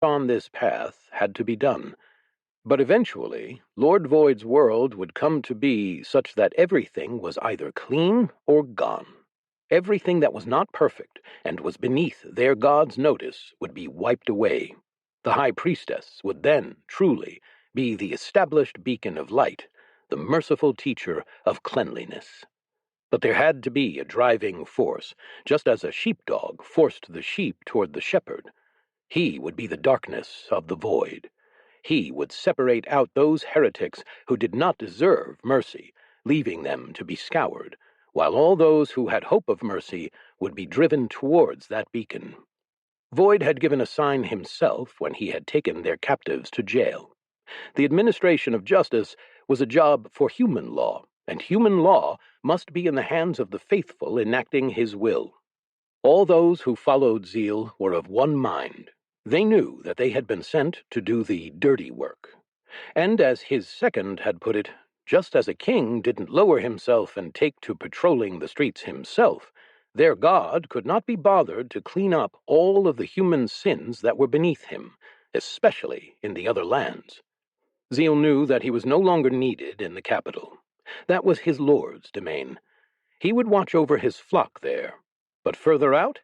on this path had to be done. But eventually, Lord Void's world would come to be such that everything was either clean or gone. Everything that was not perfect and was beneath their god's notice would be wiped away. The High Priestess would then, truly, be the established beacon of light, the merciful teacher of cleanliness. But there had to be a driving force, just as a sheepdog forced the sheep toward the shepherd. He would be the darkness of the void. He would separate out those heretics who did not deserve mercy, leaving them to be scoured, while all those who had hope of mercy would be driven towards that beacon. Void had given a sign himself when he had taken their captives to jail. The administration of justice was a job for human law, and human law must be in the hands of the faithful enacting his will. All those who followed Zeal were of one mind. They knew that they had been sent to do the dirty work. And as his second had put it, just as a king didn't lower himself and take to patrolling the streets himself, their god could not be bothered to clean up all of the human sins that were beneath him, especially in the other lands. Zeal knew that he was no longer needed in the capital. That was his lord's domain. He would watch over his flock there. But further out,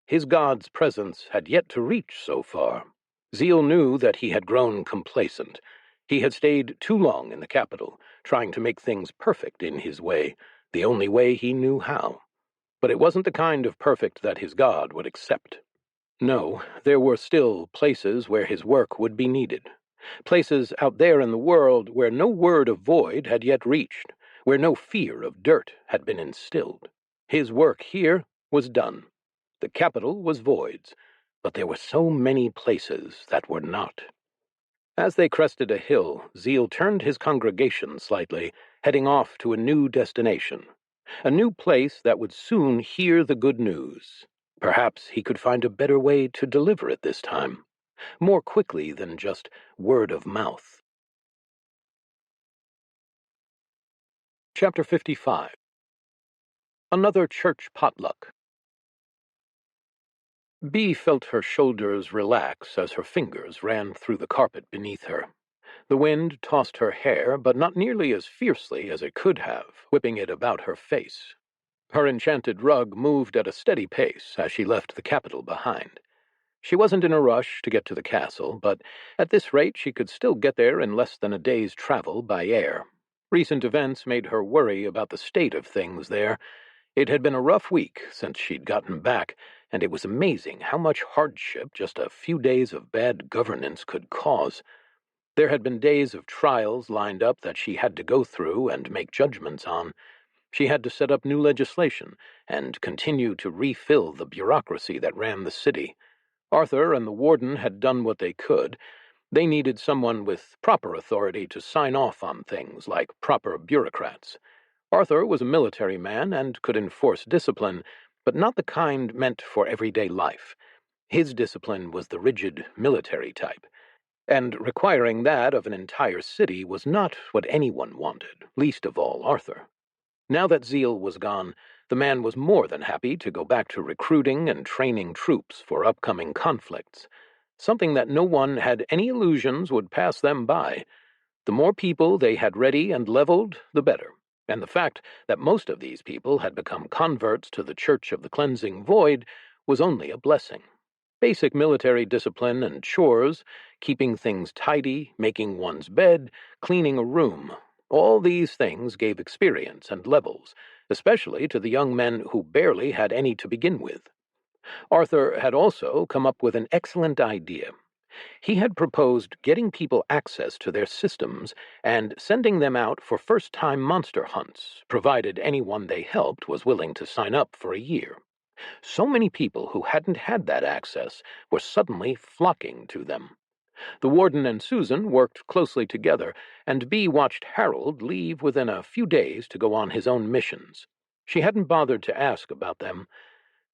his god's presence had yet to reach so far. Zeal knew that he had grown complacent. He had stayed too long in the capital, trying to make things perfect in his way, the only way he knew how. But it wasn't the kind of perfect that his god would accept. No, there were still places where his work would be needed. Places out there in the world where no word of void had yet reached, where no fear of dirt had been instilled. His work here was done. The capital was Void's, but there were so many places that were not. As they crested a hill, Zeal turned his congregation slightly, heading off to a new destination. A new place that would soon hear the good news. Perhaps he could find a better way to deliver it this time, more quickly than just word of mouth. Chapter 55. Another church potluck. Bee felt her shoulders relax as her fingers ran through the carpet beneath her. The wind tossed her hair, but not nearly as fiercely as it could have, whipping it about her face. Her enchanted rug moved at a steady pace as she left the capital behind. She wasn't in a rush to get to the castle, but at this rate she could still get there in less than a day's travel by air. Recent events made her worry about the state of things there. It had been a rough week since she'd gotten back, and it was amazing how much hardship just a few days of bad governance could cause. There had been days of trials lined up that she had to go through and make judgments on. She had to set up new legislation and continue to refill the bureaucracy that ran the city. Arthur and the warden had done what they could. They needed someone with proper authority to sign off on things like proper bureaucrats. Arthur was a military man and could enforce discipline, but not the kind meant for everyday life. His discipline was the rigid military type, and requiring that of an entire city was not what anyone wanted, least of all Arthur. Now that Zeal was gone, the man was more than happy to go back to recruiting and training troops for upcoming conflicts, something that no one had any illusions would pass them by. The more people they had ready and leveled, the better. And the fact that most of these people had become converts to the Church of the Cleansing Void was only a blessing. Basic military discipline and chores, keeping things tidy, making one's bed, cleaning a room, all these things gave experience and levels, especially to the young men who barely had any to begin with. Arthur had also come up with an excellent idea. He had proposed getting people access to their systems and sending them out for first-time monster hunts, provided anyone they helped was willing to sign up for a year. So many people who hadn't had that access were suddenly flocking to them. The warden and Susan worked closely together, and Bee watched Harold leave within a few days to go on his own missions. She hadn't bothered to ask about them.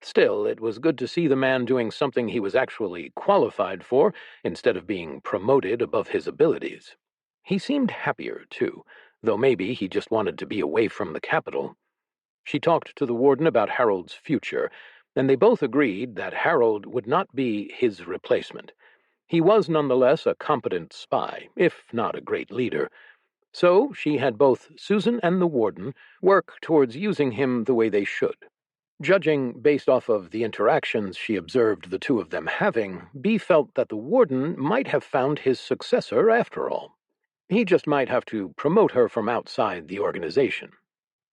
Still, it was good to see the man doing something he was actually qualified for, instead of being promoted above his abilities. He seemed happier, too, though maybe he just wanted to be away from the capital. She talked to the warden about Harold's future, and they both agreed that Harold would not be his replacement. He was nonetheless a competent spy, if not a great leader. So she had both Susan and the warden work towards using him the way they should. Judging based off of the interactions she observed the two of them having, Bee felt that the warden might have found his successor after all. He just might have to promote her from outside the organization.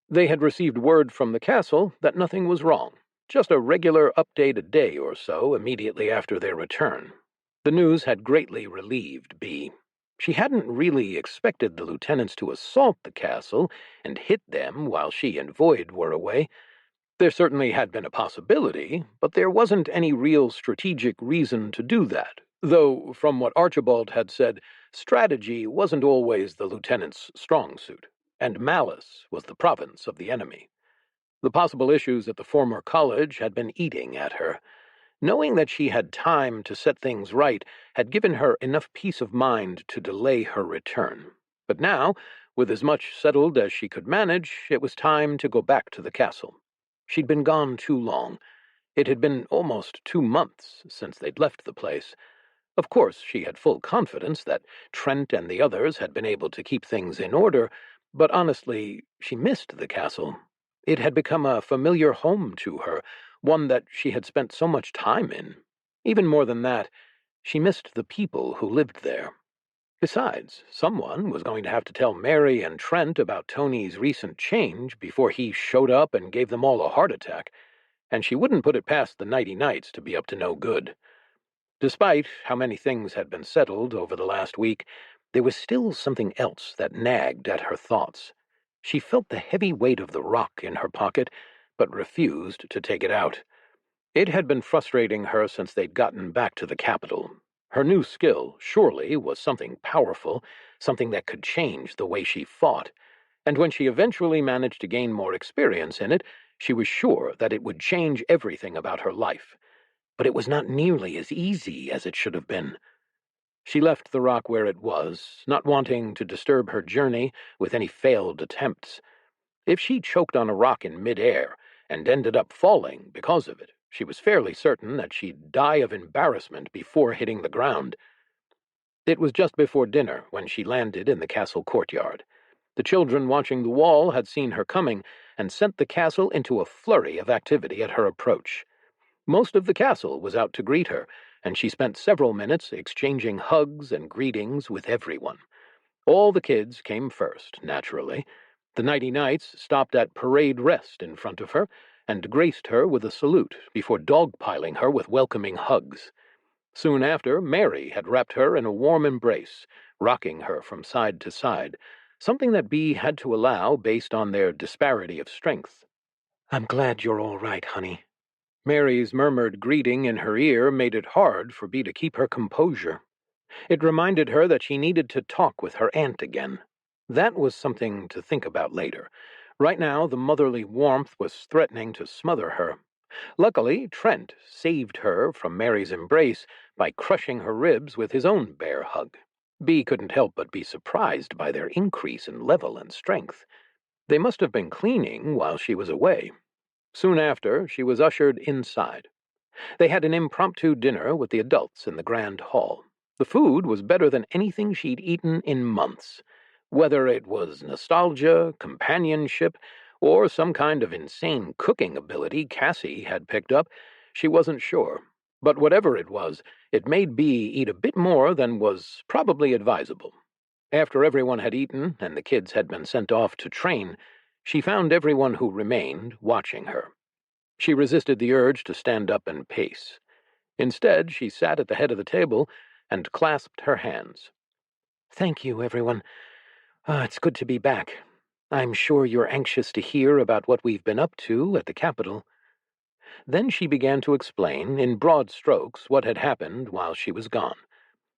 They had received word from the castle that nothing was wrong, just a regular update a day or so immediately after their return. The news had greatly relieved Bee. She hadn't really expected the lieutenants to assault the castle and hit them while she and Void were away. There certainly had been a possibility, but there wasn't any real strategic reason to do that, though, from what Archibald had said, strategy wasn't always the lieutenant's strong suit, and malice was the province of the enemy. The possible issues at the former college had been eating at her. Knowing that she had time to set things right had given her enough peace of mind to delay her return. But now, with as much settled as she could manage, it was time to go back to the castle. She'd been gone too long. It had been almost 2 months since they'd left the place. Of course, she had full confidence that Trent and the others had been able to keep things in order, but honestly, she missed the castle. It had become a familiar home to her, one that she had spent so much time in. Even more than that, she missed the people who lived there. Besides, someone was going to have to tell Mary and Trent about Tony's recent change before he showed up and gave them all a heart attack, and she wouldn't put it past the Nighty Nights to be up to no good. Despite how many things had been settled over the last week, there was still something else that nagged at her thoughts. She felt the heavy weight of the rock in her pocket, but refused to take it out. It had been frustrating her since they'd gotten back to the capital. Her new skill, surely, was something powerful, something that could change the way she fought. And when she eventually managed to gain more experience in it, she was sure that it would change everything about her life. But it was not nearly as easy as it should have been. She left the rock where it was, not wanting to disturb her journey with any failed attempts. If she choked on a rock in midair and ended up falling because of it, she was fairly certain that she'd die of embarrassment before hitting the ground. It was just before dinner when she landed in the castle courtyard. The children watching the wall had seen her coming and sent the castle into a flurry of activity at her approach. Most of the castle was out to greet her, and she spent several minutes exchanging hugs and greetings with everyone. All the kids came first, naturally. The Nighty Nights stopped at parade rest in front of her and graced her with a salute before dogpiling her with welcoming hugs. Soon after, Mary had wrapped her in a warm embrace, rocking her from side to side, something that Bee had to allow based on their disparity of strength. "I'm glad you're all right, honey." Mary's murmured greeting in her ear made it hard for Bee to keep her composure. It reminded her that she needed to talk with her aunt again. That was something to think about later. Right now, the motherly warmth was threatening to smother her. Luckily, Trent saved her from Mary's embrace by crushing her ribs with his own bear hug. Bee couldn't help but be surprised by their increase in level and strength. They must have been cleaning while she was away. Soon after, she was ushered inside. They had an impromptu dinner with the adults in the grand hall. The food was better than anything she'd eaten in months. Whether it was nostalgia, companionship, or some kind of insane cooking ability Cassie had picked up, she wasn't sure. But whatever it was, it made Bee eat a bit more than was probably advisable. After everyone had eaten and the kids had been sent off to train, she found everyone who remained watching her. She resisted the urge to stand up and pace. Instead, she sat at the head of the table and clasped her hands. "Thank you, everyone. It's good to be back. I'm sure you're anxious to hear about what we've been up to at the capital." Then she began to explain, in broad strokes, what had happened while she was gone.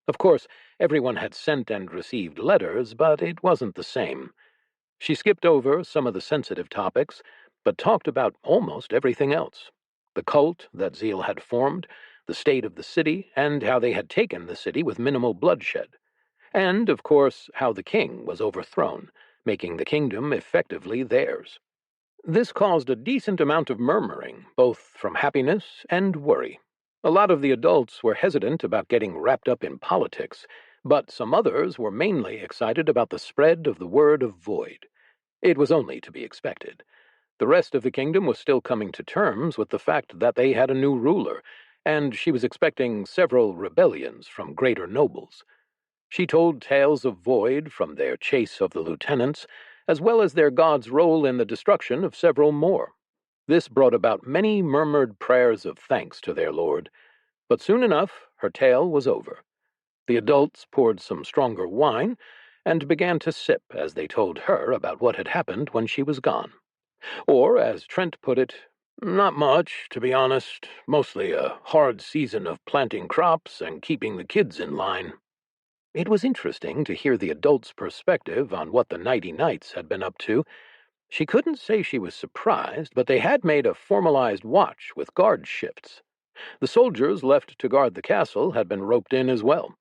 Of course, everyone had sent and received letters, but it wasn't the same. She skipped over some of the sensitive topics, but talked about almost everything else. The cult that Zeal had formed, the state of the city, and how they had taken the city with minimal bloodshed. And, of course, how the king was overthrown, making the kingdom effectively theirs. This caused a decent amount of murmuring, both from happiness and worry. A lot of the adults were hesitant about getting wrapped up in politics, but some others were mainly excited about the spread of the word of void. It was only to be expected. The rest of the kingdom was still coming to terms with the fact that they had a new ruler, and she was expecting several rebellions from greater nobles. She told tales of void from their chase of the lieutenants, as well as their god's role in the destruction of several more. This brought about many murmured prayers of thanks to their lord, but soon enough her tale was over. The adults poured some stronger wine, and began to sip as they told her about what had happened when she was gone. Or, as Trent put it, not much, to be honest, mostly a hard season of planting crops and keeping the kids in line. It was interesting to hear the adults' perspective on what the Nighty Knights had been up to. She couldn't say she was surprised, but they had made a formalized watch with guard shifts. The soldiers left to guard the castle had been roped in as well.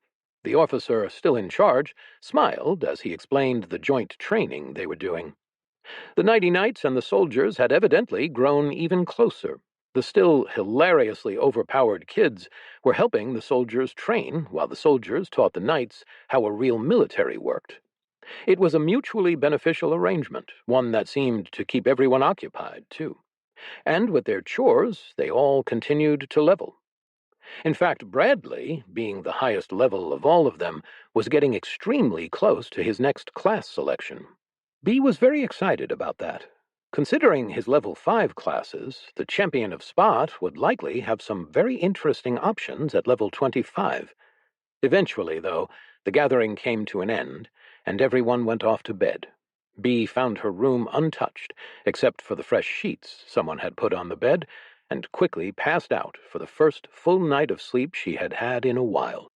The officer, still in charge, smiled as he explained the joint training they were doing. The Nighty Knights and the soldiers had evidently grown even closer. The still hilariously overpowered kids were helping the soldiers train, while the soldiers taught the knights how a real military worked. It was a mutually beneficial arrangement, one that seemed to keep everyone occupied, too. And with their chores, they all continued to level. In fact, Bradley, being the highest level of all of them, was getting extremely close to his next class selection. Bee was very excited about that. Considering his level 5 classes, the champion of Spot would likely have some very interesting options at level 25. Eventually, though, the gathering came to an end, and everyone went off to bed. Bee found her room untouched, except for the fresh sheets someone had put on the bed, and quickly passed out for the first full night of sleep she had had in a while.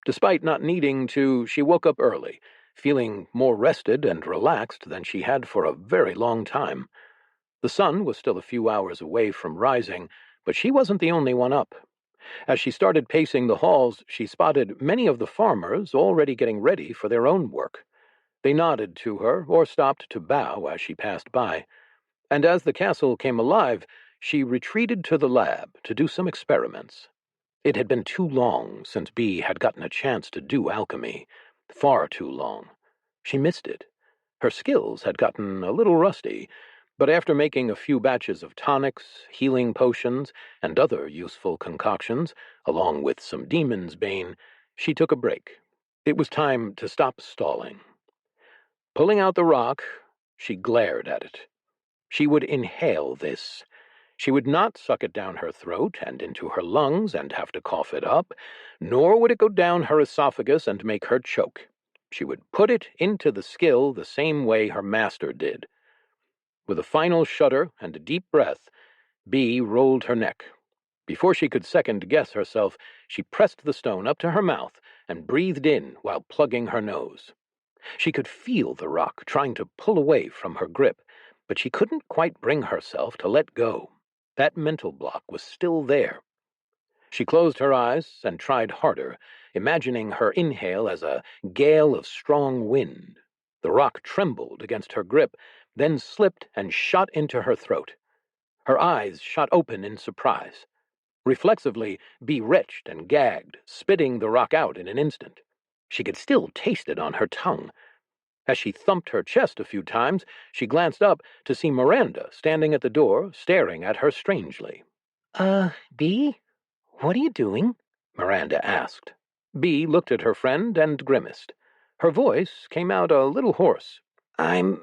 Despite not needing to, she woke up early, feeling more rested and relaxed than she had for a very long time. The sun was still a few hours away from rising, but she wasn't the only one up. As she started pacing the halls, she spotted many of the farmers already getting ready for their own work. They nodded to her or stopped to bow as she passed by, and as the castle came alive, she retreated to the lab to do some experiments. It had been too long since Bee had gotten a chance to do alchemy. Far too long. She missed it. Her skills had gotten a little rusty, but after making a few batches of tonics, healing potions, and other useful concoctions, along with some demon's bane, she took a break. It was time to stop stalling. Pulling out the rock, she glared at it. She would inhale this. She would not suck it down her throat and into her lungs and have to cough it up, nor would it go down her esophagus and make her choke. She would put it into the skill the same way her master did. With a final shudder and a deep breath, Bee rolled her neck. Before she could second-guess herself, she pressed the stone up to her mouth and breathed in while plugging her nose. She could feel the rock trying to pull away from her grip, but she couldn't quite bring herself to let go. That mental block was still there. She closed her eyes and tried harder, imagining her inhale as a gale of strong wind. The rock trembled against her grip, then slipped and shot into her throat. Her eyes shot open in surprise. Reflexively, Bee retched and gagged, spitting the rock out in an instant. She could still taste it on her tongue. As she thumped her chest a few times, she glanced up to see Miranda standing at the door, staring at her strangely. Bee? What are you doing? Miranda asked. Bee looked at her friend and grimaced. Her voice came out a little hoarse. I'm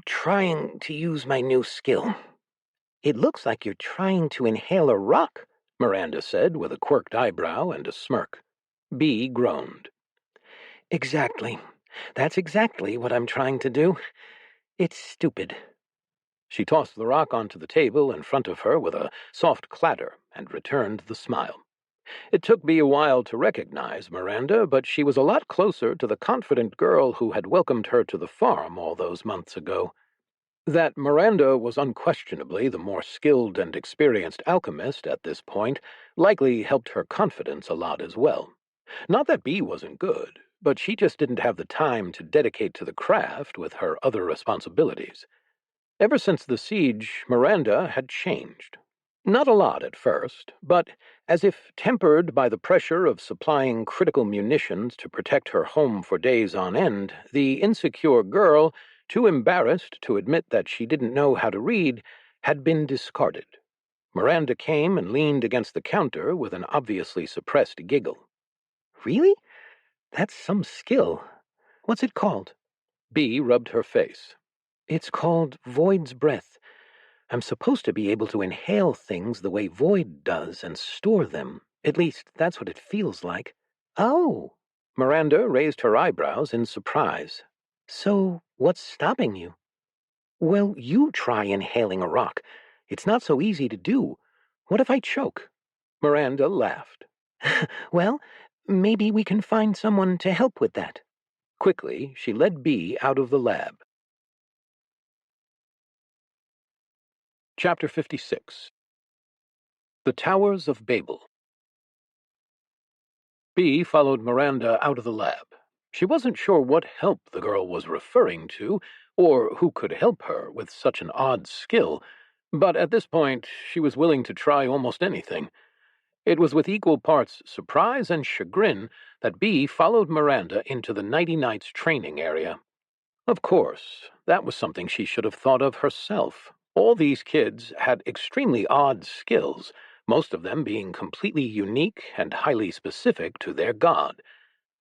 trying to use my new skill. It looks like you're trying to inhale a rock, Miranda said with a quirked eyebrow and a smirk. Bee groaned. Exactly. That's exactly what I'm trying to do. It's stupid. She tossed the rock onto the table in front of her with a soft clatter and returned the smile. It took Bee a while to recognize Miranda, but she was a lot closer to the confident girl who had welcomed her to the farm all those months ago. That Miranda was unquestionably the more skilled and experienced alchemist at this point likely helped her confidence a lot as well. Not that Bee wasn't good, but she just didn't have the time to dedicate to the craft with her other responsibilities. Ever since the siege, Miranda had changed. Not a lot at first, but as if tempered by the pressure of supplying critical munitions to protect her home for days on end, the insecure girl, too embarrassed to admit that she didn't know how to read, had been discarded. Miranda came and leaned against the counter with an obviously suppressed giggle. Really? That's some skill. What's it called? Bee rubbed her face. It's called Void's Breath. I'm supposed to be able to inhale things the way Void does and store them. At least, that's what it feels like. Oh! Miranda raised her eyebrows in surprise. So, what's stopping you? Well, you try inhaling a rock. It's not so easy to do. What if I choke? Miranda laughed. Well, maybe we can find someone to help with that. Quickly, she led Bee out of the lab. Chapter 56. The Towers of Babel. Bee followed Miranda out of the lab. She wasn't sure what help the girl was referring to, or who could help her with such an odd skill, but at this point she was willing to try almost anything. It was with equal parts surprise and chagrin that Bee followed Miranda into the Nighty Nights training area. Of course, that was something she should have thought of herself. All these kids had extremely odd skills, most of them being completely unique and highly specific to their god.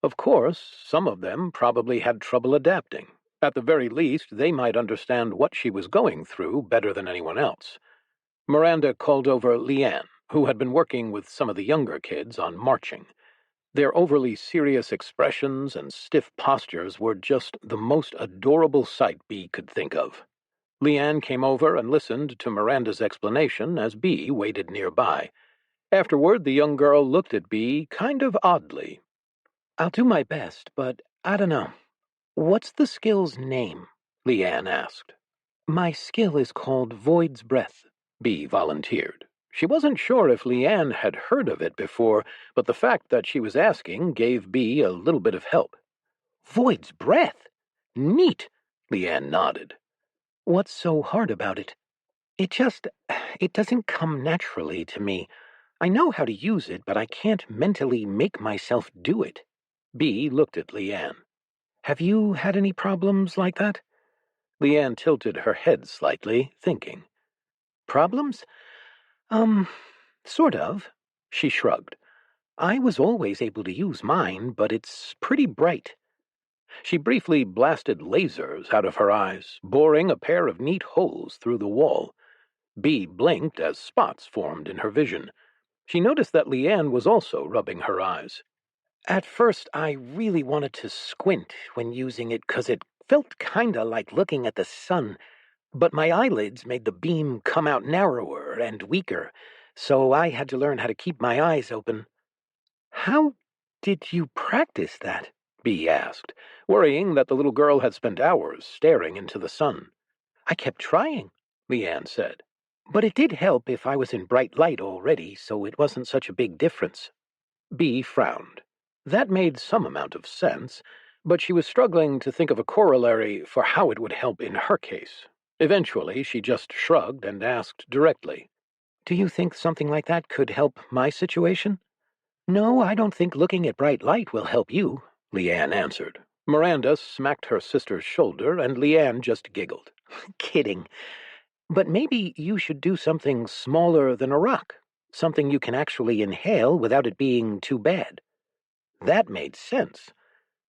Of course, some of them probably had trouble adapting. At the very least, they might understand what she was going through better than anyone else. Miranda called over Leanne, who had been working with some of the younger kids on marching. Their overly serious expressions and stiff postures were just the most adorable sight Bee could think of. Leanne came over and listened to Miranda's explanation as Bee waited nearby. Afterward, the young girl looked at Bee kind of oddly. I'll do my best, but I don't know. What's the skill's name? Leanne asked. My skill is called Void's Breath, Bee volunteered. She wasn't sure if Leanne had heard of it before, but the fact that she was asking gave Bee a little bit of help. Void's Breath? Neat, Leanne nodded. What's so hard about it? It doesn't come naturally to me. I know how to use it, but I can't mentally make myself do it. Bee looked at Leanne. Have you had any problems like that? Leanne tilted her head slightly, thinking. Problems? Sort of. She shrugged. I was always able to use mine, but it's pretty bright. She briefly blasted lasers out of her eyes, boring a pair of neat holes through the wall. Bee blinked as spots formed in her vision. She noticed that Leanne was also rubbing her eyes. At first, I really wanted to squint when using it 'cause it felt kinda like looking at the sun, but my eyelids made the beam come out narrower and weaker, so I had to learn how to keep my eyes open. How did you practice that? Bee asked, worrying that the little girl had spent hours staring into the sun. I kept trying, Leanne said. But it did help if I was in bright light already, so it wasn't such a big difference. Bee frowned. That made some amount of sense, but she was struggling to think of a corollary for how it would help in her case. Eventually, she just shrugged and asked directly, Do you think something like that could help my situation? No, I don't think looking at bright light will help you, Leanne answered. Miranda smacked her sister's shoulder, and Leanne just giggled. Kidding. But maybe you should do something smaller than a rock, something you can actually inhale without it being too bad. That made sense.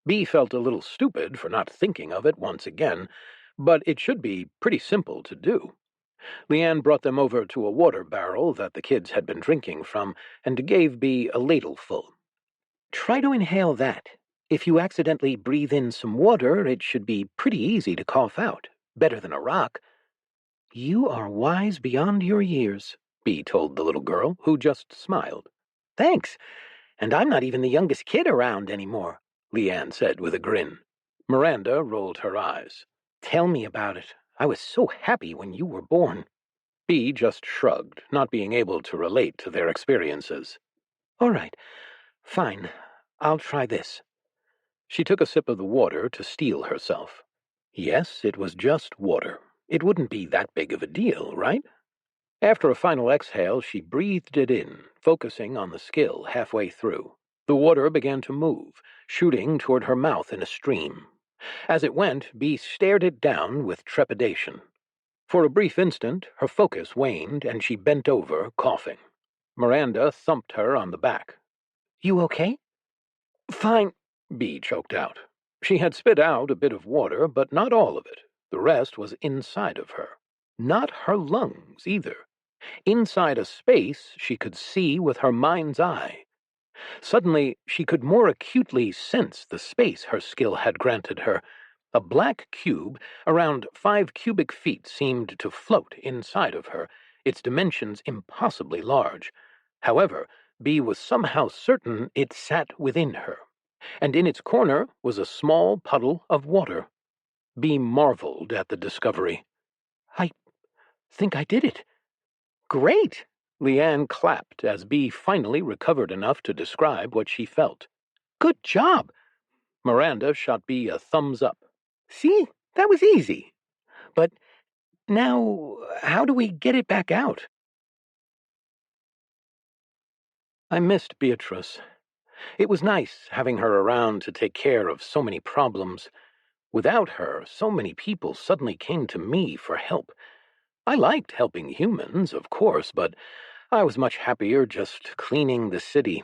Bee felt a little stupid for not thinking of it once again, but it should be pretty simple to do. Leanne brought them over to a water barrel that the kids had been drinking from and gave Bee a ladleful. Try to inhale that. If you accidentally breathe in some water, it should be pretty easy to cough out. Better than a rock. You are wise beyond your years, Bee told the little girl, who just smiled. Thanks. And I'm not even the youngest kid around anymore, Leanne said with a grin. Miranda rolled her eyes. Tell me about it. I was so happy when you were born. Bee just shrugged, not being able to relate to their experiences. All right, fine. I'll try this. She took a sip of the water to steel herself. Yes, it was just water. It wouldn't be that big of a deal, right? After a final exhale, she breathed it in, focusing on the skill halfway through. The water began to move, shooting toward her mouth in a stream. As it went, Bee stared it down with trepidation. For a brief instant, her focus waned, and she bent over, coughing. Miranda thumped her on the back. "You okay?" "Fine," Bee choked out. She had spit out a bit of water, but not all of it. The rest was inside of her. Not her lungs, either. Inside a space she could see with her mind's eye. Suddenly, she could more acutely sense the space her skill had granted her. A black cube, around 5 cubic feet, seemed to float inside of her, its dimensions impossibly large. However, Bee was somehow certain it sat within her, and in its corner was a small puddle of water. Bee marveled at the discovery. "I think I did it." "Great!" Leanne clapped as Bee finally recovered enough to describe what she felt. "Good job!" Miranda shot Bee a thumbs up. "See? That was easy. But now, how do we get it back out?" I missed Beatrice. It was nice having her around to take care of so many problems. Without her, so many people suddenly came to me for help. I liked helping humans, of course, but I was much happier just cleaning the city.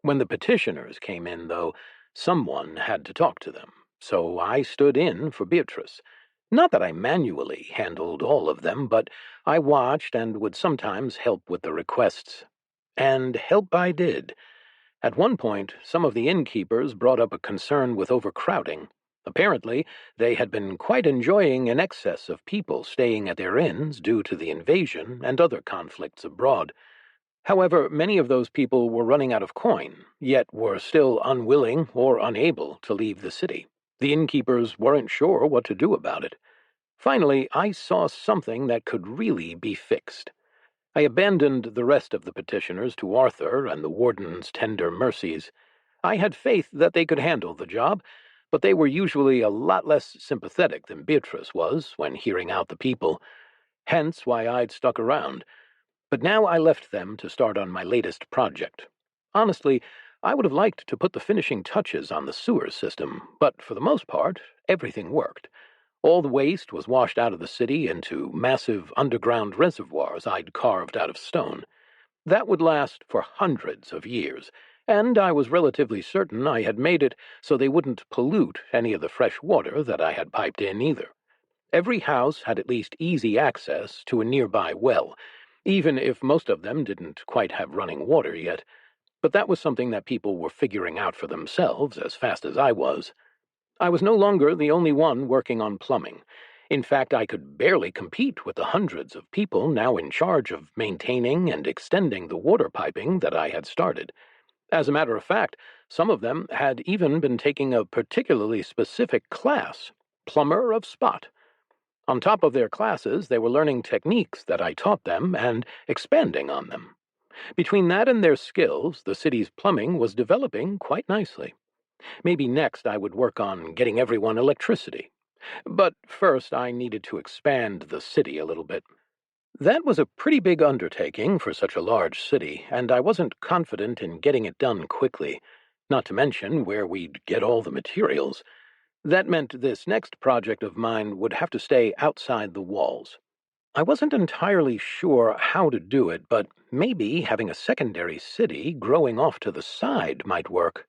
When the petitioners came in, though, someone had to talk to them, so I stood in for Beatrice. Not that I manually handled all of them, but I watched and would sometimes help with the requests. And help I did. At one point, some of the innkeepers brought up a concern with overcrowding. Apparently, they had been quite enjoying an excess of people staying at their inns due to the invasion and other conflicts abroad. However, many of those people were running out of coin, yet were still unwilling or unable to leave the city. The innkeepers weren't sure what to do about it. Finally, I saw something that could really be fixed. I abandoned the rest of the petitioners to Arthur and the warden's tender mercies. I had faith that they could handle the job, but they were usually a lot less sympathetic than Beatrice was when hearing out the people. Hence why I'd stuck around. But now I left them to start on my latest project. Honestly, I would have liked to put the finishing touches on the sewer system, but for the most part, everything worked. All the waste was washed out of the city into massive underground reservoirs I'd carved out of stone. That would last for hundreds of years, and I was relatively certain I had made it so they wouldn't pollute any of the fresh water that I had piped in either. Every house had at least easy access to a nearby well, even if most of them didn't quite have running water yet. But that was something that people were figuring out for themselves as fast as I was. I was no longer the only one working on plumbing. In fact, I could barely compete with the hundreds of people now in charge of maintaining and extending the water piping that I had started. As a matter of fact, some of them had even been taking a particularly specific class, Plumber of Spot. On top of their classes, they were learning techniques that I taught them and expanding on them. Between that and their skills, the city's plumbing was developing quite nicely. Maybe next I would work on getting everyone electricity. But first I needed to expand the city a little bit. That was a pretty big undertaking for such a large city, and I wasn't confident in getting it done quickly, not to mention where we'd get all the materials. That meant this next project of mine would have to stay outside the walls. I wasn't entirely sure how to do it, but maybe having a secondary city growing off to the side might work.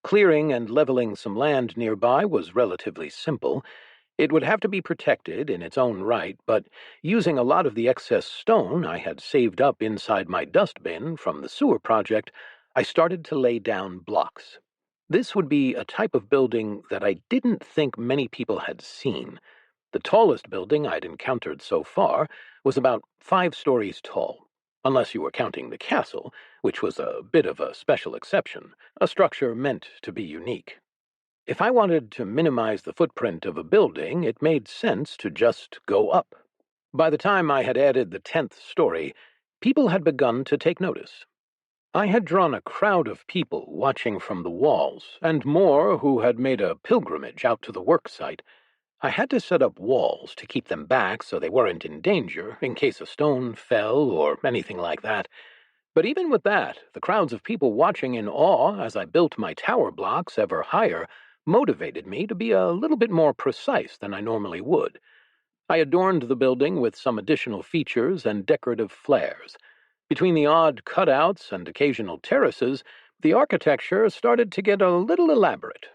Clearing and leveling some land nearby was relatively simple. It would have to be protected in its own right, but using a lot of the excess stone I had saved up inside my dustbin from the sewer project, I started to lay down blocks. This would be a type of building that I didn't think many people had seen. The tallest building I'd encountered so far was about 5 stories tall, unless you were counting the castle, which was a bit of a special exception, a structure meant to be unique. If I wanted to minimize the footprint of a building, it made sense to just go up. By the time I had added the 10th story, people had begun to take notice. I had drawn a crowd of people watching from the walls, and more who had made a pilgrimage out to the work site. I had to set up walls to keep them back so they weren't in danger in case a stone fell or anything like that. But even with that, the crowds of people watching in awe as I built my tower blocks ever higher motivated me to be a little bit more precise than I normally would. I adorned the building with some additional features and decorative flares. Between the odd cutouts and occasional terraces, the architecture started to get a little elaborate.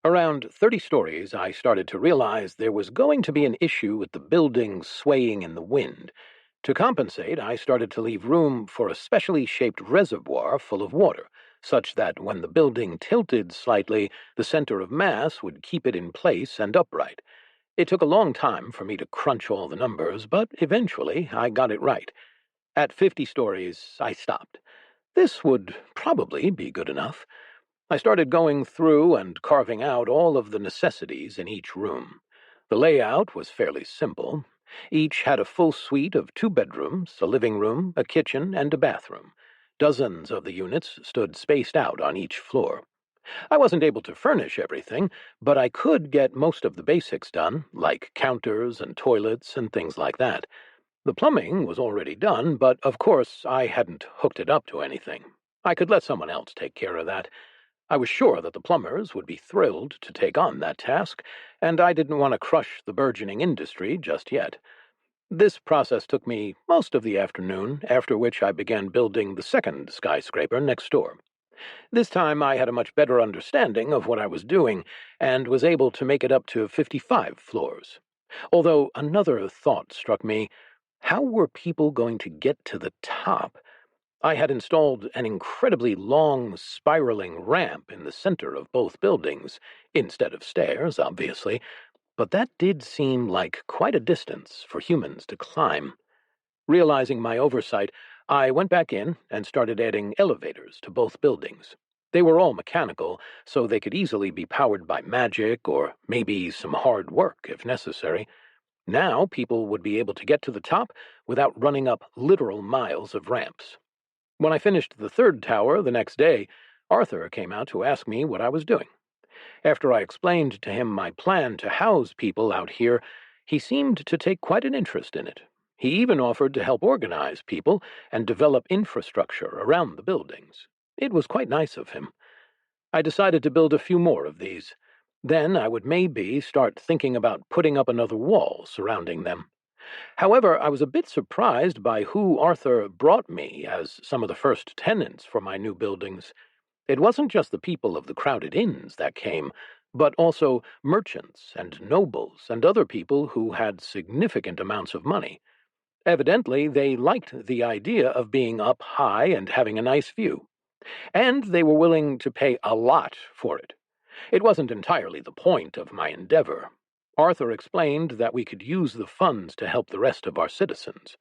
Around 30 stories, I started to realize there was going to be an issue with the building swaying in the wind. To compensate, I started to leave room for a specially shaped reservoir full of water, such that when the building tilted slightly, the center of mass would keep it in place and upright. It took a long time for me to crunch all the numbers, but eventually I got it right. At 50 stories, I stopped. This would probably be good enough. I started going through and carving out all of the necessities in each room. The layout was fairly simple. Each had a full suite of 2 bedrooms, a living room, a kitchen, and a bathroom. Dozens of the units stood spaced out on each floor. I wasn't able to furnish everything, but I could get most of the basics done, like counters and toilets and things like that. The plumbing was already done, but of course I hadn't hooked it up to anything. I could let someone else take care of that. I was sure that the plumbers would be thrilled to take on that task, and I didn't want to crush the burgeoning industry just yet. This process took me most of the afternoon, after which I began building the second skyscraper next door. This time I had a much better understanding of what I was doing, and was able to make it up to 55 floors. Although another thought struck me: how were people going to get to the top? I had installed an incredibly long, spiraling ramp in the center of both buildings, instead of stairs, obviously, but that did seem like quite a distance for humans to climb. Realizing my oversight, I went back in and started adding elevators to both buildings. They were all mechanical, so they could easily be powered by magic or maybe some hard work if necessary. Now people would be able to get to the top without running up literal miles of ramps. When I finished the third tower the next day, Arthur came out to ask me what I was doing. After I explained to him my plan to house people out here, he seemed to take quite an interest in it. He even offered to help organize people and develop infrastructure around the buildings. It was quite nice of him. I decided to build a few more of these. Then I would maybe start thinking about putting up another wall surrounding them. However, I was a bit surprised by who Arthur brought me as some of the first tenants for my new buildings. It wasn't just the people of the crowded inns that came, but also merchants and nobles and other people who had significant amounts of money. Evidently, they liked the idea of being up high and having a nice view, and they were willing to pay a lot for it. It wasn't entirely the point of my endeavor. Arthur explained that we could use the funds to help the rest of our citizens.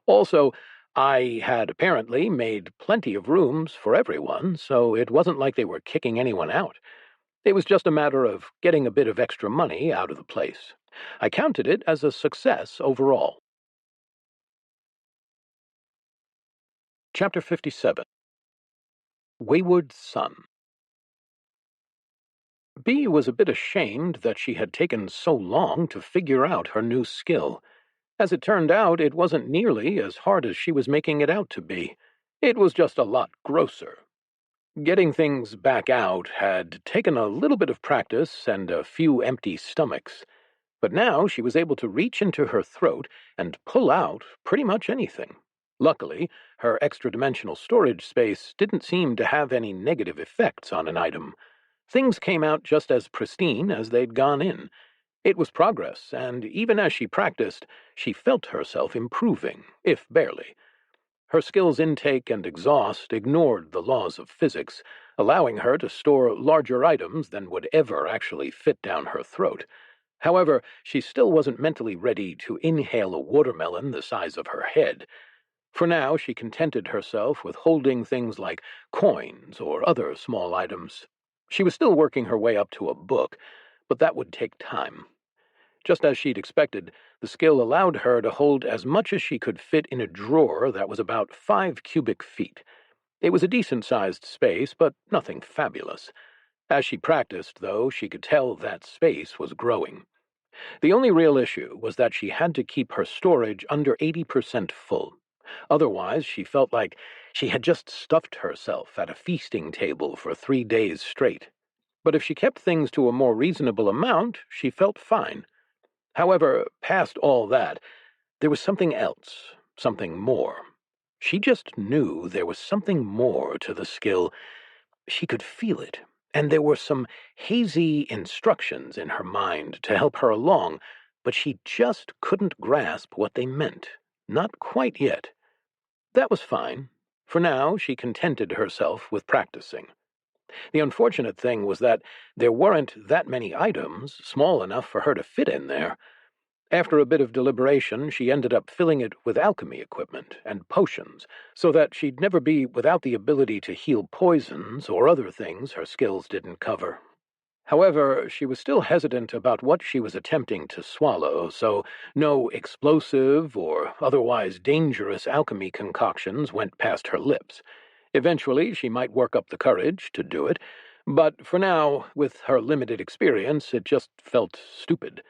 Also, I had apparently made plenty of rooms for everyone, so it wasn't like they were kicking anyone out. It was just a matter of getting a bit of extra money out of the place. I counted it as a success overall. Chapter 57. Wayward Son. Bee was a bit ashamed that she had taken so long to figure out her new skill. As it turned out, it wasn't nearly as hard as she was making it out to be. It was just a lot grosser. Getting things back out had taken a little bit of practice and a few empty stomachs, but now she was able to reach into her throat and pull out pretty much anything. Luckily, her extra-dimensional storage space didn't seem to have any negative effects on an item. Things came out just as pristine as they'd gone in. It was progress, and even as she practiced, she felt herself improving, if barely. Her skill's intake and exhaust ignored the laws of physics, allowing her to store larger items than would ever actually fit down her throat. However, she still wasn't mentally ready to inhale a watermelon the size of her head. For now, she contented herself with holding things like coins or other small items. She was still working her way up to a book, but that would take time. Just as she'd expected, the skill allowed her to hold as much as she could fit in a drawer that was about 5 cubic feet. It was a decent-sized space, but nothing fabulous. As she practiced, though, she could tell that space was growing. The only real issue was that she had to keep her storage under 80% full. Otherwise, she felt like she had just stuffed herself at a feasting table for 3 days straight. But if she kept things to a more reasonable amount, she felt fine. However, past all that, there was something else, something more. She just knew there was something more to the skill. She could feel it, and there were some hazy instructions in her mind to help her along, but she just couldn't grasp what they meant. Not quite yet. That was fine. For now, she contented herself with practicing. The unfortunate thing was that there weren't that many items small enough for her to fit in there. After a bit of deliberation, she ended up filling it with alchemy equipment and potions, so that she'd never be without the ability to heal poisons or other things her skills didn't cover. However, she was still hesitant about what she was attempting to swallow, so no explosive or otherwise dangerous alchemy concoctions went past her lips. Eventually, she might work up the courage to do it, but for now, with her limited experience, it just felt stupid.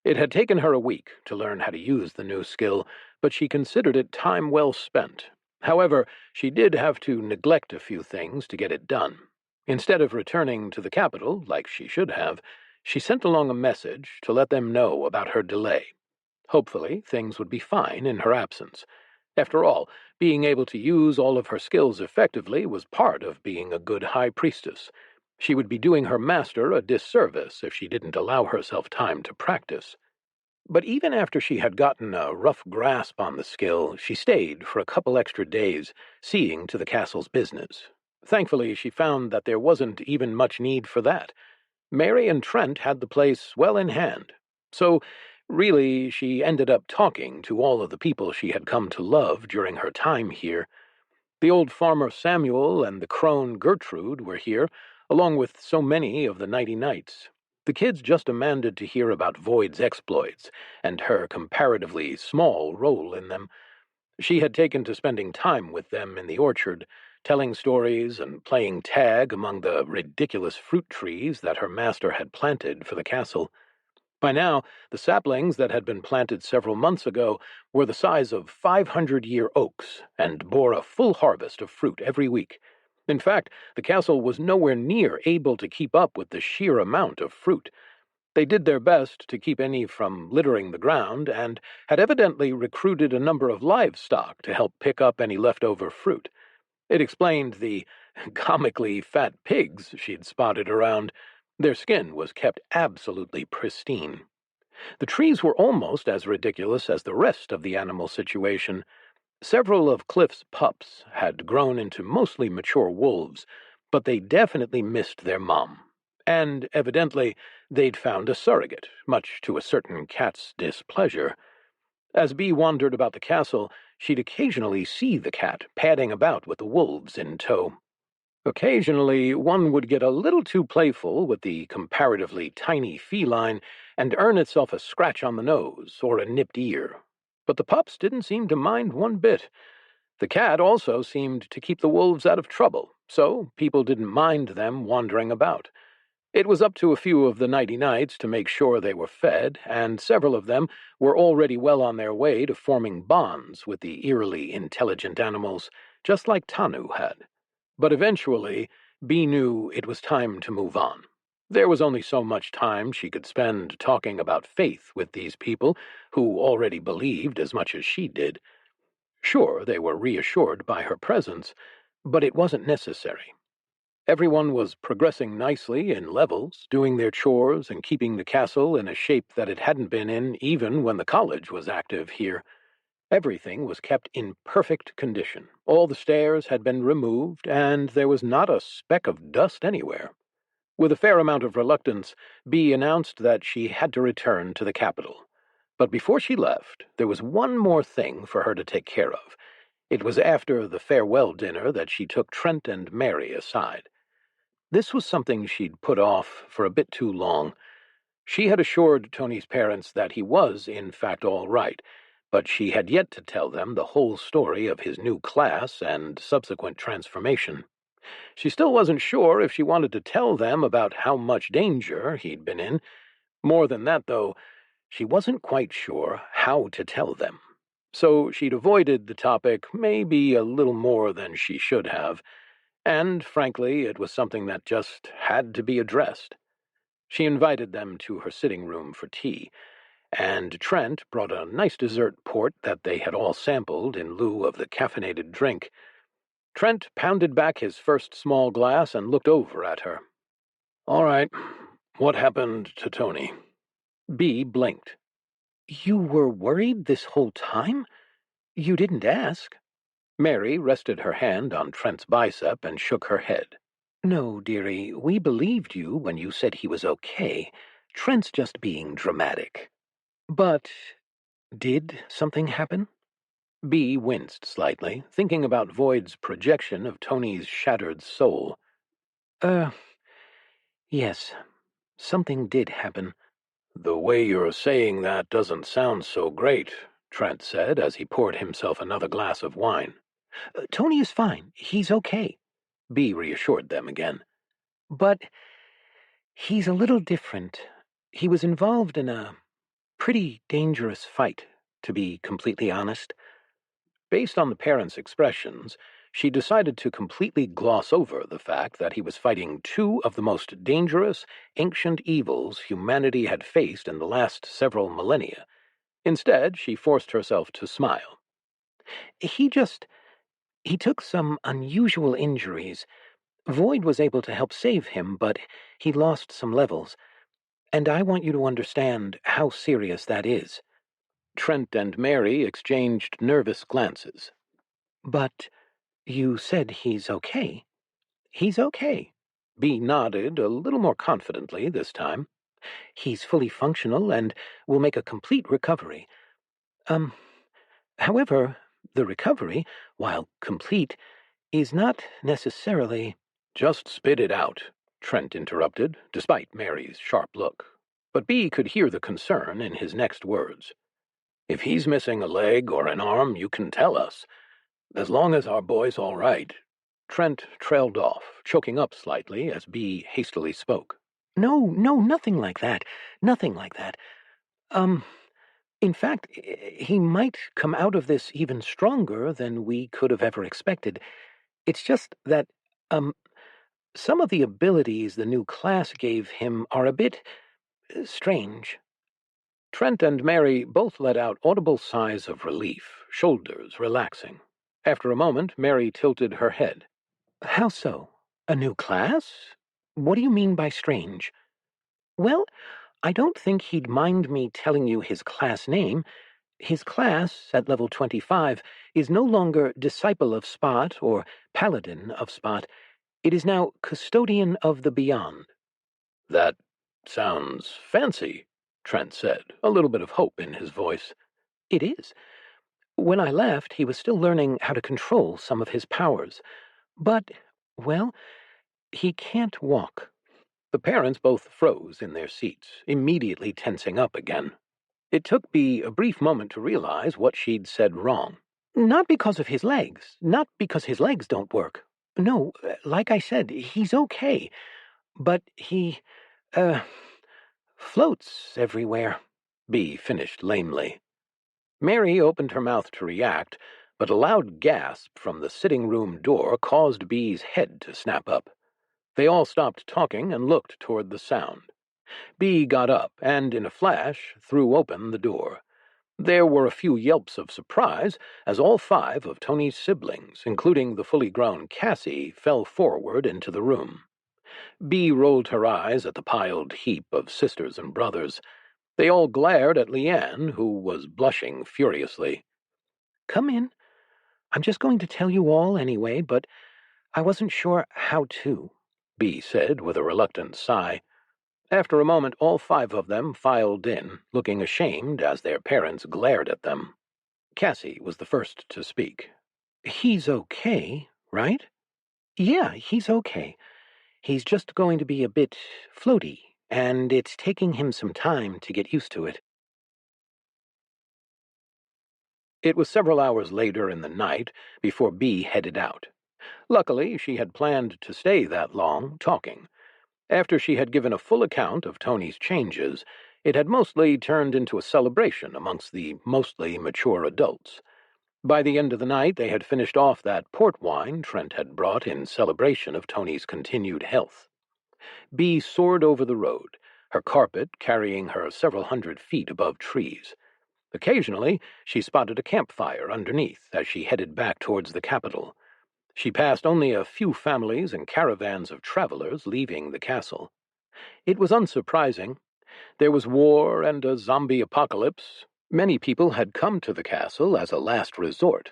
It had taken her a week to learn how to use the new skill, but she considered it time well spent. However, she did have to neglect a few things to get it done. Instead of returning to the capital, like she should have, she sent along a message to let them know about her delay. Hopefully, things would be fine in her absence. After all, being able to use all of her skills effectively was part of being a good high priestess. She would be doing her master a disservice if she didn't allow herself time to practice. But even after she had gotten a rough grasp on the skill, she stayed for a couple extra days, seeing to the castle's business. Thankfully, she found that there wasn't even much need for that. Mary and Trent had the place well in hand. So, really, she ended up talking to all of the people she had come to love during her time here. The old farmer Samuel and the crone Gertrude were here, along with so many of the Nighty Knights. The kids just demanded to hear about Void's exploits and her comparatively small role in them. She had taken to spending time with them in the orchard, telling stories and playing tag among the ridiculous fruit trees that her master had planted for the castle. By now, the saplings that had been planted several months ago were the size of 500-year oaks and bore a full harvest of fruit every week. In fact, the castle was nowhere near able to keep up with the sheer amount of fruit. They did their best to keep any from littering the ground and had evidently recruited a number of livestock to help pick up any leftover fruit. It explained the comically fat pigs she'd spotted around. Their skin was kept absolutely pristine. The trees were almost as ridiculous as the rest of the animal situation. Several of Cliff's pups had grown into mostly mature wolves, but they definitely missed their mom. And, evidently, they'd found a surrogate, much to a certain cat's displeasure. As Bee wandered about the castle, she'd occasionally see the cat padding about with the wolves in tow. Occasionally, one would get a little too playful with the comparatively tiny feline and earn itself a scratch on the nose or a nipped ear. But the pups didn't seem to mind one bit. The cat also seemed to keep the wolves out of trouble, so people didn't mind them wandering about. It was up to a few of the Nighty Knights to make sure they were fed, and several of them were already well on their way to forming bonds with the eerily intelligent animals, just like Tanu had. But eventually, Bee knew it was time to move on. There was only so much time she could spend talking about faith with these people who already believed as much as she did. Sure, they were reassured by her presence, but it wasn't necessary. Everyone was progressing nicely in levels, doing their chores and keeping the castle in a shape that it hadn't been in even when the college was active here. Everything was kept in perfect condition. All the stairs had been removed, and there was not a speck of dust anywhere. With a fair amount of reluctance, Bee announced that she had to return to the capital. But before she left, there was one more thing for her to take care of. It was after the farewell dinner that she took Trent and Mary aside. This was something she'd put off for a bit too long. She had assured Tony's parents that he was, in fact, all right, but she had yet to tell them the whole story of his new class and subsequent transformation. She still wasn't sure if she wanted to tell them about how much danger he'd been in. More than that, though, she wasn't quite sure how to tell them. So she'd avoided the topic maybe a little more than she should have, and frankly, it was something that just had to be addressed. She invited them to her sitting room for tea, and Trent brought a nice dessert port that they had all sampled in lieu of the caffeinated drink. Trent pounded back his first small glass and looked over at her. "All right, what happened to Tony?" Bea blinked. "You were worried this whole time? You didn't ask." Mary rested her hand on Trent's bicep and shook her head. "No, dearie, we believed you when you said he was okay. Trent's just being dramatic." "But did something happen?" Bea winced slightly, thinking about Void's projection of Tony's shattered soul. Yes, something did happen." "The way you're saying that doesn't sound so great," Trent said as he poured himself another glass of wine. "Tony is fine. He's okay," Bea reassured them again. "But he's a little different. He was involved in a pretty dangerous fight, to be completely honest." Based on the parents' expressions, she decided to completely gloss over the fact that he was fighting two of the most dangerous, ancient evils humanity had faced in the last several millennia. Instead, she forced herself to smile. He took some unusual injuries. Void was able to help save him, but he lost some levels. And I want you to understand how serious that is." Trent and Mary exchanged nervous glances. "But you said he's okay." "He's okay." Bea nodded a little more confidently this time. "He's fully functional and will make a complete recovery. However, the recovery, while complete, is not necessarily—" "Just spit it out," Trent interrupted, despite Mary's sharp look. But Bea could hear the concern in his next words. "If he's missing a leg or an arm, you can tell us. As long as our boy's all right." Trent trailed off, choking up slightly as Bea hastily spoke. No, nothing like that. Nothing like that. In fact, he might come out of this even stronger than we could have ever expected. It's just that, some of the abilities the new class gave him are a bit strange." Trent and Mary both let out audible sighs of relief, shoulders relaxing. After a moment, Mary tilted her head. "How so? A new class? What do you mean by strange?" "Well, I don't think he'd mind me telling you his class name. His class, at level 25, is no longer Disciple of Spot or Paladin of Spot. It is now Custodian of the Beyond." "That sounds fancy," Trent said, a little bit of hope in his voice. "It is. When I left, he was still learning how to control some of his powers. But, well, he can't walk." The parents both froze in their seats, immediately tensing up again. It took Bea a brief moment to realize what she'd said wrong. "Not because of his legs. Not because his legs don't work. No, like I said, he's okay. But he, floats everywhere," Bea finished lamely. Mary opened her mouth to react, but a loud gasp from the sitting room door caused Bea's head to snap up. They all stopped talking and looked toward the sound. Bea got up and, in a flash, threw open the door. There were a few yelps of surprise as all 5 of Tony's siblings, including the fully grown Cassie, fell forward into the room. Bea rolled her eyes at the piled heap of sisters and brothers. They all glared at Leanne, who was blushing furiously. "Come in. I'm just going to tell you all anyway, but I wasn't sure how to," Bea said with a reluctant sigh. After a moment, all 5 of them filed in, looking ashamed as their parents glared at them. Cassie was the first to speak. "He's okay, right?" "Yeah, he's okay. He's just going to be a bit floaty, and it's taking him some time to get used to it." It was several hours later in the night before Bea headed out. Luckily, she had planned to stay that long, talking. After she had given a full account of Tony's changes, It had mostly turned into a celebration amongst the mostly mature adults. By the end of the night, they had finished off that port wine Trent had brought in celebration of Tony's continued health. Bee soared over the road, her carpet carrying her several hundred feet above trees. Occasionally, she spotted a campfire underneath as she headed back towards the capital. She passed only a few families and caravans of travelers leaving the castle. It was unsurprising. There was war and a zombie apocalypse. Many people had come to the castle as a last resort.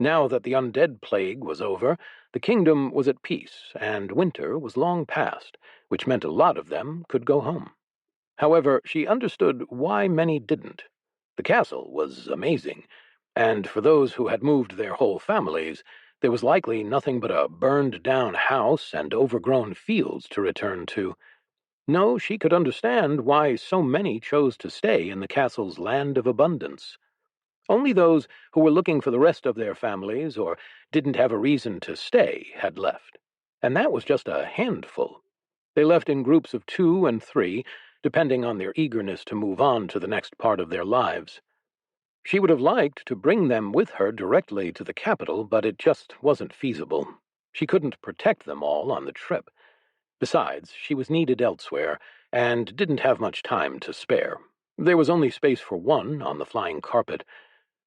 Now that the undead plague was over, the kingdom was at peace, and winter was long past, which meant a lot of them could go home. However, she understood why many didn't. The castle was amazing, and for those who had moved their whole families, there was likely nothing but a burned-down house and overgrown fields to return to. No, she could understand why so many chose to stay in the castle's land of abundance. Only those who were looking for the rest of their families or didn't have a reason to stay had left, and that was just a handful. They left in groups of 2 and 3, depending on their eagerness to move on to the next part of their lives. She would have liked to bring them with her directly to the capital, but it just wasn't feasible. She couldn't protect them all on the trip. Besides, she was needed elsewhere, and didn't have much time to spare. There was only space for one on the flying carpet.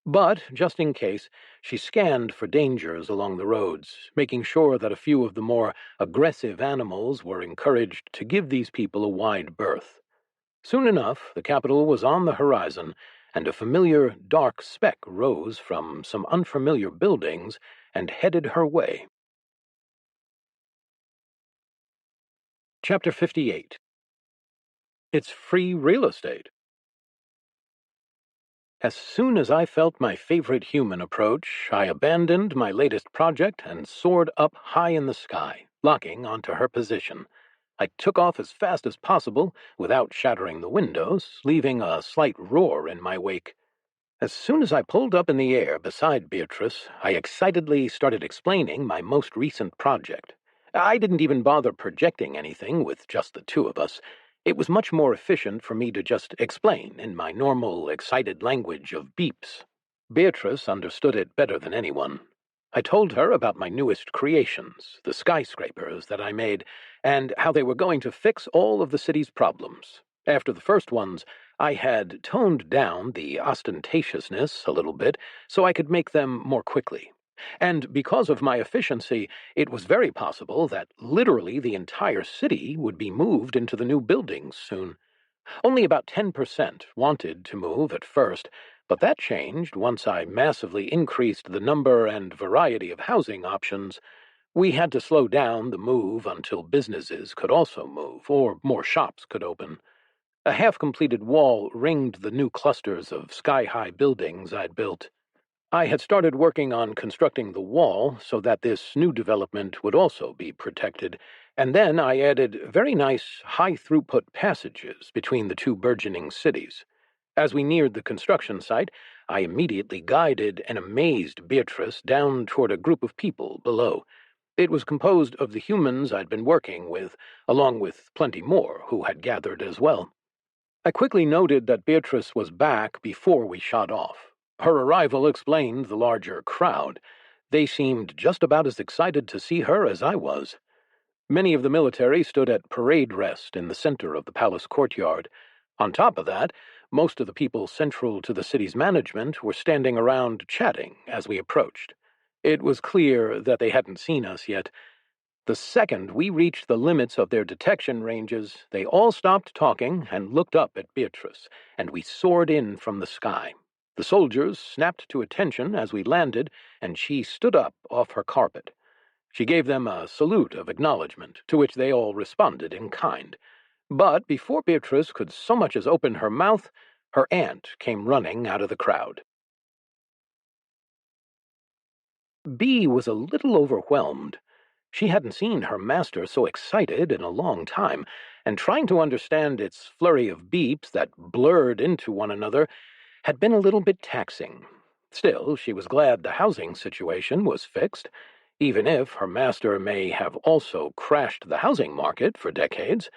But, just in case, she scanned for dangers along the roads, making sure that a few of the more aggressive animals were encouraged to give these people a wide berth. Soon enough, the capital was on the horizon, and a familiar dark speck rose from some unfamiliar buildings and headed her way. Chapter 58. It's free real estate. As soon as I felt my favorite human approach, I abandoned my latest project and soared up high in the sky, locking onto her position. I took off as fast as possible, without shattering the windows, leaving a slight roar in my wake. As soon as I pulled up in the air beside Beatrice, I excitedly started explaining my most recent project. I didn't even bother projecting anything with just the two of us. It was much more efficient for me to just explain in my normal, excited language of beeps. Beatrice understood it better than anyone. I told her about my newest creations, the skyscrapers that I made, and how they were going to fix all of the city's problems. After the first ones, I had toned down the ostentatiousness a little bit so I could make them more quickly. And because of my efficiency, it was very possible that literally the entire city would be moved into the new buildings soon. Only about 10% wanted to move at first, but that changed once I massively increased the number and variety of housing options. We had to slow down the move until businesses could also move, or more shops could open. A half-completed wall ringed the new clusters of sky-high buildings I'd built. I had started working on constructing the wall so that this new development would also be protected, and then I added very nice, high-throughput passages between the two burgeoning cities. As we neared the construction site, I immediately guided an amazed Beatrice down toward a group of people below. It was composed of the humans I'd been working with, along with plenty more who had gathered as well. I quickly noted that Beatrice was back before we shot off. Her arrival explained the larger crowd. They seemed just about as excited to see her as I was. Many of the military stood at parade rest in the center of the palace courtyard. On top of that, most of the people central to the city's management were standing around chatting as we approached. It was clear that they hadn't seen us yet. The second we reached the limits of their detection ranges, they all stopped talking and looked up at Beatrice, and we soared in from the sky. The soldiers snapped to attention as we landed, and she stood up off her carpet. She gave them a salute of acknowledgment, to which they all responded in kind. But before Beatrice could so much as open her mouth, her aunt came running out of the crowd. Bee was a little overwhelmed. She hadn't seen her master so excited in a long time, and trying to understand its flurry of beeps that blurred into one another had been a little bit taxing. Still, she was glad the housing situation was fixed, even if her master may have also crashed the housing market for decades.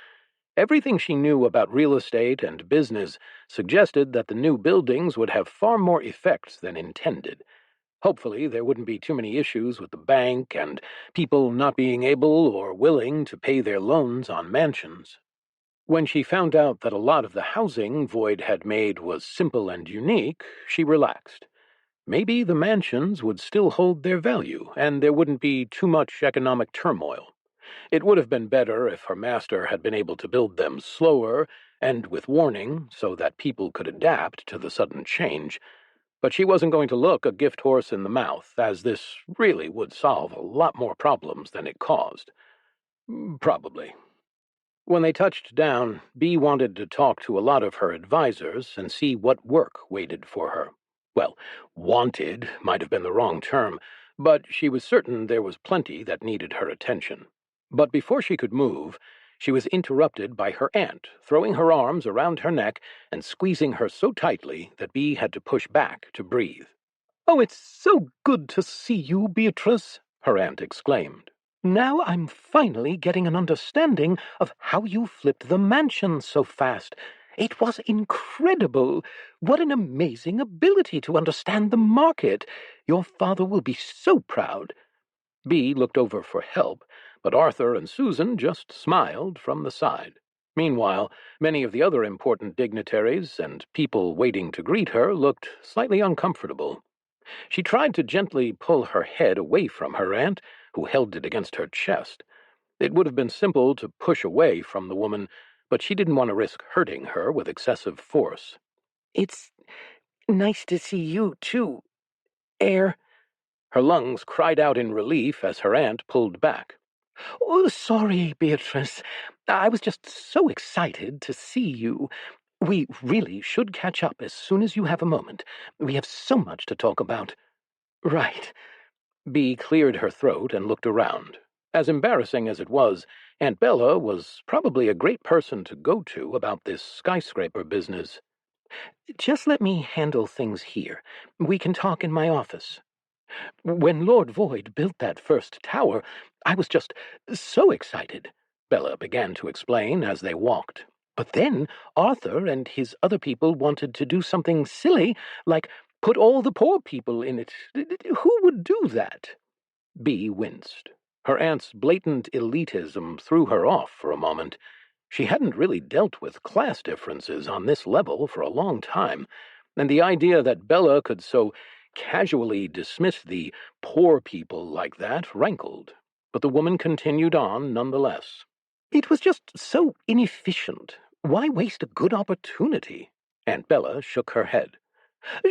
Everything she knew about real estate and business suggested that the new buildings would have far more effects than intended. Hopefully, there wouldn't be too many issues with the bank and people not being able or willing to pay their loans on mansions. When she found out that a lot of the housing Void had made was simple and unique, she relaxed. Maybe the mansions would still hold their value, and there wouldn't be too much economic turmoil. It would have been better if her master had been able to build them slower and with warning so that people could adapt to the sudden change. But she wasn't going to look a gift horse in the mouth, as this really would solve a lot more problems than it caused. Probably. When they touched down, Bee wanted to talk to a lot of her advisors and see what work waited for her. Well, wanted might have been the wrong term, but she was certain there was plenty that needed her attention. But before she could move, she was interrupted by her aunt, throwing her arms around her neck and squeezing her so tightly that Bee had to push back to breathe. "Oh, it's so good to see you, Beatrice," her aunt exclaimed. "Now I'm finally getting an understanding of how you flipped the mansion so fast. It was incredible. What an amazing ability to understand the market. Your father will be so proud." Bee looked over for help, but Arthur and Susan just smiled from the side. Meanwhile, many of the other important dignitaries and people waiting to greet her looked slightly uncomfortable. She tried to gently pull her head away from her aunt, who held it against her chest. It would have been simple to push away from the woman, but she didn't want to risk hurting her with excessive force. "It's nice to see you, too, Air." Her lungs cried out in relief as her aunt pulled back. "Oh, sorry, Beatrice. I was just so excited to see you. We really should catch up as soon as you have a moment. We have so much to talk about." "Right." Bee cleared her throat and looked around. As embarrassing as it was, Aunt Bella was probably a great person to go to about this skyscraper business. "Just let me handle things here. We can talk in my office. When Lord Void built that first tower, I was just so excited," Bella began to explain as they walked. "But then Arthur and his other people wanted to do something silly, like put all the poor people in it. Who would do that?" Bee winced. Her aunt's blatant elitism threw her off for a moment. She hadn't really dealt with class differences on this level for a long time, and the idea that Bella could so casually dismiss the poor people like that rankled. But the woman continued on nonetheless. "It was just so inefficient. Why waste a good opportunity?" Aunt Bella shook her head.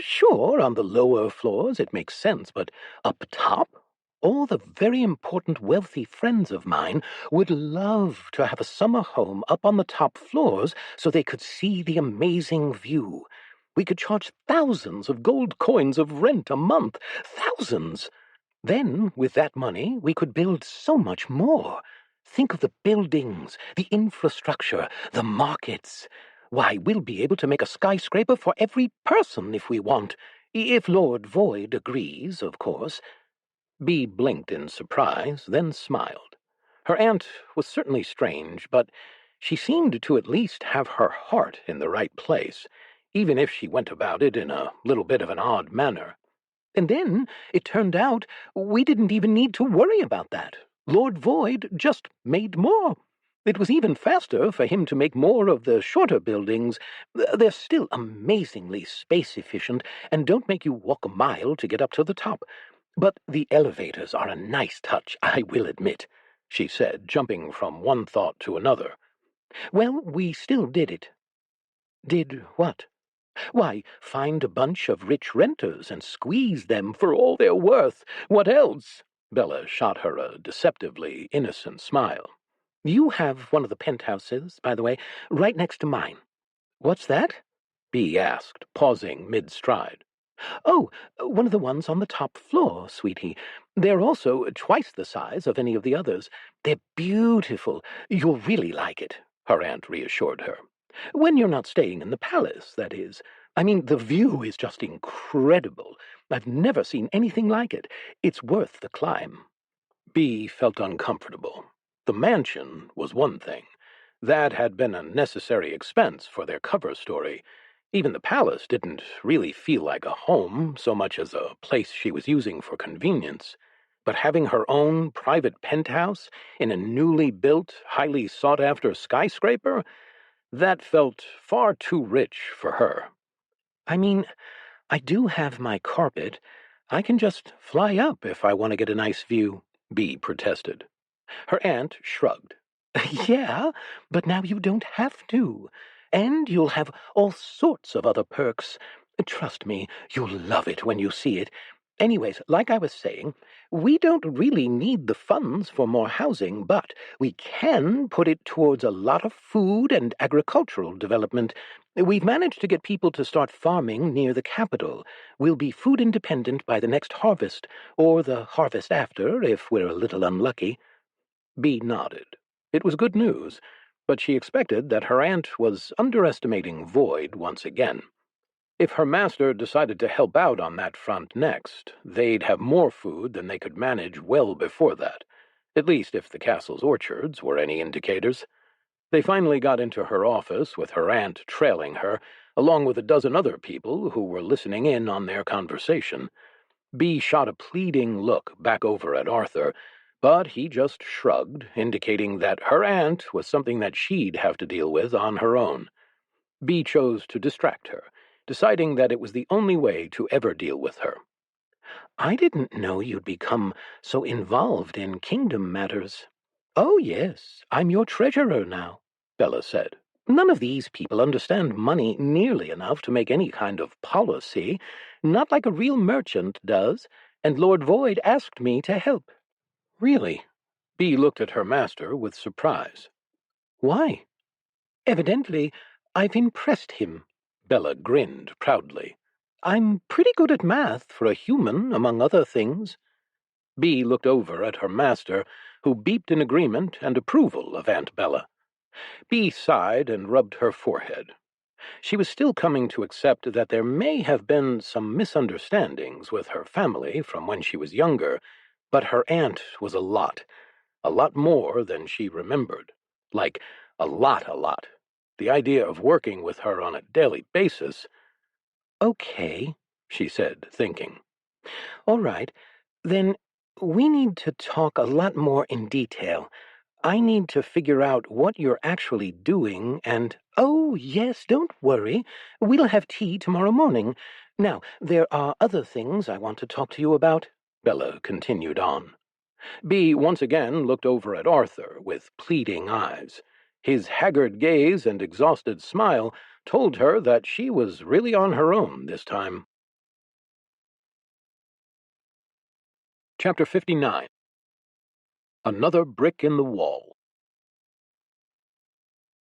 "Sure, on the lower floors it makes sense, but up top? All the very important wealthy friends of mine would love to have a summer home up on the top floors so they could see the amazing view. We could charge thousands of gold coins of rent a month. Thousands! Then, with that money, we could build so much more. Think of the buildings, the infrastructure, the markets. Why, we'll be able to make a skyscraper for every person if we want. If Lord Void agrees, of course." Bee blinked in surprise, then smiled. Her aunt was certainly strange, but she seemed to at least have her heart in the right place, even if she went about it in a little bit of an odd manner. "And then it turned out we didn't even need to worry about that. Lord Void just made more. It was even faster for him to make more of the shorter buildings. They're still amazingly space-efficient and don't make you walk a mile to get up to the top. But the elevators are a nice touch, I will admit," she said, jumping from one thought to another. "Well, we still did it." "Did what?" "Why, find a bunch of rich renters and squeeze them for all they're worth. What else?" Bella shot her a deceptively innocent smile. "You have one of the penthouses, by the way, right next to mine." "What's that?" Bee asked, pausing mid-stride. "Oh, one of the ones on the top floor, sweetie. They're also twice the size of any of the others. They're beautiful. You'll really like it," her aunt reassured her. "When you're not staying in the palace, that is. I mean, the view is just incredible. I've never seen anything like it. It's worth the climb." Bee felt uncomfortable. The mansion was one thing. That had been a necessary expense for their cover story. Even the palace didn't really feel like a home so much as a place she was using for convenience. But having her own private penthouse in a newly built, highly sought-after skyscraper, that felt far too rich for her. I mean, I do have my carpet. I can just fly up if I want to get a nice view, Bee protested. Her aunt shrugged. Yeah, but now you don't have to. And you'll have all sorts of other perks. Trust me, you'll love it when you see it. Anyways, like I was saying, we don't really need the funds for more housing, but we can put it towards a lot of food and agricultural development. We've managed to get people to start farming near the capital. We'll be food independent by the next harvest, or the harvest after, if we're a little unlucky. Bee nodded. It was good news, but she expected that her aunt was underestimating Void once again. If her master decided to help out on that front next, they'd have more food than they could manage well before that, at least if the castle's orchards were any indicators. They finally got into her office with her aunt trailing her, along with a dozen other people who were listening in on their conversation. Bee shot a pleading look back over at Arthur, but he just shrugged, indicating that her aunt was something that she'd have to deal with on her own. Bee chose to distract her, deciding that it was the only way to ever deal with her. I didn't know you'd become so involved in kingdom matters. Oh, yes, I'm your treasurer now, Bella said. None of these people understand money nearly enough to make any kind of policy, not like a real merchant does, and Lord Void asked me to help. Really? Bee looked at her master with surprise. Why? Evidently, I've impressed him. Bella grinned proudly. I'm pretty good at math for a human, among other things. Bee looked over at her master, who beeped in agreement and approval of Aunt Bella. Bee sighed and rubbed her forehead. She was still coming to accept that there may have been some misunderstandings with her family from when she was younger, but her aunt was a lot more than she remembered. Like, a lot. The idea of working with her on a daily basis. Okay, she said, thinking. All right, then we need to talk a lot more in detail. I need to figure out what you're actually doing and... Oh, yes, don't worry. We'll have tea tomorrow morning. Now, there are other things I want to talk to you about, Bella continued on. Bee once again looked over at Arthur with pleading eyes. His haggard gaze and exhausted smile told her that she was really on her own this time. Chapter 59. Another Brick in the Wall.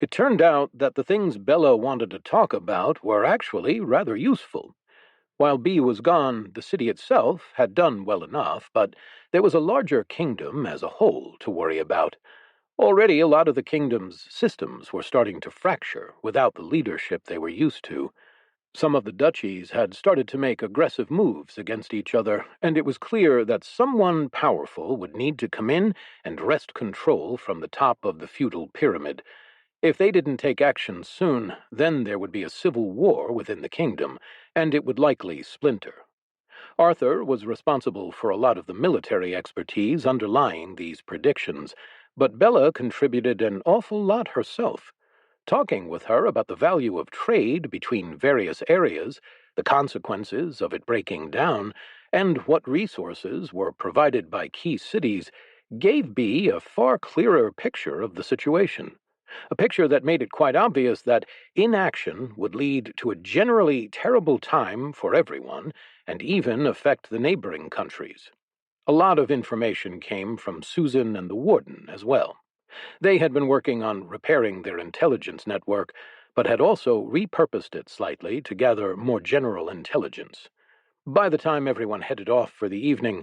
It turned out that the things Bella wanted to talk about were actually rather useful. While Bee was gone, the city itself had done well enough, but there was a larger kingdom as a whole to worry about. Already a lot of the kingdom's systems were starting to fracture without the leadership they were used to. Some of the duchies had started to make aggressive moves against each other, and it was clear that someone powerful would need to come in and wrest control from the top of the feudal pyramid. If they didn't take action soon, then there would be a civil war within the kingdom, and it would likely splinter. Arthur was responsible for a lot of the military expertise underlying these predictions, but Bella contributed an awful lot herself. Talking with her about the value of trade between various areas, the consequences of it breaking down, and what resources were provided by key cities, gave Bee a far clearer picture of the situation. A picture that made it quite obvious that inaction would lead to a generally terrible time for everyone, and even affect the neighboring countries. A lot of information came from Susan and the warden as well. They had been working on repairing their intelligence network, but had also repurposed it slightly to gather more general intelligence. By the time everyone headed off for the evening,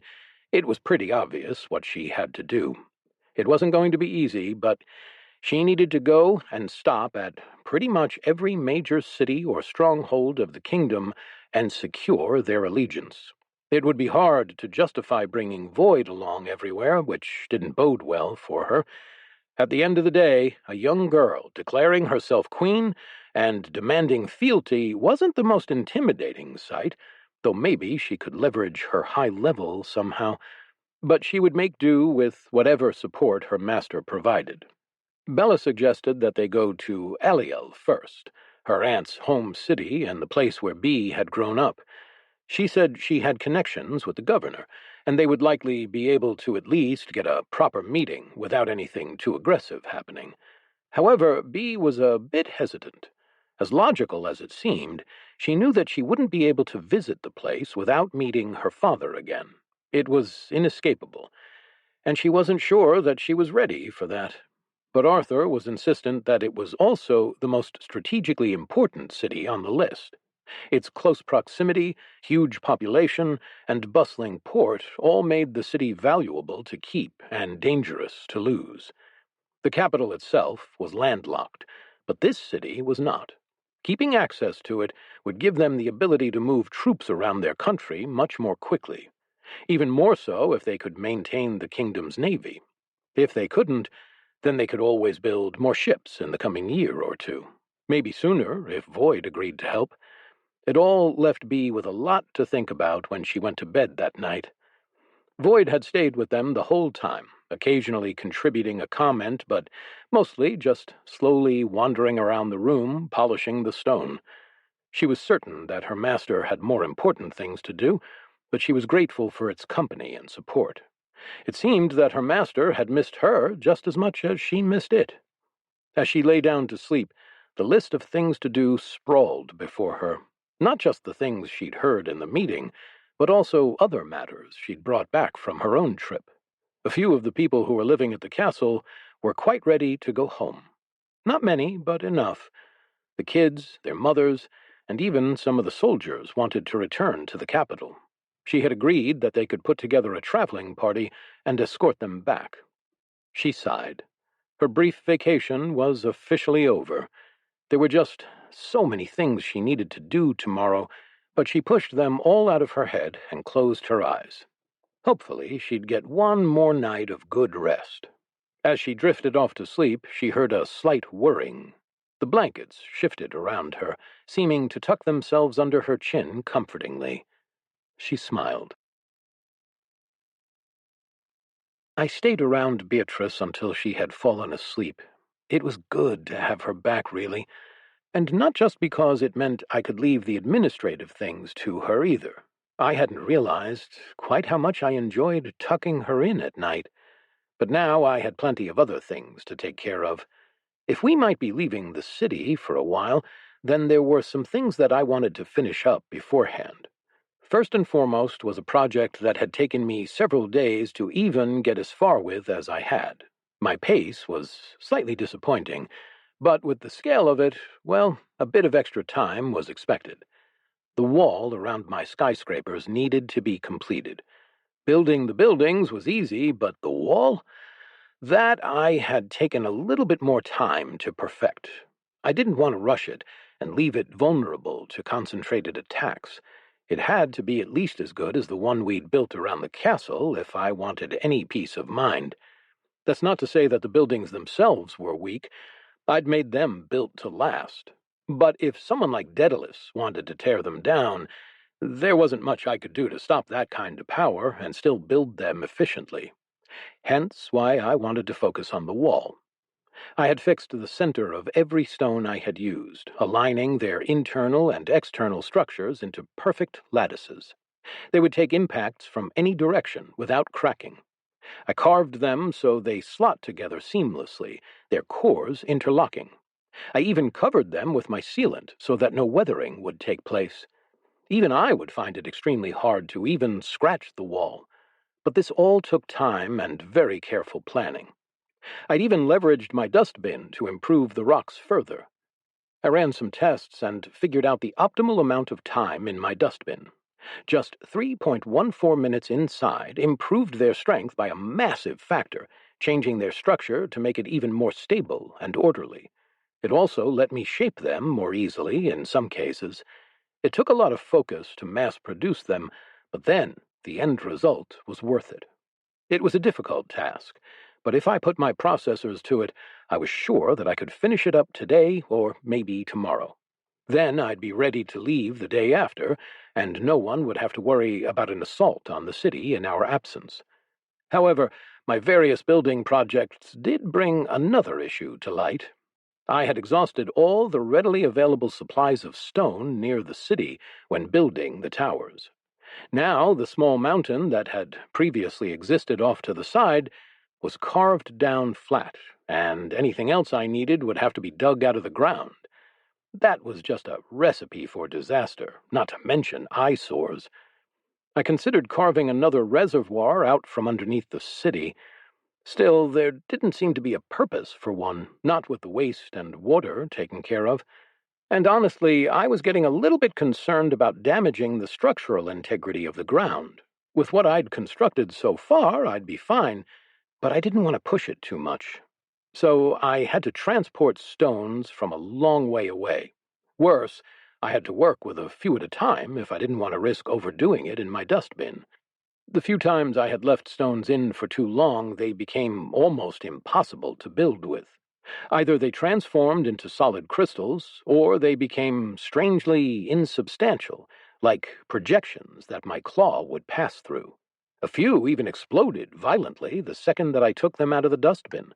it was pretty obvious what she had to do. It wasn't going to be easy, but she needed to go and stop at pretty much every major city or stronghold of the kingdom and secure their allegiance. It would be hard to justify bringing Void along everywhere, which didn't bode well for her. At the end of the day, a young girl declaring herself queen and demanding fealty wasn't the most intimidating sight, though maybe she could leverage her high level somehow, but she would make do with whatever support her master provided. Bella suggested that they go to Aliel first, her aunt's home city and the place where Bee had grown up. She said she had connections with the governor, and they would likely be able to at least get a proper meeting without anything too aggressive happening. However, Bee was a bit hesitant. As logical as it seemed, she knew that she wouldn't be able to visit the place without meeting her father again. It was inescapable, and she wasn't sure that she was ready for that. But Arthur was insistent that it was also the most strategically important city on the list. Its close proximity, huge population, and bustling port all made the city valuable to keep and dangerous to lose. The capital itself was landlocked, but this city was not. Keeping access to it would give them the ability to move troops around their country much more quickly, even more so if they could maintain the kingdom's navy. If they couldn't, then they could always build more ships in the coming year or two. Maybe sooner, if Void agreed to help. It all left Bee with a lot to think about when she went to bed that night. Void had stayed with them the whole time, occasionally contributing a comment, but mostly just slowly wandering around the room, polishing the stone. She was certain that her master had more important things to do, but she was grateful for its company and support. It seemed that her master had missed her just as much as she missed it. As she lay down to sleep, the list of things to do sprawled before her. Not just the things she'd heard in the meeting, but also other matters she'd brought back from her own trip. A few of the people who were living at the castle were quite ready to go home. Not many, but enough. The kids, their mothers, and even some of the soldiers wanted to return to the capital. She had agreed that they could put together a traveling party and escort them back. She sighed. Her brief vacation was officially over. There were just so many things she needed to do tomorrow, but she pushed them all out of her head and closed her eyes. Hopefully, she'd get one more night of good rest. As she drifted off to sleep, she heard a slight whirring. The blankets shifted around her, seeming to tuck themselves under her chin comfortingly. She smiled. I stayed around Beatrice until she had fallen asleep. It was good to have her back, really. And not just because it meant I could leave the administrative things to her, either. I hadn't realized quite how much I enjoyed tucking her in at night. But now I had plenty of other things to take care of. If we might be leaving the city for a while, then there were some things that I wanted to finish up beforehand. First and foremost was a project that had taken me several days to even get as far with as I had. My pace was slightly disappointing, but with the scale of it, well, a bit of extra time was expected. The wall around my skyscrapers needed to be completed. Building the buildings was easy, but the wall? That I had taken a little bit more time to perfect. I didn't want to rush it and leave it vulnerable to concentrated attacks. It had to be at least as good as the one we'd built around the castle if I wanted any peace of mind. That's not to say that the buildings themselves were weak. I'd made them built to last. But if someone like Daedalus wanted to tear them down, there wasn't much I could do to stop that kind of power and still build them efficiently. Hence why I wanted to focus on the wall. I had fixed the center of every stone I had used, aligning their internal and external structures into perfect lattices. They would take impacts from any direction without cracking. I carved them so they slot together seamlessly, their cores interlocking. I even covered them with my sealant so that no weathering would take place. Even I would find it extremely hard to even scratch the wall. But this all took time and very careful planning. I'd even leveraged my dustbin to improve the rocks further. I ran some tests and figured out the optimal amount of time in my dustbin. Just 3.14 minutes inside improved their strength by a massive factor, changing their structure to make it even more stable and orderly. It also let me shape them more easily in some cases. It took a lot of focus to mass-produce them, but then the end result was worth it. It was a difficult task, but if I put my processors to it, I was sure that I could finish it up today or maybe tomorrow. Then I'd be ready to leave the day after, and no one would have to worry about an assault on the city in our absence. However, my various building projects did bring another issue to light. I had exhausted all the readily available supplies of stone near the city when building the towers. Now, the small mountain that had previously existed off to the side was carved down flat, and anything else I needed would have to be dug out of the ground. That was just a recipe for disaster, not to mention eyesores. I considered carving another reservoir out from underneath the city. Still, there didn't seem to be a purpose for one, not with the waste and water taken care of. And honestly, I was getting a little bit concerned about damaging the structural integrity of the ground. With what I'd constructed so far, I'd be fine, but I didn't want to push it too much. So I had to transport stones from a long way away. Worse, I had to work with a few at a time if I didn't want to risk overdoing it in my dustbin. The few times I had left stones in for too long, they became almost impossible to build with. Either they transformed into solid crystals, or they became strangely insubstantial, like projections that my claw would pass through. A few even exploded violently the second that I took them out of the dustbin.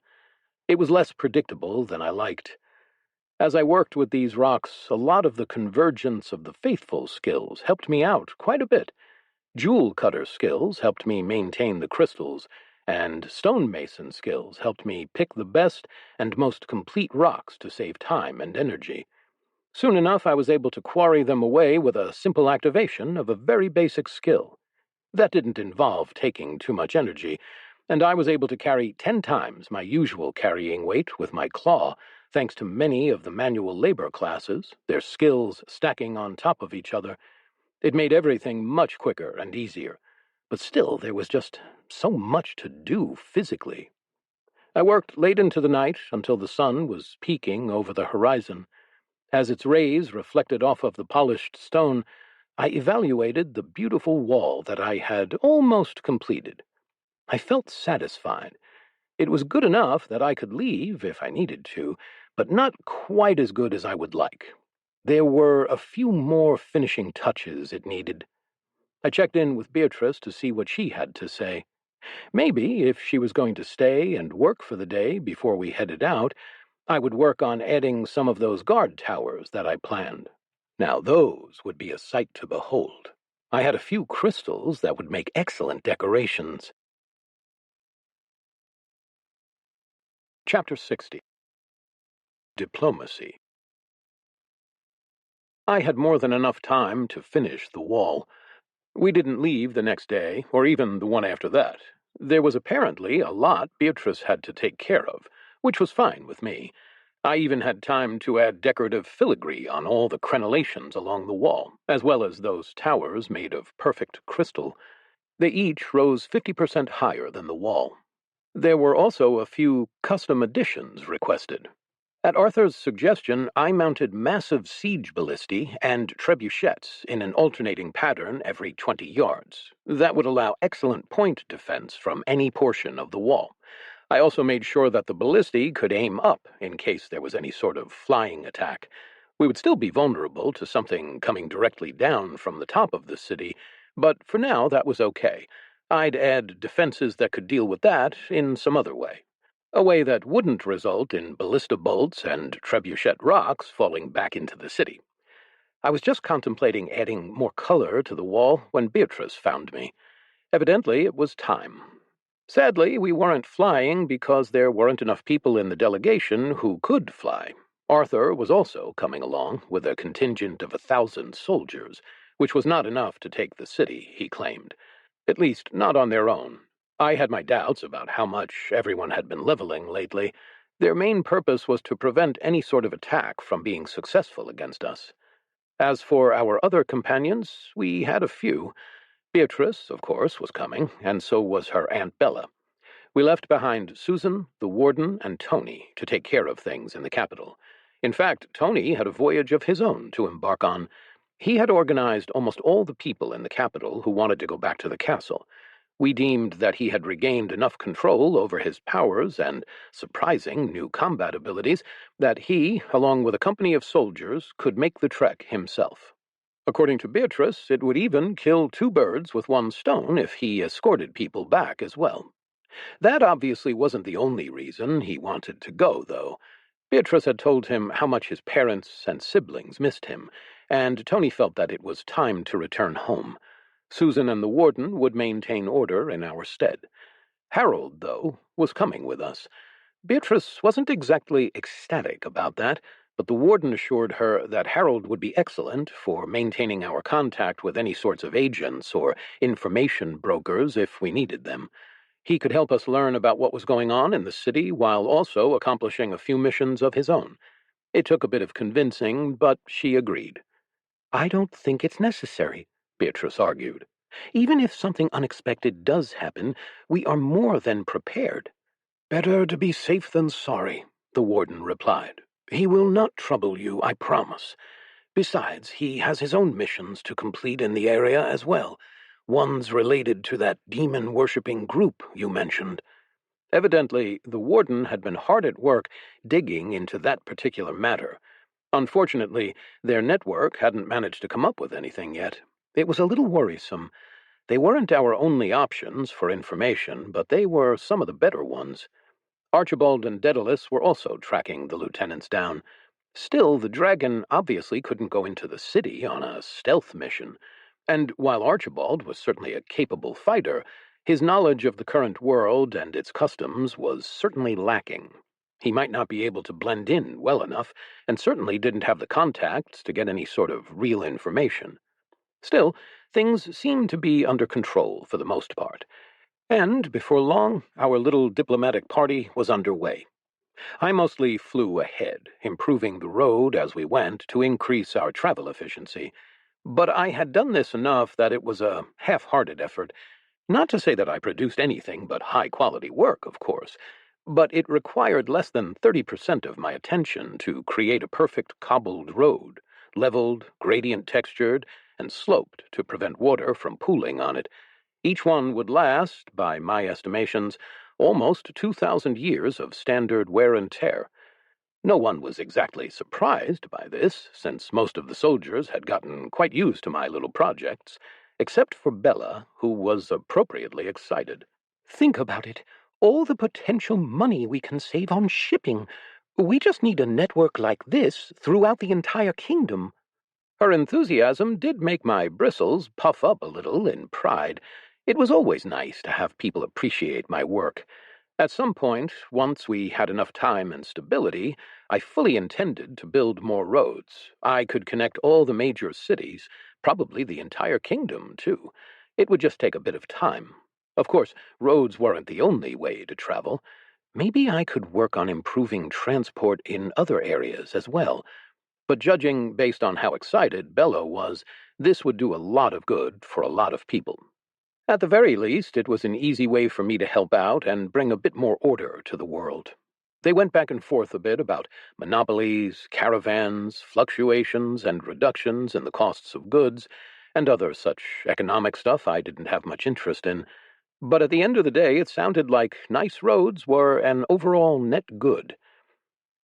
It was less predictable than I liked. As I worked with these rocks, a lot of the convergence of the faithful skills helped me out quite a bit. Jewel cutter skills helped me maintain the crystals, and stonemason skills helped me pick the best and most complete rocks to save time and energy. Soon enough, I was able to quarry them away with a simple activation of a very basic skill. That didn't involve taking too much energy, and I was able to carry 10 times my usual carrying weight with my claw, thanks to many of the manual labor classes, their skills stacking on top of each other. It made everything much quicker and easier, but still there was just so much to do physically. I worked late into the night until the sun was peeking over the horizon. As its rays reflected off of the polished stone, I evaluated the beautiful wall that I had almost completed. I felt satisfied. It was good enough that I could leave if I needed to, but not quite as good as I would like. There were a few more finishing touches it needed. I checked in with Beatrice to see what she had to say. Maybe, if she was going to stay and work for the day before we headed out, I would work on adding some of those guard towers that I planned. Now those would be a sight to behold. I had a few crystals that would make excellent decorations. Chapter 60. Diplomacy. I had more than enough time to finish the wall. We didn't leave the next day, or even the one after that. There was apparently a lot Beatrice had to take care of, which was fine with me. I even had time to add decorative filigree on all the crenellations along the wall, as well as those towers made of perfect crystal. They each rose 50% higher than the wall. There were also a few custom additions requested. At Arthur's suggestion, I mounted massive siege ballistae and trebuchets in an alternating pattern every 20 yards. That would allow excellent point defense from any portion of the wall. I also made sure that the ballistae could aim up in case there was any sort of flying attack. We would still be vulnerable to something coming directly down from the top of the city, but for now that was okay. I'd add defenses that could deal with that in some other way. A way that wouldn't result in ballista bolts and trebuchet rocks falling back into the city. I was just contemplating adding more color to the wall when Beatrice found me. Evidently, it was time. Sadly, we weren't flying because there weren't enough people in the delegation who could fly. Arthur was also coming along with a contingent of 1,000 soldiers, which was not enough to take the city, he claimed. At least, not on their own. I had my doubts about how much everyone had been leveling lately. Their main purpose was to prevent any sort of attack from being successful against us. As for our other companions, we had a few. Beatrice, of course, was coming, and so was her Aunt Bella. We left behind Susan, the warden, and Tony to take care of things in the capital. In fact, Tony had a voyage of his own to embark on. He had organized almost all the people in the capital who wanted to go back to the castle. We deemed that he had regained enough control over his powers and surprising new combat abilities that he, along with a company of soldiers, could make the trek himself. According to Beatrice, it would even kill two birds with one stone if he escorted people back as well. That obviously wasn't the only reason he wanted to go, though. Beatrice had told him how much his parents and siblings missed him, and Tony felt that it was time to return home. Susan and the warden would maintain order in our stead. Harold, though, was coming with us. Beatrice wasn't exactly ecstatic about that, but the warden assured her that Harold would be excellent for maintaining our contact with any sorts of agents or information brokers if we needed them. He could help us learn about what was going on in the city while also accomplishing a few missions of his own. It took a bit of convincing, but she agreed. "I don't think it's necessary," Beatrice argued. "Even if something unexpected does happen, we are more than prepared." "Better to be safe than sorry," the warden replied. "He will not trouble you, I promise. Besides, he has his own missions to complete in the area as well, ones related to that demon-worshipping group you mentioned." Evidently, the warden had been hard at work digging into that particular matter. Unfortunately, their network hadn't managed to come up with anything yet. It was a little worrisome. They weren't our only options for information, but they were some of the better ones. Archibald and Daedalus were also tracking the lieutenants down. Still, the dragon obviously couldn't go into the city on a stealth mission, and while Archibald was certainly a capable fighter, his knowledge of the current world and its customs was certainly lacking. He might not be able to blend in well enough, and certainly didn't have the contacts to get any sort of real information. Still, things seemed to be under control for the most part, and before long, our little diplomatic party was underway. I mostly flew ahead, improving the road as we went to increase our travel efficiency. But I had done this enough that it was a half-hearted effort. Not to say that I produced anything but high-quality work, of course, but it required less than 30% of my attention to create a perfect cobbled road, leveled, gradient-textured, and sloped to prevent water from pooling on it. Each one would last, by my estimations, almost 2,000 years of standard wear and tear. No one was exactly surprised by this, since most of the soldiers had gotten quite used to my little projects, except for Bella, who was appropriately excited. "Think about it. All the potential money we can save on shipping. We just need a network like this throughout the entire kingdom." Her enthusiasm did make my bristles puff up a little in pride. It was always nice to have people appreciate my work. At some point, once we had enough time and stability, I fully intended to build more roads. I could connect all the major cities, probably the entire kingdom, too. It would just take a bit of time. Of course, roads weren't the only way to travel. Maybe I could work on improving transport in other areas as well. But judging based on how excited Bella was, this would do a lot of good for a lot of people. At the very least, it was an easy way for me to help out and bring a bit more order to the world. They went back and forth a bit about monopolies, caravans, fluctuations, and reductions in the costs of goods, and other such economic stuff I didn't have much interest in. But at the end of the day, it sounded like nice roads were an overall net good.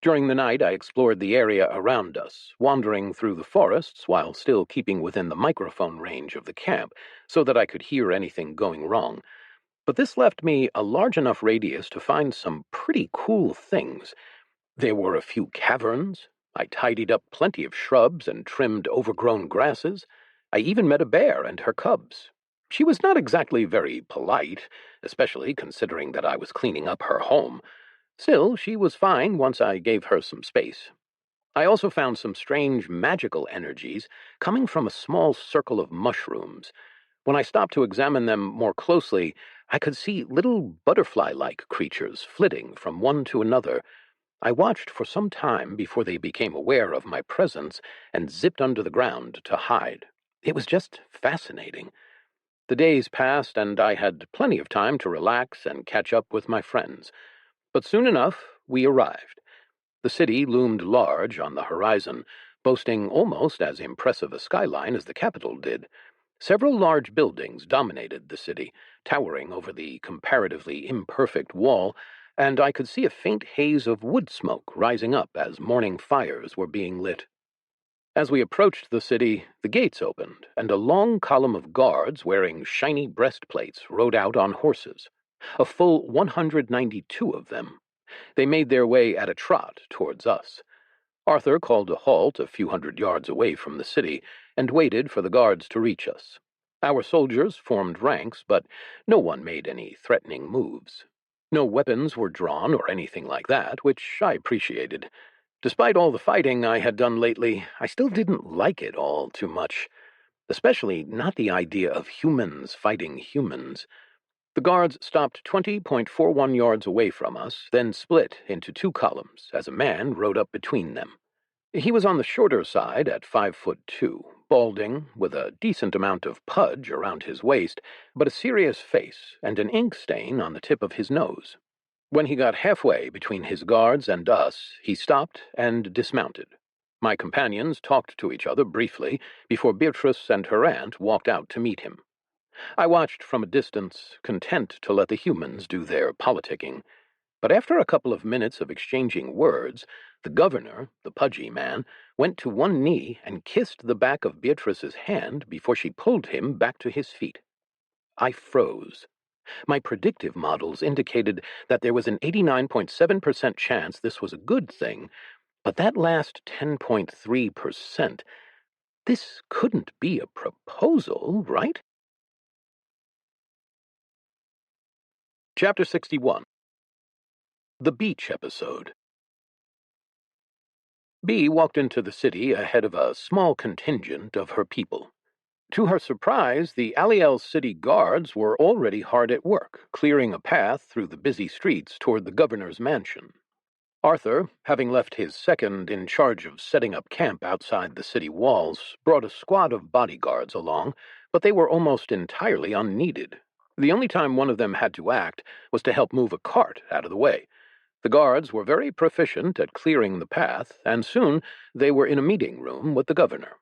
During the night, I explored the area around us, wandering through the forests while still keeping within the microphone range of the camp so that I could hear anything going wrong. But this left me a large enough radius to find some pretty cool things. There were a few caverns. I tidied up plenty of shrubs and trimmed overgrown grasses. I even met a bear and her cubs. She was not exactly very polite, especially considering that I was cleaning up her home. Still, she was fine once I gave her some space. I also found some strange magical energies coming from a small circle of mushrooms. When I stopped to examine them more closely, I could see little butterfly-like creatures flitting from one to another. I watched for some time before they became aware of my presence and zipped under the ground to hide. It was just fascinating. The days passed, and I had plenty of time to relax and catch up with my friends. But soon enough, we arrived. The city loomed large on the horizon, boasting almost as impressive a skyline as the capital did. Several large buildings dominated the city, towering over the comparatively imperfect wall, and I could see a faint haze of wood smoke rising up as morning fires were being lit. As we approached the city, the gates opened, and a long column of guards wearing shiny breastplates rode out on horses. A full 192 of them. They made their way at a trot towards us. Arthur called a halt a few hundred yards away from the city and waited for the guards to reach us. Our soldiers formed ranks, but no one made any threatening moves. No weapons were drawn or anything like that, which I appreciated. Despite all the fighting I had done lately, I still didn't like it all too much, especially not the idea of humans fighting humans. The guards stopped 20.41 yards away from us, then split into two columns as a man rode up between them. He was on the shorter side at 5'2", balding, with a decent amount of pudge around his waist, but a serious face and an ink stain on the tip of his nose. When he got halfway between his guards and us, he stopped and dismounted. My companions talked to each other briefly before Beatrice and her aunt walked out to meet him. I watched from a distance, content to let the humans do their politicking. But after a couple of minutes of exchanging words, the governor, the pudgy man, went to one knee and kissed the back of Beatrice's hand before she pulled him back to his feet. I froze. My predictive models indicated that there was an 89.7% chance this was a good thing, but that last 10.3%, this couldn't be a proposal, right? Chapter 61. The Beach Episode. Bee walked into the city ahead of a small contingent of her people. To her surprise, the Aliel city guards were already hard at work, clearing a path through the busy streets toward the governor's mansion. Arthur, having left his second in charge of setting up camp outside the city walls, brought a squad of bodyguards along, but they were almost entirely unneeded. The only time one of them had to act was to help move a cart out of the way. The guards were very proficient at clearing the path, and soon they were in a meeting room with the governor.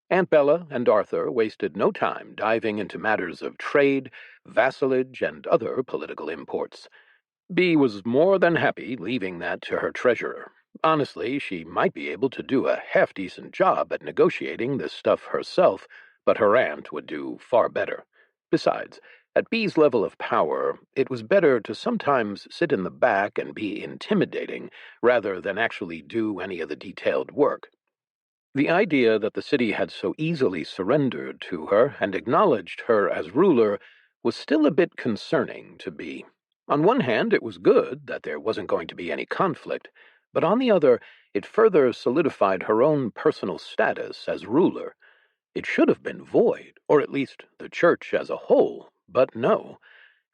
Aunt Bella and Arthur wasted no time diving into matters of trade, vassalage, and other political imports. Bee was more than happy leaving that to her treasurer. Honestly, she might be able to do a half-decent job at negotiating this stuff herself, but her aunt would do far better. Besides, at Bee's level of power, it was better to sometimes sit in the back and be intimidating, rather than actually do any of the detailed work. The idea that the city had so easily surrendered to her and acknowledged her as ruler was still a bit concerning to Bee. On one hand, it was good that there wasn't going to be any conflict, but on the other, it further solidified her own personal status as ruler. It should have been void, or at least the church as a whole, but no.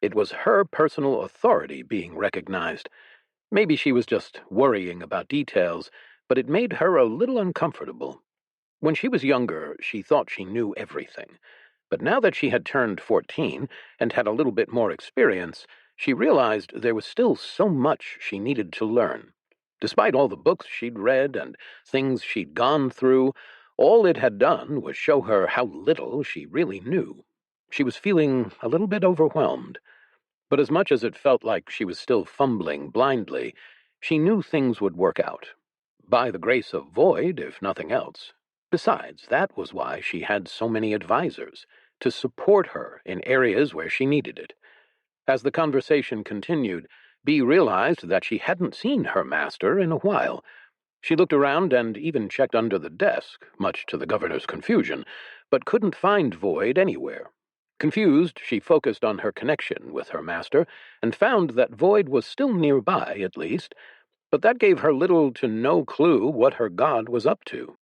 It was her personal authority being recognized. Maybe she was just worrying about details, but it made her a little uncomfortable. When she was younger, she thought she knew everything. But now that she had turned 14 and had a little bit more experience, she realized there was still so much she needed to learn. Despite all the books she'd read and things she'd gone through, all it had done was show her how little she really knew. She was feeling a little bit overwhelmed. But as much as it felt like she was still fumbling blindly, she knew things would work out. By the grace of Void, if nothing else. Besides, that was why she had so many advisors, to support her in areas where she needed it. As the conversation continued, Bee realized that she hadn't seen her master in a while. She looked around and even checked under the desk, much to the governor's confusion, but couldn't find Void anywhere. Confused, she focused on her connection with her master, and found that Void was still nearby, at least, but that gave her little to no clue what her god was up to.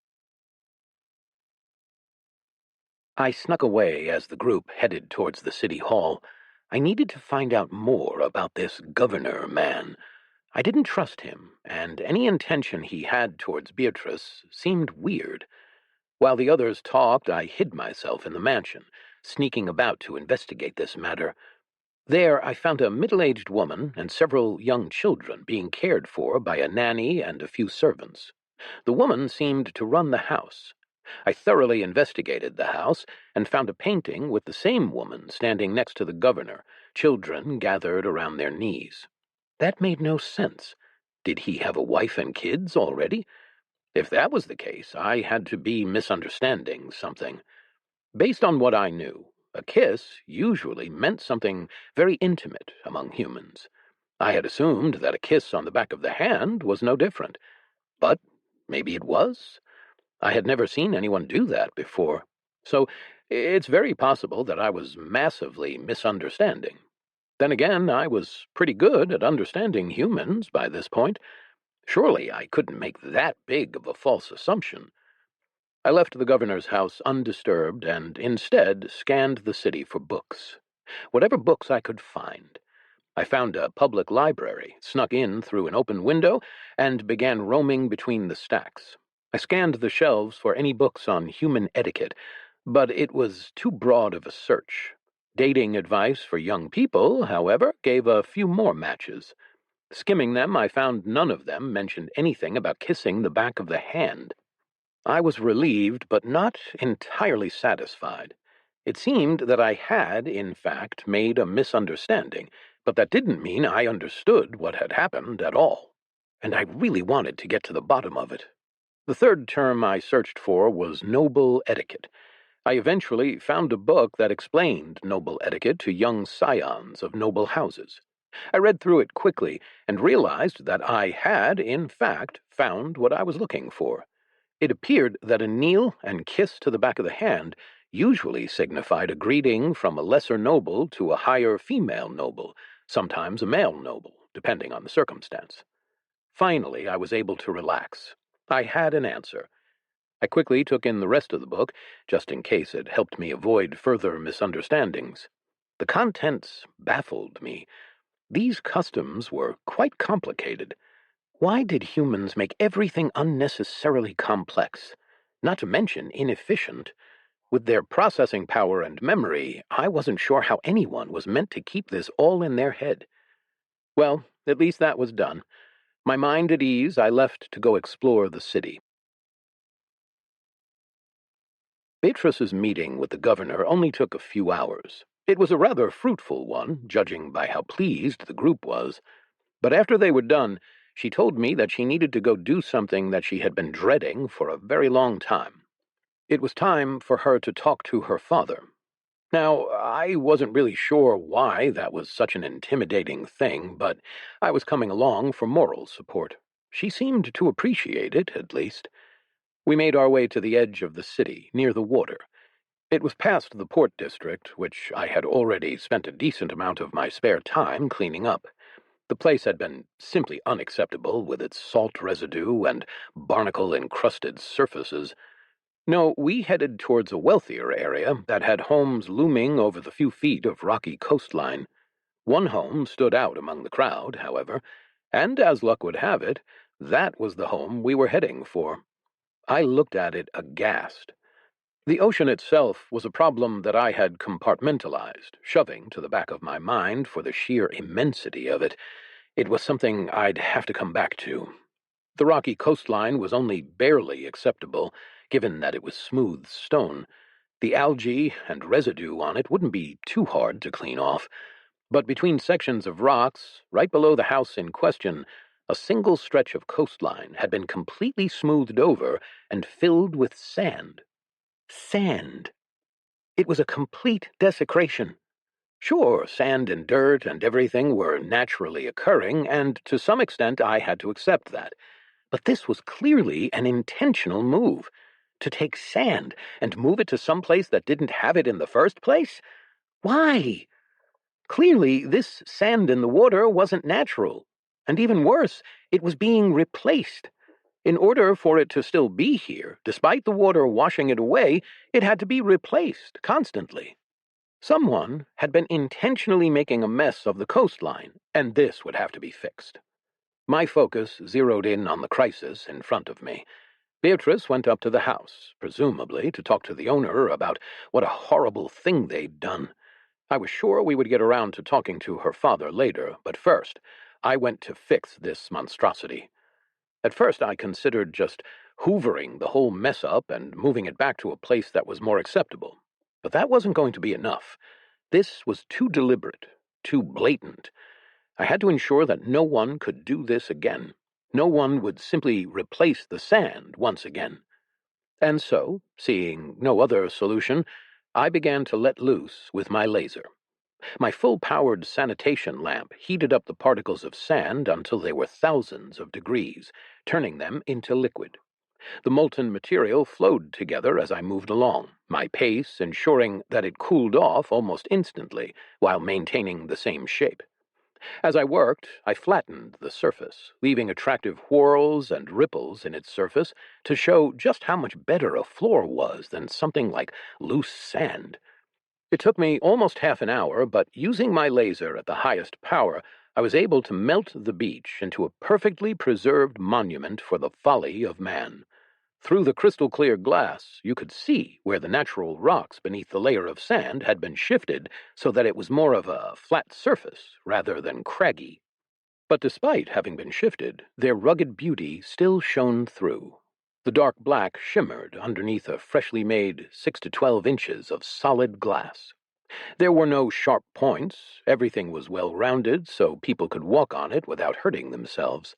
I snuck away as the group headed towards the city hall. I needed to find out more about this governor man. I didn't trust him, and any intention he had towards Beatrice seemed weird. While the others talked, I hid myself in the mansion, sneaking about to investigate this matter. There I found a middle-aged woman and several young children being cared for by a nanny and a few servants. The woman seemed to run the house. I thoroughly investigated the house and found a painting with the same woman standing next to the governor, children gathered around their knees. That made no sense. Did he have a wife and kids already? If that was the case, I had to be misunderstanding something. Based on what I knew, a kiss usually meant something very intimate among humans. I had assumed that a kiss on the back of the hand was no different. But maybe it was. I had never seen anyone do that before. So it's very possible that I was massively misunderstanding. Then again, I was pretty good at understanding humans by this point. Surely I couldn't make that big of a false assumption. I left the governor's house undisturbed and instead scanned the city for books. Whatever books I could find. I found a public library, snuck in through an open window, and began roaming between the stacks. I scanned the shelves for any books on human etiquette, but it was too broad of a search. Dating advice for young people, however, gave a few more matches. Skimming them, I found none of them mentioned anything about kissing the back of the hand. I was relieved, but not entirely satisfied. It seemed that I had, in fact, made a misunderstanding, but that didn't mean I understood what had happened at all. And I really wanted to get to the bottom of it. The third term I searched for was noble etiquette. I eventually found a book that explained noble etiquette to young scions of noble houses. I read through it quickly and realized that I had, in fact, found what I was looking for. It appeared that a kneel and kiss to the back of the hand usually signified a greeting from a lesser noble to a higher female noble, sometimes a male noble, depending on the circumstance. Finally, I was able to relax. I had an answer. I quickly took in the rest of the book, just in case it helped me avoid further misunderstandings. The contents baffled me. These customs were quite complicated. Why did humans make everything unnecessarily complex, not to mention inefficient? With their processing power and memory, I wasn't sure how anyone was meant to keep this all in their head. Well, at least that was done. My mind at ease, I left to go explore the city. Beatrice's meeting with the governor only took a few hours. It was a rather fruitful one, judging by how pleased the group was. But after they were done, she told me that she needed to go do something that she had been dreading for a very long time. It was time for her to talk to her father. Now, I wasn't really sure why that was such an intimidating thing, but I was coming along for moral support. She seemed to appreciate it, at least. We made our way to the edge of the city, near the water. It was past the port district, which I had already spent a decent amount of my spare time cleaning up. The place had been simply unacceptable, with its salt residue and barnacle-encrusted surfaces. No, we headed towards a wealthier area that had homes looming over the few feet of rocky coastline. One home stood out among the crowd, however, and as luck would have it, that was the home we were heading for. I looked at it aghast. The ocean itself was a problem that I had compartmentalized, shoving to the back of my mind for the sheer immensity of it. It was something I'd have to come back to. The rocky coastline was only barely acceptable, given that it was smooth stone. The algae and residue on it wouldn't be too hard to clean off, but between sections of rocks, right below the house in question, a single stretch of coastline had been completely smoothed over and filled with sand. Sand. It was a complete desecration. Sure, sand and dirt and everything were naturally occurring, and to some extent I had to accept that. But this was clearly an intentional move. To take sand and move it to some place that didn't have it in the first place? Why? Clearly, this sand in the water wasn't natural. And even worse, it was being replaced. In order for it to still be here, despite the water washing it away, it had to be replaced constantly. Someone had been intentionally making a mess of the coastline, and this would have to be fixed. My focus zeroed in on the crisis in front of me. Beatrice went up to the house, presumably to talk to the owner about what a horrible thing they'd done. I was sure we would get around to talking to her father later, but first, I went to fix this monstrosity. At first I considered just hoovering the whole mess up and moving it back to a place that was more acceptable. But that wasn't going to be enough. This was too deliberate, too blatant. I had to ensure that no one could do this again. No one would simply replace the sand once again. And so, seeing no other solution, I began to let loose with my laser. My full-powered sanitation lamp heated up the particles of sand until they were thousands of degrees, turning them into liquid. The molten material flowed together as I moved along, my pace ensuring that it cooled off almost instantly while maintaining the same shape. As I worked, I flattened the surface, leaving attractive whorls and ripples in its surface to show just how much better a floor was than something like loose sand. It took me almost half an hour, but using my laser at the highest power, I was able to melt the beach into a perfectly preserved monument for the folly of man. Through the crystal-clear glass, you could see where the natural rocks beneath the layer of sand had been shifted so that it was more of a flat surface rather than craggy. But despite having been shifted, their rugged beauty still shone through. The dark black shimmered underneath a freshly made 6 to 12 inches of solid glass. There were no sharp points, everything was well-rounded so people could walk on it without hurting themselves.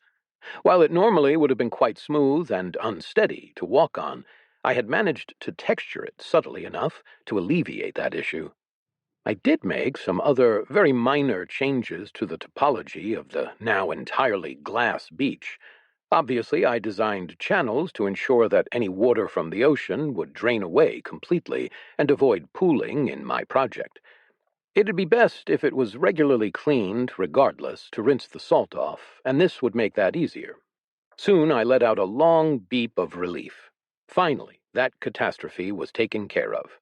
While it normally would have been quite smooth and unsteady to walk on, I had managed to texture it subtly enough to alleviate that issue. I did make some other very minor changes to the topology of the now entirely glass beach. Obviously, I designed channels to ensure that any water from the ocean would drain away completely and avoid pooling in my project. It'd be best if it was regularly cleaned, regardless, to rinse the salt off, and this would make that easier. Soon I let out a long beep of relief. Finally, that catastrophe was taken care of.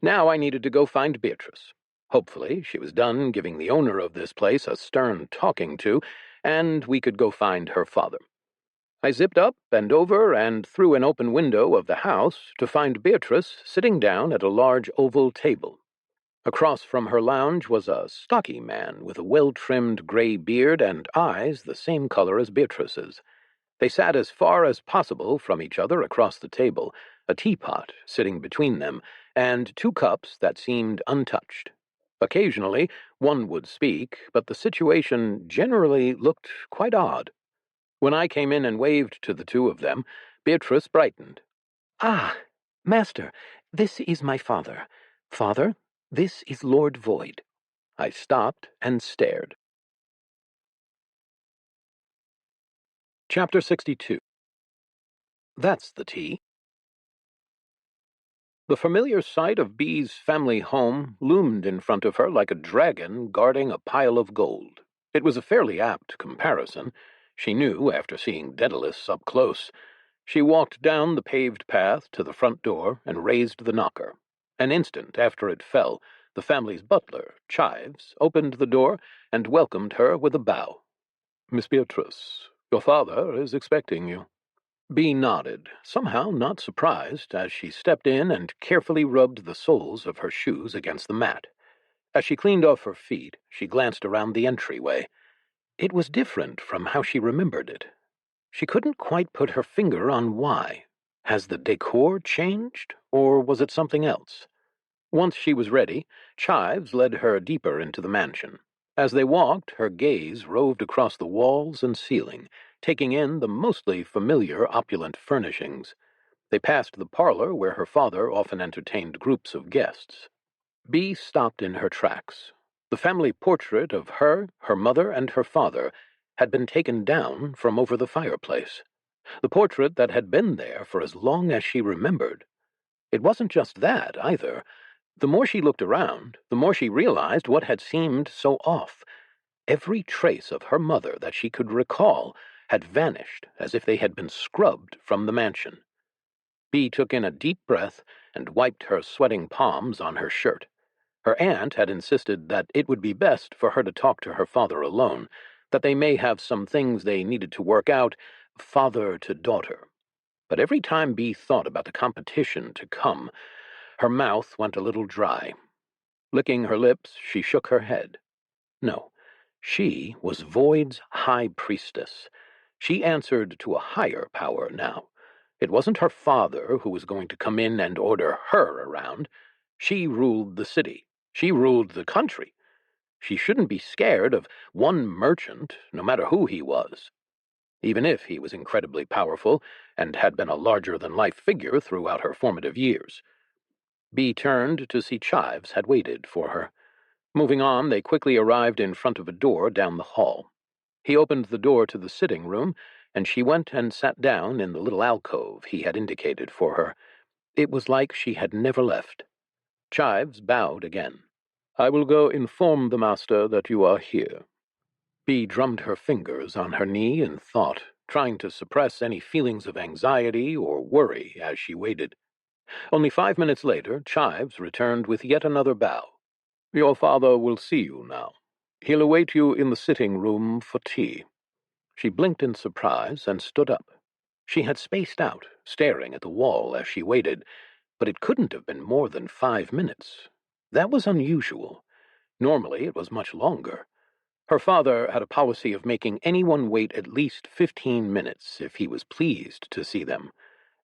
Now I needed to go find Beatrice. Hopefully, she was done giving the owner of this place a stern talking to, and we could go find her father. I zipped up and over and through an open window of the house to find Beatrice sitting down at a large oval table. Across from her lounge was a stocky man with a well-trimmed gray beard and eyes the same color as Beatrice's. They sat as far as possible from each other across the table, a teapot sitting between them, and 2 cups that seemed untouched. Occasionally, one would speak, but the situation generally looked quite odd. When I came in and waved to the 2 of them, Beatrice brightened. "Ah, master, this is my father. Father, this is Lord Void." I stopped and stared. Chapter 62. That's the tea. The familiar sight of Bee's family home loomed in front of her like a dragon guarding a pile of gold. It was a fairly apt comparison. She knew after seeing Daedalus up close. She walked down the paved path to the front door and raised the knocker. An instant after it fell, the family's butler, Chives, opened the door and welcomed her with a bow. "Miss Beatrice, your father is expecting you." Bee nodded, somehow not surprised, as she stepped in and carefully rubbed the soles of her shoes against the mat. As she cleaned off her feet, she glanced around the entryway. It was different from how she remembered it. She couldn't quite put her finger on why. Has the decor changed, or was it something else? Once she was ready, Chives led her deeper into the mansion. As they walked, her gaze roved across the walls and ceiling, taking in the mostly familiar opulent furnishings. They passed the parlor where her father often entertained groups of guests. Bee stopped in her tracks. The family portrait of her, her mother, and her father had been taken down from over the fireplace. The portrait that had been there for as long as she remembered. It wasn't just that, either. The more she looked around, the more she realized what had seemed so off. Every trace of her mother that she could recall had vanished as if they had been scrubbed from the mansion. Bee took in a deep breath and wiped her sweating palms on her shirt. Her aunt had insisted that it would be best for her to talk to her father alone, that they may have some things they needed to work out, father to daughter. But every time Bee thought about the competition to come, her mouth went a little dry. Licking her lips, she shook her head. No, she was Void's high priestess. She answered to a higher power now. It wasn't her father who was going to come in and order her around. She ruled the city. She ruled the country. She shouldn't be scared of one merchant, no matter who he was, even if he was incredibly powerful and had been a larger-than-life figure throughout her formative years. Bee turned to see Chives had waited for her. Moving on, they quickly arrived in front of a door down the hall. He opened the door to the sitting room, and she went and sat down in the little alcove he had indicated for her. It was like she had never left. Chives bowed again. "I will go inform the master that you are here." Bee drummed her fingers on her knee in thought, trying to suppress any feelings of anxiety or worry as she waited. Only 5 minutes later, Chives returned with yet another bow. "Your father will see you now. He'll await you in the sitting room for tea." She blinked in surprise and stood up. She had spaced out, staring at the wall as she waited, but it couldn't have been more than 5 minutes. That was unusual. Normally it was much longer. Her father had a policy of making anyone wait at least 15 minutes if he was pleased to see them,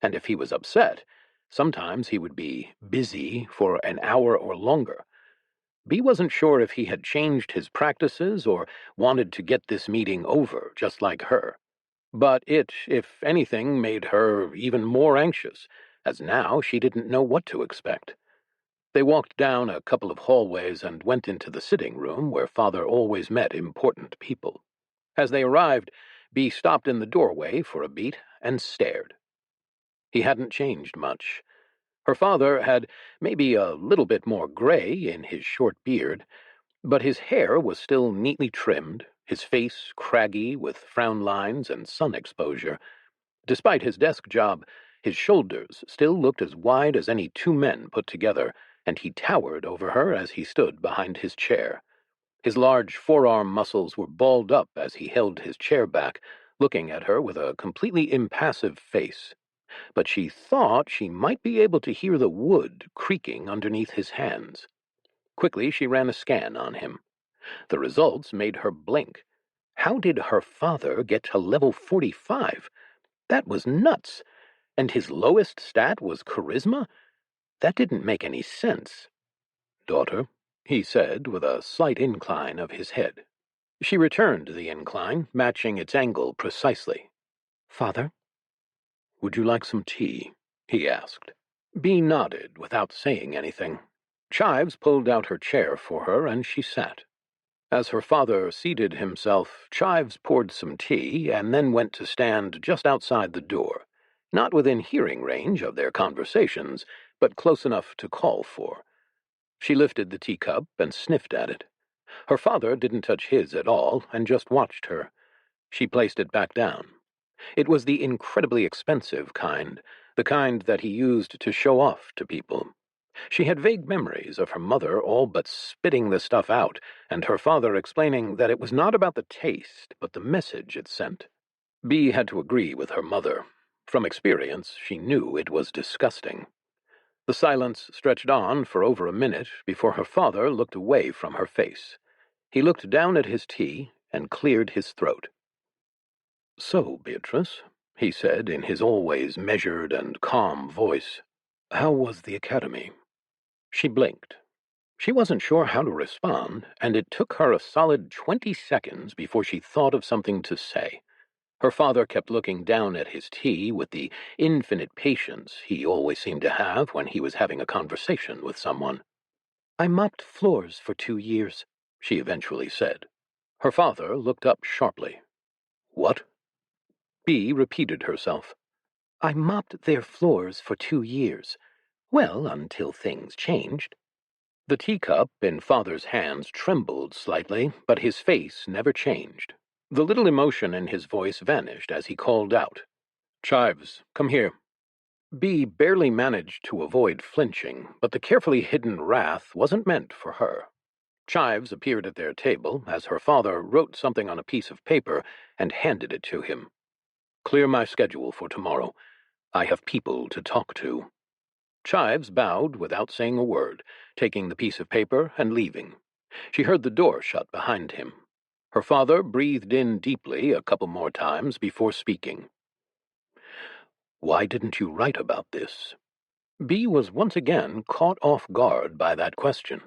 and if he was upset, sometimes he would be busy for an hour or longer. Bee wasn't sure if he had changed his practices or wanted to get this meeting over, just like her. But it, if anything, made her even more anxious, as now she didn't know what to expect. They walked down a couple of hallways and went into the sitting room where Father always met important people. As they arrived, Bee stopped in the doorway for a beat and stared. He hadn't changed much. Her father had maybe a little bit more gray in his short beard, but his hair was still neatly trimmed, his face craggy with frown lines and sun exposure. Despite his desk job, his shoulders still looked as wide as any two men put together, and he towered over her as he stood behind his chair. His large forearm muscles were balled up as he held his chair back, looking at her with a completely impassive face. But she thought she might be able to hear the wood creaking underneath his hands. Quickly, she ran a scan on him. The results made her blink. How did her father get to level 45? That was nuts. And his lowest stat was charisma? That didn't make any sense. "Daughter," he said with a slight incline of his head. She returned the incline, matching its angle precisely. "Father?" "Would you like some tea?" he asked. Bee nodded without saying anything. Chives pulled out her chair for her, and she sat. As her father seated himself, Chives poured some tea and then went to stand just outside the door, not within hearing range of their conversations, but close enough to call for. She lifted the teacup and sniffed at it. Her father didn't touch his at all and just watched her. She placed it back down. It was the incredibly expensive kind, the kind that he used to show off to people. She had vague memories of her mother all but spitting the stuff out, and her father explaining that it was not about the taste, but the message it sent. Bee had to agree with her mother. From experience, she knew it was disgusting. The silence stretched on for over a minute before her father looked away from her face. He looked down at his tea and cleared his throat. "So, Beatrice," he said in his always measured and calm voice, "how was the academy?" She blinked. She wasn't sure how to respond, and it took her a solid 20 seconds before she thought of something to say. Her father kept looking down at his tea with the infinite patience he always seemed to have when he was having a conversation with someone. "I mopped floors for 2 years," she eventually said. Her father looked up sharply. "What?" Bee repeated herself. "I mopped their floors for 2 years. Well, until things changed." The teacup in Father's hands trembled slightly, but his face never changed. The little emotion in his voice vanished as he called out, "Chives, come here." Bee barely managed to avoid flinching, but the carefully hidden wrath wasn't meant for her. Chives appeared at their table as her father wrote something on a piece of paper and handed it to him. "Clear my schedule for tomorrow. I have people to talk to." Chives bowed without saying a word, taking the piece of paper and leaving. She heard the door shut behind him. Her father breathed in deeply a couple more times before speaking. Why didn't you write about this? Bee was once again caught off guard by that question.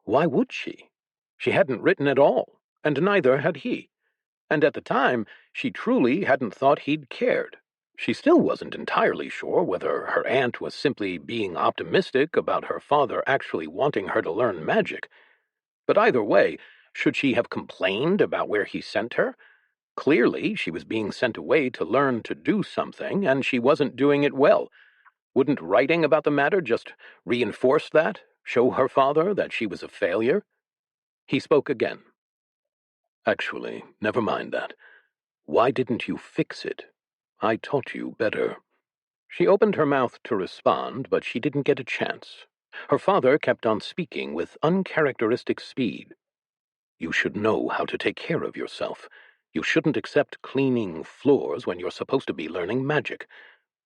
Why would she? She hadn't written at all, and neither had he. And at the time, she truly hadn't thought he'd cared. She still wasn't entirely sure whether her aunt was simply being optimistic about her father actually wanting her to learn magic. But either way, should she have complained about where he sent her? Clearly, she was being sent away to learn to do something, and she wasn't doing it well. Wouldn't writing about the matter just reinforce that? Show her father that she was a failure? He spoke again. Actually, never mind that. Why didn't you fix it? I taught you better. She opened her mouth to respond, but she didn't get a chance. Her father kept on speaking with uncharacteristic speed. You should know how to take care of yourself. You shouldn't accept cleaning floors when you're supposed to be learning magic.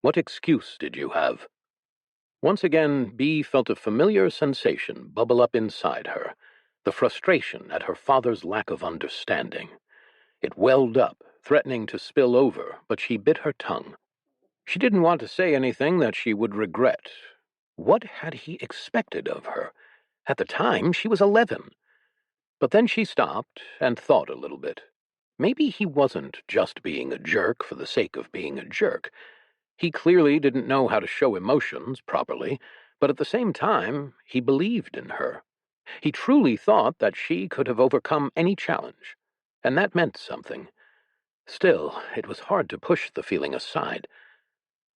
What excuse did you have? Once again, Bee felt a familiar sensation bubble up inside her, the frustration at her father's lack of understanding. It welled up, threatening to spill over, but she bit her tongue. She didn't want to say anything that she would regret. What had he expected of her? At the time, she was 11. But then she stopped and thought a little bit. Maybe he wasn't just being a jerk for the sake of being a jerk. He clearly didn't know how to show emotions properly, but at the same time, he believed in her. He truly thought that she could have overcome any challenge, and that meant something. Still, it was hard to push the feeling aside.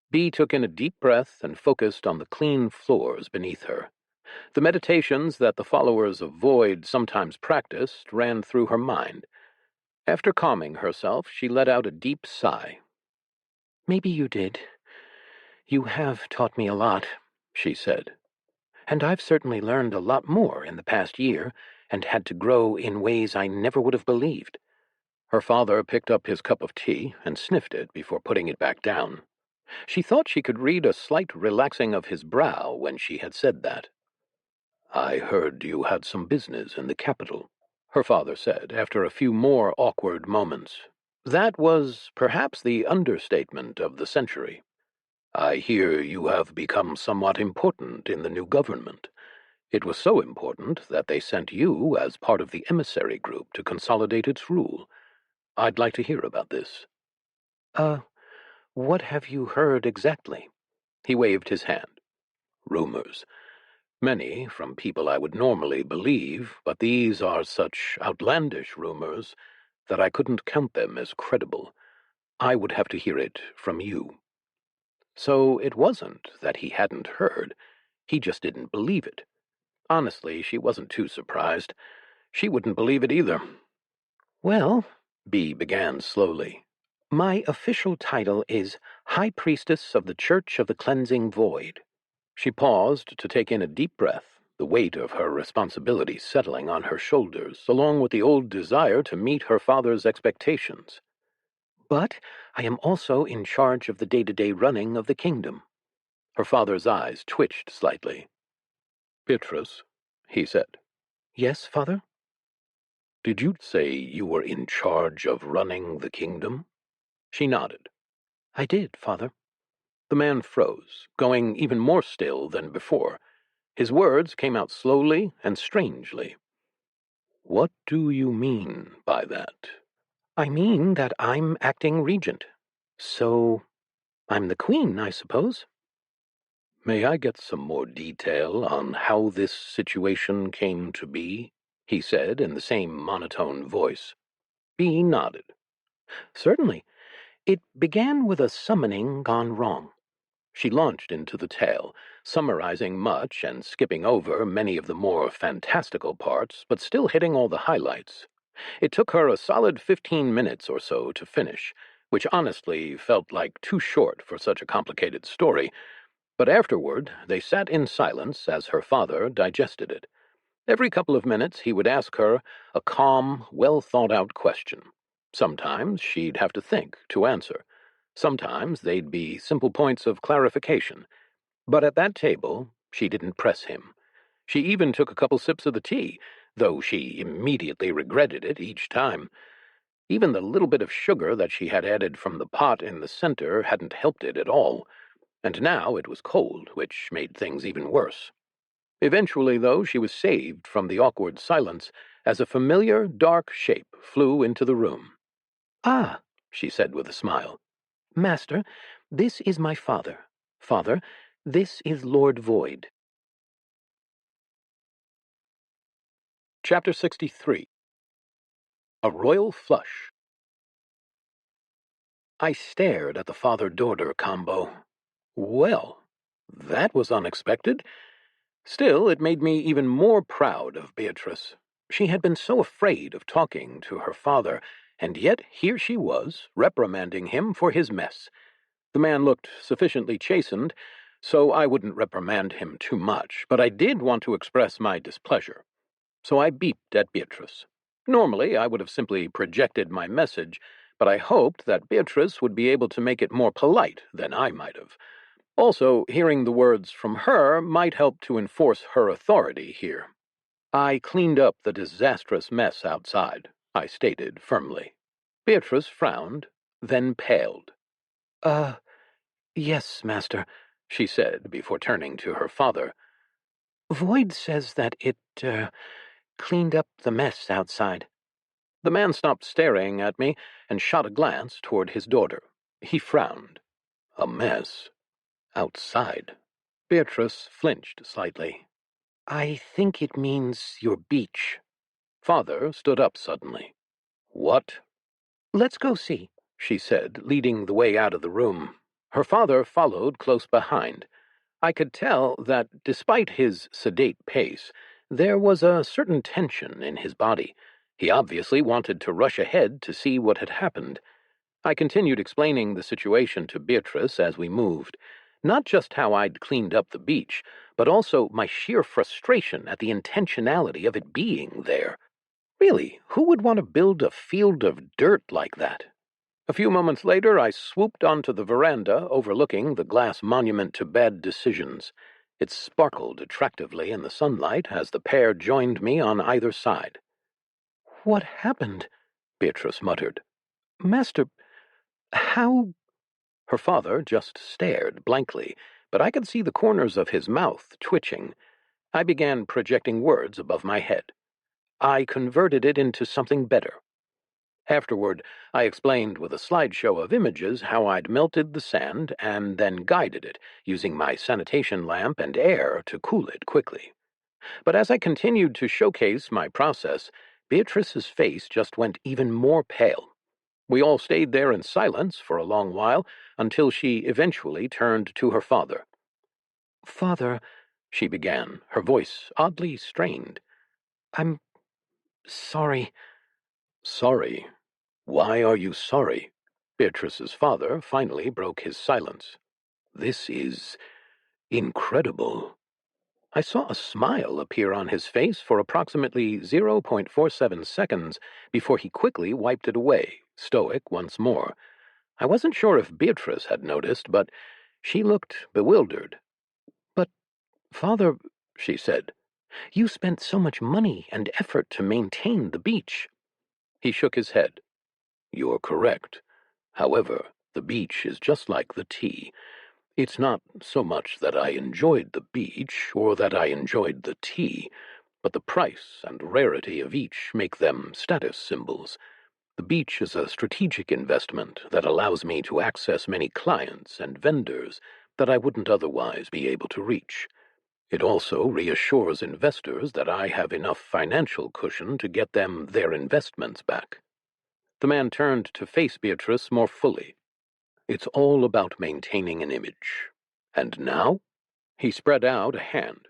Bee took in a deep breath and focused on the clean floors beneath her. The meditations that the followers of Void sometimes practiced ran through her mind. After calming herself, she let out a deep sigh. Maybe you did. You have taught me a lot, she said. And I've certainly learned a lot more in the past year, and had to grow in ways I never would have believed. Her father picked up his cup of tea and sniffed it before putting it back down. She thought she could read a slight relaxing of his brow when she had said that. I heard you had some business in the capital, her father said, after a few more awkward moments. That was perhaps the understatement of the century. I hear you have become somewhat important in the new government. It was so important that they sent you as part of the emissary group to consolidate its rule. I'd like to hear about this. What have you heard exactly? He waved his hand. Rumors. Many from people I would normally believe, but these are such outlandish rumors that I couldn't count them as credible. I would have to hear it from you. So it wasn't that he hadn't heard. He just didn't believe it. Honestly, she wasn't too surprised. She wouldn't believe it either. Well, Bee began slowly, my official title is High Priestess of the Church of the Cleansing Void. She paused to take in a deep breath, the weight of her responsibility settling on her shoulders, along with the old desire to meet her father's expectations. But I am also in charge of the day-to-day running of the kingdom. Her father's eyes twitched slightly. Beatrice, he said. Yes, father? Did you say you were in charge of running the kingdom? She nodded. I did, father. The man froze, going even more still than before. His words came out slowly and strangely. What do you mean by that? I mean that I'm acting regent. So, I'm the queen, I suppose. May I get some more detail on how this situation came to be? He said in the same monotone voice. Bee nodded. Certainly. It began with a summoning gone wrong. She launched into the tale, summarizing much and skipping over many of the more fantastical parts, but still hitting all the highlights. It took her a solid 15 minutes or so to finish, which honestly felt like too short for such a complicated story, but afterward they sat in silence as her father digested it. Every couple of minutes he would ask her a calm, well-thought-out question. Sometimes she'd have to think to answer. Sometimes they'd be simple points of clarification. But at that table, she didn't press him. She even took a couple sips of the tea, though she immediately regretted it each time. Even the little bit of sugar that she had added from the pot in the center hadn't helped it at all, and now it was cold, which made things even worse. Eventually, though, she was saved from the awkward silence as a familiar, dark shape flew into the room. "Ah," she said with a smile. "Master, this is my father. Father, this is Lord Void." Chapter 63. A Royal Flush. I stared at the father-daughter combo. Well, that was unexpected. Still, it made me even more proud of Beatrice. She had been so afraid of talking to her father, and yet here she was, reprimanding him for his mess. The man looked sufficiently chastened, so I wouldn't reprimand him too much, but I did want to express my displeasure. So I beeped at Beatrice. Normally, I would have simply projected my message, but I hoped that Beatrice would be able to make it more polite than I might have. Also, hearing the words from her might help to enforce her authority here. "I cleaned up the disastrous mess outside," I stated firmly. Beatrice frowned, then paled. Yes, master," she said before turning to her father. "Void says that it, cleaned up the mess outside." The man stopped staring at me and shot a glance toward his daughter. He frowned. "A mess? Outside?" Beatrice flinched slightly. "I think it means your beach." Father stood up suddenly. "What?" "Let's go see," she said, leading the way out of the room. Her father followed close behind. I could tell that, despite his sedate pace, there was a certain tension in his body. He obviously wanted to rush ahead to see what had happened. I continued explaining the situation to Beatrice as we moved. Not just how I'd cleaned up the beach, but also my sheer frustration at the intentionality of it being there. Really, who would want to build a field of dirt like that? A few moments later, I swooped onto the veranda overlooking the glass monument to bad decisions. It sparkled attractively in the sunlight as the pair joined me on either side. "What happened?" Beatrice muttered. "Master, how—" Her father just stared blankly, but I could see the corners of his mouth twitching. I began projecting words above my head. I converted it into something better. Afterward, I explained with a slideshow of images how I'd melted the sand and then guided it, using my sanitation lamp and air to cool it quickly. But as I continued to showcase my process, Beatrice's face just went even more pale. We all stayed there in silence for a long while, until she eventually turned to her father. "Father," she began, her voice oddly strained. "I'm sorry." "Sorry? Why are you sorry?" Beatrice's father finally broke his silence. "This is incredible." I saw a smile appear on his face for approximately 0.47 seconds before he quickly wiped it away, stoic once more. I wasn't sure if Beatrice had noticed, but she looked bewildered. "But, Father," she said, "you spent so much money and effort to maintain the beach." He shook his head. "You're correct. However, the beach is just like the tea. It's not so much that I enjoyed the beach or that I enjoyed the tea, but the price and rarity of each make them status symbols. The beach is a strategic investment that allows me to access many clients and vendors that I wouldn't otherwise be able to reach. It also reassures investors that I have enough financial cushion to get them their investments back." The man turned to face Beatrice more fully. "It's all about maintaining an image. And now?" He spread out a hand.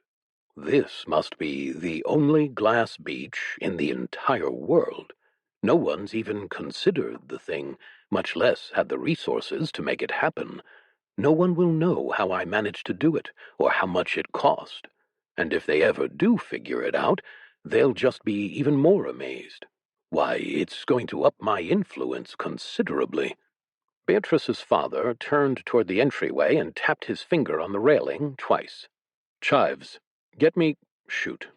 "This must be the only glass beach in the entire world. No one's even considered the thing, much less had the resources to make it happen. No one will know how I managed to do it, or how much it cost. And if they ever do figure it out, they'll just be even more amazed. Why, it's going to up my influence considerably." Beatrice's father turned toward the entryway and tapped his finger on the railing twice. "Chives, get me— Shoot,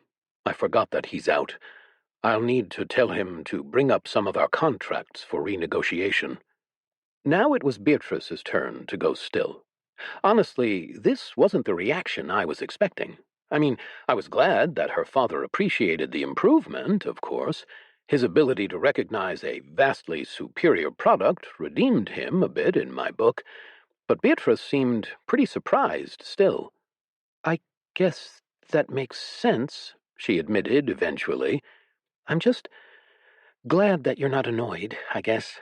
I forgot that he's out. I'll need to tell him to bring up some of our contracts for renegotiation. Now it was Beatrice's turn to go still. Honestly, this wasn't the reaction I was expecting. I mean, I was glad that her father appreciated the improvement, of course. His ability to recognize a vastly superior product redeemed him a bit in my book, but Beatrice seemed pretty surprised still. "I guess that makes sense," she admitted eventually. "I'm just glad that you're not annoyed, I guess."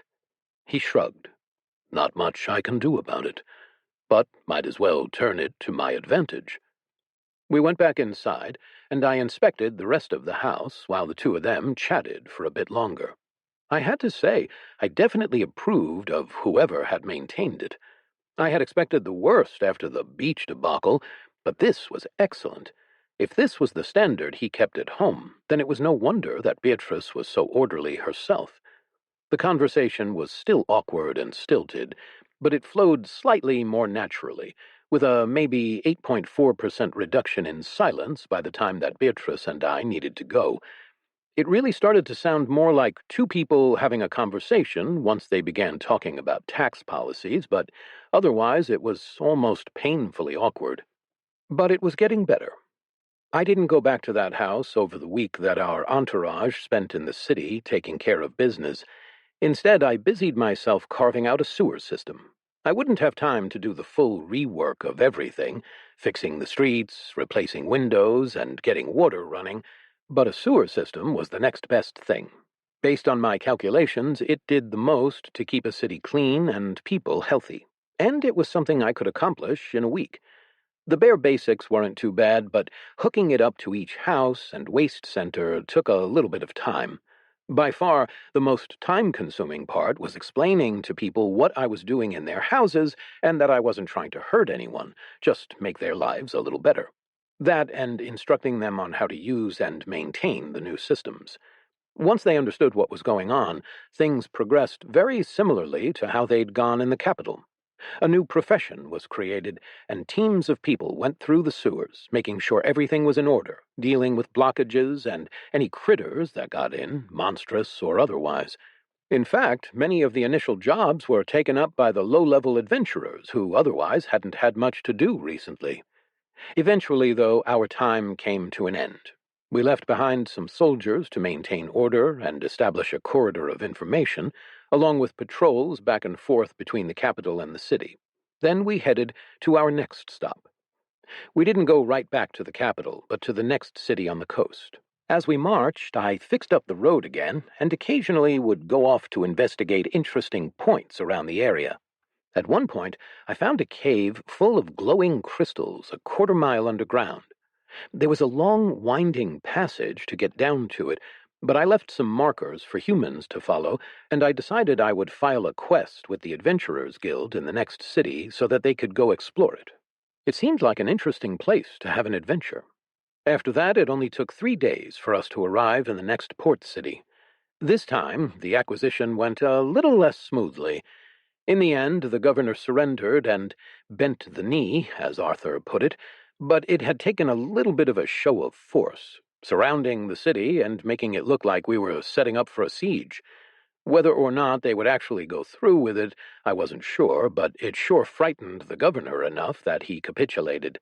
He shrugged. "Not much I can do about it, but might as well turn it to my advantage." We went back inside, and I inspected the rest of the house while the two of them chatted for a bit longer. I had to say, I definitely approved of whoever had maintained it. I had expected the worst after the beach debacle, but this was excellent. If this was the standard he kept at home, then it was no wonder that Beatrice was so orderly herself. The conversation was still awkward and stilted, but it flowed slightly more naturally, with a maybe 8.4% reduction in silence by the time that Beatrice and I needed to go. It really started to sound more like two people having a conversation once they began talking about tax policies, but otherwise it was almost painfully awkward. But it was getting better. I didn't go back to that house over the week that our entourage spent in the city taking care of business. Instead, I busied myself carving out a sewer system. I wouldn't have time to do the full rework of everything, fixing the streets, replacing windows, and getting water running, but a sewer system was the next best thing. Based on my calculations, it did the most to keep a city clean and people healthy, and it was something I could accomplish in a week. The bare basics weren't too bad, but hooking it up to each house and waste center took a little bit of time. By far, the most time-consuming part was explaining to people what I was doing in their houses and that I wasn't trying to hurt anyone, just make their lives a little better. That and instructing them on how to use and maintain the new systems. Once they understood what was going on, things progressed very similarly to how they'd gone in the capital. A new profession was created, and teams of people went through the sewers, making sure everything was in order, dealing with blockages and any critters that got in, monstrous or otherwise. In fact, many of the initial jobs were taken up by the low-level adventurers who otherwise hadn't had much to do recently. Eventually, though, our time came to an end. We left behind some soldiers to maintain order and establish a corridor of information, along with patrols back and forth between the capital and the city. Then we headed to our next stop. We didn't go right back to the capital, but to the next city on the coast. As we marched, I fixed up the road again, and occasionally would go off to investigate interesting points around the area. At one point, I found a cave full of glowing crystals a quarter-mile underground. There was a long, winding passage to get down to it, but I left some markers for humans to follow, and I decided I would file a quest with the Adventurers Guild in the next city so that they could go explore it. It seemed like an interesting place to have an adventure. After that, it only took 3 days for us to arrive in the next port city. This time, the acquisition went a little less smoothly. In the end, the governor surrendered and bent the knee, as Arthur put it, but it had taken a little bit of a show of force, surrounding the city and making it look like we were setting up for a siege. Whether or not they would actually go through with it, I wasn't sure, but it sure frightened the governor enough that he capitulated.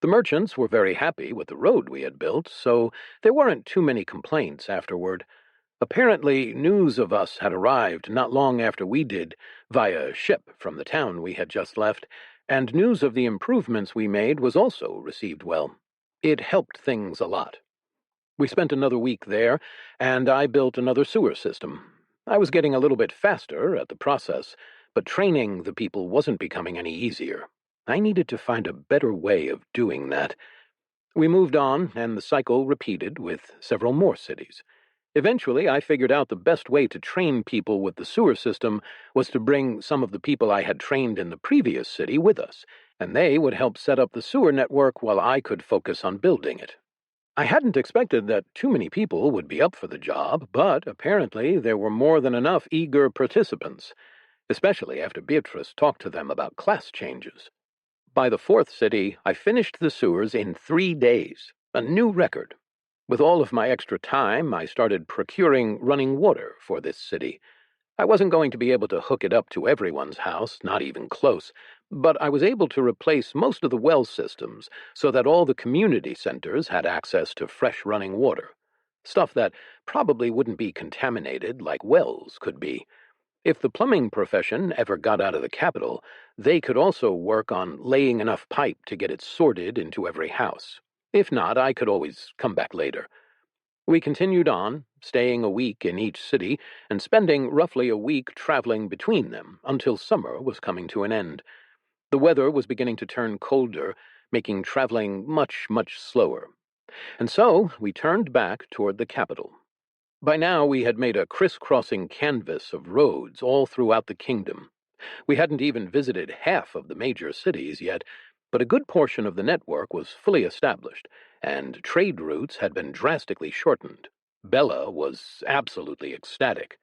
The merchants were very happy with the road we had built, so there weren't too many complaints afterward. Apparently, news of us had arrived not long after we did, via ship from the town we had just left, and news of the improvements we made was also received well. It helped things a lot. We spent another week there, and I built another sewer system. I was getting a little bit faster at the process, but training the people wasn't becoming any easier. I needed to find a better way of doing that. We moved on, and the cycle repeated with several more cities. Eventually, I figured out the best way to train people with the sewer system was to bring some of the people I had trained in the previous city with us, and they would help set up the sewer network while I could focus on building it. I hadn't expected that too many people would be up for the job, but apparently there were more than enough eager participants, especially after Beatrice talked to them about class changes. By the fourth city, I finished the sewers in 3 days, a new record. With all of my extra time, I started procuring running water for this city. I wasn't going to be able to hook it up to everyone's house, not even close, but I was able to replace most of the well systems so that all the community centers had access to fresh running water. Stuff that probably wouldn't be contaminated like wells could be. If the plumbing profession ever got out of the capital, they could also work on laying enough pipe to get it sorted into every house. If not, I could always come back later. We continued on, staying a week in each city and spending roughly a week traveling between them until summer was coming to an end. The weather was beginning to turn colder, making traveling much, much slower. And so we turned back toward the capital. By now we had made a crisscrossing canvas of roads all throughout the kingdom. We hadn't even visited half of the major cities yet, but a good portion of the network was fully established, and trade routes had been drastically shortened. Bella was absolutely ecstatic.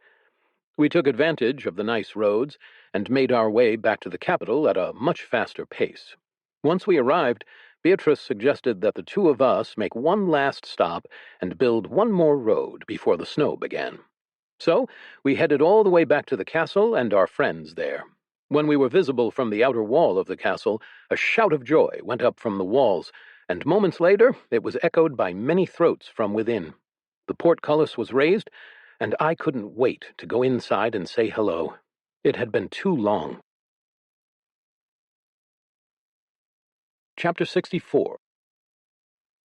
We took advantage of the nice roads and made our way back to the capital at a much faster pace. Once we arrived, Beatrice suggested that the two of us make one last stop and build one more road before the snow began. So we headed all the way back to the castle and our friends there. When we were visible from the outer wall of the castle, a shout of joy went up from the walls, and moments later it was echoed by many throats from within. The portcullis was raised, and I couldn't wait to go inside and say hello. It had been too long. Chapter 64.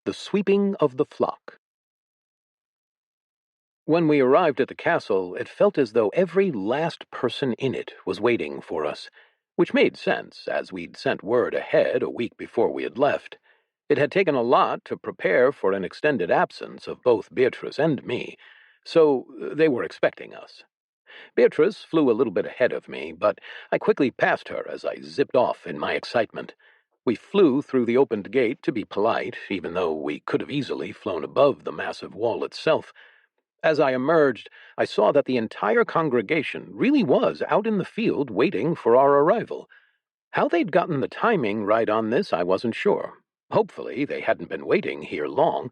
The Sweeping of the Flock. When we arrived at the castle, it felt as though every last person in it was waiting for us, which made sense, as we'd sent word ahead a week before we had left. It had taken a lot to prepare for an extended absence of both Beatrice and me, so they were expecting us. Beatrice flew a little bit ahead of me, but I quickly passed her as I zipped off in my excitement. We flew through the opened gate to be polite, even though we could have easily flown above the massive wall itself. As I emerged, I saw that the entire congregation really was out in the field waiting for our arrival. How they'd gotten the timing right on this, I wasn't sure. Hopefully, they hadn't been waiting here long.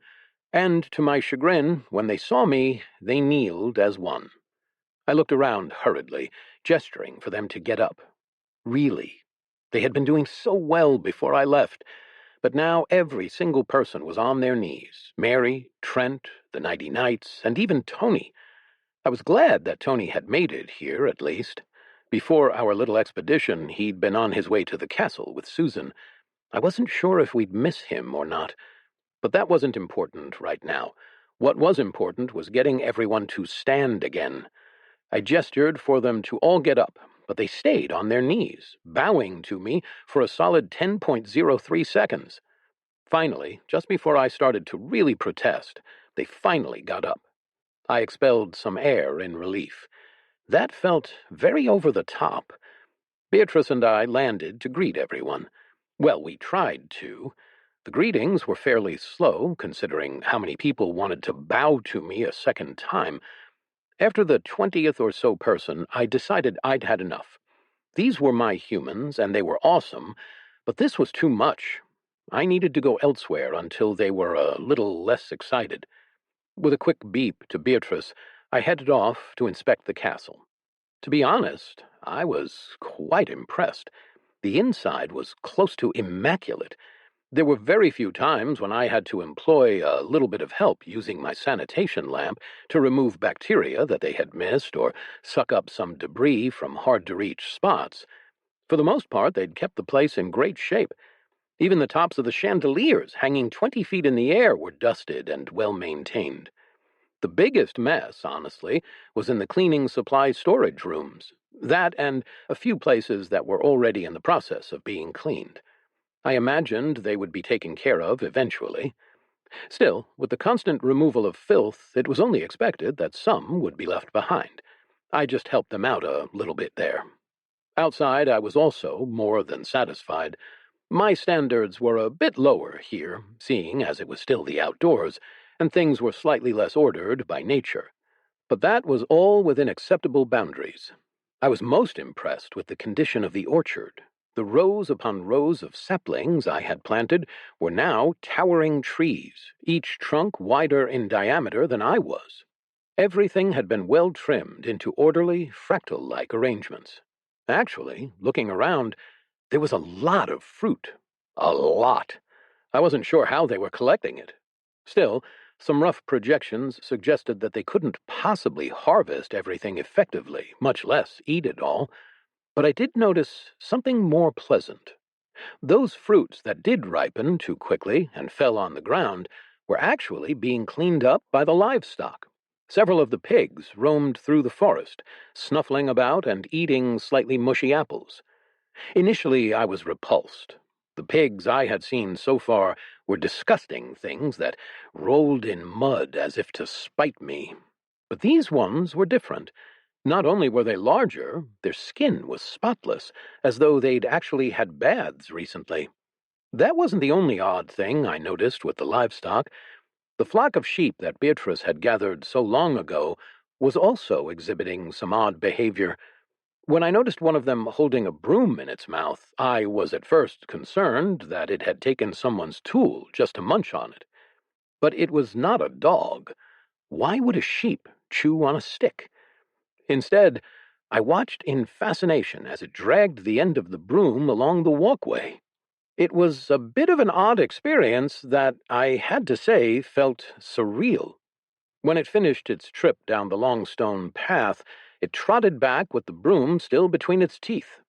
And to my chagrin, when they saw me, they kneeled as one. I looked around hurriedly, gesturing for them to get up. Really, they had been doing so well before I left, but now every single person was on their knees. Mary, Trent, the Nighty Knights, and even Tony. I was glad that Tony had made it here, at least. Before our little expedition, he'd been on his way to the castle with Susan. I wasn't sure if we'd miss him or not, but that wasn't important right now. What was important was getting everyone to stand again. I gestured for them to all get up, but they stayed on their knees, bowing to me for a solid 10.03 seconds. Finally, just before I started to really protest, they finally got up. I expelled some air in relief. That felt very over the top. Beatrice and I landed to greet everyone. Well, we tried to. The greetings were fairly slow, considering how many people wanted to bow to me a second time. After the 20th or so person, I decided I'd had enough. These were my humans, and they were awesome, but this was too much. I needed to go elsewhere until they were a little less excited. With a quick beep to Beatrice, I headed off to inspect the castle. To be honest, I was quite impressed. The inside was close to immaculate. There were very few times when I had to employ a little bit of help using my sanitation lamp to remove bacteria that they had missed or suck up some debris from hard-to-reach spots. For the most part, they'd kept the place in great shape. Even the tops of the chandeliers, hanging 20 feet in the air, were dusted and well-maintained. The biggest mess, honestly, was in the cleaning supply storage rooms. That and a few places that were already in the process of being cleaned. I imagined they would be taken care of eventually. Still, with the constant removal of filth, it was only expected that some would be left behind. I just helped them out a little bit there. Outside, I was also more than satisfied. My standards were a bit lower here, seeing as it was still the outdoors, and things were slightly less ordered by nature. But that was all within acceptable boundaries. I was most impressed with the condition of the orchard. The rows upon rows of saplings I had planted were now towering trees, each trunk wider in diameter than I was. Everything had been well trimmed into orderly, fractal-like arrangements. Actually, looking around, there was a lot of fruit. A lot. I wasn't sure how they were collecting it. Still, some rough projections suggested that they couldn't possibly harvest everything effectively, much less eat it all. But I did notice something more pleasant. Those fruits that did ripen too quickly and fell on the ground were actually being cleaned up by the livestock. Several of the pigs roamed through the forest, snuffling about and eating slightly mushy apples. Initially, I was repulsed. The pigs I had seen so far were disgusting things that rolled in mud as if to spite me. But these ones were different. Not only were they larger, their skin was spotless, as though they'd actually had baths recently. That wasn't the only odd thing I noticed with the livestock. The flock of sheep that Beatrice had gathered so long ago was also exhibiting some odd behavior. When I noticed one of them holding a broom in its mouth, I was at first concerned that it had taken someone's tool just to munch on it. But it was not a dog. Why would a sheep chew on a stick? Instead, I watched in fascination as it dragged the end of the broom along the walkway. It was a bit of an odd experience that, I had to say, felt surreal. When it finished its trip down the long stone path, it trotted back with the broom still between its teeth.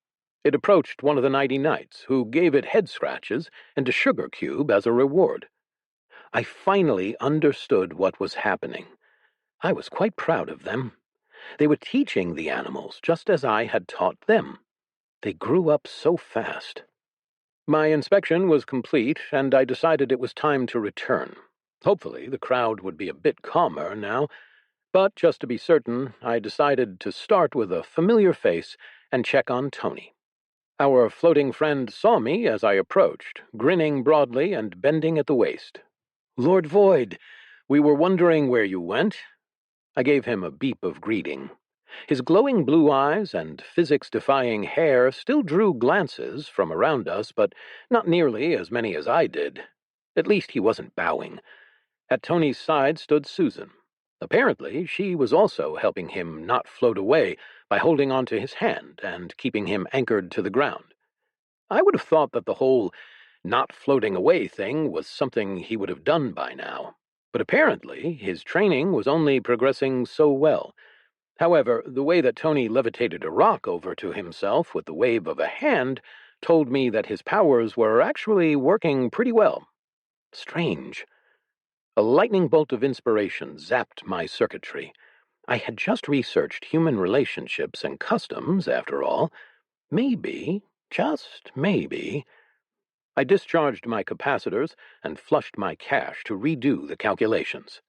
It approached one of the nighty knights, who gave it head scratches and a sugar cube as a reward. I finally understood what was happening. I was quite proud of them. They were teaching the animals just as I had taught them. They grew up so fast. My inspection was complete, and I decided it was time to return. Hopefully, the crowd would be a bit calmer now, but just to be certain, I decided to start with a familiar face and check on Tony. Our floating friend saw me as I approached, grinning broadly and bending at the waist. "Lord Void, we were wondering where you went." I gave him a beep of greeting. His glowing blue eyes and physics-defying hair still drew glances from around us, but not nearly as many as I did. At least he wasn't bowing. At Tony's side stood Susan. Apparently, she was also helping him not float away by holding onto his hand and keeping him anchored to the ground. I would have thought that the whole not floating away thing was something he would have done by now, but apparently his training was only progressing so well. However, the way that Tony levitated a rock over to himself with the wave of a hand told me that his powers were actually working pretty well. Strange. A lightning bolt of inspiration zapped my circuitry. I had just researched human relationships and customs, after all. Maybe, just maybe. I discharged my capacitors and flushed my cache to redo the calculations.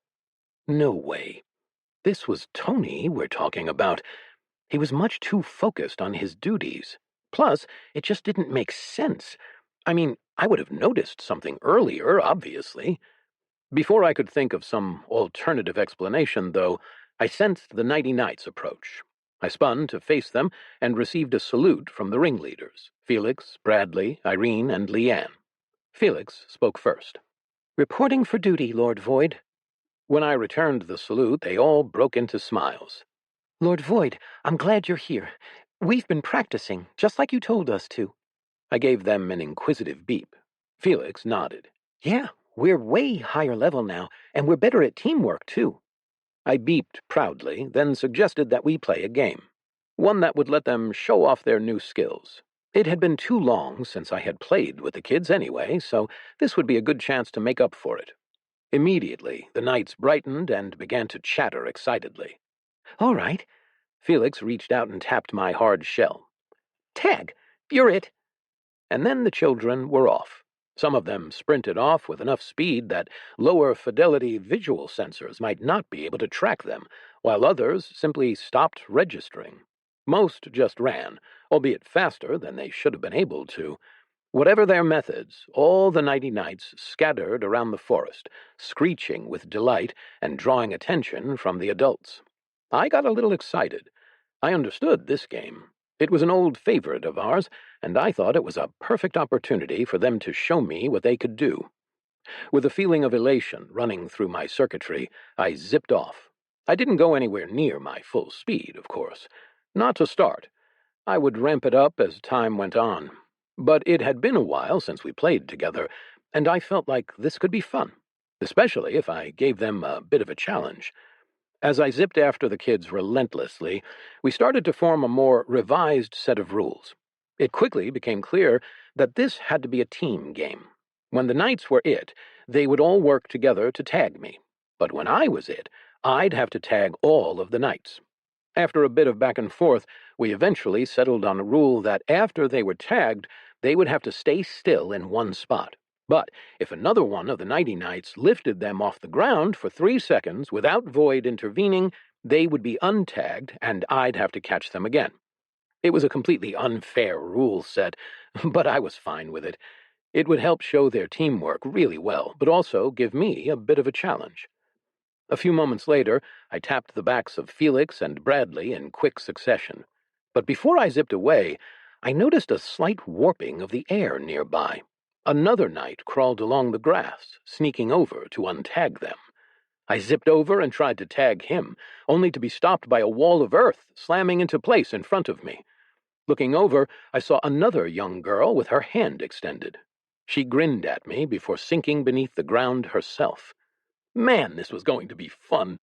No way. This was Tony we're talking about. He was much too focused on his duties. Plus, it just didn't make sense. I mean, I would have noticed something earlier, obviously. Before I could think of some alternative explanation, though, I sensed the nighty knights approach. I spun to face them and received a salute from the ringleaders, Felix, Bradley, Irene, and Leanne. Felix spoke first. "Reporting for duty, Lord Void." When I returned the salute, they all broke into smiles. "Lord Void, I'm glad you're here. We've been practicing, just like you told us to." I gave them an inquisitive beep. Felix nodded. "Yeah, we're way higher level now, and we're better at teamwork, too." I beeped proudly, then suggested that we play a game. One that would let them show off their new skills. It had been too long since I had played with the kids anyway, so this would be a good chance to make up for it. Immediately, the knights brightened and began to chatter excitedly. "All right." Felix reached out and tapped my hard shell. "Tag, you're it." And then the children were off. Some of them sprinted off with enough speed that lower-fidelity visual sensors might not be able to track them, while others simply stopped registering. Most just ran, albeit faster than they should have been able to. Whatever their methods, all the nighty knights scattered around the forest, screeching with delight and drawing attention from the adults. I got a little excited. I understood this game. It was an old favorite of ours, and I thought it was a perfect opportunity for them to show me what they could do. With a feeling of elation running through my circuitry, I zipped off. I didn't go anywhere near my full speed, of course. Not to start. I would ramp it up as time went on. But it had been a while since we played together, and I felt like this could be fun, especially if I gave them a bit of a challenge. As I zipped after the kids relentlessly, we started to form a more revised set of rules. It quickly became clear that this had to be a team game. When the knights were it, they would all work together to tag me. But when I was it, I'd have to tag all of the knights. After a bit of back and forth, we eventually settled on a rule that after they were tagged, they would have to stay still in one spot. But if another one of the Nighty Knights lifted them off the ground for 3 seconds without Void intervening, they would be untagged and I'd have to catch them again. It was a completely unfair rule set, but I was fine with it. It would help show their teamwork really well, but also give me a bit of a challenge. A few moments later, I tapped the backs of Felix and Bradley in quick succession. But before I zipped away, I noticed a slight warping of the air nearby. Another knight crawled along the grass, sneaking over to untag them. I zipped over and tried to tag him, only to be stopped by a wall of earth slamming into place in front of me. Looking over, I saw another young girl with her hand extended. She grinned at me before sinking beneath the ground herself. Man, this was going to be fun.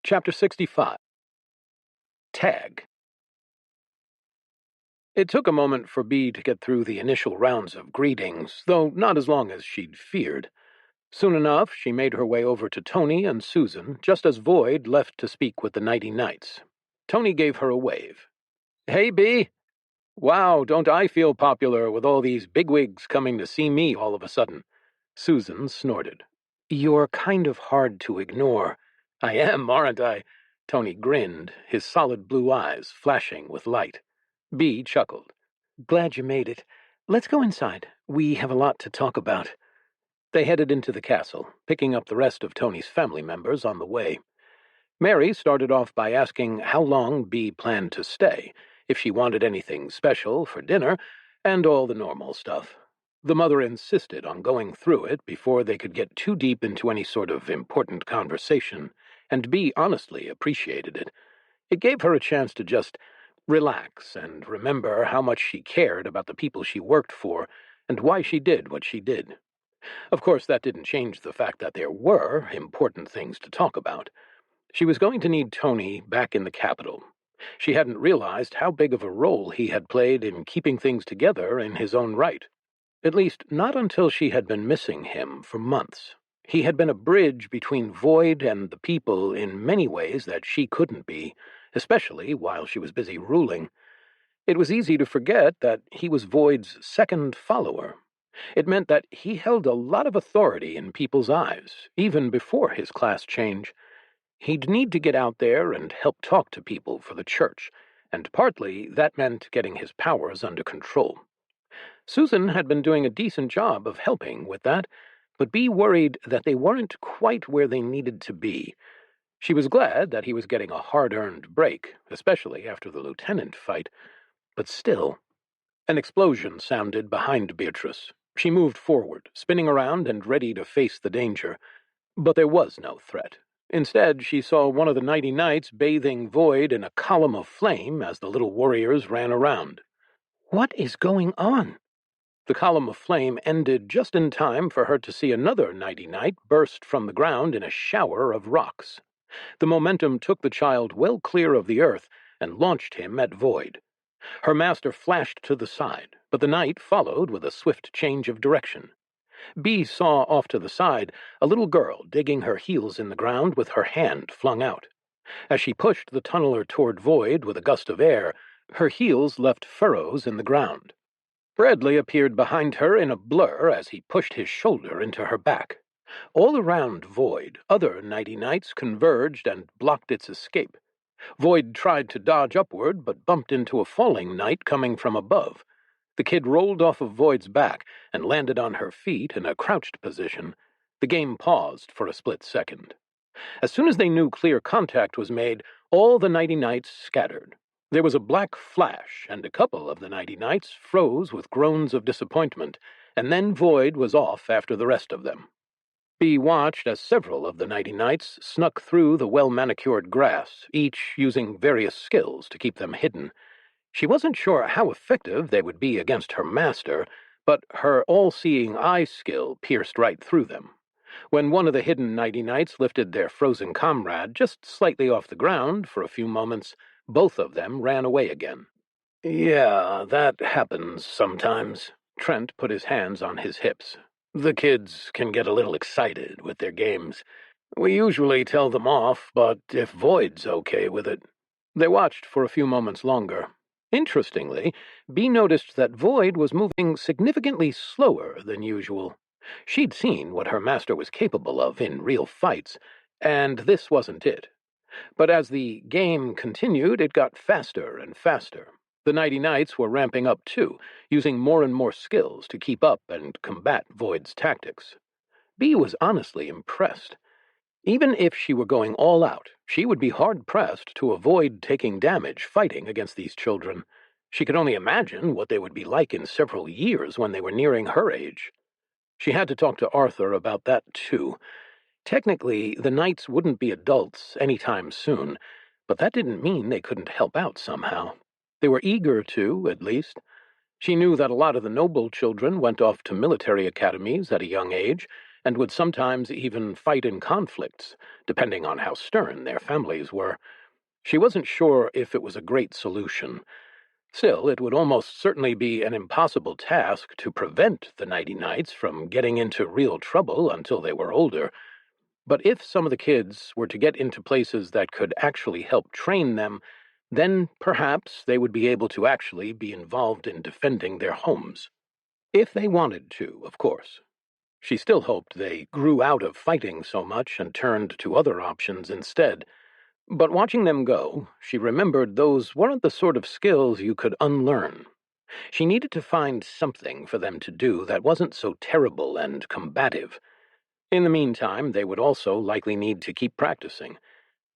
Chapter 65. Tag. It took a moment for Bee to get through the initial rounds of greetings, though not as long as she'd feared. Soon enough, she made her way over to Tony and Susan, just as Void left to speak with the Nighty Knights. Tony gave her a wave. "Hey, Bee! Wow, don't I feel popular with all these bigwigs coming to see me all of a sudden?" Susan snorted. "You're kind of hard to ignore." "I am, aren't I?" Tony grinned, his solid blue eyes flashing with light. Bee chuckled. "Glad you made it. Let's go inside. We have a lot to talk about." They headed into the castle, picking up the rest of Tony's family members on the way. Mary started off by asking how long Bee planned to stay, if she wanted anything special for dinner, and all the normal stuff. The mother insisted on going through it before they could get too deep into any sort of important conversation, and Bee honestly appreciated it. It gave her a chance to just relax and remember how much she cared about the people she worked for and why she did what she did. Of course, that didn't change the fact that there were important things to talk about. She was going to need Tony back in the capital. She hadn't realized how big of a role he had played in keeping things together in his own right. At least, not until she had been missing him for months. He had been a bridge between Void and the people in many ways that she couldn't be, especially while she was busy ruling. It was easy to forget that he was Void's second follower. It meant that he held a lot of authority in people's eyes, even before his class change. He'd need to get out there and help talk to people for the church, and partly that meant getting his powers under control. Susan had been doing a decent job of helping with that, but Bee worried that they weren't quite where they needed to be. She was glad that he was getting a hard-earned break, especially after the lieutenant fight, but still. An explosion sounded behind Beatrice. She moved forward, spinning around and ready to face the danger. But there was no threat. Instead, she saw one of the Nighty Knights bathing Void in a column of flame as the little warriors ran around. "What is going on?" The column of flame ended just in time for her to see another Nighty Knight burst from the ground in a shower of rocks. The momentum took the child well clear of the earth and launched him at Void. Her master flashed to the side, but the knight followed with a swift change of direction. Bee saw off to the side a little girl digging her heels in the ground with her hand flung out. As she pushed the tunneler toward Void with a gust of air, her heels left furrows in the ground. Bradley appeared behind her in a blur as he pushed his shoulder into her back. All around Void, other Nighty Knights converged and blocked its escape. Void tried to dodge upward, but bumped into a falling knight coming from above. The kid rolled off of Void's back and landed on her feet in a crouched position. The game paused for a split second. As soon as they knew clear contact was made, all the Nighty Knights scattered. There was a black flash, and a couple of the Nighty Knights froze with groans of disappointment, and then Void was off after the rest of them. Bee watched as several of the Nighty Knights snuck through the well-manicured grass, each using various skills to keep them hidden. She wasn't sure how effective they would be against her master, but her all-seeing eye skill pierced right through them. When one of the hidden Nighty Knights lifted their frozen comrade just slightly off the ground for a few moments, both of them ran away again. Yeah, that happens sometimes. Trent put his hands on his hips. The kids can get a little excited with their games. We usually tell them off, but if Void's okay with it. They watched for a few moments longer. Interestingly, Bee noticed that Void was moving significantly slower than usual. She'd seen what her master was capable of in real fights, and this wasn't it. But as the game continued, it got faster and faster. The Nighty Knights were ramping up too, using more and more skills to keep up and combat Void's tactics. Bee was honestly impressed. Even if she were going all out, she would be hard-pressed to avoid taking damage fighting against these children. She could only imagine what they would be like in several years when they were nearing her age. She had to talk to Arthur about that too. Technically, the Knights wouldn't be adults any time soon, but that didn't mean they couldn't help out somehow. They were eager to, at least. She knew that a lot of the noble children went off to military academies at a young age, and would sometimes even fight in conflicts, depending on how stern their families were. She wasn't sure if it was a great solution. Still, it would almost certainly be an impossible task to prevent the Nighty Knights from getting into real trouble until they were older. But if some of the kids were to get into places that could actually help train them, then perhaps they would be able to actually be involved in defending their homes. If they wanted to, of course. She still hoped they grew out of fighting so much and turned to other options instead. But watching them go, she remembered those weren't the sort of skills you could unlearn. She needed to find something for them to do that wasn't so terrible and combative. In the meantime, they would also likely need to keep practicing.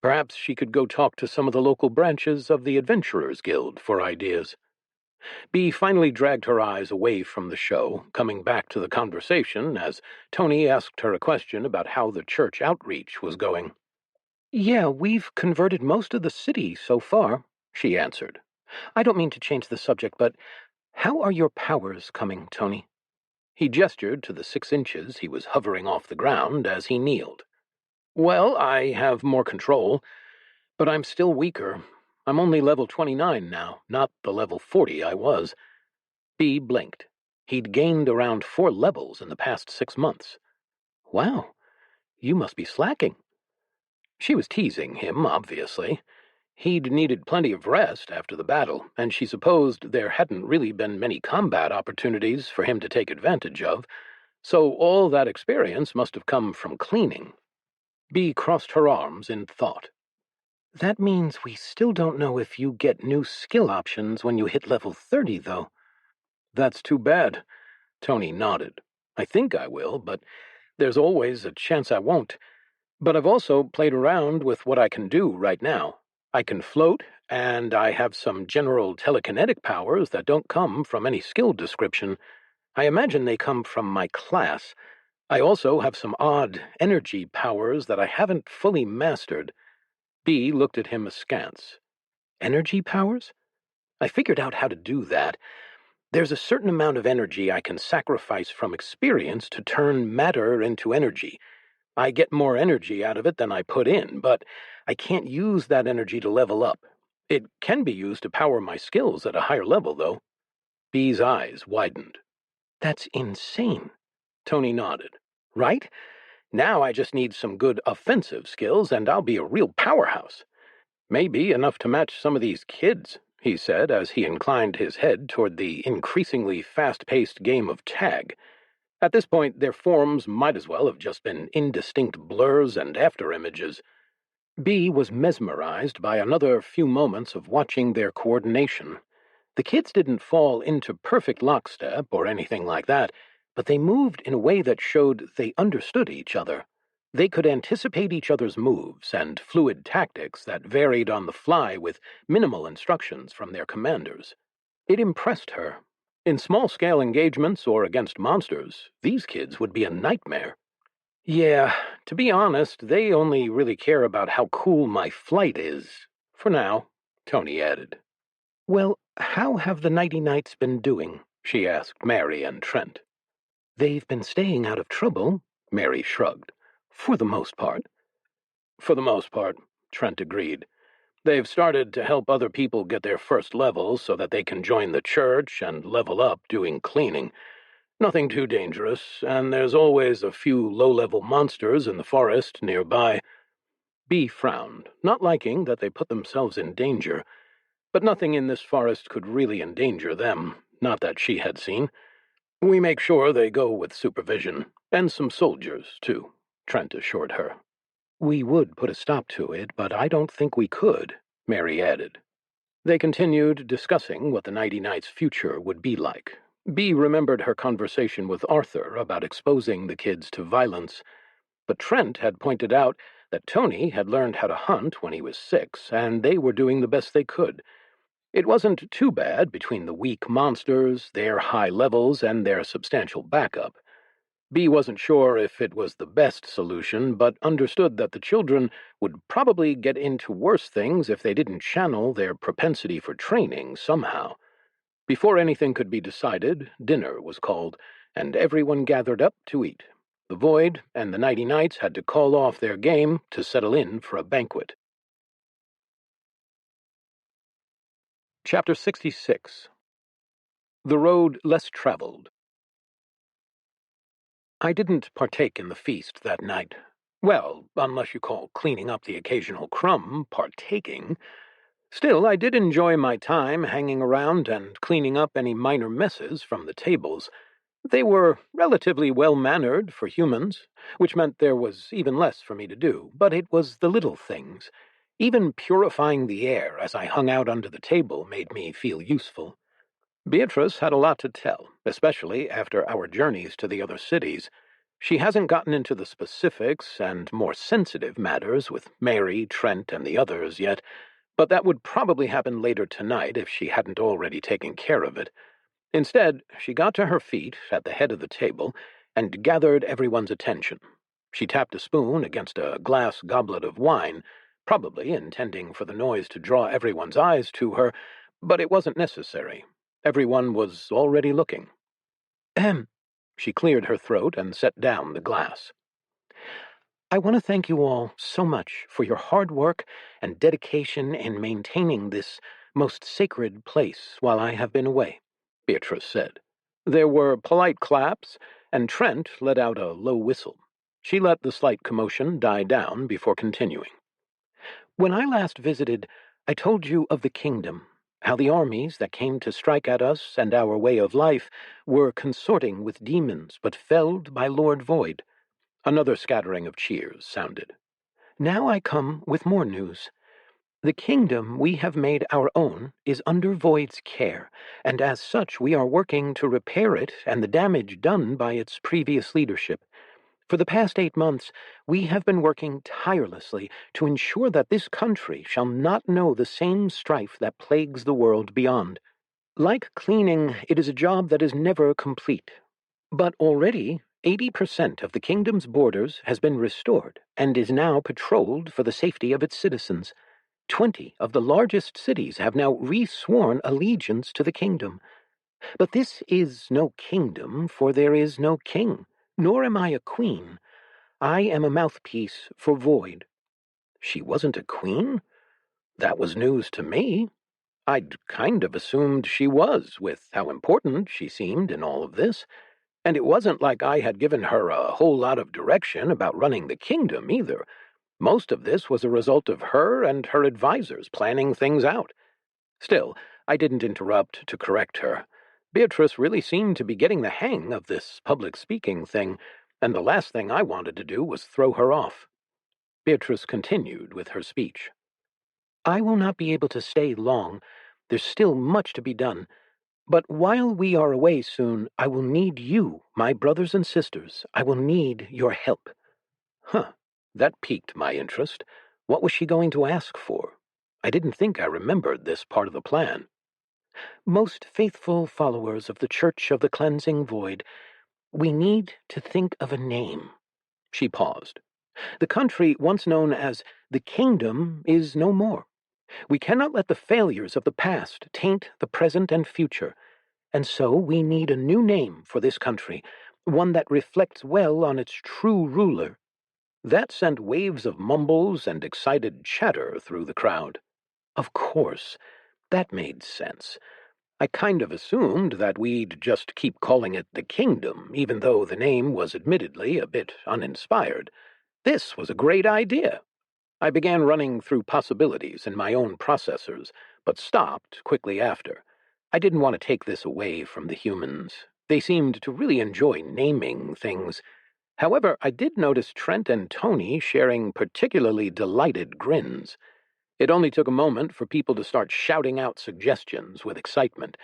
Perhaps she could go talk to some of the local branches of the Adventurers Guild for ideas. Bee finally dragged her eyes away from the show, coming back to the conversation as Tony asked her a question about how the church outreach was going. Yeah, we've converted most of the city so far, she answered. I don't mean to change the subject, but how are your powers coming, Tony? He gestured to the 6 inches he was hovering off the ground as he kneeled. Well, I have more control, but I'm still weaker. I'm only level 29 now, not the level 40 I was. Bee blinked. He'd gained around 4 levels in the past 6 months. Wow, you must be slacking. She was teasing him, obviously. He'd needed plenty of rest after the battle, and she supposed there hadn't really been many combat opportunities for him to take advantage of, so all that experience must have come from cleaning. Bee crossed her arms in thought. That means we still don't know if you get new skill options when you hit level 30, though. That's too bad. Tony nodded. I think I will, but there's always a chance I won't. But I've also played around with what I can do right now. I can float, and I have some general telekinetic powers that don't come from any skill description. I imagine they come from my class. I also have some odd energy powers that I haven't fully mastered. Bee looked at him askance. Energy powers? I figured out how to do that. There's a certain amount of energy I can sacrifice from experience to turn matter into energy. I get more energy out of it than I put in, but I can't use that energy to level up. It can be used to power my skills at a higher level, though. Bee's eyes widened. That's insane. Tony nodded. Right? Now I just need some good offensive skills, and I'll be a real powerhouse. Maybe enough to match some of these kids, he said as he inclined his head toward the increasingly fast-paced game of tag. At this point, their forms might as well have just been indistinct blurs and afterimages. Bee was mesmerized by another few moments of watching their coordination. The kids didn't fall into perfect lockstep or anything like that, but they moved in a way that showed they understood each other. They could anticipate each other's moves and fluid tactics that varied on the fly with minimal instructions from their commanders. It impressed her. In small-scale engagements or against monsters, these kids would be a nightmare. Yeah, to be honest, they only really care about how cool my flight is. For now, Tony added. Well, how have the Nighty Nights been doing? She asked Mary and Trent. They've been staying out of trouble, Mary shrugged. For the most part. For the most part, Trent agreed. They've started to help other people get their first levels so that they can join the church and level up doing cleaning. Nothing too dangerous, and there's always a few low-level monsters in the forest nearby. Bee frowned, not liking that they put themselves in danger, but nothing in this forest could really endanger them, not that she had seen. We make sure they go with supervision, and some soldiers, too, Trent assured her. We would put a stop to it, but I don't think we could, Mary added. They continued discussing what the Nighty Nights' future would be like. Bee remembered her conversation with Arthur about exposing the kids to violence, but Trent had pointed out that Tony had learned how to hunt when he was 6, and they were doing the best they could. It wasn't too bad between the weak monsters, their high levels, and their substantial backup. Bee wasn't sure if it was the best solution, but understood that the children would probably get into worse things if they didn't channel their propensity for training somehow. Before anything could be decided, dinner was called, and everyone gathered up to eat. The Void and the Nighty Nights had to call off their game to settle in for a banquet. Chapter 66. The Road Less Traveled. I didn't partake in the feast that night. Well, unless you call cleaning up the occasional crumb partaking. Still, I did enjoy my time hanging around and cleaning up any minor messes from the tables. They were relatively well-mannered for humans, which meant there was even less for me to do, but it was the little things. Even purifying the air as I hung out under the table made me feel useful. Beatrice had a lot to tell, especially after our journeys to the other cities. She hasn't gotten into the specifics and more sensitive matters with Mary, Trent, and the others yet, but that would probably happen later tonight if she hadn't already taken care of it. Instead, she got to her feet at the head of the table and gathered everyone's attention. She tapped a spoon against a glass goblet of wine, probably intending for the noise to draw everyone's eyes to her, but it wasn't necessary. Everyone was already looking. Ahem. She cleared her throat and set down the glass. I want to thank you all so much for your hard work and dedication in maintaining this most sacred place while I have been away, Beatrice said. There were polite claps, and Trent let out a low whistle. She let the slight commotion die down before continuing. When I last visited, I told you of the kingdom, how the armies that came to strike at us and our way of life were consorting with demons, but felled by Lord Void. Another scattering of cheers sounded. Now I come with more news. The kingdom we have made our own is under Void's care, and as such we are working to repair it and the damage done by its previous leadership. For the past 8 months, we have been working tirelessly to ensure that this country shall not know the same strife that plagues the world beyond. Like cleaning, it is a job that is never complete. But already, 80% of the kingdom's borders has been restored and is now patrolled for the safety of its citizens. 20 of the largest cities have now re-sworn allegiance to the kingdom. But this is no kingdom, for there is no king, nor am I a queen. I am a mouthpiece for Void. She wasn't a queen? That was news to me. I'd kind of assumed she was, with how important she seemed in all of this. And it wasn't like I had given her a whole lot of direction about running the kingdom, either. Most of this was a result of her and her advisors planning things out. Still, I didn't interrupt to correct her. Beatrice really seemed to be getting the hang of this public speaking thing, and the last thing I wanted to do was throw her off. Beatrice continued with her speech. I will not be able to stay long. There's still much to be done. But while we are away soon, I will need you, my brothers and sisters. I will need your help. Huh, That piqued my interest. What was she going to ask for? I didn't think I remembered this part of the plan. Most faithful followers of the Church of the Cleansing Void, we need to think of a name. She paused. The country once known as the Kingdom is no more. We cannot let the failures of the past taint the present and future, and so we need a new name for this country, one that reflects well on its true ruler. That sent waves of mumbles and excited chatter through the crowd. Of course, that made sense. I kind of assumed that we'd just keep calling it the Kingdom, even though the name was admittedly a bit uninspired. This was a great idea. I began running through possibilities in my own processors, but stopped quickly after. I didn't want to take this away from the humans. They seemed to really enjoy naming things. However, I did notice Trent and Tony sharing particularly delighted grins. It only took a moment for people to start shouting out suggestions with excitement.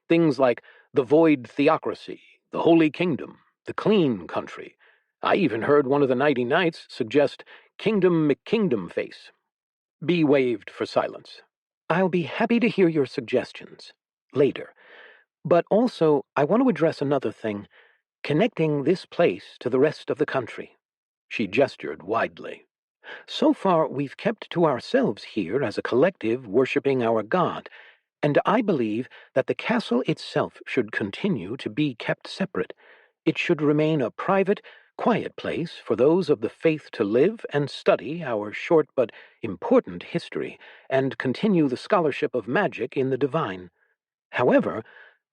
Things like the Void Theocracy, the Holy Kingdom, the Clean Country. I even heard one of the Nighty Knights suggest Kingdom McKingdom Face. B waved for silence. I'll be happy to hear your suggestions. Later. But also, I want to address another thing. Connecting this place to the rest of the country. She gestured widely. So far, we've kept to ourselves here as a collective worshipping our god, and I believe that the castle itself should continue to be kept separate. It should remain a private, quiet place for those of the faith to live and study our short but important history, and continue the scholarship of magic in the divine. However,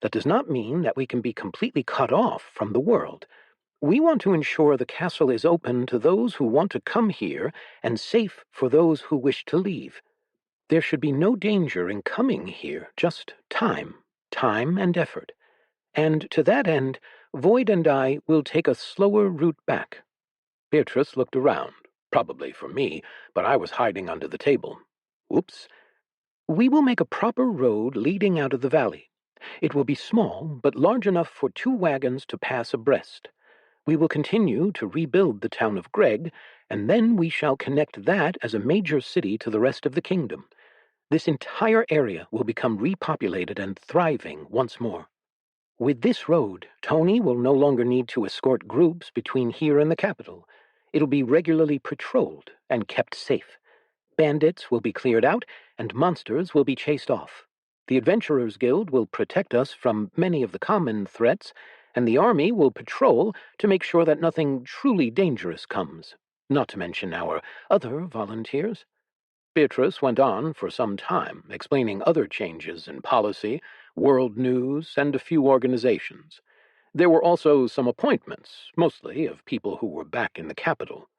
that does not mean that we can be completely cut off from the world. We want to ensure the castle is open to those who want to come here and safe for those who wish to leave. There should be no danger in coming here, just time and effort. And to that end, Void and I will take a slower route back. Beatrice looked around, probably for me, but I was hiding under the table. Oops. We will make a proper road leading out of the valley. It will be small, but large enough for 2 wagons to pass abreast. We will continue to rebuild the town of Greg, and then we shall connect that as a major city to the rest of the kingdom. This entire area will become repopulated and thriving once more. With this road, Tony will no longer need to escort groups between here and the capital. It'll be regularly patrolled and kept safe. Bandits will be cleared out, and monsters will be chased off. The Adventurers Guild will protect us from many of the common threats, and the army will patrol to make sure that nothing truly dangerous comes, not to mention our other volunteers. Beatrice went on for some time, explaining other changes in policy, world news, and a few organizations. There were also some appointments, mostly of people who were back in the capital.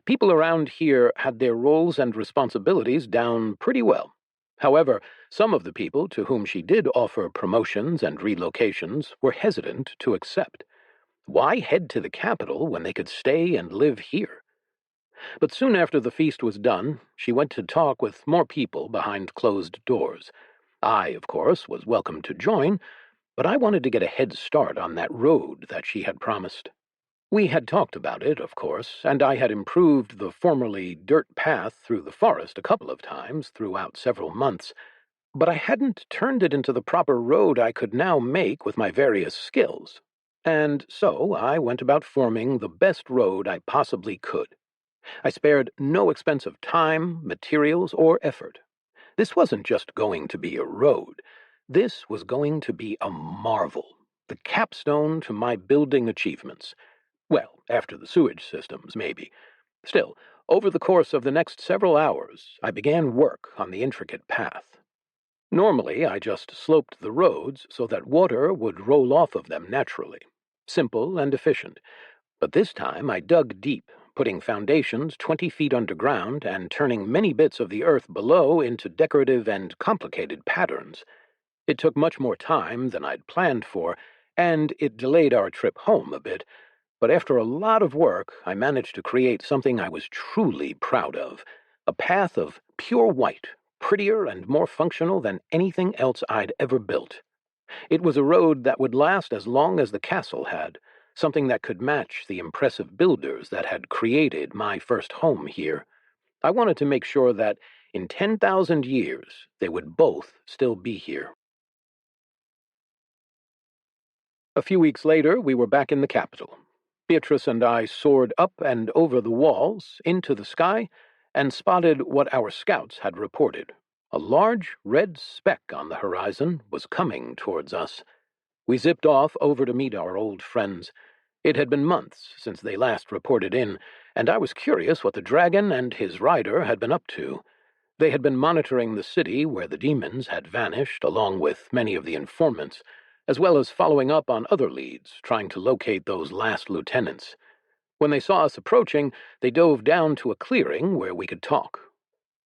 People around here had their roles and responsibilities down pretty well. However, some of the people to whom she did offer promotions and relocations were hesitant to accept. Why head to the capital when they could stay and live here? But soon after the feast was done, she went to talk with more people behind closed doors. I, of course, was welcome to join, but I wanted to get a head start on that road that she had promised. We had talked about it, of course, and I had improved the formerly dirt path through the forest a couple of times throughout several months, but I hadn't turned it into the proper road I could now make with my various skills. And so I went about forming the best road I possibly could. I spared no expense of time, materials, or effort. This wasn't just going to be a road. This was going to be a marvel, the capstone to my building achievements. Well, after the sewage systems, maybe. Still, over the course of the next several hours, I began work on the intricate path. Normally, I just sloped the roads so that water would roll off of them naturally. Simple and efficient. But this time I dug deep, putting foundations 20 feet underground and turning many bits of the earth below into decorative and complicated patterns. It took much more time than I'd planned for, and it delayed our trip home a bit, but after a lot of work, I managed to create something I was truly proud of, a path of pure white, prettier and more functional than anything else I'd ever built. It was a road that would last as long as the castle had, something that could match the impressive builders that had created my first home here. I wanted to make sure that in 10,000 years they would both still be here. A few weeks later, we were back in the capital. Beatrice and I soared up and over the walls, into the sky, and spotted what our scouts had reported. A large red speck on the horizon was coming towards us. We zipped off over to meet our old friends. It had been months since they last reported in, and I was curious what the dragon and his rider had been up to. They had been monitoring the city where the demons had vanished, along with many of the informants, as well as following up on other leads, trying to locate those last lieutenants. When they saw us approaching, they dove down to a clearing where we could talk.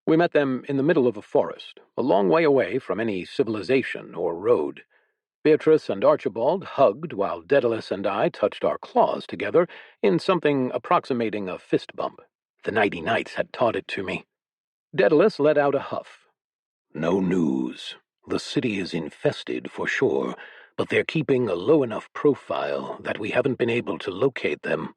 We met them in the middle of a forest, a long way away from any civilization or road. Beatrice and Archibald hugged while Daedalus and I touched our claws together in something approximating a fist bump. The nighty nights had taught it to me. Daedalus let out a huff. No news. The city is infested for sure, but they're keeping a low enough profile that we haven't been able to locate them.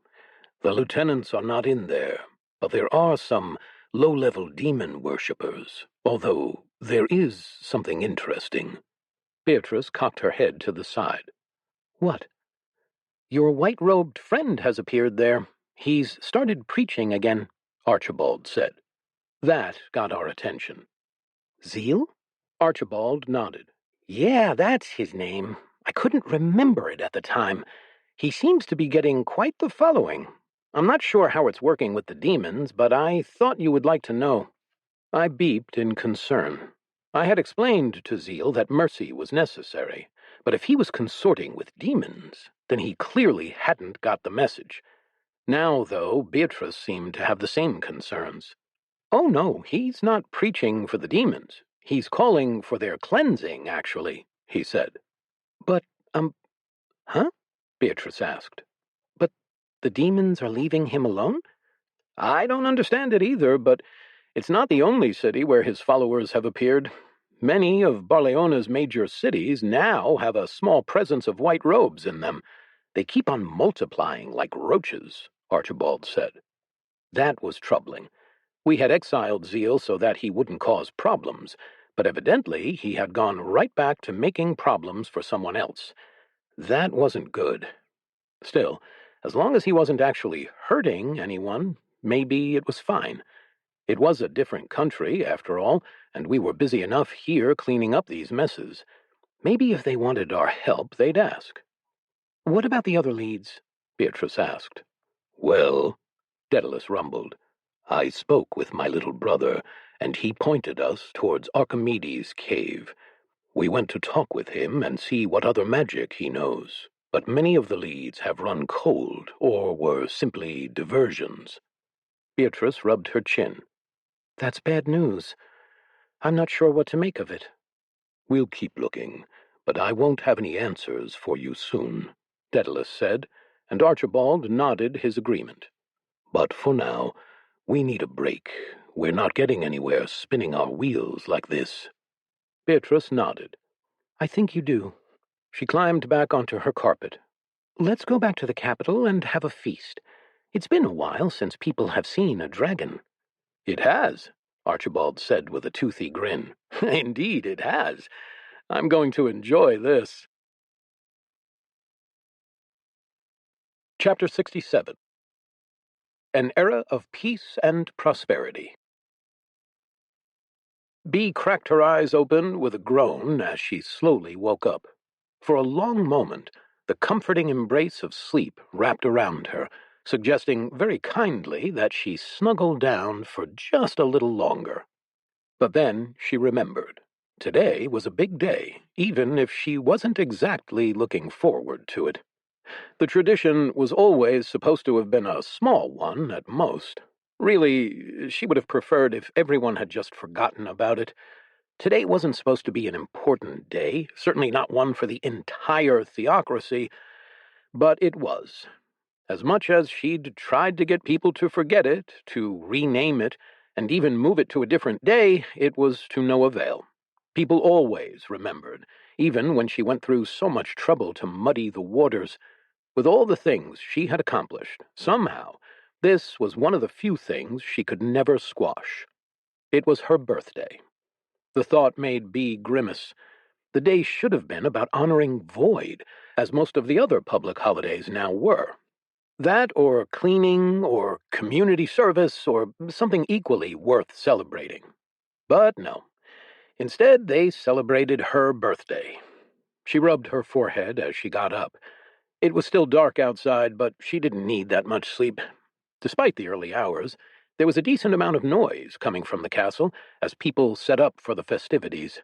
The lieutenants are not in there, but there are some low-level demon worshippers, although there is something interesting. Beatrice cocked her head to the side. What? Your white-robed friend has appeared there. He's started preaching again, Archibald said. That got our attention. Zeal? Archibald nodded. Yeah, that's his name. I couldn't remember it at the time. He seems to be getting quite the following. I'm not sure how it's working with the demons, but I thought you would like to know. I beeped in concern. I had explained to Zeal that mercy was necessary, but if he was consorting with demons, then he clearly hadn't got the message. Now, though, Beatrice seemed to have the same concerns. Oh, no, he's not preaching for the demons. He's calling for their cleansing, actually, he said. But, huh? Beatrice asked. But the demons are leaving him alone? I don't understand it either, but it's not the only city where his followers have appeared. Many of Barleona's major cities now have a small presence of white robes in them. They keep on multiplying like roaches, Archibald said. That was troubling. We had exiled Zeal so that he wouldn't cause problems, but evidently he had gone right back to making problems for someone else. That wasn't good. Still, as long as he wasn't actually hurting anyone, maybe it was fine. It was a different country, after all, and we were busy enough here cleaning up these messes. Maybe if they wanted our help, they'd ask. What about the other leads? Beatrice asked. Well, Daedalus rumbled. I spoke with my little brother, and he pointed us towards Archimedes' cave. We went to talk with him and see what other magic he knows, but many of the leads have run cold or were simply diversions. Beatrice rubbed her chin. That's bad news. I'm not sure what to make of it. We'll keep looking, but I won't have any answers for you soon, Daedalus said, and Archibald nodded his agreement. But for now, we need a break. We're not getting anywhere spinning our wheels like this. Beatrice nodded. I think you do. She climbed back onto her carpet. Let's go back to the capital and have a feast. It's been a while since people have seen a dragon. It has, Archibald said with a toothy grin. Indeed, it has. I'm going to enjoy this. Chapter 67. An Era of Peace and Prosperity. Bee cracked her eyes open with a groan as she slowly woke up. For a long moment, the comforting embrace of sleep wrapped around her, suggesting very kindly that she snuggle down for just a little longer. But then she remembered. Today was a big day, even if she wasn't exactly looking forward to it. The tradition was always supposed to have been a small one at most. Really, she would have preferred if everyone had just forgotten about it. Today wasn't supposed to be an important day, certainly not one for the entire theocracy, but it was. As much as she'd tried to get people to forget it, to rename it, and even move it to a different day, it was to no avail. People always remembered, even when she went through so much trouble to muddy the waters. With all the things she had accomplished, somehow, this was one of the few things she could never squash. It was her birthday. The thought made Bee grimace. The day should have been about honoring Void, as most of the other public holidays now were. That, or cleaning, or community service, or something equally worth celebrating. But no. Instead, they celebrated her birthday. She rubbed her forehead as she got up. It was still dark outside, but she didn't need that much sleep. Despite the early hours, there was a decent amount of noise coming from the castle as people set up for the festivities.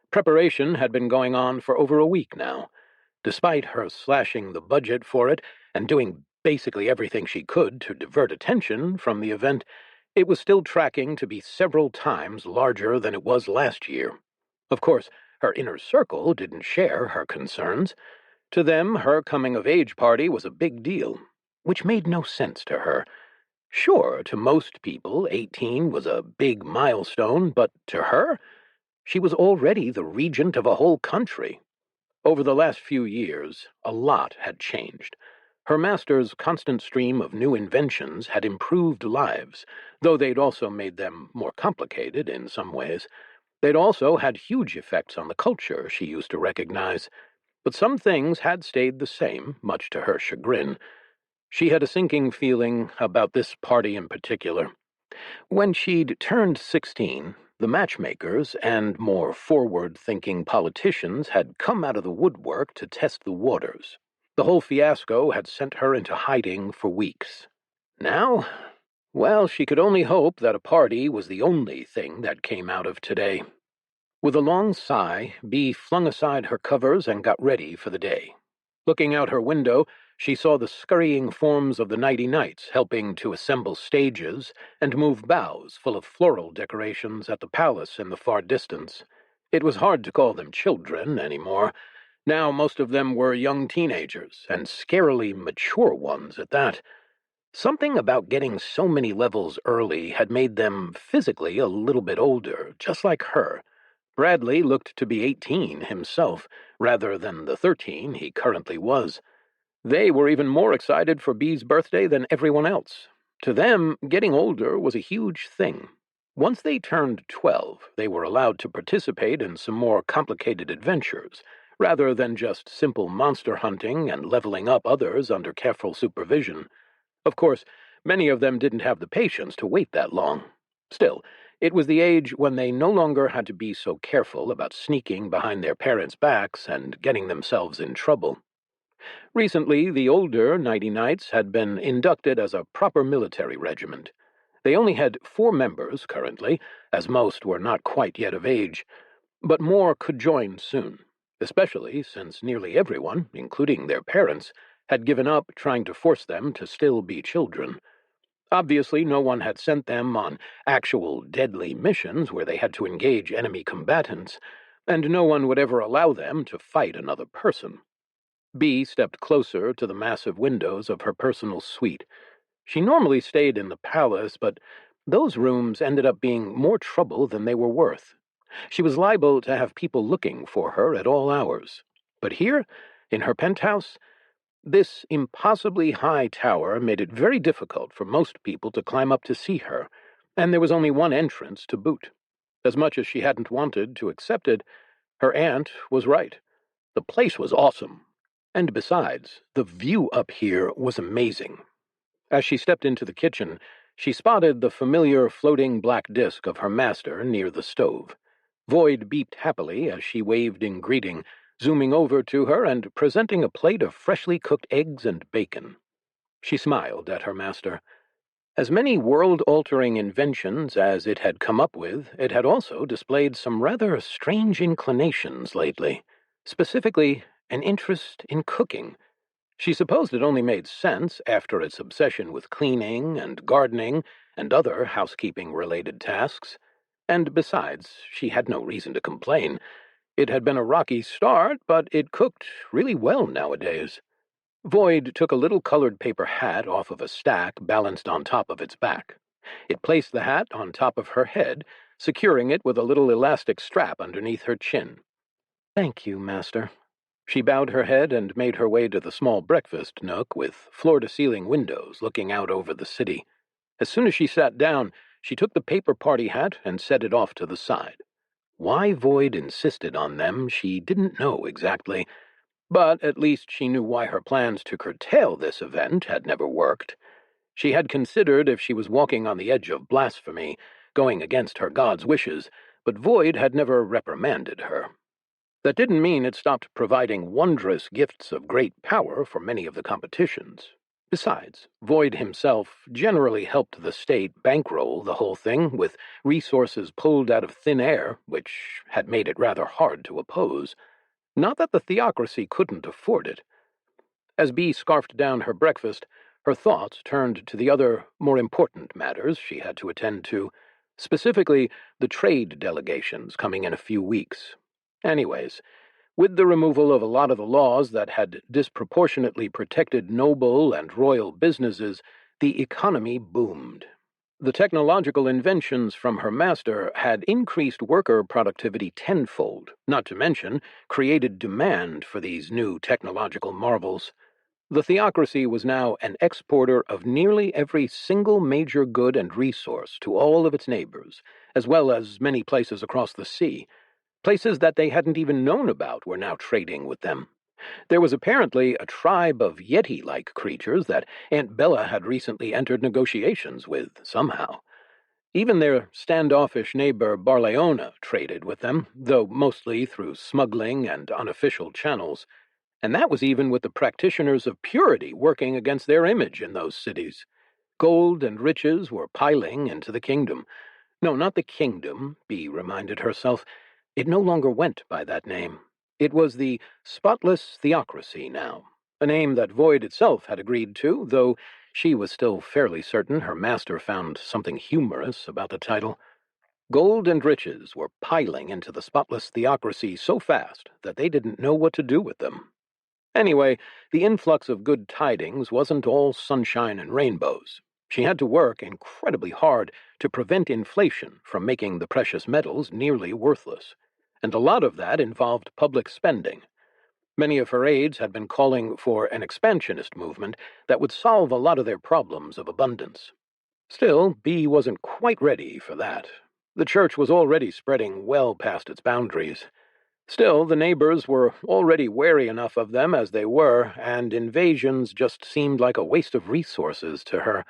Preparation had been going on for over a week now. Despite her slashing the budget for it and doing basically everything she could to divert attention from the event, it was still tracking to be several times larger than it was last year. Of course, her inner circle didn't share her concerns. To them, her coming-of-age party was a big deal, which made no sense to her. Sure, to most people, 18 was a big milestone, but to her, she was already the regent of a whole country. Over the last few years, a lot had changed. Her master's constant stream of new inventions had improved lives, though they'd also made them more complicated in some ways. They'd also had huge effects on the culture she used to recognize. But some things had stayed the same, much to her chagrin. She had a sinking feeling about this party in particular. When she'd turned 16, the matchmakers and more forward-thinking politicians had come out of the woodwork to test the waters. The whole fiasco had sent her into hiding for weeks. Now, well, she could only hope that a party was the only thing that came out of today. With a long sigh, Bee flung aside her covers and got ready for the day. Looking out her window, she saw the scurrying forms of the Nighty Knights helping to assemble stages and move boughs full of floral decorations at the palace in the far distance. It was hard to call them children anymore. Now most of them were young teenagers, and scarily mature ones at that. Something about getting so many levels early had made them physically a little bit older, just like her. Bradley looked to be 18 himself, rather than the 13 he currently was. They were even more excited for Bee's birthday than everyone else. To them, getting older was a huge thing. Once they turned 12, they were allowed to participate in some more complicated adventures, rather than just simple monster hunting and leveling up others under careful supervision. Of course, many of them didn't have the patience to wait that long. Still, it was the age when they no longer had to be so careful about sneaking behind their parents' backs and getting themselves in trouble. Recently, the older Nighty Knights had been inducted as a proper military regiment. They only had 4 members currently, as most were not quite yet of age, but more could join soon, especially since nearly everyone, including their parents, had given up trying to force them to still be children. Obviously, no one had sent them on actual deadly missions where they had to engage enemy combatants, and no one would ever allow them to fight another person. Bee stepped closer to the massive windows of her personal suite. She normally stayed in the palace, but those rooms ended up being more trouble than they were worth. She was liable to have people looking for her at all hours. But here, in her penthouse, this impossibly high tower made it very difficult for most people to climb up to see her, and there was only one entrance to boot. As much as she hadn't wanted to accept it, her aunt was right. The place was awesome. And besides, the view up here was amazing. As she stepped into the kitchen, she spotted the familiar floating black disk of her master near the stove. Void beeped happily as she waved in greeting, zooming over to her and presenting a plate of freshly cooked eggs and bacon. She smiled at her master. As many world-altering inventions as it had come up with, it had also displayed some rather strange inclinations lately, specifically an interest in cooking. She supposed it only made sense after its obsession with cleaning and gardening and other housekeeping-related tasks. And besides, she had no reason to complain. It had been a rocky start, but it cooked really well nowadays. Void took a little colored paper hat off of a stack balanced on top of its back. It placed the hat on top of her head, securing it with a little elastic strap underneath her chin. "Thank you, Master." She bowed her head and made her way to the small breakfast nook with floor-to-ceiling windows looking out over the city. As soon as she sat down, she took the paper party hat and set it off to the side. Why Void insisted on them, she didn't know exactly, but at least she knew why her plans to curtail this event had never worked. She had considered if she was walking on the edge of blasphemy, going against her god's wishes, but Void had never reprimanded her. That didn't mean it stopped providing wondrous gifts of great power for many of the competitions. Besides, Void himself generally helped the state bankroll the whole thing with resources pulled out of thin air, which had made it rather hard to oppose. Not that the theocracy couldn't afford it. As Bee scarfed down her breakfast, her thoughts turned to the other, more important matters she had to attend to, specifically the trade delegations coming in a few weeks. Anyways, with the removal of a lot of the laws that had disproportionately protected noble and royal businesses, the economy boomed. The technological inventions from her master had increased worker productivity tenfold, not to mention created demand for these new technological marvels. The theocracy was now an exporter of nearly every single major good and resource to all of its neighbors, as well as many places across the sea. Places that they hadn't even known about were now trading with them. There was apparently a tribe of Yeti-like creatures that Aunt Bella had recently entered negotiations with, somehow. Even their standoffish neighbor Barleona traded with them, though mostly through smuggling and unofficial channels. And that was even with the practitioners of purity working against their image in those cities. Gold and riches were piling into the kingdom. No, not the kingdom, Bee reminded herself. It no longer went by that name. It was the spotless theocracy now, a name that Void itself had agreed to, though she was still fairly certain her master found something humorous about the title. Gold and riches were piling into the spotless theocracy so fast that they didn't know what to do with them. Anyway, the influx of good tidings wasn't all sunshine and rainbows. She had to work incredibly hard to prevent inflation from making the precious metals nearly worthless, and a lot of that involved public spending. Many of her aides had been calling for an expansionist movement that would solve a lot of their problems of abundance. Still, Bee wasn't quite ready for that. The church was already spreading well past its boundaries. Still, the neighbors were already wary enough of them as they were, and invasions just seemed like a waste of resources to her.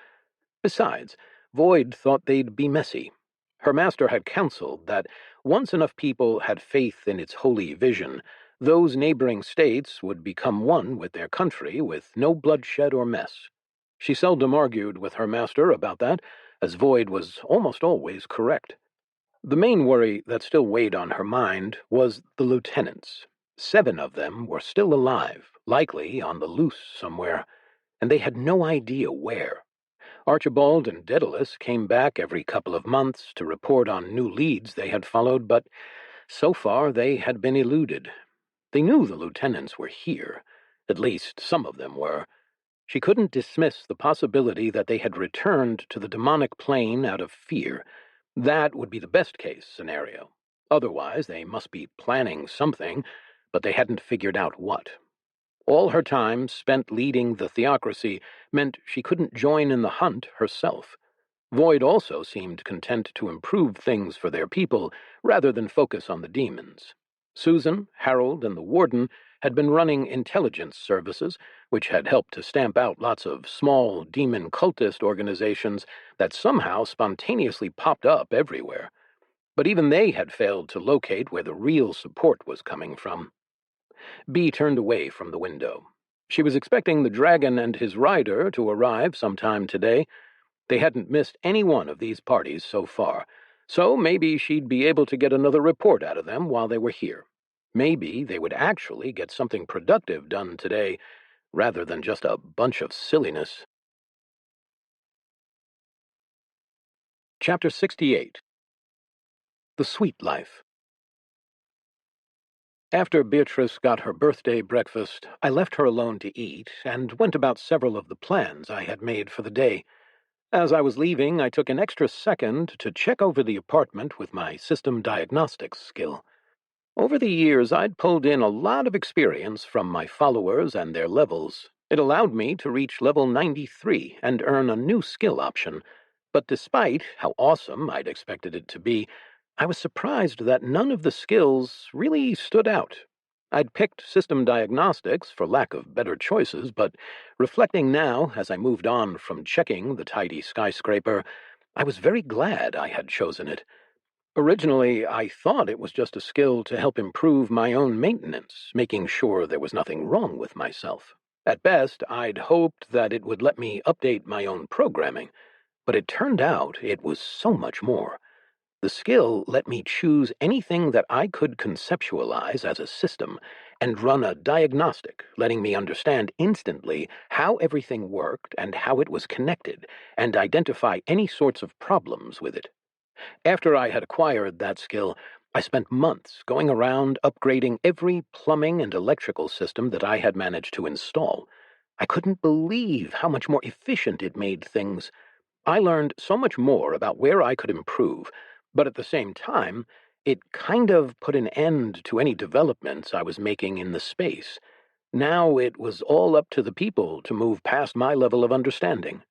Besides, Void thought they'd be messy. Her master had counseled that once enough people had faith in its holy vision, those neighboring states would become one with their country with no bloodshed or mess. She seldom argued with her master about that, as Void was almost always correct. The main worry that still weighed on her mind was the lieutenants. 7 of them were still alive, likely on the loose somewhere, and they had no idea where. Archibald and Daedalus came back every couple of months to report on new leads they had followed, but so far they had been eluded. They knew the lieutenants were here. At least some of them were. She couldn't dismiss the possibility that they had returned to the demonic plane out of fear. That would be the best-case scenario. Otherwise, they must be planning something, but they hadn't figured out what. All her time spent leading the theocracy meant she couldn't join in the hunt herself. Void also seemed content to improve things for their people rather than focus on the demons. Susan, Harold, and the warden had been running intelligence services, which had helped to stamp out lots of small demon cultist organizations that somehow spontaneously popped up everywhere. But even they had failed to locate where the real support was coming from. Bee turned away from the window. She was expecting the dragon and his rider to arrive sometime today. They hadn't missed any one of these parties so far, so maybe she'd be able to get another report out of them while they were here. Maybe they would actually get something productive done today, rather than just a bunch of silliness. Chapter 68. The Sweet Life. After Beatrice got her birthday breakfast, I left her alone to eat and went about several of the plans I had made for the day. As I was leaving, I took an extra second to check over the apartment with my system diagnostics skill. Over the years, I'd pulled in a lot of experience from my followers and their levels. It allowed me to reach level 93 and earn a new skill option. But despite how awesome I'd expected it to be, I was surprised that none of the skills really stood out. I'd picked system diagnostics for lack of better choices, but reflecting now as I moved on from checking the tidy skyscraper, I was very glad I had chosen it. Originally, I thought it was just a skill to help improve my own maintenance, making sure there was nothing wrong with myself. At best, I'd hoped that it would let me update my own programming, but it turned out it was so much more. The skill let me choose anything that I could conceptualize as a system and run a diagnostic, letting me understand instantly how everything worked and how it was connected, and identify any sorts of problems with it. After I had acquired that skill, I spent months going around upgrading every plumbing and electrical system that I had managed to install. I couldn't believe how much more efficient it made things. I learned so much more about where I could improve, but at the same time, it kind of put an end to any developments I was making in the space. Now it was all up to the people to move past my level of understanding.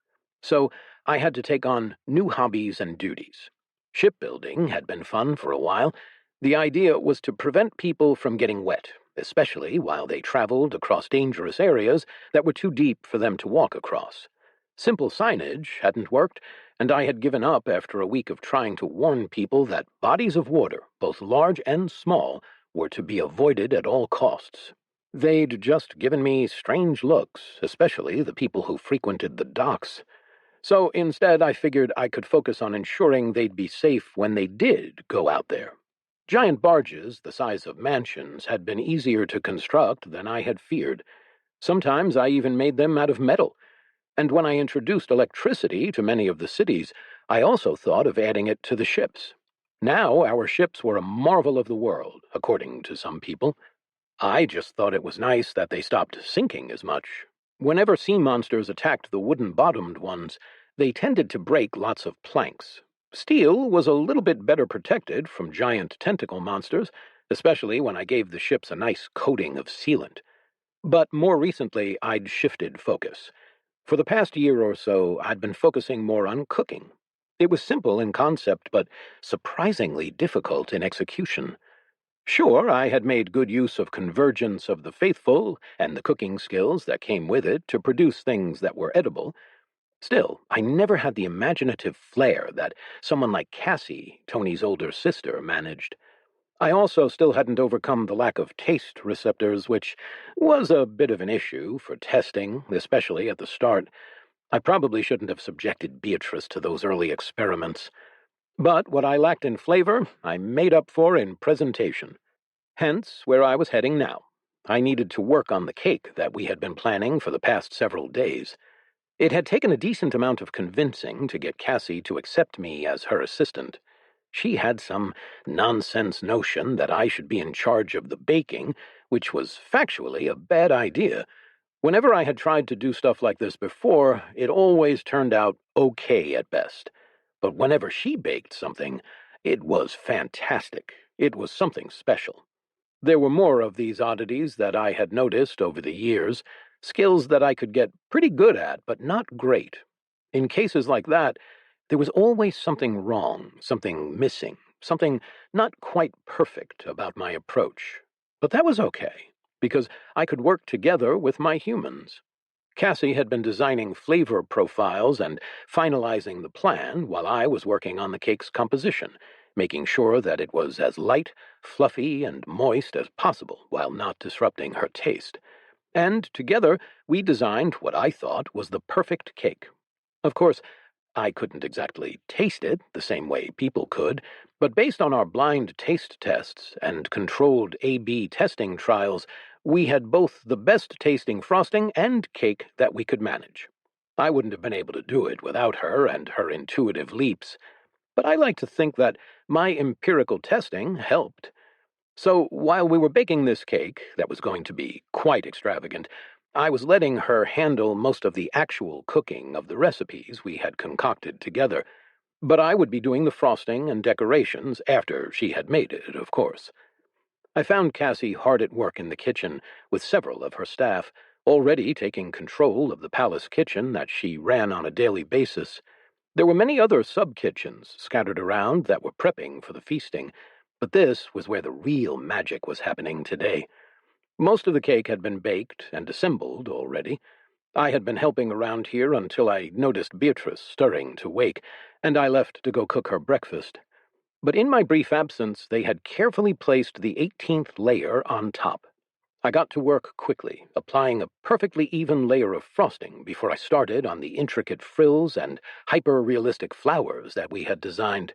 So I had to take on new hobbies and duties. Shipbuilding had been fun for a while. The idea was to prevent people from getting wet, especially while they traveled across dangerous areas that were too deep for them to walk across. Simple signage hadn't worked, and I had given up after a week of trying to warn people that bodies of water, both large and small, were to be avoided at all costs. They'd just given me strange looks, especially the people who frequented the docks. So instead, I figured I could focus on ensuring they'd be safe when they did go out there. Giant barges, the size of mansions, had been easier to construct than I had feared. Sometimes I even made them out of metal, and when I introduced electricity to many of the cities, I also thought of adding it to the ships. Now our ships were a marvel of the world, according to some people. I just thought it was nice that they stopped sinking as much. Whenever sea monsters attacked the wooden-bottomed ones, they tended to break lots of planks. Steel was a little bit better protected from giant tentacle monsters, especially when I gave the ships a nice coating of sealant. But more recently, I'd shifted focus. For the past year or so, I'd been focusing more on cooking. It was simple in concept, but surprisingly difficult in execution. Sure, I had made good use of convergence of the faithful and the cooking skills that came with it to produce things that were edible. Still, I never had the imaginative flair that someone like Cassie, Tony's older sister, managed. I also still hadn't overcome the lack of taste receptors, which was a bit of an issue for testing, especially at the start. I probably shouldn't have subjected Beatrice to those early experiments. But what I lacked in flavor, I made up for in presentation. Hence, where I was heading now. I needed to work on the cake that we had been planning for the past several days. It had taken a decent amount of convincing to get Cassie to accept me as her assistant. She had some nonsense notion that I should be in charge of the baking, which was factually a bad idea. Whenever I had tried to do stuff like this before, it always turned out okay at best. But whenever she baked something, it was fantastic. It was something special. There were more of these oddities that I had noticed over the years, skills that I could get pretty good at, but not great. In cases like that, there was always something wrong, something missing, something not quite perfect about my approach. But that was okay, because I could work together with my humans. Cassie had been designing flavor profiles and finalizing the plan while I was working on the cake's composition, making sure that it was as light, fluffy, and moist as possible while not disrupting her taste. And together, we designed what I thought was the perfect cake. Of course, I couldn't exactly taste it the same way people could, but based on our blind taste tests and controlled A/B testing trials, we had both the best-tasting frosting and cake that we could manage. I wouldn't have been able to do it without her and her intuitive leaps, but I like to think that my empirical testing helped. So while we were baking this cake, that was going to be quite extravagant, I was letting her handle most of the actual cooking of the recipes we had concocted together, but I would be doing the frosting and decorations after she had made it, of course. I found Cassie hard at work in the kitchen, with several of her staff, already taking control of the palace kitchen that she ran on a daily basis. There were many other sub-kitchens scattered around that were prepping for the feasting, but this was where the real magic was happening today. Most of the cake had been baked and assembled already. I had been helping around here until I noticed Beatrice stirring to wake, and I left to go cook her breakfast. But in my brief absence, they had carefully placed the 18th layer on top. I got to work quickly, applying a perfectly even layer of frosting before I started on the intricate frills and hyper-realistic flowers that we had designed.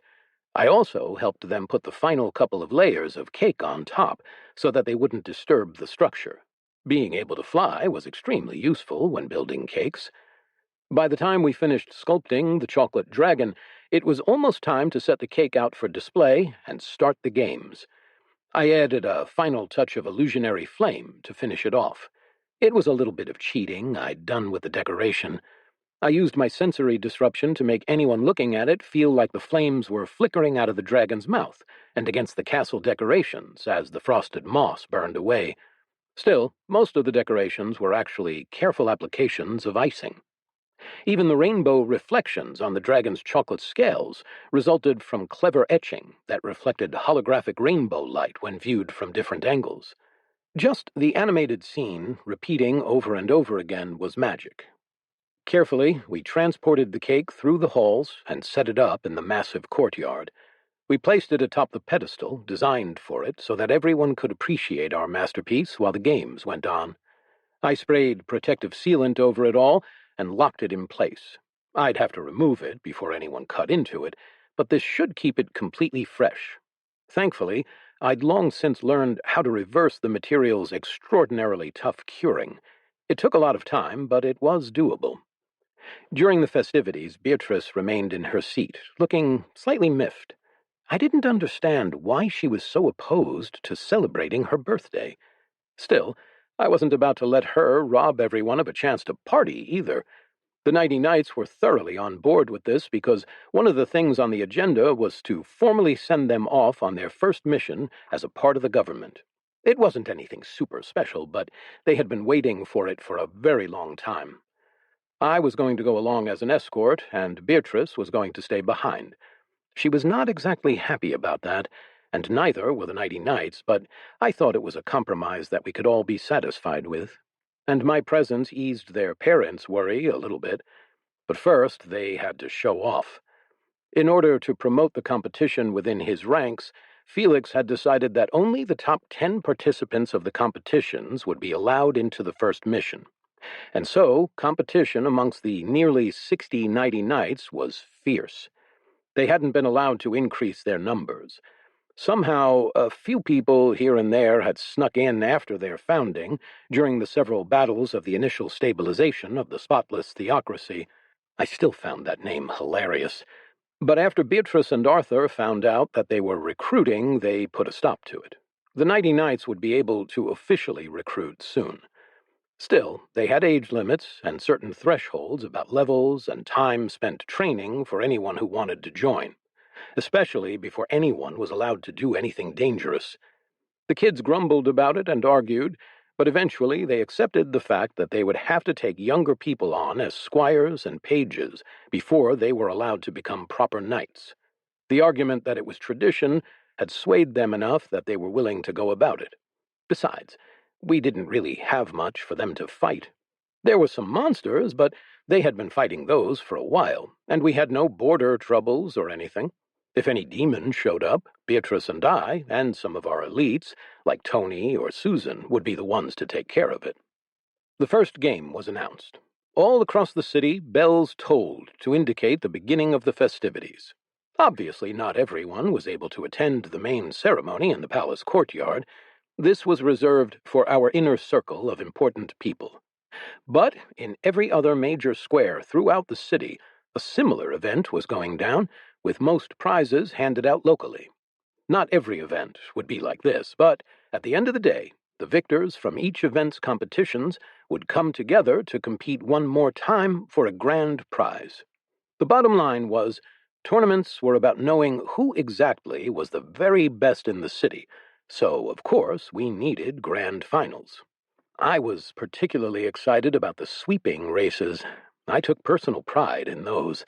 I also helped them put the final couple of layers of cake on top so that they wouldn't disturb the structure. Being able to fly was extremely useful when building cakes. By the time we finished sculpting the chocolate dragon, it was almost time to set the cake out for display and start the games. I added a final touch of illusionary flame to finish it off. It was a little bit of cheating I'd done with the decoration. I used my sensory disruption to make anyone looking at it feel like the flames were flickering out of the dragon's mouth and against the castle decorations as the frosted moss burned away. Still, most of the decorations were actually careful applications of icing. Even the rainbow reflections on the dragon's chocolate scales resulted from clever etching that reflected holographic rainbow light when viewed from different angles. Just the animated scene, repeating over and over again, was magic. Carefully, we transported the cake through the halls and set it up in the massive courtyard. We placed it atop the pedestal designed for it so that everyone could appreciate our masterpiece while the games went on. I sprayed protective sealant over it all and locked it in place. I'd have to remove it before anyone cut into it, but this should keep it completely fresh. Thankfully, I'd long since learned how to reverse the material's extraordinarily tough curing. It took a lot of time, but it was doable. During the festivities, Beatrice remained in her seat, looking slightly miffed. I didn't understand why she was so opposed to celebrating her birthday. Still, I wasn't about to let her rob everyone of a chance to party, either. The Nighty Knights were thoroughly on board with this because one of the things on the agenda was to formally send them off on their first mission as a part of the government. It wasn't anything super special, but they had been waiting for it for a very long time. I was going to go along as an escort, and Beatrice was going to stay behind. She was not exactly happy about that, and neither were the Nighty Knights, but I thought it was a compromise that we could all be satisfied with. And my presence eased their parents' worry a little bit. But first, they had to show off. In order to promote the competition within his ranks, Felix had decided that only the top 10 participants of the competitions would be allowed into the first mission. And so, competition amongst the nearly 60 Nighty Knights was fierce. They hadn't been allowed to increase their numbers. Somehow, a few people here and there had snuck in after their founding, during the several battles of the initial stabilization of the spotless theocracy. I still found that name hilarious. But after Beatrice and Arthur found out that they were recruiting, they put a stop to it. The Nighty Knights would be able to officially recruit soon. Still, they had age limits and certain thresholds about levels and time spent training for anyone who wanted to join, especially before anyone was allowed to do anything dangerous. The kids grumbled about it and argued, but eventually they accepted the fact that they would have to take younger people on as squires and pages before they were allowed to become proper knights. The argument that it was tradition had swayed them enough that they were willing to go about it. Besides, we didn't really have much for them to fight. There were some monsters, but they had been fighting those for a while, and we had no border troubles or anything. If any demons showed up, Beatrice and I, and some of our elites, like Tony or Susan, would be the ones to take care of it. The first game was announced. All across the city, bells tolled to indicate the beginning of the festivities. Obviously, not everyone was able to attend the main ceremony in the palace courtyard. This was reserved for our inner circle of important people. But in every other major square throughout the city, a similar event was going down, with most prizes handed out locally. Not every event would be like this, but at the end of the day, the victors from each event's competitions would come together to compete one more time for a grand prize. The bottom line was, tournaments were about knowing who exactly was the very best in the city, So, of course, we needed grand finals. I was particularly excited about the sweeping races. I took personal pride in those.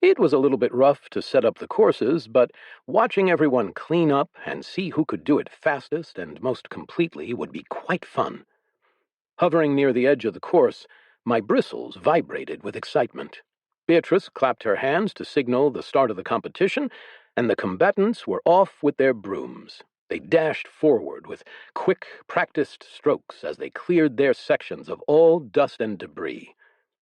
It was a little bit rough to set up the courses, but watching everyone clean up and see who could do it fastest and most completely would be quite fun. Hovering near the edge of the course, my bristles vibrated with excitement. Beatrice clapped her hands to signal the start of the competition, and the combatants were off with their brooms. They dashed forward with quick, practiced strokes as they cleared their sections of all dust and debris.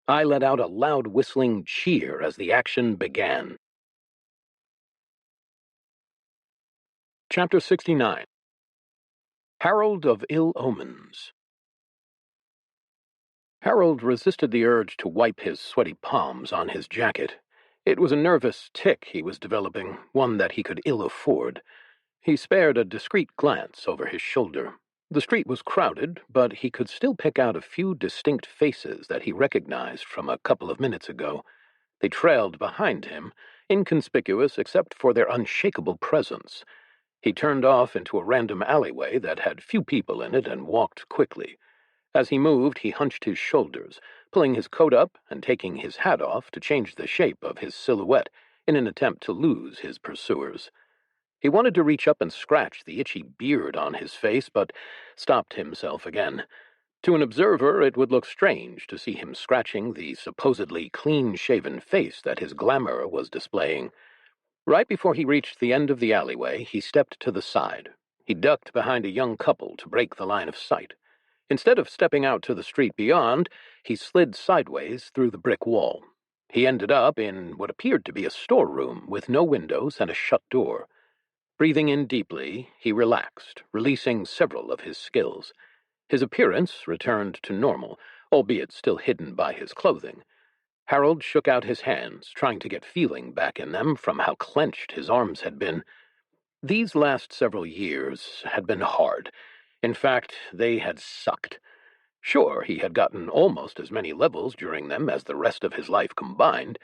I let out a loud whistling cheer as the action began. Chapter 69. Herald of Ill Omens. Harold resisted the urge to wipe his sweaty palms on his jacket. It was a nervous tic he was developing, one that he could ill afford. He spared a discreet glance over his shoulder. The street was crowded, but he could still pick out a few distinct faces that he recognized from a couple of minutes ago. They trailed behind him, inconspicuous except for their unshakable presence. He turned off into a random alleyway that had few people in it and walked quickly. As he moved, he hunched his shoulders, pulling his coat up and taking his hat off to change the shape of his silhouette in an attempt to lose his pursuers. He wanted to reach up and scratch the itchy beard on his face, but stopped himself again. To an observer, it would look strange to see him scratching the supposedly clean-shaven face that his glamour was displaying. Right before he reached the end of the alleyway, he stepped to the side. He ducked behind a young couple to break the line of sight. Instead of stepping out to the street beyond, he slid sideways through the brick wall. He ended up in what appeared to be a storeroom with no windows and a shut door. Breathing in deeply, he relaxed, releasing several of his skills. His appearance returned to normal, albeit still hidden by his clothing. Harold shook out his hands, trying to get feeling back in them from how clenched his arms had been. These last several years had been hard. In fact, they had sucked. Sure, he had gotten almost as many levels during them as the rest of his life combined.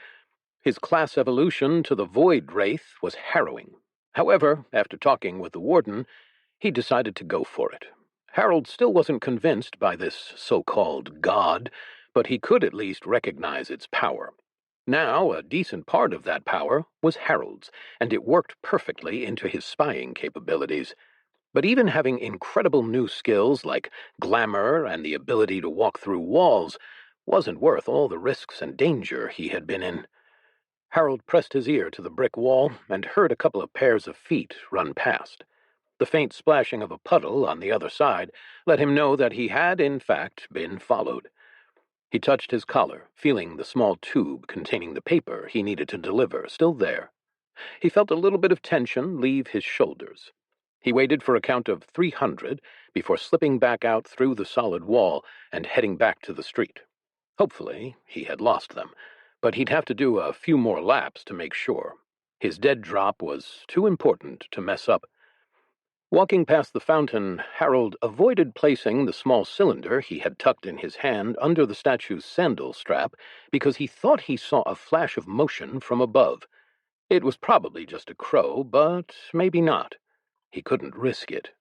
His class evolution to the Void Wraith was harrowing. However, after talking with the warden, he decided to go for it. Harold still wasn't convinced by this so-called god, but he could at least recognize its power. Now, a decent part of that power was Harold's, and it worked perfectly into his spying capabilities. But even having incredible new skills like glamour and the ability to walk through walls wasn't worth all the risks and danger he had been in. Harold pressed his ear to the brick wall and heard a couple of pairs of feet run past. The faint splashing of a puddle on the other side let him know that he had, in fact, been followed. He touched his collar, feeling the small tube containing the paper he needed to deliver still there. He felt a little bit of tension leave his shoulders. He waited for a count of 300 before slipping back out through the solid wall and heading back to the street. Hopefully, he had lost them, but he'd have to do a few more laps to make sure. His dead drop was too important to mess up. Walking past the fountain, Harold avoided placing the small cylinder he had tucked in his hand under the statue's sandal strap because he thought he saw a flash of motion from above. It was probably just a crow, but maybe not. He couldn't risk it.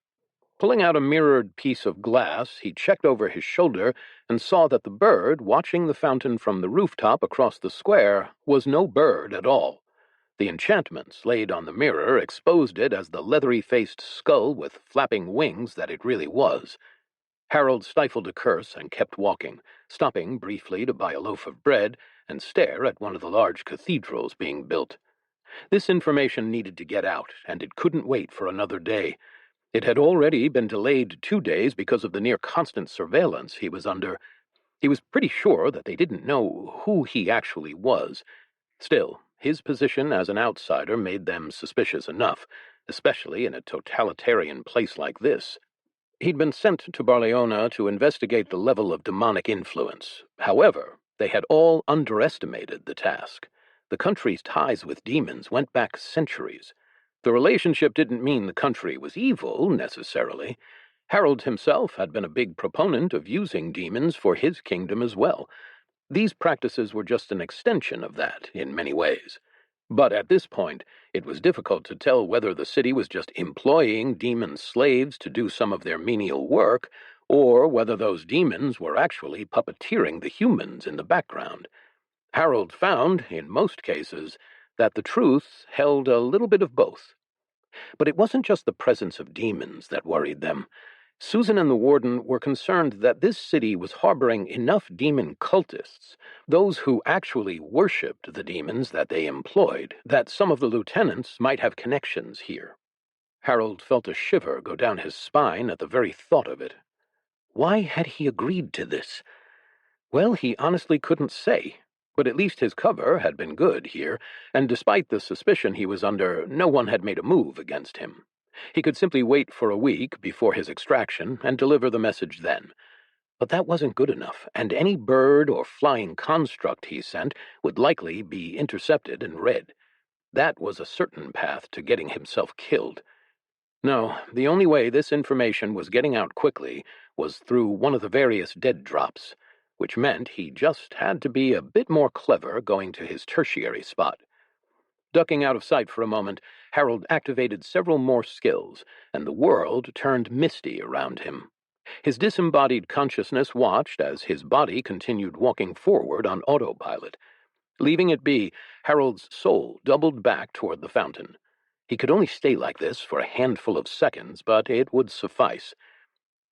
Pulling out a mirrored piece of glass, he checked over his shoulder and saw that the bird watching the fountain from the rooftop across the square was no bird at all. The enchantments laid on the mirror exposed it as the leathery-faced skull with flapping wings that it really was. Harold stifled a curse and kept walking, stopping briefly to buy a loaf of bread and stare at one of the large cathedrals being built. This information needed to get out, and it couldn't wait for another day. It had already been delayed 2 days because of the near-constant surveillance he was under. He was pretty sure that they didn't know who he actually was. Still, his position as an outsider made them suspicious enough, especially in a totalitarian place like this. He'd been sent to Barleona to investigate the level of demonic influence. However, they had all underestimated the task. The country's ties with demons went back centuries. The relationship didn't mean the country was evil, necessarily. Harold himself had been a big proponent of using demons for his kingdom as well. These practices were just an extension of that, in many ways. But at this point, it was difficult to tell whether the city was just employing demon slaves to do some of their menial work, or whether those demons were actually puppeteering the humans in the background. Harold found, in most cases, that the truth held a little bit of both. But it wasn't just the presence of demons that worried them. Susan and the warden were concerned that this city was harboring enough demon cultists, those who actually worshipped the demons that they employed, that some of the lieutenants might have connections here. Harold felt a shiver go down his spine at the very thought of it. Why had he agreed to this? Well, he honestly couldn't say. But at least his cover had been good here, and despite the suspicion he was under, no one had made a move against him. He could simply wait for a week before his extraction and deliver the message then. But that wasn't good enough, and any bird or flying construct he sent would likely be intercepted and read. That was a certain path to getting himself killed. No, the only way this information was getting out quickly was through one of the various dead drops, which meant he just had to be a bit more clever going to his tertiary spot. Ducking out of sight for a moment, Harold activated several more skills, and the world turned misty around him. His disembodied consciousness watched as his body continued walking forward on autopilot. Leaving it be, Harold's soul doubled back toward the fountain. He could only stay like this for a handful of seconds, but it would suffice.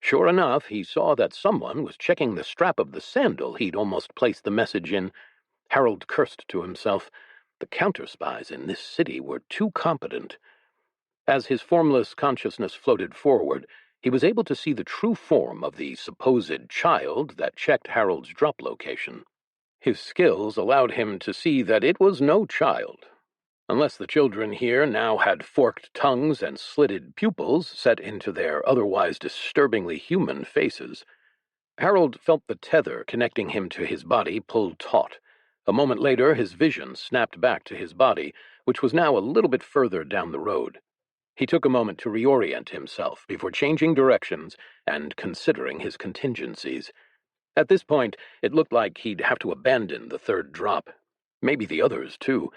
Sure enough, he saw that someone was checking the strap of the sandal he'd almost placed the message in. Harold cursed to himself. The counter-spies in this city were too competent. As his formless consciousness floated forward, he was able to see the true form of the supposed child that checked Harold's drop location. His skills allowed him to see that it was no child. Unless the children here now had forked tongues and slitted pupils set into their otherwise disturbingly human faces. Harold felt the tether connecting him to his body pull taut. A moment later, his vision snapped back to his body, which was now a little bit further down the road. He took a moment to reorient himself before changing directions and considering his contingencies. At this point, it looked like he'd have to abandon the third drop. Maybe the others, too.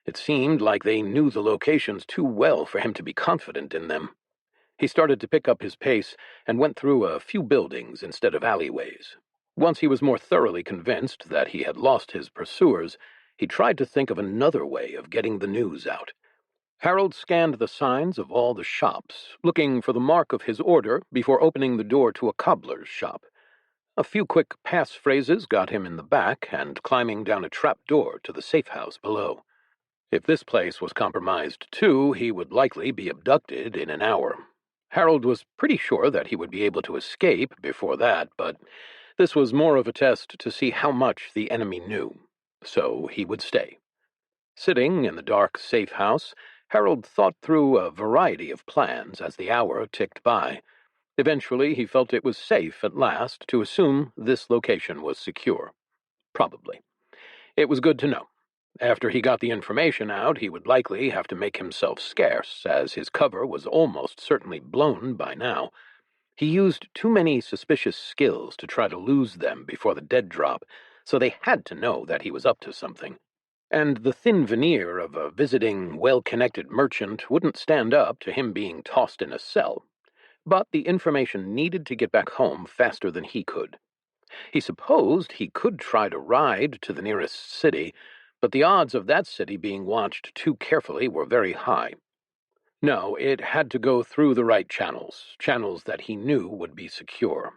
It seemed like they knew the locations too well for him to be confident in them. He started to pick up his pace and went through a few buildings instead of alleyways. Once he was more thoroughly convinced that he had lost his pursuers, he tried to think of another way of getting the news out. Harold scanned the signs of all the shops, looking for the mark of his order before opening the door to a cobbler's shop. A few quick pass-phrases got him in the back and climbing down a trap door to the safe house below. If this place was compromised too, he would likely be abducted in an hour. Harold was pretty sure that he would be able to escape before that, but this was more of a test to see how much the enemy knew. So he would stay. Sitting in the dark safe house, Harold thought through a variety of plans as the hour ticked by. Eventually, he felt it was safe at last to assume this location was secure. Probably. It was good to know. After he got the information out, he would likely have to make himself scarce, as his cover was almost certainly blown by now. He used too many suspicious skills to try to lose them before the dead drop, so they had to know that he was up to something. And the thin veneer of a visiting, well-connected merchant wouldn't stand up to him being tossed in a cell. But the information needed to get back home faster than he could. He supposed he could try to ride to the nearest city, but the odds of that city being watched too carefully were very high. No, it had to go through the right channels that he knew would be secure.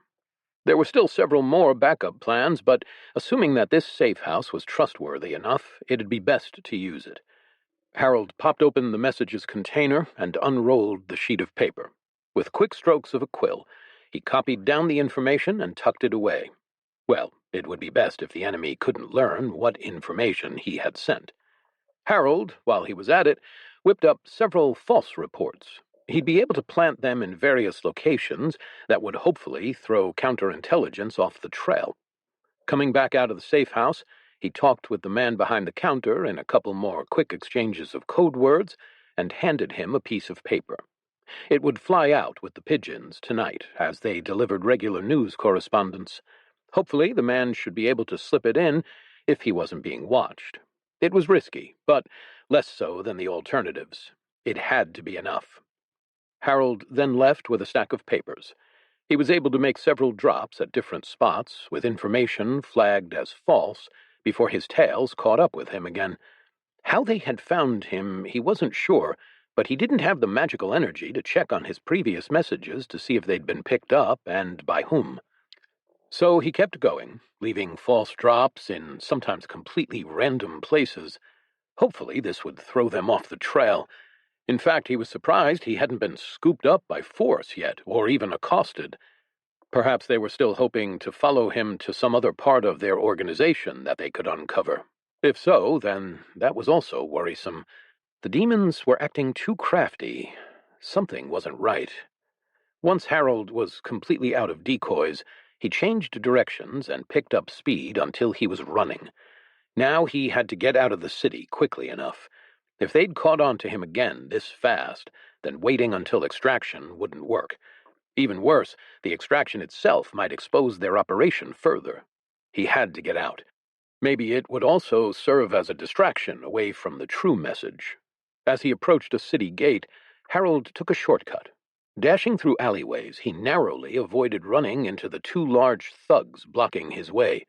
There were still several more backup plans, but assuming that this safe house was trustworthy enough, it'd be best to use it. Harold popped open the messages container and unrolled the sheet of paper. With quick strokes of a quill, he copied down the information and tucked it away. Well, it would be best if the enemy couldn't learn what information he had sent. Harold, while he was at it, whipped up several false reports. He'd be able to plant them in various locations that would hopefully throw counterintelligence off the trail. Coming back out of the safe house, he talked with the man behind the counter in a couple more quick exchanges of code words and handed him a piece of paper. It would fly out with the pigeons tonight as they delivered regular news correspondence. Hopefully, the man should be able to slip it in if he wasn't being watched. It was risky, but less so than the alternatives. It had to be enough. Harold then left with a stack of papers. He was able to make several drops at different spots, with information flagged as false, before his tales caught up with him again. How they had found him, he wasn't sure, but he didn't have the magical energy to check on his previous messages to see if they'd been picked up and by whom. So he kept going, leaving false drops in sometimes completely random places. Hopefully this would throw them off the trail. In fact, he was surprised he hadn't been scooped up by force yet, or even accosted. Perhaps they were still hoping to follow him to some other part of their organization that they could uncover. If so, then that was also worrisome. The demons were acting too crafty. Something wasn't right. Once Harold was completely out of decoys, he changed directions and picked up speed until he was running. Now he had to get out of the city quickly enough. If they'd caught on to him again this fast, then waiting until extraction wouldn't work. Even worse, the extraction itself might expose their operation further. He had to get out. Maybe it would also serve as a distraction away from the true message. As he approached a city gate, Harold took a shortcut. Dashing through alleyways, he narrowly avoided running into the two large thugs blocking his way.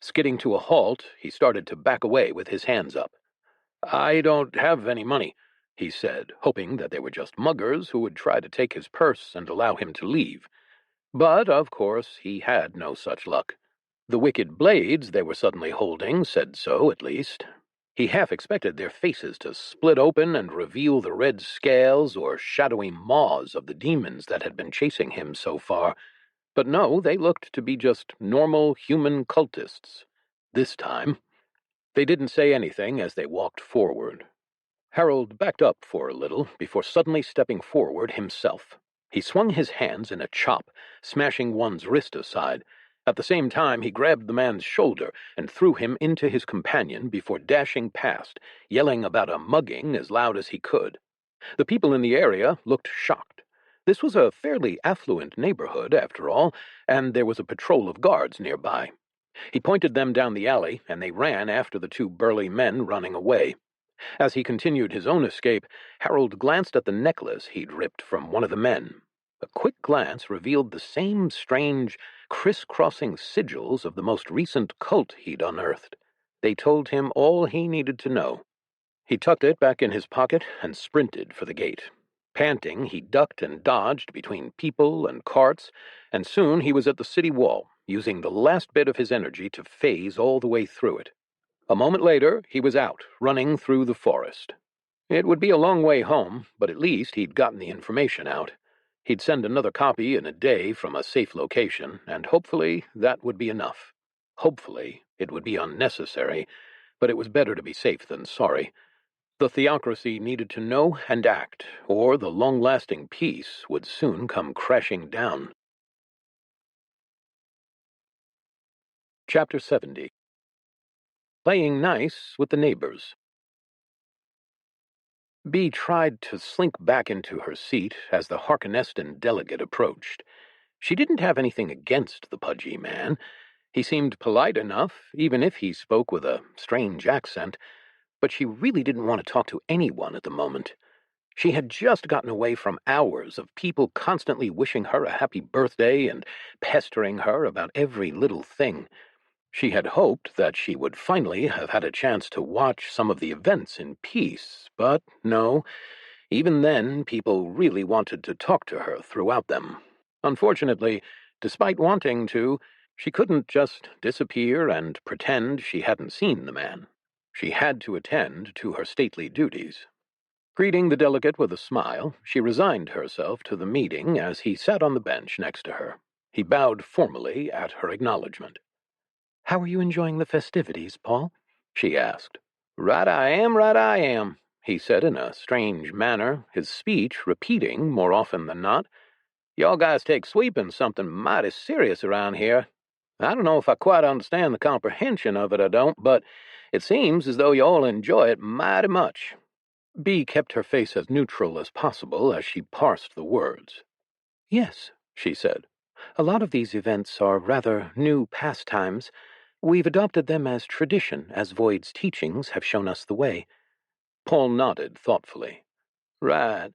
Skidding to a halt, he started to back away with his hands up. "I don't have any money," he said, hoping that they were just muggers who would try to take his purse and allow him to leave. But, of course, he had no such luck. The wicked blades they were suddenly holding said so, at least. He half expected their faces to split open and reveal the red scales or shadowy maws of the demons that had been chasing him so far. But no, they looked to be just normal human cultists. This time. They didn't say anything as they walked forward. Harold backed up for a little before suddenly stepping forward himself. He swung his hands in a chop, smashing one's wrist aside. At the same time, he grabbed the man's shoulder and threw him into his companion before dashing past, yelling about a mugging as loud as he could. The people in the area looked shocked. This was a fairly affluent neighborhood, after all, and there was a patrol of guards nearby. He pointed them down the alley, and they ran after the two burly men running away. As he continued his own escape, Harold glanced at the necklace he'd ripped from one of the men. A quick glance revealed the same strange, criss-crossing sigils of the most recent cult he'd unearthed. They told him all he needed to know. He tucked it back in his pocket and sprinted for the gate. Panting, he ducked and dodged between people and carts, and soon he was at the city wall, using the last bit of his energy to phase all the way through it. A moment later, he was out, running through the forest. It would be a long way home, but at least he'd gotten the information out. He'd send another copy in a day from a safe location, and hopefully that would be enough. Hopefully it would be unnecessary, but it was better to be safe than sorry. The theocracy needed to know and act, or the long-lasting peace would soon come crashing down. Chapter 70. Playing nice with the neighbors. Bee tried to slink back into her seat as the Harkonestan delegate approached. She didn't have anything against the pudgy man. He seemed polite enough, even if he spoke with a strange accent, but she really didn't want to talk to anyone at the moment. She had just gotten away from hours of people constantly wishing her a happy birthday and pestering her about every little thing. She had hoped that she would finally have had a chance to watch some of the events in peace, but no. Even then, people really wanted to talk to her throughout them. Unfortunately, despite wanting to, she couldn't just disappear and pretend she hadn't seen the man. She had to attend to her stately duties. Greeting the delegate with a smile, she resigned herself to the meeting as he sat on the bench next to her. He bowed formally at her acknowledgement. "How are you enjoying the festivities, Paul?" she asked. Right I am," he said in a strange manner, his speech repeating more often than not. "Y'all guys take sweeping something mighty serious around here. I don't know if I quite understand the comprehension of it, I don't, but it seems as though y'all enjoy it mighty much." Bee kept her face as neutral as possible as she parsed the words. "Yes," she said. "A lot of these events are rather new pastimes. We've adopted them as tradition, as Void's teachings have shown us the way. Paul nodded thoughtfully. Right.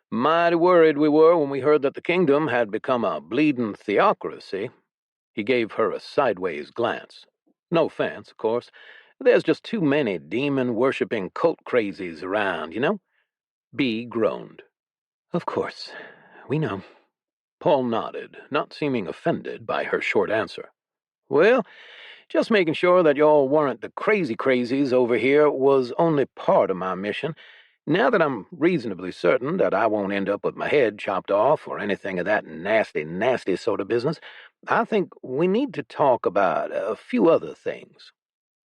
Mighty worried we were when we heard that the kingdom had become a bleeding theocracy. He gave her a sideways glance. No offense, of course. There's just too many demon-worshipping cult crazies around, you know? B groaned. Of course. We know. Paul nodded, not seeming offended by her short answer. Well, just making sure that y'all weren't the crazy crazies over here was only part of my mission. Now that I'm reasonably certain that I won't end up with my head chopped off or anything of that nasty, nasty sort of business, I think we need to talk about a few other things.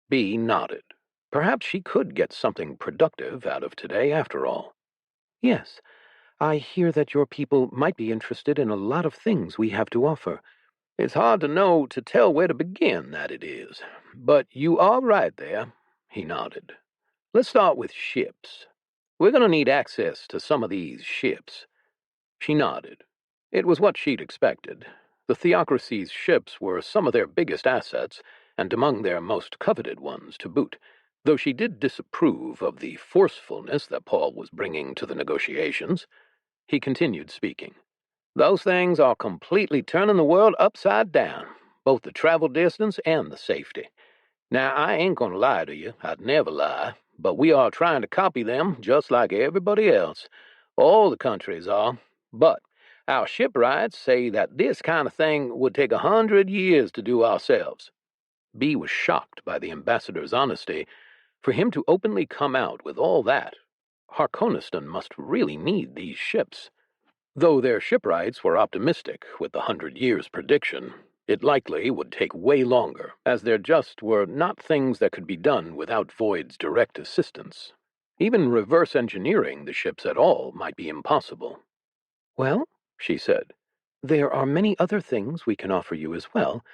B nodded. Perhaps she could get something productive out of today after all. Yes, I hear that your people might be interested in a lot of things we have to offer. It's hard to tell where to begin, that it is. But you are right there, he nodded. Let's start with ships. We're going to need access to some of these ships. She nodded. It was what she'd expected. The theocracy's ships were some of their biggest assets, and among their most coveted ones to boot, though she did disapprove of the forcefulness that Paul was bringing to the negotiations. He continued speaking. Those things are completely turning the world upside down, both the travel distance and the safety. Now, I ain't going to lie to you, I'd never lie, but we are trying to copy them just like everybody else. All the countries are. But our shipwrights say that this kind of thing would take 100 years to do ourselves. B was shocked by the ambassador's honesty. For him to openly come out with all that, Harkonistan must really need these ships. Though their shipwrights were optimistic with the 100 years prediction, it likely would take way longer, as there just were not things that could be done without Void's direct assistance. Even reverse engineering the ships at all might be impossible. Well, she said, there are many other things we can offer you as well,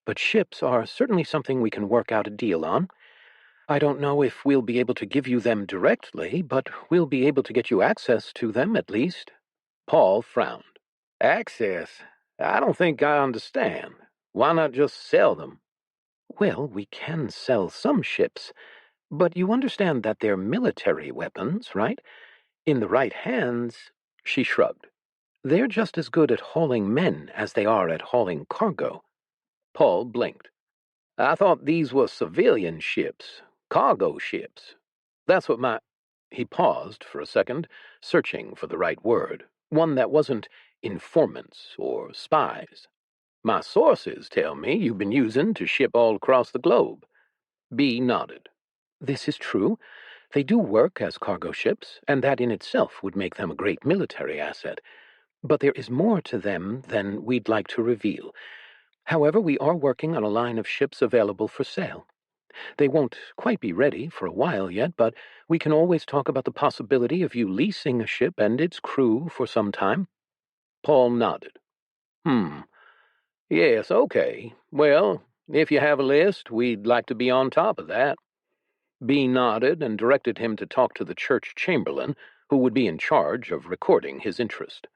but ships are certainly something we can work out a deal on. I don't know if we'll be able to give you them directly, but we'll be able to get you access to them at least. Paul frowned. Access? I don't think I understand. Why not just sell them? Well, we can sell some ships, but you understand that they're military weapons, right? In the right hands, she shrugged. They're just as good at hauling men as they are at hauling cargo. Paul blinked. I thought these were civilian ships, cargo ships. That's what my... He paused for a second, searching for the right word, one that wasn't informants or spies. My sources tell me you've been using to ship all across the globe. B nodded. This is true. They do work as cargo ships, and that in itself would make them a great military asset. But there is more to them than we'd like to reveal. However, we are working on a line of ships available for sale. They won't quite be ready for a while yet, but we can always talk about the possibility of you leasing a ship and its crew for some time. Paul nodded. Yes, okay. Well, if you have a list, we'd like to be on top of that. B nodded and directed him to talk to the church chamberlain, who would be in charge of recording his interest.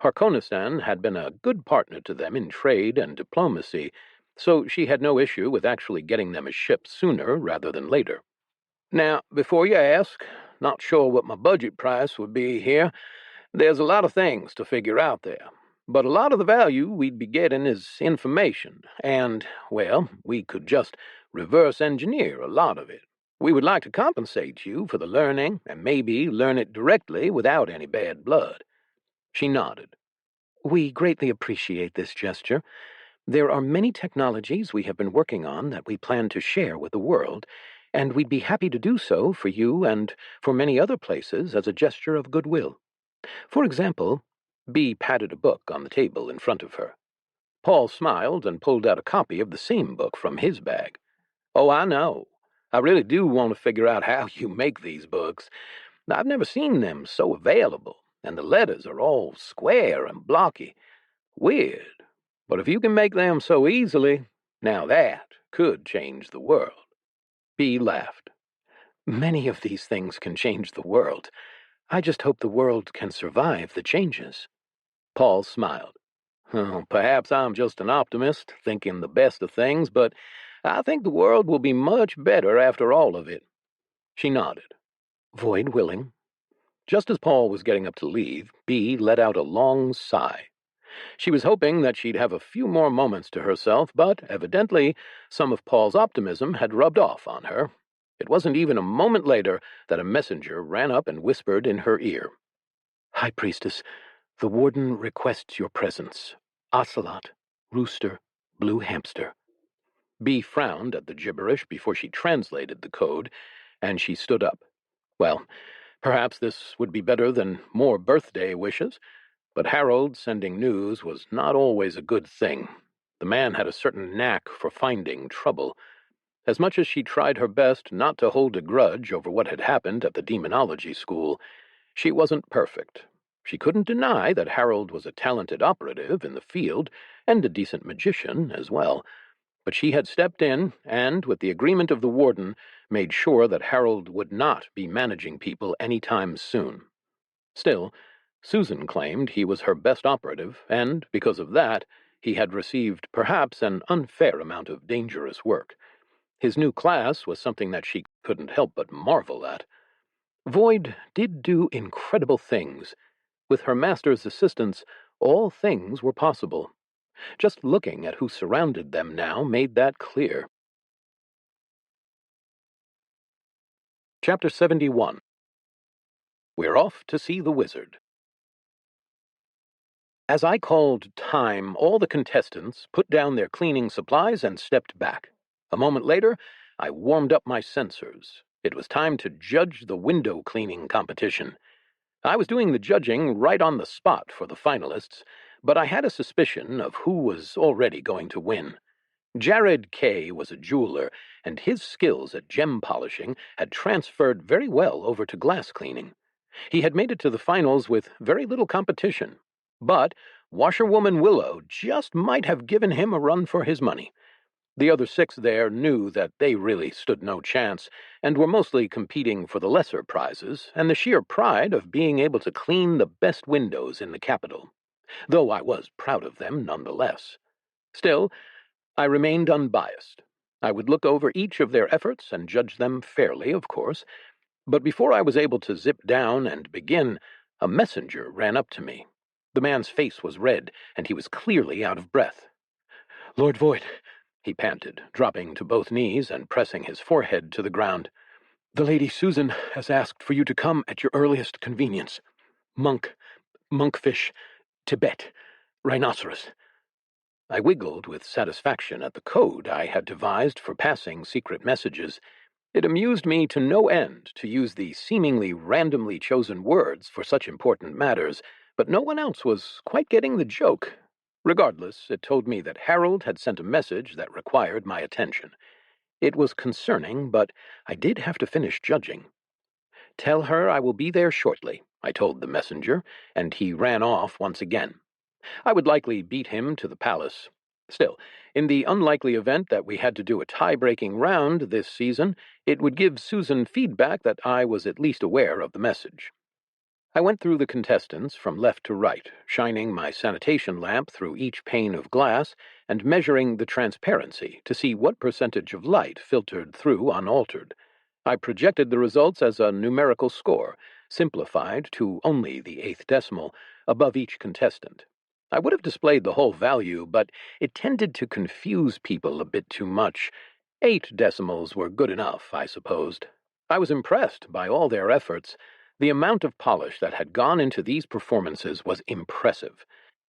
Harkonistan had been a good partner to them in trade and diplomacy, so she had no issue with actually getting them a ship sooner rather than later. Now, before you ask, not sure what my budget price would be here. There's a lot of things to figure out there. But a lot of the value we'd be getting is information, and, well, we could just reverse engineer a lot of it. We would like to compensate you for the learning, and maybe learn it directly without any bad blood. She nodded. We greatly appreciate this gesture. There are many technologies we have been working on that we plan to share with the world, and we'd be happy to do so for you and for many other places as a gesture of goodwill. For example, B patted a book on the table in front of her. Paul smiled and pulled out a copy of the same book from his bag. Oh, I know. I really do want to figure out how you make these books. I've never seen them so available, and the letters are all square and blocky. Weird. But if you can make them so easily, now that could change the world. B laughed. Many of these things can change the world. I just hope the world can survive the changes. Paul smiled. Oh, perhaps I'm just an optimist, thinking the best of things, but I think the world will be much better after all of it. She nodded. Void willing. Just as Paul was getting up to leave, Bee let out a long sigh. She was hoping that she'd have a few more moments to herself, but evidently some of Paul's optimism had rubbed off on her. It wasn't even a moment later that a messenger ran up and whispered in her ear. High Priestess, the warden requests your presence. Ocelot, rooster, blue hamster. Bee frowned at the gibberish before she translated the code, and she stood up. Well, perhaps this would be better than more birthday wishes, but Harold sending news was not always a good thing. The man had a certain knack for finding trouble. As much as she tried her best not to hold a grudge over what had happened at the demonology school, she wasn't perfect. She couldn't deny that Harold was a talented operative in the field and a decent magician as well. But she had stepped in and, with the agreement of the warden, made sure that Harold would not be managing people any time soon. Still, Susan claimed he was her best operative, and, because of that, he had received perhaps an unfair amount of dangerous work. His new class was something that she couldn't help but marvel at. Void did do incredible things. With her master's assistance, all things were possible. Just looking at who surrounded them now made that clear. Chapter 71. We're off to see the wizard. As I called time, all the contestants put down their cleaning supplies and stepped back. A moment later, I warmed up my sensors. It was time to judge the window cleaning competition. I was doing the judging right on the spot for the finalists, but I had a suspicion of who was already going to win. Jared Kay was a jeweler, and his skills at gem polishing had transferred very well over to glass cleaning. He had made it to the finals with very little competition, but washerwoman Willow just might have given him a run for his money. The other 6 there knew that they really stood no chance, and were mostly competing for the lesser prizes and the sheer pride of being able to clean the best windows in the capital, though I was proud of them nonetheless. Still, I remained unbiased. I would look over each of their efforts and judge them fairly, of course, but before I was able to zip down and begin, a messenger ran up to me. The man's face was red, and he was clearly out of breath. Lord Void, he panted, dropping to both knees and pressing his forehead to the ground. The Lady Susan has asked for you to come at your earliest convenience. Monkfish, Tibet, rhinoceros. I wiggled with satisfaction at the code I had devised for passing secret messages. It amused me to no end to use the seemingly randomly chosen words for such important matters, but no one else was quite getting the joke. Regardless, it told me that Harold had sent a message that required my attention. It was concerning, but I did have to finish judging. Tell her I will be there shortly, I told the messenger, and he ran off once again. I would likely beat him to the palace. Still, in the unlikely event that we had to do a tie-breaking round this season, it would give Susan feedback that I was at least aware of the message. I went through the contestants from left to right, shining my sanitation lamp through each pane of glass and measuring the transparency to see what percentage of light filtered through unaltered. I projected the results as a numerical score, simplified to only the 8th decimal, above each contestant. I would have displayed the whole value, but it tended to confuse people a bit too much. 8 decimals were good enough, I supposed. I was impressed by all their efforts. The amount of polish that had gone into these performances was impressive.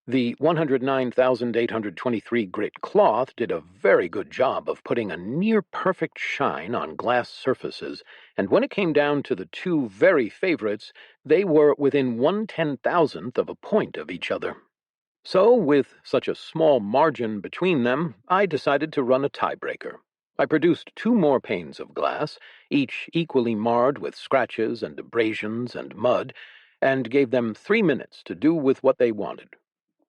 The 109,823 grit cloth did a very good job of putting a near-perfect shine on glass surfaces, and when it came down to the 2 very favorites, they were within 1/10,000th of a point of each other. So, with such a small margin between them, I decided to run a tiebreaker. I produced 2 more panes of glass, each equally marred with scratches and abrasions and mud, and gave them 3 minutes to do with what they wanted.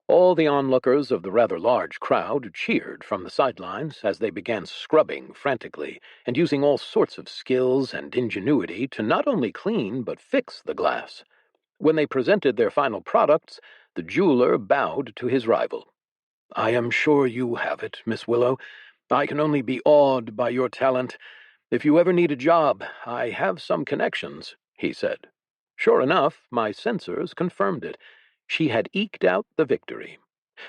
All the onlookers of the rather large crowd cheered from the sidelines as they began scrubbing frantically and using all sorts of skills and ingenuity to not only clean but fix the glass. When they presented their final products, the jeweler bowed to his rival. I am sure you have it, Miss Willow. I can only be awed by your talent. If you ever need a job, I have some connections. he said. Sure enough, my sensors confirmed it. She had eked out the victory.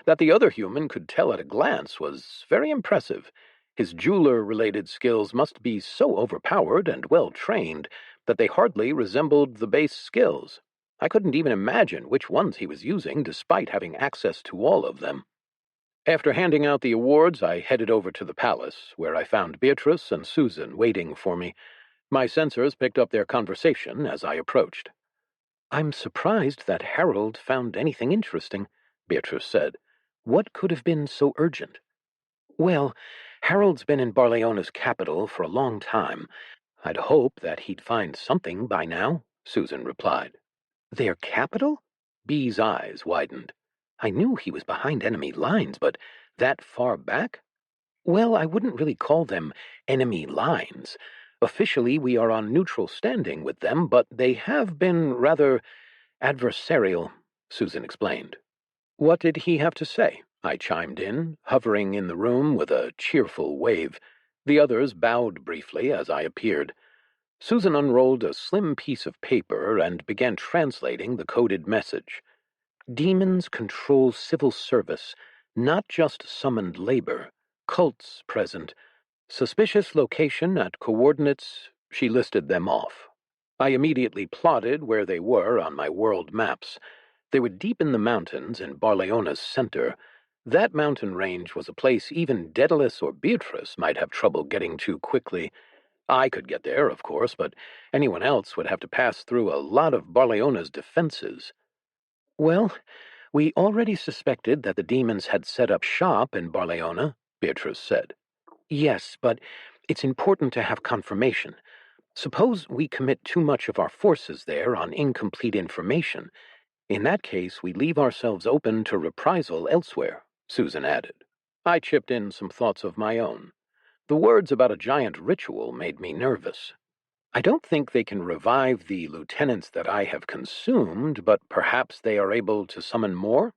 That the other human could tell at a glance was very impressive. His jeweler-related skills must be so overpowered and well-trained that they hardly resembled the base skills. I couldn't even imagine which ones he was using, despite having access to all of them. After handing out the awards, I headed over to the palace, where I found Beatrice and Susan waiting for me. My sensors picked up their conversation as I approached. "I'm surprised that Harold found anything interesting," Beatrice said. "What could have been so urgent?" "Well, Harold's been in Barleona's capital for a long time. I'd hoped that he'd find something by now," Susan replied. "Their capital?" Bee's eyes widened. "I knew he was behind enemy lines, but that far back? Well, I wouldn't really call them enemy lines. Officially, we are on neutral standing with them, but they have been rather adversarial," Susan explained. "What did he have to say?" I chimed in, hovering in the room with a cheerful wave. The others bowed briefly as I appeared. Susan unrolled a slim piece of paper and began translating the coded message. "Demons control civil service, not just summoned labor. Cults present. Suspicious location at coordinates," she listed them off. I immediately plotted where they were on my world maps. They were deep in the mountains in Barleona's center. That mountain range was a place even Daedalus or Beatrice might have trouble getting to quickly. I could get there, of course, but anyone else would have to pass through a lot of Barleona's defenses. "Well, we already suspected that the demons had set up shop in Barleona," Beatrice said. "Yes, but it's important to have confirmation. Suppose we commit too much of our forces there on incomplete information. In that case, we leave ourselves open to reprisal elsewhere," Susan added. I chipped in some thoughts of my own. The words about a giant ritual made me nervous. "I don't think they can revive the lieutenants that I have consumed, but perhaps they are able to summon more?"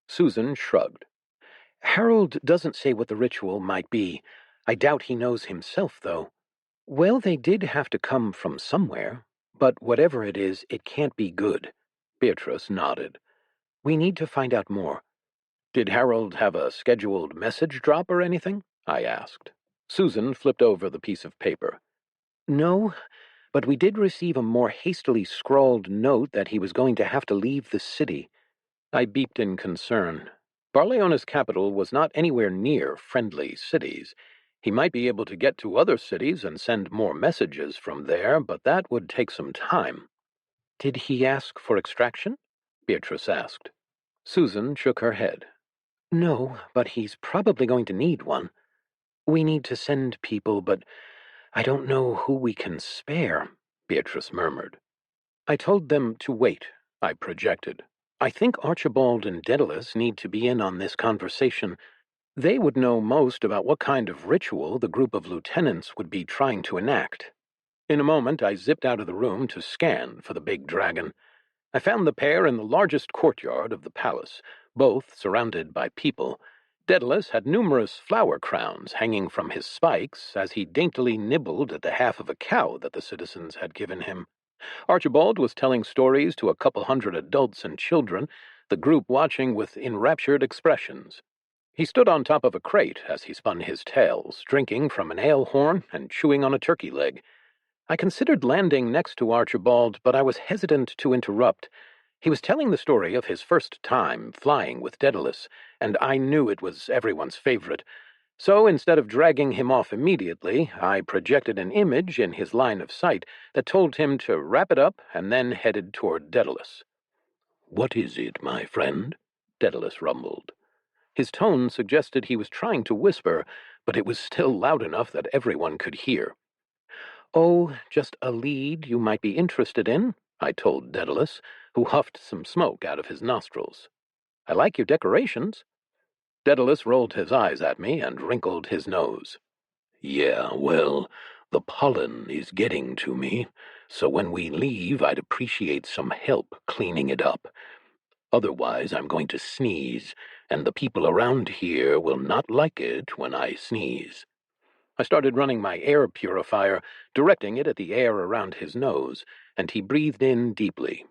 Susan shrugged. "Harold doesn't say what the ritual might be. I doubt he knows himself, though." "Well, they did have to come from somewhere. But whatever it is, it can't be good." Beatrice nodded. "We need to find out more." "Did Harold have a scheduled message drop or anything?" I asked. Susan flipped over the piece of paper. "No, but we did receive a more hastily scrawled note that he was going to have to leave the city." I beeped in concern. Barleona's capital was not anywhere near friendly cities. He might be able to get to other cities and send more messages from there, but that would take some time. "Did he ask for extraction?" Beatrice asked. Susan shook her head. "No, but he's probably going to need one. We need to send people, but I don't know who we can spare," Beatrice murmured. I told them to wait, I projected. "I think Archibald and Daedalus need to be in on this conversation. They would know most about what kind of ritual the group of lieutenants would be trying to enact." In a moment, I zipped out of the room to scan for the big dragon. I found the pair in the largest courtyard of the palace, both surrounded by people. Daedalus had numerous flower crowns hanging from his spikes as he daintily nibbled at the half of a cow that the citizens had given him. Archibald was telling stories to a couple hundred adults and children, the group watching with enraptured expressions. He stood on top of a crate as he spun his tales, drinking from an ale horn and chewing on a turkey leg. I considered landing next to Archibald, but I was hesitant to interrupt. He was telling the story of his first time flying with Daedalus, and I knew it was everyone's favorite. So instead of dragging him off immediately, I projected an image in his line of sight that told him to wrap it up and then headed toward Daedalus. "What is it, my friend?" Daedalus rumbled. His tone suggested he was trying to whisper, but it was still loud enough that everyone could hear. "Oh, just a lead you might be interested in," I told Daedalus, who huffed some smoke out of his nostrils. "I like your decorations." Daedalus rolled his eyes at me and wrinkled his nose. "Yeah, well, the pollen is getting to me, so when we leave, I'd appreciate some help cleaning it up. Otherwise, I'm going to sneeze, and the people around here will not like it when I sneeze." I started running my air purifier, directing it at the air around his nose, and he breathed in deeply.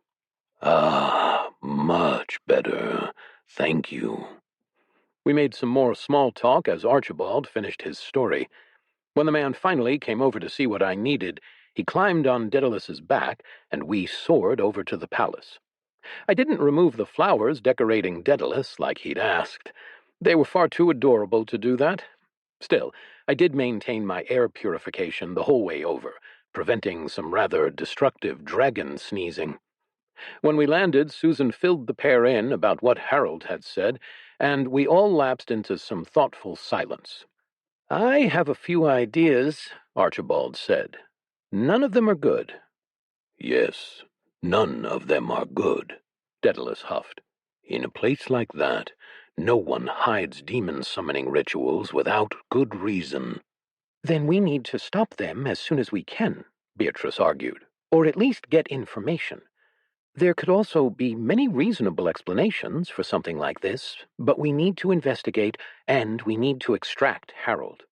"Ah, much better. Thank you." We made some more small talk as Archibald finished his story. When the man finally came over to see what I needed, he climbed on Daedalus's back, and we soared over to the palace. I didn't remove the flowers decorating Daedalus like he'd asked. They were far too adorable to do that. Still, I did maintain my air purification the whole way over, preventing some rather destructive dragon sneezing. When we landed, Susan filled the pair in about what Harold had said, and we all lapsed into some thoughtful silence. "I have a few ideas," Archibald said. "None of them are good." "Yes, none of them are good," Daedalus huffed. "In a place like that, no one hides demon-summoning rituals without good reason." "Then we need to stop them as soon as we can," Beatrice argued, "or at least get information. There could also be many reasonable explanations for something like this, but we need to investigate, and we need to extract Harold."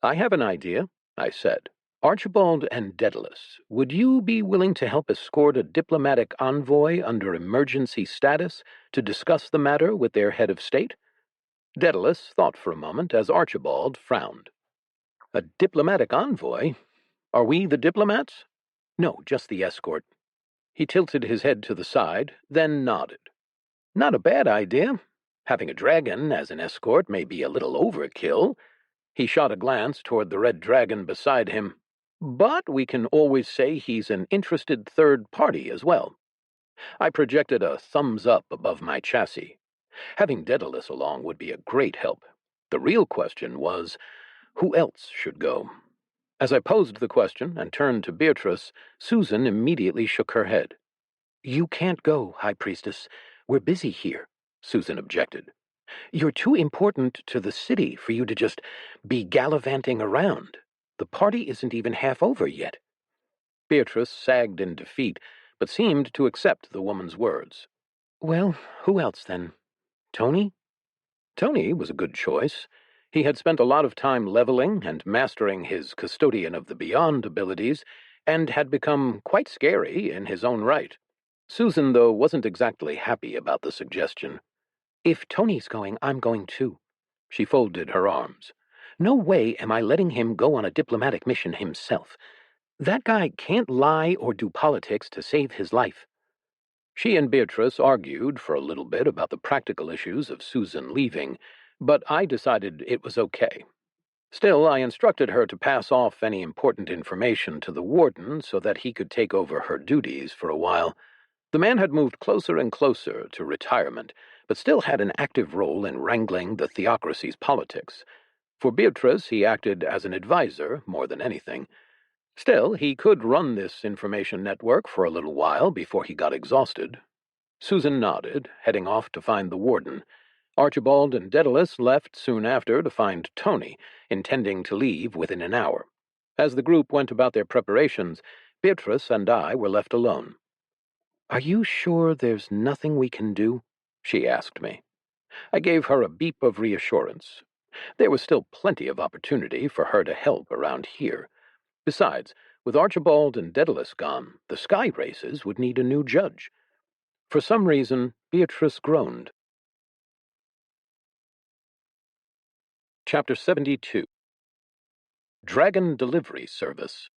"I have an idea," I said. "Archibald and Daedalus, would you be willing to help escort a diplomatic envoy under emergency status to discuss the matter with their head of state?" Daedalus thought for a moment as Archibald frowned. "A diplomatic envoy? Are we the diplomats?" "No, just the escort." He tilted his head to the side, then nodded. "Not a bad idea. Having a dragon as an escort may be a little overkill." He shot a glance toward the red dragon beside him. "But we can always say he's an interested third party as well." I projected a thumbs up above my chassis. Having Daedalus along would be a great help. The real question was, who else should go? As I posed the question and turned to Beatrice, Susan immediately shook her head. "You can't go, High Priestess. We're busy here," Susan objected. "You're too important to the city for you to just be gallivanting around. The party isn't even half over yet." Beatrice sagged in defeat, but seemed to accept the woman's words. "Well, who else then? Tony?" Tony was a good choice. He had spent a lot of time leveling and mastering his Custodian of the Beyond abilities, and had become quite scary in his own right. Susan, though, wasn't exactly happy about the suggestion. "If Tony's going, I'm going too." She folded her arms. "No way am I letting him go on a diplomatic mission himself. That guy can't lie or do politics to save his life." She and Beatrice argued for a little bit about the practical issues of Susan leaving, but I decided it was okay. Still, I instructed her to pass off any important information to the warden so that he could take over her duties for a while. The man had moved closer and closer to retirement, but still had an active role in wrangling the theocracy's politics. For Beatrice, he acted as an advisor more than anything. Still, he could run this information network for a little while before he got exhausted. Susan nodded, heading off to find the warden. Archibald and Daedalus left soon after to find Tony, intending to leave within an hour. As the group went about their preparations, Beatrice and I were left alone. "Are you sure there's nothing we can do?" she asked me. I gave her a beep of reassurance. There was still plenty of opportunity for her to help around here. Besides, with Archibald and Daedalus gone, the sky races would need a new judge. For some reason, Beatrice groaned. Chapter 72. Dragon Delivery Service.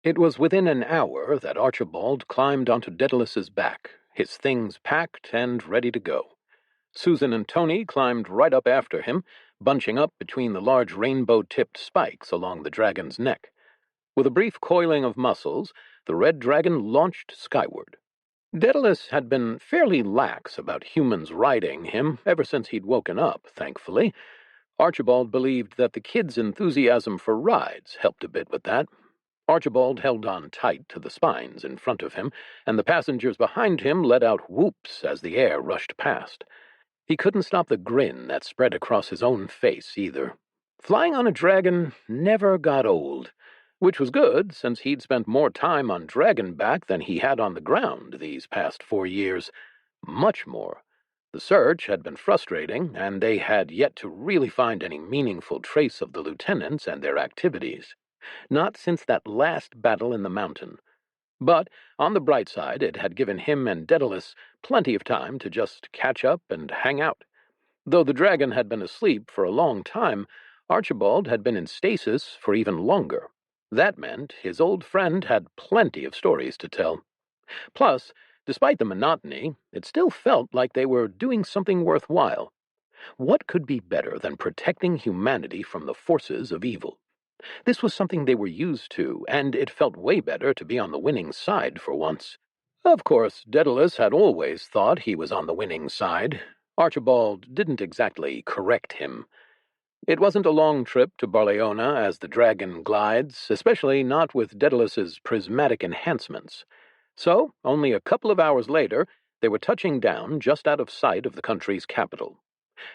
It was within an hour that Archibald climbed onto Daedalus's back, his things packed and ready to go. Susan and Tony climbed right up after him, bunching up between the large rainbow-tipped spikes along the dragon's neck. With a brief coiling of muscles, the red dragon launched skyward. Daedalus had been fairly lax about humans riding him ever since he'd woken up, thankfully. Archibald believed that the kids' enthusiasm for rides helped a bit with that. Archibald held on tight to the spines in front of him, and the passengers behind him let out whoops as the air rushed past. He couldn't stop the grin that spread across his own face, either. Flying on a dragon never got old, which was good, since he'd spent more time on dragonback than he had on the ground these past 4 years. Much more. The search had been frustrating, and they had yet to really find any meaningful trace of the lieutenants and their activities. Not since that last battle in the mountain. But, on the bright side, it had given him and Daedalus plenty of time to just catch up and hang out. Though the dragon had been asleep for a long time, Archibald had been in stasis for even longer. That meant his old friend had plenty of stories to tell. Plus, despite the monotony, it still felt like they were doing something worthwhile. What could be better than protecting humanity from the forces of evil? This was something they were used to, and it felt way better to be on the winning side for once. Of course, Daedalus had always thought he was on the winning side. Archibald didn't exactly correct him. It wasn't a long trip to Barleona as the dragon glides, especially not with Daedalus's prismatic enhancements. So, only a couple of hours later, they were touching down just out of sight of the country's capital.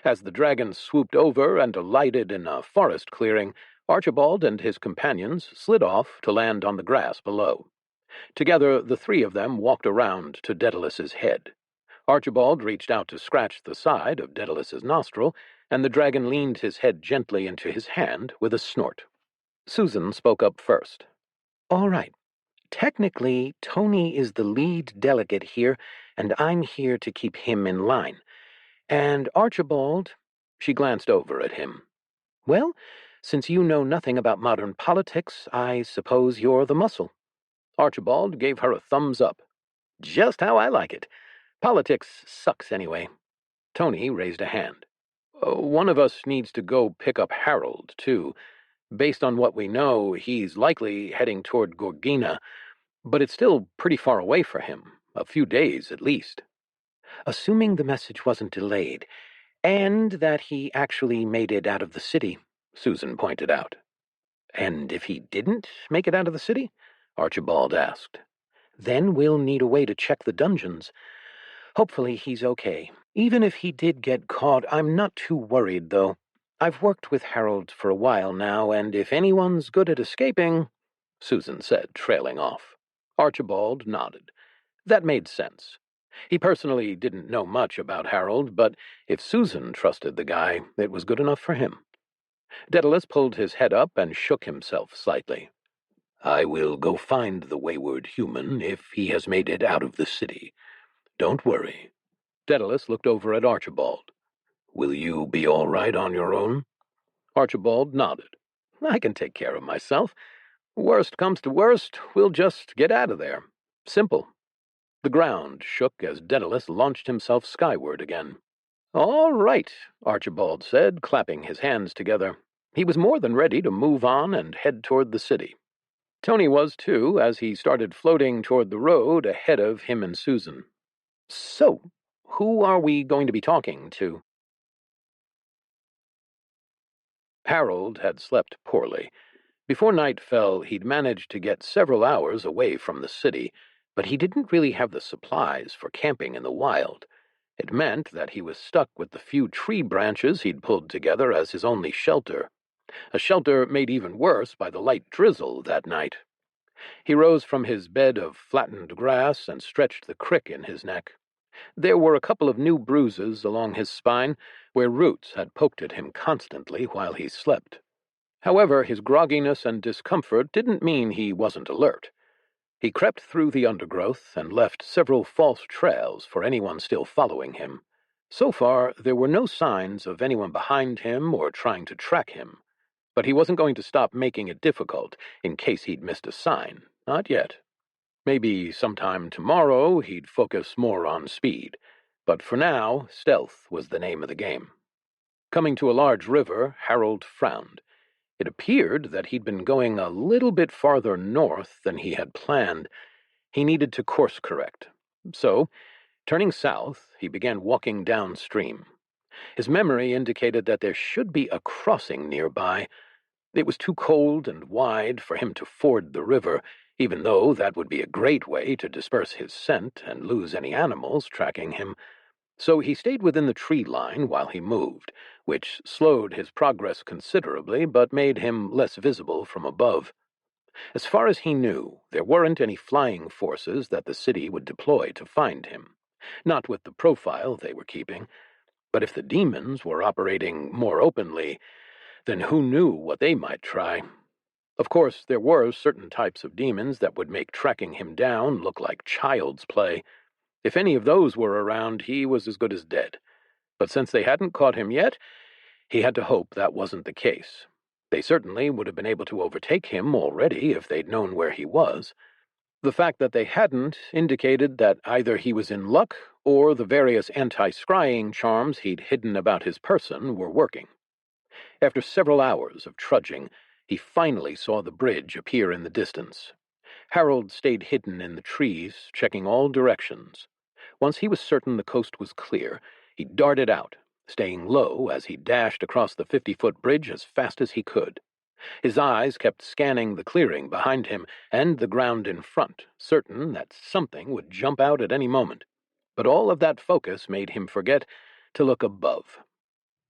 As the dragon swooped over and alighted in a forest clearing, Archibald and his companions slid off to land on the grass below. Together, the three of them walked around to Daedalus's head. Archibald reached out to scratch the side of Daedalus's nostril, and the dragon leaned his head gently into his hand with a snort. Susan spoke up first. "All right. Technically, Tony is the lead delegate here, and I'm here to keep him in line. And Archibald," she glanced over at him. "Well, since you know nothing about modern politics, I suppose you're the muscle." Archibald gave her a thumbs up. "Just how I like it. Politics sucks anyway." Tony raised a hand. One of us needs to go pick up Harold, too. Based on what we know, he's likely heading toward Gorgina, but it's still pretty far away for him, a few days at least." "Assuming the message wasn't delayed, and that he actually made it out of the city," Susan pointed out. "And if he didn't make it out of the city?" Archibald asked. "Then we'll need a way to check the dungeons. Hopefully he's okay. Even if he did get caught, I'm not too worried, though. I've worked with Harold for a while now, and if anyone's good at escaping—" Susan said, trailing off. Archibald nodded. That made sense. He personally didn't know much about Harold, but if Susan trusted the guy, it was good enough for him. Daedalus pulled his head up and shook himself slightly. "I will go find the wayward human if he has made it out of the city. Don't worry." Daedalus looked over at Archibald. "Will you be all right on your own?" Archibald nodded. "I can take care of myself. Worst comes to worst, we'll just get out of there. Simple." The ground shook as Daedalus launched himself skyward again. "All right," Archibald said, clapping his hands together. He was more than ready to move on and head toward the city. Tony was too, as he started floating toward the road ahead of him and Susan. "So, who are we going to be talking to?" Harold had slept poorly. Before night fell, he'd managed to get several hours away from the city, but he didn't really have the supplies for camping in the wild. It meant that he was stuck with the few tree branches he'd pulled together as his only shelter. A shelter made even worse by the light drizzle that night. He rose from his bed of flattened grass and stretched the crick in his neck. There were a couple of new bruises along his spine, where roots had poked at him constantly while he slept. However, his grogginess and discomfort didn't mean he wasn't alert. He crept through the undergrowth and left several false trails for anyone still following him. So far, there were no signs of anyone behind him or trying to track him. But he wasn't going to stop making it difficult in case he'd missed a sign. Not yet. Maybe sometime tomorrow he'd focus more on speed. But for now, stealth was the name of the game. Coming to a large river, Harold frowned. It appeared that he'd been going a little bit farther north than he had planned. He needed to course correct. So, turning south, he began walking downstream. His memory indicated that there should be a crossing nearby. It was too cold and wide for him to ford the river, even though that would be a great way to disperse his scent and lose any animals tracking him. So he stayed within the tree line while he moved, which slowed his progress considerably but made him less visible from above. As far as he knew, there weren't any flying forces that the city would deploy to find him. Not with the profile they were keeping, but if the demons were operating more openly, then who knew what they might try? Of course, there were certain types of demons that would make tracking him down look like child's play. If any of those were around, he was as good as dead. But since they hadn't caught him yet, he had to hope that wasn't the case. They certainly would have been able to overtake him already if they'd known where he was. The fact that they hadn't indicated that either he was in luck or the various anti-scrying charms he'd hidden about his person were working. After several hours of trudging, he finally saw the bridge appear in the distance. Harold stayed hidden in the trees, checking all directions. Once he was certain the coast was clear, he darted out, staying low as he dashed across the 50-foot bridge as fast as he could. His eyes kept scanning the clearing behind him and the ground in front, certain that something would jump out at any moment. But all of that focus made him forget to look above.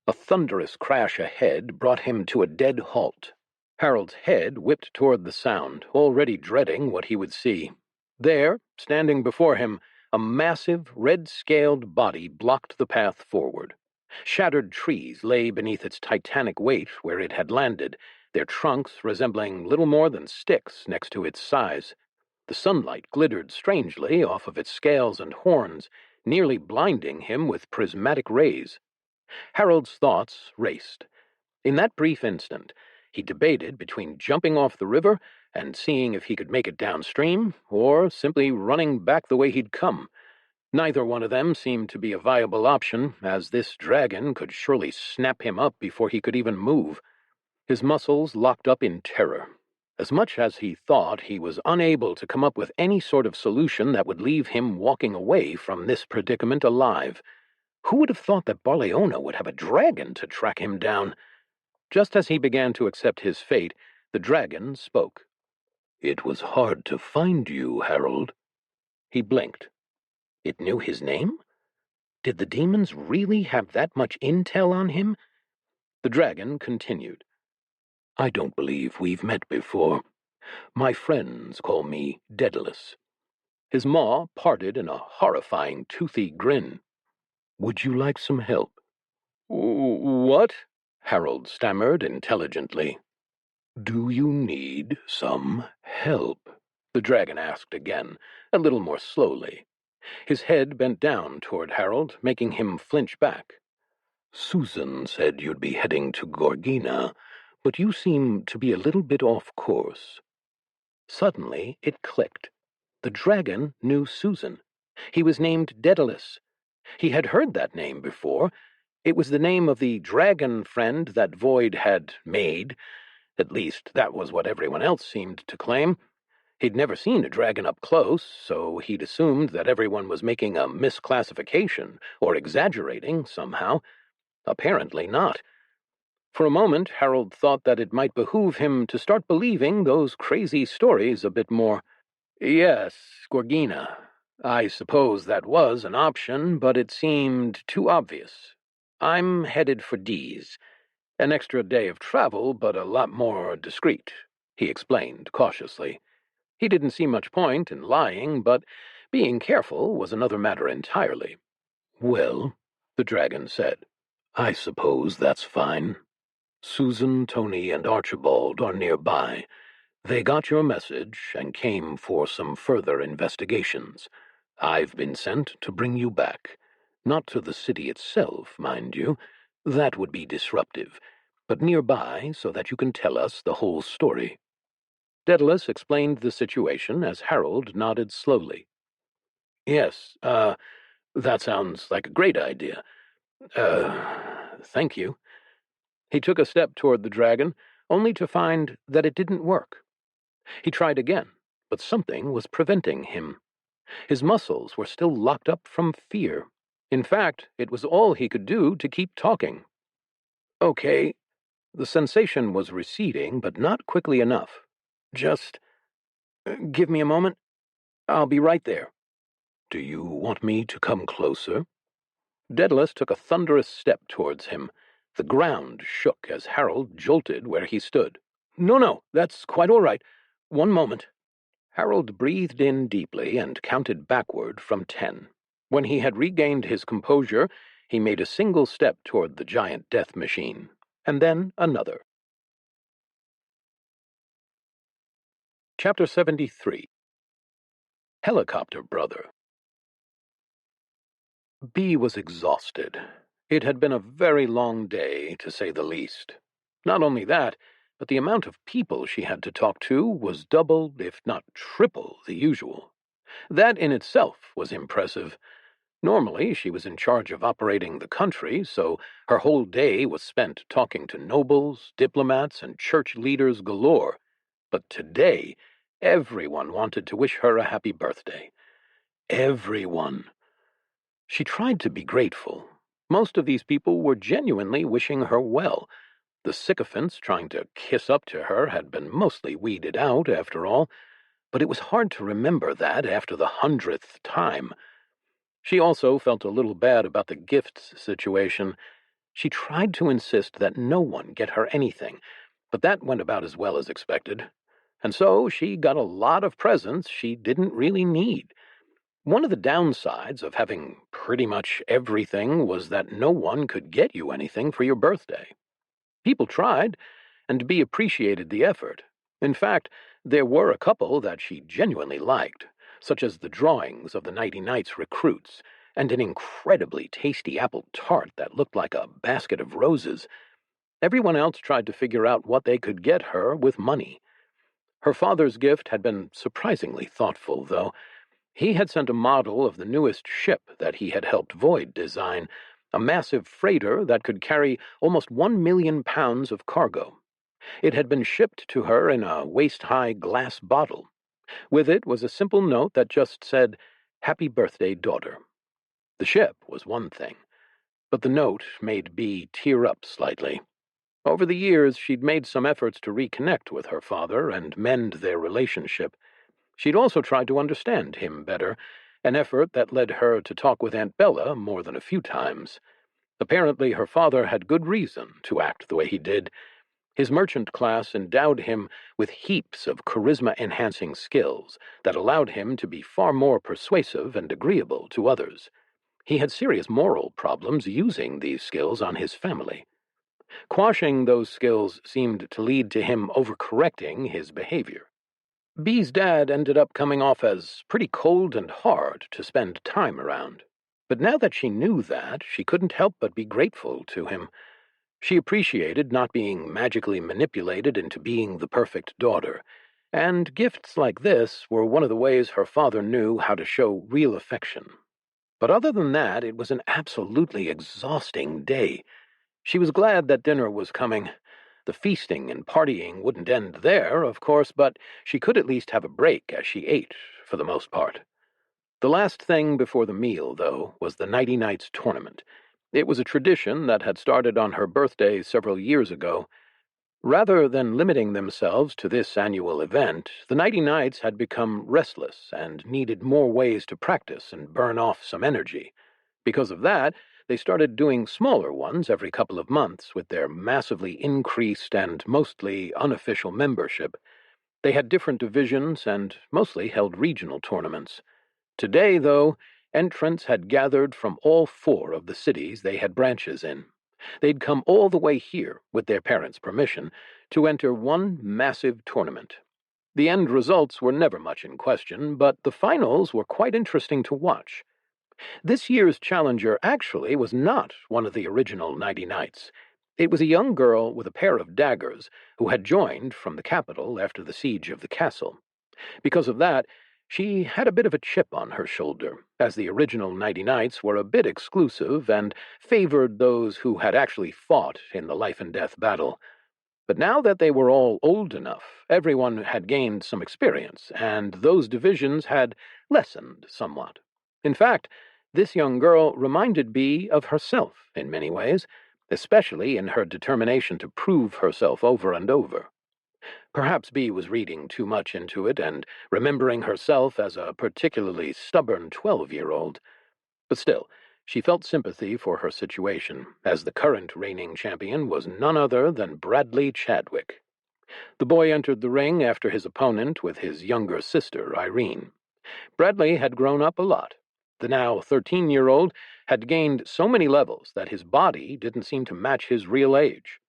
A thunderous crash ahead brought him to a dead halt. Harold's head whipped toward the sound, already dreading what he would see. There, standing before him, a massive, red-scaled body blocked the path forward. Shattered trees lay beneath its titanic weight where it had landed, their trunks resembling little more than sticks next to its size. The sunlight glittered strangely off of its scales and horns, nearly blinding him with prismatic rays. Harold's thoughts raced. In that brief instant, he debated between jumping off the river and seeing if he could make it downstream, or simply running back the way he'd come. Neither one of them seemed to be a viable option, as this dragon could surely snap him up before he could even move. His muscles locked up in terror. As much as he thought, he was unable to come up with any sort of solution that would leave him walking away from this predicament alive. Who would have thought that Barleona would have a dragon to track him down? Just as he began to accept his fate, the dragon spoke. "It was hard to find you, Harold." He blinked. It knew his name? Did the demons really have that much intel on him? The dragon continued. "I don't believe we've met before. My friends call me Daedalus." His maw parted in a horrifying, toothy grin. "Would you like some help?" "What?" Harold stammered intelligently. "Do you need some help?" the dragon asked again, a little more slowly. His head bent down toward Harold, making him flinch back. "Susan said you'd be heading to Gorgina, but you seem to be a little bit off course." Suddenly, it clicked. The dragon knew Susan. He was named Daedalus. He had heard that name before. It was the name of the dragon friend that Void had made. At least, that was what everyone else seemed to claim. He'd never seen a dragon up close, so he'd assumed that everyone was making a misclassification or exaggerating somehow. Apparently not. For a moment, Harold thought that it might behoove him to start believing those crazy stories a bit more. Yes, Gorgina. I suppose that was an option, but it seemed too obvious. I'm headed for D's. An extra day of travel, but a lot more discreet, he explained cautiously. He didn't see much point in lying, but being careful was another matter entirely. "Well," the dragon said, "I suppose that's fine. Susan, Tony, and Archibald are nearby. They got your message and came for some further investigations. I've been sent to bring you back. Not to the city itself, mind you. That would be disruptive, but nearby so that you can tell us the whole story." Daedalus explained the situation as Harold nodded slowly. "Yes, that sounds like a great idea. Thank you." He took a step toward the dragon, only to find that it didn't work. He tried again, but something was preventing him. His muscles were still locked up from fear. In fact, it was all he could do to keep talking. "Okay." The sensation was receding, but not quickly enough. "Just give me a moment. I'll be right there." "Do you want me to come closer?" Daedalus took a thunderous step towards him. The ground shook as Harold jolted where he stood. No, that's quite all right. One moment." Harold breathed in deeply and counted backward from 10. When he had regained his composure, he made a single step toward the giant death machine, and then another. Chapter 73. Helicopter Brother. Bee was exhausted. It had been a very long day, to say the least. Not only that, but the amount of people she had to talk to was double, if not triple, the usual. That in itself was impressive. Normally, she was in charge of operating the country, so her whole day was spent talking to nobles, diplomats, and church leaders galore. But today, everyone wanted to wish her a happy birthday. Everyone. She tried to be grateful. Most of these people were genuinely wishing her well. The sycophants trying to kiss up to her had been mostly weeded out, after all, but it was hard to remember that after the 100th time. She also felt a little bad about the gifts situation. She tried to insist that no one get her anything, but that went about as well as expected. And so she got a lot of presents she didn't really need. One of the downsides of having pretty much everything was that no one could get you anything for your birthday. People tried, and Bee appreciated the effort. In fact, there were a couple that she genuinely liked, such as the drawings of the Nighty Nights recruits, and an incredibly tasty apple tart that looked like a basket of roses. Everyone else tried to figure out what they could get her with money. Her father's gift had been surprisingly thoughtful, though. He had sent a model of the newest ship that he had helped Void design, a massive freighter that could carry almost 1 million pounds of cargo. It had been shipped to her in a waist-high glass bottle. With it was a simple note that just said, "Happy birthday, daughter." The ship was one thing, but the note made Bee tear up slightly. Over the years, she'd made some efforts to reconnect with her father and mend their relationship. She'd also tried to understand him better, an effort that led her to talk with Aunt Bella more than a few times. Apparently, her father had good reason to act the way he did. His merchant class endowed him with heaps of charisma-enhancing skills that allowed him to be far more persuasive and agreeable to others. He had serious moral problems using these skills on his family. Quashing those skills seemed to lead to him overcorrecting his behavior. Bee's dad ended up coming off as pretty cold and hard to spend time around. But now that she knew that, she couldn't help but be grateful to him. She appreciated not being magically manipulated into being the perfect daughter, and gifts like this were one of the ways her father knew how to show real affection. But other than that, it was an absolutely exhausting day. She was glad that dinner was coming. The feasting and partying wouldn't end there, of course, but she could at least have a break as she ate, for the most part. The last thing before the meal, though, was the Nighty Nights tournament. It was a tradition that had started on her birthday several years ago. Rather than limiting themselves to this annual event, the Nighty Nights had become restless and needed more ways to practice and burn off some energy. Because of that, they started doing smaller ones every couple of months with their massively increased and mostly unofficial membership. They had different divisions and mostly held regional tournaments. Today, though, entrants had gathered from all 4 of the cities they had branches in. They'd come all the way here, with their parents' permission, to enter one massive tournament. The end results were never much in question, but the finals were quite interesting to watch. This year's challenger actually was not one of the original Nighty Nights. It was a young girl with a pair of daggers who had joined from the capital after the siege of the castle. Because of that, she had a bit of a chip on her shoulder, as the original Nighty Nights were a bit exclusive and favored those who had actually fought in the life-and-death battle. But now that they were all old enough, everyone had gained some experience, and those divisions had lessened somewhat. In fact, this young girl reminded Bee of herself in many ways, especially in her determination to prove herself over and over. Perhaps Bee was reading too much into it and remembering herself as a particularly stubborn 12-year-old. But still, she felt sympathy for her situation, as the current reigning champion was none other than Bradley Chadwick. The boy entered the ring after his opponent with his younger sister, Irene. Bradley had grown up a lot. The now 13-year-old had gained so many levels that his body didn't seem to match his real age.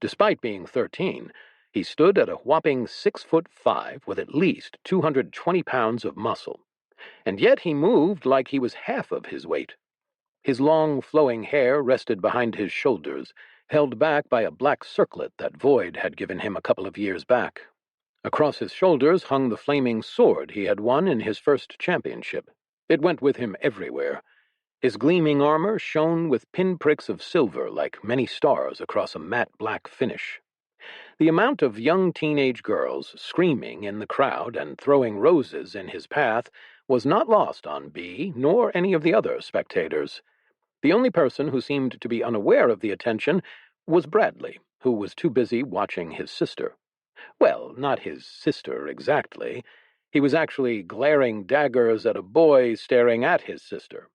Despite being 13, he stood at a whopping 6'5" with at least 220 pounds of muscle, and yet he moved like he was half of his weight. His long, flowing hair rested behind his shoulders, held back by a black circlet that Void had given him a couple of years back. Across his shoulders hung the flaming sword he had won in his first championship. It went with him everywhere. His gleaming armor shone with pinpricks of silver like many stars across a matte black finish. The amount of young teenage girls screaming in the crowd and throwing roses in his path was not lost on Bee nor any of the other spectators. The only person who seemed to be unaware of the attention was Bradley, who was too busy watching his sister. Well, not his sister exactly. He was actually glaring daggers at a boy staring at his sister.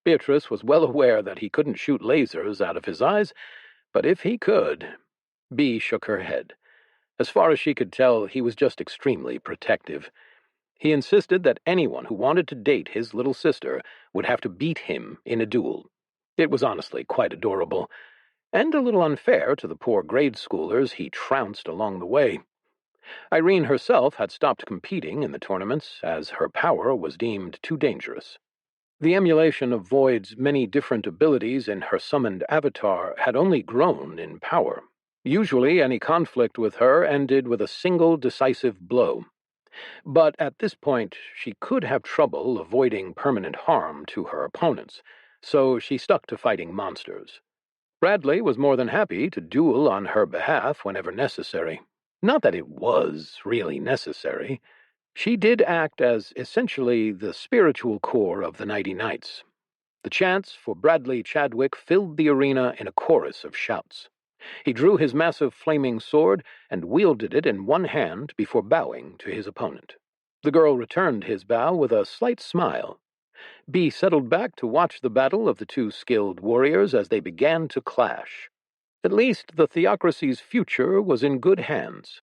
Beatrice was well aware that he couldn't shoot lasers out of his eyes, but if he could... Bee shook her head. As far as she could tell, he was just extremely protective. He insisted that anyone who wanted to date his little sister would have to beat him in a duel. It was honestly quite adorable, and a little unfair to the poor grade schoolers he trounced along the way. Irene herself had stopped competing in the tournaments, as her power was deemed too dangerous. The emulation of Void's many different abilities in her summoned avatar had only grown in power. Usually any conflict with her ended with a single decisive blow. But at this point, she could have trouble avoiding permanent harm to her opponents, so she stuck to fighting monsters. Bradley was more than happy to duel on her behalf whenever necessary. Not that it was really necessary. She did act as essentially the spiritual core of the Nighty Knights. The chants for Bradley Chadwick filled the arena in a chorus of shouts. He drew his massive flaming sword and wielded it in one hand before bowing to his opponent. The girl returned his bow with a slight smile. Bee settled back to watch the battle of the two skilled warriors as they began to clash. At least the theocracy's future was in good hands.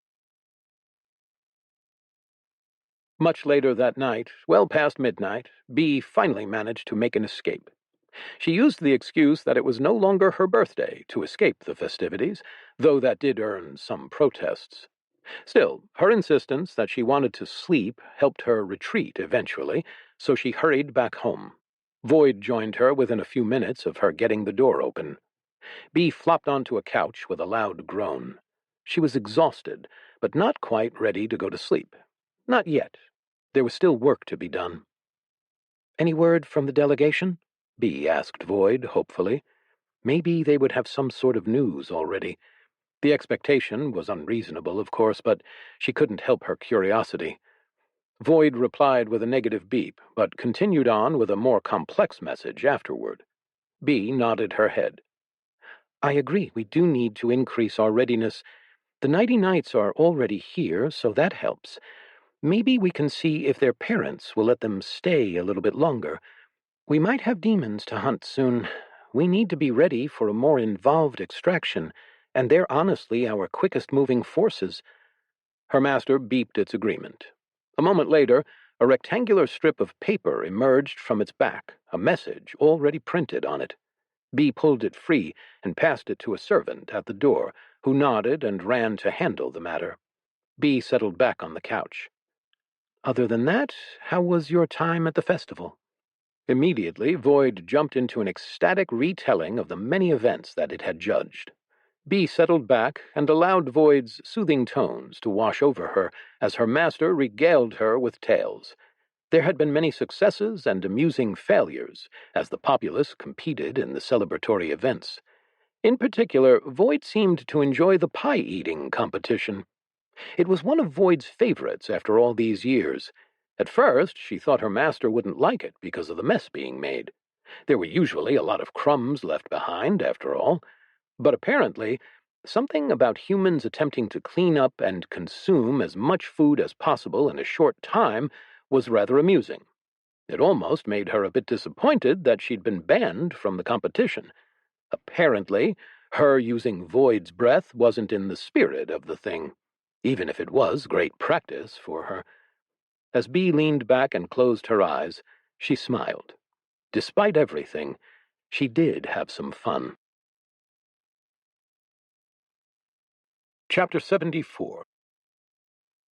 Much later that night, well past midnight, Bee finally managed to make an escape. She used the excuse that it was no longer her birthday to escape the festivities, though that did earn some protests. Still, her insistence that she wanted to sleep helped her retreat eventually, so she hurried back home. Void joined her within a few minutes of her getting the door open. Bee flopped onto a couch with a loud groan. She was exhausted, but not quite ready to go to sleep. Not yet. There was still work to be done. "Any word from the delegation?" Bee asked Void, hopefully. Maybe they would have some sort of news already. The expectation was unreasonable, of course, but she couldn't help her curiosity. Void replied with a negative beep, but continued on with a more complex message afterward. Bee nodded her head. "I agree, we do need to increase our readiness. The Nighty Knights are already here, so that helps. Maybe we can see if their parents will let them stay a little bit longer. We might have demons to hunt soon. We need to be ready for a more involved extraction, and they're honestly our quickest-moving forces." Her master beeped its agreement. A moment later, a rectangular strip of paper emerged from its back, a message already printed on it. Bee pulled it free and passed it to a servant at the door, who nodded and ran to handle the matter. Bee settled back on the couch. "Other than that, how was your time at the festival?" Immediately, Void jumped into an ecstatic retelling of the many events that it had judged. Bee settled back and allowed Void's soothing tones to wash over her as her master regaled her with tales. There had been many successes and amusing failures as the populace competed in the celebratory events. In particular, Void seemed to enjoy the pie-eating competition. It was one of Void's favorites after all these years. At first, she thought her master wouldn't like it because of the mess being made. There were usually a lot of crumbs left behind, after all. But apparently, something about humans attempting to clean up and consume as much food as possible in a short time was rather amusing. It almost made her a bit disappointed that she'd been banned from the competition. Apparently, her using Void's breath wasn't in the spirit of the thing, even if it was great practice for her. As Bee leaned back and closed her eyes, she smiled. Despite everything, she did have some fun. Chapter 74.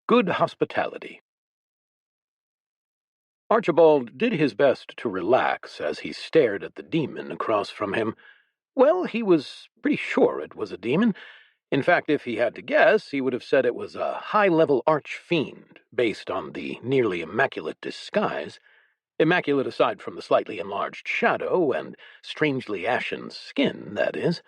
Good Hospitality. Archibald did his best to relax as he stared at the demon across from him. Well, he was pretty sure it was a demon. In fact, if he had to guess, he would have said it was a high-level arch-fiend, based on the nearly immaculate disguise. Immaculate aside from the slightly enlarged shadow and strangely ashen skin, that is.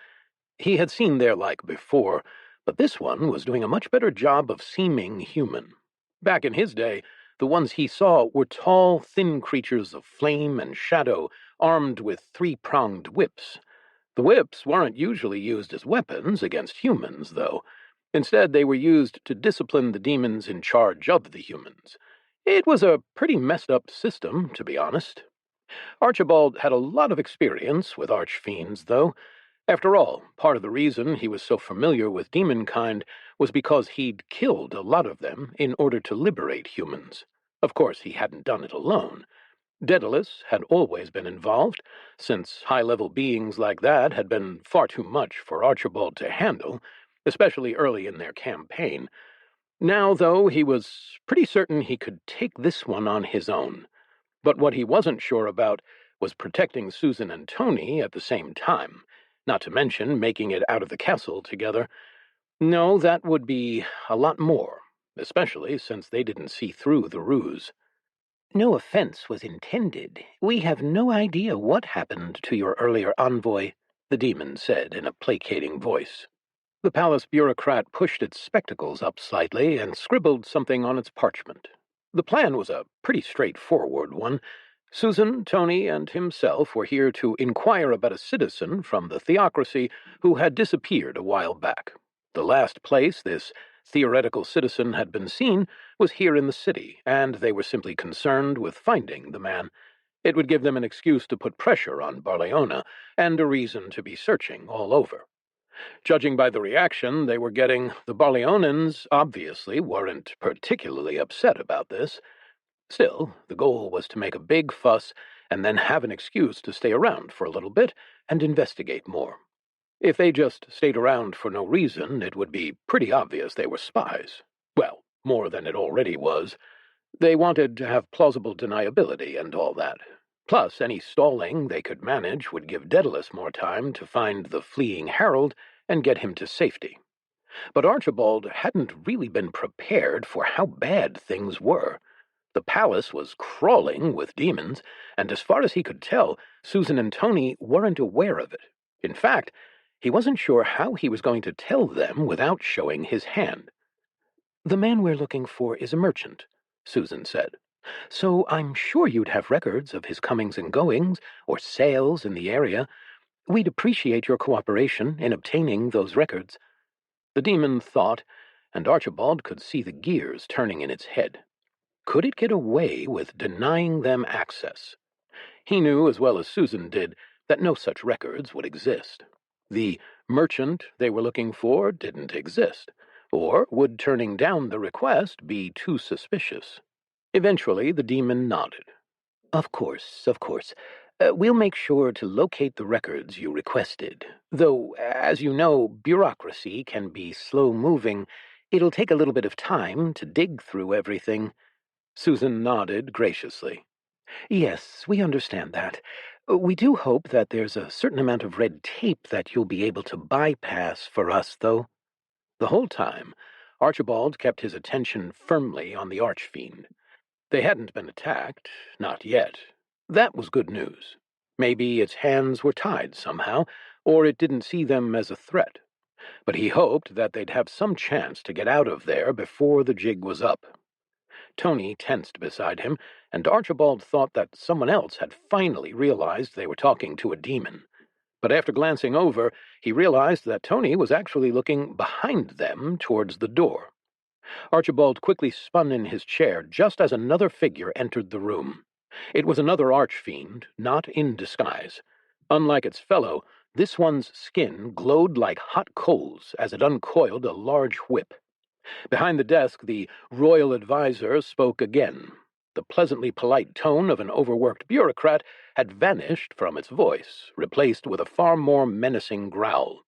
He had seen their like before, but this one was doing a much better job of seeming human. Back in his day, the ones he saw were tall, thin creatures of flame and shadow, armed with three-pronged whips. The whips weren't usually used as weapons against humans, though. Instead, they were used to discipline the demons in charge of the humans. It was a pretty messed-up system, to be honest. Archibald had a lot of experience with archfiends, though. After all, part of the reason he was so familiar with demonkind was because he'd killed a lot of them in order to liberate humans. Of course, he hadn't done it alone. Daedalus had always been involved, since high-level beings like that had been far too much for Archibald to handle, especially early in their campaign. Now, though, he was pretty certain he could take this one on his own. But what he wasn't sure about was protecting Susan and Tony at the same time, not to mention making it out of the castle together. No, that would be a lot more, especially since they didn't see through the ruse. "No offense was intended. We have no idea what happened to your earlier envoy," the demon said in a placating voice. The palace bureaucrat pushed its spectacles up slightly and scribbled something on its parchment. The plan was a pretty straightforward one. Susan, Tony, and himself were here to inquire about a citizen from the theocracy who had disappeared a while back. The last place this theoretical citizen had been seen was here in the city, and they were simply concerned with finding the man. It would give them an excuse to put pressure on Barleona, and a reason to be searching all over. Judging by the reaction they were getting, the Barleonans obviously weren't particularly upset about this. Still, the goal was to make a big fuss and then have an excuse to stay around for a little bit and investigate more. If they just stayed around for no reason, it would be pretty obvious they were spies. Well, more than it already was. They wanted to have plausible deniability and all that. Plus, any stalling they could manage would give Daedalus more time to find the fleeing herald and get him to safety. But Archibald hadn't really been prepared for how bad things were. The palace was crawling with demons, and as far as he could tell, Susan and Tony weren't aware of it. In fact, he wasn't sure how he was going to tell them without showing his hand. "The man we're looking for is a merchant," Susan said. "So I'm sure you'd have records of his comings and goings, or sales in the area. We'd appreciate your cooperation in obtaining those records." The demon thought, and Archibald could see the gears turning in its head. Could it get away with denying them access? He knew as well as Susan did that no such records would exist. The merchant they were looking for didn't exist, or would turning down the request be too suspicious? Eventually, the demon nodded. Of course. We'll make sure to locate the records you requested. Though, as you know, bureaucracy can be slow-moving. It'll take a little bit of time to dig through everything." Susan nodded graciously. "Yes, we understand that. We do hope that there's a certain amount of red tape that you'll be able to bypass for us, though." The whole time, Archibald kept his attention firmly on the archfiend. They hadn't been attacked, not yet. That was good news. Maybe its hands were tied somehow, or it didn't see them as a threat. But he hoped that they'd have some chance to get out of there before the jig was up. Tony tensed beside him, and Archibald thought that someone else had finally realized they were talking to a demon. But after glancing over, he realized that Tony was actually looking behind them towards the door. Archibald quickly spun in his chair just as another figure entered the room. It was another archfiend, not in disguise. Unlike its fellow, this one's skin glowed like hot coals as it uncoiled a large whip. Behind the desk, the royal advisor spoke again. The pleasantly polite tone of an overworked bureaucrat had vanished from its voice, replaced with a far more menacing growl.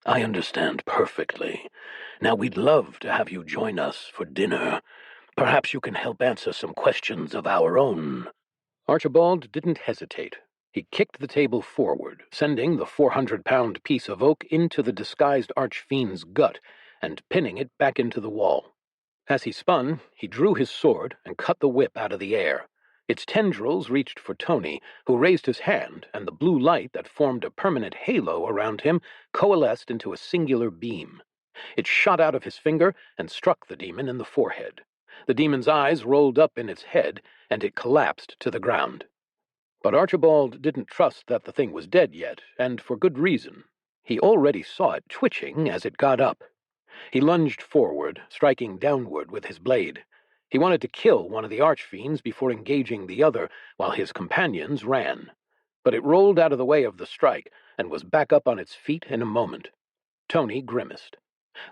"I understand perfectly. Now we'd love to have you join us for dinner. Perhaps you can help answer some questions of our own." Archibald didn't hesitate. He kicked the table forward, sending the 400-pound piece of oak into the disguised archfiend's gut and pinning it back into the wall. As he spun, he drew his sword and cut the whip out of the air. Its tendrils reached for Tony, who raised his hand, and the blue light that formed a permanent halo around him coalesced into a singular beam. It shot out of his finger and struck the demon in the forehead. The demon's eyes rolled up in its head, and it collapsed to the ground. But Archibald didn't trust that the thing was dead yet, and for good reason. He already saw it twitching as it got up. He lunged forward, striking downward with his blade. He wanted to kill one of the archfiends before engaging the other, while his companions ran. But it rolled out of the way of the strike, and was back up on its feet in a moment. Tony grimaced.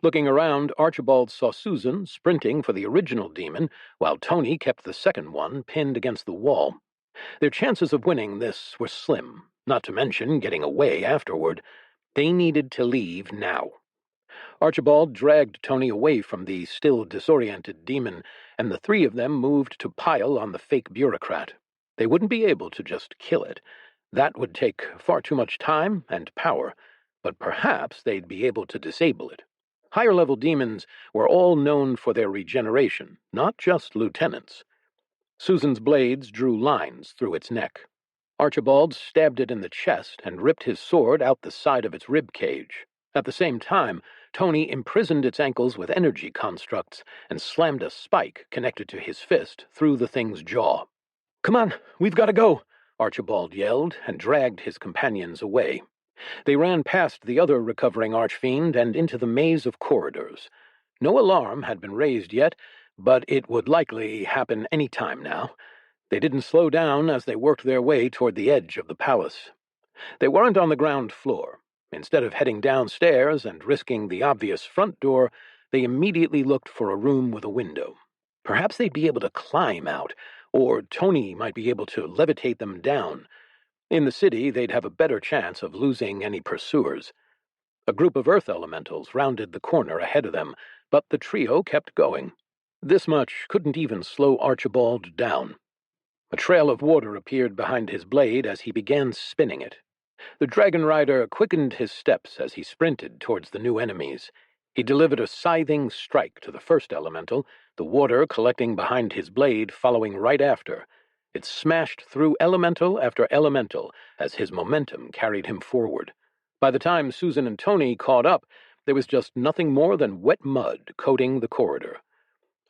Looking around, Archibald saw Susan sprinting for the original demon, while Tony kept the second one pinned against the wall. Their chances of winning this were slim, not to mention getting away afterward. They needed to leave now. Archibald dragged Tony away from the still disoriented demon, and the three of them moved to pile on the fake bureaucrat. They wouldn't be able to just kill it. That would take far too much time and power, but perhaps they'd be able to disable it. Higher-level demons were all known for their regeneration, not just lieutenants. Susan's blades drew lines through its neck. Archibald stabbed it in the chest and ripped his sword out the side of its rib cage. At the same time, Tony imprisoned its ankles with energy constructs and slammed a spike connected to his fist through the thing's jaw. "Come on, we've got to go," Archibald yelled and dragged his companions away. They ran past the other recovering archfiend and into the maze of corridors. No alarm had been raised yet, but it would likely happen any time now. They didn't slow down as they worked their way toward the edge of the palace. They weren't on the ground floor. Instead of heading downstairs and risking the obvious front door, they immediately looked for a room with a window. Perhaps they'd be able to climb out, or Tony might be able to levitate them down. In the city, they'd have a better chance of losing any pursuers. A group of earth elementals rounded the corner ahead of them, but the trio kept going. This much couldn't even slow Archibald down. A trail of water appeared behind his blade as he began spinning it. The dragon rider quickened his steps as he sprinted towards the new enemies. He delivered a scything strike to the first elemental, the water collecting behind his blade following right after. It smashed through elemental after elemental as his momentum carried him forward. By the time Susan and Tony caught up, there was just nothing more than wet mud coating the corridor.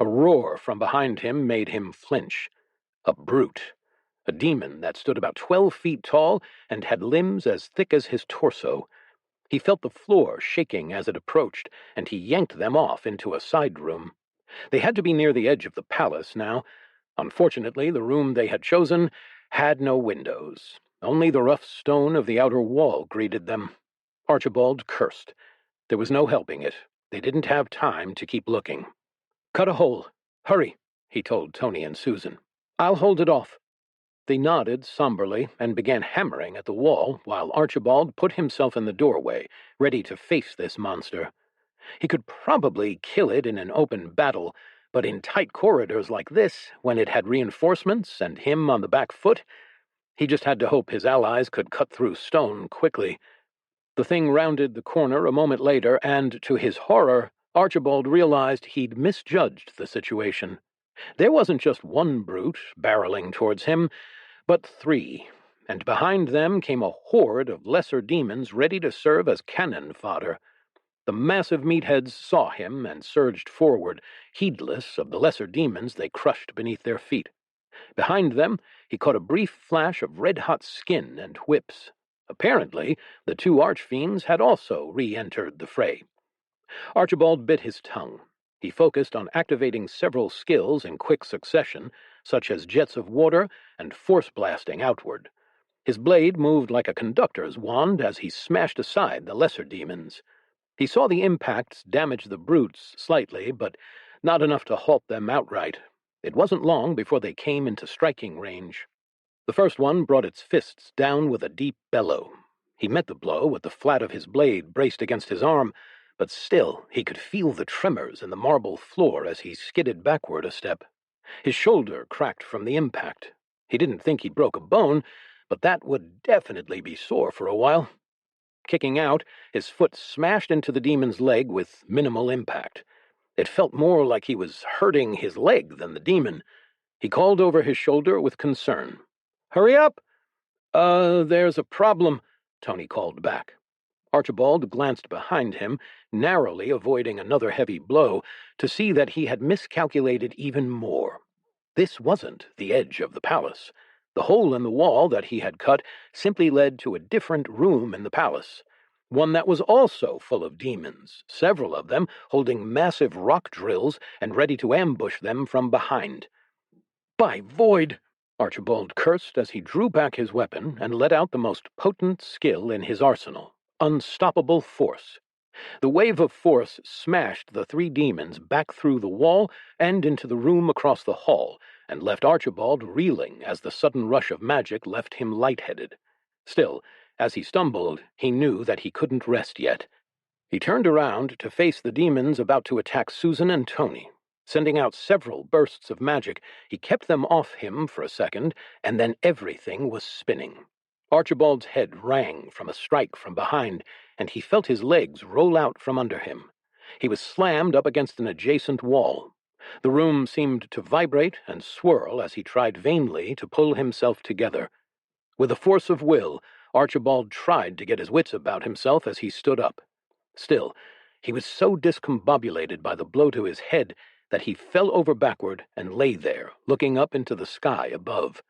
A roar from behind him made him flinch. A brute. A demon that stood about 12 feet tall and had limbs as thick as his torso. He felt the floor shaking as it approached, and he yanked them off into a side room. They had to be near the edge of the palace now. Unfortunately, the room they had chosen had no windows. Only the rough stone of the outer wall greeted them. Archibald cursed. There was no helping it. They didn't have time to keep looking. "Cut a hole. Hurry," he told Tony and Susan. "I'll hold it off." They nodded somberly and began hammering at the wall while Archibald put himself in the doorway, ready to face this monster. He could probably kill it in an open battle, but in tight corridors like this, when it had reinforcements and him on the back foot, he just had to hope his allies could cut through stone quickly. The thing rounded the corner a moment later, and to his horror, Archibald realized he'd misjudged the situation. There wasn't just one brute barreling towards him, but three, and behind them came a horde of lesser demons ready to serve as cannon fodder. The massive meatheads saw him and surged forward, heedless of the lesser demons they crushed beneath their feet. Behind them, he caught a brief flash of red-hot skin and whips. Apparently, the two archfiends had also re-entered the fray. Archibald bit his tongue. He focused on activating several skills in quick succession, such as jets of water and force blasting outward. His blade moved like a conductor's wand as he smashed aside the lesser demons. He saw the impacts damage the brutes slightly, but not enough to halt them outright. It wasn't long before they came into striking range. The first one brought its fists down with a deep bellow. He met the blow with the flat of his blade braced against his arm, but still he could feel the tremors in the marble floor as he skidded backward a step. His shoulder cracked from the impact. He didn't think he broke a bone, but that would definitely be sore for a while. Kicking out, his foot smashed into the demon's leg with minimal impact. It felt more like he was hurting his leg than the demon. He called over his shoulder with concern. "Hurry up!" There's a problem," Tony called back. Archibald glanced behind him, narrowly avoiding another heavy blow, to see that he had miscalculated even more. This wasn't the edge of the palace. The hole in the wall that he had cut simply led to a different room in the palace, one that was also full of demons, several of them holding massive rock drills and ready to ambush them from behind. "By void!" Archibald cursed as he drew back his weapon and let out the most potent skill in his arsenal, unstoppable force. The wave of force smashed the three demons back through the wall and into the room across the hall, and left Archibald reeling as the sudden rush of magic left him lightheaded. Still, as he stumbled, he knew that he couldn't rest yet. He turned around to face the demons about to attack Susan and Tony. Sending out several bursts of magic, he kept them off him for a second, and then everything was spinning. Archibald's head rang from a strike from behind, and he felt his legs roll out from under him. He was slammed up against an adjacent wall. The room seemed to vibrate and swirl as he tried vainly to pull himself together. With a force of will, Archibald tried to get his wits about himself as he stood up. Still, he was so discombobulated by the blow to his head that he fell over backward and lay there, looking up into the sky above.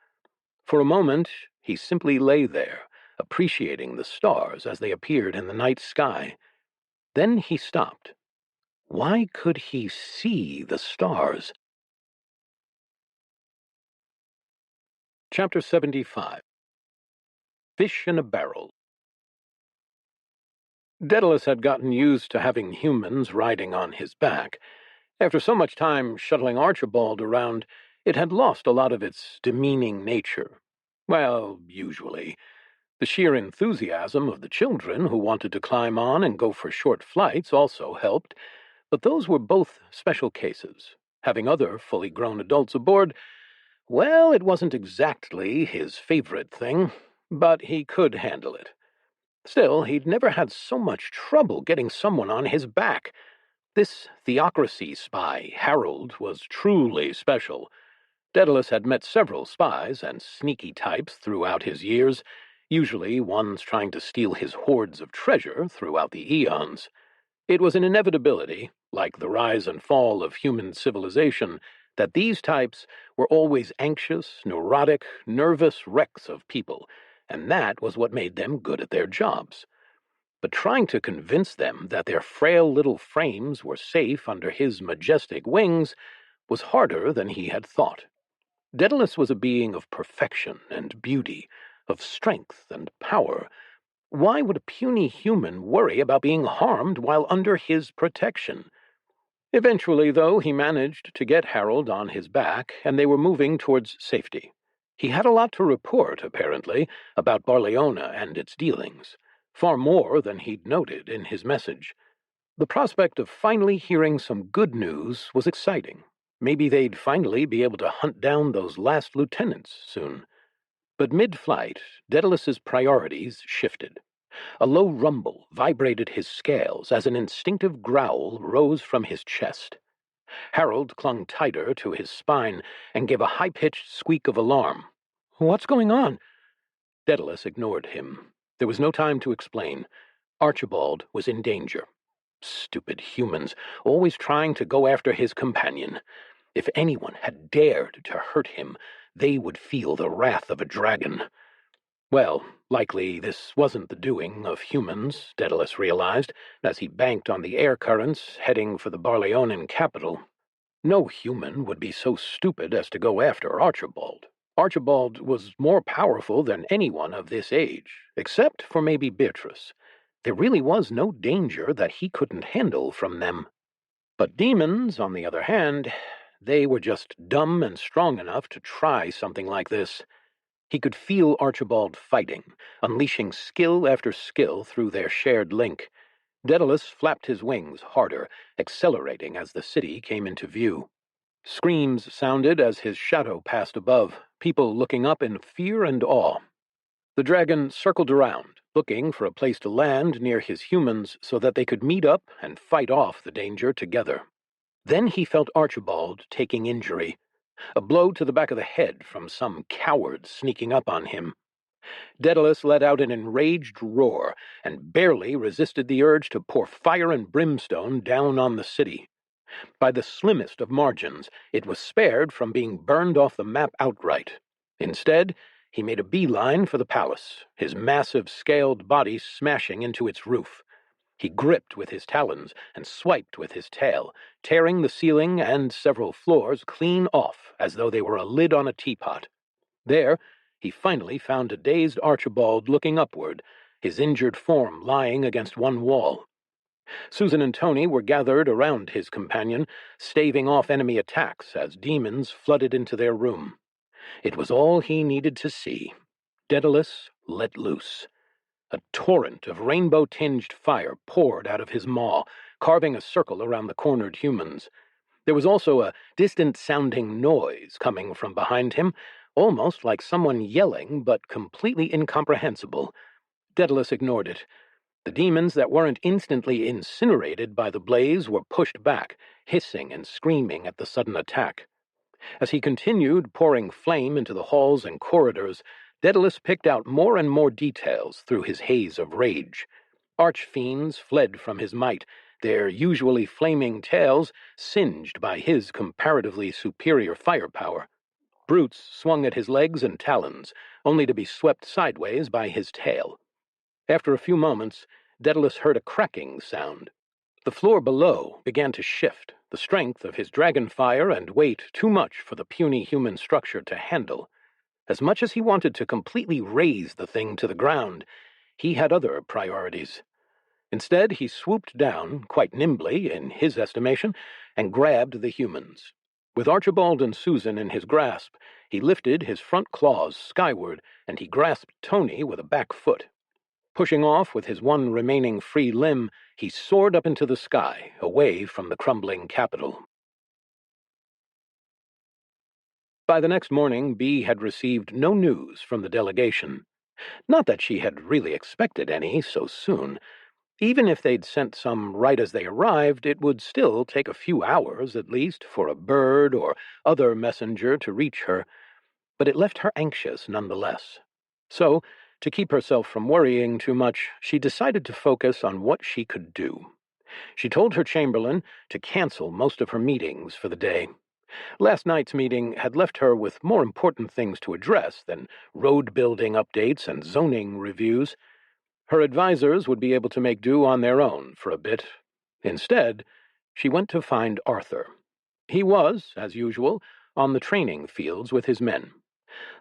For a moment, he simply lay there, appreciating the stars as they appeared in the night sky. Then he stopped. Why could he see the stars? Chapter 75. Fish in a Barrel. Daedalus had gotten used to having humans riding on his back. After so much time shuttling Archibald around, it had lost a lot of its demeaning nature. Well, usually. The sheer enthusiasm of the children who wanted to climb on and go for short flights also helped, but those were both special cases. Having other fully grown adults aboard, well, it wasn't exactly his favorite thing, but he could handle it. Still, he'd never had so much trouble getting someone on his back. This theocracy spy, Harold, was truly special. Daedalus had met several spies and sneaky types throughout his years, usually ones trying to steal his hoards of treasure throughout the eons. It was an inevitability, like the rise and fall of human civilization, that these types were always anxious, neurotic, nervous wrecks of people, and that was what made them good at their jobs. But trying to convince them that their frail little frames were safe under his majestic wings was harder than he had thought. Daedalus was a being of perfection and beauty, of strength and power. Why would a puny human worry about being harmed while under his protection? Eventually, though, he managed to get Harold on his back, and they were moving towards safety. He had a lot to report, apparently, about Barleona and its dealings, far more than he'd noted in his message. The prospect of finally hearing some good news was exciting. Maybe they'd finally be able to hunt down those last lieutenants soon. But mid-flight, Daedalus's priorities shifted. A low rumble vibrated his scales as an instinctive growl rose from his chest. Harold clung tighter to his spine and gave a high-pitched squeak of alarm. "What's going on?" Daedalus ignored him. There was no time to explain. Archibald was in danger. Stupid humans, always trying to go after his companion. If anyone had dared to hurt him, they would feel the wrath of a dragon. Well, likely this wasn't the doing of humans, Daedalus realized, as he banked on the air currents, heading for the Barleonan capital. No human would be so stupid as to go after Archibald. Archibald was more powerful than anyone of this age, except for maybe Beatrice. There really was no danger that he couldn't handle from them. But demons, on the other hand, They were just dumb and strong enough to try something like this. He could feel Archibald fighting, unleashing skill after skill through their shared link. Daedalus flapped his wings harder, accelerating as the city came into view. Screams sounded as his shadow passed above, people looking up in fear and awe. The dragon circled around, looking for a place to land near his humans so that they could meet up and fight off the danger together. Then he felt Archibald taking injury, a blow to the back of the head from some coward sneaking up on him. Daedalus let out an enraged roar and barely resisted the urge to pour fire and brimstone down on the city. By the slimmest of margins, it was spared from being burned off the map outright. Instead, he made a beeline for the palace, his massive scaled body smashing into its roof. He gripped with his talons and swiped with his tail, tearing the ceiling and several floors clean off as though they were a lid on a teapot. There, he finally found a dazed Archibald looking upward, his injured form lying against one wall. Susan and Tony were gathered around his companion, staving off enemy attacks as demons flooded into their room. It was all he needed to see. Daedalus let loose. A torrent of rainbow-tinged fire poured out of his maw, carving a circle around the cornered humans. There was also a distant-sounding noise coming from behind him, almost like someone yelling, but completely incomprehensible. Daedalus ignored it. The demons that weren't instantly incinerated by the blaze were pushed back, hissing and screaming at the sudden attack. As he continued pouring flame into the halls and corridors, Daedalus picked out more and more details through his haze of rage. Archfiends fled from his might, their usually flaming tails singed by his comparatively superior firepower. Brutes swung at his legs and talons, only to be swept sideways by his tail. After a few moments, Daedalus heard a cracking sound. The floor below began to shift, the strength of his dragon fire and weight too much for the puny human structure to handle. As much as he wanted to completely raze the thing to the ground, he had other priorities. Instead, he swooped down, quite nimbly, in his estimation, and grabbed the humans. With Archibald and Susan in his grasp, he lifted his front claws skyward, and he grasped Tony with a back foot. Pushing off with his one remaining free limb, he soared up into the sky, away from the crumbling capital. By the next morning, Bee had received no news from the delegation. Not that she had really expected any so soon. Even if they'd sent some right as they arrived, it would still take a few hours, at least, for a bird or other messenger to reach her. But it left her anxious nonetheless. So, to keep herself from worrying too much, she decided to focus on what she could do. She told her chamberlain to cancel most of her meetings for the day. Last night's meeting had left her with more important things to address than road-building updates and zoning reviews. Her advisors would be able to make do on their own for a bit. Instead, she went to find Arthur. He was, as usual, on the training fields with his men.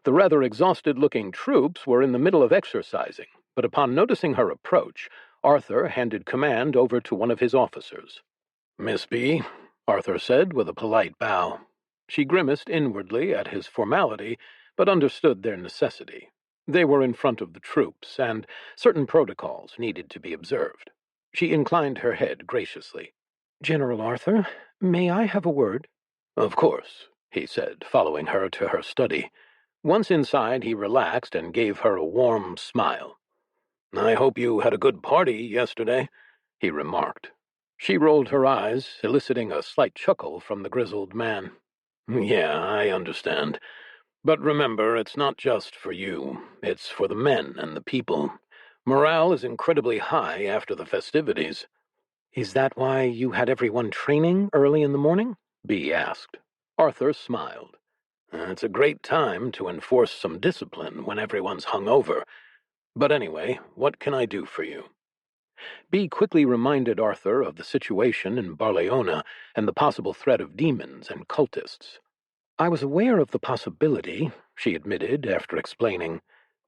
The rather exhausted-looking troops were in the middle of exercising, but upon noticing her approach, Arthur handed command over to one of his officers. "Miss B," Arthur said with a polite bow. She grimaced inwardly at his formality, but understood their necessity. They were in front of the troops, and certain protocols needed to be observed. She inclined her head graciously. "General Arthur, may I have a word?" "Of course," he said, following her to her study. Once inside, he relaxed and gave her a warm smile. "I hope you had a good party yesterday," he remarked. She rolled her eyes, eliciting a slight chuckle from the grizzled man. "Yeah, I understand. But remember, it's not just for you. It's for the men and the people. Morale is incredibly high after the festivities." "Is that why you had everyone training early in the morning?" Bee asked. Arthur smiled. "It's a great time to enforce some discipline when everyone's hungover. But anyway, what can I do for you?" Bee quickly reminded Arthur of the situation in Barleona and the possible threat of demons and cultists. "I was aware of the possibility," she admitted after explaining,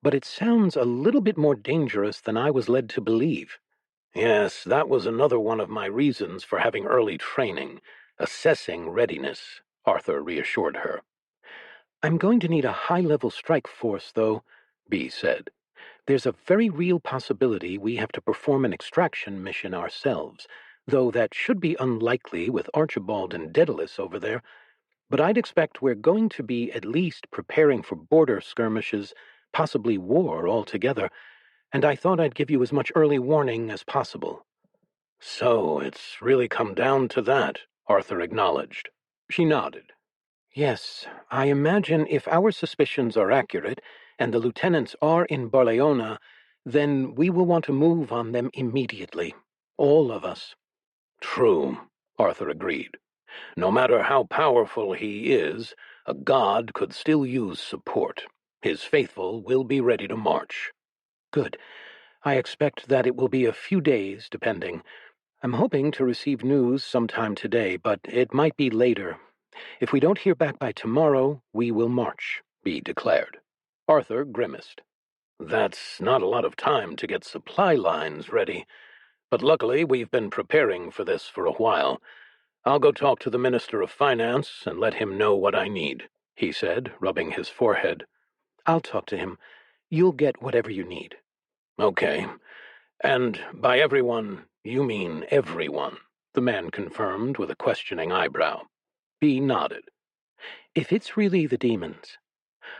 "but it sounds a little bit more dangerous than I was led to believe." "Yes, that was another one of my reasons for having early training, assessing readiness," Arthur reassured her. I'm going to need a high-level strike force, though, Bee said. There's a very real possibility we have to perform an extraction mission ourselves, though that should be unlikely with Archibald and Daedalus over there. But I'd expect we're going to be at least preparing for border skirmishes, possibly war altogether, and I thought I'd give you as much early warning as possible. So it's really come down to that, Arthur acknowledged. She nodded. Yes, I imagine if our suspicions are accurate, and the lieutenants are in Barleona, then we will want to move on them immediately. All of us. True, Arthur agreed. No matter how powerful he is, a god could still use support. His faithful will be ready to march. Good. I expect that it will be a few days, depending. I'm hoping to receive news sometime today, but it might be later. If we don't hear back by tomorrow, we will march, Bee declared. Arthur grimaced. That's not a lot of time to get supply lines ready, but luckily we've been preparing for this for a while. I'll go talk to the Minister of Finance and let him know what I need, he said, rubbing his forehead. I'll talk to him. You'll get whatever you need. Okay. And by everyone, you mean everyone, the man confirmed with a questioning eyebrow. Bee nodded. If it's really the demons,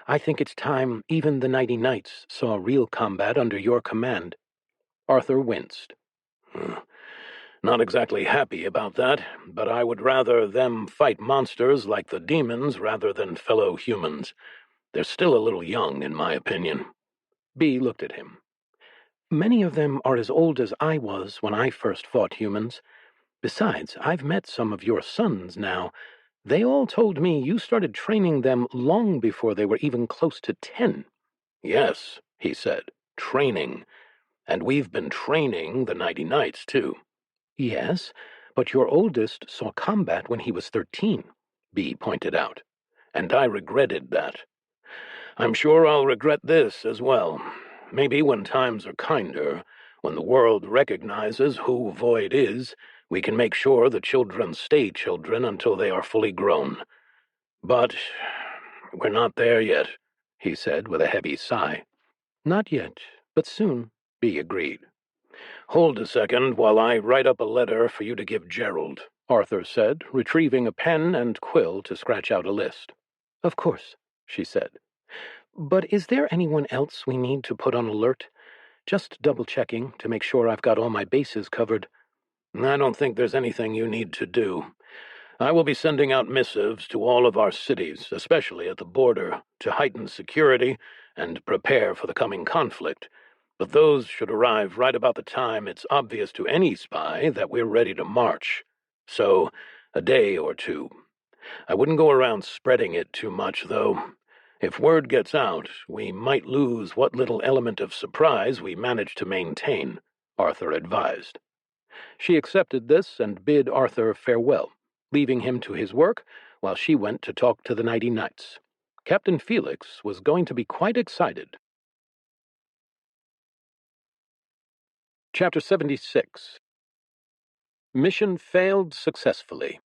I think it's time even the Nighty Knights saw real combat under your command. Arthur winced. Not exactly happy about that, but I would rather them fight monsters like the demons rather than fellow humans. They're still a little young, in my opinion. Bee looked at him. Many of them are as old as I was when I first fought humans. Besides, I've met some of your sons now. They all told me you started training them long before they were even close to 10. Yes, he said, training. And we've been training the Nighty Knights, too. Yes, but your oldest saw combat when he was 13, Bee pointed out. And I regretted that. I'm sure I'll regret this as well. Maybe when times are kinder, when the world recognizes who Void is, we can make sure the children stay children until they are fully grown. But we're not there yet, he said with a heavy sigh. Not yet, but soon, Bee agreed. Hold a second while I write up a letter for you to give Gerald, Arthur said, retrieving a pen and quill to scratch out a list. Of course, she said. But is there anyone else we need to put on alert? Just double-checking to make sure I've got all my bases covered. I don't think there's anything you need to do. I will be sending out missives to all of our cities, especially at the border, to heighten security and prepare for the coming conflict. But those should arrive right about the time it's obvious to any spy that we're ready to march. So, a day or two. I wouldn't go around spreading it too much, though. If word gets out, we might lose what little element of surprise we managed to maintain, Arthur advised. She accepted this and bid Arthur farewell, leaving him to his work while she went to talk to the Nighty Knights. Captain Felix was going to be quite excited. Chapter 76. Mission failed successfully.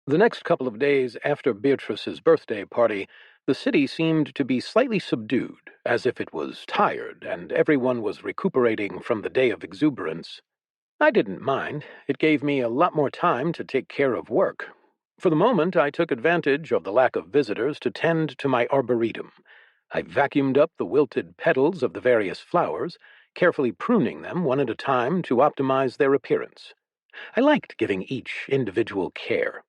The next couple of days after Beatrice's birthday party, the city seemed to be slightly subdued, as if it was tired and everyone was recuperating from the day of exuberance. I didn't mind. It gave me a lot more time to take care of work. For the moment, I took advantage of the lack of visitors to tend to my arboretum. I vacuumed up the wilted petals of the various flowers, carefully pruning them one at a time to optimize their appearance. I liked giving each individual care.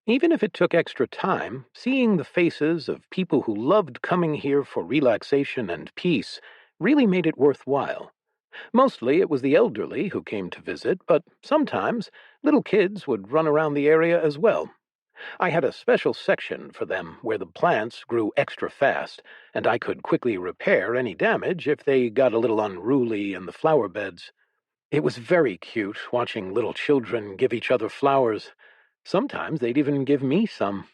Even if it took extra time, seeing the faces of people who loved coming here for relaxation and peace really made it worthwhile. Mostly it was the elderly who came to visit, but sometimes little kids would run around the area as well. I had a special section for them where the plants grew extra fast, and I could quickly repair any damage if they got a little unruly in the flower beds. It was very cute watching little children give each other flowers. Sometimes they'd even give me some.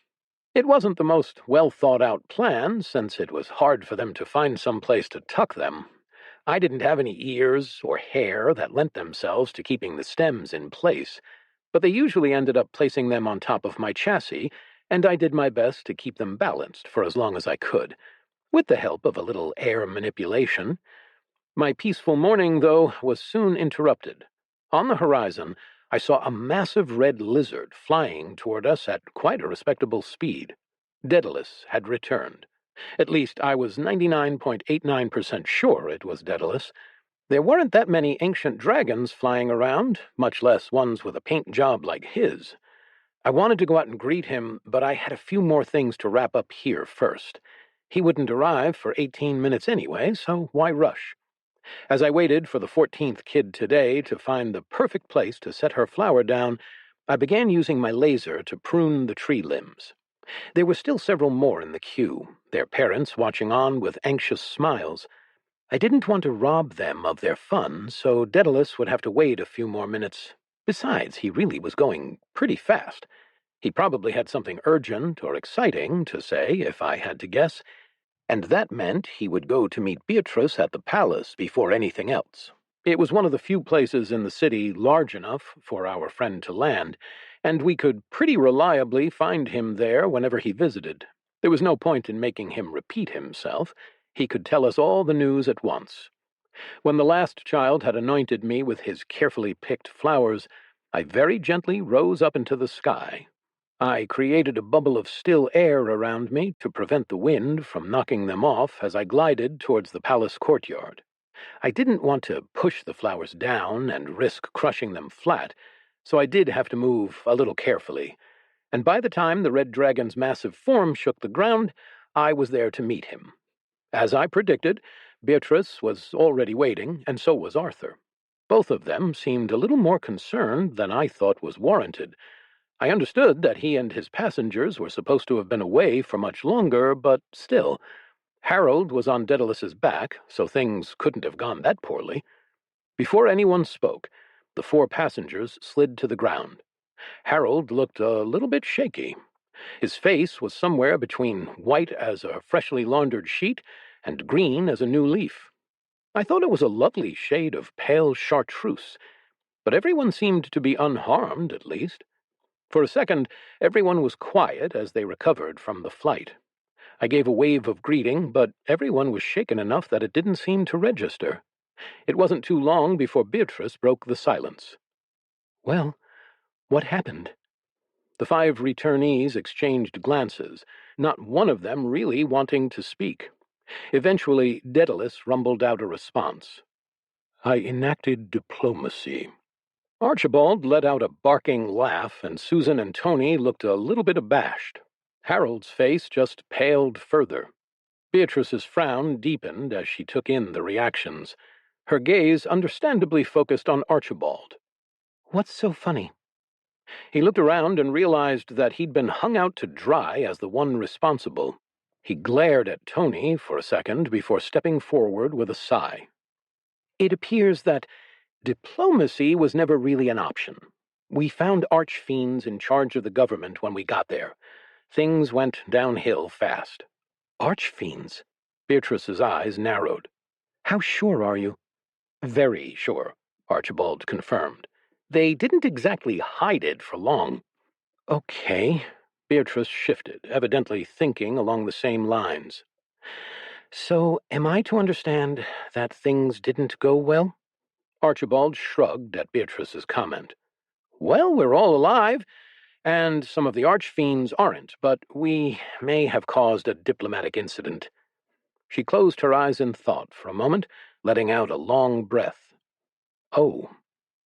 It wasn't the most well-thought-out plan, since it was hard for them to find some place to tuck them. I didn't have any ears or hair that lent themselves to keeping the stems in place. but they usually ended up placing them on top of my chassis, and I did my best to keep them balanced for as long as I could, with the help of a little air manipulation. My peaceful morning, though, was soon interrupted. On the horizon, I saw a massive red lizard flying toward us at quite a respectable speed. Daedalus had returned. At least I was 99.89% sure it was Daedalus. There weren't that many ancient dragons flying around, much less ones with a paint job like his. I wanted to go out and greet him, but I had a few more things to wrap up here first. He wouldn't arrive for 18 minutes anyway, so why rush? As I waited for the 14th kid today to find the perfect place to set her flower down, I began using my laser to prune the tree limbs. There were still several more in the queue, their parents watching on with anxious smiles. I didn't want to rob them of their fun, so Daedalus would have to wait a few more minutes. Besides, he really was going pretty fast. He probably had something urgent or exciting to say, if I had to guess, and that meant he would go to meet Beatrice at the palace before anything else. It was one of the few places in the city large enough for our friend to land, and we could pretty reliably find him there whenever he visited. There was no point in making him repeat himself. He could tell us all the news at once. When the last child had anointed me with his carefully picked flowers, I very gently rose up into the sky. I created a bubble of still air around me to prevent the wind from knocking them off as I glided towards the palace courtyard. I didn't want to push the flowers down and risk crushing them flat, so I did have to move a little carefully, and by the time the red dragon's massive form shook the ground, I was there to meet him. As I predicted, Beatrice was already waiting, and so was Arthur. Both of them seemed a little more concerned than I thought was warranted. I understood that he and his passengers were supposed to have been away for much longer, but still, Harold was on Daedalus's back, so things couldn't have gone that poorly. Before anyone spoke, the 4 passengers slid to the ground. Harold looked a little bit shaky. His face was somewhere between white as a freshly laundered sheet and green as a new leaf. I thought it was a lovely shade of pale chartreuse, but everyone seemed to be unharmed, at least. For a second, everyone was quiet as they recovered from the flight. I gave a wave of greeting, but everyone was shaken enough that it didn't seem to register. It wasn't too long before Beatrice broke the silence. "Well, what happened?" The 5 returnees exchanged glances, not one of them really wanting to speak. Eventually, Daedalus rumbled out a response. "I enacted diplomacy." Archibald let out a barking laugh, and Susan and Tony looked a little bit abashed. Harold's face just paled further. Beatrice's frown deepened as she took in the reactions. Her gaze understandably focused on Archibald. "What's so funny?" He looked around and realized that he'd been hung out to dry as the one responsible. He glared at Tony for a second before stepping forward with a sigh. "It appears that diplomacy was never really an option. We found archfiends in charge of the government when we got there. Things went downhill fast." "Archfiends?" Beatrice's eyes narrowed. "How sure are you?" "Very sure," Archibald confirmed. "They didn't exactly hide it for long." "Okay." Beatrice shifted, evidently thinking along the same lines. "So, am I to understand that things didn't go well?" Archibald shrugged at Beatrice's comment. "Well, we're all alive, and some of the archfiends aren't, but we may have caused a diplomatic incident." She closed her eyes in thought for a moment, letting out a long breath. "Oh,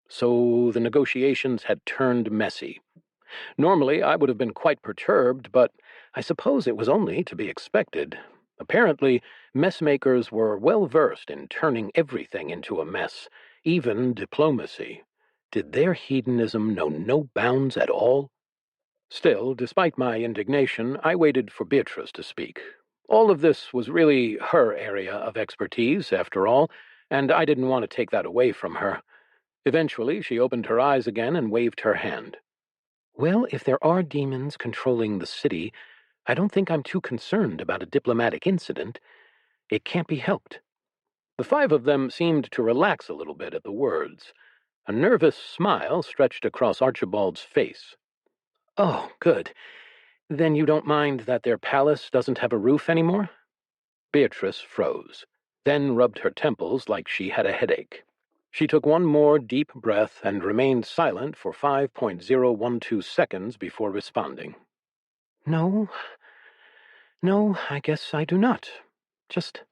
so the negotiations had turned messy. Normally, I would have been quite perturbed, but I suppose it was only to be expected. Apparently, messmakers were well versed in turning everything into a mess, even diplomacy. Did their hedonism know no bounds at all? Still, despite my indignation, I waited for Beatrice to speak. All of this was really her area of expertise, after all, and I didn't want to take that away from her. Eventually, she opened her eyes again and waved her hand. "Well, if there are demons controlling the city, I don't think I'm too concerned about a diplomatic incident. It can't be helped." The 5 of them seemed to relax a little bit at the words. A nervous smile stretched across Archibald's face. "Oh, good. Then you don't mind that their palace doesn't have a roof anymore?" Beatrice froze, then rubbed her temples like she had a headache. She took one more deep breath and remained silent for 5.012 seconds before responding. No, I guess I do not. Just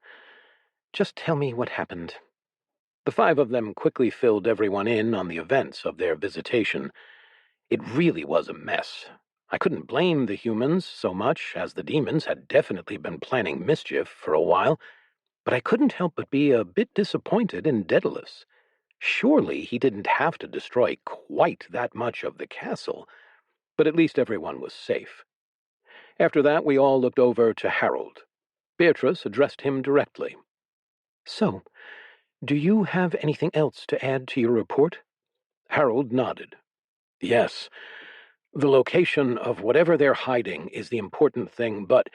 tell me what happened." The five of them quickly filled everyone in on the events of their visitation. It really was a mess. I couldn't blame the humans so much, as the demons had definitely been planning mischief for a while, but I couldn't help but be a bit disappointed in Daedalus. Surely he didn't have to destroy quite that much of the castle, but at least everyone was safe. After that, we all looked over to Harold. Beatrice addressed him directly. "So, do you have anything else to add to your report?" Harold nodded. "Yes. The location of whatever they're hiding is the important thing, but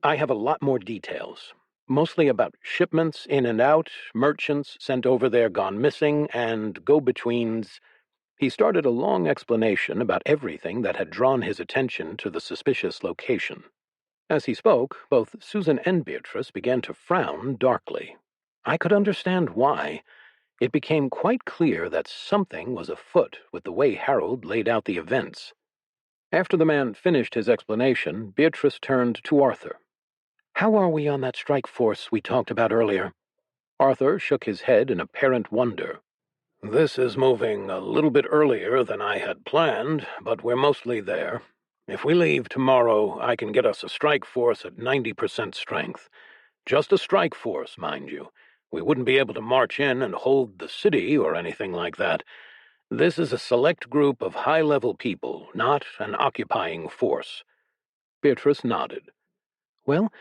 I have a lot more details. Mostly about shipments in and out, merchants sent over there gone missing, and go-betweens." He started a long explanation about everything that had drawn his attention to the suspicious location. As he spoke, both Susan and Beatrice began to frown darkly. I could understand why. It became quite clear that something was afoot with the way Harold laid out the events. After the man finished his explanation, Beatrice turned to Arthur. "How are we on that strike force we talked about earlier?" Arthur shook his head in apparent wonder. "This is moving a little bit earlier than I had planned, but we're mostly there. If we leave tomorrow, I can get us a strike force at 90% strength. Just a strike force, mind you. We wouldn't be able to march in and hold the city or anything like that. This is a select group of high-level people, not an occupying force." Beatrice nodded. "Well,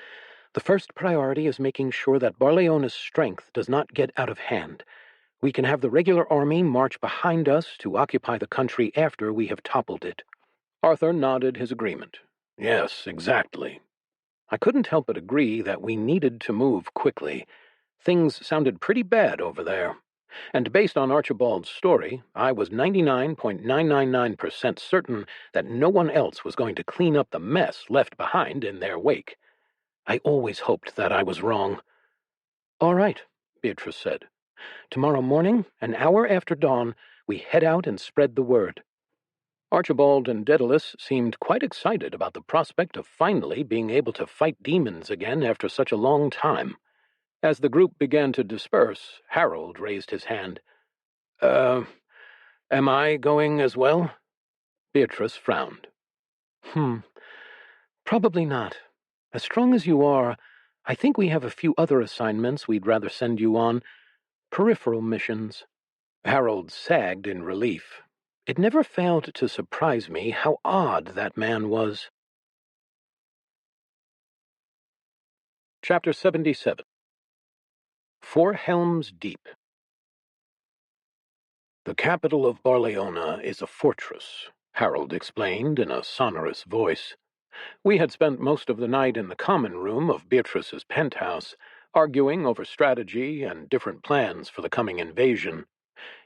the first priority is making sure that Barleona's strength does not get out of hand. We can have the regular army march behind us to occupy the country after we have toppled it." Arthur nodded his agreement. "Yes, exactly." I couldn't help but agree that we needed to move quickly. Things sounded pretty bad over there. And based on Archibald's story, I was 99.999% certain that no one else was going to clean up the mess left behind in their wake. I always hoped that I was wrong. "All right," Beatrice said. "Tomorrow morning, an hour after dawn, we head out and spread the word." Archibald and Daedalus seemed quite excited about the prospect of finally being able to fight demons again after such a long time. As the group began to disperse, Harold raised his hand. Am I going as well?" Beatrice frowned. Probably not. As strong as you are, I think we have a few other assignments we'd rather send you on. Peripheral missions." Harold sagged in relief. It never failed to surprise me how odd that man was. Chapter 77. 4 Helms Deep. "The capital of Barleona is a fortress," Harold explained in a sonorous voice. We had spent most of the night in the common room of Beatrice's penthouse, arguing over strategy and different plans for the coming invasion.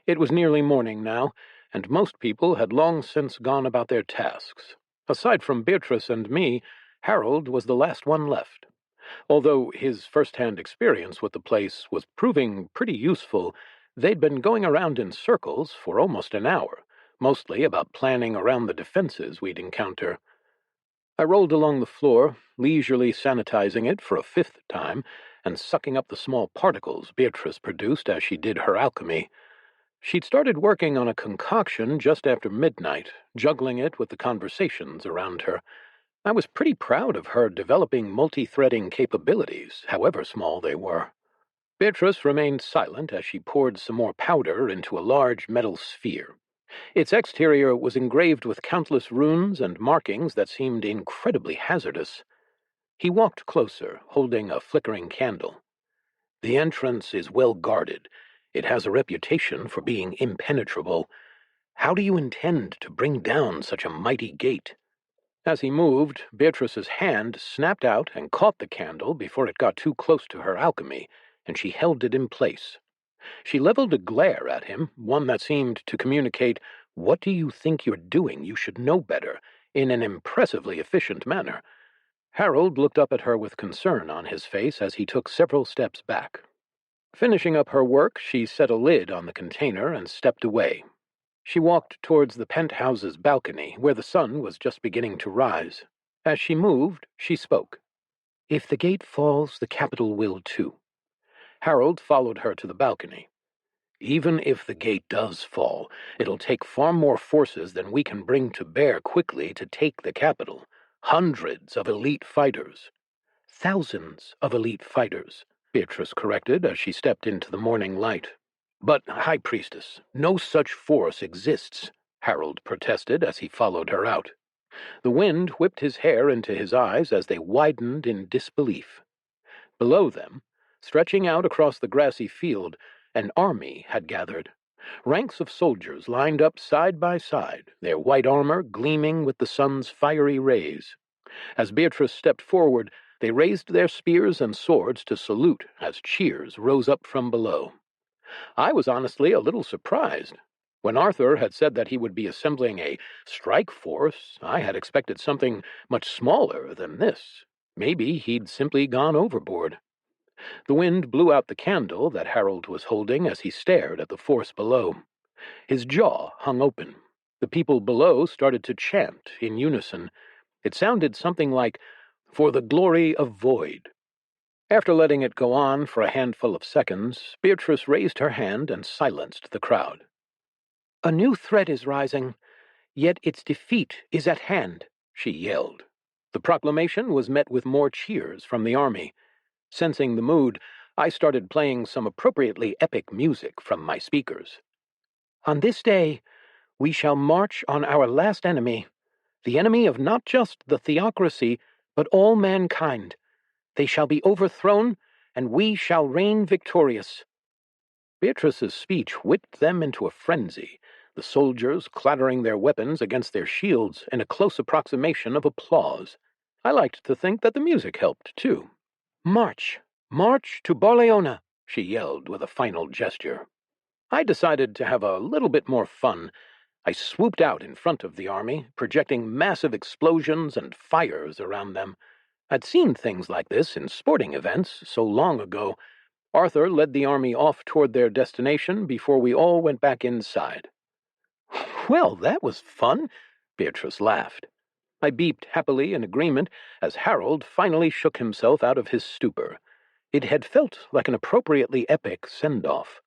It was nearly morning now, and most people had long since gone about their tasks. Aside from Beatrice and me, Harold was the last one left. Although his first-hand experience with the place was proving pretty useful, they'd been going around in circles for almost an hour, mostly about planning around the defenses we'd encounter. I rolled along the floor, leisurely sanitizing it for a 5th time, and sucking up the small particles Beatrice produced as she did her alchemy. She'd started working on a concoction just after midnight, juggling it with the conversations around her. I was pretty proud of her developing multi-threading capabilities, however small they were. Beatrice remained silent as she poured some more powder into a large metal sphere. Its exterior was engraved with countless runes and markings that seemed incredibly hazardous. He walked closer, holding a flickering candle. "The entrance is well guarded. It has a reputation for being impenetrable. How do you intend to bring down such a mighty gate?" As he moved, Beatrice's hand snapped out and caught the candle before it got too close to her alchemy, and she held it in place. She leveled a glare at him, one that seemed to communicate, "What do you think you're doing? You should know better," in an impressively efficient manner. Harold looked up at her with concern on his face as he took several steps back. Finishing up her work, she set a lid on the container and stepped away. She walked towards the penthouse's balcony, where the sun was just beginning to rise. As she moved, she spoke. "If the gate falls, the capital will too." Harold followed her to the balcony. "Even if the gate does fall, it'll take far more forces than we can bring to bear quickly to take the capital. Hundreds of elite fighters." "Thousands of elite fighters," Beatrice corrected as she stepped into the morning light. "But, High Priestess, no such force exists," Harold protested as he followed her out. The wind whipped his hair into his eyes as they widened in disbelief. Below them, stretching out across the grassy field, an army had gathered. Ranks of soldiers lined up side by side, their white armor gleaming with the sun's fiery rays. As Beatrice stepped forward, they raised their spears and swords to salute as cheers rose up from below. I was honestly a little surprised. When Arthur had said that he would be assembling a strike force, I had expected something much smaller than this. Maybe he'd simply gone overboard. The wind blew out the candle that Harold was holding as he stared at the force below. His jaw hung open. The people below started to chant in unison. It sounded something like, "For the glory of void." After letting it go on for a handful of seconds, Beatrice raised her hand and silenced the crowd. "A new threat is rising, yet its defeat is at hand," she yelled. The proclamation was met with more cheers from the army. Sensing the mood, I started playing some appropriately epic music from my speakers. "On this day, we shall march on our last enemy, the enemy of not just the theocracy, but all mankind. They shall be overthrown, and we shall reign victorious." Beatrice's speech whipped them into a frenzy, the soldiers clattering their weapons against their shields in a close approximation of applause. I liked to think that the music helped, too. "March! March to Barleona!" she yelled with a final gesture. I decided to have a little bit more fun. I swooped out in front of the army, projecting massive explosions and fires around them. I'd seen things like this in sporting events so long ago. Arthur led the army off toward their destination before we all went back inside. "Well, that was fun," Beatrice laughed. I beeped happily in agreement as Harold finally shook himself out of his stupor. It had felt like an appropriately epic send-off.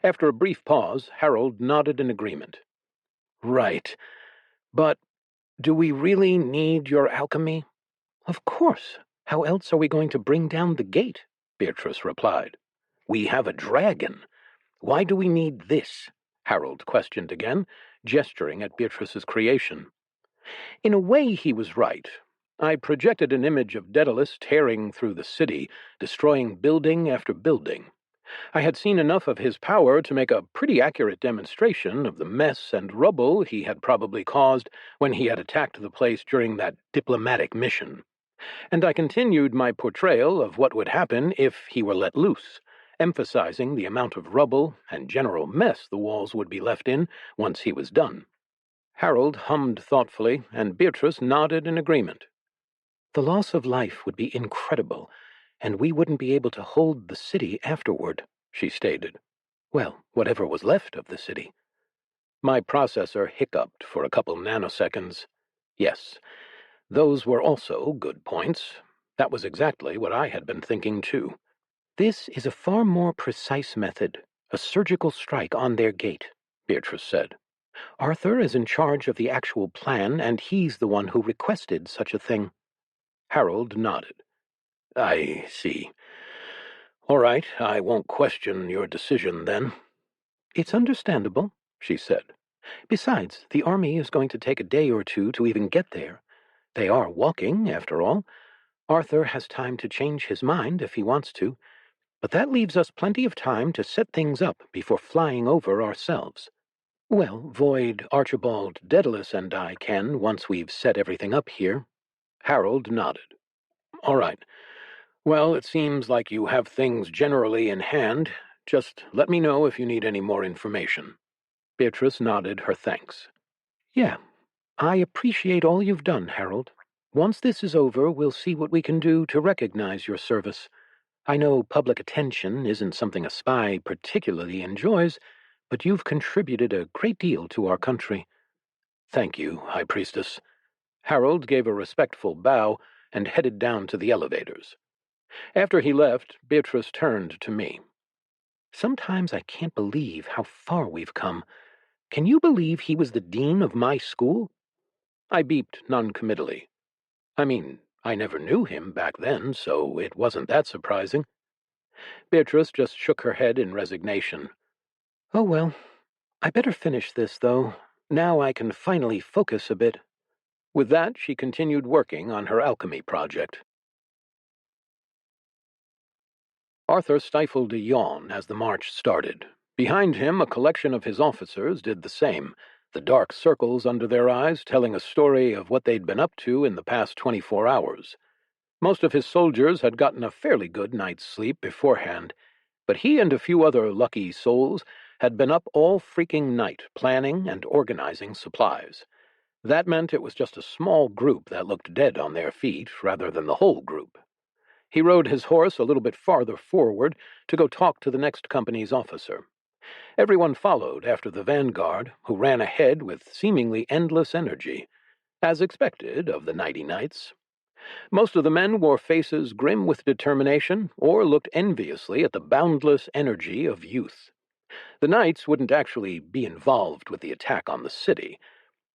After a brief pause, Harold nodded in agreement. "Right. But do we really need your alchemy?" "Of course. How else are we going to bring down the gate?" Beatrice replied. "We have a dragon. Why do we need this?" Harold questioned again, gesturing at Beatrice's creation. In a way, he was right. I projected an image of Daedalus tearing through the city, destroying building after building. I had seen enough of his power to make a pretty accurate demonstration of the mess and rubble he had probably caused when he had attacked the place during that diplomatic mission. And I continued my portrayal of what would happen if he were let loose, emphasizing the amount of rubble and general mess the walls would be left in once he was done. Harold hummed thoughtfully, and Beatrice nodded in agreement. "The loss of life would be incredible, and we wouldn't be able to hold the city afterward," she stated. "Well, whatever was left of the city." My processor hiccuped for a couple nanoseconds. Yes, those were also good points. That was exactly what I had been thinking, too. "This is a far more precise method, a surgical strike on their gate," Beatrice said. "Arthur is in charge of the actual plan, and he's the one who requested such a thing." Harold nodded. "I see. All right, I won't question your decision, then." "It's understandable," she said. "Besides, the army is going to take a day or two to even get there. They are walking, after all. Arthur has time to change his mind if he wants to, but that leaves us plenty of time to set things up before flying over ourselves. Well, Void, Archibald, Daedalus, and I can, once we've set everything up here." Harold nodded. "All right. Well, it seems like you have things generally in hand. Just let me know if you need any more information." Beatrice nodded her thanks. "Yeah, I appreciate all you've done, Harold. Once this is over, we'll see what we can do to recognize your service. I know public attention isn't something a spy particularly enjoys, but you've contributed a great deal to our country." "Thank you, High Priestess." Harold gave a respectful bow and headed down to the elevators. After he left, Beatrice turned to me. "Sometimes I can't believe how far we've come. Can you believe he was the dean of my school?" I beeped noncommittally. I mean, I never knew him back then, so it wasn't that surprising. Beatrice just shook her head in resignation. "Oh well, I better finish this, though. Now I can finally focus a bit." With that, she continued working on her alchemy project. Arthur stifled a yawn as the march started. Behind him, a collection of his officers did the same, the dark circles under their eyes telling a story of what they'd been up to in the past 24 hours. Most of his soldiers had gotten a fairly good night's sleep beforehand, but he and a few other lucky souls had been up all freaking night planning and organizing supplies. That meant it was just a small group that looked dead on their feet rather than the whole group. He rode his horse a little bit farther forward to go talk to the next company's officer. Everyone followed after the vanguard, who ran ahead with seemingly endless energy, as expected of the Nighty Knights. Most of the men wore faces grim with determination or looked enviously at the boundless energy of youth. The Knights wouldn't actually be involved with the attack on the city.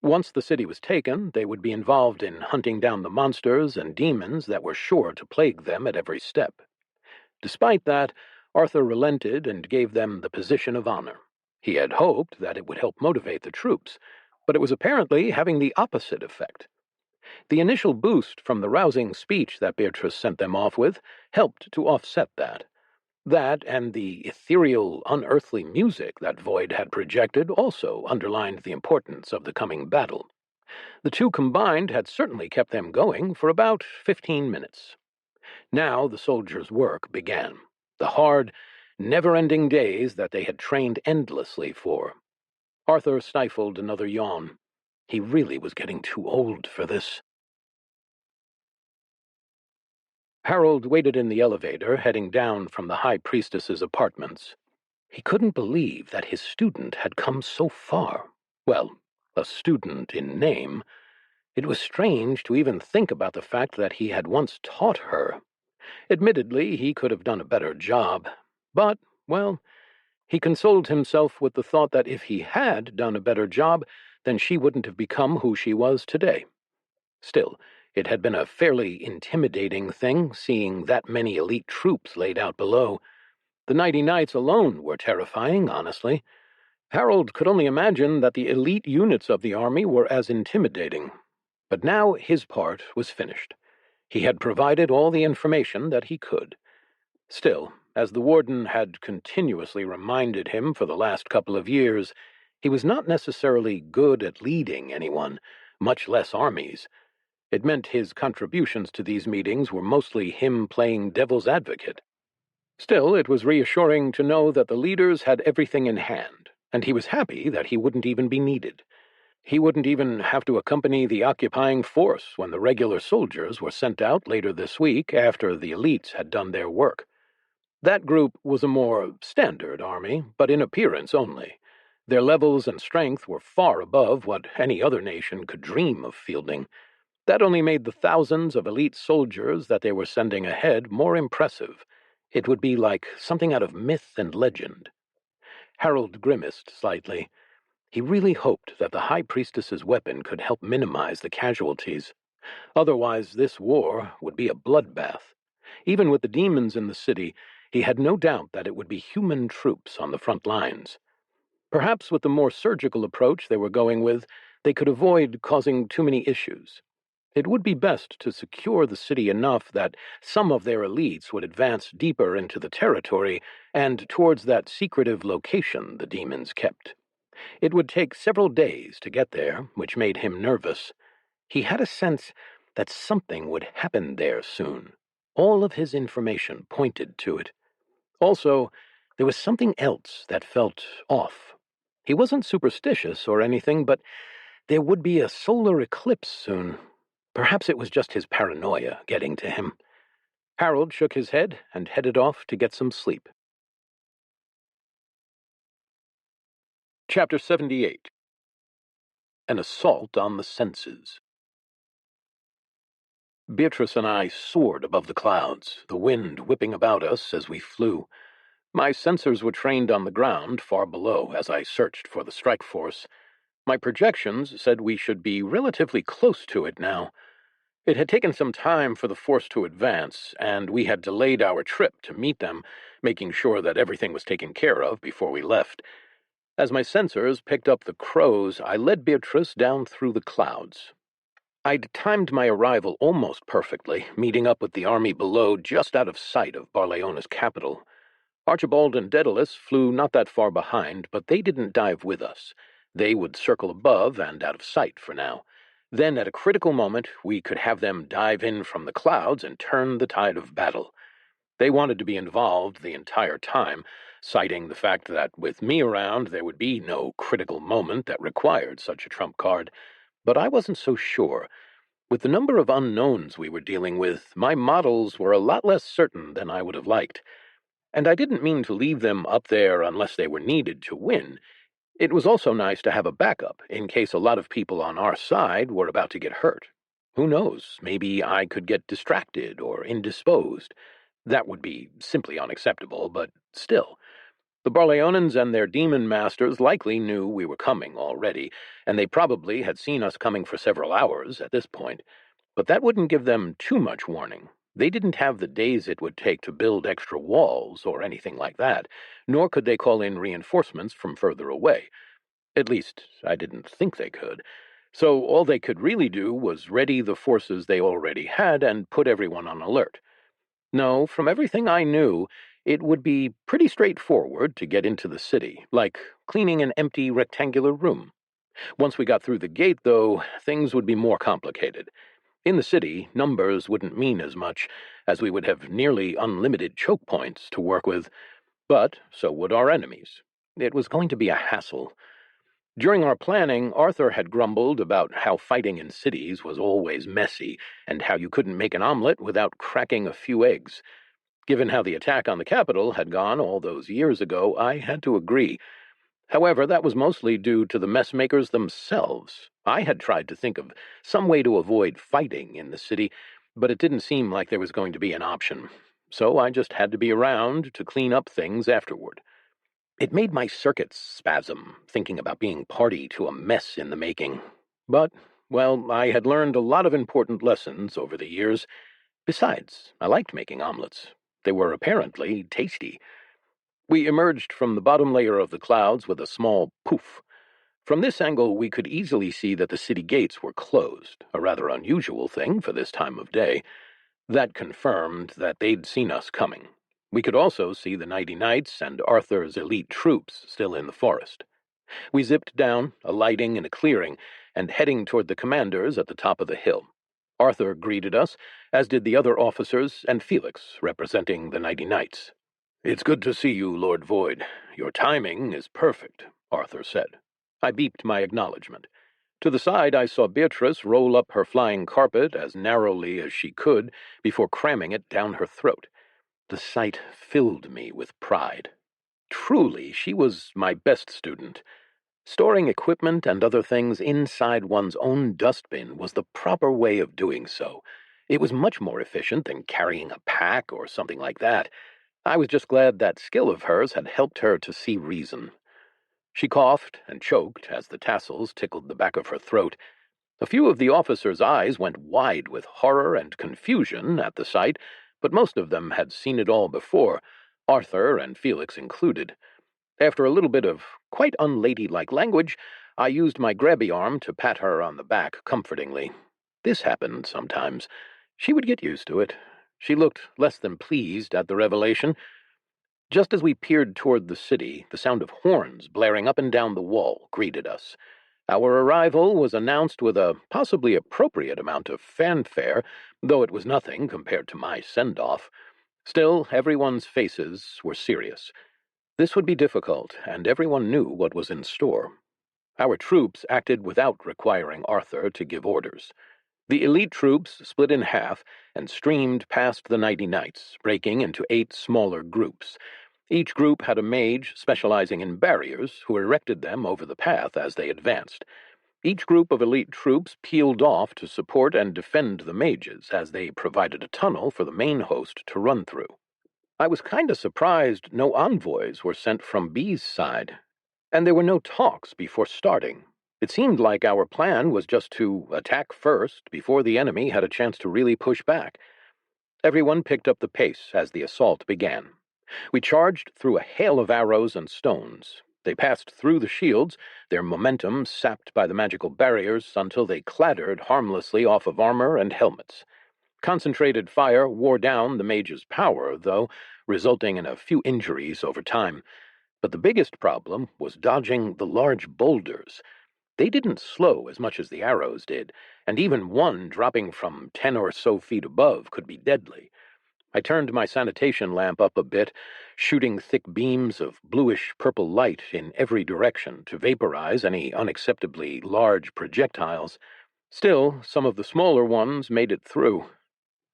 Once the city was taken, they would be involved in hunting down the monsters and demons that were sure to plague them at every step. Despite that, Arthur relented and gave them the position of honor. He had hoped that it would help motivate the troops, but it was apparently having the opposite effect. The initial boost from the rousing speech that Beatrice sent them off with helped to offset that. That and the ethereal, unearthly music that Void had projected also underlined the importance of the coming battle. The two combined had certainly kept them going for about 15 minutes. Now the soldiers' work began. The hard, never-ending days that they had trained endlessly for. Arthur stifled another yawn. He really was getting too old for this. Harold waited in the elevator, heading down from the High Priestess's apartments. He couldn't believe that his student had come so far. Well, a student in name. It was strange to even think about the fact that he had once taught her. Admittedly, he could have done a better job. But, well, he consoled himself with the thought that if he had done a better job, then she wouldn't have become who she was today. Still, it had been a fairly intimidating thing, seeing that many elite troops laid out below. The Nighty Knights alone were terrifying, honestly. Harold could only imagine that the elite units of the army were as intimidating. But now his part was finished. He had provided all the information that he could. Still, as the warden had continuously reminded him for the last couple of years, he was not necessarily good at leading anyone, much less armies. It meant his contributions to these meetings were mostly him playing devil's advocate. Still, it was reassuring to know that the leaders had everything in hand, and he was happy that he wouldn't even be needed. He wouldn't even have to accompany the occupying force when the regular soldiers were sent out later this week after the elites had done their work. That group was a more standard army, but in appearance only. Their levels and strength were far above what any other nation could dream of fielding. That only made the thousands of elite soldiers that they were sending ahead more impressive. It would be like something out of myth and legend. Harold grimaced slightly. He really hoped that the High Priestess's weapon could help minimize the casualties. Otherwise, this war would be a bloodbath. Even with the demons in the city, he had no doubt that it would be human troops on the front lines. Perhaps with the more surgical approach they were going with, they could avoid causing too many issues. It would be best to secure the city enough that some of their elites would advance deeper into the territory and towards that secretive location the demons kept. It would take several days to get there, which made him nervous. He had a sense that something would happen there soon. All of his information pointed to it. Also, There was something else that felt off. He wasn't superstitious or anything, but there would be a solar eclipse soon. Perhaps it was just his paranoia getting to him. Harold shook his head and headed off to get some sleep. Chapter 78. An Assault on the Senses. Beatrice and I soared above the clouds, the wind whipping about us as we flew. My sensors were trained on the ground far below as I searched for the strike force. My projections said we should be relatively close to it now. It had taken some time for the force to advance, and we had delayed our trip to meet them, making sure that everything was taken care of before we left. As my sensors picked up the crows, I led Beatrice down through the clouds. I'd timed my arrival almost perfectly, meeting up with the army below just out of sight of Barleona's capital. Archibald and Daedalus flew not that far behind, but they didn't dive with us. They would circle above and out of sight for now. Then, at a critical moment, we could have them dive in from the clouds and turn the tide of battle. They wanted to be involved the entire time, citing the fact that with me around there would be no critical moment that required such a trump card. But I wasn't so sure. With the number of unknowns we were dealing with, my models were a lot less certain than I would have liked. And I didn't mean to leave them up there unless they were needed to win. It was also nice to have a backup in case a lot of people on our side were about to get hurt. Who knows, maybe I could get distracted or indisposed. That would be simply unacceptable, but still. The Barleonans and their demon masters likely knew we were coming already, and they probably had seen us coming for several hours at this point. But that wouldn't give them too much warning. They didn't have the days it would take to build extra walls or anything like that, nor could they call in reinforcements from further away. At least, I didn't think they could. So all they could really do was ready the forces they already had and put everyone on alert. No, from everything I knew, it would be pretty straightforward to get into the city, like cleaning an empty rectangular room. Once we got through the gate, though, things would be more complicated. In the city, numbers wouldn't mean as much, as we would have nearly unlimited choke points to work with, but so would our enemies. It was going to be a hassle. During our planning, Arthur had grumbled about how fighting in cities was always messy, and how you couldn't make an omelet without cracking a few eggs. Given how the attack on the capital had gone all those years ago, I had to agree. However, that was mostly due to the messmakers themselves. I had tried to think of some way to avoid fighting in the city, but it didn't seem like there was going to be an option. So I just had to be around to clean up things afterward. It made my circuits spasm, thinking about being party to a mess in the making. But, well, I had learned a lot of important lessons over the years. Besides, I liked making omelets. They were apparently tasty. We emerged from the bottom layer of the clouds with a small poof. From this angle, we could easily see that the city gates were closed, a rather unusual thing for this time of day. That confirmed that they'd seen us coming. We could also see the Nighty Knights and Arthur's elite troops still in the forest. We zipped down, alighting in a clearing, and heading toward the commanders at the top of the hill. Arthur greeted us, as did the other officers and Felix, representing the Nighty Knights. "It's good to see you, Lord Void. Your timing is perfect," Arthur said. I beeped my acknowledgement. To the side, I saw Beatrice roll up her flying carpet as narrowly as she could before cramming it down her throat. The sight filled me with pride. Truly, she was my best student. Storing equipment and other things inside one's own dustbin was the proper way of doing so. It was much more efficient than carrying a pack or something like that. I was just glad that skill of hers had helped her to see reason. She coughed and choked as the tassels tickled the back of her throat. A few of the officers' eyes went wide with horror and confusion at the sight, but most of them had seen it all before, Arthur and Felix included. After a little bit of quite unladylike language, I used my grabby arm to pat her on the back comfortingly. This happened sometimes. She would get used to it. She looked less than pleased at the revelation. Just as we peered toward the city, the sound of horns blaring up and down the wall greeted us. Our arrival was announced with a possibly appropriate amount of fanfare, though it was nothing compared to my send-off. Still, everyone's faces were serious. This would be difficult, and everyone knew what was in store. Our troops acted without requiring Arthur to give orders. The elite troops split in half and streamed past the 90 knights, breaking into 8 smaller groups. Each group had a mage specializing in barriers who erected them over the path as they advanced. Each group of elite troops peeled off to support and defend the mages as they provided a tunnel for the main host to run through. I was kinda surprised no envoys were sent from B's side, and there were no talks before starting. It seemed like our plan was just to attack first before the enemy had a chance to really push back. Everyone picked up the pace as the assault began. We charged through a hail of arrows and stones. They passed through the shields, their momentum sapped by the magical barriers until they clattered harmlessly off of armor and helmets. Concentrated fire wore down the mage's power, though, resulting in a few injuries over time. But the biggest problem was dodging the large boulders. They didn't slow as much as the arrows did, and even one dropping from 10 or so feet above could be deadly. I turned my sanitation lamp up a bit, shooting thick beams of bluish-purple light in every direction to vaporize any unacceptably large projectiles. Still, some of the smaller ones made it through.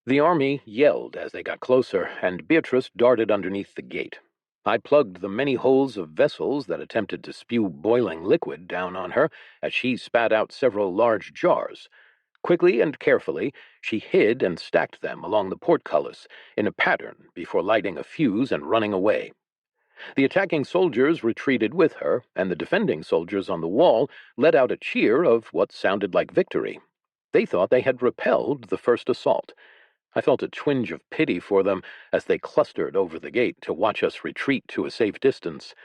The army yelled as they got closer, and Beatrice darted underneath the gate. I plugged the many holes of vessels that attempted to spew boiling liquid down on her as she spat out several large jars. Quickly and carefully, she hid and stacked them along the portcullis in a pattern before lighting a fuse and running away. The attacking soldiers retreated with her, and the defending soldiers on the wall let out a cheer of what sounded like victory. They thought they had repelled the first assault. I felt a twinge of pity for them as they clustered over the gate to watch us retreat to a safe distance.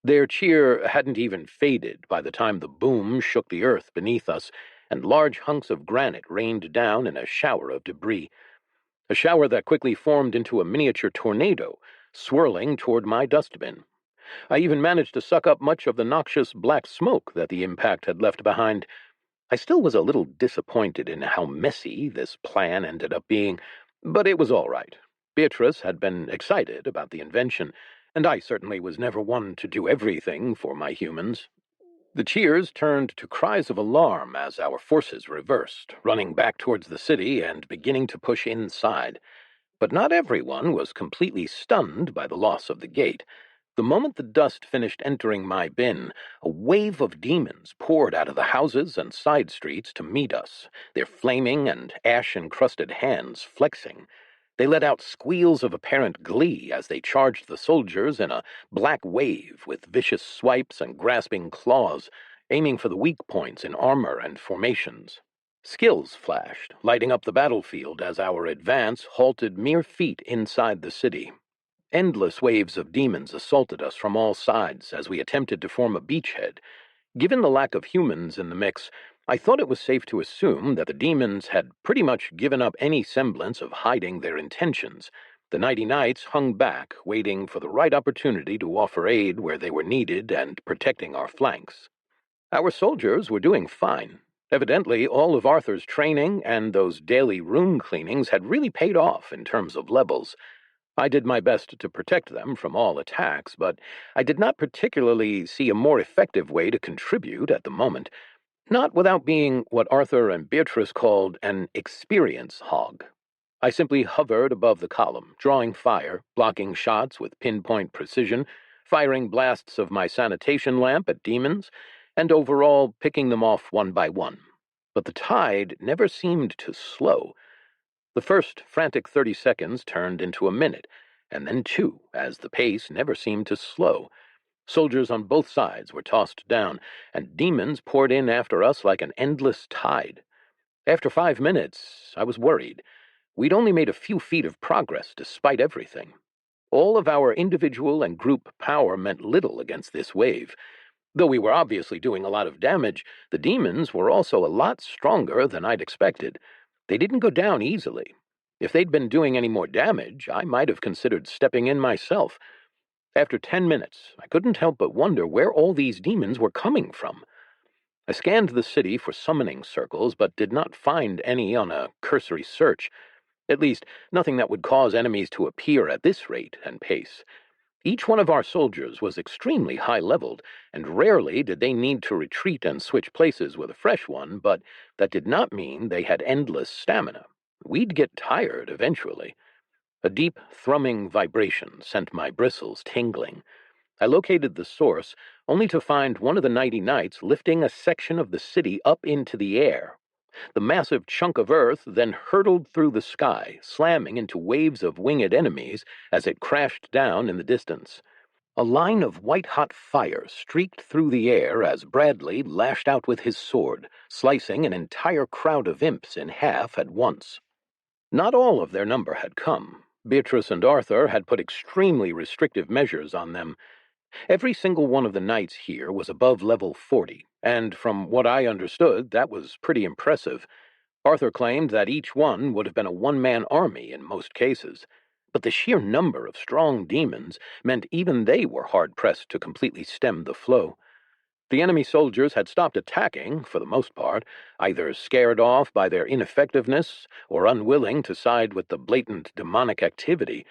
Their cheer hadn't even faded by the time the boom shook the earth beneath us, and large hunks of granite rained down in a shower of debris. A shower that quickly formed into a miniature tornado, swirling toward my dustbin. I even managed to suck up much of the noxious black smoke that the impact had left behind. I still was a little disappointed in how messy this plan ended up being, but it was all right. Beatrice had been excited about the invention, and I certainly was never one to do everything for my humans. The cheers turned to cries of alarm as our forces reversed, running back towards the city and beginning to push inside. But not everyone was completely stunned by the loss of the gate. The moment the dust finished entering my bin, a wave of demons poured out of the houses and side streets to meet us, their flaming and ash-encrusted hands flexing. They let out squeals of apparent glee as they charged the soldiers in a black wave with vicious swipes and grasping claws, aiming for the weak points in armor and formations. Skills flashed, lighting up the battlefield as our advance halted mere feet inside the city. Endless waves of demons assaulted us from all sides as we attempted to form a beachhead. Given the lack of humans in the mix, I thought it was safe to assume that the demons had pretty much given up any semblance of hiding their intentions. The Nighty Knights hung back, waiting for the right opportunity to offer aid where they were needed and protecting our flanks. Our soldiers were doing fine. Evidently, all of Arthur's training and those daily room cleanings had really paid off in terms of levels. I did my best to protect them from all attacks, but I did not particularly see a more effective way to contribute at the moment, not without being what Arthur and Beatrice called an experience hog. I simply hovered above the column, drawing fire, blocking shots with pinpoint precision, firing blasts of my sanitation lamp at demons, and overall picking them off one by one. But the tide never seemed to slow. The first frantic 30 seconds turned into a minute, and then 2, as the pace never seemed to slow. Soldiers on both sides were tossed down, and demons poured in after us like an endless tide. After 5 minutes, I was worried. We'd only made a few feet of progress despite everything. All of our individual and group power meant little against this wave. Though we were obviously doing a lot of damage, the demons were also a lot stronger than I'd expected. They didn't go down easily. If they'd been doing any more damage, I might have considered stepping in myself. After 10 minutes, I couldn't help but wonder where all these demons were coming from. I scanned the city for summoning circles, but did not find any on a cursory search. At least, nothing that would cause enemies to appear at this rate and pace. Each one of our soldiers was extremely high-leveled, and rarely did they need to retreat and switch places with a fresh one, but that did not mean they had endless stamina. We'd get tired eventually. A deep, thrumming vibration sent my bristles tingling. I located the source, only to find one of the nighty knights lifting a section of the city up into the air. The massive chunk of earth then hurtled through the sky, slamming into waves of winged enemies as it crashed down in the distance. A line of white-hot fire streaked through the air as Bradley lashed out with his sword, slicing an entire crowd of imps in half at once. Not all of their number had come. Beatrice and Arthur had put extremely restrictive measures on them. Every single one of the knights here was above level 40, and from what I understood, that was pretty impressive. Arthur claimed that each one would have been a one-man army in most cases, but the sheer number of strong demons meant even they were hard-pressed to completely stem the flow. The enemy soldiers had stopped attacking, for the most part, either scared off by their ineffectiveness or unwilling to side with the blatant demonic activity.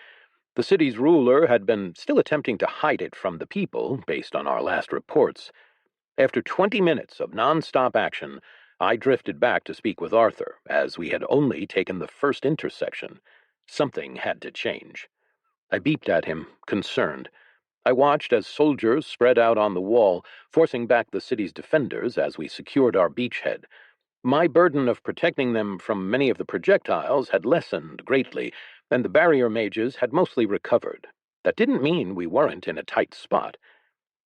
The city's ruler had been still attempting to hide it from the people, based on our last reports. After 20 minutes of non-stop action, I drifted back to speak with Arthur, as we had only taken the first intersection. Something had to change. I beeped at him, concerned. I watched as soldiers spread out on the wall, forcing back the city's defenders as we secured our beachhead. My burden of protecting them from many of the projectiles had lessened greatly, and the barrier mages had mostly recovered. That didn't mean we weren't in a tight spot.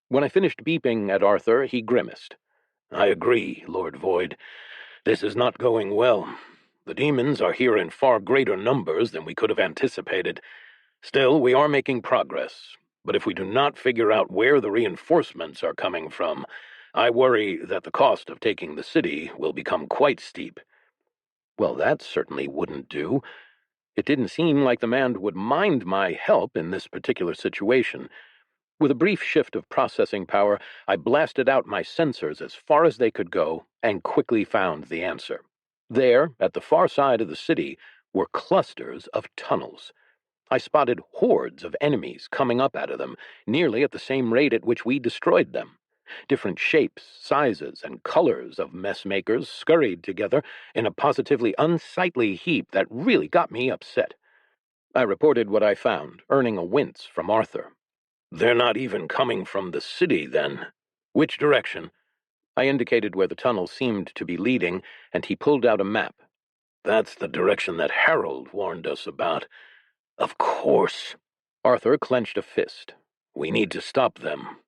When I finished beeping at Arthur, he grimaced. "I agree, Lord Void. This is not going well. The demons are here in far greater numbers than we could have anticipated. Still, we are making progress. But if we do not figure out where the reinforcements are coming from, I worry that the cost of taking the city will become quite steep." Well, that certainly wouldn't do. It didn't seem like the man would mind my help in this particular situation. With a brief shift of processing power, I blasted out my sensors as far as they could go and quickly found the answer. There, at the far side of the city, were clusters of tunnels. I spotted hordes of enemies coming up out of them, nearly at the same rate at which we destroyed them. Different shapes, sizes, and colors of mess-makers scurried together in a positively unsightly heap that really got me upset. I reported what I found, earning a wince from Arthur. "They're not even coming from the city, then. Which direction?" I indicated where the tunnel seemed to be leading, and he pulled out a map. "That's the direction that Harold warned us about. Of course." Arthur clenched a fist. "We need to stop them."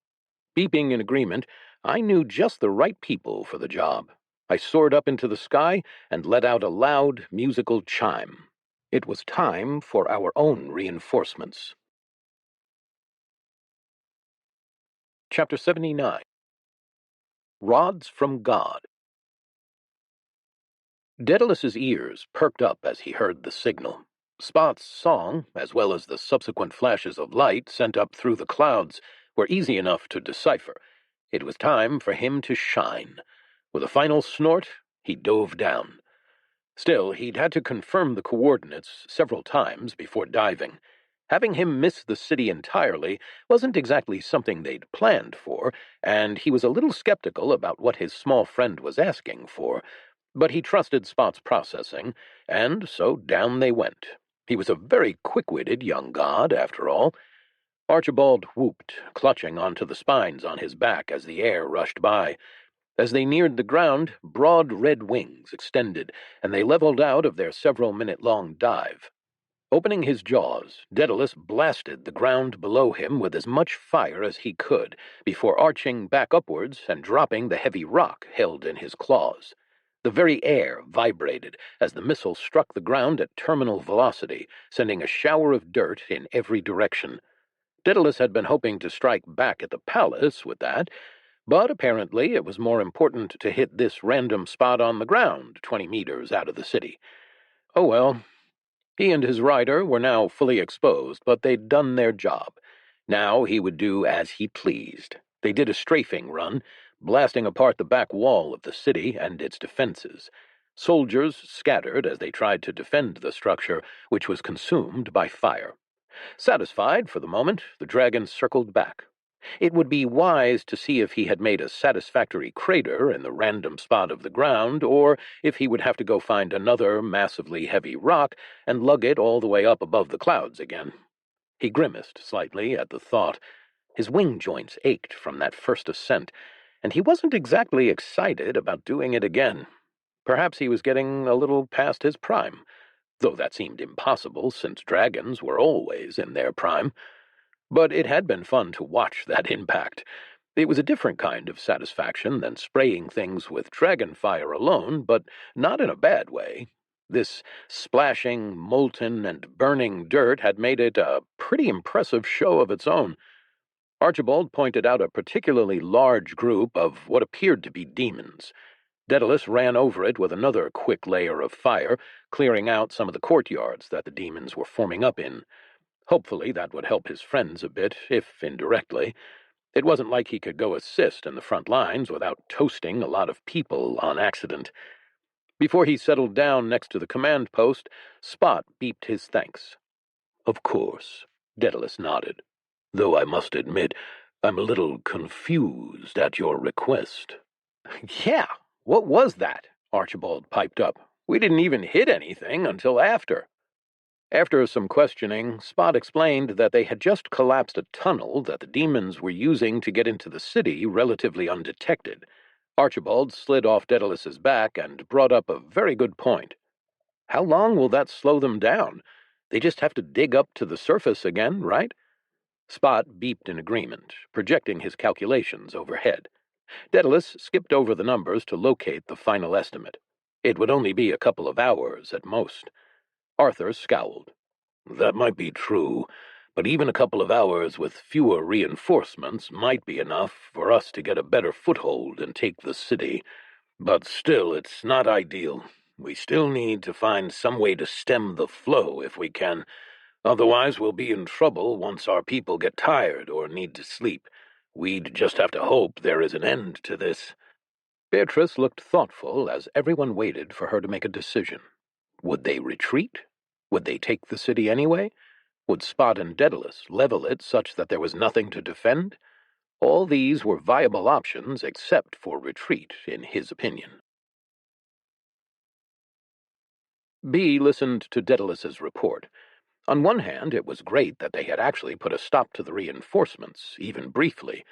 Beeping in agreement, I knew just the right people for the job. I soared up into the sky and let out a loud, musical chime. It was time for our own reinforcements. Chapter 79. Rods from God. Daedalus's ears perked up as he heard the signal. Spot's song, as well as the subsequent flashes of light sent up through the clouds, were easy enough to decipher. It was time for him to shine. With a final snort, he dove down. Still, he'd had to confirm the coordinates several times before diving. Having him miss the city entirely wasn't exactly something they'd planned for, and he was a little skeptical about what his small friend was asking for. But he trusted Spot's processing, and so down they went. He was a very quick-witted young god, after all. Archibald whooped, clutching onto the spines on his back as the air rushed by. As they neared the ground, broad red wings extended, and they leveled out of their several-minute-long dive. Opening his jaws, Daedalus blasted the ground below him with as much fire as he could, before arching back upwards and dropping the heavy rock held in his claws. The very air vibrated as the missile struck the ground at terminal velocity, sending a shower of dirt in every direction. Daedalus had been hoping to strike back at the palace with that, but apparently it was more important to hit this random spot on the ground 20 meters out of the city. Oh well. He and his rider were now fully exposed, but they'd done their job. Now he would do as he pleased. They did a strafing run, blasting apart the back wall of the city and its defenses. Soldiers scattered as they tried to defend the structure, which was consumed by fire. Satisfied for the moment, the dragon circled back. It would be wise to see if he had made a satisfactory crater in the random spot of the ground, or if he would have to go find another massively heavy rock and lug it all the way up above the clouds again. He grimaced slightly at the thought. His wing joints ached from that first ascent, and he wasn't exactly excited about doing it again. Perhaps he was getting a little past his prime, though that seemed impossible since dragons were always in their prime. But it had been fun to watch that impact. It was a different kind of satisfaction than spraying things with dragon fire alone, but not in a bad way. This splashing, molten, and burning dirt had made it a pretty impressive show of its own. Archibald pointed out a particularly large group of what appeared to be demons. Daedalus ran over it with another quick layer of fire, clearing out some of the courtyards that the demons were forming up in. Hopefully that would help his friends a bit, if indirectly. It wasn't like he could go assist in the front lines without toasting a lot of people on accident. Before he settled down next to the command post, Spot beeped his thanks. "Of course," Daedalus nodded. "Though I must admit, I'm a little confused at your request." "Yeah, what was that?" Archibald piped up. "We didn't even hit anything until after." After some questioning, Spot explained that they had just collapsed a tunnel that the demons were using to get into the city relatively undetected. Archibald slid off Daedalus's back and brought up a very good point. "How long will that slow them down? They just have to dig up to the surface again, right?" Spot beeped in agreement, projecting his calculations overhead. Daedalus skipped over the numbers to locate the final estimate. It would only be a couple of hours at most. Arthur scowled. "That might be true, but even a couple of hours with fewer reinforcements might be enough for us to get a better foothold and take the city. But still, it's not ideal. We still need to find some way to stem the flow if we can. Otherwise, we'll be in trouble once our people get tired or need to sleep. We'd just have to hope there is an end to this." Beatrice looked thoughtful as everyone waited for her to make a decision. Would they retreat? Would they take the city anyway? Would Spot and Daedalus level it such that there was nothing to defend? All these were viable options except for retreat, in his opinion. B listened to Daedalus's report. On one hand, it was great that they had actually put a stop to the reinforcements, even briefly.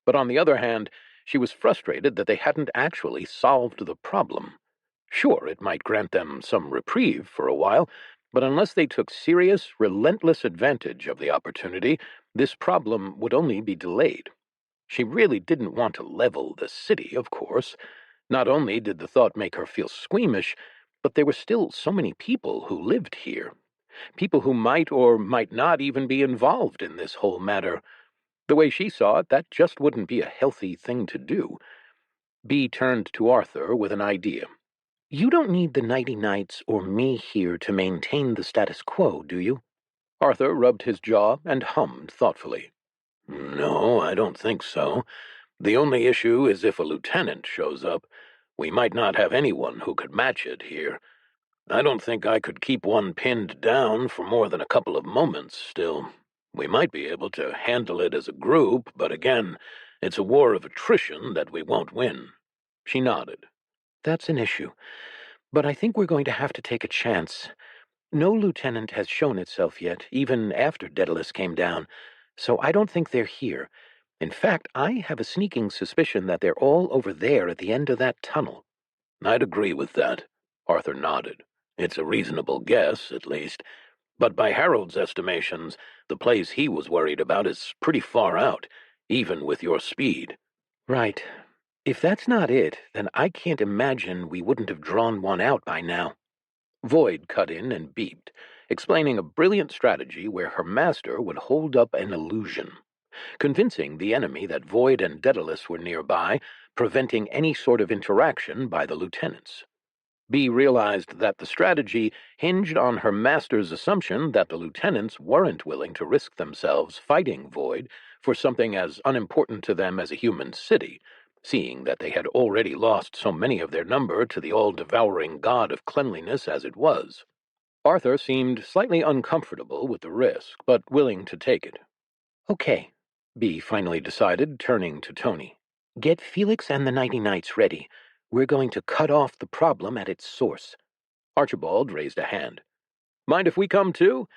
But on the other hand, she was frustrated that they hadn't actually solved the problem. Sure, it might grant them some reprieve for a while, but unless they took serious, relentless advantage of the opportunity, this problem would only be delayed. She really didn't want to level the city, of course. Not only did the thought make her feel squeamish, but there were still so many people who lived here. People who might or might not even be involved in this whole matter. The way she saw it, that just wouldn't be a healthy thing to do. Bee turned to Arthur with an idea. "You don't need the Nighty Knights or me here to maintain the status quo, do you?" Arthur rubbed his jaw and hummed thoughtfully. "No, I don't think so. The only issue is if a lieutenant shows up. We might not have anyone who could match it here. I don't think I could keep one pinned down for more than a couple of moments still. We might be able to handle it as a group, but again, it's a war of attrition that we won't win." She nodded. "That's an issue. But I think we're going to have to take a chance. No lieutenant has shown itself yet, even after Daedalus came down, so I don't think they're here. In fact, I have a sneaking suspicion that they're all over there at the end of that tunnel." "I'd agree with that," Arthur nodded. "It's a reasonable guess, at least. But by Harold's estimations, the place he was worried about is pretty far out, even with your speed." "Right. If that's not it, then I can't imagine we wouldn't have drawn one out by now." Void cut in and beeped, explaining a brilliant strategy where her master would hold up an illusion, convincing the enemy that Void and Daedalus were nearby, preventing any sort of interaction by the lieutenants. Bee realized that the strategy hinged on her master's assumption that the lieutenants weren't willing to risk themselves fighting Void for something as unimportant to them as a human city, seeing that they had already lost so many of their number to the all-devouring god of cleanliness as it was. Arthur seemed slightly uncomfortable with the risk, but willing to take it. "Okay," Bee finally decided, turning to Tony. "Get Felix and the Nighty Knights ready. We're going to cut off the problem at its source." Archibald raised a hand. "Mind if we come too?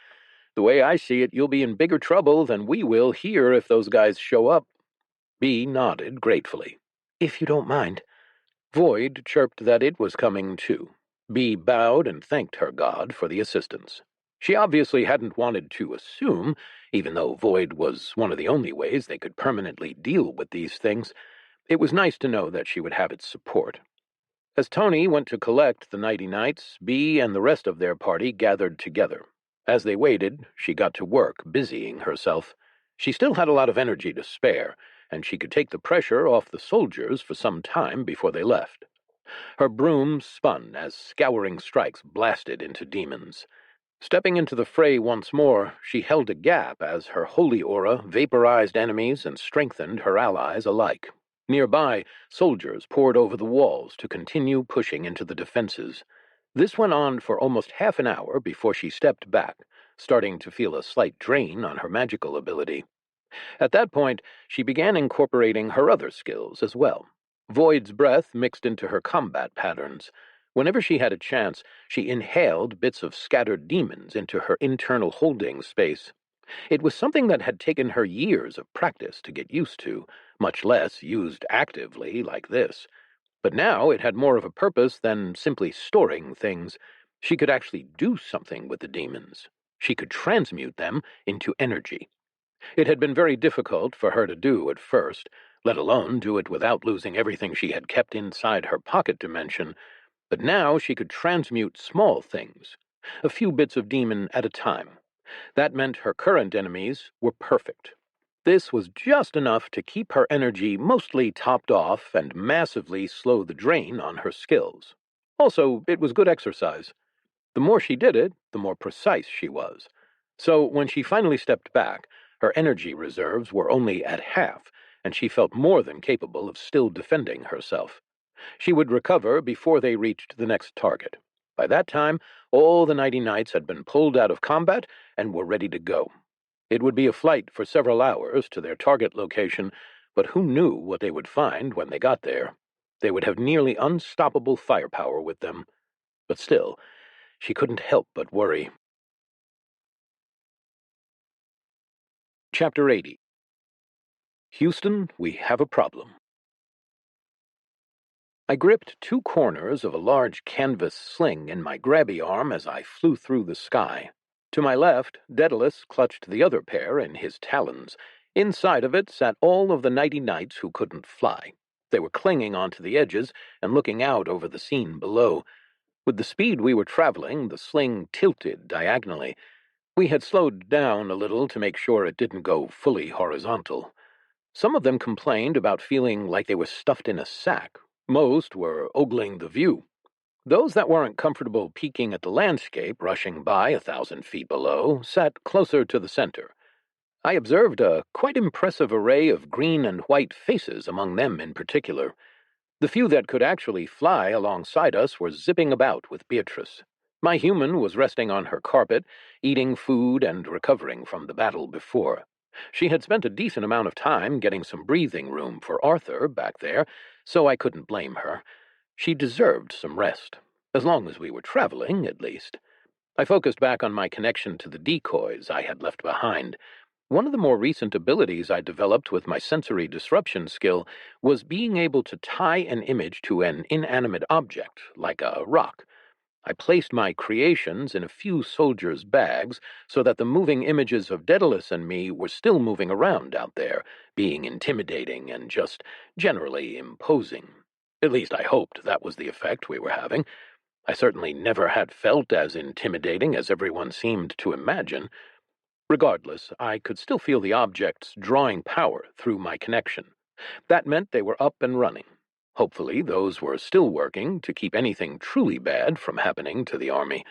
The way I see it, you'll be in bigger trouble than we will here if those guys show up." Bee nodded gratefully. "If you don't mind." Void chirped that it was coming too. Bee bowed and thanked her god for the assistance. She obviously hadn't wanted to assume, even though Void was one of the only ways they could permanently deal with these things. It was nice to know that she would have its support. As Tony went to collect the Nighty Knights, Bee and the rest of their party gathered together. As they waited, she got to work, busying herself. She still had a lot of energy to spare, and she could take the pressure off the soldiers for some time before they left. Her broom spun as scouring strikes blasted into demons. Stepping into the fray once more, she held a gap as her holy aura vaporized enemies and strengthened her allies alike. Nearby, soldiers poured over the walls to continue pushing into the defenses. This went on for almost half an hour before she stepped back, starting to feel a slight drain on her magical ability. At that point, she began incorporating her other skills as well. Void's breath mixed into her combat patterns. Whenever she had a chance, she inhaled bits of scattered demons into her internal holding space. It was something that had taken her years of practice to get used to, much less used actively like this. But now it had more of a purpose than simply storing things. She could actually do something with the demons. She could transmute them into energy. It had been very difficult for her to do at first, let alone do it without losing everything she had kept inside her pocket dimension, but now she could transmute small things, a few bits of demon at a time. That meant her current enemies were perfect. This was just enough to keep her energy mostly topped off and massively slow the drain on her skills. Also, it was good exercise. The more she did it, the more precise she was. So when she finally stepped back, her energy reserves were only at half, and she felt more than capable of still defending herself. She would recover before they reached the next target. By that time, all the Nighty Knights had been pulled out of combat and were ready to go. It would be a flight for several hours to their target location, but who knew what they would find when they got there? They would have nearly unstoppable firepower with them. But still, she couldn't help but worry. Chapter 80. Houston, we have a problem. I gripped two corners of a large canvas sling in my grabby arm as I flew through the sky. To my left, Daedalus clutched the other pair in his talons. Inside of it sat all of the Nighty Knights who couldn't fly. They were clinging onto the edges and looking out over the scene below. With the speed we were traveling, the sling tilted diagonally. We had slowed down a little to make sure it didn't go fully horizontal. Some of them complained about feeling like they were stuffed in a sack. Most were ogling the view. Those that weren't comfortable peeking at the landscape rushing by 1,000 feet below sat closer to the center. I observed a quite impressive array of green and white faces among them in particular. The few that could actually fly alongside us were zipping about with Beatrice. My human was resting on her carpet, eating food and recovering from the battle before. She had spent a decent amount of time getting some breathing room for Arthur back there, so I couldn't blame her. She deserved some rest, as long as we were traveling, at least. I focused back on my connection to the decoys I had left behind. One of the more recent abilities I developed with my sensory disruption skill was being able to tie an image to an inanimate object, like a rock. I placed my creations in a few soldiers' bags so that the moving images of Daedalus and me were still moving around out there, being intimidating and just generally imposing. At least I hoped that was the effect we were having. I certainly never had felt as intimidating as everyone seemed to imagine. Regardless, I could still feel the objects drawing power through my connection. That meant they were up and running. Hopefully, those were still working to keep anything truly bad from happening to the army.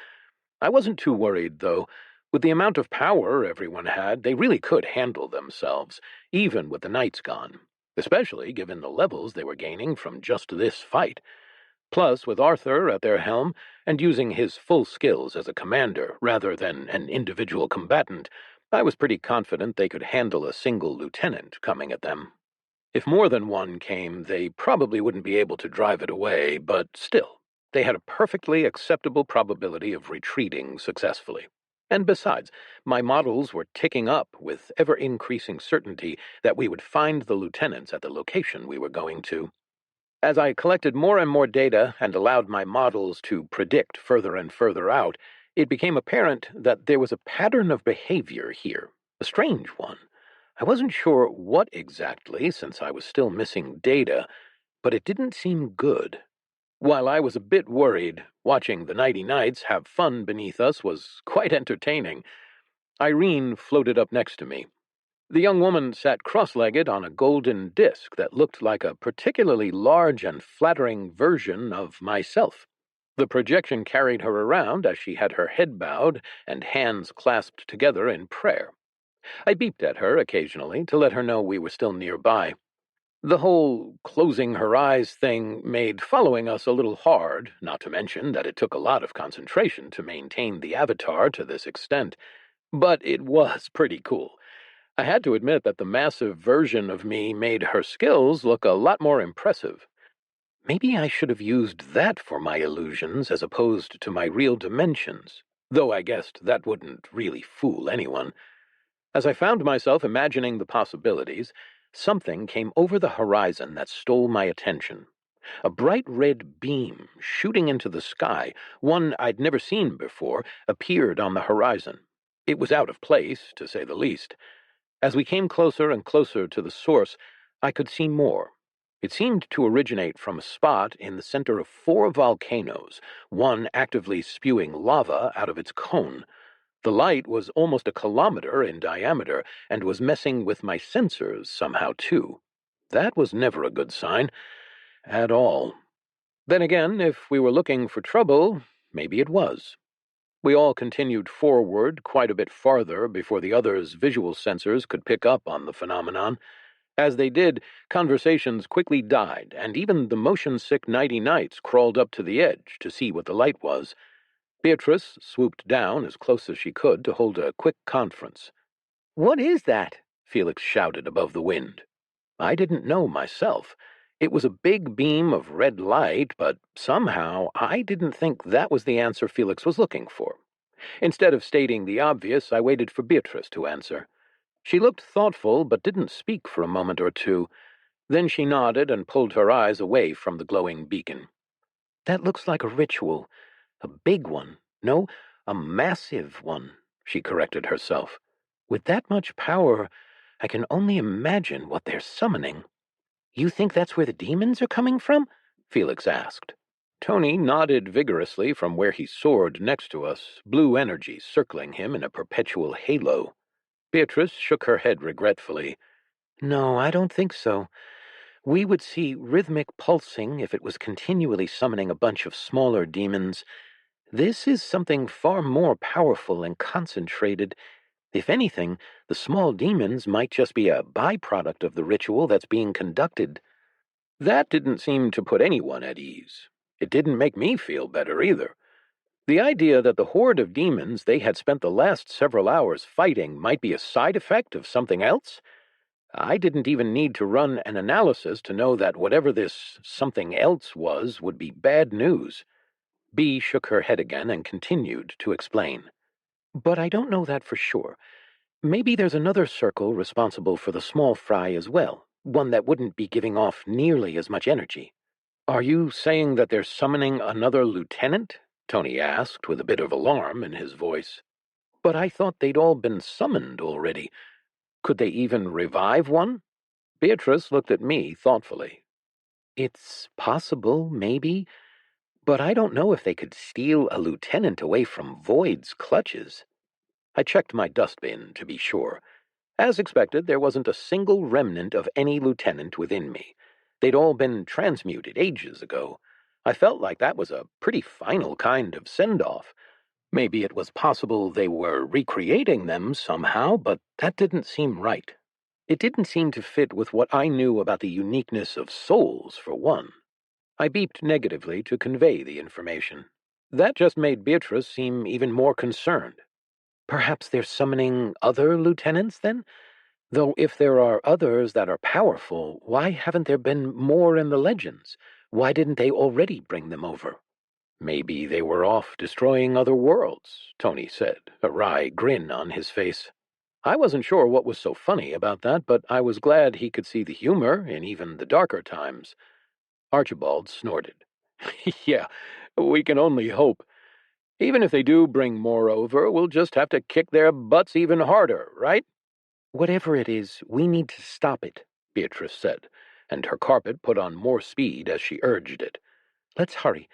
I wasn't too worried, though. With the amount of power everyone had, they really could handle themselves, even with the knights gone, especially given the levels they were gaining from just this fight. Plus, with Arthur at their helm, and using his full skills as a commander rather than an individual combatant, I was pretty confident they could handle a single lieutenant coming at them. If more than one came, they probably wouldn't be able to drive it away, but still, they had a perfectly acceptable probability of retreating successfully. And besides, my models were ticking up with ever-increasing certainty that we would find the lieutenants at the location we were going to. As I collected more and more data and allowed my models to predict further and further out, it became apparent that there was a pattern of behavior here, a strange one. I wasn't sure what exactly, since I was still missing data, but it didn't seem good. While I was a bit worried, watching the Nighty Knights have fun beneath us was quite entertaining. Irene floated up next to me. The young woman sat cross-legged on a golden disk that looked like a particularly large and flattering version of myself. The projection carried her around as she had her head bowed and hands clasped together in prayer. I beeped at her occasionally to let her know we were still nearby. The whole closing her eyes thing made following us a little hard, not to mention that it took a lot of concentration to maintain the avatar to this extent. But it was pretty cool. I had to admit that the massive version of me made her skills look a lot more impressive. Maybe I should have used that for my illusions as opposed to my real dimensions, though I guessed that wouldn't really fool anyone. As I found myself imagining the possibilities, something came over the horizon that stole my attention. A bright red beam shooting into the sky, one I'd never seen before, appeared on the horizon. It was out of place, to say the least. As we came closer and closer to the source, I could see more. It seemed to originate from a spot in the center of 4 volcanoes, one actively spewing lava out of its cone. The light was almost a kilometer in diameter and was messing with my sensors somehow, too. That was never a good sign, at all. Then again, if we were looking for trouble, maybe it was. We all continued forward quite a bit farther before the others' visual sensors could pick up on the phenomenon. As they did, conversations quickly died, and even the motion-sick Nighty Knights crawled up to the edge to see what the light was. Beatrice swooped down as close as she could to hold a quick conference. "What is that?" Felix shouted above the wind. I didn't know myself. It was a big beam of red light, but somehow I didn't think that was the answer Felix was looking for. Instead of stating the obvious, I waited for Beatrice to answer. She looked thoughtful, but didn't speak for a moment or two. Then she nodded and pulled her eyes away from the glowing beacon. "That looks like a ritual. A big one. No, a massive one," she corrected herself. "With that much power, I can only imagine what they're summoning." "You think that's where the demons are coming from?" Felix asked. Tony nodded vigorously from where he soared next to us, blue energy circling him in a perpetual halo. Beatrice shook her head regretfully. "No, I don't think so. We would see rhythmic pulsing if it was continually summoning a bunch of smaller demons. This is something far more powerful and concentrated. If anything, the small demons might just be a byproduct of the ritual that's being conducted." That didn't seem to put anyone at ease. It didn't make me feel better either. The idea that the horde of demons they had spent the last several hours fighting might be a side effect of something else? I didn't even need to run an analysis to know that whatever this something else was would be bad news. Bee shook her head again and continued to explain. "But I don't know that for sure. Maybe there's another circle responsible for the small fry as well, one that wouldn't be giving off nearly as much energy." "Are you saying that they're summoning another lieutenant?" Tony asked, with a bit of alarm in his voice. "But I thought they'd all been summoned already. Could they even revive one?" Beatrice looked at me thoughtfully. "It's possible, maybe, but I don't know if they could steal a lieutenant away from Void's clutches." I checked my dustbin to be sure. As expected, there wasn't a single remnant of any lieutenant within me. They'd all been transmuted ages ago. I felt like that was a pretty final kind of send-off. Maybe it was possible they were recreating them somehow, but that didn't seem right. It didn't seem to fit with what I knew about the uniqueness of souls, for one. I beeped negatively to convey the information. That just made Beatrice seem even more concerned. Perhaps they're summoning other lieutenants, then? Though if there are others that are powerful, why haven't there been more in the legends? Why didn't they already bring them over? Maybe they were off destroying other worlds, Tony said, a wry grin on his face. I wasn't sure what was so funny about that, but I was glad he could see the humor in even the darker times. Archibald snorted. Yeah, we can only hope. Even if they do bring more over, we'll just have to kick their butts even harder, right? Whatever it is, we need to stop it, Beatrice said, and her carpet put on more speed as she urged it. Let's hurry.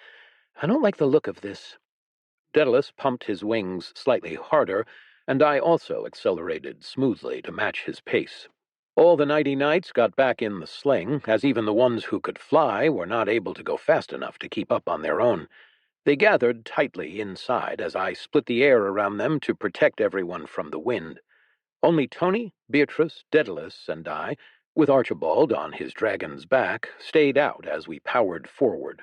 I don't like the look of this. Daedalus pumped his wings slightly harder, and I also accelerated smoothly to match his pace. All the nighty knights got back in the sling, as even the ones who could fly were not able to go fast enough to keep up on their own. They gathered tightly inside as I split the air around them to protect everyone from the wind. Only Tony, Beatrice, Daedalus, and I, with Archibald on his dragon's back, stayed out as we powered forward.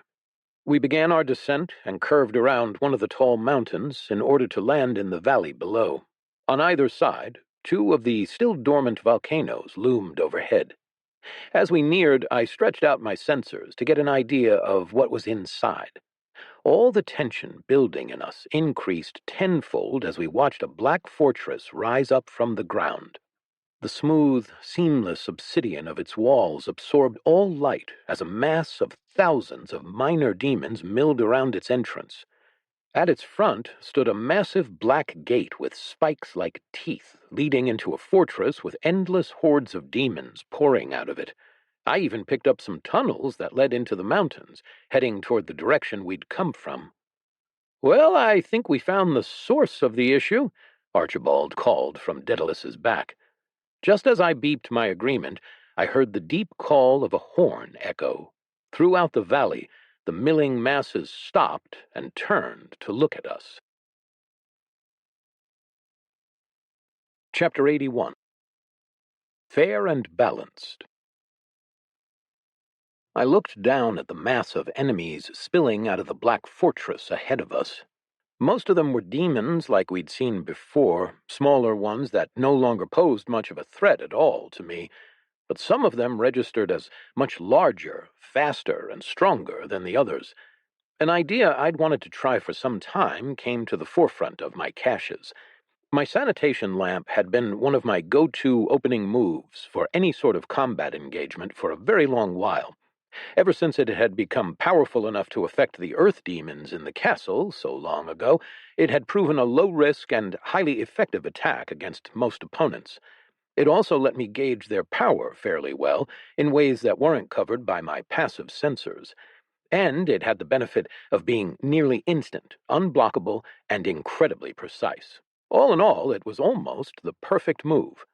We began our descent and curved around one of the tall mountains in order to land in the valley below. On either side, two of the still dormant volcanoes loomed overhead. As we neared, I stretched out my sensors to get an idea of what was inside. All the tension building in us increased tenfold as we watched a black fortress rise up from the ground. The smooth, seamless obsidian of its walls absorbed all light as a mass of thousands of minor demons milled around its entrance. At its front stood a massive black gate with spikes like teeth leading into a fortress with endless hordes of demons pouring out of it. I even picked up some tunnels that led into the mountains, heading toward the direction we'd come from. Well, I think we found the source of the issue, Archibald called from Daedalus's back. Just as I beeped my agreement, I heard the deep call of a horn echo. Throughout the valley, the milling masses stopped and turned to look at us. Chapter 81. Fair and Balanced. I looked down at the mass of enemies spilling out of the black fortress ahead of us. Most of them were demons like we'd seen before, smaller ones that no longer posed much of a threat at all to me, but some of them registered as much larger, faster, and stronger than the others. An idea I'd wanted to try for some time came to the forefront of my caches. My sanitation lamp had been one of my go-to opening moves for any sort of combat engagement for a very long while. Ever since it had become powerful enough to affect the earth demons in the castle so long ago, it had proven a low-risk and highly effective attack against most opponents. It also let me gauge their power fairly well in ways that weren't covered by my passive sensors. And it had the benefit of being nearly instant, unblockable, and incredibly precise. All in all, it was almost the perfect move.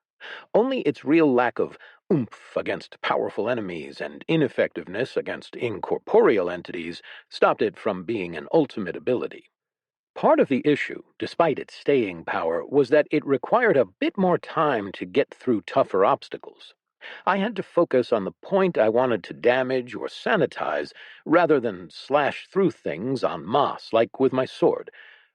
Only its real lack of oomph against powerful enemies and ineffectiveness against incorporeal entities stopped it from being an ultimate ability. Part of the issue, despite its staying power, was that it required a bit more time to get through tougher obstacles. I had to focus on the point I wanted to damage or sanitize rather than slash through things en masse like with my sword.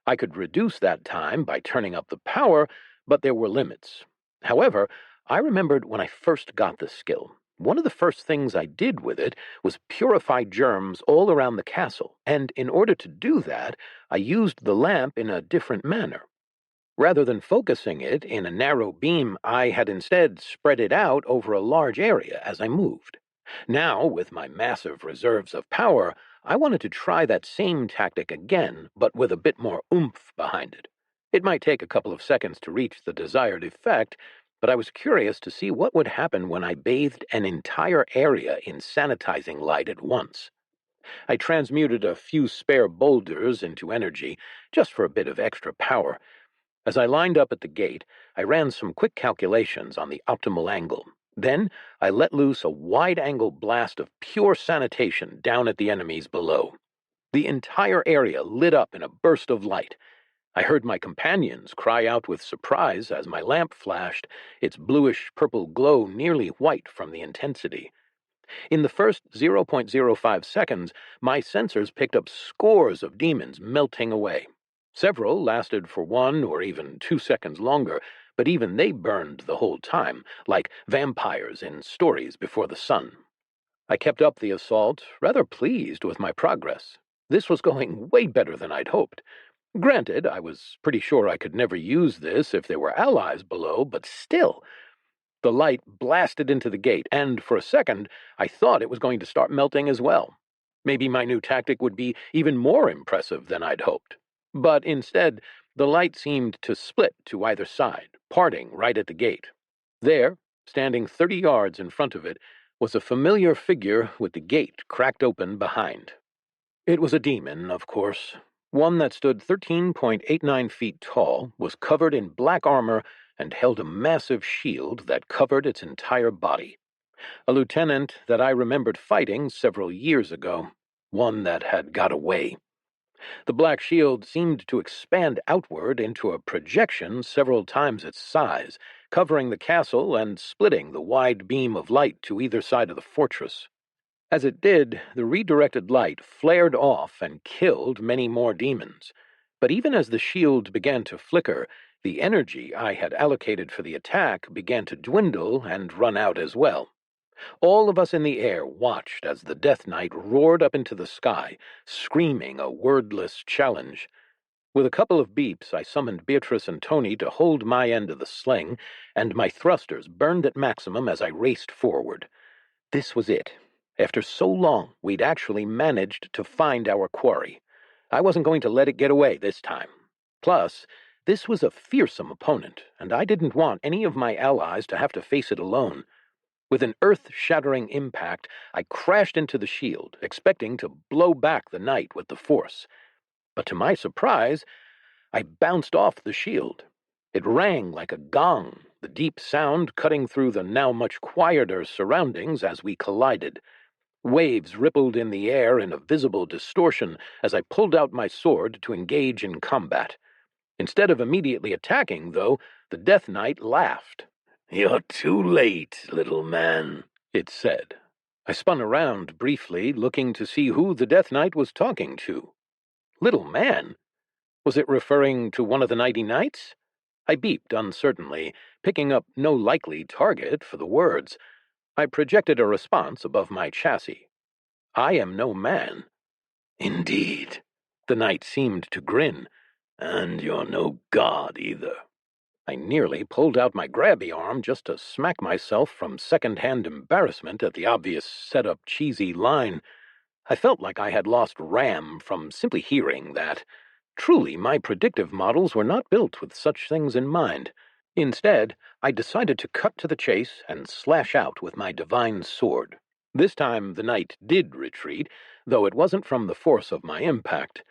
I could reduce that time by turning up the power, but there were limits. However, I remembered when I first got the skill. One of the first things I did with it was purify germs all around the castle, and in order to do that, I used the lamp in a different manner. Rather than focusing it in a narrow beam, I had instead spread it out over a large area as I moved. Now, with my massive reserves of power, I wanted to try that same tactic again, but with a bit more oomph behind it. It might take a couple of seconds to reach the desired effect, but I was curious to see what would happen when I bathed an entire area in sanitizing light at once. I transmuted a few spare boulders into energy, just for a bit of extra power. As I lined up at the gate, I ran some quick calculations on the optimal angle. Then I let loose a wide-angle blast of pure sanitation down at the enemies below. The entire area lit up in a burst of light. I heard my companions cry out with surprise as my lamp flashed, its bluish-purple glow nearly white from the intensity. In the first 0.05 seconds, my sensors picked up scores of demons melting away. Several lasted for 1 or even 2 seconds longer, but even they burned the whole time, like vampires in stories before the sun. I kept up the assault, rather pleased with my progress. This was going way better than I'd hoped. Granted, I was pretty sure I could never use this if there were allies below, but still. The light blasted into the gate, and for a second, I thought it was going to start melting as well. Maybe my new tactic would be even more impressive than I'd hoped. But instead, the light seemed to split to either side, parting right at the gate. There, standing 30 yards in front of it, was a familiar figure with the gate cracked open behind. It was a demon, of course. One that stood 13.89 feet tall, was covered in black armor, and held a massive shield that covered its entire body. A lieutenant that I remembered fighting several years ago. One that had got away. The black shield seemed to expand outward into a projection several times its size, covering the castle and splitting the wide beam of light to either side of the fortress. As it did, the redirected light flared off and killed many more demons. But even as the shield began to flicker, the energy I had allocated for the attack began to dwindle and run out as well. All of us in the air watched as the Death Knight roared up into the sky, screaming a wordless challenge. With a couple of beeps, I summoned Beatrice and Tony to hold my end of the sling, and my thrusters burned at maximum as I raced forward. This was it. After so long, we'd actually managed to find our quarry. I wasn't going to let it get away this time. Plus, this was a fearsome opponent, and I didn't want any of my allies to have to face it alone. With an earth-shattering impact, I crashed into the shield, expecting to blow back the knight with the force. But to my surprise, I bounced off the shield. It rang like a gong, the deep sound cutting through the now much quieter surroundings as we collided. Waves rippled in the air in a visible distortion as I pulled out my sword to engage in combat. Instead of immediately attacking, though, the Death Knight laughed. "You're too late, little man," it said. I spun around briefly, looking to see who the Death Knight was talking to. Little man? Was it referring to one of the Nighty Knights? I beeped uncertainly, picking up no likely target for the words. I projected a response above my chassis. "I am no man." "Indeed." The knight seemed to grin. "And you're no god either." I nearly pulled out my grabby arm just to smack myself from second-hand embarrassment at the obvious set-up cheesy line. I felt like I had lost RAM from simply hearing that. Truly, my predictive models were not built with such things in mind. Instead, I decided to cut to the chase and slash out with my divine sword. This time the knight did retreat, though it wasn't from the force of my impact.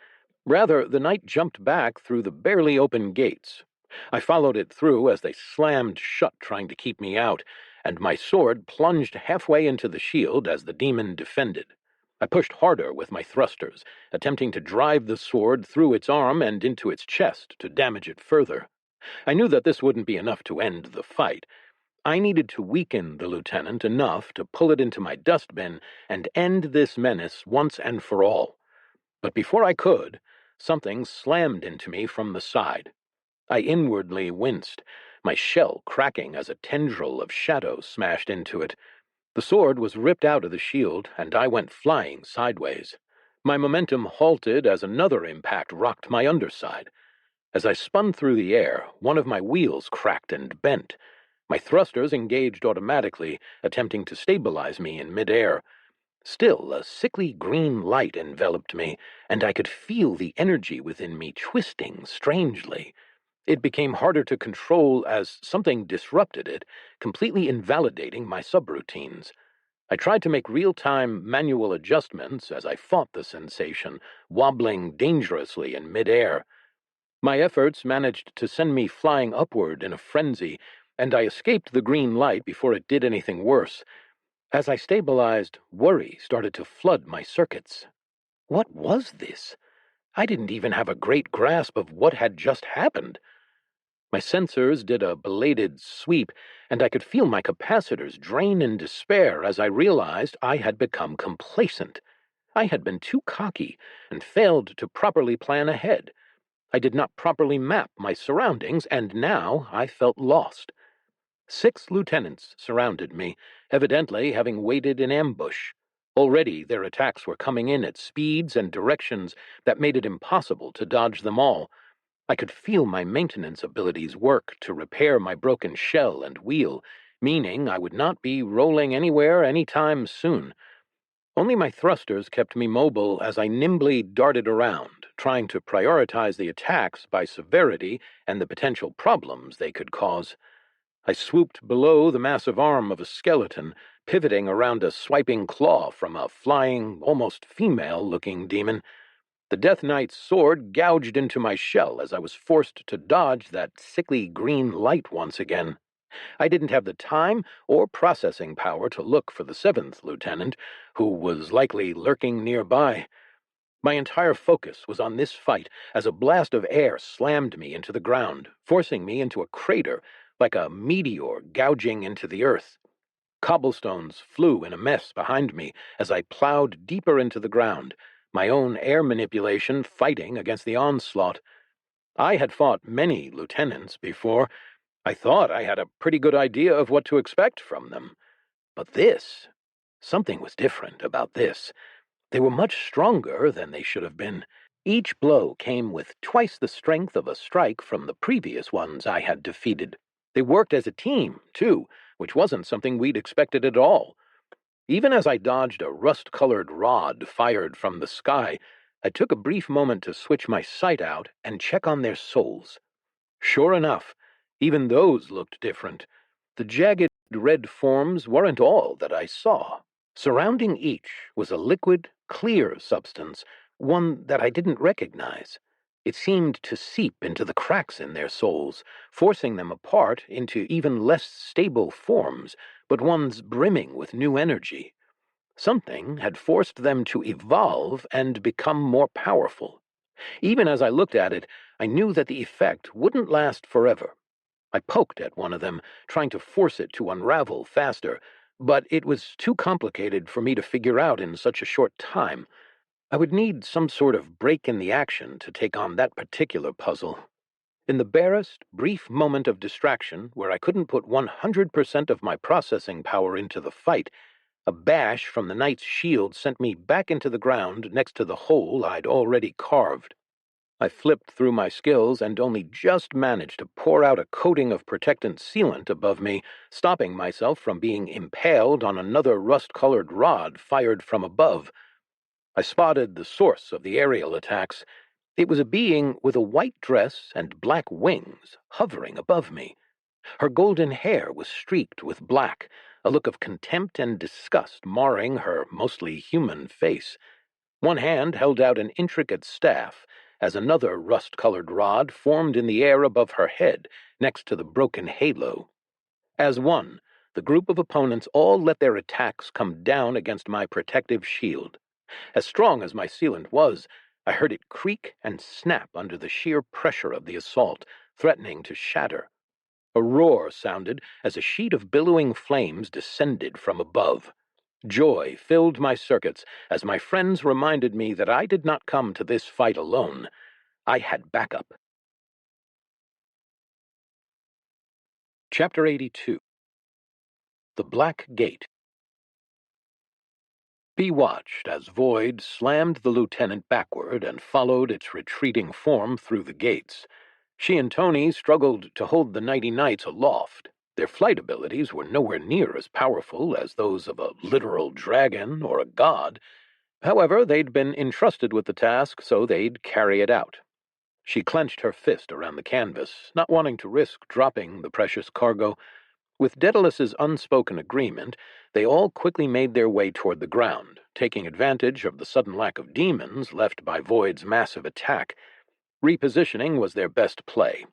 Rather, the knight jumped back through the barely open gates. I followed it through as they slammed shut, trying to keep me out, and my sword plunged halfway into the shield as the demon defended. I pushed harder with my thrusters, attempting to drive the sword through its arm and into its chest to damage it further. I knew that this wouldn't be enough to end the fight. I needed to weaken the lieutenant enough to pull it into my dustbin and end this menace once and for all. But before I could, something slammed into me from the side. I inwardly winced, my shell cracking as a tendril of shadow smashed into it. The sword was ripped out of the shield, and I went flying sideways. My momentum halted as another impact rocked my underside. As I spun through the air, one of my wheels cracked and bent. My thrusters engaged automatically, attempting to stabilize me in midair. Still, a sickly green light enveloped me, and I could feel the energy within me twisting strangely. It became harder to control as something disrupted it, completely invalidating my subroutines. I tried to make real-time manual adjustments as I fought the sensation, wobbling dangerously in midair. My efforts managed to send me flying upward in a frenzy, and I escaped the green light before it did anything worse. As I stabilized, worry started to flood my circuits. What was this? I didn't even have a great grasp of what had just happened. My sensors did a belated sweep, and I could feel my capacitors drain in despair as I realized I had become complacent. I had been too cocky and failed to properly plan ahead. I did not properly map my surroundings, and now I felt lost. 6 lieutenants surrounded me, evidently having waited in ambush. Already their attacks were coming in at speeds and directions that made it impossible to dodge them all. I could feel my maintenance abilities work to repair my broken shell and wheel, meaning I would not be rolling anywhere any time soon. Only my thrusters kept me mobile as I nimbly darted around, trying to prioritize the attacks by severity and the potential problems they could cause. I swooped below the massive arm of a skeleton, pivoting around a swiping claw from a flying, almost female-looking demon. The Death Knight's sword gouged into my shell as I was forced to dodge that sickly green light once again. I didn't have the time or processing power to look for the 7th lieutenant, who was likely lurking nearby. My entire focus was on this fight as a blast of air slammed me into the ground, forcing me into a crater like a meteor gouging into the earth. Cobblestones flew in a mess behind me as I plowed deeper into the ground, my own air manipulation fighting against the onslaught. I had fought many lieutenants before. I thought I had a pretty good idea of what to expect from them. But something was different about this. They were much stronger than they should have been. Each blow came with twice the strength of a strike from the previous ones I had defeated. They worked as a team, too, which wasn't something we'd expected at all. Even as I dodged a rust-colored rod fired from the sky, I took a brief moment to switch my sight out and check on their souls. Sure enough, even those looked different. The jagged red forms weren't all that I saw. Surrounding each was a liquid, clear substance, one that I didn't recognize. It seemed to seep into the cracks in their souls, forcing them apart into even less stable forms, but ones brimming with new energy. Something had forced them to evolve and become more powerful. Even as I looked at it, I knew that the effect wouldn't last forever. I poked at one of them, trying to force it to unravel faster, but it was too complicated for me to figure out in such a short time. I would need some sort of break in the action to take on that particular puzzle. In the barest, brief moment of distraction, where I couldn't put 100% of my processing power into the fight, a bash from the knight's shield sent me back into the ground next to the hole I'd already carved. I flipped through my skills and only just managed to pour out a coating of protectant sealant above me, stopping myself from being impaled on another rust-colored rod fired from above. I spotted the source of the aerial attacks. It was a being with a white dress and black wings hovering above me. Her golden hair was streaked with black, a look of contempt and disgust marring her mostly human face. One hand held out an intricate staff, as another rust-colored rod formed in the air above her head, next to the broken halo. As one, the group of opponents all let their attacks come down against my protective shield. As strong as my sealant was, I heard it creak and snap under the sheer pressure of the assault, threatening to shatter. A roar sounded as a sheet of billowing flames descended from above. Joy filled my circuits as my friends reminded me that I did not come to this fight alone. I had backup. Chapter 82. The Black Gate. Be watched as Void slammed the lieutenant backward and followed its retreating form through the gates. She and Tony struggled to hold the Nighty Knights aloft. Their flight abilities were nowhere near as powerful as those of a literal dragon or a god. However, they'd been entrusted with the task, so they'd carry it out. She clenched her fist around the canvas, not wanting to risk dropping the precious cargo. With Daedalus's unspoken agreement, they all quickly made their way toward the ground, taking advantage of the sudden lack of demons left by Void's massive attack. Repositioning was their best play.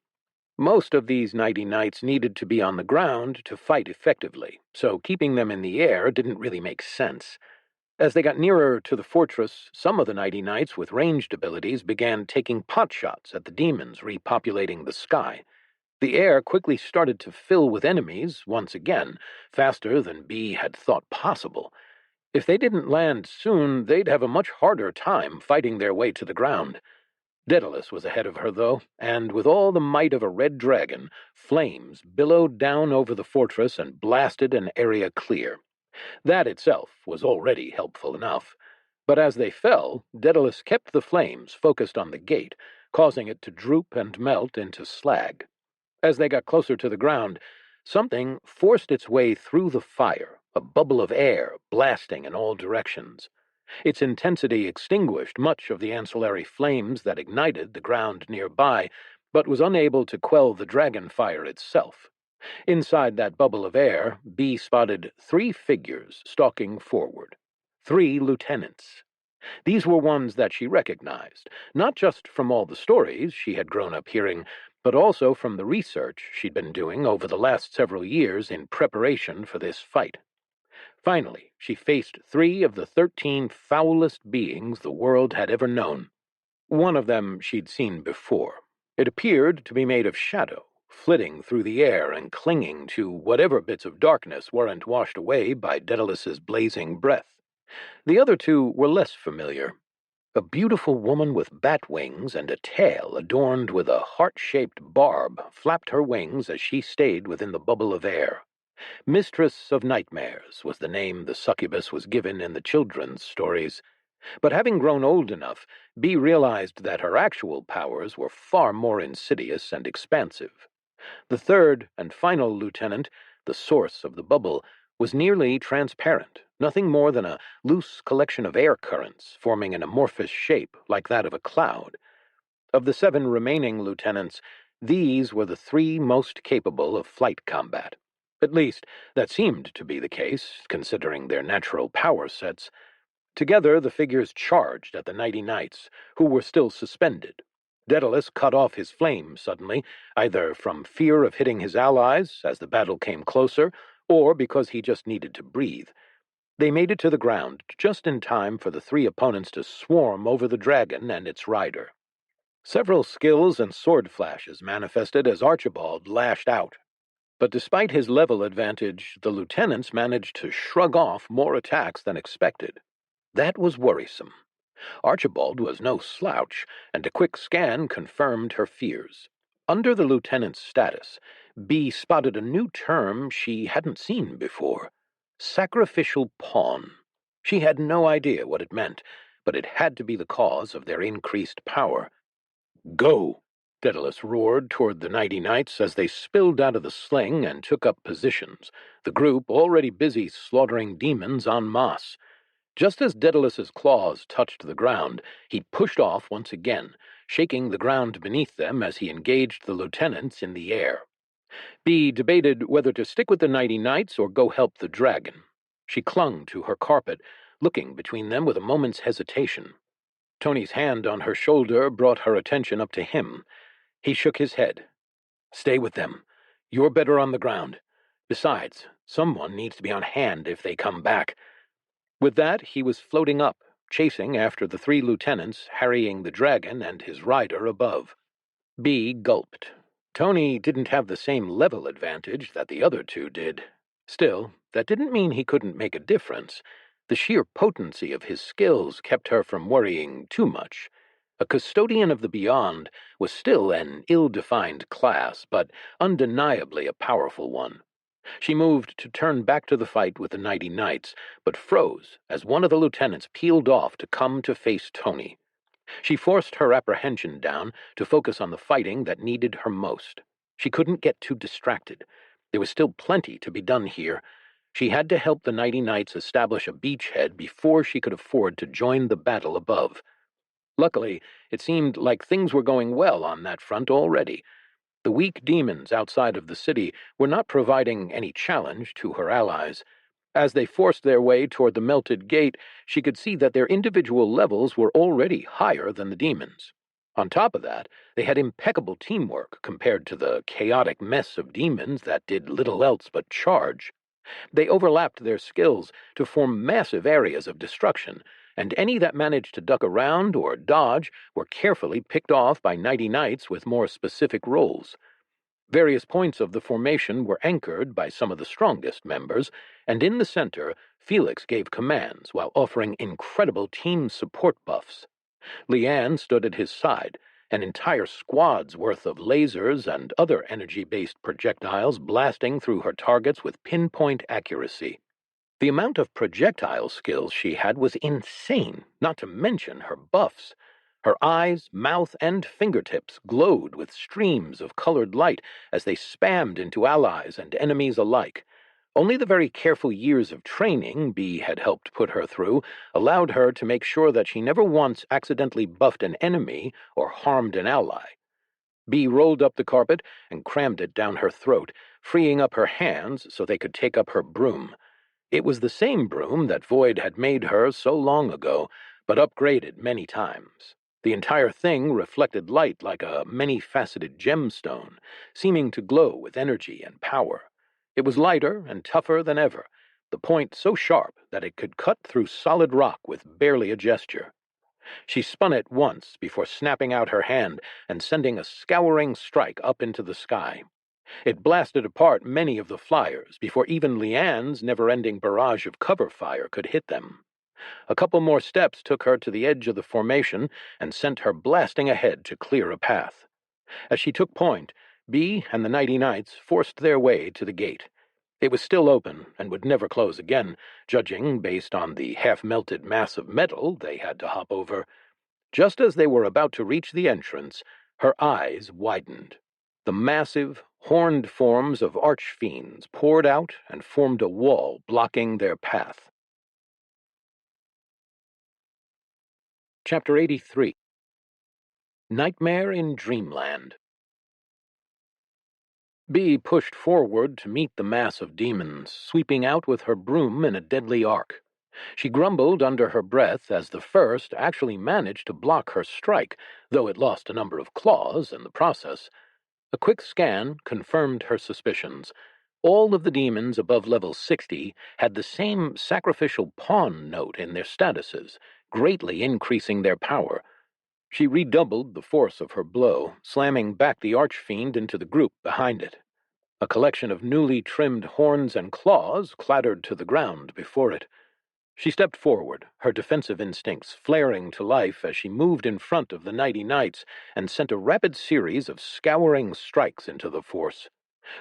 Most of these Nighty Knights needed to be on the ground to fight effectively, so keeping them in the air didn't really make sense. As they got nearer to the fortress, some of the Nighty Knights with ranged abilities began taking potshots at the demons repopulating the sky. The air quickly started to fill with enemies once again, faster than Bee had thought possible. If they didn't land soon, they'd have a much harder time fighting their way to the ground. Daedalus was ahead of her, though, and with all the might of a red dragon, flames billowed down over the fortress and blasted an area clear. That itself was already helpful enough. But as they fell, Daedalus kept the flames focused on the gate, causing it to droop and melt into slag. As they got closer to the ground, something forced its way through the fire, a bubble of air blasting in all directions. Its intensity extinguished much of the ancillary flames that ignited the ground nearby, but was unable to quell the dragon fire itself. Inside that bubble of air, Bee spotted 3 figures stalking forward. 3 lieutenants. These were ones that she recognized, not just from all the stories she had grown up hearing, but also from the research she'd been doing over the last several years in preparation for this fight. Finally, she faced 3 of the 13 foulest beings the world had ever known. One of them she'd seen before. It appeared to be made of shadow, flitting through the air and clinging to whatever bits of darkness weren't washed away by Daedalus's blazing breath. The other 2 were less familiar. A beautiful woman with bat wings and a tail adorned with a heart-shaped barb flapped her wings as she stayed within the bubble of air. Mistress of Nightmares was the name the succubus was given in the children's stories. But having grown old enough, Bee realized that her actual powers were far more insidious and expansive. The third and final lieutenant, the source of the bubble, was nearly transparent, nothing more than a loose collection of air currents forming an amorphous shape like that of a cloud. Of the 7 remaining lieutenants, these were the 3 most capable of flight combat. At least, that seemed to be the case, considering their natural power sets. Together, the figures charged at the Nighty Knights, who were still suspended. Daedalus cut off his flame suddenly, either from fear of hitting his allies as the battle came closer, or because he just needed to breathe. They made it to the ground just in time for the 3 opponents to swarm over the dragon and its rider. Several skills and sword flashes manifested as Archibald lashed out. But despite his level advantage, the lieutenants managed to shrug off more attacks than expected. That was worrisome. Archibald was no slouch, and a quick scan confirmed her fears. Under the lieutenant's status, Bee spotted a new term she hadn't seen before: sacrificial pawn. She had no idea what it meant, but it had to be the cause of their increased power. "Go!" Daedalus roared toward the Nighty Knights as they spilled out of the sling and took up positions, the group already busy slaughtering demons en masse. Just as Daedalus's claws touched the ground, he pushed off once again, shaking the ground beneath them as he engaged the lieutenants in the air. Bee debated whether to stick with the Nighty Knights or go help the dragon. She clung to her carpet, looking between them with a moment's hesitation. Tony's hand on her shoulder brought her attention up to him. He shook his head. "Stay with them. You're better on the ground. Besides, someone needs to be on hand if they come back." With that, he was floating up, chasing after the 3 lieutenants, harrying the dragon and his rider above. Bee gulped. Tony didn't have the same level advantage that the other 2 did. Still, that didn't mean he couldn't make a difference. The sheer potency of his skills kept her from worrying too much. A custodian of the beyond was still an ill-defined class, but undeniably a powerful one. She moved to turn back to the fight with the Nighty Knights, but froze as one of the lieutenants peeled off to come to face Tony. She forced her apprehension down to focus on the fighting that needed her most. She couldn't get too distracted. There was still plenty to be done here. She had to help the Nighty Knights establish a beachhead before she could afford to join the battle above. Luckily, it seemed like things were going well on that front already. The weak demons outside of the city were not providing any challenge to her allies. As they forced their way toward the melted gate, she could see that their individual levels were already higher than the demons. On top of that, they had impeccable teamwork compared to the chaotic mess of demons that did little else but charge. They overlapped their skills to form massive areas of destruction, and any that managed to duck around or dodge were carefully picked off by Nighty Knights with more specific roles. Various points of the formation were anchored by some of the strongest members, and in the center, Felix gave commands while offering incredible team support buffs. Leanne stood at his side, an entire squad's worth of lasers and other energy-based projectiles blasting through her targets with pinpoint accuracy. The amount of projectile skills she had was insane, not to mention her buffs. Her eyes, mouth, and fingertips glowed with streams of colored light as they spammed into allies and enemies alike. Only the very careful years of training Bee had helped put her through allowed her to make sure that she never once accidentally buffed an enemy or harmed an ally. Bee rolled up the carpet and crammed it down her throat, freeing up her hands so they could take up her broom. It was the same broom that Void had made her so long ago, but upgraded many times. The entire thing reflected light like a many-faceted gemstone, seeming to glow with energy and power. It was lighter and tougher than ever, the point so sharp that it could cut through solid rock with barely a gesture. She spun it once before snapping out her hand and sending a scouring strike up into the sky. It blasted apart many of the flyers before even Leanne's never-ending barrage of cover fire could hit them. A couple more steps took her to the edge of the formation and sent her blasting ahead to clear a path. As she took point, Bee and the Nighty Knights forced their way to the gate. It was still open and would never close again, judging based on the half-melted mass of metal they had to hop over. Just as they were about to reach the entrance, her eyes widened. The massive, horned forms of archfiends poured out and formed a wall blocking their path. Chapter 83. Nightmare in Dreamland. Bee pushed forward to meet the mass of demons, sweeping out with her broom in a deadly arc. She grumbled under her breath as the first actually managed to block her strike, though it lost a number of claws in the process. A quick scan confirmed her suspicions. All of the demons above level 60 had the same sacrificial pawn note in their statuses, greatly increasing their power. She redoubled the force of her blow, slamming back the archfiend into the group behind it. A collection of newly trimmed horns and claws clattered to the ground before it. She stepped forward, her defensive instincts flaring to life as she moved in front of the Nighty Knights and sent a rapid series of scouring strikes into the force.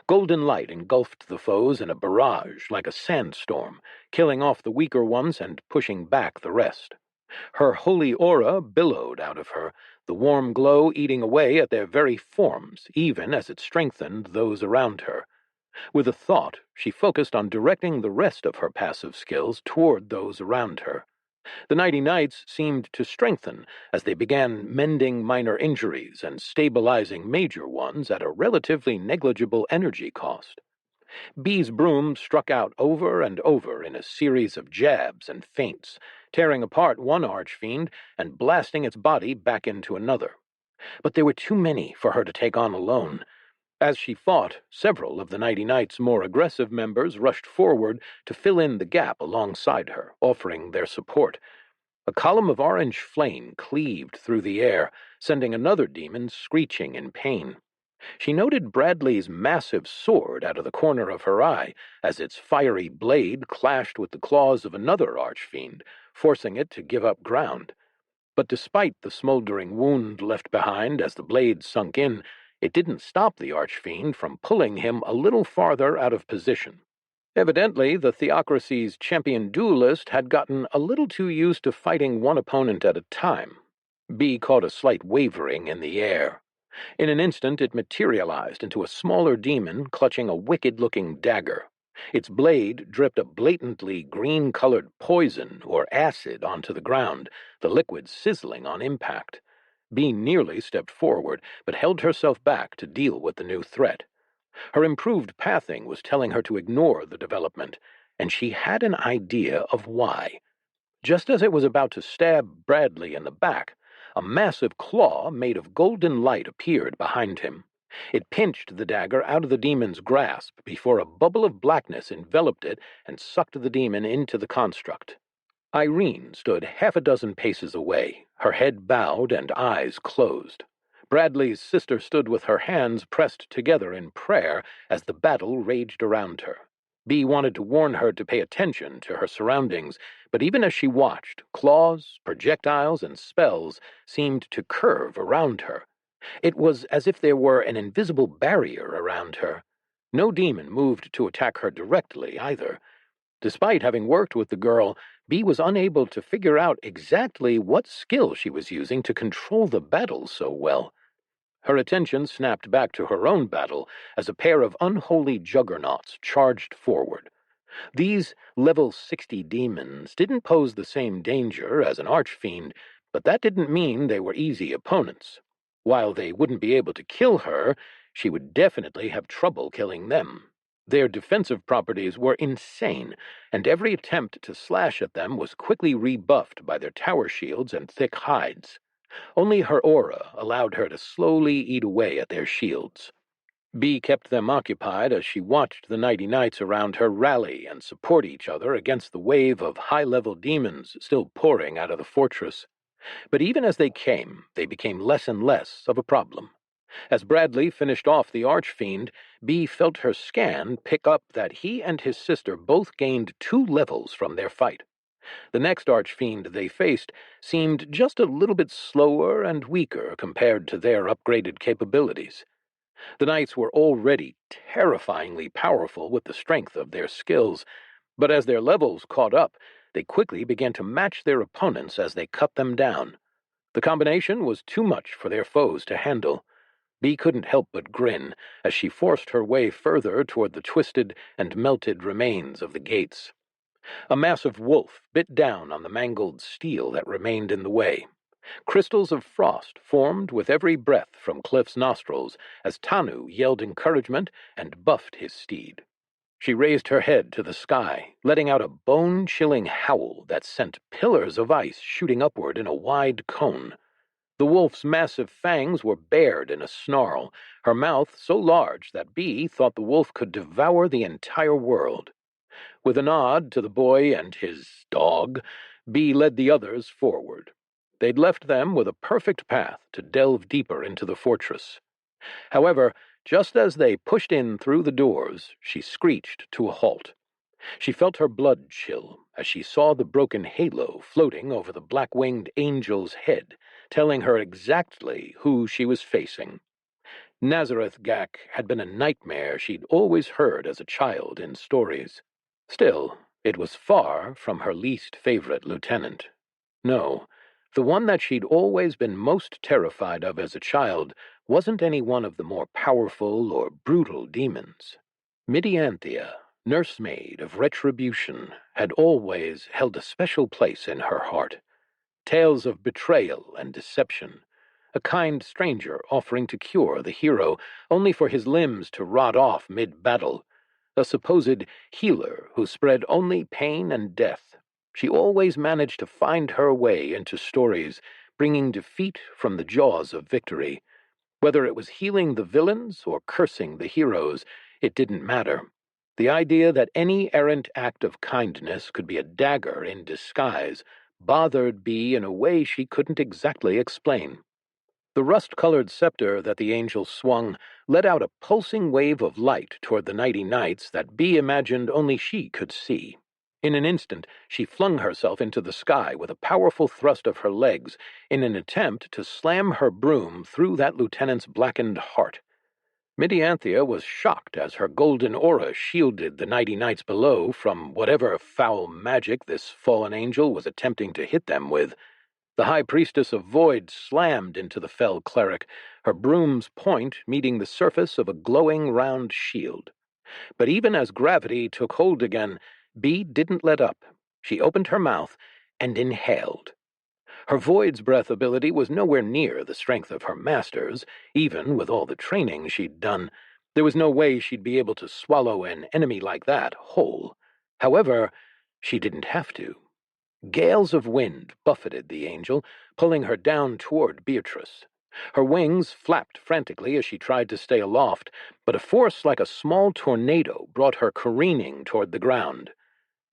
Golden light engulfed the foes in a barrage like a sandstorm, killing off the weaker ones and pushing back the rest. Her holy aura billowed out of her, the warm glow eating away at their very forms, even as it strengthened those around her. With a thought, she focused on directing the rest of her passive skills toward those around her. The Nighty Knights seemed to strengthen as they began mending minor injuries and stabilizing major ones at a relatively negligible energy cost. Bee's broom struck out over and over in a series of jabs and feints, tearing apart one archfiend and blasting its body back into another. But there were too many for her to take on alone. As she fought, several of the Nighty Knights' more aggressive members rushed forward to fill in the gap alongside her, offering their support. A column of orange flame cleaved through the air, sending another demon screeching in pain. She noted Bradley's massive sword out of the corner of her eye as its fiery blade clashed with the claws of another archfiend, forcing it to give up ground. But despite the smoldering wound left behind as the blade sunk in, it didn't stop the archfiend from pulling him a little farther out of position. Evidently, the Theocracy's champion duelist had gotten a little too used to fighting one opponent at a time. Bee caught a slight wavering in the air. In an instant, it materialized into a smaller demon clutching a wicked-looking dagger. Its blade dripped a blatantly green-colored poison or acid onto the ground, the liquid sizzling on impact. Bee nearly stepped forward, but held herself back to deal with the new threat. Her improved pathing was telling her to ignore the development, and she had an idea of why. Just as it was about to stab Bradley in the back, a massive claw made of golden light appeared behind him. It pinched the dagger out of the demon's grasp before a bubble of blackness enveloped it and sucked the demon into the construct. Irene stood half a dozen paces away, her head bowed and eyes closed. Bradley's sister stood with her hands pressed together in prayer as the battle raged around her. Bee wanted to warn her to pay attention to her surroundings, but even as she watched, claws, projectiles, and spells seemed to curve around her. It was as if there were an invisible barrier around her. No demon moved to attack her directly, either. Despite having worked with the girl, Bee was unable to figure out exactly what skill she was using to control the battle so well. Her attention snapped back to her own battle as a pair of unholy juggernauts charged forward. These level 60 demons didn't pose the same danger as an archfiend, but that didn't mean they were easy opponents. While they wouldn't be able to kill her, she would definitely have trouble killing them. Their defensive properties were insane, and every attempt to slash at them was quickly rebuffed by their tower shields and thick hides. Only her aura allowed her to slowly eat away at their shields. Bee kept them occupied as she watched the Nighty Knights around her rally and support each other against the wave of high-level demons still pouring out of the fortress. But even as they came, they became less and less of a problem. As Bradley finished off the Archfiend, Bee felt her scan pick up that he and his sister both gained 2 levels from their fight. The next Archfiend they faced seemed just a little bit slower and weaker compared to their upgraded capabilities. The knights were already terrifyingly powerful with the strength of their skills, but as their levels caught up, they quickly began to match their opponents as they cut them down. The combination was too much for their foes to handle. Bee couldn't help but grin as she forced her way further toward the twisted and melted remains of the gates. A massive wolf bit down on the mangled steel that remained in the way. Crystals of frost formed with every breath from Cliff's nostrils as Tanu yelled encouragement and buffed his steed. She raised her head to the sky, letting out a bone-chilling howl that sent pillars of ice shooting upward in a wide cone. The wolf's massive fangs were bared in a snarl, her mouth so large that Bee thought the wolf could devour the entire world. With a nod to the boy and his dog, Bee led the others forward. They'd left them with a perfect path to delve deeper into the fortress. However, just as they pushed in through the doors, she screeched to a halt. She felt her blood chill as she saw the broken halo floating over the black-winged angel's head, telling her exactly who she was facing. Nazareth Gak had been a nightmare she'd always heard as a child in stories. Still, it was far from her least favorite lieutenant. No, the one that she'd always been most terrified of as a child wasn't any one of the more powerful or brutal demons. Midianthia, nursemaid of retribution, had always held a special place in her heart. Tales of betrayal and deception, a kind stranger offering to cure the hero only for his limbs to rot off mid-battle, a supposed healer who spread only pain and death. She always managed to find her way into stories, bringing defeat from the jaws of victory. Whether it was healing the villains or cursing the heroes, it didn't matter. The idea that any errant act of kindness could be a dagger in disguise bothered Bee in a way she couldn't exactly explain. The rust-colored scepter that the angel swung let out a pulsing wave of light toward the Nighty Knights that Bee imagined only she could see. In an instant, she flung herself into the sky with a powerful thrust of her legs in an attempt to slam her broom through that lieutenant's blackened heart. Midianthia was shocked as her golden aura shielded the Nighty Knights below from whatever foul magic this fallen angel was attempting to hit them with. The High Priestess of Void slammed into the fell cleric, her broom's point meeting the surface of a glowing round shield. But even as gravity took hold again, Bee didn't let up. She opened her mouth and inhaled. Her Void's breath ability was nowhere near the strength of her master's, even with all the training she'd done. There was no way she'd be able to swallow an enemy like that whole. However, she didn't have to. Gales of wind buffeted the angel, pulling her down toward Beatrice. Her wings flapped frantically as she tried to stay aloft, but a force like a small tornado brought her careening toward the ground.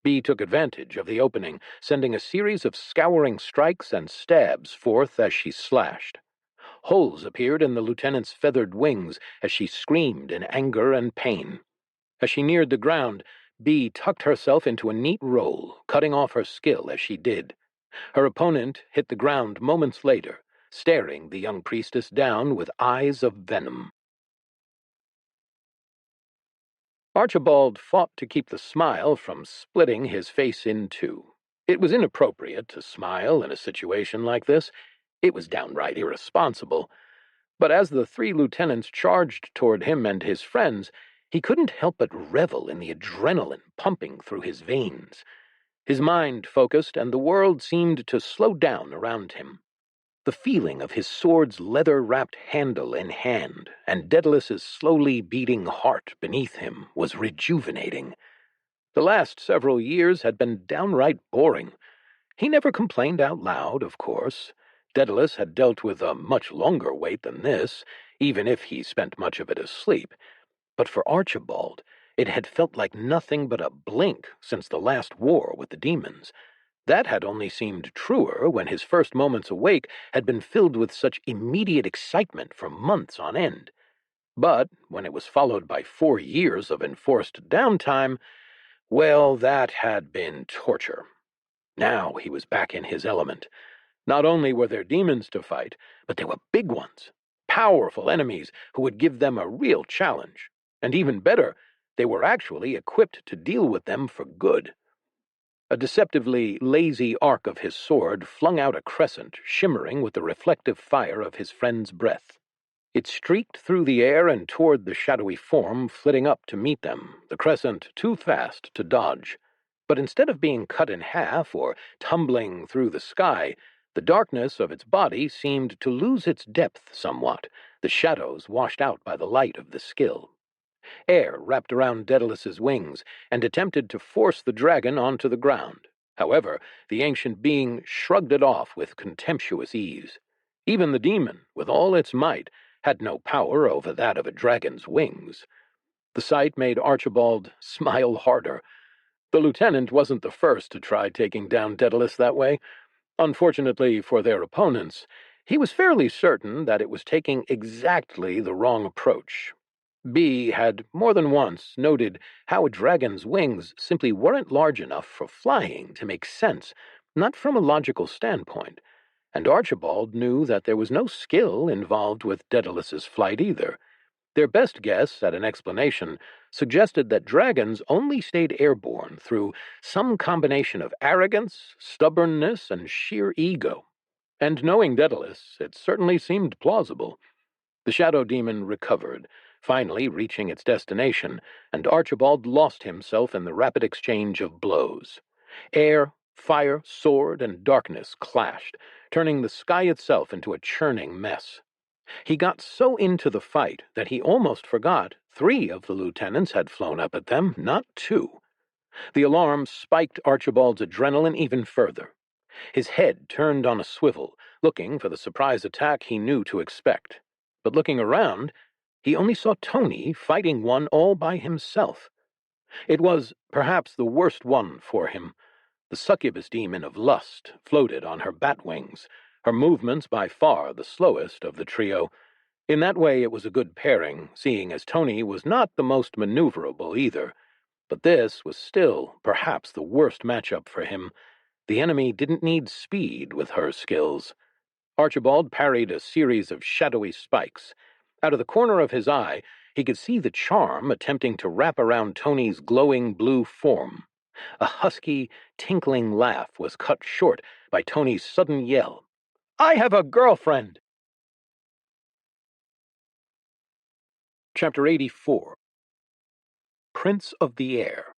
Bee took advantage of the opening, sending a series of scouring strikes and stabs forth as she slashed. Holes appeared in the lieutenant's feathered wings as she screamed in anger and pain. As she neared the ground, Bee tucked herself into a neat roll, cutting off her skill as she did. Her opponent hit the ground moments later, staring the young priestess down with eyes of venom. Archibald fought to keep the smile from splitting his face in two. It was inappropriate to smile in a situation like this. It was downright irresponsible. But as the three lieutenants charged toward him and his friends, he couldn't help but revel in the adrenaline pumping through his veins. His mind focused, and the world seemed to slow down around him. The feeling of his sword's leather-wrapped handle in hand, and Daedalus's slowly beating heart beneath him, was rejuvenating. The last several years had been downright boring. He never complained out loud, of course. Daedalus had dealt with a much longer wait than this, even if he spent much of it asleep. But for Archibald, it had felt like nothing but a blink since the last war with the demons. That had only seemed truer when his first moments awake had been filled with such immediate excitement for months on end. But when it was followed by 4 years of enforced downtime, well, that had been torture. Now he was back in his element. Not only were there demons to fight, but there were big ones, powerful enemies who would give them a real challenge. And even better, they were actually equipped to deal with them for good. A deceptively lazy arc of his sword flung out a crescent, shimmering with the reflective fire of his friend's breath. It streaked through the air and toward the shadowy form flitting up to meet them, the crescent too fast to dodge. But instead of being cut in half or tumbling through the sky, the darkness of its body seemed to lose its depth somewhat, the shadows washed out by the light of the skill. Air wrapped around Daedalus's wings and attempted to force the dragon onto the ground. However, the ancient being shrugged it off with contemptuous ease. Even the demon, with all its might, had no power over that of a dragon's wings. The sight made Archibald smile harder. The lieutenant wasn't the first to try taking down Daedalus that way. Unfortunately for their opponents, he was fairly certain that it was taking exactly the wrong approach. B had more than once noted how a dragon's wings simply weren't large enough for flying to make sense, not from a logical standpoint, and Archibald knew that there was no skill involved with Daedalus's flight either. Their best guess at an explanation suggested that dragons only stayed airborne through some combination of arrogance, stubbornness, and sheer ego. And knowing Daedalus, it certainly seemed plausible. The shadow demon recovered, finally reaching its destination, and Archibald lost himself in the rapid exchange of blows. Air, fire, sword, and darkness clashed, turning the sky itself into a churning mess. He got so into the fight that he almost forgot 3 of the lieutenants had flown up at them, not 2. The alarm spiked Archibald's adrenaline even further. His head turned on a swivel, looking for the surprise attack he knew to expect. But looking around, he only saw Tony fighting one all by himself. It was perhaps the worst one for him. The succubus demon of lust floated on her bat wings, her movements by far the slowest of the trio. In that way it was a good pairing, seeing as Tony was not the most maneuverable either. But this was still perhaps the worst matchup for him. The enemy didn't need speed with her skills. Archibald parried a series of shadowy spikes. Out of the corner of his eye, he could see the charm attempting to wrap around Tony's glowing blue form. A husky, tinkling laugh was cut short by Tony's sudden yell. "I have a girlfriend!" Chapter 84. Prince of the Air.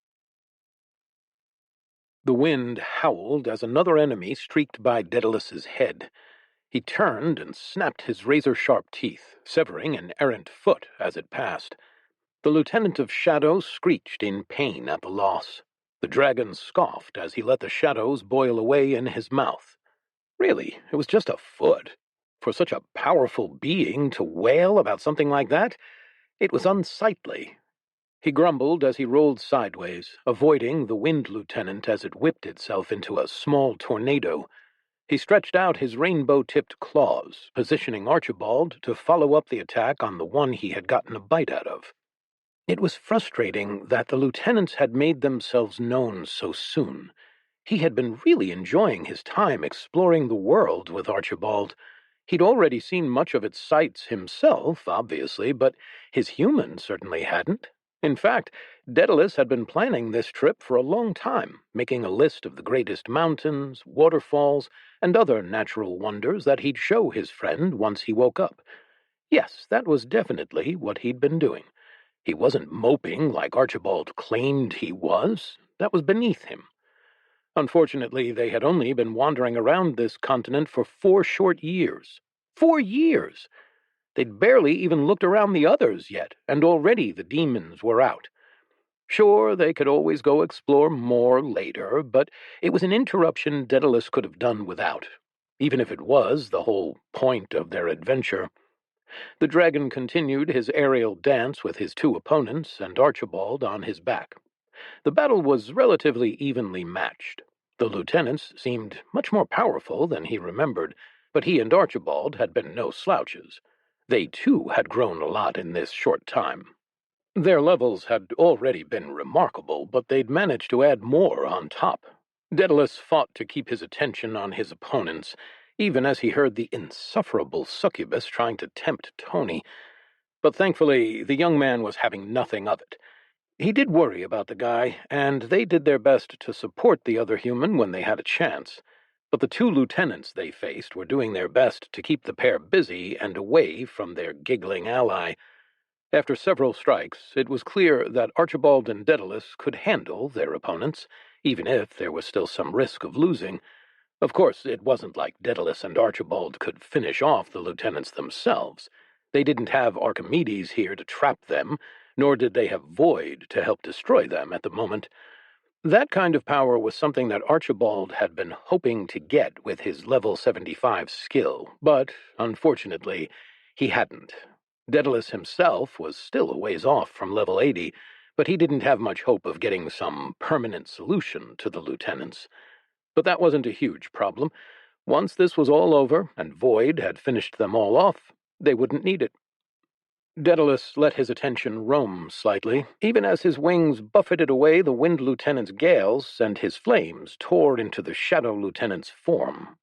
The wind howled as another enemy streaked by Daedalus's head. He turned and snapped his razor-sharp teeth, severing an errant foot as it passed. The lieutenant of shadows screeched in pain at the loss. The dragon scoffed as he let the shadows boil away in his mouth. Really, it was just a foot. For such a powerful being to wail about something like that, it was unsightly. He grumbled as he rolled sideways, avoiding the wind lieutenant as it whipped itself into a small tornado. He stretched out his rainbow-tipped claws, positioning Archibald to follow up the attack on the one he had gotten a bite out of. It was frustrating that the lieutenants had made themselves known so soon. He had been really enjoying his time exploring the world with Archibald. He'd already seen much of its sights himself, obviously, but his human certainly hadn't. In fact, Daedalus had been planning this trip for a long time, making a list of the greatest mountains, waterfalls, and other natural wonders that he'd show his friend once he woke up. Yes, that was definitely what he'd been doing. He wasn't moping like Archibald claimed he was. That was beneath him. Unfortunately, they had only been wandering around this continent for 4 short years. 4 years! They'd barely even looked around the others yet, and already the demons were out. Sure, they could always go explore more later, but it was an interruption Daedalus could have done without, even if it was the whole point of their adventure. The dragon continued his aerial dance with his 2 opponents and Archibald on his back. The battle was relatively evenly matched. The lieutenants seemed much more powerful than he remembered, but he and Archibald had been no slouches. They, too, had grown a lot in this short time. Their levels had already been remarkable, but they'd managed to add more on top. Daedalus fought to keep his attention on his opponents, even as he heard the insufferable succubus trying to tempt Tony. But thankfully, the young man was having nothing of it. He did worry about the guy, and they did their best to support the other human when they had a chance. But the 2 lieutenants they faced were doing their best to keep the pair busy and away from their giggling ally. After several strikes, it was clear that Archibald and Daedalus could handle their opponents, even if there was still some risk of losing. Of course, it wasn't like Daedalus and Archibald could finish off the lieutenants themselves. They didn't have Archimedes here to trap them, nor did they have Void to help destroy them at the moment. That kind of power was something that Archibald had been hoping to get with his level 75 skill, but, unfortunately, he hadn't. Daedalus himself was still a ways off from level 80, but he didn't have much hope of getting some permanent solution to the lieutenants. But that wasn't a huge problem. Once this was all over, and Void had finished them all off, they wouldn't need it. Daedalus let his attention roam slightly, even as his wings buffeted away the Wind Lieutenant's gales and his flames tore into the Shadow Lieutenant's form.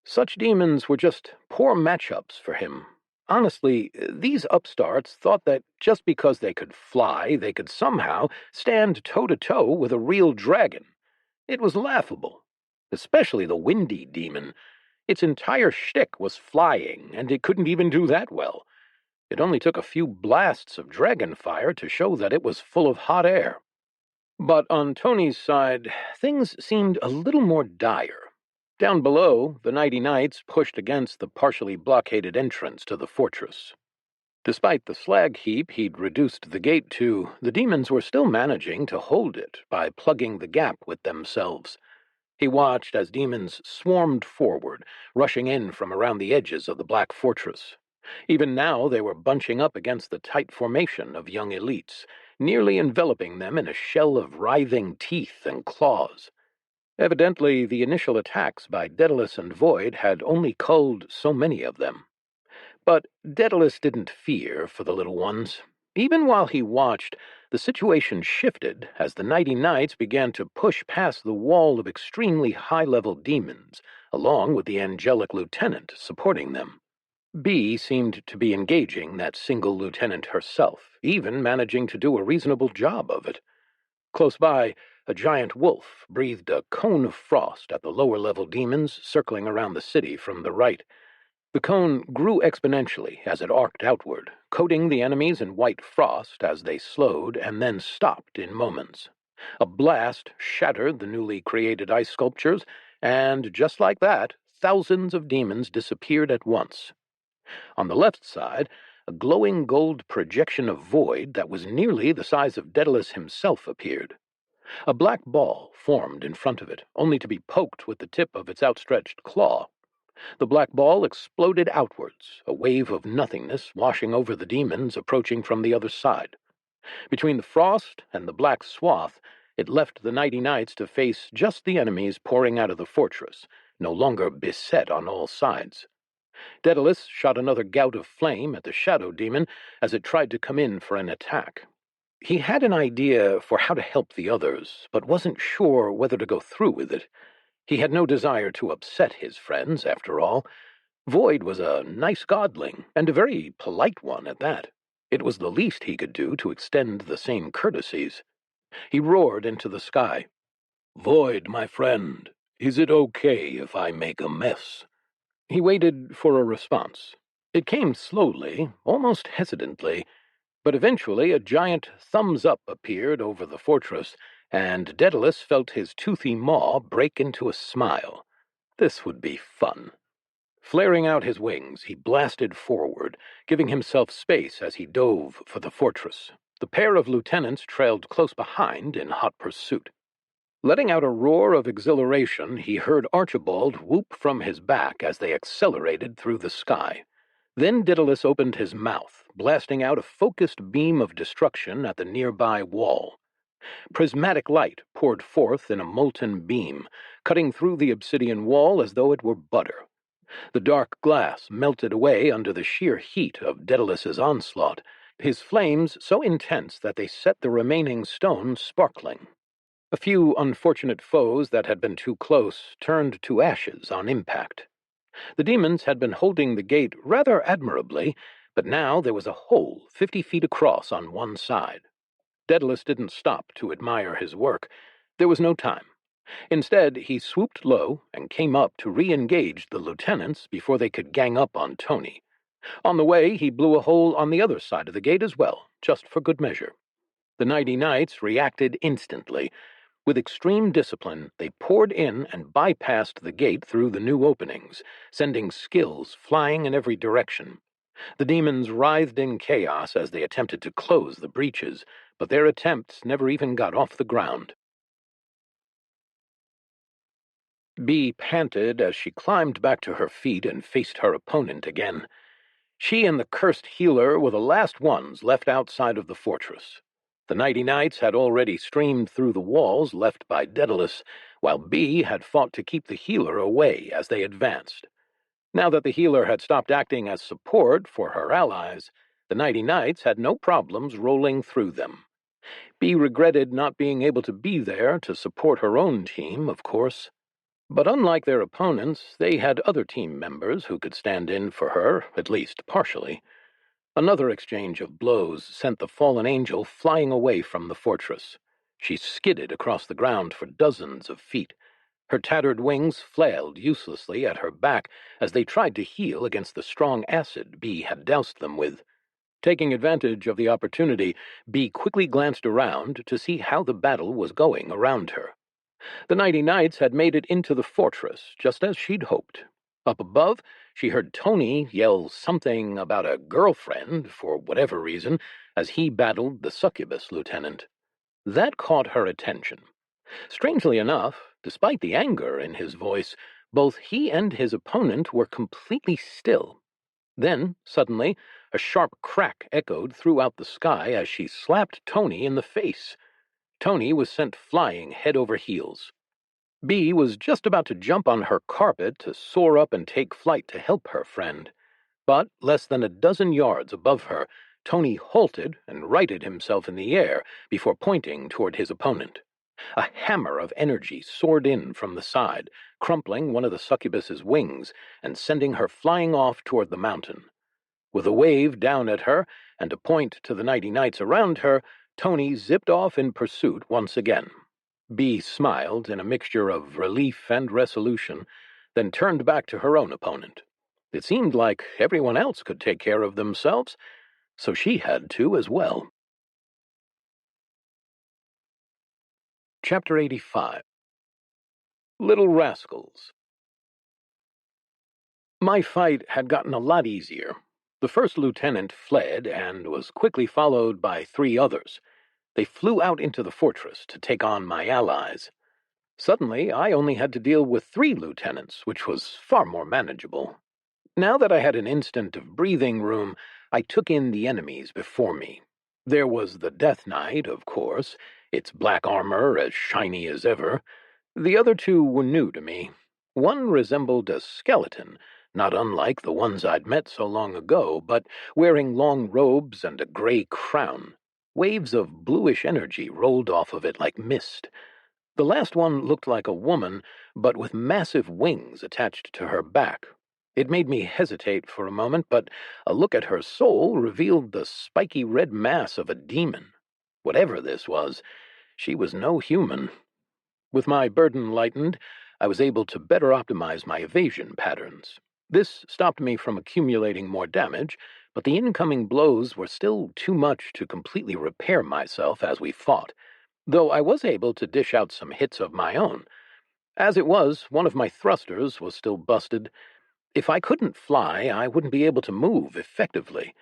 Such demons were just poor matchups for him. Honestly, these upstarts thought that just because they could fly, they could somehow stand toe-to-toe with a real dragon. It was laughable. Especially the windy demon. Its entire shtick was flying, and it couldn't even do that well. It only took a few blasts of dragon fire to show that it was full of hot air. But on Tony's side, things seemed a little more dire. Down below, the Nighty Knights pushed against the partially blockaded entrance to the fortress. Despite the slag heap he'd reduced the gate to, the demons were still managing to hold it by plugging the gap with themselves. He watched as demons swarmed forward, rushing in from around the edges of the Black Fortress. Even now they were bunching up against the tight formation of young elites, nearly enveloping them in a shell of writhing teeth and claws. Evidently, the initial attacks by Daedalus and Void had only culled so many of them. But Daedalus didn't fear for the little ones. Even while he watched, the situation shifted as the Nighty Knights began to push past the wall of extremely high-level demons, along with the angelic lieutenant supporting them. B seemed to be engaging that single lieutenant herself, even managing to do a reasonable job of it. Close by, a giant wolf breathed a cone of frost at the lower-level demons circling around the city from the right. The cone grew exponentially as it arced outward, coating the enemies in white frost as they slowed and then stopped in moments. A blast shattered the newly created ice sculptures, and just like that, thousands of demons disappeared at once. On the left side, a glowing gold projection of void that was nearly the size of Daedalus himself appeared. A black ball formed in front of it, only to be poked with the tip of its outstretched claw. The black ball exploded outwards, a wave of nothingness washing over the demons approaching from the other side. Between the frost and the black swath, it left the Nighty Knights to face just the enemies pouring out of the fortress, no longer beset on all sides. Daedalus shot another gout of flame at the shadow demon as it tried to come in for an attack. He had an idea for how to help the others, but wasn't sure whether to go through with it. He had no desire to upset his friends, after all. Void was a nice godling, and a very polite one at that. It was the least he could do to extend the same courtesies. He roared into the sky. "Void, my friend, is it okay if I make a mess?" He waited for a response. It came slowly, almost hesitantly, but eventually a giant thumbs up appeared over the fortress, and Daedalus felt his toothy maw break into a smile. This would be fun. Flaring out his wings, he blasted forward, giving himself space as he dove for the fortress. The pair of lieutenants trailed close behind in hot pursuit. Letting out a roar of exhilaration, he heard Archibald whoop from his back as they accelerated through the sky. Then Daedalus opened his mouth, blasting out a focused beam of destruction at the nearby wall. Prismatic light poured forth in a molten beam, cutting through the obsidian wall as though it were butter. The dark glass melted away under the sheer heat of Daedalus's onslaught, his flames so intense that they set the remaining stone sparkling. A few unfortunate foes that had been too close turned to ashes on impact. The demons had been holding the gate rather admirably, but now there was a hole 50 feet across on one side. Daedalus didn't stop to admire his work. There was no time. Instead, he swooped low and came up to re-engage the lieutenants before they could gang up on Tony. On the way, he blew a hole on the other side of the gate as well, just for good measure. The Nighty Knights reacted instantly. With extreme discipline, they poured in and bypassed the gate through the new openings, sending skills flying in every direction. The demons writhed in chaos as they attempted to close the breaches, but their attempts never even got off the ground. Bee panted as she climbed back to her feet and faced her opponent again. She and the cursed healer were the last ones left outside of the fortress. The Nighty Knights had already streamed through the walls left by Daedalus, while Bee had fought to keep the healer away as they advanced. Now that the healer had stopped acting as support for her allies, the Nighty Knights had no problems rolling through them. Bee regretted not being able to be there to support her own team, of course. But unlike their opponents, they had other team members who could stand in for her, at least partially. Another exchange of blows sent the fallen angel flying away from the fortress. She skidded across the ground for dozens of feet. Her tattered wings flailed uselessly at her back as they tried to heal against the strong acid Bee had doused them with. Taking advantage of the opportunity, Bee quickly glanced around to see how the battle was going around her. The Nighty Knights had made it into the fortress, just as she'd hoped. Up above, she heard Tony yell something about a girlfriend, for whatever reason, as he battled the succubus lieutenant. That caught her attention. Strangely enough, despite the anger in his voice, both he and his opponent were completely still. Then, suddenly, a sharp crack echoed throughout the sky as she slapped Tony in the face. Tony was sent flying head over heels. Bee was just about to jump on her carpet to soar up and take flight to help her friend. But less than a dozen yards above her, Tony halted and righted himself in the air before pointing toward his opponent. A hammer of energy soared in from the side, crumpling one of the succubus's wings and sending her flying off toward the mountain. With a wave down at her and a point to the Nighty Knights around her, Tony zipped off in pursuit once again. Bee smiled in a mixture of relief and resolution, then turned back to her own opponent. It seemed like everyone else could take care of themselves, so she had to as well. Chapter 85. Little Rascals. My fight had gotten a lot easier. The first lieutenant fled and was quickly followed by 3 others. They flew out into the fortress to take on my allies. Suddenly, I only had to deal with 3 lieutenants, which was far more manageable. Now that I had an instant of breathing room, I took in the enemies before me. There was the Death Knight, of course, its black armor as shiny as ever. The other 2 were new to me. One resembled a skeleton, not unlike the ones I'd met so long ago, but wearing long robes and a gray crown. Waves of bluish energy rolled off of it like mist. The last one looked like a woman, but with massive wings attached to her back. It made me hesitate for a moment, but a look at her soul revealed the spiky red mass of a demon. Whatever this was, she was no human. With my burden lightened, I was able to better optimize my evasion patterns. This stopped me from accumulating more damage, but the incoming blows were still too much to completely repair myself as we fought, though I was able to dish out some hits of my own. As it was, one of my thrusters was still busted. If I couldn't fly, I wouldn't be able to move effectively.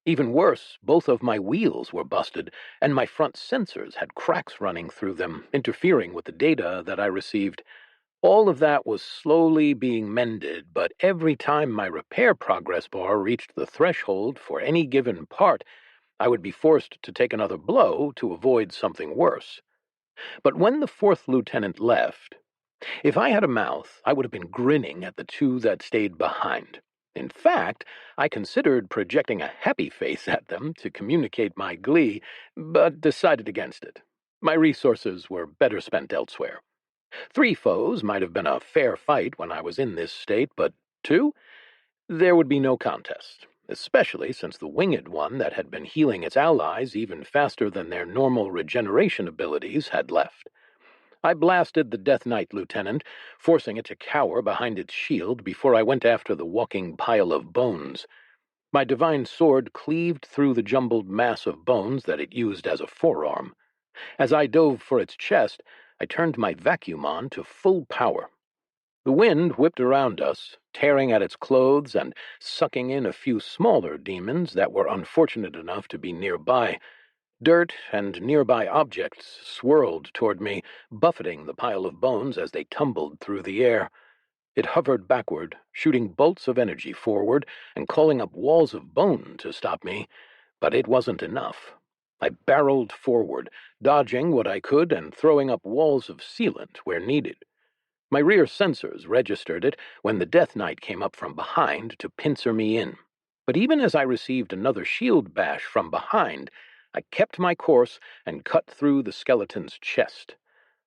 Even worse, both of my wheels were busted, and my front sensors had cracks running through them, interfering with the data that I received. All of that was slowly being mended, but every time my repair progress bar reached the threshold for any given part, I would be forced to take another blow to avoid something worse. But when the fourth lieutenant left, if I had a mouth, I would have been grinning at the two that stayed behind. In fact, I considered projecting a happy face at them to communicate my glee, but decided against it. My resources were better spent elsewhere. 3 foes might have been a fair fight when I was in this state, but 2? There would be no contest, especially since the winged one that had been healing its allies even faster than their normal regeneration abilities had left. I blasted the Death Knight lieutenant, forcing it to cower behind its shield before I went after the walking pile of bones. My divine sword cleaved through the jumbled mass of bones that it used as a forearm. As I dove for its chest, I turned my vacuum on to full power. The wind whipped around us, tearing at its clothes and sucking in a few smaller demons that were unfortunate enough to be nearby. Dirt and nearby objects swirled toward me, buffeting the pile of bones as they tumbled through the air. It hovered backward, shooting bolts of energy forward and calling up walls of bone to stop me, but it wasn't enough. I barreled forward, dodging what I could and throwing up walls of sealant where needed. My rear sensors registered it when the Death Knight came up from behind to pincer me in. But even as I received another shield bash from behind, I kept my course and cut through the skeleton's chest.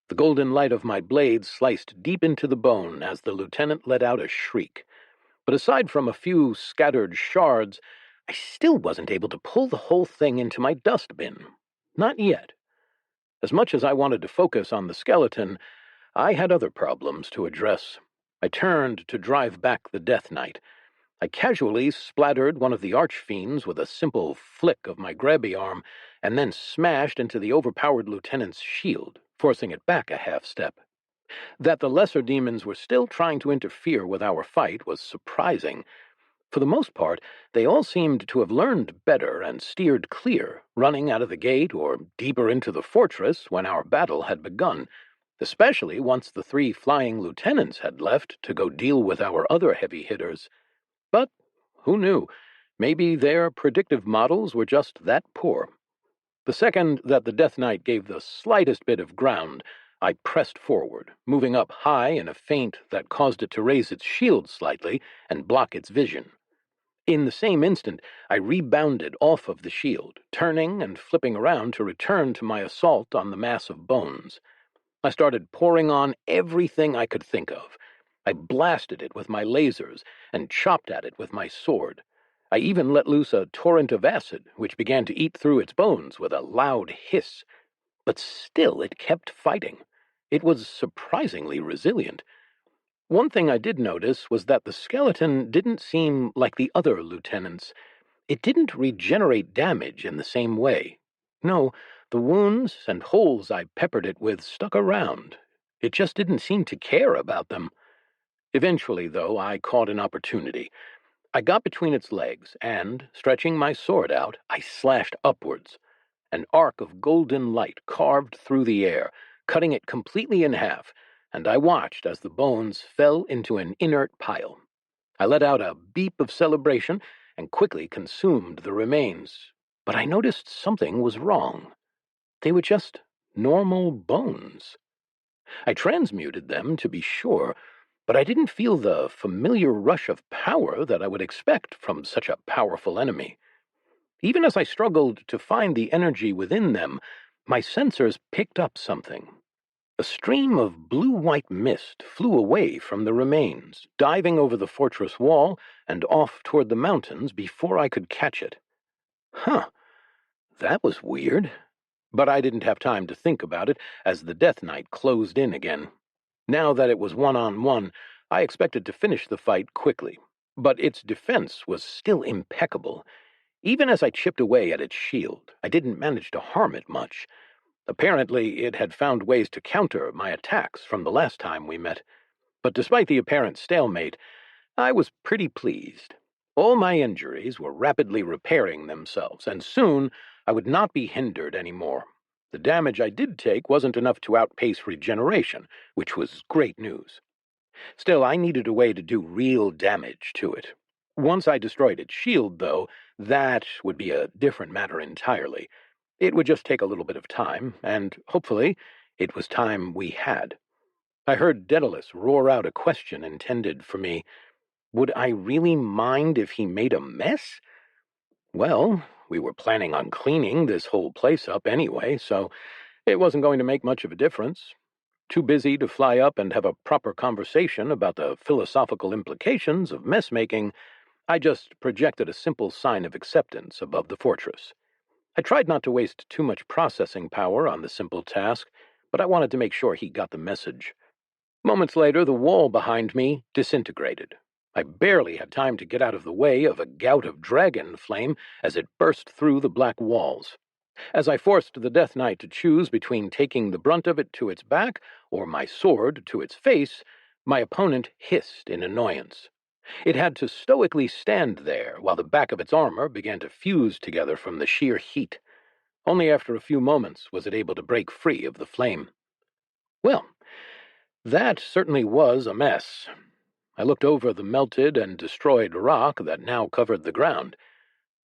The golden light of my blade sliced deep into the bone as the lieutenant let out a shriek. But aside from a few scattered shards, I still wasn't able to pull the whole thing into my dustbin. Not yet. As much as I wanted to focus on the skeleton, I had other problems to address. I turned to drive back the Death Knight. I casually splattered one of the archfiends with a simple flick of my grabby arm, and then smashed into the overpowered lieutenant's shield, forcing it back a half step. That the lesser demons were still trying to interfere with our fight was surprising. For the most part, they all seemed to have learned better and steered clear, running out of the gate or deeper into the fortress when our battle had begun, especially once the 3 flying lieutenants had left to go deal with our other heavy hitters. But who knew? Maybe their predictive models were just that poor. The second that the Death Knight gave the slightest bit of ground, I pressed forward, moving up high in a feint that caused it to raise its shield slightly and block its vision. In the same instant, I rebounded off of the shield, turning and flipping around to return to my assault on the mass of bones. I started pouring on everything I could think of. I blasted it with my lasers and chopped at it with my sword. I even let loose a torrent of acid, which began to eat through its bones with a loud hiss. But still it kept fighting. It was surprisingly resilient. One thing I did notice was that the skeleton didn't seem like the other lieutenants. It didn't regenerate damage in the same way. No, the wounds and holes I peppered it with stuck around. It just didn't seem to care about them. Eventually, though, I caught an opportunity. I got between its legs, and, stretching my sword out, I slashed upwards. An arc of golden light carved through the air, cutting it completely in half, and I watched as the bones fell into an inert pile. I let out a beep of celebration and quickly consumed the remains, but I noticed something was wrong. They were just normal bones. I transmuted them, to be sure, but I didn't feel the familiar rush of power that I would expect from such a powerful enemy. Even as I struggled to find the energy within them, my sensors picked up something. A stream of blue-white mist flew away from the remains, diving over the fortress wall and off toward the mountains before I could catch it. Huh, that was weird. But I didn't have time to think about it as the Death Knight closed in again. Now that it was one-on-one, I expected to finish the fight quickly. But its defense was still impeccable. Even as I chipped away at its shield, I didn't manage to harm it much. Apparently, it had found ways to counter my attacks from the last time we met. But despite the apparent stalemate, I was pretty pleased. All my injuries were rapidly repairing themselves, and soon I would not be hindered anymore. The damage I did take wasn't enough to outpace regeneration, which was great news. Still, I needed a way to do real damage to it. Once I destroyed its shield, though, that would be a different matter entirely. It would just take a little bit of time, and hopefully, it was time we had. I heard Daedalus roar out a question intended for me. Would I really mind if he made a mess? Well, we were planning on cleaning this whole place up anyway, so it wasn't going to make much of a difference. Too busy to fly up and have a proper conversation about the philosophical implications of mess-making, I just projected a simple sign of acceptance above the fortress. I tried not to waste too much processing power on the simple task, but I wanted to make sure he got the message. Moments later, the wall behind me disintegrated. I barely had time to get out of the way of a gout of dragon flame as it burst through the black walls. As I forced the Death Knight to choose between taking the brunt of it to its back or my sword to its face, my opponent hissed in annoyance. It had to stoically stand there while the back of its armor began to fuse together from the sheer heat. Only after a few moments was it able to break free of the flame. Well, that certainly was a mess. I looked over the melted and destroyed rock that now covered the ground.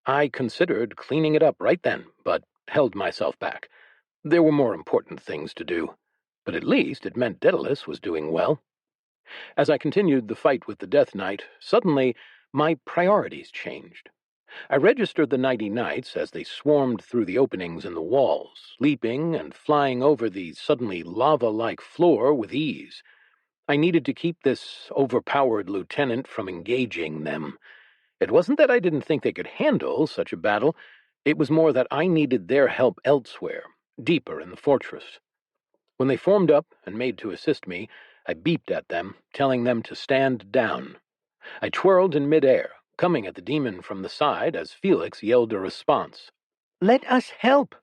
I considered cleaning it up right then, but held myself back. There were more important things to do, but at least it meant Daedalus was doing well. As I continued the fight with the Death Knight, suddenly my priorities changed. I registered the Nighty Knights as they swarmed through the openings in the walls, leaping and flying over the suddenly lava-like floor with ease. I needed to keep this overpowered lieutenant from engaging them. It wasn't that I didn't think they could handle such a battle. It was more that I needed their help elsewhere, deeper in the fortress. When they formed up and made to assist me, I beeped at them, telling them to stand down. I twirled in midair, coming at the demon from the side as Felix yelled a response. "Let us help!"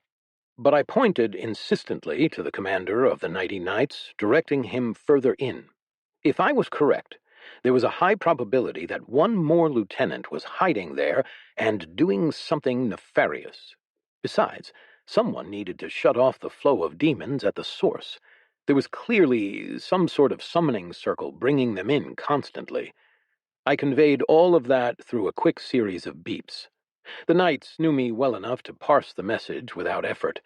But I pointed insistently to the commander of the Nighty Knights, directing him further in. If I was correct, there was a high probability that one more lieutenant was hiding there and doing something nefarious. Besides, someone needed to shut off the flow of demons at the source. There was clearly some sort of summoning circle bringing them in constantly. I conveyed all of that through a quick series of beeps. The knights knew me well enough to parse the message without effort.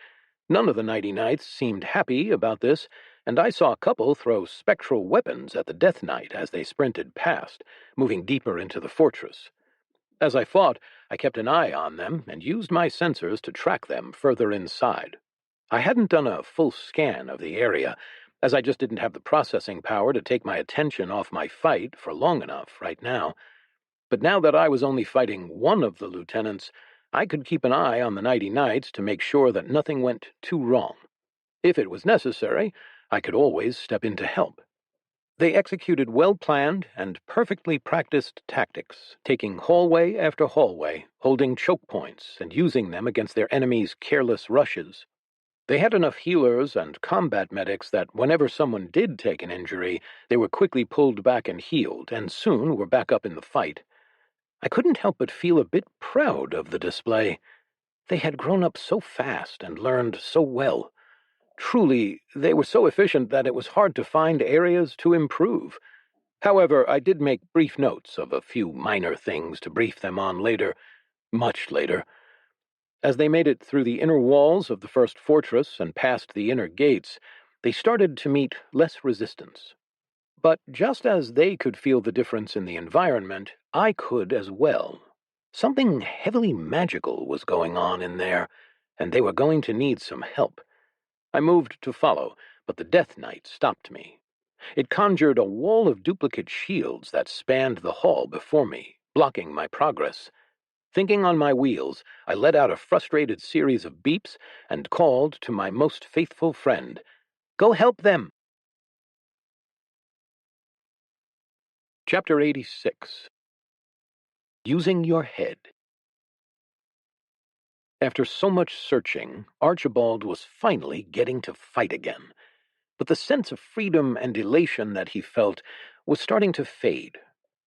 None of the Nighty Knights seemed happy about this, and I saw a couple throw spectral weapons at the Death Knight as they sprinted past, moving deeper into the fortress. As I fought, I kept an eye on them and used my sensors to track them further inside. I hadn't done a full scan of the area, as I just didn't have the processing power to take my attention off my fight for long enough right now. But now that I was only fighting one of the lieutenants, I could keep an eye on the Nighty Knights to make sure that nothing went too wrong. If it was necessary, I could always step in to help. They executed well-planned and perfectly practiced tactics, taking hallway after hallway, holding choke points, and using them against their enemies' careless rushes. They had enough healers and combat medics that whenever someone did take an injury, they were quickly pulled back and healed, and soon were back up in the fight. I couldn't help but feel a bit proud of the display. They had grown up so fast and learned so well. Truly, they were so efficient that it was hard to find areas to improve. However, I did make brief notes of a few minor things to brief them on later, much later. As they made it through the inner walls of the first fortress and past the inner gates, they started to meet less resistance. But just as they could feel the difference in the environment, I could as well. Something heavily magical was going on in there, and they were going to need some help. I moved to follow, but the Death Knight stopped me. It conjured a wall of duplicate shields that spanned the hall before me, blocking my progress. Thinking on my wheels, I let out a frustrated series of beeps and called to my most faithful friend, "Go help them!" Chapter 86. Using Your Head. After so much searching, Archibald was finally getting to fight again. But the sense of freedom and elation that he felt was starting to fade.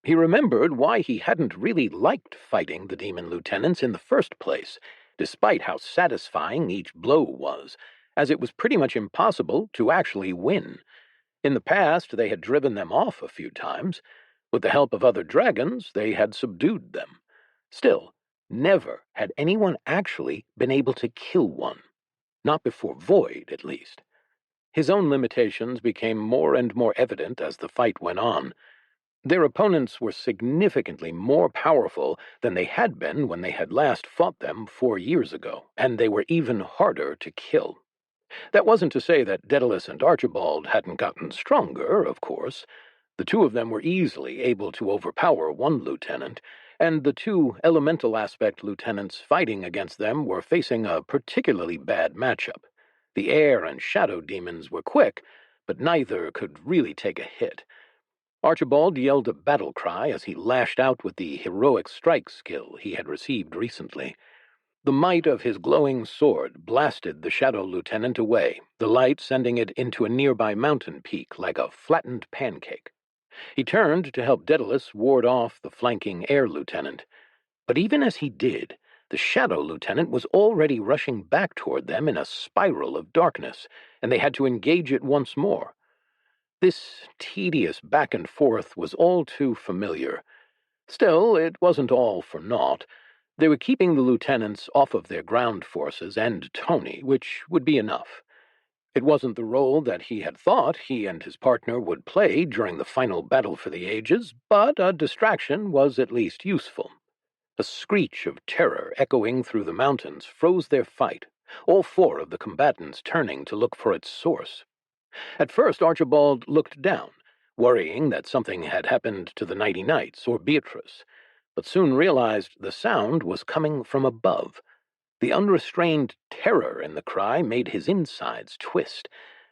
He remembered why he hadn't really liked fighting the demon lieutenants in the first place, despite how satisfying each blow was, as it was pretty much impossible to actually win. In the past, they had driven them off a few times. With the help of other dragons, they had subdued them. Still, never had anyone actually been able to kill one. Not before Void, at least. His own limitations became more and more evident as the fight went on. Their opponents were significantly more powerful than they had been when they had last fought them 4 years ago, and they were even harder to kill. That wasn't to say that Daedalus and Archibald hadn't gotten stronger, of course. The two of them were easily able to overpower one lieutenant, and the two elemental aspect lieutenants fighting against them were facing a particularly bad matchup. The air and shadow demons were quick, but neither could really take a hit. Archibald yelled a battle cry as he lashed out with the heroic strike skill he had received recently. The might of his glowing sword blasted the shadow lieutenant away, the light sending it into a nearby mountain peak like a flattened pancake. He turned to help Daedalus ward off the flanking air lieutenant. But even as he did, the shadow lieutenant was already rushing back toward them in a spiral of darkness, and they had to engage it once more. This tedious back and forth was all too familiar. Still, it wasn't all for naught. They were keeping the lieutenants off of their ground forces and Tony, which would be enough. It wasn't the role that he had thought he and his partner would play during the final battle for the ages, but a distraction was at least useful. A screech of terror echoing through the mountains froze their fight, all four of the combatants turning to look for its source. At first Archibald looked down, worrying that something had happened to the Nighty Knights or Beatrice, but soon realized the sound was coming from above. The unrestrained terror in the cry made his insides twist,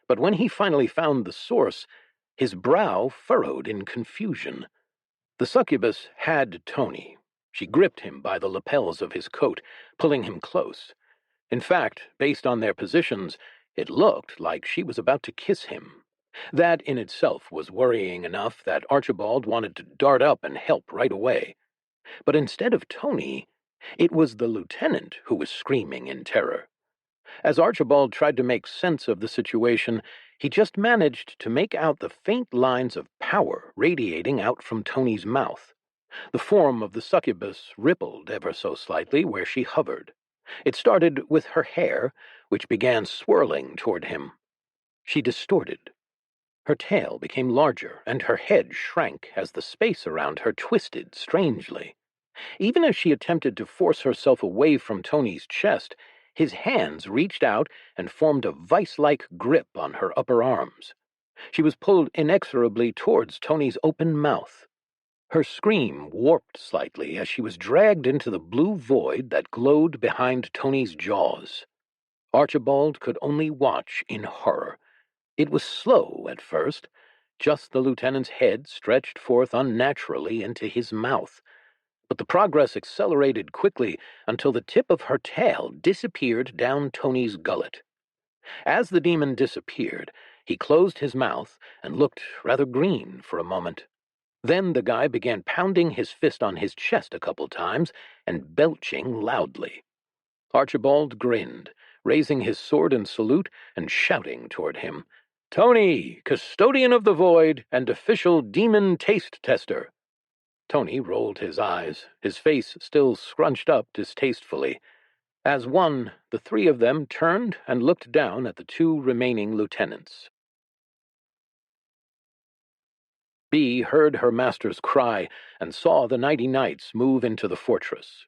but when he finally found the source, his brow furrowed in confusion. The succubus had Tony. She gripped him by the lapels of his coat, pulling him close. In fact, based on their positions, it looked like she was about to kiss him. That in itself was worrying enough that Archibald wanted to dart up and help right away. But instead of Tony, it was the lieutenant who was screaming in terror. As Archibald tried to make sense of the situation, he just managed to make out the faint lines of power radiating out from Tony's mouth. The form of the succubus rippled ever so slightly where she hovered. It started with her hair, which began swirling toward him. She distorted. Her tail became larger, and her head shrank as the space around her twisted strangely. Even as she attempted to force herself away from Tony's chest, his hands reached out and formed a vice-like grip on her upper arms. She was pulled inexorably towards Tony's open mouth. Her scream warped slightly as she was dragged into the blue void that glowed behind Tony's jaws. Archibald could only watch in horror. It was slow at first, just the lieutenant's head stretched forth unnaturally into his mouth. But the progress accelerated quickly until the tip of her tail disappeared down Tony's gullet. As the demon disappeared, he closed his mouth and looked rather green for a moment. Then the guy began pounding his fist on his chest a couple times and belching loudly. Archibald grinned, raising his sword in salute and shouting toward him, "Tony, custodian of the void and official demon taste tester." Tony rolled his eyes, his face still scrunched up distastefully. As one, the three of them turned and looked down at the two remaining lieutenants. Bee heard her master's cry and saw the 90 knights move into the fortress.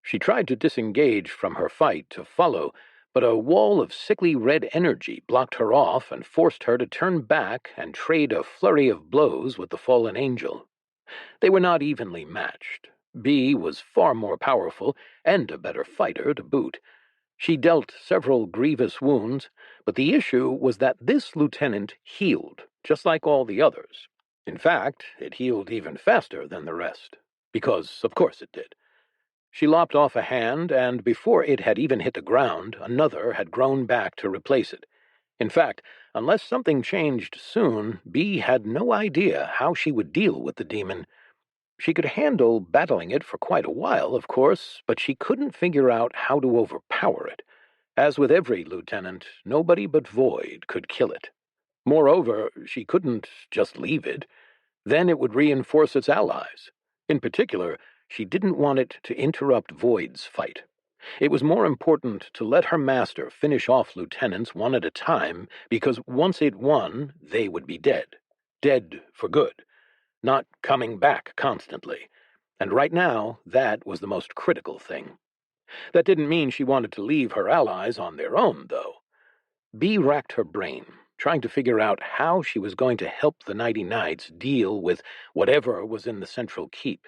She tried to disengage from her fight to follow, but a wall of sickly red energy blocked her off and forced her to turn back and trade a flurry of blows with the fallen angel. They were not evenly matched. Bee was far more powerful and a better fighter to boot. She dealt several grievous wounds, but the issue was that this lieutenant healed, just like all the others. In fact, it healed even faster than the rest, because of course it did. She lopped off a hand, and before it had even hit the ground, another had grown back to replace it. In fact, unless something changed soon, Bee had no idea how she would deal with the demon. She could handle battling it for quite a while, of course, but she couldn't figure out how to overpower it. As with every lieutenant, nobody but Void could kill it. Moreover, she couldn't just leave it. Then it would reinforce its allies. In particular, she didn't want it to interrupt Void's fight. It was more important to let her master finish off lieutenants one at a time, because once it won, they would be dead. Dead for good, not coming back constantly. And right now, that was the most critical thing. That didn't mean she wanted to leave her allies on their own, though. Bee racked her brain, trying to figure out how she was going to help the 90 Knights deal with whatever was in the central keep.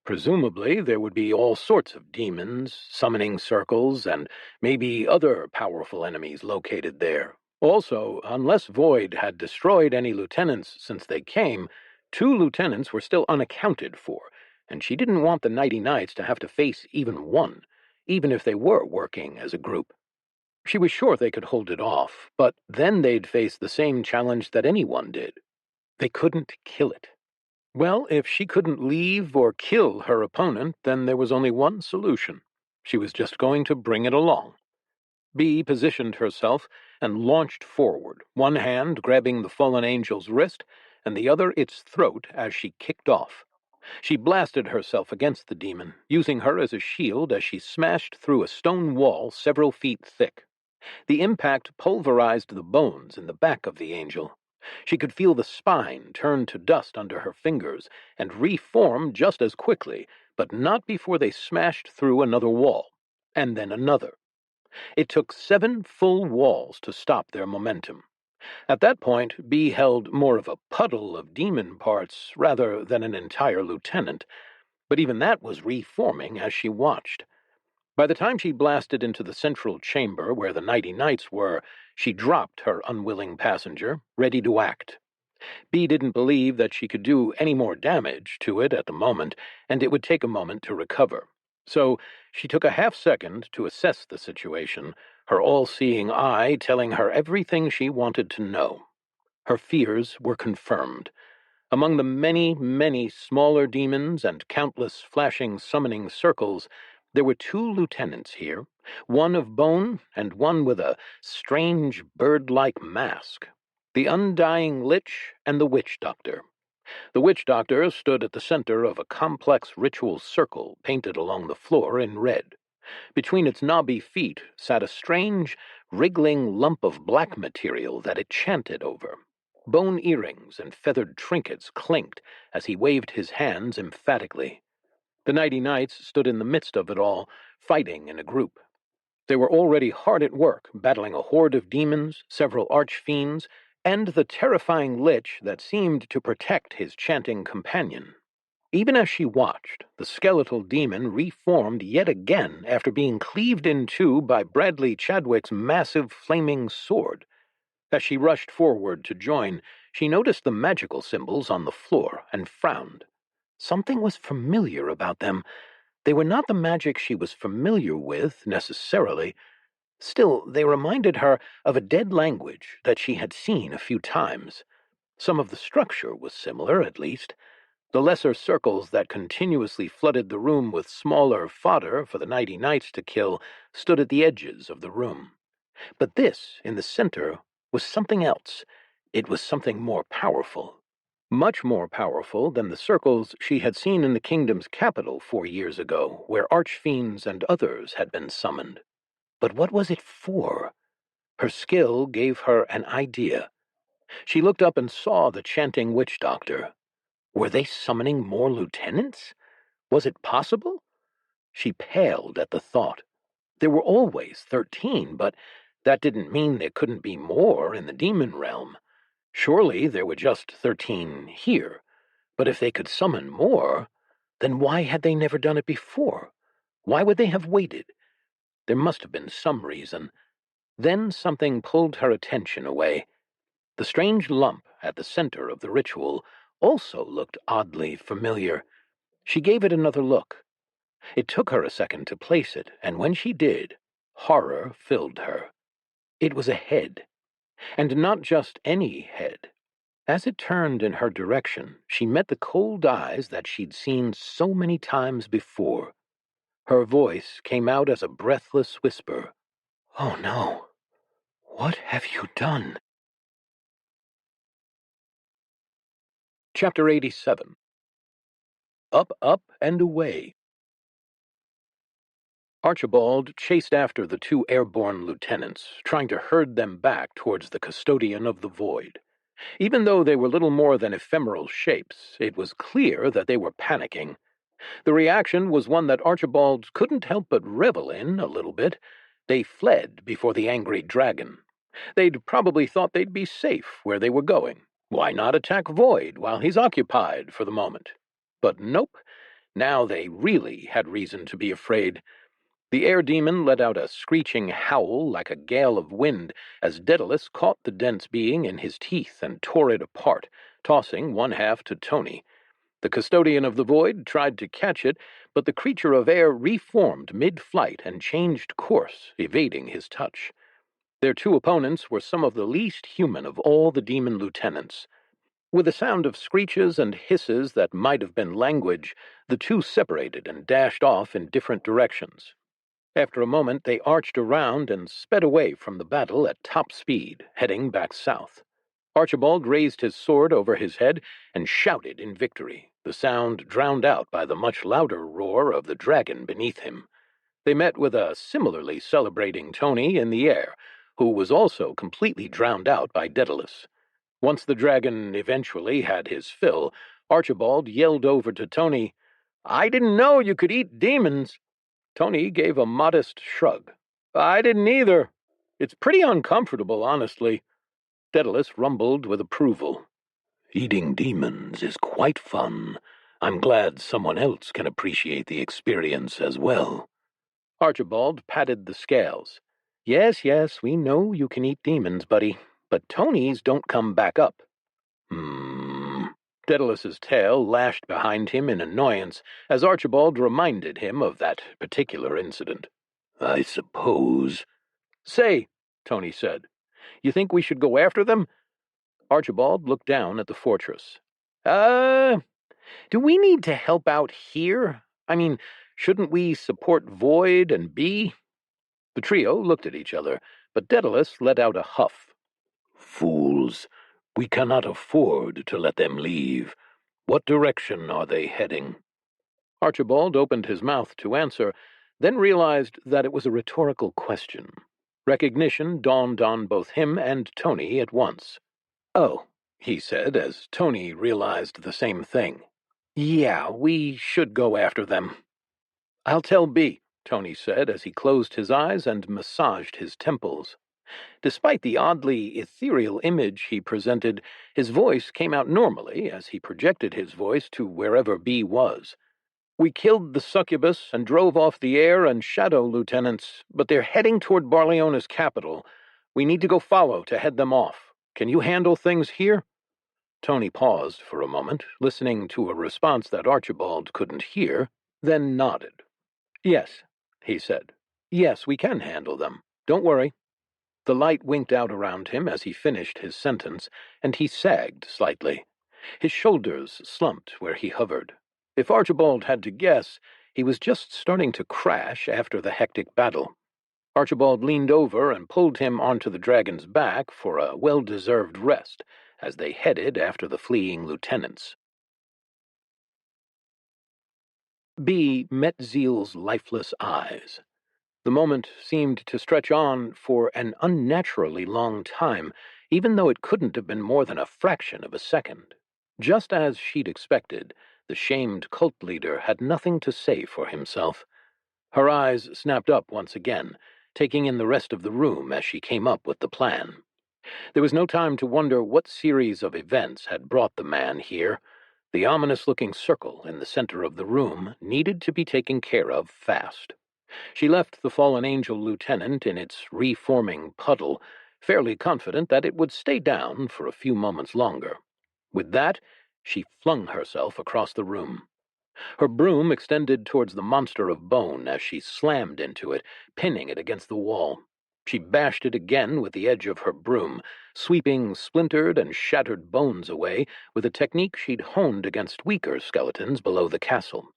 Presumably, there would be all sorts of demons, summoning circles, and maybe other powerful enemies located there. Also, unless Void had destroyed any lieutenants since they came, 2 lieutenants were still unaccounted for, and she didn't want the 90 Knights to have to face even one, even if they were working as a group. She was sure they could hold it off, but then they'd face the same challenge that anyone did. They couldn't kill it. Well, if she couldn't leave or kill her opponent, then there was only one solution. She was just going to bring it along. Bee positioned herself and launched forward, one hand grabbing the fallen angel's wrist, and the other its throat as she kicked off. She blasted herself against the demon, using her as a shield as she smashed through a stone wall several feet thick. The impact pulverized the bones in the back of the angel. She could feel the spine turn to dust under her fingers and reform just as quickly, but not before they smashed through another wall, and then another. It took 7 full walls to stop their momentum. At that point, Bee held more of a puddle of demon parts rather than an entire lieutenant, but even that was reforming as she watched. By the time she blasted into the central chamber where the 90 Knights were, she dropped her unwilling passenger, ready to act. Bee didn't believe that she could do any more damage to it at the moment, and it would take a moment to recover. So she took a half-second to assess the situation, her all-seeing eye telling her everything she wanted to know. Her fears were confirmed. Among the many, many smaller demons and countless flashing summoning circles, there were 2 lieutenants here, one of bone and one with a strange bird-like mask. The Undying Lich and the Witch Doctor. The Witch Doctor stood at the center of a complex ritual circle painted along the floor in red. Between its knobby feet sat a strange, wriggling lump of black material that it chanted over. Bone earrings and feathered trinkets clinked as he waved his hands emphatically. The 90 Knights stood in the midst of it all, fighting in a group. They were already hard at work, battling a horde of demons, several archfiends, and the terrifying lich that seemed to protect his chanting companion. Even as she watched, the skeletal demon reformed yet again after being cleaved in two by Bradley Chadwick's massive flaming sword. As she rushed forward to join, she noticed the magical symbols on the floor and frowned. Something was familiar about them. They were not the magic she was familiar with, necessarily. Still, they reminded her of a dead language that she had seen a few times. Some of the structure was similar, at least. The lesser circles that continuously flooded the room with smaller fodder for the 90 Knights to kill stood at the edges of the room. But this, in the center, was something else. It was something more powerful. Much more powerful than the circles she had seen in the kingdom's capital 4 years ago, where archfiends and others had been summoned. But what was it for? Her skill gave her an idea. She looked up and saw the chanting witch doctor. Were they summoning more lieutenants? Was it possible? She paled at the thought. There were always 13, but that didn't mean there couldn't be more in the demon realm. Surely there were just 13 here. But if they could summon more, then why had they never done it before? Why would they have waited? There must have been some reason. Then something pulled her attention away. The strange lump at the center of the ritual also looked oddly familiar. She gave it another look. It took her a second to place it, and when she did, horror filled her. It was a head, and not just any head. As it turned in her direction, she met the cold eyes that she'd seen so many times before. Her voice came out as a breathless whisper. "Oh no, what have you done?" Chapter 87. Up, up, and away. Archibald chased after the two airborne lieutenants, trying to herd them back towards the custodian of the void. Even though they were little more than ephemeral shapes, it was clear that they were panicking. The reaction was one that Archibald couldn't help but revel in a little bit. They fled before the angry dragon. They'd probably thought they'd be safe where they were going. Why not attack Void while he's occupied for the moment? But nope. Now they really had reason to be afraid. The air demon let out a screeching howl like a gale of wind as Daedalus caught the dense being in his teeth and tore it apart, tossing one half to Tony. The custodian of the void tried to catch it, but the creature of air reformed mid-flight and changed course, evading his touch. Their two opponents were some of the least human of all the demon lieutenants. With a sound of screeches and hisses that might have been language, the two separated and dashed off in different directions. After a moment, they arched around and sped away from the battle at top speed, heading back south. Archibald raised his sword over his head and shouted in victory, the sound drowned out by the much louder roar of the dragon beneath him. They met with a similarly celebrating Tony in the air, who was also completely drowned out by Daedalus. Once the dragon eventually had his fill, Archibald yelled over to Tony, "I didn't know you could eat demons." Tony gave a modest shrug. "I didn't either. It's pretty uncomfortable, honestly." Daedalus rumbled with approval. "Eating demons is quite fun. I'm glad someone else can appreciate the experience as well." Archibald patted the scales. Yes, we know you can eat demons, buddy, but Tony's don't come back up." Daedalus's tail lashed behind him in annoyance as Archibald reminded him of that particular incident. "I suppose." "Say," Tony said, "you think we should go after them?" Archibald looked down at the fortress. Do we need to help out here? I mean, shouldn't we support Void and B?" The trio looked at each other, but Daedalus let out a huff. "Fools. We cannot afford to let them leave. What direction are they heading?" Archibald opened his mouth to answer, then realized that it was a rhetorical question. Recognition dawned on both him and Tony at once. "Oh," he said, as Tony realized the same thing. "Yeah, we should go after them." "I'll tell B," Tony said as he closed his eyes and massaged his temples. Despite the oddly ethereal image he presented, his voice came out normally as he projected his voice to wherever B was. "We killed the succubus and drove off the air and shadow lieutenants, but they're heading toward Barleona's capital. We need to go follow to head them off. Can you handle things here?" Tony paused for a moment, listening to a response that Archibald couldn't hear, then nodded. "Yes," he said. "Yes, we can handle them. Don't worry." The light winked out around him as he finished his sentence, and he sagged slightly. His shoulders slumped where he hovered. If Archibald had to guess, he was just starting to crash after the hectic battle. Archibald leaned over and pulled him onto the dragon's back for a well-deserved rest as they headed after the fleeing lieutenants. B met Zeal's lifeless eyes. The moment seemed to stretch on for an unnaturally long time, even though it couldn't have been more than a fraction of a second. Just as she'd expected, the shamed cult leader had nothing to say for himself. Her eyes snapped up once again, taking in the rest of the room as she came up with the plan. There was no time to wonder what series of events had brought the man here. The ominous-looking circle in the center of the room needed to be taken care of fast. She left the fallen angel lieutenant in its reforming puddle, fairly confident that it would stay down for a few moments longer. With that, she flung herself across the room. Her broom extended towards the monster of bone as she slammed into it, pinning it against the wall. She bashed it again with the edge of her broom, sweeping splintered and shattered bones away with a technique she'd honed against weaker skeletons below the castle.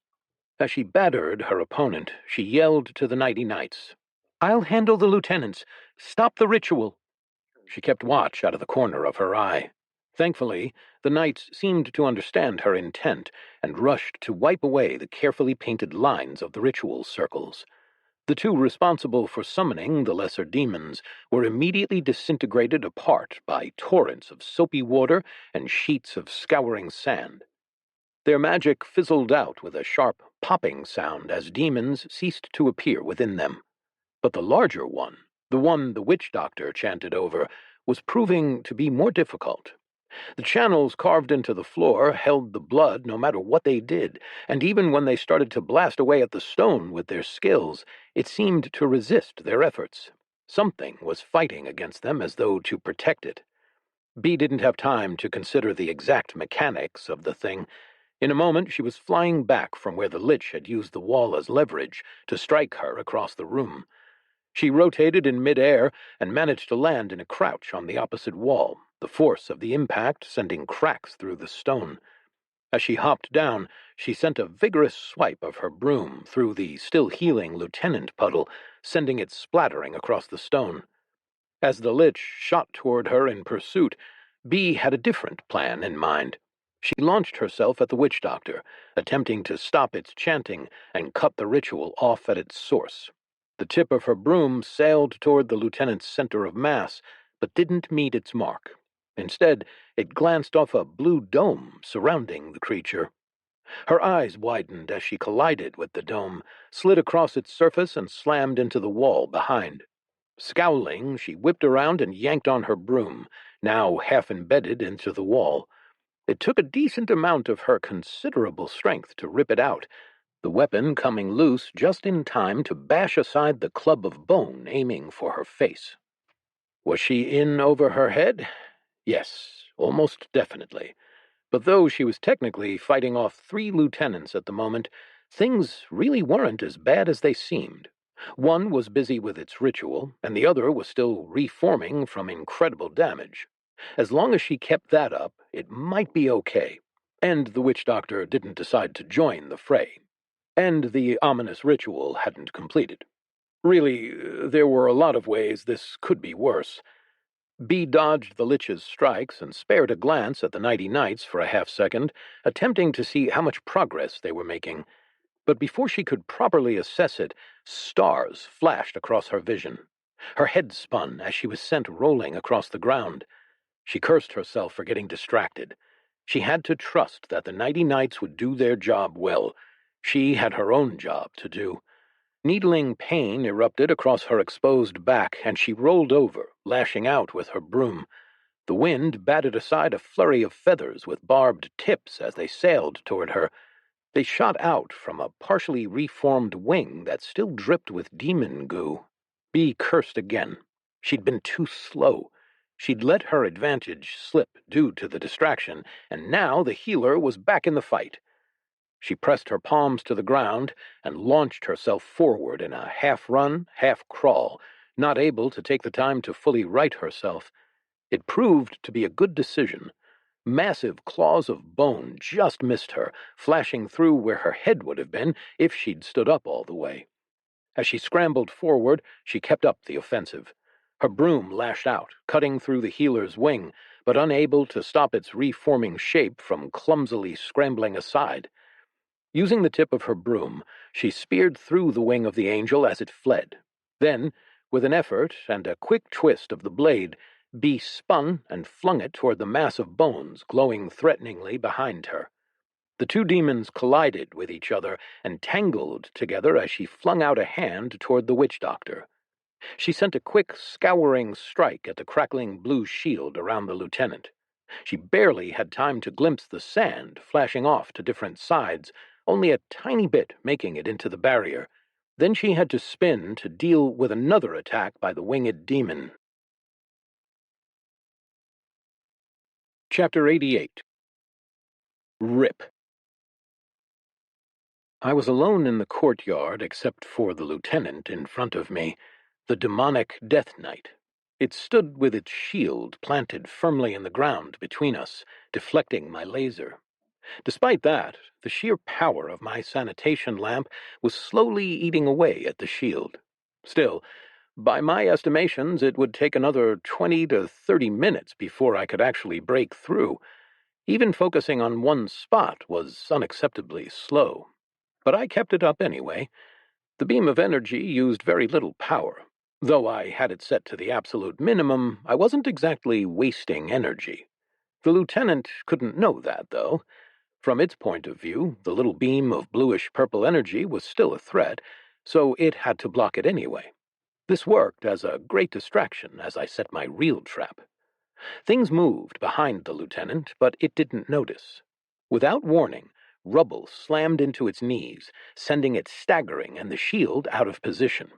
As she battered her opponent, she yelled to the Nighty Knights, "I'll handle the lieutenants. Stop the ritual." She kept watch out of the corner of her eye. Thankfully, the knights seemed to understand her intent and rushed to wipe away the carefully painted lines of the ritual circles. The two responsible for summoning the lesser demons were immediately disintegrated apart by torrents of soapy water and sheets of scouring sand. Their magic fizzled out with a sharp popping sound as demons ceased to appear within them. But the larger one, the one the witch doctor chanted over, was proving to be more difficult. The channels carved into the floor held the blood no matter what they did, and even when they started to blast away at the stone with their skills, it seemed to resist their efforts. Something was fighting against them as though to protect it. Bee didn't have time to consider the exact mechanics of the thing. In a moment, she was flying back from where the lich had used the wall as leverage to strike her across the room. She rotated in mid-air and managed to land in a crouch on the opposite wall, the force of the impact sending cracks through the stone. As she hopped down, she sent a vigorous swipe of her broom through the still-healing lieutenant puddle, sending it splattering across the stone. As the lich shot toward her in pursuit, Bee had a different plan in mind. She launched herself at the witch doctor, attempting to stop its chanting and cut the ritual off at its source. The tip of her broom sailed toward the lieutenant's center of mass, but didn't meet its mark. Instead, it glanced off a blue dome surrounding the creature. Her eyes widened as she collided with the dome, slid across its surface, and slammed into the wall behind. Scowling, she whipped around and yanked on her broom, now half embedded into the wall. It took a decent amount of her considerable strength to rip it out, the weapon coming loose just in time to bash aside the club of bone aiming for her face. Was she in over her head? Yes, almost definitely. But though she was technically fighting off 3 lieutenants at the moment, things really weren't as bad as they seemed. One was busy with its ritual, and the other was still reforming from incredible damage. As long as she kept that up, it might be okay. And the witch doctor didn't decide to join the fray. And the ominous ritual hadn't completed. Really, there were a lot of ways this could be worse. Bee dodged the lich's strikes and spared a glance at the Nighty Knights for a half-second, attempting to see how much progress they were making. But before she could properly assess it, stars flashed across her vision. Her head spun as she was sent rolling across the ground. She cursed herself for getting distracted. She had to trust that the Nighty Knights would do their job well. She had her own job to do. Needling pain erupted across her exposed back, and she rolled over, lashing out with her broom. The wind batted aside a flurry of feathers with barbed tips as they sailed toward her. They shot out from a partially reformed wing that still dripped with demon goo. Bee cursed again. She'd been too slow. She'd let her advantage slip due to the distraction, and now the healer was back in the fight. She pressed her palms to the ground and launched herself forward in a half-run, half-crawl, not able to take the time to fully right herself. It proved to be a good decision. Massive claws of bone just missed her, flashing through where her head would have been if she'd stood up all the way. As she scrambled forward, she kept up the offensive. Her broom lashed out, cutting through the healer's wing, but unable to stop its reforming shape from clumsily scrambling aside. Using the tip of her broom, she speared through the wing of the angel as it fled. Then, with an effort and a quick twist of the blade, B spun and flung it toward the mass of bones glowing threateningly behind her. The two demons collided with each other and tangled together as she flung out a hand toward the witch doctor. She sent a quick, scouring strike at the crackling blue shield around the lieutenant. She barely had time to glimpse the sand flashing off to different sides, only a tiny bit making it into the barrier. Then she had to spin to deal with another attack by the winged demon. Chapter 88. Rip. I was alone in the courtyard except for the lieutenant in front of me, the demonic Death Knight. It stood with its shield planted firmly in the ground between us, deflecting my laser. Despite that, the sheer power of my sanitation lamp was slowly eating away at the shield. Still, by my estimations, it would take another 20 to 30 minutes before I could actually break through. Even focusing on one spot was unacceptably slow. But I kept it up anyway. The beam of energy used very little power. Though I had it set to the absolute minimum, I wasn't exactly wasting energy. The lieutenant couldn't know that, though. From its point of view, the little beam of bluish-purple energy was still a threat, so it had to block it anyway. This worked as a great distraction as I set my real trap. Things moved behind the lieutenant, but it didn't notice. Without warning, rubble slammed into its knees, sending it staggering and the shield out of position.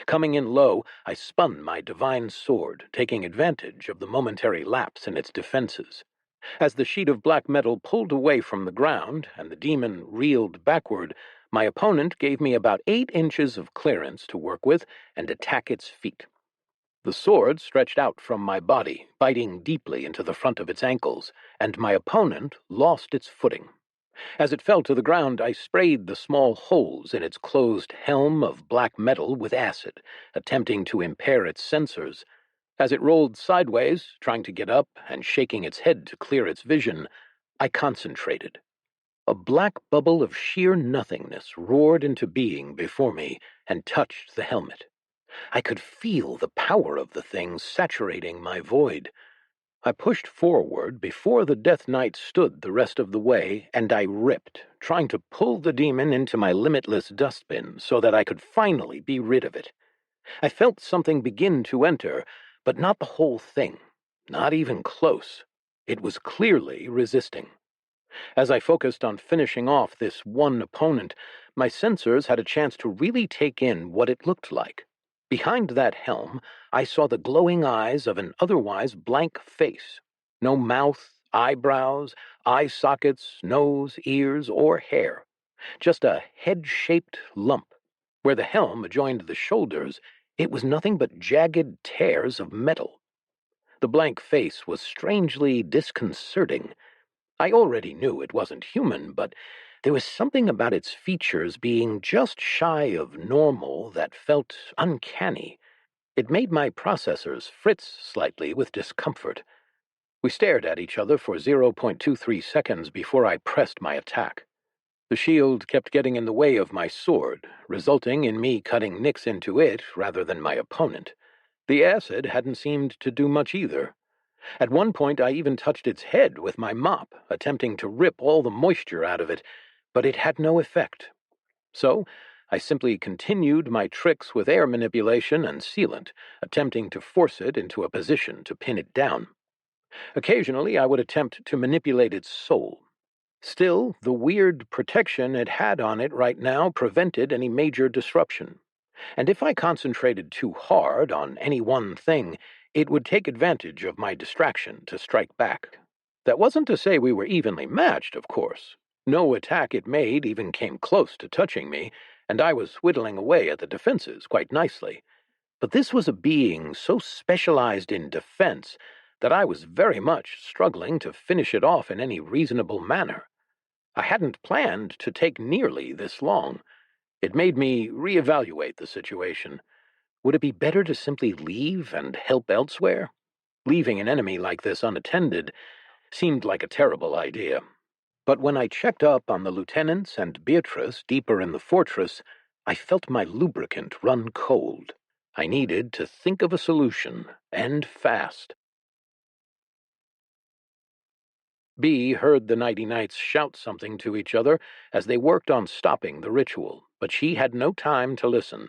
Coming in low, I spun my divine sword, taking advantage of the momentary lapse in its defenses. As the sheet of black metal pulled away from the ground and the demon reeled backward, my opponent gave me about 8 inches of clearance to work with and attack its feet. The sword stretched out from my body, biting deeply into the front of its ankles, and my opponent lost its footing. As it fell to the ground, I sprayed the small holes in its closed helm of black metal with acid, attempting to impair its sensors. As it rolled sideways, trying to get up and shaking its head to clear its vision, I concentrated. A black bubble of sheer nothingness roared into being before me and touched the helmet. I could feel the power of the thing saturating my void. I pushed forward before the Death Knight stood the rest of the way, and I ripped, trying to pull the demon into my limitless dustbin so that I could finally be rid of it. I felt something begin to enter, but not the whole thing. Not even close. It was clearly resisting. As I focused on finishing off this one opponent, my sensors had a chance to really take in what it looked like. Behind that helm, I saw the glowing eyes of an otherwise blank face. No mouth, eyebrows, eye sockets, nose, ears, or hair. Just a head-shaped lump. Where the helm joined the shoulders, it was nothing but jagged tears of metal. The blank face was strangely disconcerting. I already knew it wasn't human, but there was something about its features being just shy of normal that felt uncanny. It made my processors fritz slightly with discomfort. We stared at each other for 0.23 seconds before I pressed my attack. The shield kept getting in the way of my sword, resulting in me cutting nicks into it rather than my opponent. The acid hadn't seemed to do much either. At one point I even touched its head with my mop, attempting to rip all the moisture out of it, but it had no effect. So I simply continued my tricks with air manipulation and sealant, attempting to force it into a position to pin it down. Occasionally I would attempt to manipulate its soul. Still, the weird protection it had on it right now prevented any major disruption. And if I concentrated too hard on any one thing, it would take advantage of my distraction to strike back. That wasn't to say we were evenly matched, of course. No attack it made even came close to touching me, and I was whittling away at the defenses quite nicely. But this was a being so specialized in defense that I was very much struggling to finish it off in any reasonable manner. I hadn't planned to take nearly this long. It made me reevaluate the situation. Would it be better to simply leave and help elsewhere? Leaving an enemy like this unattended seemed like a terrible idea. But when I checked up on the lieutenants and Beatrice deeper in the fortress, I felt my lubricant run cold. I needed to think of a solution, and fast. Bee heard the Nighty Knights shout something to each other as they worked on stopping the ritual, but she had no time to listen.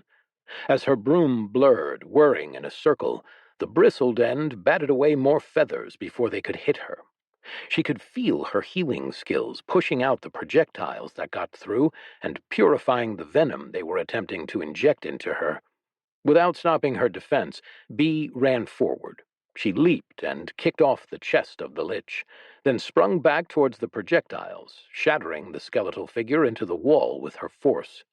As her broom blurred, whirring in a circle, the bristled end batted away more feathers before they could hit her. She could feel her healing skills pushing out the projectiles that got through and purifying the venom they were attempting to inject into her. Without stopping her defense, Bee ran forward. She leaped and kicked off the chest of the lich, then sprung back towards the projectiles, shattering the skeletal figure into the wall with her force.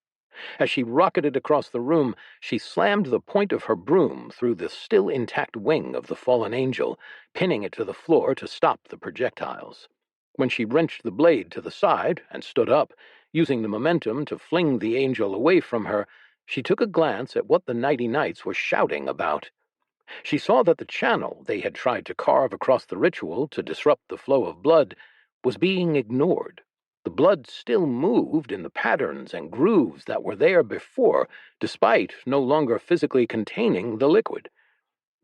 As she rocketed across the room, she slammed the point of her broom through the still intact wing of the fallen angel, pinning it to the floor to stop the projectiles. When she wrenched the blade to the side and stood up, using the momentum to fling the angel away from her, she took a glance at what the Nighty Knights were shouting about. She saw that the channel they had tried to carve across the ritual to disrupt the flow of blood was being ignored. The blood still moved in the patterns and grooves that were there before, despite no longer physically containing the liquid.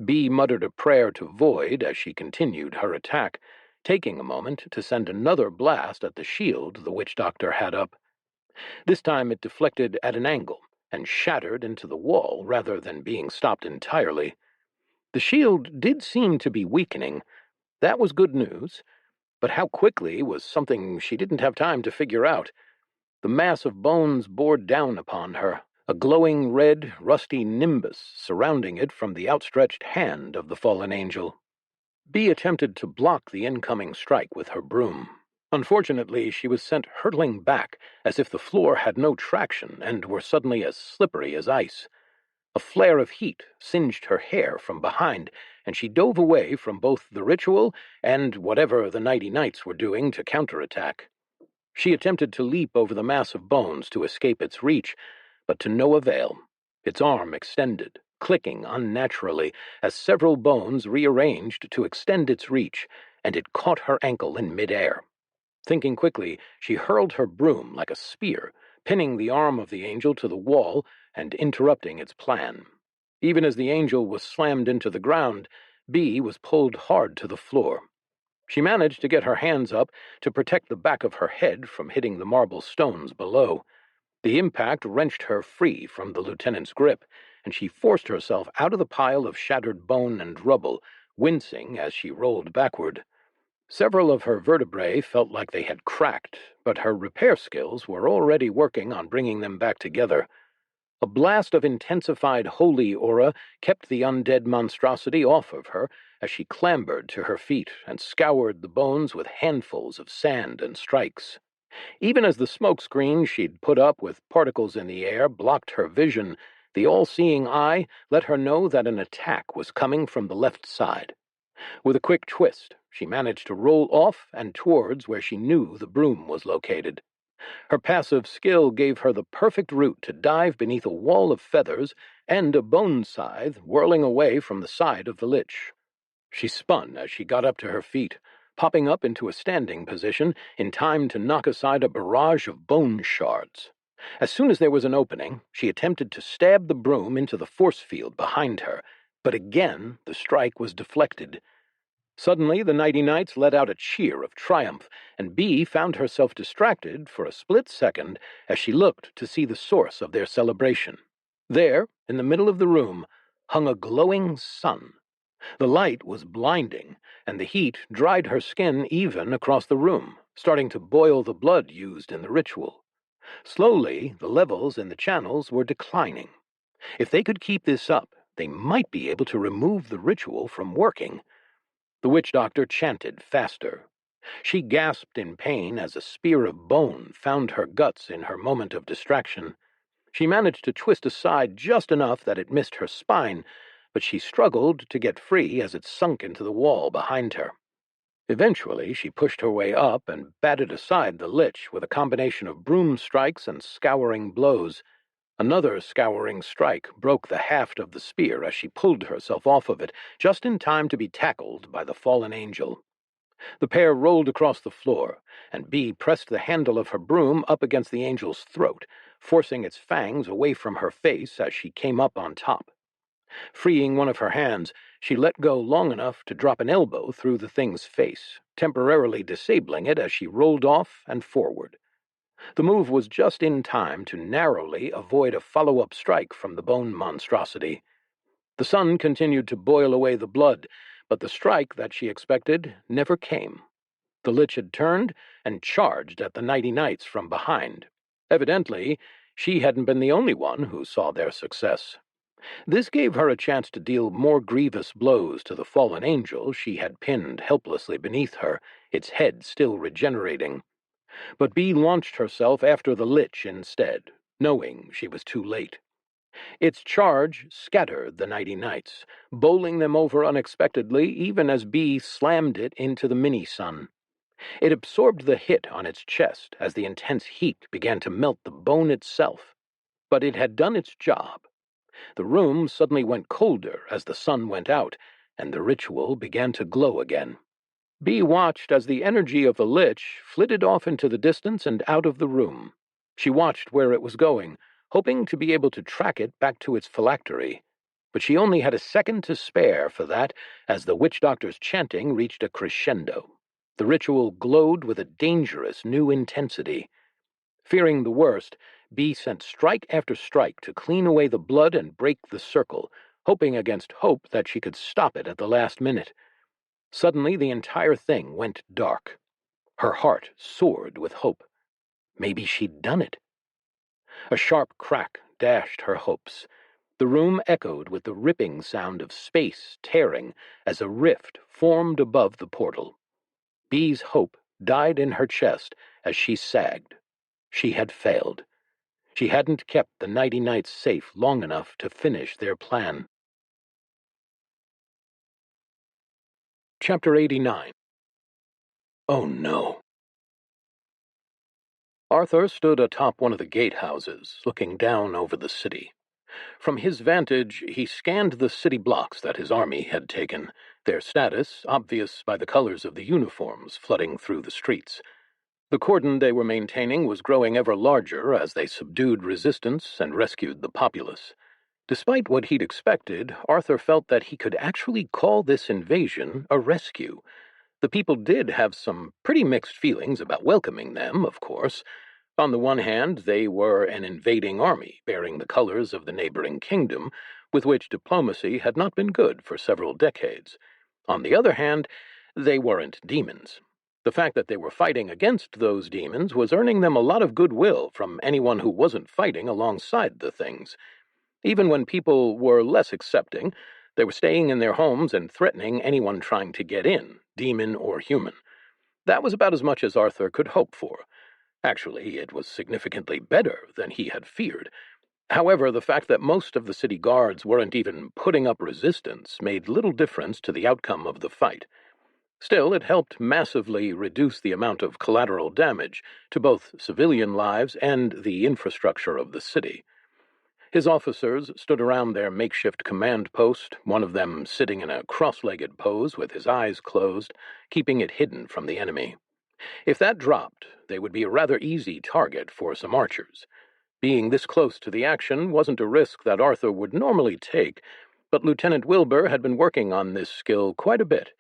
Bee muttered a prayer to Void as she continued her attack, taking a moment to send another blast at the shield the witch doctor had up. This time it deflected at an angle and shattered into the wall rather than being stopped entirely. The shield did seem to be weakening. That was good news, but how quickly was something she didn't have time to figure out. The mass of bones bore down upon her, a glowing red, rusty nimbus surrounding it from the outstretched hand of the fallen angel. Bee attempted to block the incoming strike with her broom. Unfortunately, she was sent hurtling back as if the floor had no traction and were suddenly as slippery as ice. A flare of heat singed her hair from behind, and she dove away from both the ritual and whatever the Nighty Knights were doing to counterattack. She attempted to leap over the mass of bones to escape its reach, but to no avail. Its arm extended, clicking unnaturally as several bones rearranged to extend its reach, and it caught her ankle in midair. Thinking quickly, she hurled her broom like a spear, pinning the arm of the angel to the wall and interrupting its plan. Even as the angel was slammed into the ground, Bee was pulled hard to the floor. She managed to get her hands up to protect the back of her head from hitting the marble stones below. The impact wrenched her free from the lieutenant's grip, and she forced herself out of the pile of shattered bone and rubble, wincing as she rolled backward. Several of her vertebrae felt like they had cracked, but her repair skills were already working on bringing them back together. A blast of intensified holy aura kept the undead monstrosity off of her as she clambered to her feet and scoured the bones with handfuls of sand and strikes. Even as the smoke screen she'd put up with particles in the air blocked her vision, the all-seeing eye let her know that an attack was coming from the left side. With a quick twist, she managed to roll off and towards where she knew the broom was located. Her passive skill gave her the perfect route to dive beneath a wall of feathers and a bone scythe whirling away from the side of the lich. She spun as she got up to her feet, popping up into a standing position in time to knock aside a barrage of bone shards. As soon as there was an opening, she attempted to stab the broom into the force field behind her, but again the strike was deflected. Suddenly, the Nighty Knights let out a cheer of triumph, and Bee found herself distracted for a split second as she looked to see the source of their celebration. There, in the middle of the room, hung a glowing sun. The light was blinding, and the heat dried her skin even across the room, starting to boil the blood used in the ritual. Slowly, the levels in the channels were declining. If they could keep this up, they might be able to remove the ritual from working. The witch doctor chanted faster. She gasped in pain as a spear of bone found her guts in her moment of distraction. She managed to twist aside just enough that it missed her spine, but she struggled to get free as it sunk into the wall behind her. Eventually, she pushed her way up and batted aside the lich with a combination of broom strikes and scouring blows. Another scouring strike broke the haft of the spear as she pulled herself off of it, just in time to be tackled by the fallen angel. The pair rolled across the floor, and Bee pressed the handle of her broom up against the angel's throat, forcing its fangs away from her face as she came up on top. Freeing one of her hands, she let go long enough to drop an elbow through the thing's face, temporarily disabling it as she rolled off and forward. The move was just in time to narrowly avoid a follow-up strike from the bone monstrosity. The sun continued to boil away the blood, but the strike that she expected never came. The lich had turned and charged at the Nighty Knights from behind. Evidently, she hadn't been the only one who saw their success. This gave her a chance to deal more grievous blows to the fallen angel she had pinned helplessly beneath her, its head still regenerating. But Bee launched herself after the lich instead, knowing she was too late. Its charge scattered the Nighty Knights, bowling them over unexpectedly even as Bee slammed it into the mini-sun. It absorbed the hit on its chest as the intense heat began to melt the bone itself. But it had done its job. The room suddenly went colder as the sun went out, and the ritual began to glow again. Bee watched as the energy of the lich flitted off into the distance and out of the room. She watched where it was going, hoping to be able to track it back to its phylactery. But she only had a second to spare for that as the witch doctor's chanting reached a crescendo. The ritual glowed with a dangerous new intensity. Fearing the worst, Bee sent strike after strike to clean away the blood and break the circle, hoping against hope that she could stop it at the last minute. Suddenly, the entire thing went dark. Her heart soared with hope. Maybe she'd done it. A sharp crack dashed her hopes. The room echoed with the ripping sound of space tearing as a rift formed above the portal. Bee's hope died in her chest as she sagged. She had failed. She hadn't kept the Nighty Knights safe long enough to finish their plan. Chapter 89. Oh no. Arthur stood atop one of the gatehouses, looking down over the city. From his vantage, he scanned the city blocks that his army had taken, their status obvious by the colors of the uniforms flooding through the streets. The cordon they were maintaining was growing ever larger as they subdued resistance and rescued the populace. Despite what he'd expected, Arthur felt that he could actually call this invasion a rescue. The people did have some pretty mixed feelings about welcoming them, of course. On the one hand, they were an invading army bearing the colors of the neighboring kingdom, with which diplomacy had not been good for several decades. On the other hand, they weren't demons. The fact that they were fighting against those demons was earning them a lot of goodwill from anyone who wasn't fighting alongside the things. Even when people were less accepting, they were staying in their homes and threatening anyone trying to get in, demon or human. That was about as much as Arthur could hope for. Actually, it was significantly better than he had feared. However, the fact that most of the city guards weren't even putting up resistance made little difference to the outcome of the fight. Still, it helped massively reduce the amount of collateral damage to both civilian lives and the infrastructure of the city. His officers stood around their makeshift command post, one of them sitting in a cross-legged pose with his eyes closed, keeping it hidden from the enemy. If that dropped, they would be a rather easy target for some archers. Being this close to the action wasn't a risk that Arthur would normally take, but Lieutenant Wilbur had been working on this skill quite a bit.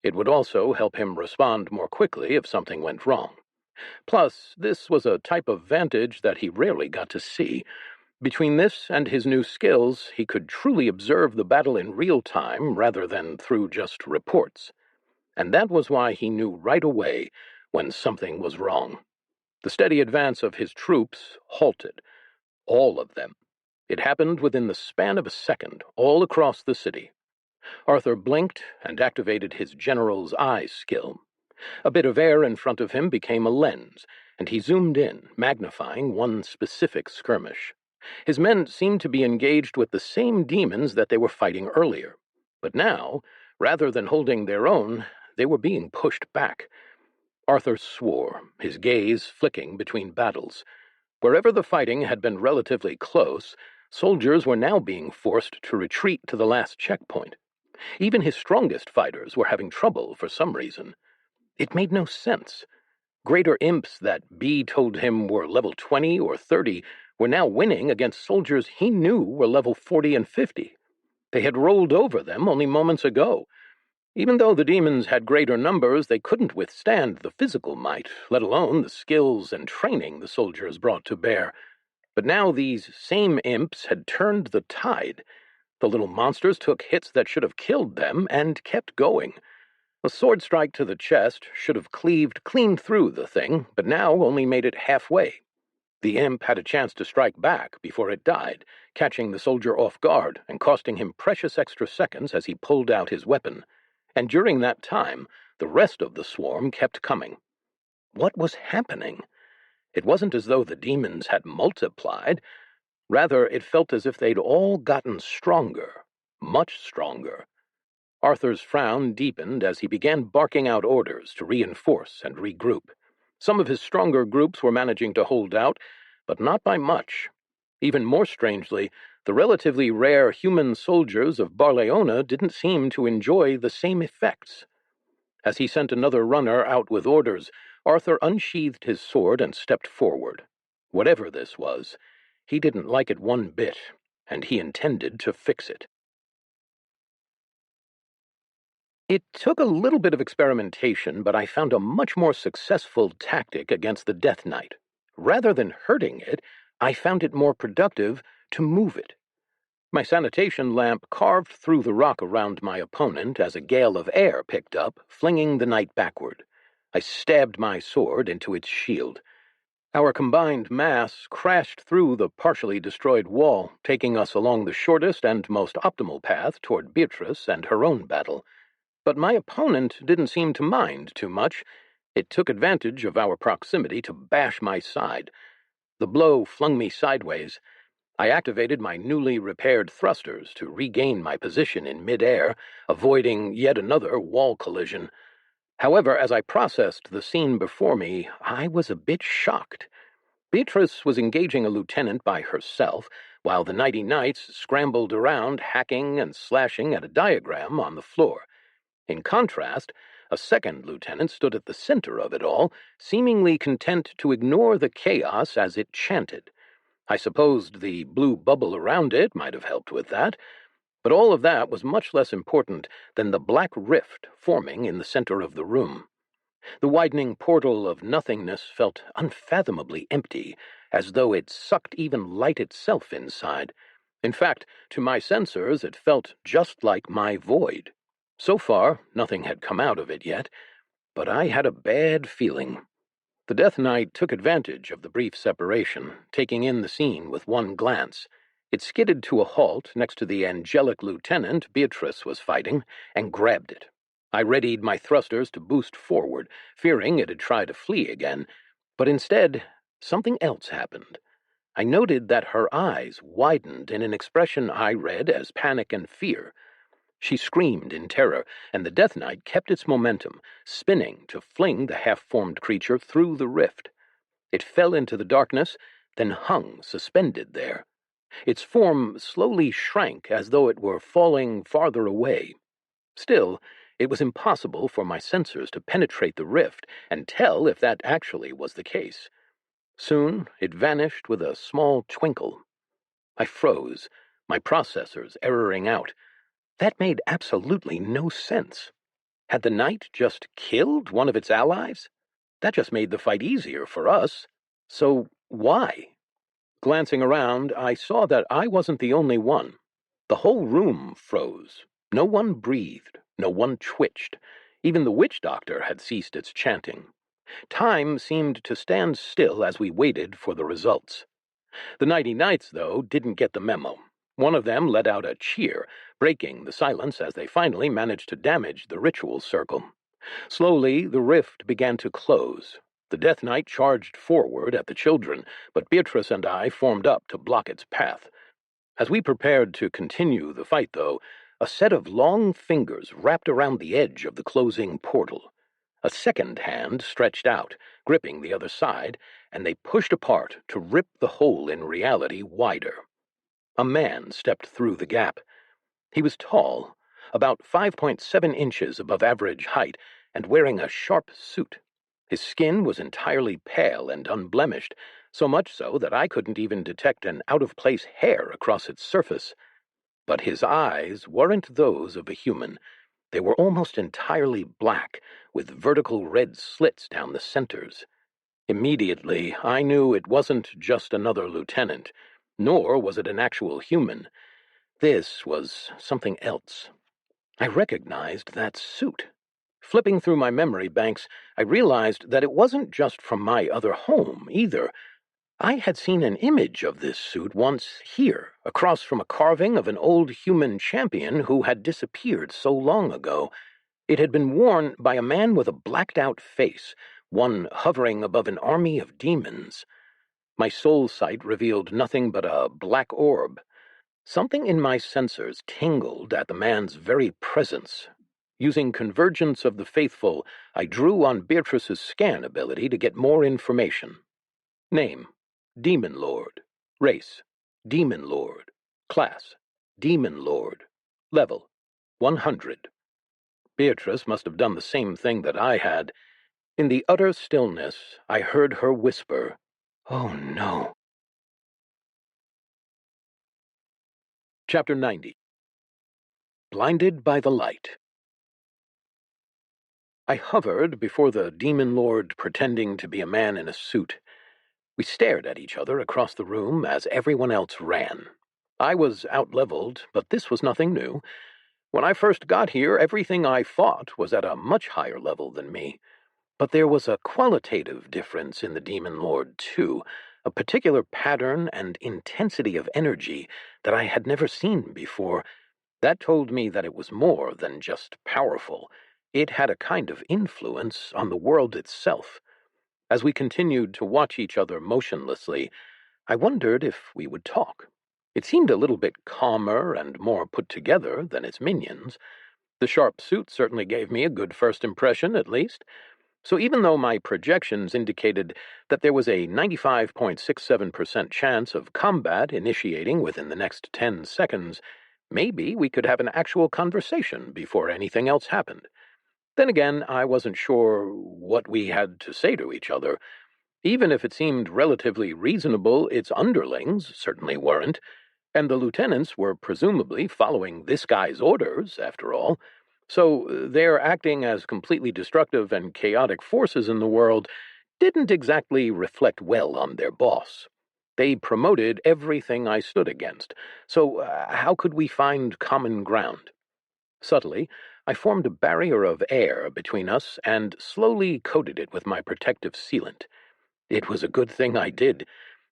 It would also help him respond more quickly if something went wrong. Plus, this was a type of vantage that he rarely got to see. Between this and his new skills, he could truly observe the battle in real time rather than through just reports. And that was why he knew right away when something was wrong. The steady advance of his troops halted. All of them. It happened within the span of a second, all across the city. Arthur blinked and activated his general's eye skill. A bit of air in front of him became a lens, and he zoomed in, magnifying one specific skirmish. His men seemed to be engaged with the same demons that they were fighting earlier. But now, rather than holding their own, they were being pushed back. Arthur swore, his gaze flicking between battles. Wherever the fighting had been relatively close, soldiers were now being forced to retreat to the last checkpoint. Even his strongest fighters were having trouble for some reason. It made no sense. Greater imps that Bee told him were level 20 or 30 were now winning against soldiers he knew were level 40 and 50. They had rolled over them only moments ago. Even though the demons had greater numbers, they couldn't withstand the physical might, let alone the skills and training the soldiers brought to bear. But now these same imps had turned the tide. The little monsters took hits that should have killed them and kept going. A sword strike to the chest should have cleaved clean through the thing, but now only made it halfway. The imp had a chance to strike back before it died, catching the soldier off guard and costing him precious extra seconds as he pulled out his weapon. And during that time, the rest of the swarm kept coming. What was happening? It wasn't as though the demons had multiplied. Rather, it felt as if they'd all gotten stronger, much stronger. Arthur's frown deepened as he began barking out orders to reinforce and regroup. Some of his stronger groups were managing to hold out, but not by much. Even more strangely, the relatively rare human soldiers of Barleona didn't seem to enjoy the same effects. As he sent another runner out with orders, Arthur unsheathed his sword and stepped forward. Whatever this was, he didn't like it one bit, and he intended to fix it. It took a little bit of experimentation, but I found a much more successful tactic against the Death Knight. Rather than hurting it, I found it more productive to move it. My sanitation lamp carved through the rock around my opponent as a gale of air picked up, flinging the knight backward. I stabbed my sword into its shield. Our combined mass crashed through the partially destroyed wall, taking us along the shortest and most optimal path toward Beatrice and her own battle. But my opponent didn't seem to mind too much. It took advantage of our proximity to bash my side. The blow flung me sideways. I activated my newly repaired thrusters to regain my position in midair, avoiding yet another wall collision. However, as I processed the scene before me, I was a bit shocked. Beatrice was engaging a lieutenant by herself, while the Nighty Knights scrambled around, hacking and slashing at a diagram on the floor. In contrast, a second lieutenant stood at the center of it all, seemingly content to ignore the chaos as it chanted. I supposed the blue bubble around it might have helped with that, but all of that was much less important than the black rift forming in the center of the room. The widening portal of nothingness felt unfathomably empty, as though it sucked even light itself inside. In fact, to my sensors, it felt just like my void. So far, nothing had come out of it yet, but I had a bad feeling. The Death Knight took advantage of the brief separation, taking in the scene with one glance. It skidded to a halt next to the angelic lieutenant Beatrice was fighting, and grabbed it. I readied my thrusters to boost forward, fearing it'd try to flee again, but instead, something else happened. I noted that her eyes widened in an expression I read as panic and fear. She screamed in terror, and the Death Knight kept its momentum, spinning to fling the half-formed creature through the rift. It fell into the darkness, then hung suspended there. Its form slowly shrank as though it were falling farther away. Still, it was impossible for my sensors to penetrate the rift and tell if that actually was the case. Soon, it vanished with a small twinkle. I froze, my processors erroring out. That made absolutely no sense. Had the knight just killed one of its allies? That just made the fight easier for us. So why? Glancing around, I saw that I wasn't the only one. The whole room froze. No one breathed. No one twitched. Even the witch doctor had ceased its chanting. Time seemed to stand still as we waited for the results. The Nighty Knights, though, didn't get the memo. One of them let out a cheer, breaking the silence as they finally managed to damage the ritual circle. Slowly, the rift began to close. The Death Knight charged forward at the children, but Beatrice and I formed up to block its path. As we prepared to continue the fight, though, a set of long fingers wrapped around the edge of the closing portal. A second hand stretched out, gripping the other side, and they pushed apart to rip the hole in reality wider. A man stepped through the gap. He was tall, about 5.7 inches above average height, and wearing a sharp suit. His skin was entirely pale and unblemished, so much so that I couldn't even detect an out-of-place hair across its surface. But his eyes weren't those of a human. They were almost entirely black, with vertical red slits down the centers. Immediately, I knew it wasn't just another lieutenant, nor was it an actual human. This was something else. I recognized that suit. Flipping through my memory banks, I realized that it wasn't just from my other home, either. I had seen an image of this suit once here, across from a carving of an old human champion who had disappeared so long ago. It had been worn by a man with a blacked-out face, one hovering above an army of demons. My soul sight revealed nothing but a black orb. Something in my sensors tingled at the man's very presence. Using convergence of the faithful, I drew on Beatrice's scan ability to get more information. Name: Demon Lord. Race: Demon Lord. Class: Demon Lord. Level: 100. Beatrice must have done the same thing that I had. In the utter stillness, I heard her whisper, "Oh no." Chapter 90. Blinded by the Light. I hovered before the demon lord pretending to be a man in a suit. We stared at each other across the room as everyone else ran. I was outleveled, but this was nothing new. When I first got here, everything I fought was at a much higher level than me. But there was a qualitative difference in the demon lord, too, a particular pattern and intensity of energy that I had never seen before. That told me that it was more than just powerful. It had a kind of influence on the world itself. As we continued to watch each other motionlessly, I wondered if we would talk. It seemed a little bit calmer and more put together than its minions. The sharp suit certainly gave me a good first impression, at least. So even though my projections indicated that there was a 95.67% chance of combat initiating within the next 10 seconds, maybe we could have an actual conversation before anything else happened. Then again, I wasn't sure what we had to say to each other. Even if it seemed relatively reasonable, its underlings certainly weren't, and the lieutenants were presumably following this guy's orders, after all. So their acting as completely destructive and chaotic forces in the world didn't exactly reflect well on their boss. They promoted everything I stood against, so how could we find common ground? Subtly, I formed a barrier of air between us and slowly coated it with my protective sealant. It was a good thing I did.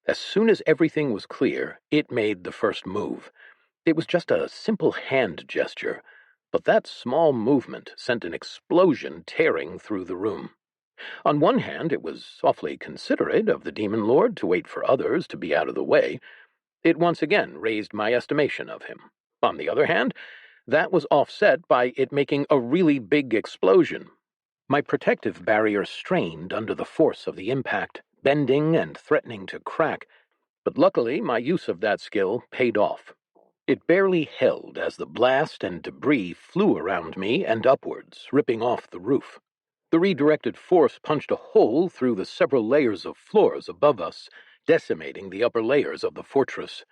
As soon as everything was clear, it made the first move. It was just a simple hand gesture, but that small movement sent an explosion tearing through the room. On one hand, it was awfully considerate of the demon lord to wait for others to be out of the way. It once again raised my estimation of him. On the other hand, that was offset by it making a really big explosion. My protective barrier strained under the force of the impact, bending and threatening to crack, but luckily my use of that skill paid off. It barely held as the blast and debris flew around me and upwards, ripping off the roof. The redirected force punched a hole through the several layers of floors above us, decimating the upper layers of the fortress.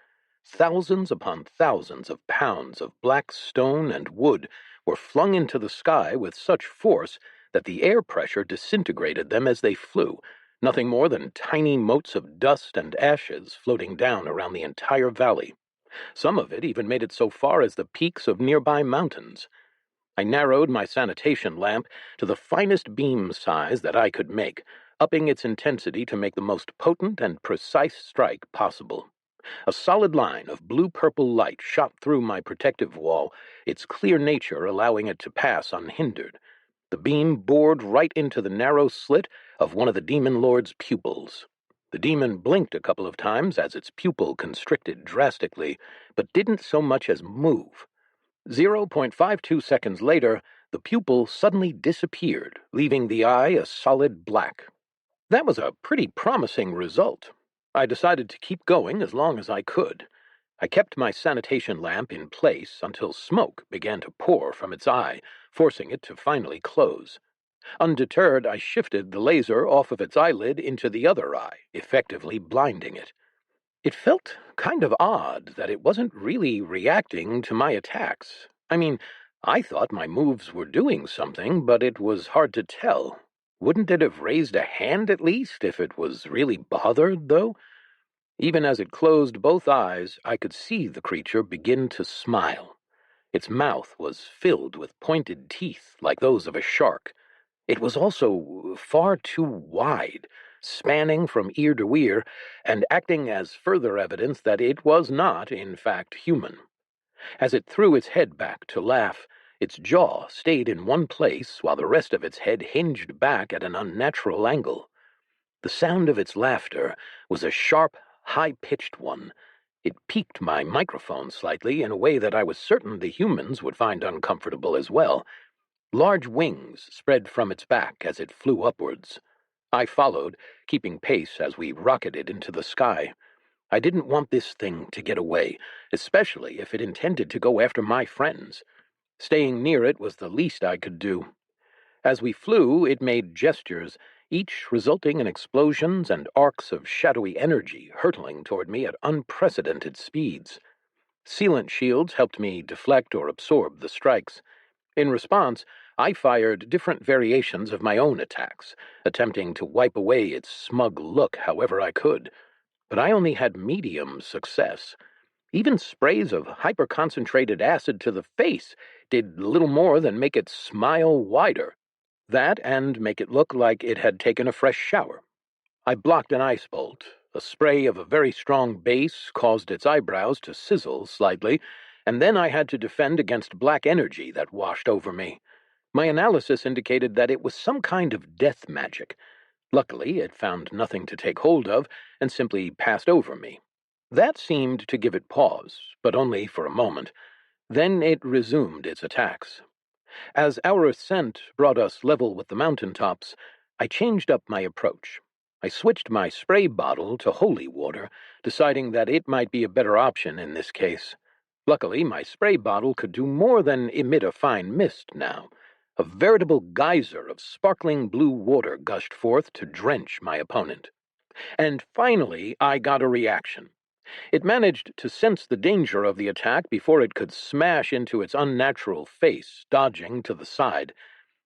Thousands upon thousands of pounds of black stone and wood were flung into the sky with such force that the air pressure disintegrated them as they flew, nothing more than tiny motes of dust and ashes floating down around the entire valley. Some of it even made it so far as the peaks of nearby mountains. I narrowed my sanitation lamp to the finest beam size that I could make, upping its intensity to make the most potent and precise strike possible. A solid line of blue-purple light shot through my protective wall, its clear nature allowing it to pass unhindered. The beam bored right into the narrow slit of one of the demon lord's pupils. The demon blinked a couple of times as its pupil constricted drastically, but didn't so much as move. 0.52 seconds later, the pupil suddenly disappeared, leaving the eye a solid black. That was a pretty promising result. I decided to keep going as long as I could. I kept my sanitation lamp in place until smoke began to pour from its eye, forcing it to finally close. Undeterred, I shifted the laser off of its eyelid into the other eye, effectively blinding it. It felt kind of odd that it wasn't really reacting to my attacks. I mean, I thought my moves were doing something, but it was hard to tell. Wouldn't it have raised a hand at least if it was really bothered, though? Even as it closed both eyes, I could see the creature begin to smile. Its mouth was filled with pointed teeth like those of a shark. It was also far too wide, spanning from ear to ear, and acting as further evidence that it was not, in fact, human. As it threw its head back to laugh, its jaw stayed in one place while the rest of its head hinged back at an unnatural angle. The sound of its laughter was a sharp, high-pitched one. It piqued my microphone slightly in a way that I was certain the humans would find uncomfortable as well. Large wings spread from its back as it flew upwards. I followed, keeping pace as we rocketed into the sky. I didn't want this thing to get away, especially if it intended to go after my friends. Staying near it was the least I could do. As we flew, it made gestures, each resulting in explosions and arcs of shadowy energy hurtling toward me at unprecedented speeds. Sealant shields helped me deflect or absorb the strikes. In response, I fired different variations of my own attacks, attempting to wipe away its smug look however I could. But I only had medium success. Even sprays of hyper-concentrated acid to the face did little more than make it smile wider. That and make it look like it had taken a fresh shower. I blocked an ice bolt. A spray of a very strong base caused its eyebrows to sizzle slightly, and then I had to defend against black energy that washed over me. My analysis indicated that it was some kind of death magic. Luckily, it found nothing to take hold of and simply passed over me. That seemed to give it pause, but only for a moment. Then it resumed its attacks. As our ascent brought us level with the mountaintops, I changed up my approach. I switched my spray bottle to holy water, deciding that it might be a better option in this case. Luckily, my spray bottle could do more than emit a fine mist now. A veritable geyser of sparkling blue water gushed forth to drench my opponent. And finally, I got a reaction. It managed to sense the danger of the attack before it could smash into its unnatural face, dodging to the side.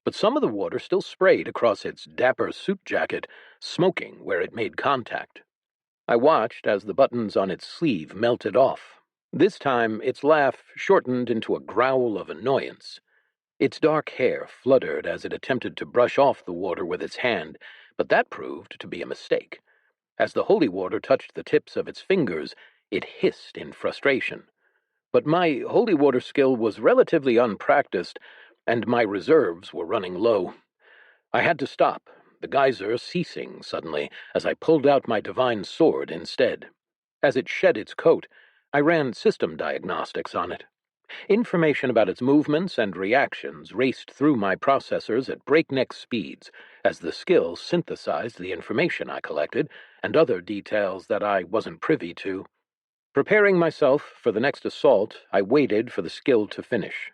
But some of the water still sprayed across its dapper suit jacket, smoking where it made contact. I watched as the buttons on its sleeve melted off. This time, its laugh shortened into a growl of annoyance. Its dark hair fluttered as it attempted to brush off the water with its hand, but that proved to be a mistake. As the holy water touched the tips of its fingers, it hissed in frustration. But my holy water skill was relatively unpracticed, and my reserves were running low. I had to stop, the geyser ceasing suddenly as I pulled out my divine sword instead. As it shed its coat, I ran system diagnostics on it. Information about its movements and reactions raced through my processors at breakneck speeds as the skill synthesized the information I collected and other details that I wasn't privy to. Preparing myself for the next assault, I waited for the skill to finish.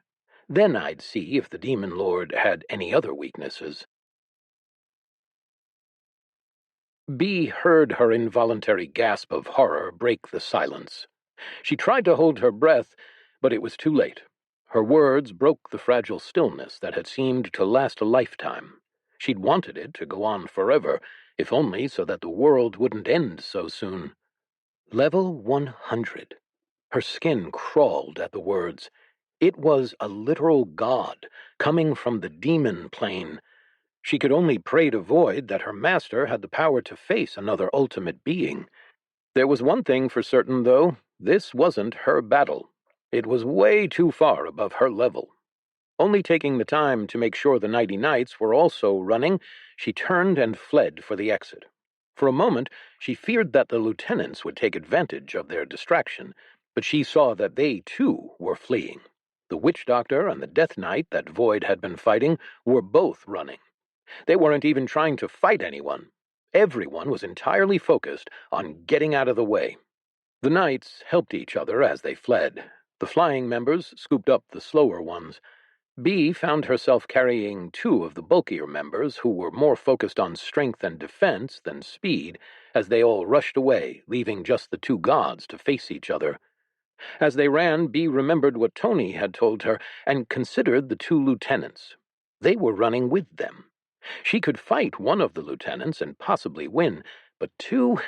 Then I'd see if the demon lord had any other weaknesses. Bee heard her involuntary gasp of horror break the silence. She tried to hold her breath, but it was too late. Her words broke the fragile stillness that had seemed to last a lifetime. She'd wanted it to go on forever, if only so that the world wouldn't end so soon. Level 100. Her skin crawled at the words. It was a literal god, coming from the demon plane. She could only pray to Void that her master had the power to face another ultimate being. There was one thing for certain, though. This wasn't her battle. It was way too far above her level. Only taking the time to make sure the Nighty Knights were also running, she turned and fled for the exit. For a moment, she feared that the lieutenants would take advantage of their distraction, but she saw that they, too, were fleeing. The witch doctor and the death knight that Void had been fighting were both running. They weren't even trying to fight anyone. Everyone was entirely focused on getting out of the way. The knights helped each other as they fled. The flying members scooped up the slower ones. Bee found herself carrying two of the bulkier members who were more focused on strength and defense than speed as they all rushed away, leaving just the two gods to face each other. As they ran, Bee remembered what Tony had told her and considered the two lieutenants. They were running with them. She could fight one of the lieutenants and possibly win, but two,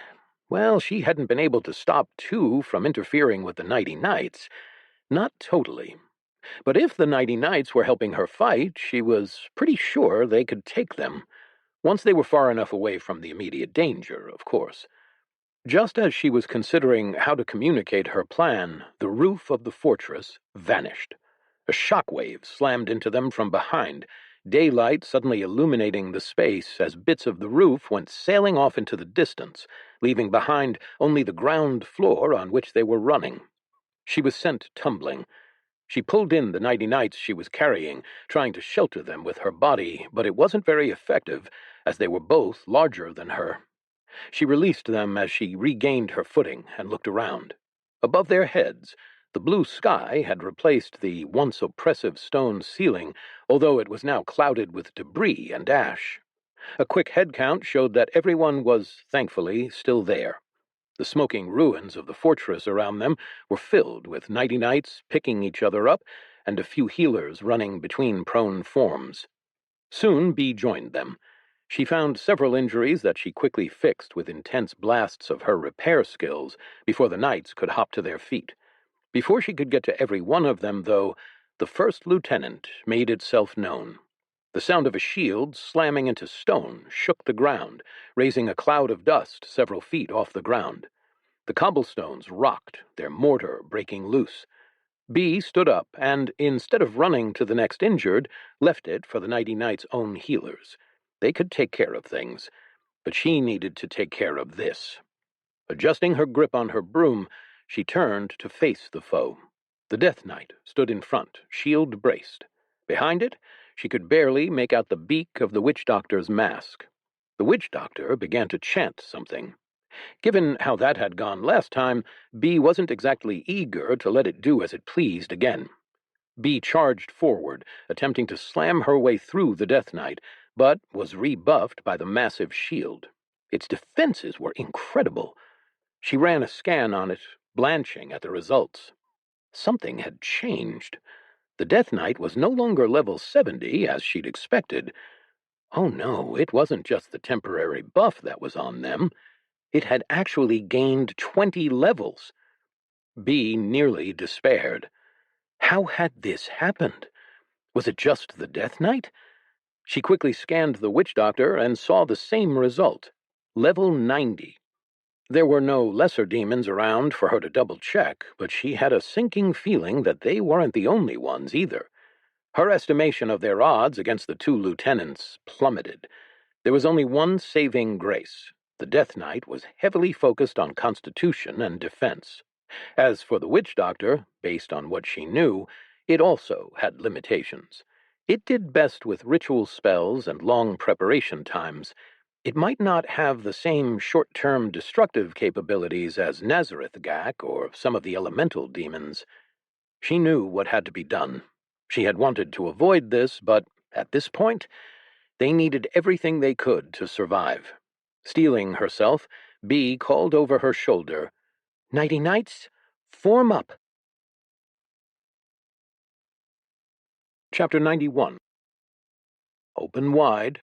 well, she hadn't been able to stop two from interfering with the Nighty Knights. Not totally. But if the Nighty Knights were helping her fight, she was pretty sure they could take them. Once they were far enough away from the immediate danger, of course. Just as she was considering how to communicate her plan, the roof of the fortress vanished. A shockwave slammed into them from behind, daylight suddenly illuminating the space as bits of the roof went sailing off into the distance, leaving behind only the ground floor on which they were running. She was sent tumbling. She pulled in the Nighty Knights she was carrying, trying to shelter them with her body, but it wasn't very effective, as they were both larger than her. She released them as she regained her footing and looked around. Above their heads, the blue sky had replaced the once oppressive stone ceiling, although it was now clouded with debris and ash. A quick head count showed that everyone was, thankfully, still there. The smoking ruins of the fortress around them were filled with Nighty Knights picking each other up and a few healers running between prone forms. Soon Bee joined them. She found several injuries that she quickly fixed with intense blasts of her repair skills before the knights could hop to their feet. Before she could get to every one of them, though, the first lieutenant made itself known. The sound of a shield slamming into stone shook the ground, raising a cloud of dust several feet off the ground. The cobblestones rocked, their mortar breaking loose. Bee stood up and, instead of running to the next injured, left it for the Nighty Knight's own healers. They could take care of things, but she needed to take care of this. Adjusting her grip on her broom, she turned to face the foe. The Death Knight stood in front, shield braced. Behind it, she could barely make out the beak of the witch doctor's mask. The witch doctor began to chant something. Given how that had gone last time, Bee wasn't exactly eager to let it do as it pleased again. Bee charged forward, attempting to slam her way through the Death Knight, but was rebuffed by the massive shield. Its defenses were incredible. She ran a scan on it, blanching at the results. Something had changed. The Death Knight was no longer level 70, as she'd expected. Oh no, it wasn't just the temporary buff that was on them. It had actually gained 20 levels. Bee nearly despaired. How had this happened? Was it just the Death Knight? She quickly scanned the witch doctor and saw the same result. Level 90. There were no lesser demons around for her to double-check, but she had a sinking feeling that they weren't the only ones either. Her estimation of their odds against the two lieutenants plummeted. There was only one saving grace. The Death Knight was heavily focused on constitution and defense. As for the witch doctor, based on what she knew, it also had limitations. It did best with ritual spells and long preparation times. It might not have the same short-term destructive capabilities as Nazareth-Gak or some of the elemental demons. She knew what had to be done. She had wanted to avoid this, but at this point, they needed everything they could to survive. Steeling herself, Bee called over her shoulder, "Nighty Knights, form up." Chapter 91. Open Wide.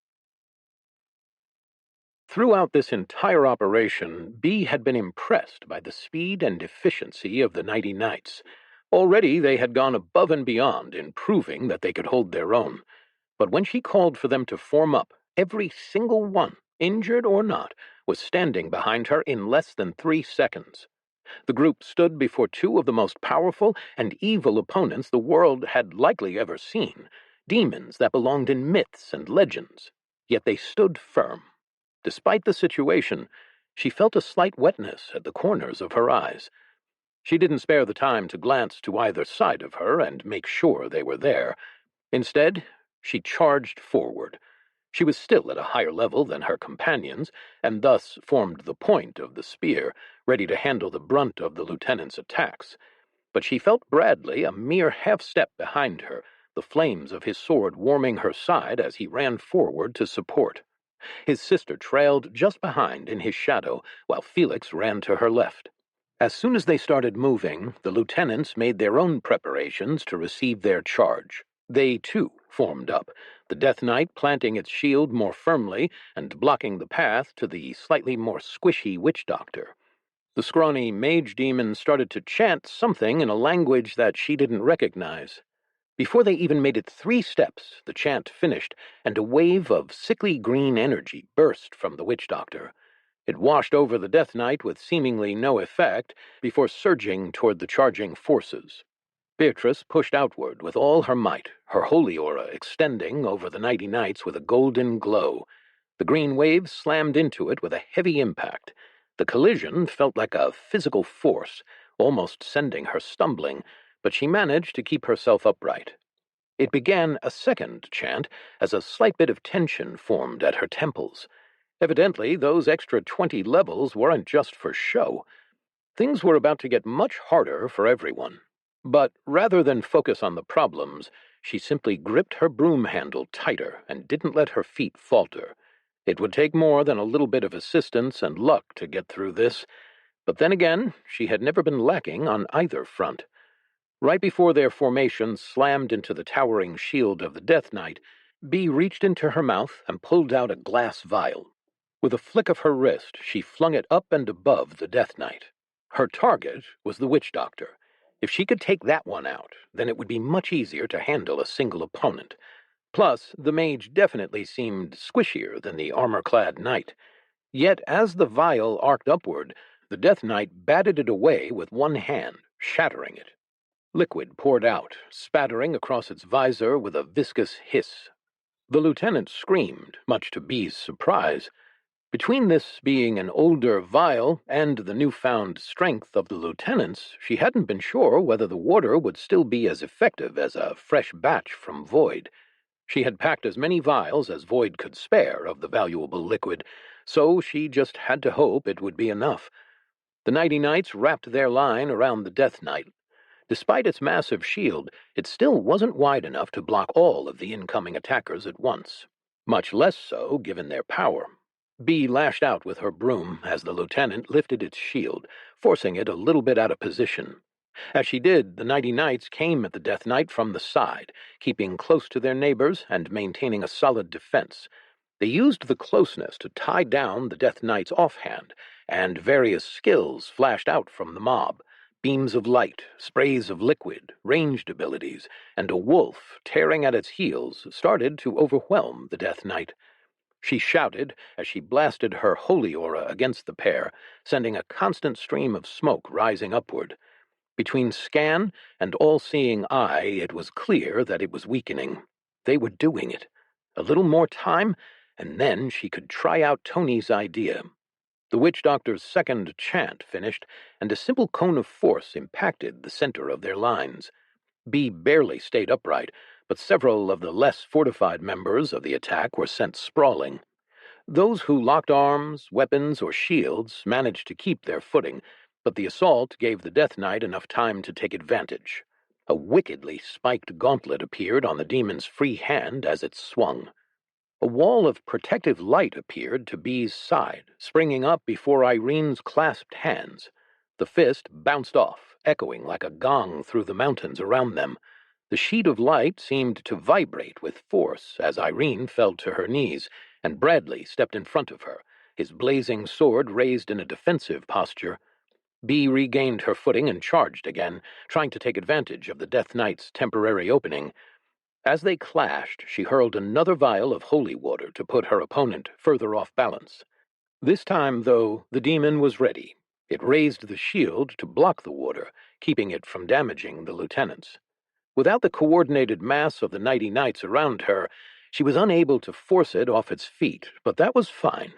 Throughout this entire operation, Bee had been impressed by the speed and efficiency of the Nighty Knights. Already they had gone above and beyond in proving that they could hold their own. But when she called for them to form up, every single one, injured or not, was standing behind her in less than 3 seconds. The group stood before two of the most powerful and evil opponents the world had likely ever seen, demons that belonged in myths and legends. Yet they stood firm. Despite the situation, she felt a slight wetness at the corners of her eyes. She didn't spare the time to glance to either side of her and make sure they were there. Instead, she charged forward. She was still at a higher level than her companions, and thus formed the point of the spear, ready to handle the brunt of the lieutenant's attacks. But she felt Bradley a mere half-step behind her, the flames of his sword warming her side as he ran forward to support. His sister trailed just behind in his shadow, while Felix ran to her left. As soon as they started moving, the lieutenants made their own preparations to receive their charge. They, too, formed up, the Death Knight planting its shield more firmly and blocking the path to the slightly more squishy witch doctor. The scrawny mage demon started to chant something in a language that she didn't recognize. Before they even made it 3 steps, the chant finished, and a wave of sickly green energy burst from the witch doctor. It washed over the Death Knight with seemingly no effect before surging toward the charging forces. Beatrice pushed outward with all her might, her holy aura extending over the 90 knights with a golden glow. The green wave slammed into it with a heavy impact. The collision felt like a physical force, almost sending her stumbling, but she managed to keep herself upright. It began a second chant as a slight bit of tension formed at her temples. Evidently, those extra 20 levels weren't just for show. Things were about to get much harder for everyone. But rather than focus on the problems, she simply gripped her broom handle tighter and didn't let her feet falter. It would take more than a little bit of assistance and luck to get through this, but then again, she had never been lacking on either front. Right before their formation slammed into the towering shield of the Death Knight, Bee reached into her mouth and pulled out a glass vial. With a flick of her wrist, she flung it up and above the Death Knight. Her target was the witch doctor. If she could take that one out, then it would be much easier to handle a single opponent. Plus, the mage definitely seemed squishier than the armor-clad knight. Yet, as the vial arced upward, the Death Knight batted it away with one hand, shattering it. Liquid poured out, spattering across its visor with a viscous hiss. The lieutenant screamed, much to Bee's surprise. Between this being an older vial and the newfound strength of the lieutenants, she hadn't been sure whether the water would still be as effective as a fresh batch from Void. She had packed as many vials as Void could spare of the valuable liquid, so she just had to hope it would be enough. The 90 knights wrapped their line around the Death Knight. Despite its massive shield, it still wasn't wide enough to block all of the incoming attackers at once, much less so given their power. Bee lashed out with her broom as the lieutenant lifted its shield, forcing it a little bit out of position. As she did, the 90 knights came at the Death Knight from the side, keeping close to their neighbors and maintaining a solid defense. They used the closeness to tie down the Death Knight's offhand, and various skills flashed out from the mob. Beams of light, sprays of liquid, ranged abilities, and a wolf tearing at its heels started to overwhelm the Death Knight. She shouted as she blasted her holy aura against the pair, sending a constant stream of smoke rising upward. Between scan and all-seeing eye, it was clear that it was weakening. They were doing it. A little more time, and then she could try out Tony's idea. The witch doctor's second chant finished, and a simple cone of force impacted the center of their lines. Bee barely stayed upright, but several of the less fortified members of the attack were sent sprawling. Those who locked arms, weapons, or shields managed to keep their footing, but the assault gave the Death Knight enough time to take advantage. A wickedly spiked gauntlet appeared on the demon's free hand as it swung. A wall of protective light appeared to Bee's side, springing up before Irene's clasped hands. The fist bounced off, echoing like a gong through the mountains around them. The sheet of light seemed to vibrate with force as Irene fell to her knees, and Bradley stepped in front of her, his blazing sword raised in a defensive posture. Bee regained her footing and charged again, trying to take advantage of the Death Knight's temporary opening. As they clashed, she hurled another vial of holy water to put her opponent further off balance. This time, though, the demon was ready. It raised the shield to block the water, keeping it from damaging the lieutenants. Without the coordinated mass of the 90 knights around her, she was unable to force it off its feet, but that was fine.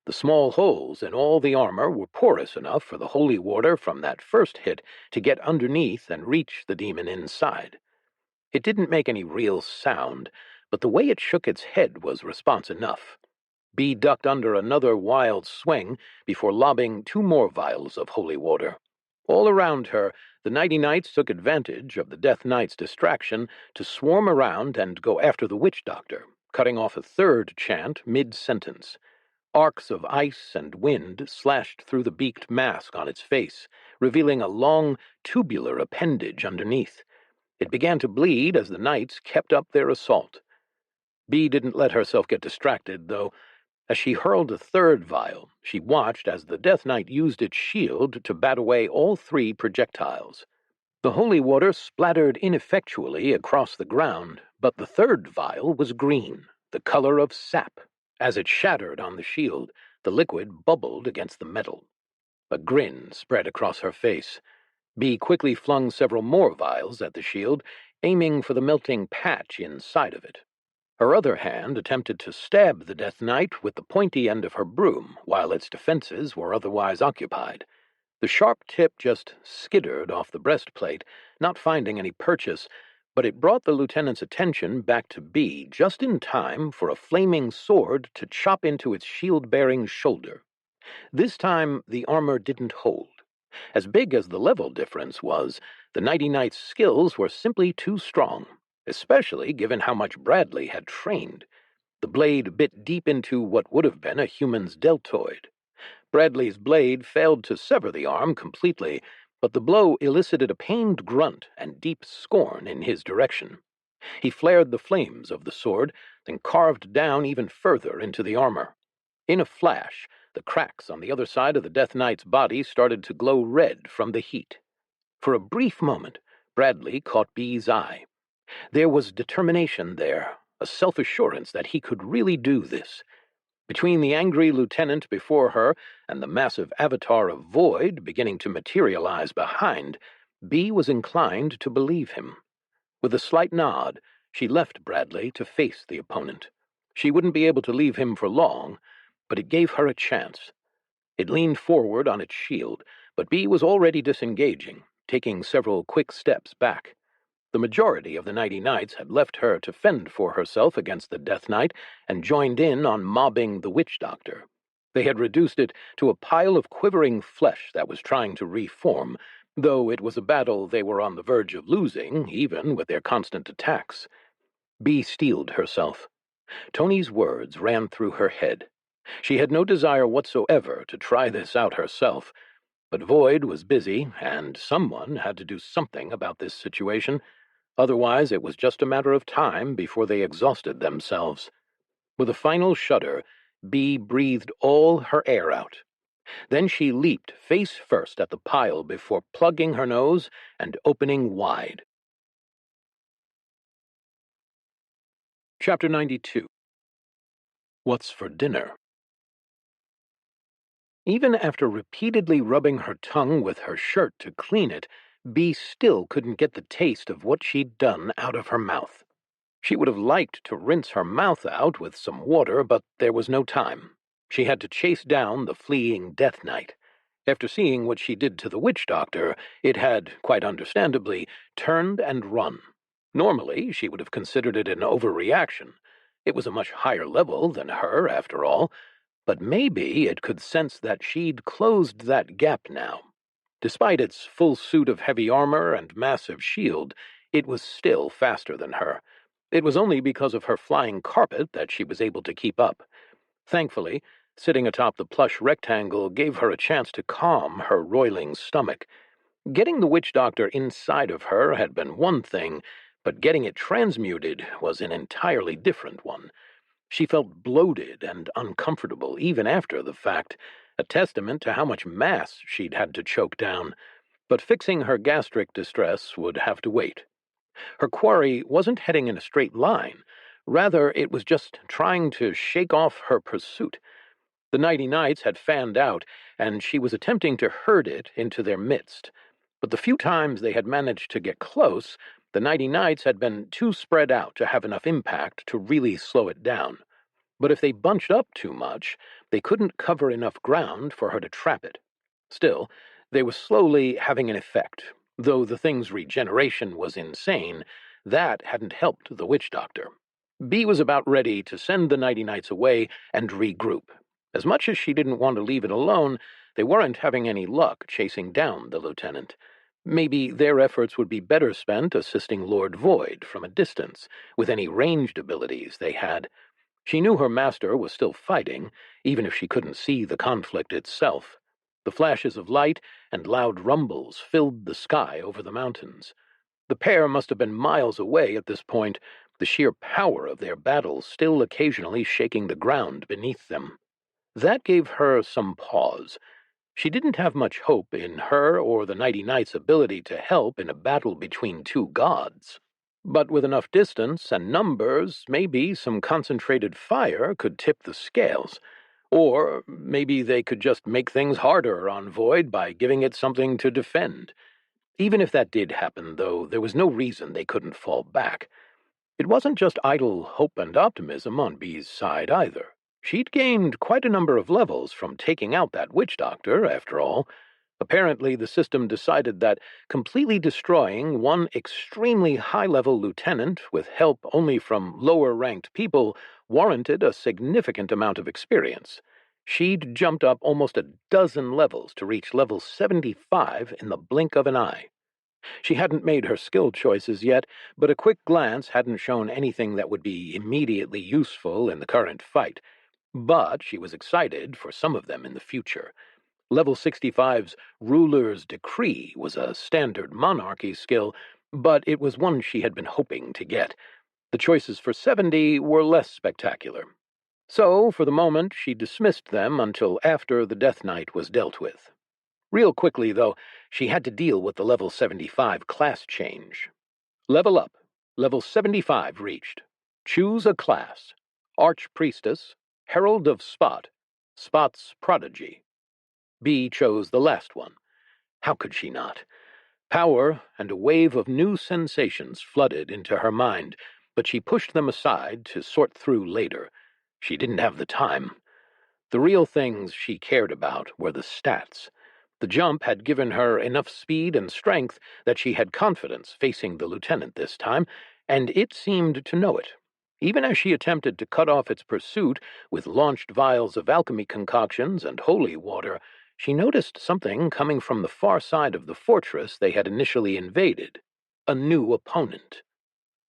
The small holes in all the armor were porous enough for the holy water from that first hit to get underneath and reach the demon inside. It didn't make any real sound, but the way it shook its head was response enough. Bee ducked under another wild swing before lobbing 2 more vials of holy water. All around her, the Nighty Knights took advantage of the Death Knight's distraction to swarm around and go after the witch doctor, cutting off a third chant mid-sentence. Arcs of ice and wind slashed through the beaked mask on its face, revealing a long, tubular appendage underneath. It began to bleed as the knights kept up their assault. Bee didn't let herself get distracted, though. As she hurled a third vial, she watched as the Death Knight used its shield to bat away all three projectiles. The holy water splattered ineffectually across the ground, but the third vial was green, the color of sap. As it shattered on the shield, the liquid bubbled against the metal. A grin spread across her face. Bee quickly flung several more vials at the shield, aiming for the melting patch inside of it. Her other hand attempted to stab the Death Knight with the pointy end of her broom, while its defenses were otherwise occupied. The sharp tip just skittered off the breastplate, not finding any purchase, but it brought the lieutenant's attention back to Bee just in time for a flaming sword to chop into its shield-bearing shoulder. This time, the armor didn't hold. As big as the level difference was, the Nighty Knight's skills were simply too strong, especially given how much Bradley had trained. The blade bit deep into what would have been a human's deltoid. Bradley's blade failed to sever the arm completely, but the blow elicited a pained grunt and deep scorn in his direction. He flared the flames of the sword, then carved down even further into the armor. In a flash, the cracks on the other side of the Death Knight's body started to glow red from the heat. For a brief moment, Bradley caught Bee's eye. There was determination there, a self-assurance that he could really do this. Between the angry lieutenant before her and the massive avatar of void beginning to materialize behind, Bee was inclined to believe him. With a slight nod, she left Bradley to face the opponent. She wouldn't be able to leave him for long, but it gave her a chance. It leaned forward on its shield, but Bee was already disengaging, taking several quick steps back. The majority of the Nighty Knights had left her to fend for herself against the Death Knight and joined in on mobbing the witch doctor. They had reduced it to a pile of quivering flesh that was trying to reform, though it was a battle they were on the verge of losing, even with their constant attacks. Bee steeled herself. Tony's words ran through her head. She had no desire whatsoever to try this out herself, but Void was busy, and someone had to do something about this situation. Otherwise, it was just a matter of time before they exhausted themselves. With a final shudder, Bee breathed all her air out. Then she leaped face first at the pile before plugging her nose and opening wide. Chapter 92. What's for Dinner? Even after repeatedly rubbing her tongue with her shirt to clean it, Bee still couldn't get the taste of what she'd done out of her mouth. She would have liked to rinse her mouth out with some water, but there was no time. She had to chase down the fleeing Death Knight. After seeing what she did to the witch doctor, it had, quite understandably, turned and run. Normally, she would have considered it an overreaction. It was a much higher level than her, after all, but maybe it could sense that she'd closed that gap now. Despite its full suit of heavy armor and massive shield, it was still faster than her. It was only because of her flying carpet that she was able to keep up. Thankfully, sitting atop the plush rectangle gave her a chance to calm her roiling stomach. Getting the witch doctor inside of her had been one thing, but getting it transmuted was an entirely different one. She felt bloated and uncomfortable even after the fact, a testament to how much mass she'd had to choke down. But fixing her gastric distress would have to wait. Her quarry wasn't heading in a straight line. Rather, it was just trying to shake off her pursuit. The Nighty Knights had fanned out, and she was attempting to herd it into their midst. But the few times they had managed to get close, the Nighty Knights had been too spread out to have enough impact to really slow it down. But if they bunched up too much, they couldn't cover enough ground for her to trap it. Still, they were slowly having an effect. Though the thing's regeneration was insane, that hadn't helped the witch doctor. Bee was about ready to send the Nighty Knights away and regroup. As much as she didn't want to leave it alone, they weren't having any luck chasing down the lieutenant. Maybe their efforts would be better spent assisting Lord Void from a distance, with any ranged abilities they had. She knew her master was still fighting, even if she couldn't see the conflict itself. The flashes of light and loud rumbles filled the sky over the mountains. The pair must have been miles away at this point, the sheer power of their battle still occasionally shaking the ground beneath them. That gave her some pause. She didn't have much hope in her or the Nighty Knight's ability to help in a battle between two gods. But with enough distance and numbers, maybe some concentrated fire could tip the scales. Or maybe they could just make things harder on Void by giving it something to defend. Even if that did happen, though, there was no reason they couldn't fall back. It wasn't just idle hope and optimism on Bee's side, either. She'd gained quite a number of levels from taking out that witch doctor, after all. Apparently, the system decided that completely destroying one extremely high-level lieutenant with help only from lower-ranked people warranted a significant amount of experience. She'd jumped up almost a dozen levels to reach level 75 in the blink of an eye. She hadn't made her skill choices yet, but a quick glance hadn't shown anything that would be immediately useful in the current fight. But she was excited for some of them in the future. Level 65's Ruler's Decree was a standard monarchy skill, but it was one she had been hoping to get. The choices for 70 were less spectacular. So, for the moment, she dismissed them until after the Death Knight was dealt with. Real quickly, though, she had to deal with the level 75 class change. Level up. Level 75 reached. Choose a class. Archpriestess, Herald of Spot, Spot's Prodigy. Bee chose the last one. How could she not? Power and a wave of new sensations flooded into her mind, but she pushed them aside to sort through later. She didn't have the time. The real things she cared about were the stats. The jump had given her enough speed and strength that she had confidence facing the lieutenant this time, and it seemed to know it. Even as she attempted to cut off its pursuit with launched vials of alchemy concoctions and holy water, she noticed something coming from the far side of the fortress they had initially invaded. A new opponent.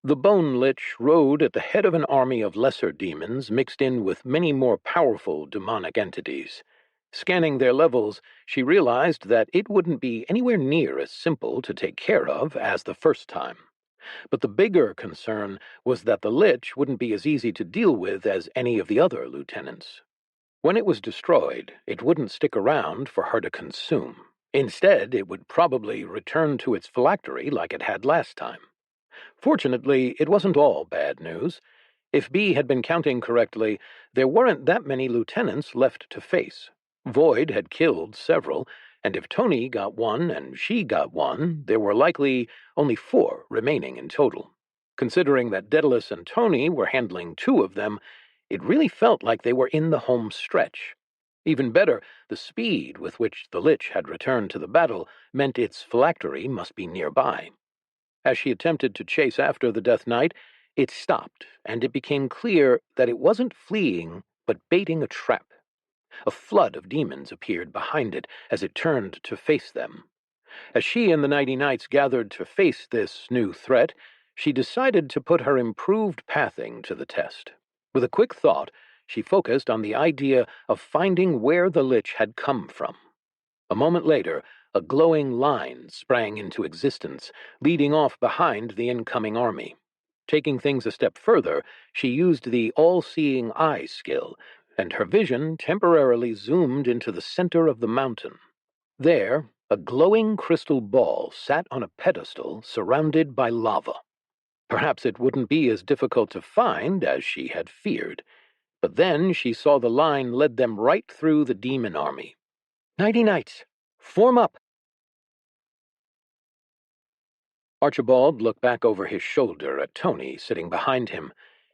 The Bone Lich rode at the head of an army of lesser demons mixed in with many more powerful demonic entities. Scanning their levels, she realized that it wouldn't be anywhere near as simple to take care of as the first time. But the bigger concern was that the Lich wouldn't be as easy to deal with as any of the other lieutenants. When it was destroyed, it wouldn't stick around for her to consume. Instead, it would probably return to its phylactery like it had last time. Fortunately, it wasn't all bad news. If Bee had been counting correctly, there weren't that many lieutenants left to face. Void had killed several, and if Tony got one and she got one, there were likely only 4 remaining in total. Considering that Daedalus and Tony were handling 2 of them, it really felt like they were in the home stretch. Even better, the speed with which the Lich had returned to the battle meant its phylactery must be nearby. As she attempted to chase after the Death Knight, it stopped, and it became clear that it wasn't fleeing, but baiting a trap. A flood of demons appeared behind it as it turned to face them. As she and the Nighty Knights gathered to face this new threat, she decided to put her improved pathing to the test. With a quick thought, she focused on the idea of finding where the Lich had come from. A moment later, a glowing line sprang into existence, leading off behind the incoming army. Taking things a step further, she used the all-seeing eye skill, and her vision temporarily zoomed into the center of the mountain. There, a glowing crystal ball sat on a pedestal surrounded by lava. Perhaps it wouldn't be as difficult to find as she had feared, but then she saw the line led them right through the demon army. "Nighty Knights, form up!" Archibald looked back over his shoulder at Tony sitting behind him.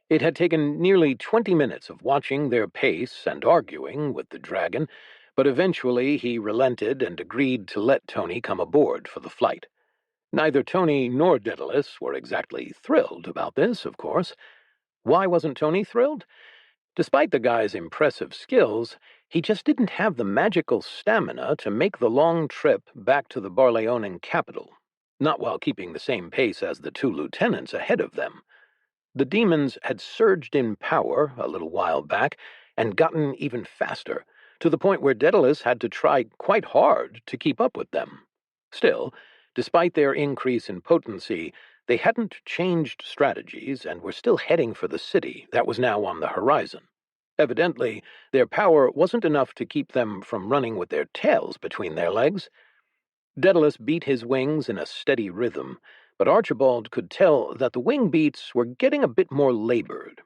It had taken nearly 20 minutes of watching their pace and arguing with the dragon, but eventually he relented and agreed to let Tony come aboard for the flight. Neither Tony nor Daedalus were exactly thrilled about this, of course. Why wasn't Tony thrilled? Despite the guy's impressive skills, He just didn't have the magical stamina to make the long trip back to the Barleonan capital, not while keeping the same pace as the two lieutenants ahead of them. The demons had surged in power a little while back and gotten even faster, to the point where Daedalus had to try quite hard to keep up with them. Still, despite their increase in potency, they hadn't changed strategies and were still heading for the city that was now on the horizon. Evidently, their power wasn't enough to keep them from running with their tails between their legs. Daedalus beat his wings in a steady rhythm, but Archibald could tell that the wing beats were getting a bit more labored.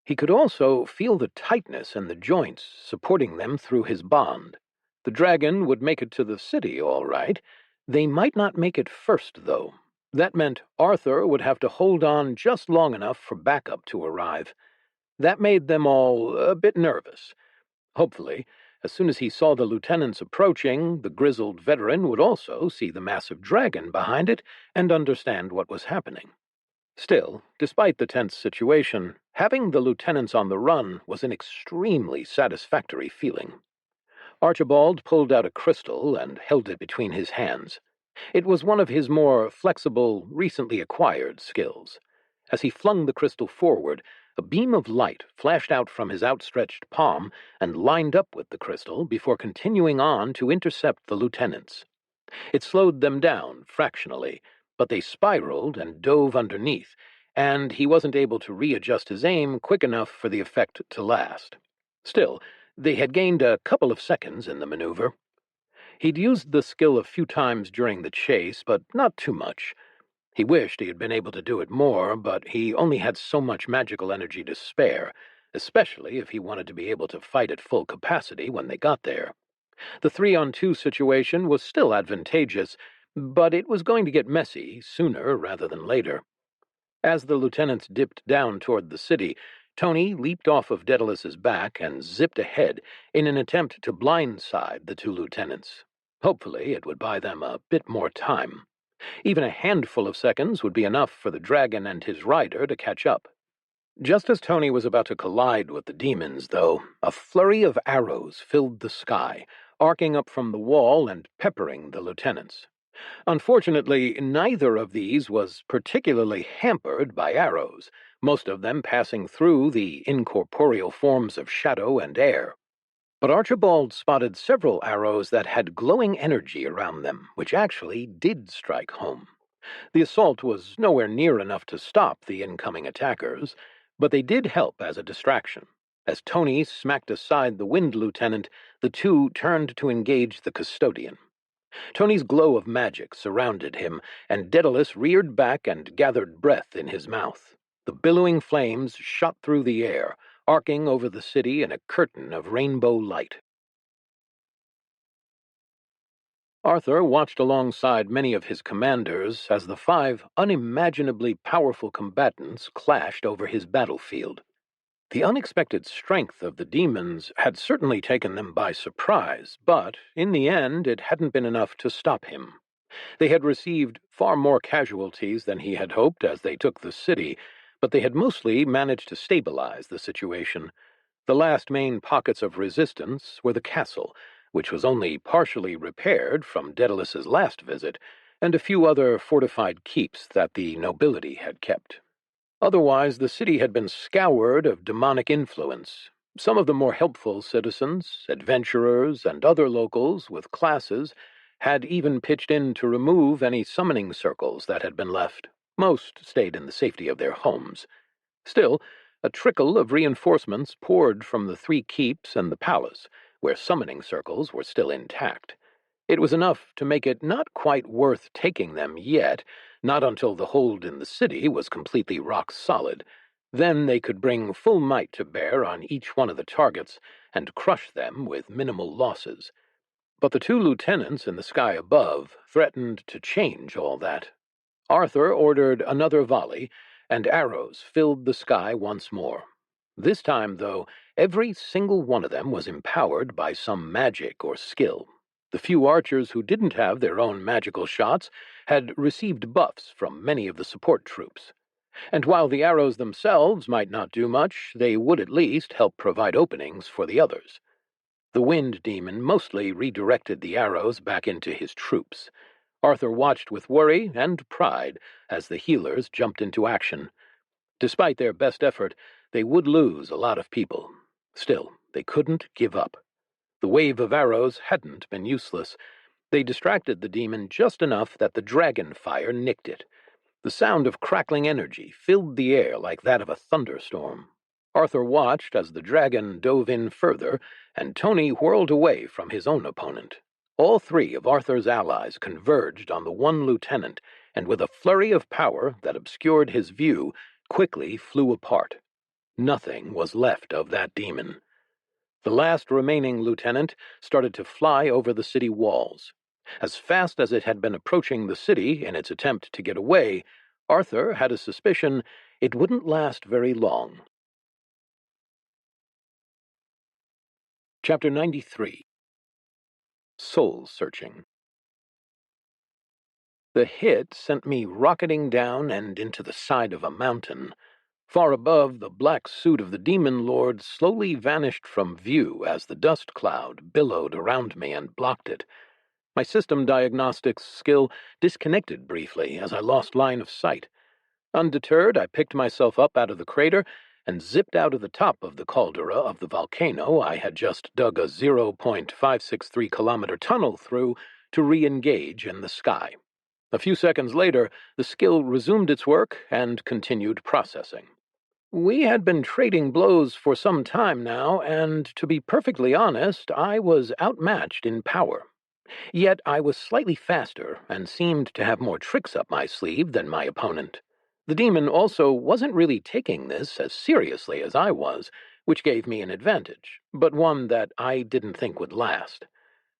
He could also feel the tightness in the joints supporting them through his bond. The dragon would make it to the city, all right. They might not make it first, though. That meant Arthur would have to hold on just long enough for backup to arrive. That made them all a bit nervous. Hopefully, as soon as he saw the lieutenants approaching, the grizzled veteran would also see the massive dragon behind it and understand what was happening. Still, despite the tense situation, having the lieutenants on the run was an extremely satisfactory feeling. Archibald pulled out a crystal and held it between his hands. It was one of his more flexible, recently acquired skills. As he flung the crystal forward, a beam of light flashed out from his outstretched palm and lined up with the crystal before continuing on to intercept the lieutenants. It slowed them down fractionally, but they spiraled and dove underneath, and he wasn't able to readjust his aim quick enough for the effect to last. Still, they had gained a couple of seconds in the maneuver. He'd used the skill a few times during the chase, but not too much. He wished he had been able to do it more, but he only had so much magical energy to spare, especially if he wanted to be able to fight at full capacity when they got there. The 3-on-2 situation was still advantageous, but it was going to get messy sooner rather than later. As the lieutenants dipped down toward the city, Tony leaped off of Daedalus's back and zipped ahead in an attempt to blindside the two lieutenants. Hopefully, it would buy them a bit more time. Even a handful of seconds would be enough for the dragon and his rider to catch up. Just as Tony was about to collide with the demons, though, a flurry of arrows filled the sky, arcing up from the wall and peppering the lieutenants. Unfortunately, neither of these was particularly hampered by arrows, most of them passing through the incorporeal forms of shadow and air. But Archibald spotted several arrows that had glowing energy around them, which actually did strike home. The assault was nowhere near enough to stop the incoming attackers, but they did help as a distraction. As Tony smacked aside the wind lieutenant, the two turned to engage the custodian. Tony's glow of magic surrounded him, and Daedalus reared back and gathered breath in his mouth. The billowing flames shot through the air, arcing over the city in a curtain of rainbow light. Arthur watched alongside many of his commanders as the 5 unimaginably powerful combatants clashed over his battlefield. The unexpected strength of the demons had certainly taken them by surprise, but in the end it hadn't been enough to stop him. They had received far more casualties than he had hoped as they took the city, but they had mostly managed to stabilize the situation. The last main pockets of resistance were the castle, which was only partially repaired from Daedalus's last visit, and a few other fortified keeps that the nobility had kept. Otherwise, the city had been scoured of demonic influence. Some of the more helpful citizens, adventurers, and other locals with classes had even pitched in to remove any summoning circles that had been left. Most stayed in the safety of their homes. Still, a trickle of reinforcements poured from the 3 keeps and the palace, where summoning circles were still intact. It was enough to make it not quite worth taking them yet, not until the hold in the city was completely rock solid. Then they could bring full might to bear on each one of the targets and crush them with minimal losses. But the 2 lieutenants in the sky above threatened to change all that. Arthur ordered another volley, and arrows filled the sky once more. This time, though, every single one of them was empowered by some magic or skill. The few archers who didn't have their own magical shots had received buffs from many of the support troops. And while the arrows themselves might not do much, they would at least help provide openings for the others. The wind demon mostly redirected the arrows back into his troops. Arthur watched with worry and pride as the healers jumped into action. Despite their best effort, they would lose a lot of people. Still, they couldn't give up. The wave of arrows hadn't been useless. They distracted the demon just enough that the dragon fire nicked it. The sound of crackling energy filled the air like that of a thunderstorm. Arthur watched as the dragon dove in further, and Tony whirled away from his own opponent. All three of Arthur's allies converged on the one lieutenant, and with a flurry of power that obscured his view, quickly flew apart. Nothing was left of that demon. The last remaining lieutenant started to fly over the city walls. As fast as it had been approaching the city in its attempt to get away, Arthur had a suspicion it wouldn't last very long. Chapter 93. Soul Searching. The hit sent me rocketing down and into the side of a mountain. Far above, the black suit of the demon lord slowly vanished from view as the dust cloud billowed around me and blocked it. My system diagnostics skill disconnected briefly as I lost line of sight. Undeterred, I picked myself up out of the crater and zipped out of the top of the caldera of the volcano I had just dug a 0.563-kilometer tunnel through to re-engage in the sky. A few seconds later, the skill resumed its work and continued processing. We had been trading blows for some time now, and to be perfectly honest, I was outmatched in power. Yet I was slightly faster and seemed to have more tricks up my sleeve than my opponent. The demon also wasn't really taking this as seriously as I was, which gave me an advantage, but one that I didn't think would last.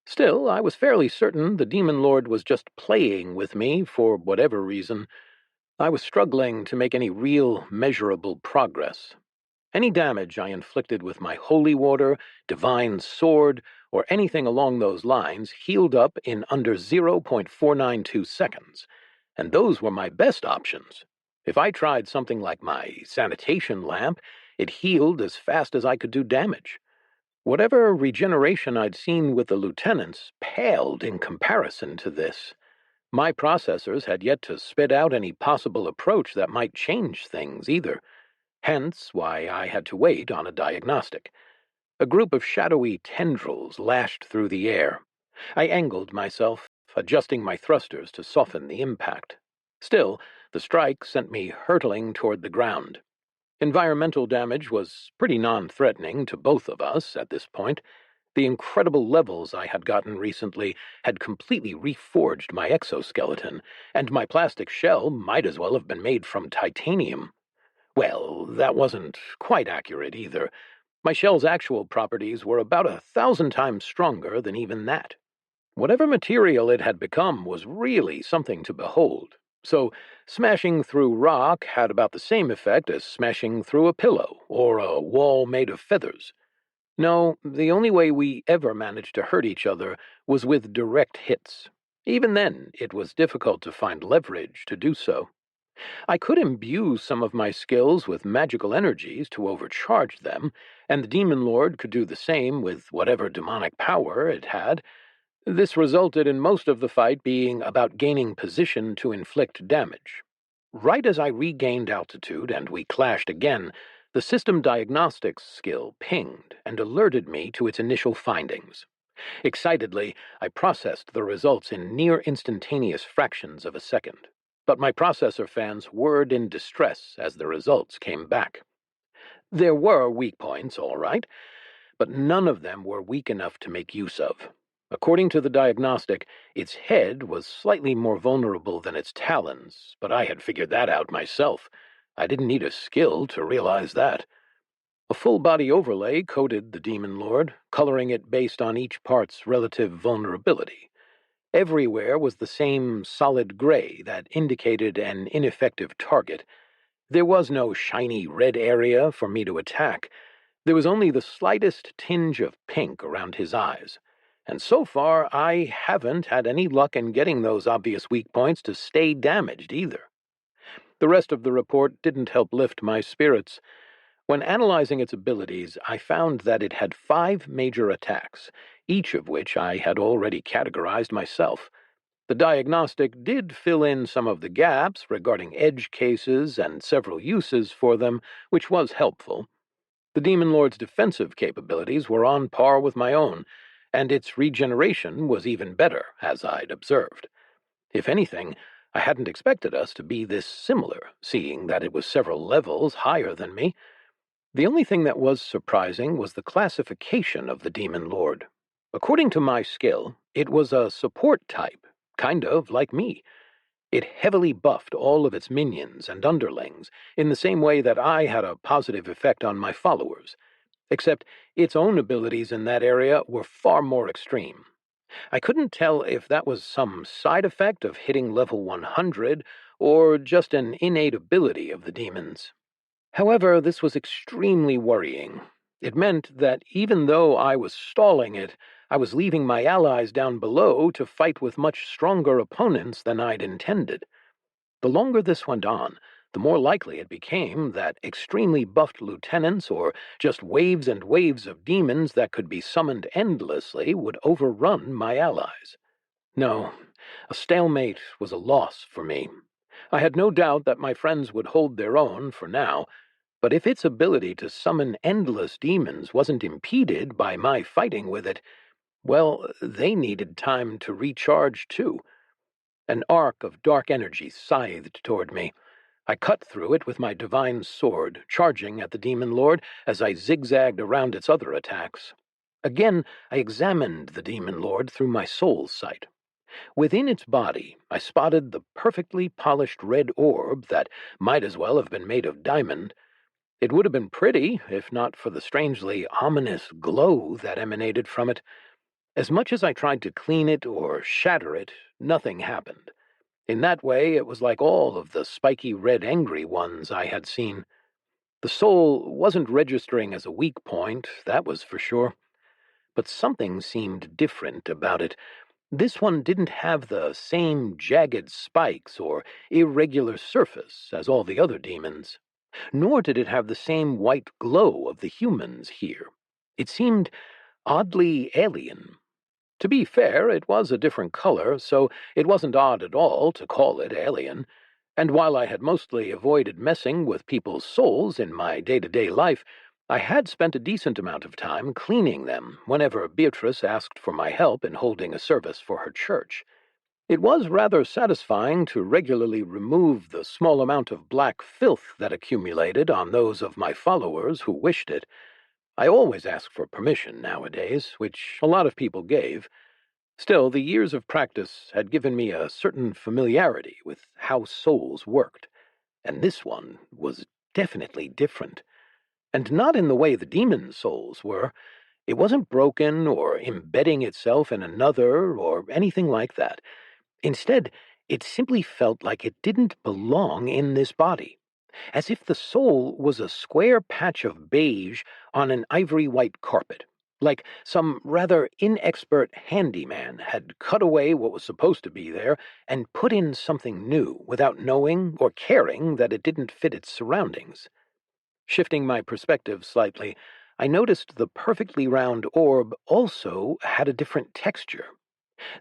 Still, I was fairly certain the demon lord was just playing with me for whatever reason. I was struggling to make any real, measurable progress. Any damage I inflicted with my holy water, divine sword, or anything along those lines healed up in under 0.492 seconds, and those were my best options. If I tried something like my sanitation lamp, it healed as fast as I could do damage. Whatever regeneration I'd seen with the lieutenants paled in comparison to this. My processors had yet to spit out any possible approach that might change things either. Hence why I had to wait on a diagnostic. A group of shadowy tendrils lashed through the air. I angled myself, adjusting my thrusters to soften the impact. Still, the strike sent me hurtling toward the ground. Environmental damage was pretty non-threatening to both of us at this point. The incredible levels I had gotten recently had completely reforged my exoskeleton, and my plastic shell might as well have been made from titanium. Well, that wasn't quite accurate either. My shell's actual properties were about 1,000 times stronger than even that. Whatever material it had become was really something to behold. So, smashing through rock had about the same effect as smashing through a pillow or a wall made of feathers. No, the only way we ever managed to hurt each other was with direct hits. Even then, it was difficult to find leverage to do so. I could imbue some of my skills with magical energies to overcharge them, and the Demon Lord could do the same with whatever demonic power it had. This resulted in most of the fight being about gaining position to inflict damage. Right as I regained altitude and we clashed again, the system diagnostics skill pinged and alerted me to its initial findings. Excitedly, I processed the results in near instantaneous fractions of a second. But my processor fans whirred in distress as the results came back. There were weak points, all right, but none of them were weak enough to make use of. According to the diagnostic, its head was slightly more vulnerable than its talons, but I had figured that out myself. I didn't need a skill to realize that. A full-body overlay coded the Demon Lord, coloring it based on each part's relative vulnerability. Everywhere was the same solid gray that indicated an ineffective target. There was no shiny red area for me to attack. There was only the slightest tinge of pink around his eyes. And so far, I haven't had any luck in getting those obvious weak points to stay damaged either. The rest of the report didn't help lift my spirits. When analyzing its abilities, I found that it had 5 major attacks, each of which I had already categorized myself. The diagnostic did fill in some of the gaps regarding edge cases and several uses for them, which was helpful. The Demon Lord's defensive capabilities were on par with my own, and its regeneration was even better, as I'd observed. If anything, I hadn't expected us to be this similar, seeing that it was several levels higher than me. The only thing that was surprising was the classification of the Demon Lord. According to my skill, it was a support type, kind of like me. It heavily buffed all of its minions and underlings, in the same way that I had a positive effect on my followers, except its own abilities in that area were far more extreme. I couldn't tell if that was some side effect of hitting level 100 or just an innate ability of the demons. However, this was extremely worrying. It meant that even though I was stalling it, I was leaving my allies down below to fight with much stronger opponents than I'd intended. The longer this went on, the more likely it became that extremely buffed lieutenants or just waves and waves of demons that could be summoned endlessly would overrun my allies. No, a stalemate was a loss for me. I had no doubt that my friends would hold their own for now, but if its ability to summon endless demons wasn't impeded by my fighting with it, well, they needed time to recharge too. An arc of dark energy scythed toward me. I cut through it with my divine sword, charging at the demon lord as I zigzagged around its other attacks. Again, I examined the demon lord through my soul's sight. Within its body, I spotted the perfectly polished red orb that might as well have been made of diamond. It would have been pretty, if not for the strangely ominous glow that emanated from it. As much as I tried to clean it or shatter it, nothing happened. In that way, it was like all of the spiky red angry ones I had seen. The soul wasn't registering as a weak point, that was for sure. But something seemed different about it. This one didn't have the same jagged spikes or irregular surface as all the other demons. Nor did it have the same white glow of the humans here. It seemed oddly alien. To be fair, it was a different color, so it wasn't odd at all to call it alien. And while I had mostly avoided messing with people's souls in my day-to-day life, I had spent a decent amount of time cleaning them whenever Beatrice asked for my help in holding a service for her church. It was rather satisfying to regularly remove the small amount of black filth that accumulated on those of my followers who wished it. I always ask for permission nowadays, which a lot of people gave. Still, the years of practice had given me a certain familiarity with how souls worked, and this one was definitely different. And not in the way the demon souls were. It wasn't broken or embedding itself in another or anything like that. Instead, it simply felt like it didn't belong in this body, as if the soul was a square patch of beige on an ivory-white carpet, like some rather inexpert handyman had cut away what was supposed to be there and put in something new without knowing or caring that it didn't fit its surroundings. Shifting my perspective slightly, I noticed the perfectly round orb also had a different texture.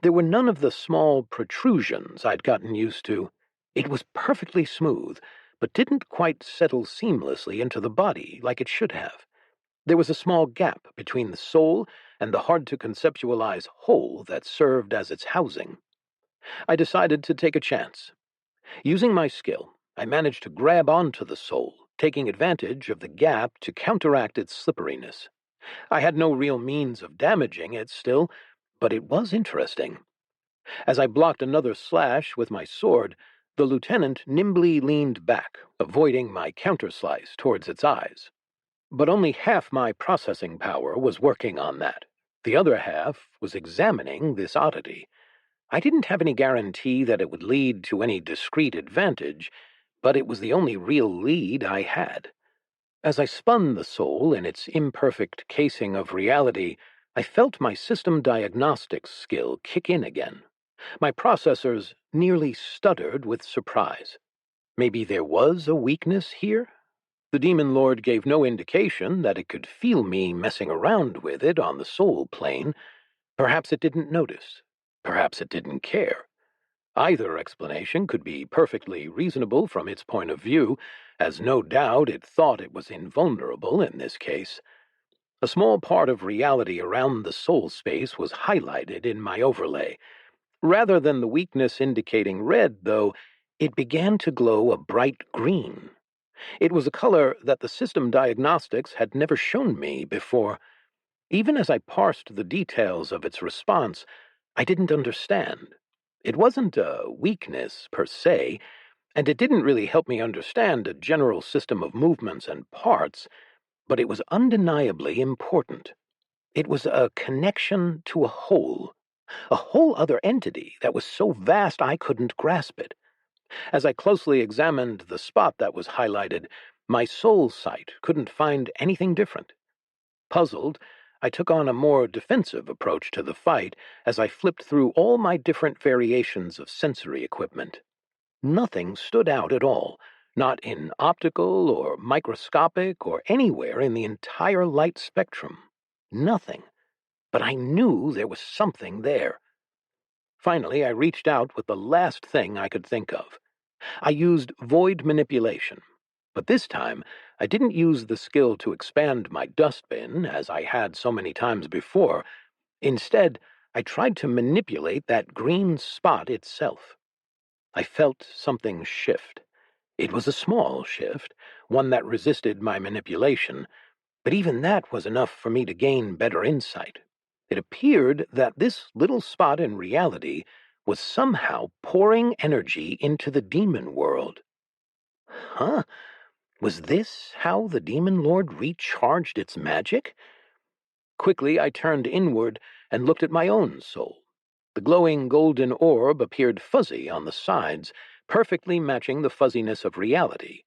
There were none of the small protrusions I'd gotten used to. It was perfectly smooth, but didn't quite settle seamlessly into the body like it should have. There was a small gap between the soul and the hard-to-conceptualize hole that served as its housing. I decided to take a chance. Using my skill, I managed to grab onto the soul, taking advantage of the gap to counteract its slipperiness. I had no real means of damaging it still, but it was interesting. As I blocked another slash with my sword, the lieutenant nimbly leaned back, avoiding my counterslice towards its eyes. But only half my processing power was working on that. The other half was examining this oddity. I didn't have any guarantee that it would lead to any discrete advantage, but it was the only real lead I had. As I spun the soul in its imperfect casing of reality, I felt my system diagnostics skill kick in again. My processors nearly stuttered with surprise. Maybe there was a weakness here? The demon lord gave no indication that it could feel me messing around with it on the soul plane. Perhaps it didn't notice. Perhaps it didn't care. Either explanation could be perfectly reasonable from its point of view, as no doubt it thought it was invulnerable in this case. A small part of reality around the soul space was highlighted in my overlay. Rather than the weakness indicating red, though, it began to glow a bright green. It was a color that the system diagnostics had never shown me before. Even as I parsed the details of its response, I didn't understand. It wasn't a weakness, per se, and it didn't really help me understand a general system of movements and parts, but it was undeniably important. It was a connection to a whole other entity that was so vast I couldn't grasp it. As I closely examined the spot that was highlighted, my soul sight couldn't find anything different. Puzzled, I took on a more defensive approach to the fight as I flipped through all my different variations of sensory equipment. Nothing stood out at all, not in optical or microscopic or anywhere in the entire light spectrum. Nothing. But I knew there was something there. Finally, I reached out with the last thing I could think of. I used void manipulation. But this time, I didn't use the skill to expand my dustbin, as I had so many times before. Instead, I tried to manipulate that green spot itself. I felt something shift. It was a small shift, one that resisted my manipulation, but even that was enough for me to gain better insight. It appeared that this little spot in reality was somehow pouring energy into the demon world. Huh? Was this how the demon lord recharged its magic? Quickly I turned inward and looked at my own soul. The glowing golden orb appeared fuzzy on the sides, perfectly matching the fuzziness of reality.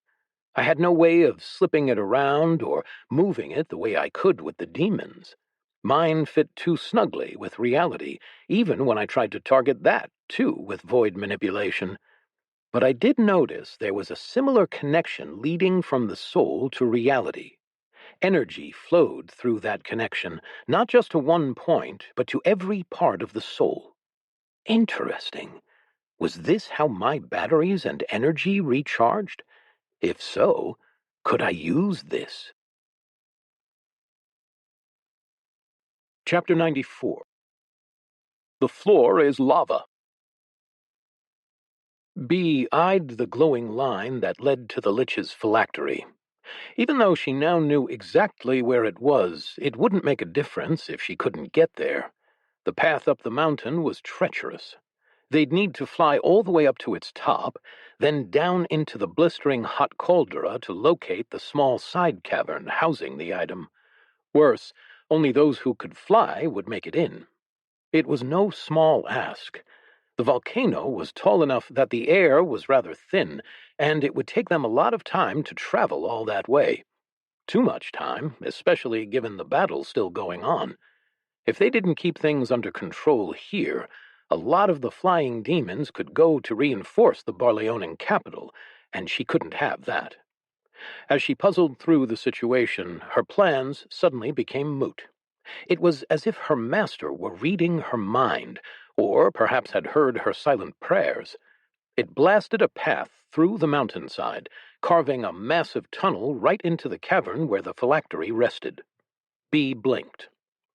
I had no way of slipping it around or moving it the way I could with the demons. Mine fit too snugly with reality, even when I tried to target that, too, with void manipulation. But I did notice there was a similar connection leading from the soul to reality. Energy flowed through that connection, not just to one point, but to every part of the soul. Interesting. Was this how my batteries and energy recharged? If so, could I use this? Chapter 94. The floor is lava. Bee eyed the glowing line that led to the Lich's phylactery. Even though she now knew exactly where it was, it wouldn't make a difference if she couldn't get there. The path up the mountain was treacherous. They'd need to fly all the way up to its top, then down into the blistering hot caldera to locate the small side cavern housing the item. Worse, only those who could fly would make it in. It was no small ask. The volcano was tall enough that the air was rather thin, and it would take them a lot of time to travel all that way. Too much time, especially given the battle still going on. If they didn't keep things under control here, a lot of the flying demons could go to reinforce the Barleonan capital, and she couldn't have that. As she puzzled through the situation, her plans suddenly became moot. It was as if her master were reading her mind, or perhaps had heard her silent prayers. It blasted a path through the mountainside, carving a massive tunnel right into the cavern where the phylactery rested. Bee blinked.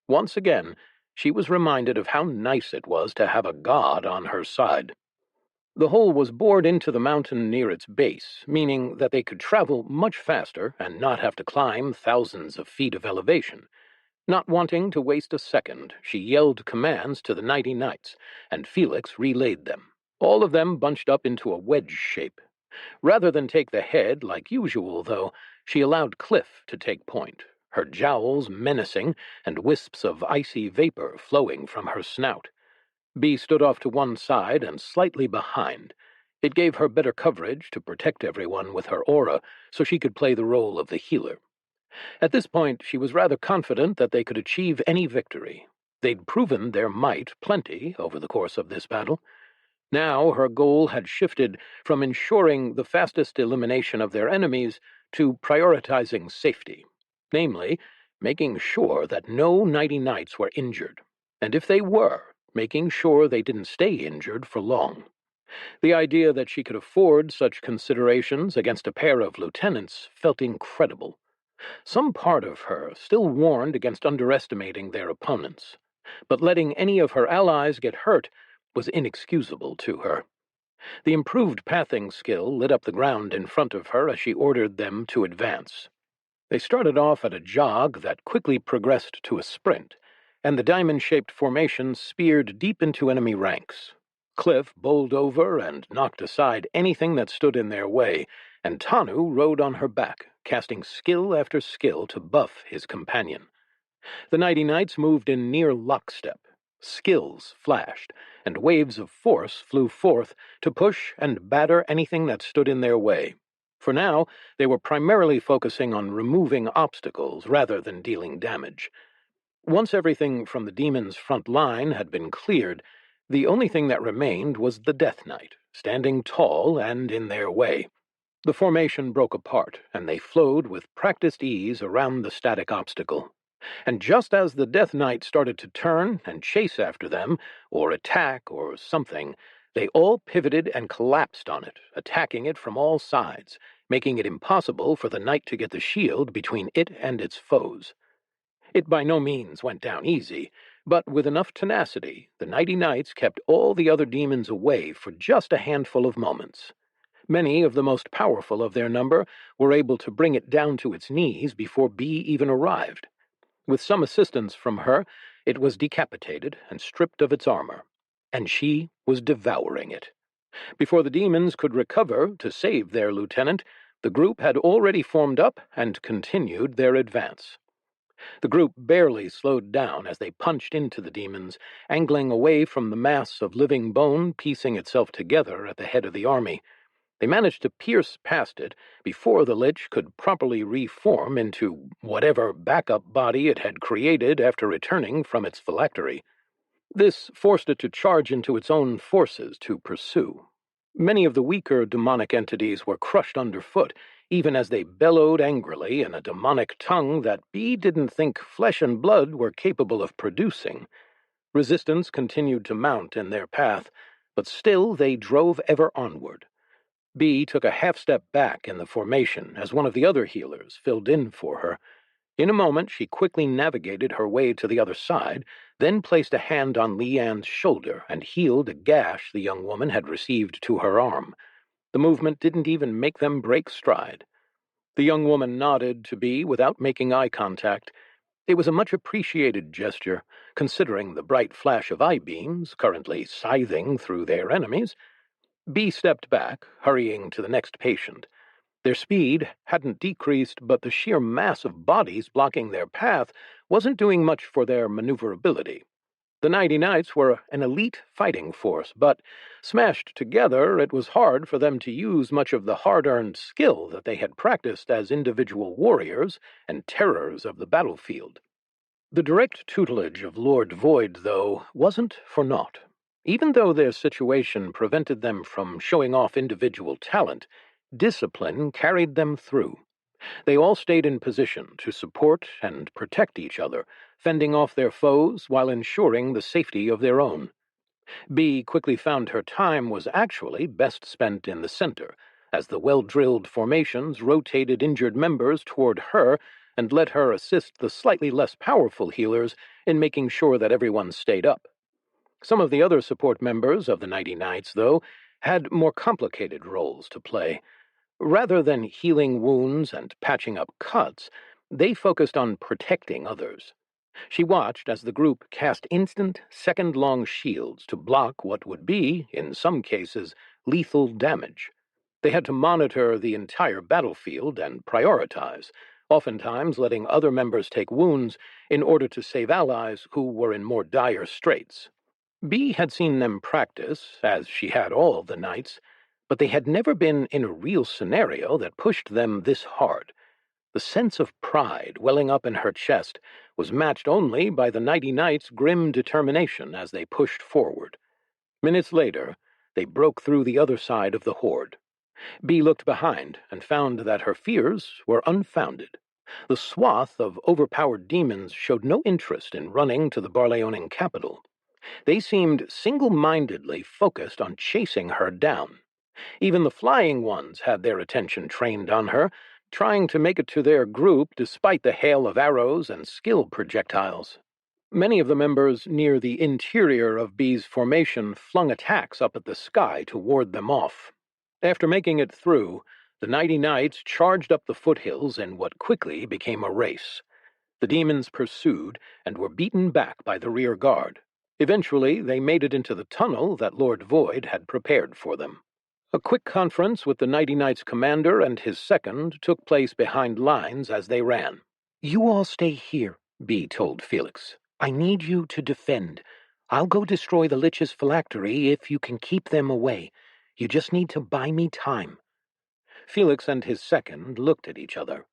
Once again, she was reminded of how nice it was to have a god on her side. The hole was bored into the mountain near its base, meaning that they could travel much faster and not have to climb thousands of feet of elevation. Not wanting to waste a second, she yelled commands to the Nighty Knights, and Felix relayed them. All of them bunched up into a wedge shape. Rather than take the head like usual, though, she allowed Cliff to take point, her jowls menacing and wisps of icy vapor flowing from her snout. Bee stood off to one side and slightly behind. It gave her better coverage to protect everyone with her aura, so she could play the role of the healer. At this point, she was rather confident that they could achieve any victory. They'd proven their might plenty over the course of this battle. Now her goal had shifted from ensuring the fastest elimination of their enemies to prioritizing safety, namely, making sure that no Nighty Knights were injured, and if they were, making sure they didn't stay injured for long. The idea that she could afford such considerations against a pair of lieutenants felt incredible. Some part of her still warned against underestimating their opponents, but letting any of her allies get hurt was inexcusable to her. The improved pathing skill lit up the ground in front of her as she ordered them to advance. They started off at a jog that quickly progressed to a sprint, and the diamond-shaped formation speared deep into enemy ranks. Cliff bowled over and knocked aside anything that stood in their way, and Tanu rode on her back, casting skill after skill to buff his companion. The Nighty Knights moved in near lockstep. Skills flashed, and waves of force flew forth to push and batter anything that stood in their way. For now, they were primarily focusing on removing obstacles rather than dealing damage. Once everything from the demons' front line had been cleared, the only thing that remained was the Death Knight, standing tall and in their way. The formation broke apart, and they flowed with practiced ease around the static obstacle. And just as the Death Knight started to turn and chase after them, or attack, or something, they all pivoted and collapsed on it, attacking it from all sides, making it impossible for the knight to get the shield between it and its foes. It by no means went down easy, but with enough tenacity, the Nighty Knights kept all the other demons away for just a handful of moments. Many of the most powerful of their number were able to bring it down to its knees before B even arrived. With some assistance from her, it was decapitated and stripped of its armor, and she was devouring it. Before the demons could recover to save their lieutenant, the group had already formed up and continued their advance. The group barely slowed down as they punched into the demons, angling away from the mass of living bone piecing itself together at the head of the army. They managed to pierce past it before the Lich could properly reform into whatever backup body it had created after returning from its phylactery. This forced it to charge into its own forces to pursue. Many of the weaker demonic entities were crushed underfoot, even as they bellowed angrily in a demonic tongue that B didn't think flesh and blood were capable of producing. Resistance continued to mount in their path, but still they drove ever onward. B took a half-step back in the formation as one of the other healers filled in for her. In a moment, she quickly navigated her way to the other side, then placed a hand on Leanne's shoulder and healed a gash the young woman had received to her arm. The movement didn't even make them break stride. The young woman nodded to B without making eye contact. It was a much-appreciated gesture, considering the bright flash of eye beams currently scything through their enemies. B stepped back, hurrying to the next patient. Their speed hadn't decreased, but the sheer mass of bodies blocking their path wasn't doing much for their maneuverability. The Nighty Knights were an elite fighting force, but smashed together, it was hard for them to use much of the hard-earned skill that they had practiced as individual warriors and terrors of the battlefield. The direct tutelage of Lord Void, though, wasn't for naught. Even though their situation prevented them from showing off individual talent, discipline carried them through. They all stayed in position to support and protect each other, fending off their foes while ensuring the safety of their own. B quickly found her time was actually best spent in the center, as the well-drilled formations rotated injured members toward her and let her assist the slightly less powerful healers in making sure that everyone stayed up. Some of the other support members of the Nighty Knights, though, had more complicated roles to play. Rather than healing wounds and patching up cuts, they focused on protecting others. She watched as the group cast instant, second-long shields to block what would be, in some cases, lethal damage. They had to monitor the entire battlefield and prioritize, oftentimes letting other members take wounds in order to save allies who were in more dire straits. B had seen them practice, as she had all the knights, but they had never been in a real scenario that pushed them this hard. The sense of pride welling up in her chest was matched only by the Nighty Knights' grim determination as they pushed forward. Minutes later, they broke through the other side of the horde. Bee looked behind and found that her fears were unfounded. The swath of overpowered demons showed no interest in running to the Barleoning capital. They seemed single-mindedly focused on chasing her down. Even the flying ones had their attention trained on her, trying to make it to their group despite the hail of arrows and skill projectiles. Many of the members near the interior of Bee's formation flung attacks up at the sky to ward them off. After making it through, the Nighty Knights charged up the foothills in what quickly became a race. The demons pursued and were beaten back by the rear guard. Eventually, they made it into the tunnel that Lord Void had prepared for them. A quick conference with the Nighty Knights commander and his second took place behind lines as they ran. "You all stay here," Bee told Felix. "I need you to defend. I'll go destroy the Lich's phylactery if you can keep them away. You just need to buy me time." Felix and his second looked at each other.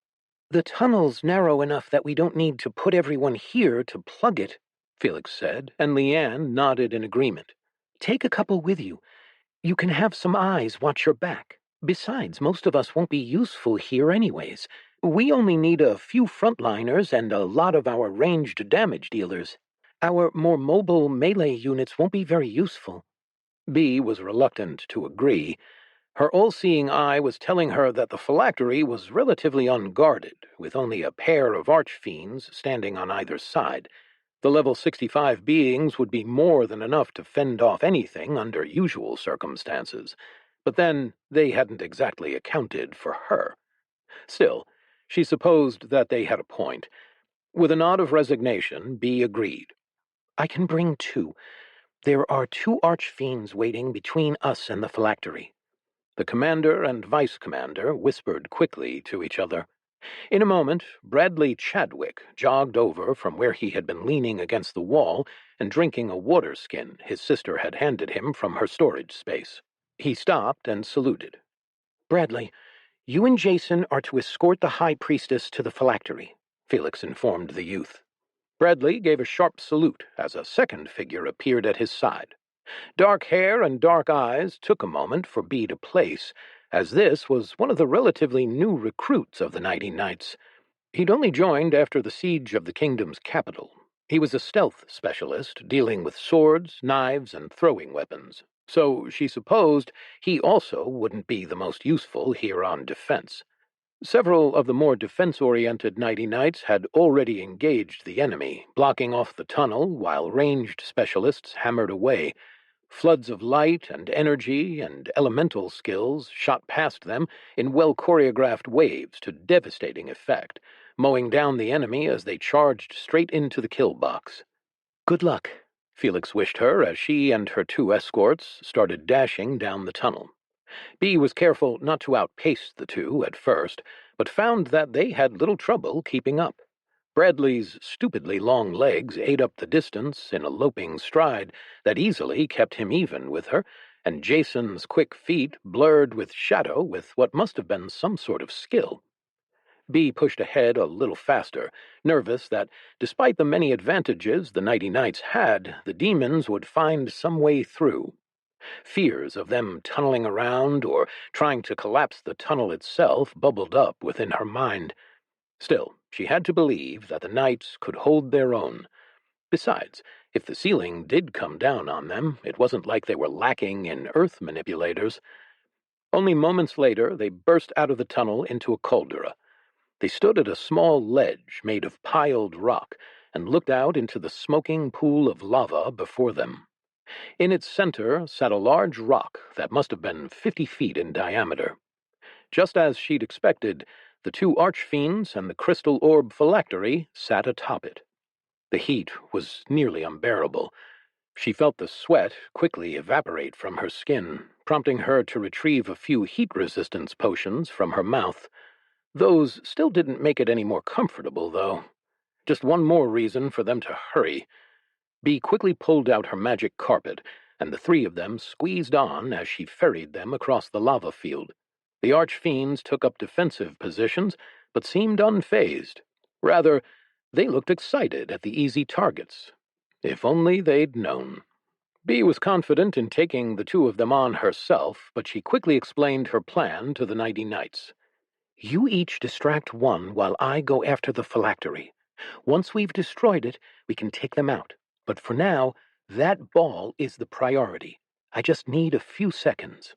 "The tunnel's narrow enough that we don't need to put everyone here to plug it," Felix said, and Leanne nodded in agreement. "Take a couple with you. You can have some eyes watch your back. Besides, most of us won't be useful here anyways. We only need a few frontliners and a lot of our ranged damage dealers. Our more mobile melee units won't be very useful." Bee was reluctant to agree. Her all-seeing eye was telling her that the phylactery was relatively unguarded, with only a pair of archfiends standing on either side. The level 65 beings would be more than enough to fend off anything under usual circumstances. But then, they hadn't exactly accounted for her. Still, she supposed that they had a point. With a nod of resignation, Bee agreed. "I can bring two. There are two archfiends waiting between us and the phylactery." The commander and vice-commander whispered quickly to each other. In a moment, Bradley Chadwick jogged over from where he had been leaning against the wall and drinking a water skin his sister had handed him from her storage space. He stopped and saluted. "Bradley, you and Jason are to escort the High Priestess to the phylactery," Felix informed the youth. Bradley gave a sharp salute as a second figure appeared at his side. Dark hair and dark eyes took a moment for Bee to place, as this was one of the relatively new recruits of the Nighty Knights. He'd only joined after the siege of the kingdom's capital. He was a stealth specialist, dealing with swords, knives, and throwing weapons, so she supposed he also wouldn't be the most useful here on defense. Several of the more defense-oriented Nighty Knights had already engaged the enemy, blocking off the tunnel while ranged specialists hammered away. Floods of light and energy and elemental skills shot past them in well-choreographed waves to devastating effect, mowing down the enemy as they charged straight into the kill box. "Good luck," Felix wished her as she and her two escorts started dashing down the tunnel. Bee was careful not to outpace the two at first, but found that they had little trouble keeping up. Bradley's stupidly long legs ate up the distance in a loping stride that easily kept him even with her, and Jason's quick feet blurred with shadow with what must have been some sort of skill. Bee pushed ahead a little faster, nervous that, despite the many advantages the Nighty Knights had, the demons would find some way through. Fears of them tunneling around or trying to collapse the tunnel itself bubbled up within her mind. Still, she had to believe that the knights could hold their own. Besides, if the ceiling did come down on them, it wasn't like they were lacking in earth manipulators. Only moments later, they burst out of the tunnel into a caldera. They stood at a small ledge made of piled rock and looked out into the smoking pool of lava before them. In its center sat a large rock that must have been 50 feet in diameter. Just as she'd expected, the two archfiends and the crystal orb phylactery sat atop it. The heat was nearly unbearable. She felt the sweat quickly evaporate from her skin, prompting her to retrieve a few heat-resistance potions from her mouth. Those still didn't make it any more comfortable, though. Just one more reason for them to hurry. Bee quickly pulled out her magic carpet, and the three of them squeezed on as she ferried them across the lava field. The archfiends took up defensive positions, but seemed unfazed. Rather, they looked excited at the easy targets. If only they'd known. Bee was confident in taking the two of them on herself, but she quickly explained her plan to the Nighty Knights. "You each distract one while I go after the phylactery. Once we've destroyed it, we can take them out. But for now, that ball is the priority. I just need a few seconds."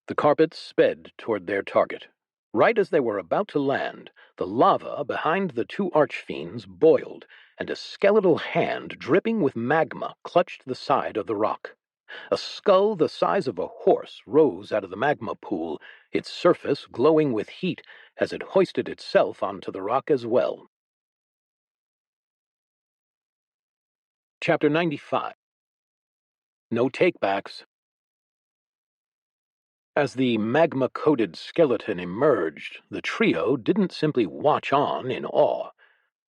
The carpets sped toward their target. Right as they were about to land, the lava behind the two archfiends boiled, and a skeletal hand dripping with magma clutched the side of the rock. A skull the size of a horse rose out of the magma pool, its surface glowing with heat as it hoisted itself onto the rock as well. Chapter 95. No Takebacks. As the magma-coated skeleton emerged, the trio didn't simply watch on in awe.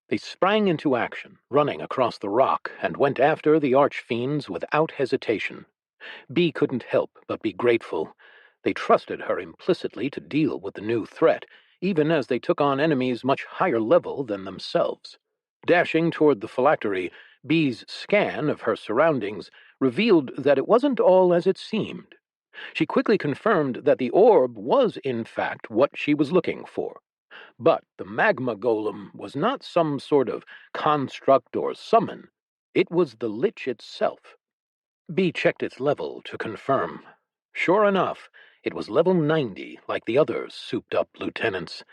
They sprang into action, running across the rock, and went after the archfiends without hesitation. Bee couldn't help but be grateful. They trusted her implicitly to deal with the new threat, even as they took on enemies much higher level than themselves. Dashing toward the phylactery, Bee's scan of her surroundings revealed that it wasn't all as it seemed. She quickly confirmed that the orb was in fact what she was looking for. But the magma golem was not some sort of construct or summon. It was the lich itself. Bee checked its level to confirm. Sure enough, it was level 90, like the other souped-up lieutenants.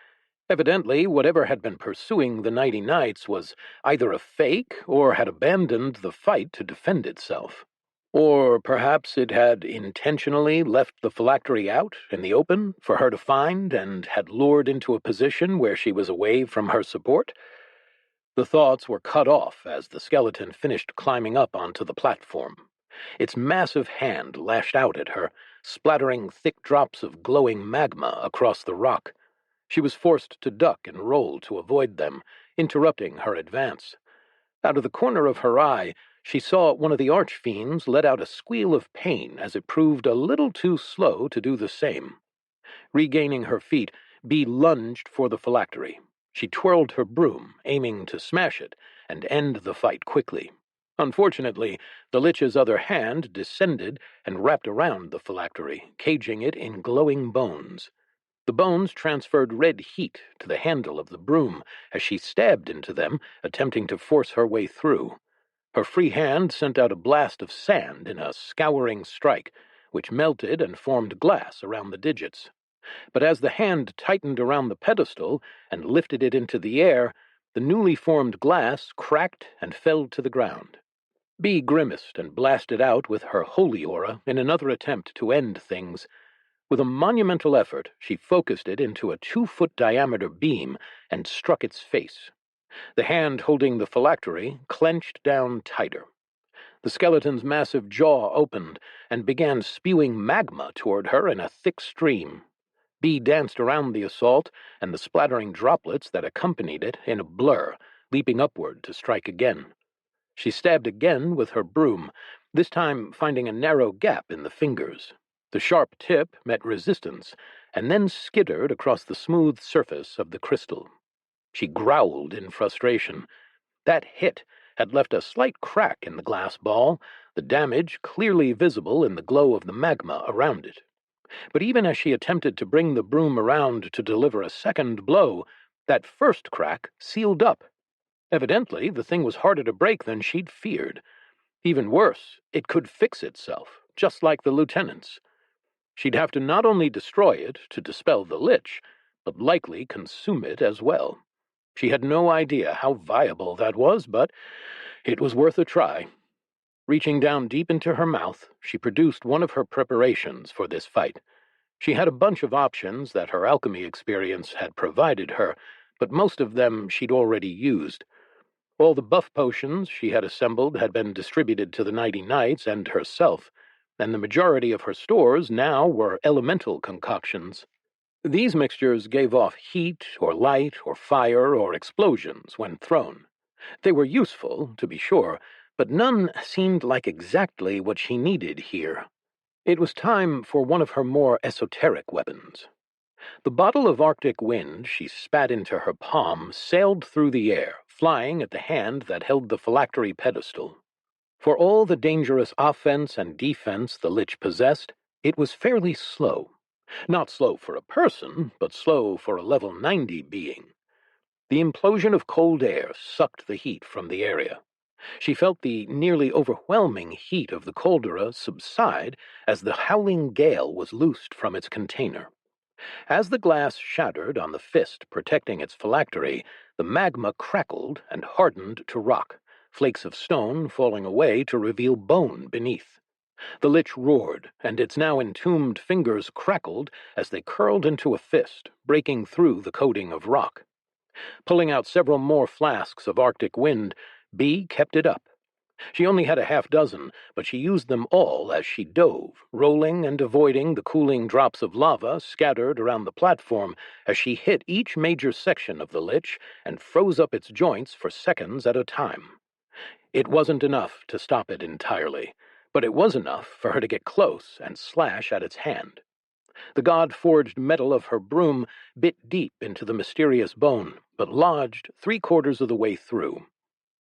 Evidently, whatever had been pursuing the Nighty Knights was either a fake or had abandoned the fight to defend itself. Or perhaps it had intentionally left the phylactery out in the open for her to find and had lured into a position where she was away from her support. The thoughts were cut off as the skeleton finished climbing up onto the platform. Its massive hand lashed out at her, splattering thick drops of glowing magma across the rock. She was forced to duck and roll to avoid them, interrupting her advance. Out of the corner of her eye, she saw one of the archfiends let out a squeal of pain as it proved a little too slow to do the same. Regaining her feet, Bee lunged for the phylactery. She twirled her broom, aiming to smash it and end the fight quickly. Unfortunately, the lich's other hand descended and wrapped around the phylactery, caging it in glowing bones. The bones transferred red heat to the handle of the broom as she stabbed into them, attempting to force her way through. Her free hand sent out a blast of sand in a scouring strike, which melted and formed glass around the digits. But as the hand tightened around the pedestal and lifted it into the air, the newly formed glass cracked and fell to the ground. Bee grimaced and blasted out with her holy aura in another attempt to end things. With a monumental effort, she focused it into a 2-foot diameter beam and struck its face. The hand holding the phylactery clenched down tighter. The skeleton's massive jaw opened and began spewing magma toward her in a thick stream. Bee danced around the assault and the splattering droplets that accompanied it in a blur, leaping upward to strike again. She stabbed again with her broom, this time finding a narrow gap in the fingers. The sharp tip met resistance, and then skittered across the smooth surface of the crystal. She growled in frustration. That hit had left a slight crack in the glass ball, the damage clearly visible in the glow of the magma around it. But even as she attempted to bring the broom around to deliver a second blow, that first crack sealed up. Evidently, the thing was harder to break than she'd feared. Even worse, it could fix itself, just like the lieutenants. She'd have to not only destroy it to dispel the lich, but likely consume it as well. She had no idea how viable that was, but it was worth a try. Reaching down deep into her mouth, she produced one of her preparations for this fight. She had a bunch of options that her alchemy experience had provided her, but most of them she'd already used. All the buff potions she had assembled had been distributed to the Nighty Knights and herself, and the majority of her stores now were elemental concoctions. These mixtures gave off heat or light or fire or explosions when thrown. They were useful, to be sure, but none seemed like exactly what she needed here. It was time for one of her more esoteric weapons. The bottle of Arctic wind she spat into her palm sailed through the air, flying at the hand that held the phylactery pedestal. For all the dangerous offense and defense the Lich possessed, it was fairly slow. Not slow for a person, but slow for a level 90 being. The implosion of cold air sucked the heat from the area. She felt the nearly overwhelming heat of the caldera subside as the howling gale was loosed from its container. As the glass shattered on the fist protecting its phylactery, the magma crackled and hardened to rock, flakes of stone falling away to reveal bone beneath. The Lich roared, and its now entombed fingers crackled as they curled into a fist, breaking through the coating of rock. Pulling out several more flasks of Arctic wind, Bee kept it up. She only had a half dozen, but she used them all as she dove, rolling and avoiding the cooling drops of lava scattered around the platform as she hit each major section of the Lich and froze up its joints for seconds at a time. It wasn't enough to stop it entirely, but it was enough for her to get close and slash at its hand. The god-forged metal of her broom bit deep into the mysterious bone, but lodged 3/4 of the way through.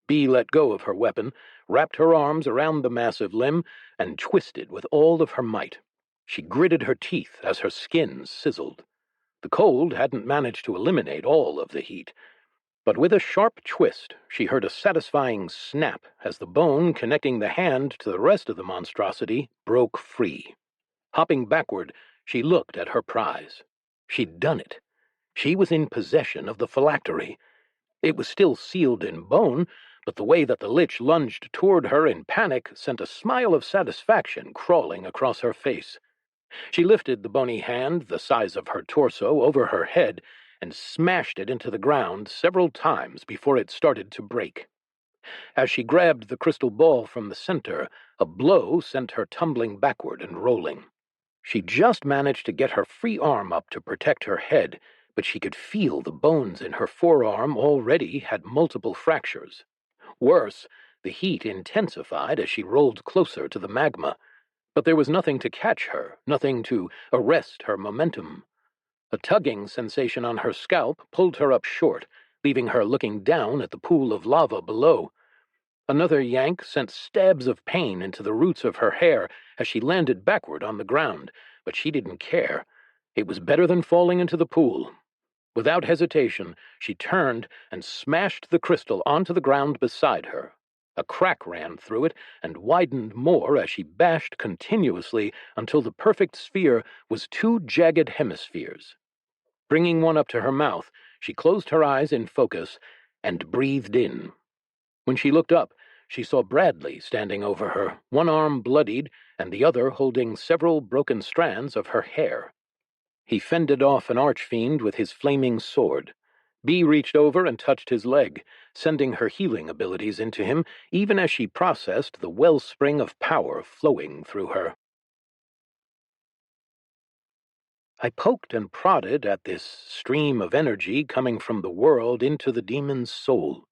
Bee let go of her weapon, wrapped her arms around the massive limb, and twisted with all of her might. She gritted her teeth as her skin sizzled. The cold hadn't managed to eliminate all of the heat, but with a sharp twist, she heard a satisfying snap as the bone connecting the hand to the rest of the monstrosity broke free. Hopping backward, she looked at her prize. She'd done it. She was in possession of the phylactery. It was still sealed in bone, but the way that the Lich lunged toward her in panic sent a smile of satisfaction crawling across her face. She lifted the bony hand, the size of her torso, over her head and smashed it into the ground several times before it started to break. As she grabbed the crystal ball from the center, a blow sent her tumbling backward and rolling. She just managed to get her free arm up to protect her head, but she could feel the bones in her forearm already had multiple fractures. Worse, the heat intensified as she rolled closer to the magma, but there was nothing to catch her, nothing to arrest her momentum. A tugging sensation on her scalp pulled her up short, leaving her looking down at the pool of lava below. Another yank sent stabs of pain into the roots of her hair as she landed backward on the ground, but she didn't care. It was better than falling into the pool. Without hesitation, she turned and smashed the crystal onto the ground beside her. A crack ran through it and widened more as she bashed continuously until the perfect sphere was 2 jagged hemispheres. Bringing one up to her mouth, she closed her eyes in focus and breathed in. When she looked up, she saw Bradley standing over her, one arm bloodied and the other holding several broken strands of her hair. He fended off an archfiend with his flaming sword. Bee reached over and touched his leg, sending her healing abilities into him even as she processed the wellspring of power flowing through her. I poked and prodded at this stream of energy coming from the world into the demon's soul.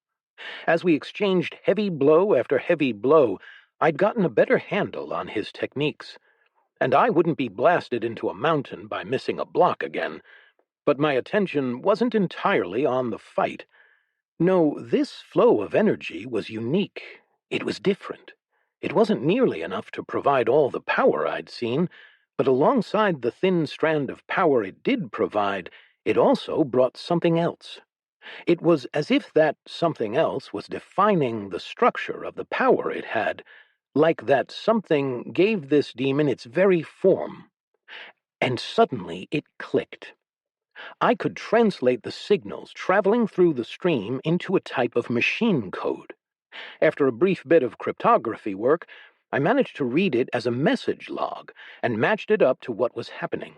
As we exchanged heavy blow after heavy blow, I'd gotten a better handle on his techniques, and I wouldn't be blasted into a mountain by missing a block again. But my attention wasn't entirely on the fight. No, this flow of energy was unique. It was different. It wasn't nearly enough to provide all the power I'd seen, but alongside the thin strand of power it did provide, it also brought something else. It was as if that something else was defining the structure of the power it had, like that something gave this demon its very form. And suddenly it clicked. I could translate the signals traveling through the stream into a type of machine code. After a brief bit of cryptography work, I managed to read it as a message log and matched it up to what was happening.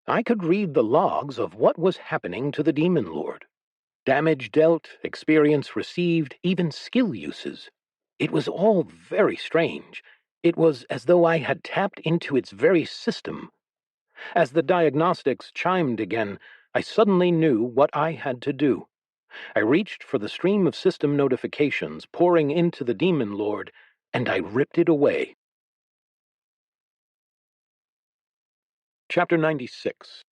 I could read the logs of what was happening to the Demon Lord. Damage dealt, experience received, even skill uses. It was all very strange. It was as though I had tapped into its very system. As the diagnostics chimed again, I suddenly knew what I had to do. I reached for the stream of system notifications pouring into the Demon Lord, and I ripped it away. Chapter 96.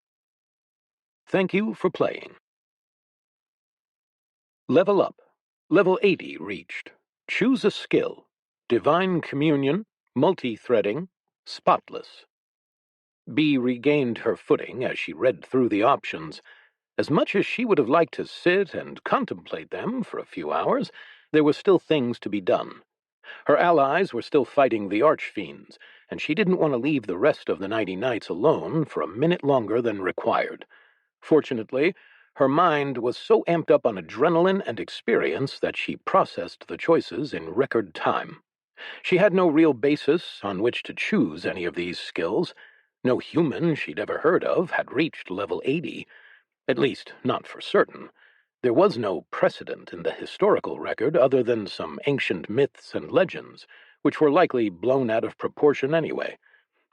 Thank you for playing. Level up. Level 80 reached. Choose a skill. Divine communion, multi-threading, spotless. Bee regained her footing as she read through the options. As much as she would have liked to sit and contemplate them for a few hours, there were still things to be done. Her allies were still fighting the archfiends, and she didn't want to leave the rest of the 90 Nights alone for a minute longer than required. Fortunately, her mind was so amped up on adrenaline and experience that she processed the choices in record time. She had no real basis on which to choose any of these skills. No human she'd ever heard of had reached level 80, at least not for certain. There was no precedent in the historical record other than some ancient myths and legends, which were likely blown out of proportion anyway.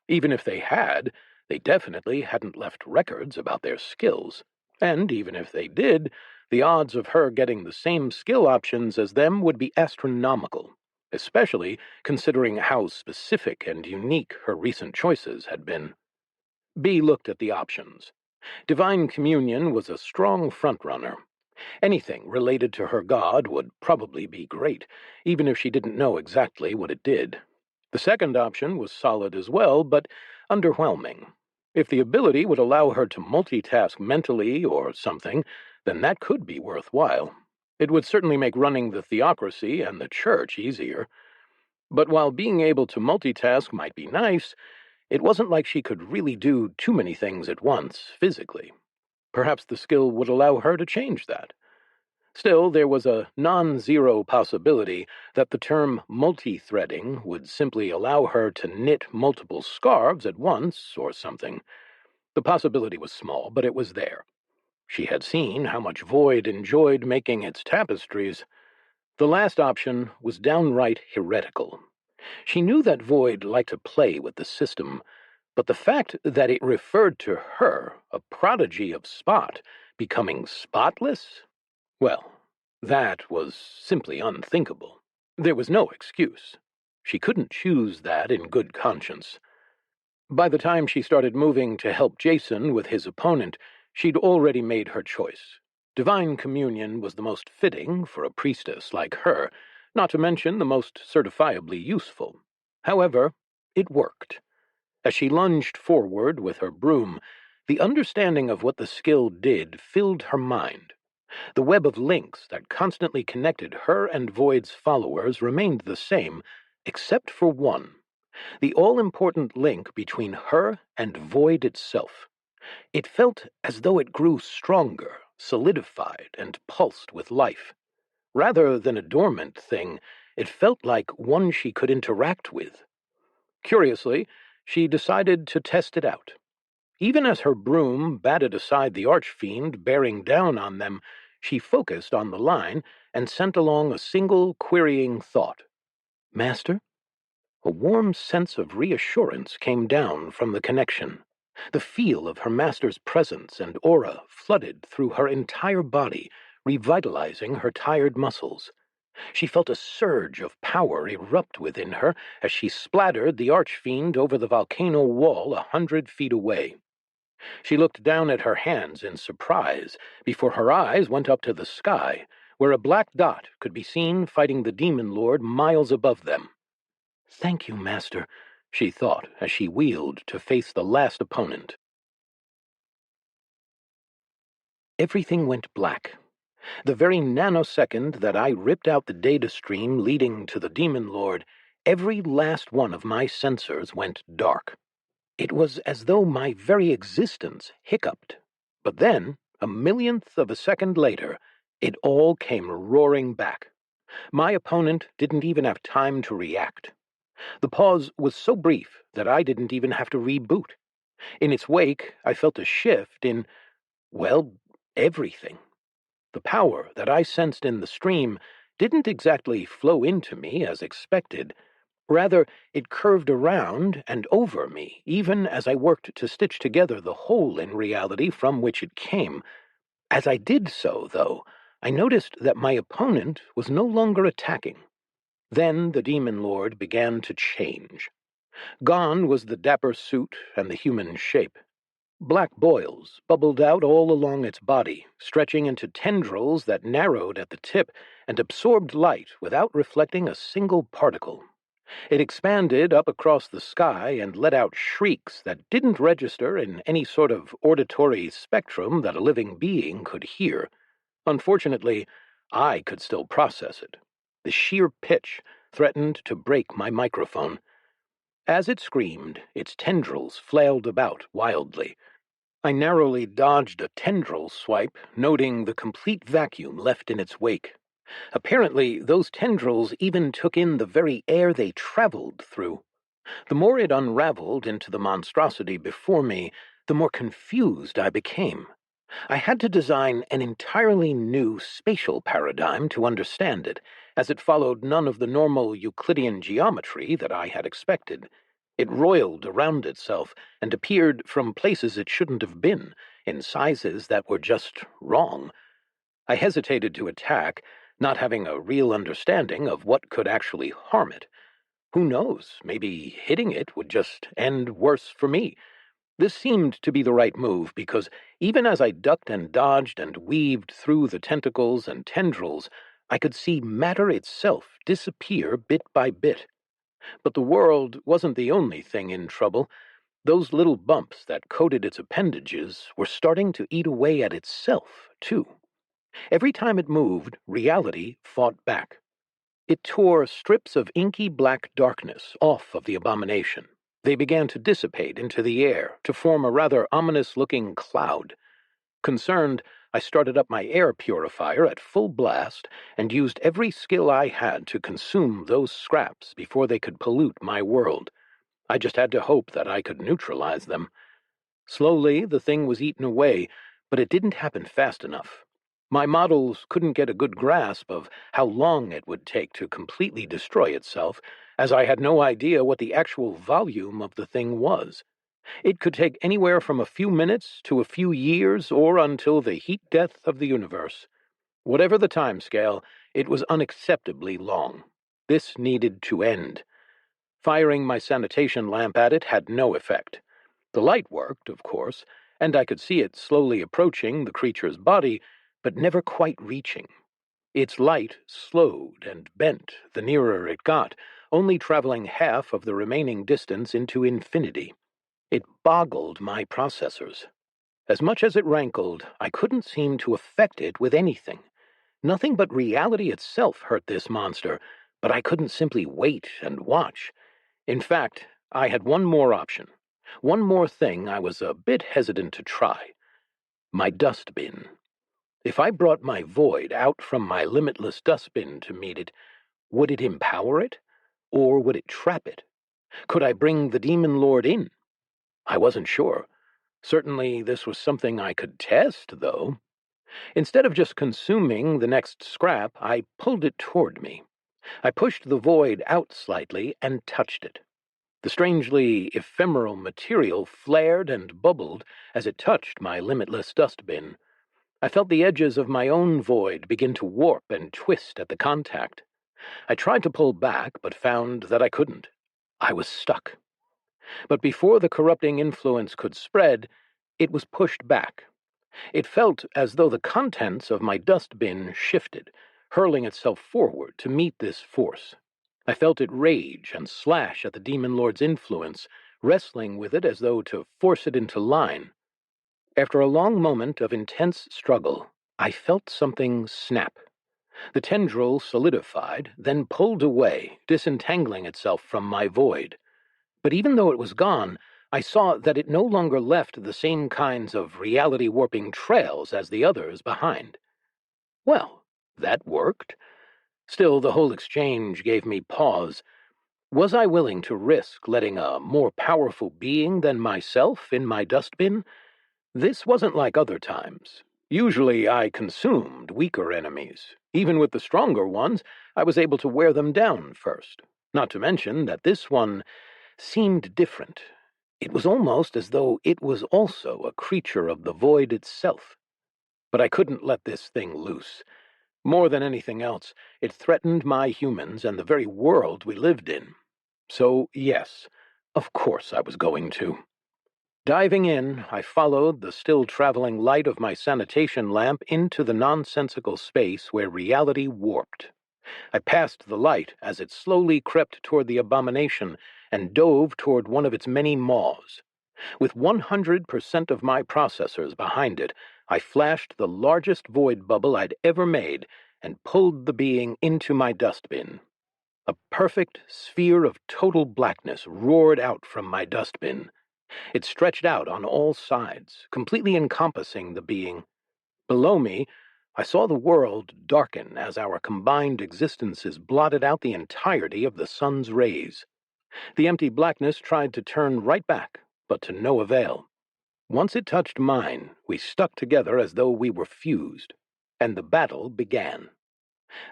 Even if they had, they definitely hadn't left records about their skills. And even if they did, the odds of her getting the same skill options as them would be astronomical, especially considering how specific and unique her recent choices had been. Bee looked at the options. Divine Communion was a strong frontrunner. Anything related to her god would probably be great, even if she didn't know exactly what it did. The second option was solid as well, but underwhelming. If the ability would allow her to multitask mentally or something, then that could be worthwhile. It would certainly make running the theocracy and the church easier. But while being able to multitask might be nice, it wasn't like she could really do too many things at once, physically. Perhaps the skill would allow her to change that. Still, there was a non-zero possibility that the term multi-threading would simply allow her to knit multiple scarves at once or something. The possibility was small, but it was there. She had seen how much Void enjoyed making its tapestries. The last option was downright heretical. She knew that Void liked to play with the system, but the fact that it referred to her, a prodigy of spot, becoming spotless? Well, that was simply unthinkable. There was no excuse. She couldn't choose that in good conscience. By the time she started moving to help Jason with his opponent, she'd already made her choice. Divine Communion was the most fitting for a priestess like her, not to mention the most certifiably useful. However, it worked. As she lunged forward with her broom, the understanding of what the skill did filled her mind. The web of links that constantly connected her and Void's followers remained the same, except for one. The all-important link between her and Void itself. It felt as though it grew stronger, solidified, and pulsed with life. Rather than a dormant thing, it felt like one she could interact with. Curiously, she decided to test it out. Even as her broom batted aside the archfiend bearing down on them, she focused on the line and sent along a single querying thought. Master? A warm sense of reassurance came down from the connection. The feel of her master's presence and aura flooded through her entire body, revitalizing her tired muscles. She felt a surge of power erupt within her as she splattered the archfiend over the volcano wall 100 feet away. She looked down at her hands in surprise before her eyes went up to the sky, where a black dot could be seen fighting the demon lord miles above them. Thank you, Master, she thought as she wheeled to face the last opponent. Everything went black. The very nanosecond that I ripped out the data stream leading to the demon lord, every last one of my sensors went dark. It was as though my very existence hiccuped. But then, a millionth of a second later, it all came roaring back. My opponent didn't even have time to react. The pause was so brief that I didn't even have to reboot. In its wake, I felt a shift in, well, everything. The power that I sensed in the stream didn't exactly flow into me as expected. Rather, it curved around and over me, even as I worked to stitch together the hole in reality from which it came. As I did so, though, I noticed that my opponent was no longer attacking. Then the demon lord began to change. Gone was the dapper suit and the human shape. Black boils bubbled out all along its body, stretching into tendrils that narrowed at the tip and absorbed light without reflecting a single particle. It expanded up across the sky and let out shrieks that didn't register in any sort of auditory spectrum that a living being could hear. Unfortunately, I could still process it. The sheer pitch threatened to break my microphone. As it screamed, its tendrils flailed about wildly. I narrowly dodged a tendril swipe, noting the complete vacuum left in its wake. Apparently, those tendrils even took in the very air they traveled through. The more it unraveled into the monstrosity before me, the more confused I became. I had to design an entirely new spatial paradigm to understand it, as it followed none of the normal Euclidean geometry that I had expected. It roiled around itself and appeared from places it shouldn't have been, in sizes that were just wrong. I hesitated to attack, not having a real understanding of what could actually harm it. Who knows, maybe hitting it would just end worse for me. This seemed to be the right move because even as I ducked and dodged and weaved through the tentacles and tendrils, I could see matter itself disappear bit by bit. But the world wasn't the only thing in trouble. Those little bumps that coated its appendages were starting to eat away at itself, too. Every time it moved, reality fought back. It tore strips of inky black darkness off of the abomination. They began to dissipate into the air to form a rather ominous-looking cloud. Concerned, I started up my air purifier at full blast and used every skill I had to consume those scraps before they could pollute my world. I just had to hope that I could neutralize them. Slowly, the thing was eaten away, but it didn't happen fast enough. My models couldn't get a good grasp of how long it would take to completely destroy itself, as I had no idea what the actual volume of the thing was. It could take anywhere from a few minutes to a few years or until the heat death of the universe. Whatever the time scale, it was unacceptably long. This needed to end. Firing my sanitation lamp at it had no effect. The light worked, of course, and I could see it slowly approaching the creature's body, but never quite reaching. Its light slowed and bent the nearer it got, only traveling half of the remaining distance into infinity. It boggled my processors. As much as it rankled, I couldn't seem to affect it with anything. Nothing but reality itself hurt this monster, but I couldn't simply wait and watch. In fact, I had one more option. One more thing I was a bit hesitant to try. My dustbin. If I brought my void out from my limitless dustbin to meet it, would it empower it? Or would it trap it? Could I bring the demon lord in? I wasn't sure. Certainly this was something I could test, though. Instead of just consuming the next scrap, I pulled it toward me. I pushed the void out slightly and touched it. The strangely ephemeral material flared and bubbled as it touched my limitless dustbin. I felt the edges of my own void begin to warp and twist at the contact. I tried to pull back, but found that I couldn't. I was stuck. But before the corrupting influence could spread, it was pushed back. It felt as though the contents of my dustbin shifted, hurling itself forward to meet this force. I felt it rage and slash at the demon lord's influence, wrestling with it as though to force it into line. After a long moment of intense struggle, I felt something snap. The tendril solidified, then pulled away, disentangling itself from my void. But even though it was gone, I saw that it no longer left the same kinds of reality-warping trails as the others behind. Well, that worked. Still, the whole exchange gave me pause. Was I willing to risk letting a more powerful being than myself in my dustbin? This wasn't like other times. Usually I consumed weaker enemies. Even with the stronger ones, I was able to wear them down first. Not to mention that this one seemed different. It was almost as though it was also a creature of the void itself. But I couldn't let this thing loose. More than anything else, it threatened my humans and the very world we lived in. So, yes, of course I was going to. Diving in, I followed the still-traveling light of my sanitation lamp into the nonsensical space where reality warped. I passed the light as it slowly crept toward the abomination and dove toward one of its many maws. With 100% of my processors behind it, I flashed the largest void bubble I'd ever made and pulled the being into my dustbin. A perfect sphere of total blackness roared out from my dustbin. It stretched out on all sides, completely encompassing the being. Below me, I saw the world darken as our combined existences blotted out the entirety of the sun's rays. The empty blackness tried to turn right back, but to no avail. Once it touched mine, we stuck together as though we were fused, and the battle began.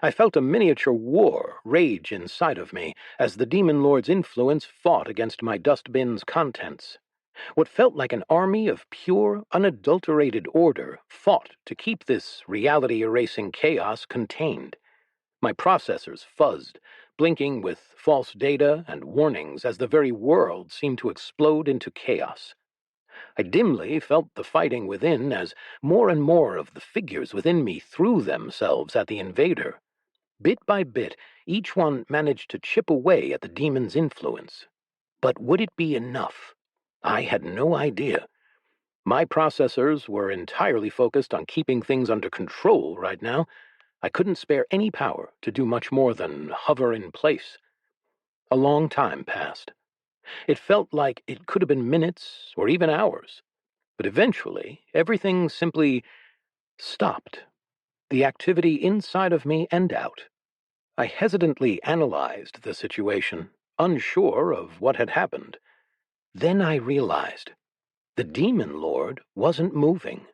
I felt a miniature war rage inside of me as the Demon Lord's influence fought against my dustbin's contents. What felt like an army of pure, unadulterated order fought to keep this reality-erasing chaos contained. My processors fuzzed, blinking with false data and warnings as the very world seemed to explode into chaos. I dimly felt the fighting within as more and more of the figures within me threw themselves at the invader. Bit by bit, each one managed to chip away at the demon's influence. But would it be enough? I had no idea. My processors were entirely focused on keeping things under control right now. I couldn't spare any power to do much more than hover in place. A long time passed. It felt like it could have been minutes or even hours. But eventually, everything simply stopped. The activity inside of me and out. I hesitantly analyzed the situation, unsure of what had happened. Then I realized the Demon Lord wasn't moving.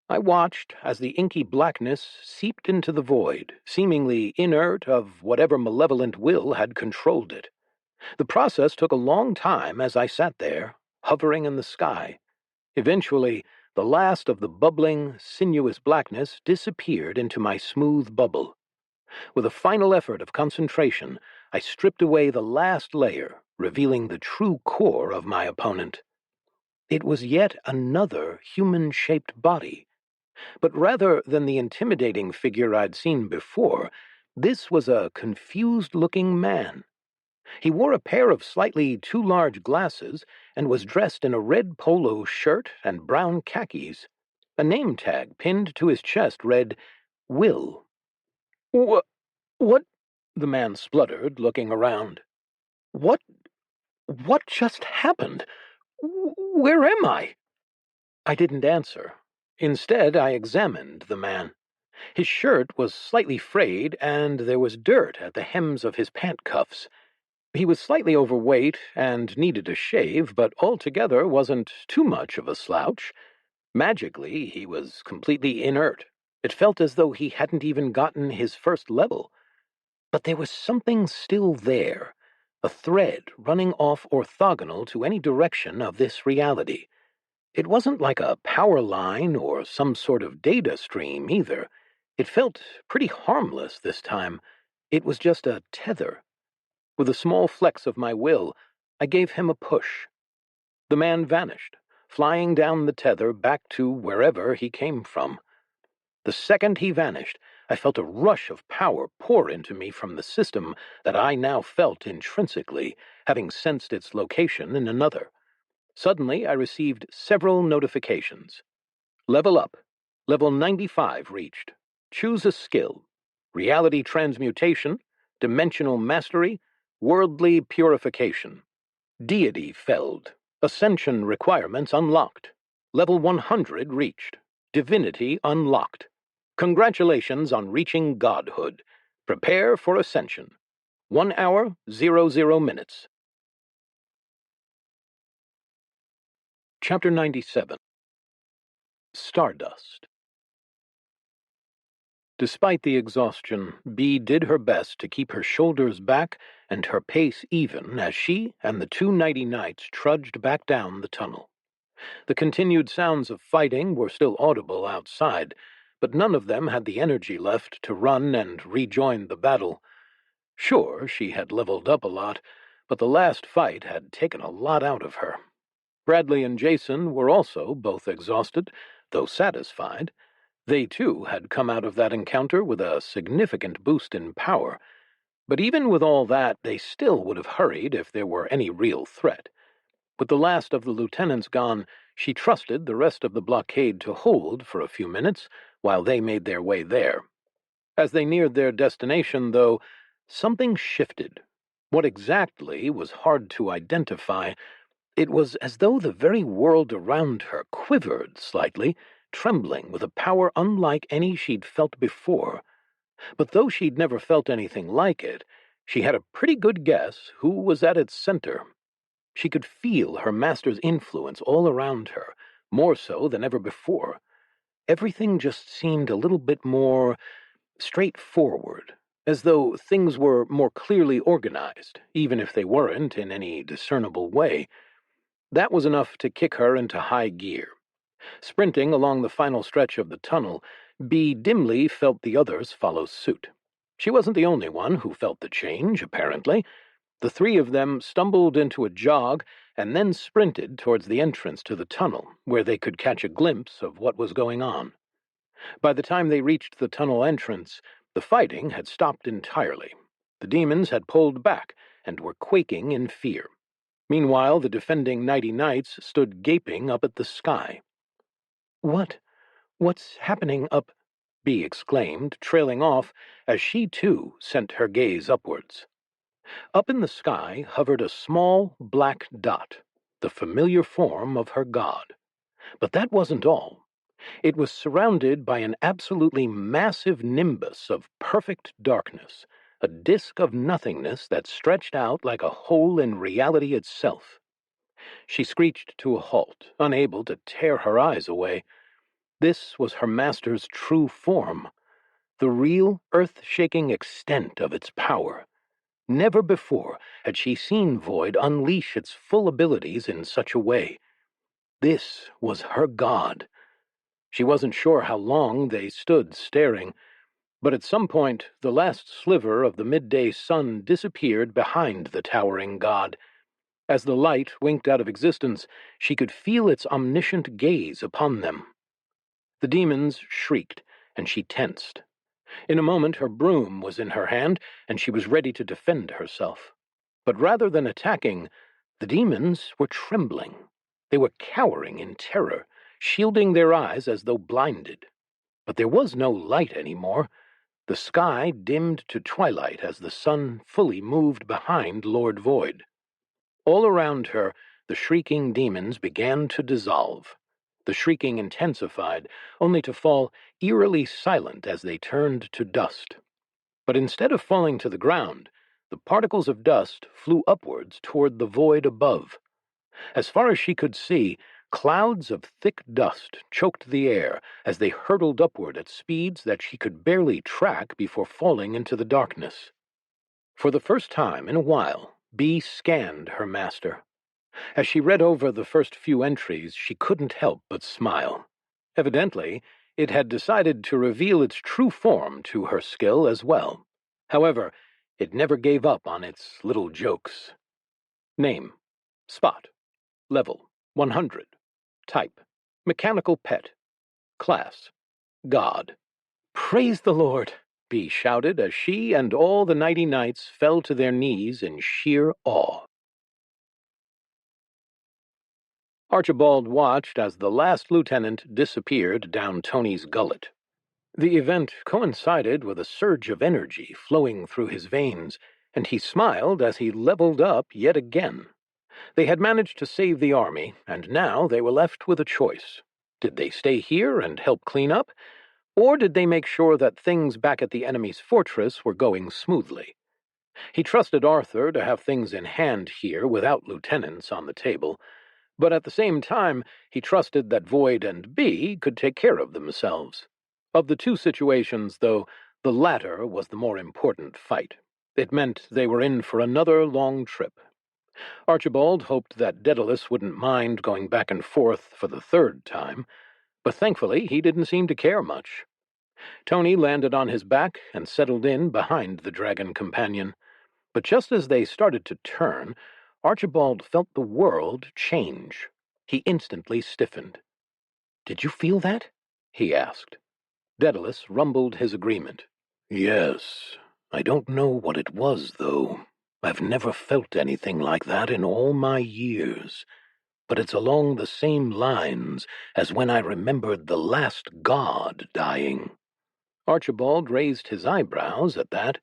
I watched as the inky blackness seeped into the void, seemingly inert of whatever malevolent will had controlled it. The process took a long time as I sat there, hovering in the sky. Eventually, the last of the bubbling, sinuous blackness disappeared into my smooth bubble. With a final effort of concentration, I stripped away the last layer, revealing the true core of my opponent. It was yet another human-shaped body. But rather than the intimidating figure I'd seen before, this was a confused-looking man. He wore a pair of slightly too large glasses and was dressed in a red polo shirt and brown khakis. A name tag pinned to his chest read, Will. What? The man spluttered, looking around. What just happened? Where am I? I didn't answer. Instead, I examined the man. His shirt was slightly frayed, and there was dirt at the hems of his pant cuffs. He was slightly overweight and needed a shave, but altogether wasn't too much of a slouch. Magically, he was completely inert. It felt as though he hadn't even gotten his first level. But there was something still there, a thread running off orthogonal to any direction of this reality. It wasn't like a power line or some sort of data stream, either. It felt pretty harmless this time. It was just a tether. With a small flex of my will, I gave him a push. The man vanished, flying down the tether back to wherever he came from. The second he vanished, I felt a rush of power pour into me from the system that I now felt intrinsically, having sensed its location in another. Suddenly, I received several notifications. Level up. Level 95 reached. Choose a skill. Reality transmutation, dimensional mastery, worldly purification. Deity felled. Ascension requirements unlocked. Level 100 reached. Divinity unlocked. Congratulations on reaching godhood. Prepare for ascension. 1 hour, 00 minutes. Chapter 97. Stardust. Despite the exhaustion, Bee did her best to keep her shoulders back and her pace even as she and the two nighty knights trudged back down the tunnel. The continued sounds of fighting were still audible outside, but none of them had the energy left to run and rejoin the battle. Sure, she had leveled up a lot, but the last fight had taken a lot out of her. Bradley and Jason were also both exhausted, though satisfied. They, too, had come out of that encounter with a significant boost in power, but even with all that, they still would have hurried if there were any real threat. With the last of the lieutenants gone, she trusted the rest of the blockade to hold for a few minutes while they made their way there. As they neared their destination, though, something shifted. What exactly was hard to identify. It was as though the very world around her quivered slightly, trembling with a power unlike any she'd felt before. But though she'd never felt anything like it, she had a pretty good guess who was at its center. She could feel her master's influence all around her, more so than ever before. Everything just seemed a little bit more straightforward, as though things were more clearly organized, even if they weren't in any discernible way. That was enough to kick her into high gear. Sprinting along the final stretch of the tunnel, Bee dimly felt the others follow suit. She wasn't the only one who felt the change, apparently. The three of them stumbled into a jog and then sprinted towards the entrance to the tunnel, where they could catch a glimpse of what was going on. By the time they reached the tunnel entrance, the fighting had stopped entirely. The demons had pulled back and were quaking in fear. Meanwhile, the defending Nighty Knights stood gaping up at the sky. What's happening up?" Bee exclaimed, trailing off as she too sent her gaze upwards. Up in the sky hovered a small black dot, the familiar form of her god. But that wasn't all. It was surrounded by an absolutely massive nimbus of perfect darkness, a disk of nothingness that stretched out like a hole in reality itself. She screeched to a halt, unable to tear her eyes away. This was her master's true form, the real earth-shaking extent of its power. Never before had she seen Void unleash its full abilities in such a way. This was her god. She wasn't sure how long they stood staring, but at some point the last sliver of the midday sun disappeared behind the towering god. As the light winked out of existence, she could feel its omniscient gaze upon them. The demons shrieked, and she tensed. In a moment her broom was in her hand, and she was ready to defend herself. But rather than attacking, the demons were trembling. They were cowering in terror, shielding their eyes as though blinded. But there was no light anymore. The sky dimmed to twilight as the sun fully moved behind Lord Void. All around her, the shrieking demons began to dissolve. The shrieking intensified, only to fall eerily silent as they turned to dust. But instead of falling to the ground, the particles of dust flew upwards toward the void above. As far as she could see, clouds of thick dust choked the air as they hurtled upward at speeds that she could barely track before falling into the darkness. For the first time in a while, Bee scanned her master. As she read over the first few entries, she couldn't help but smile. Evidently, it had decided to reveal its true form to her skill as well. However, it never gave up on its little jokes. Name: Spot. Level: 100. Type: Mechanical Pet. Class: God. "Praise the Lord!" Bee shouted as she and all the Nighty Knights fell to their knees in sheer awe. Archibald watched as the last lieutenant disappeared down Tony's gullet. The event coincided with a surge of energy flowing through his veins, and he smiled as he leveled up yet again. They had managed to save the army, and now they were left with a choice. Did they stay here and help clean up, or did they make sure that things back at the enemy's fortress were going smoothly? He trusted Arthur to have things in hand here without lieutenants on the table, but at the same time he trusted that Void and Bee could take care of themselves. Of the two situations, though, the latter was the more important fight. It meant they were in for another long trip. Archibald hoped that Daedalus wouldn't mind going back and forth for the third time, but thankfully he didn't seem to care much. Tony landed on his back and settled in behind the dragon companion. But just as they started to turn, Archibald felt the world change. He instantly stiffened. "Did you feel that?" he asked. Daedalus rumbled his agreement. Yes, I don't know what it was, though. I've never felt anything like that in all my years. But it's along the same lines as when I remembered the last god dying. Archibald raised his eyebrows at that.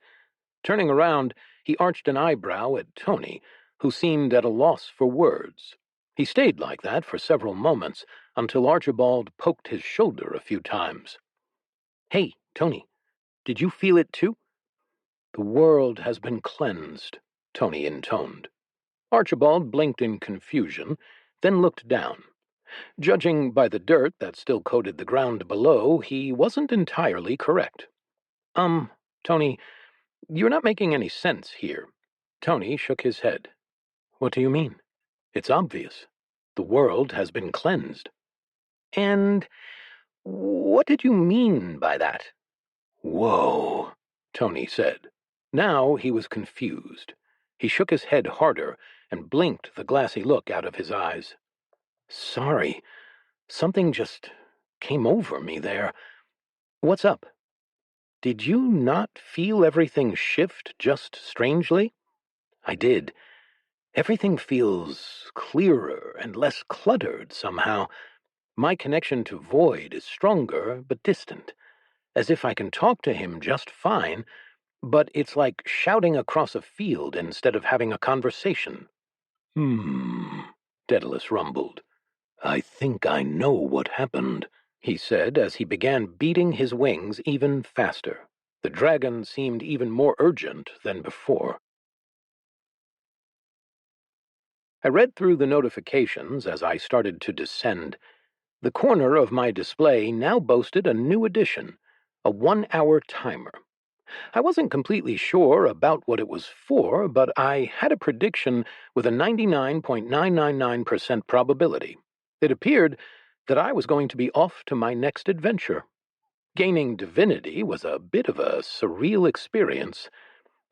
Turning around, he arched an eyebrow at Tony, who seemed at a loss for words. He stayed like that for several moments, until Archibald poked his shoulder a few times. Hey, Tony, did you feel it too? The world has been cleansed, Tony intoned. Archibald blinked in confusion, then looked down. Judging by the dirt that still coated the ground below, he wasn't entirely correct. Tony, you're not making any sense here. Tony shook his head. What do you mean? It's obvious. The world has been cleansed. And what did you mean by that? Whoa, Tony said. Now he was confused. He shook his head harder and blinked the glassy look out of his eyes. Sorry, something just came over me there. What's up? Did you not feel everything shift just strangely? I did. Everything feels clearer and less cluttered somehow. My connection to Void is stronger but distant, as if I can talk to him just fine, but it's like shouting across a field instead of having a conversation. Daedalus rumbled. I think I know what happened, he said as he began beating his wings even faster. The dragon seemed even more urgent than before. I read through the notifications as I started to descend. The corner of my display now boasted a new addition, a 1-hour timer. I wasn't completely sure about what it was for, but I had a prediction with a 99.999% probability. It appeared that I was going to be off to my next adventure. Gaining divinity was a bit of a surreal experience.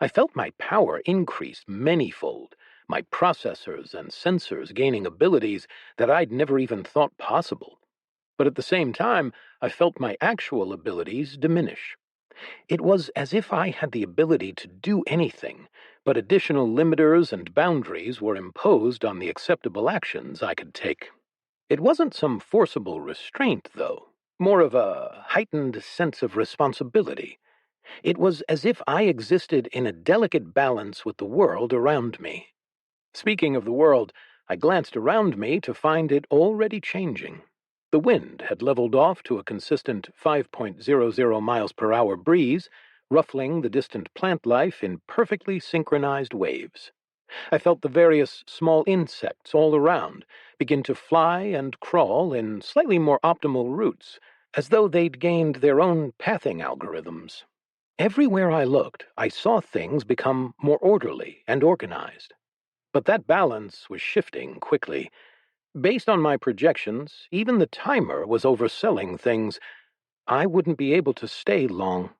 I felt my power increase manyfold, my processors and sensors gaining abilities that I'd never even thought possible. But at the same time, I felt my actual abilities diminish. It was as if I had the ability to do anything, but additional limiters and boundaries were imposed on the acceptable actions I could take. It wasn't some forcible restraint, though, more of a heightened sense of responsibility. It was as if I existed in a delicate balance with the world around me. Speaking of the world, I glanced around me to find it already changing. The wind had leveled off to a consistent 5.00 miles per hour breeze, ruffling the distant plant life in perfectly synchronized waves. I felt the various small insects all around begin to fly and crawl in slightly more optimal routes, as though they'd gained their own pathing algorithms. Everywhere I looked, I saw things become more orderly and organized. But that balance was shifting quickly. Based on my projections, even the timer was overselling things. I wouldn't be able to stay long.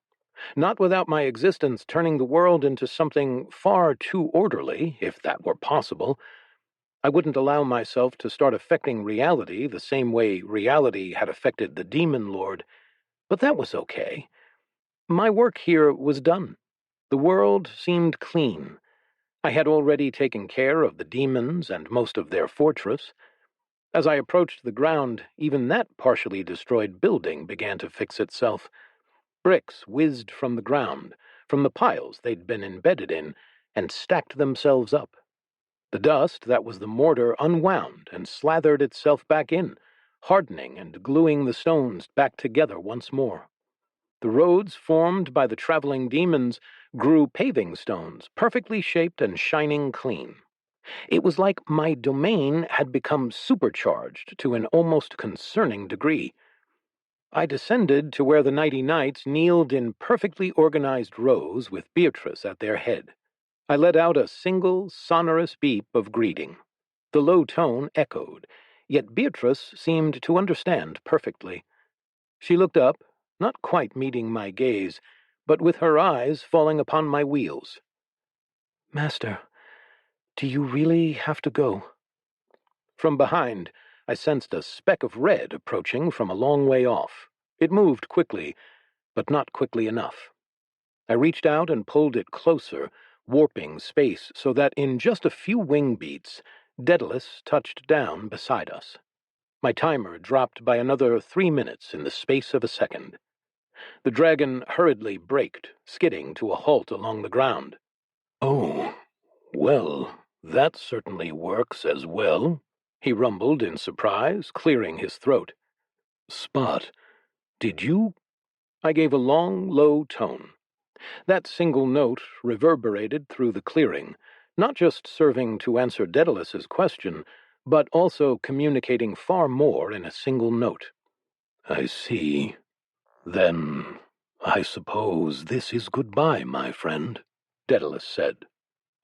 Not without my existence turning the world into something far too orderly, if that were possible. I wouldn't allow myself to start affecting reality the same way reality had affected the Demon Lord. But that was okay. My work here was done. The world seemed clean. I had already taken care of the demons and most of their fortress. As I approached the ground, even that partially destroyed building began to fix itself. Bricks whizzed from the ground, from the piles they'd been embedded in, and stacked themselves up. The dust that was the mortar unwound and slathered itself back in, hardening and gluing the stones back together once more. The roads formed by the traveling demons grew paving stones, perfectly shaped and shining clean. It was like my domain had become supercharged to an almost concerning degree. I descended to where the Nighty Knights kneeled in perfectly organized rows with Beatrice at their head. I let out a single, sonorous beep of greeting. The low tone echoed, yet Beatrice seemed to understand perfectly. She looked up, not quite meeting my gaze, but with her eyes falling upon my wheels. Master, do you really have to go? From behind, I sensed a speck of red approaching from a long way off. It moved quickly, but not quickly enough. I reached out and pulled it closer, warping space so that in just a few wing beats, Daedalus touched down beside us. My timer dropped by another 3 minutes in the space of a second. The dragon hurriedly braked, skidding to a halt along the ground. "Oh, well, that certainly works as well," he rumbled in surprise, clearing his throat. "Spot, did you—" I gave a long, low tone. That single note reverberated through the clearing, not just serving to answer Daedalus's question, but also communicating far more in a single note. "I see. Then, I suppose this is goodbye, my friend," Daedalus said.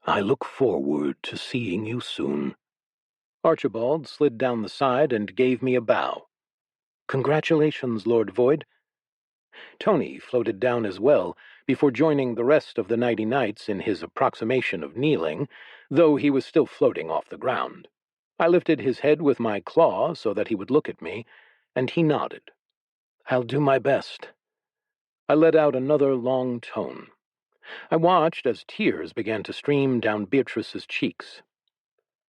"I look forward to seeing you soon." Archibald slid down the side and gave me a bow. "Congratulations, Lord Void." Tony floated down as well, before joining the rest of the Nighty Knights in his approximation of kneeling, though he was still floating off the ground. I lifted his head with my claw so that he would look at me, and he nodded. "I'll do my best." I let out another long tone. I watched as tears began to stream down Beatrice's cheeks.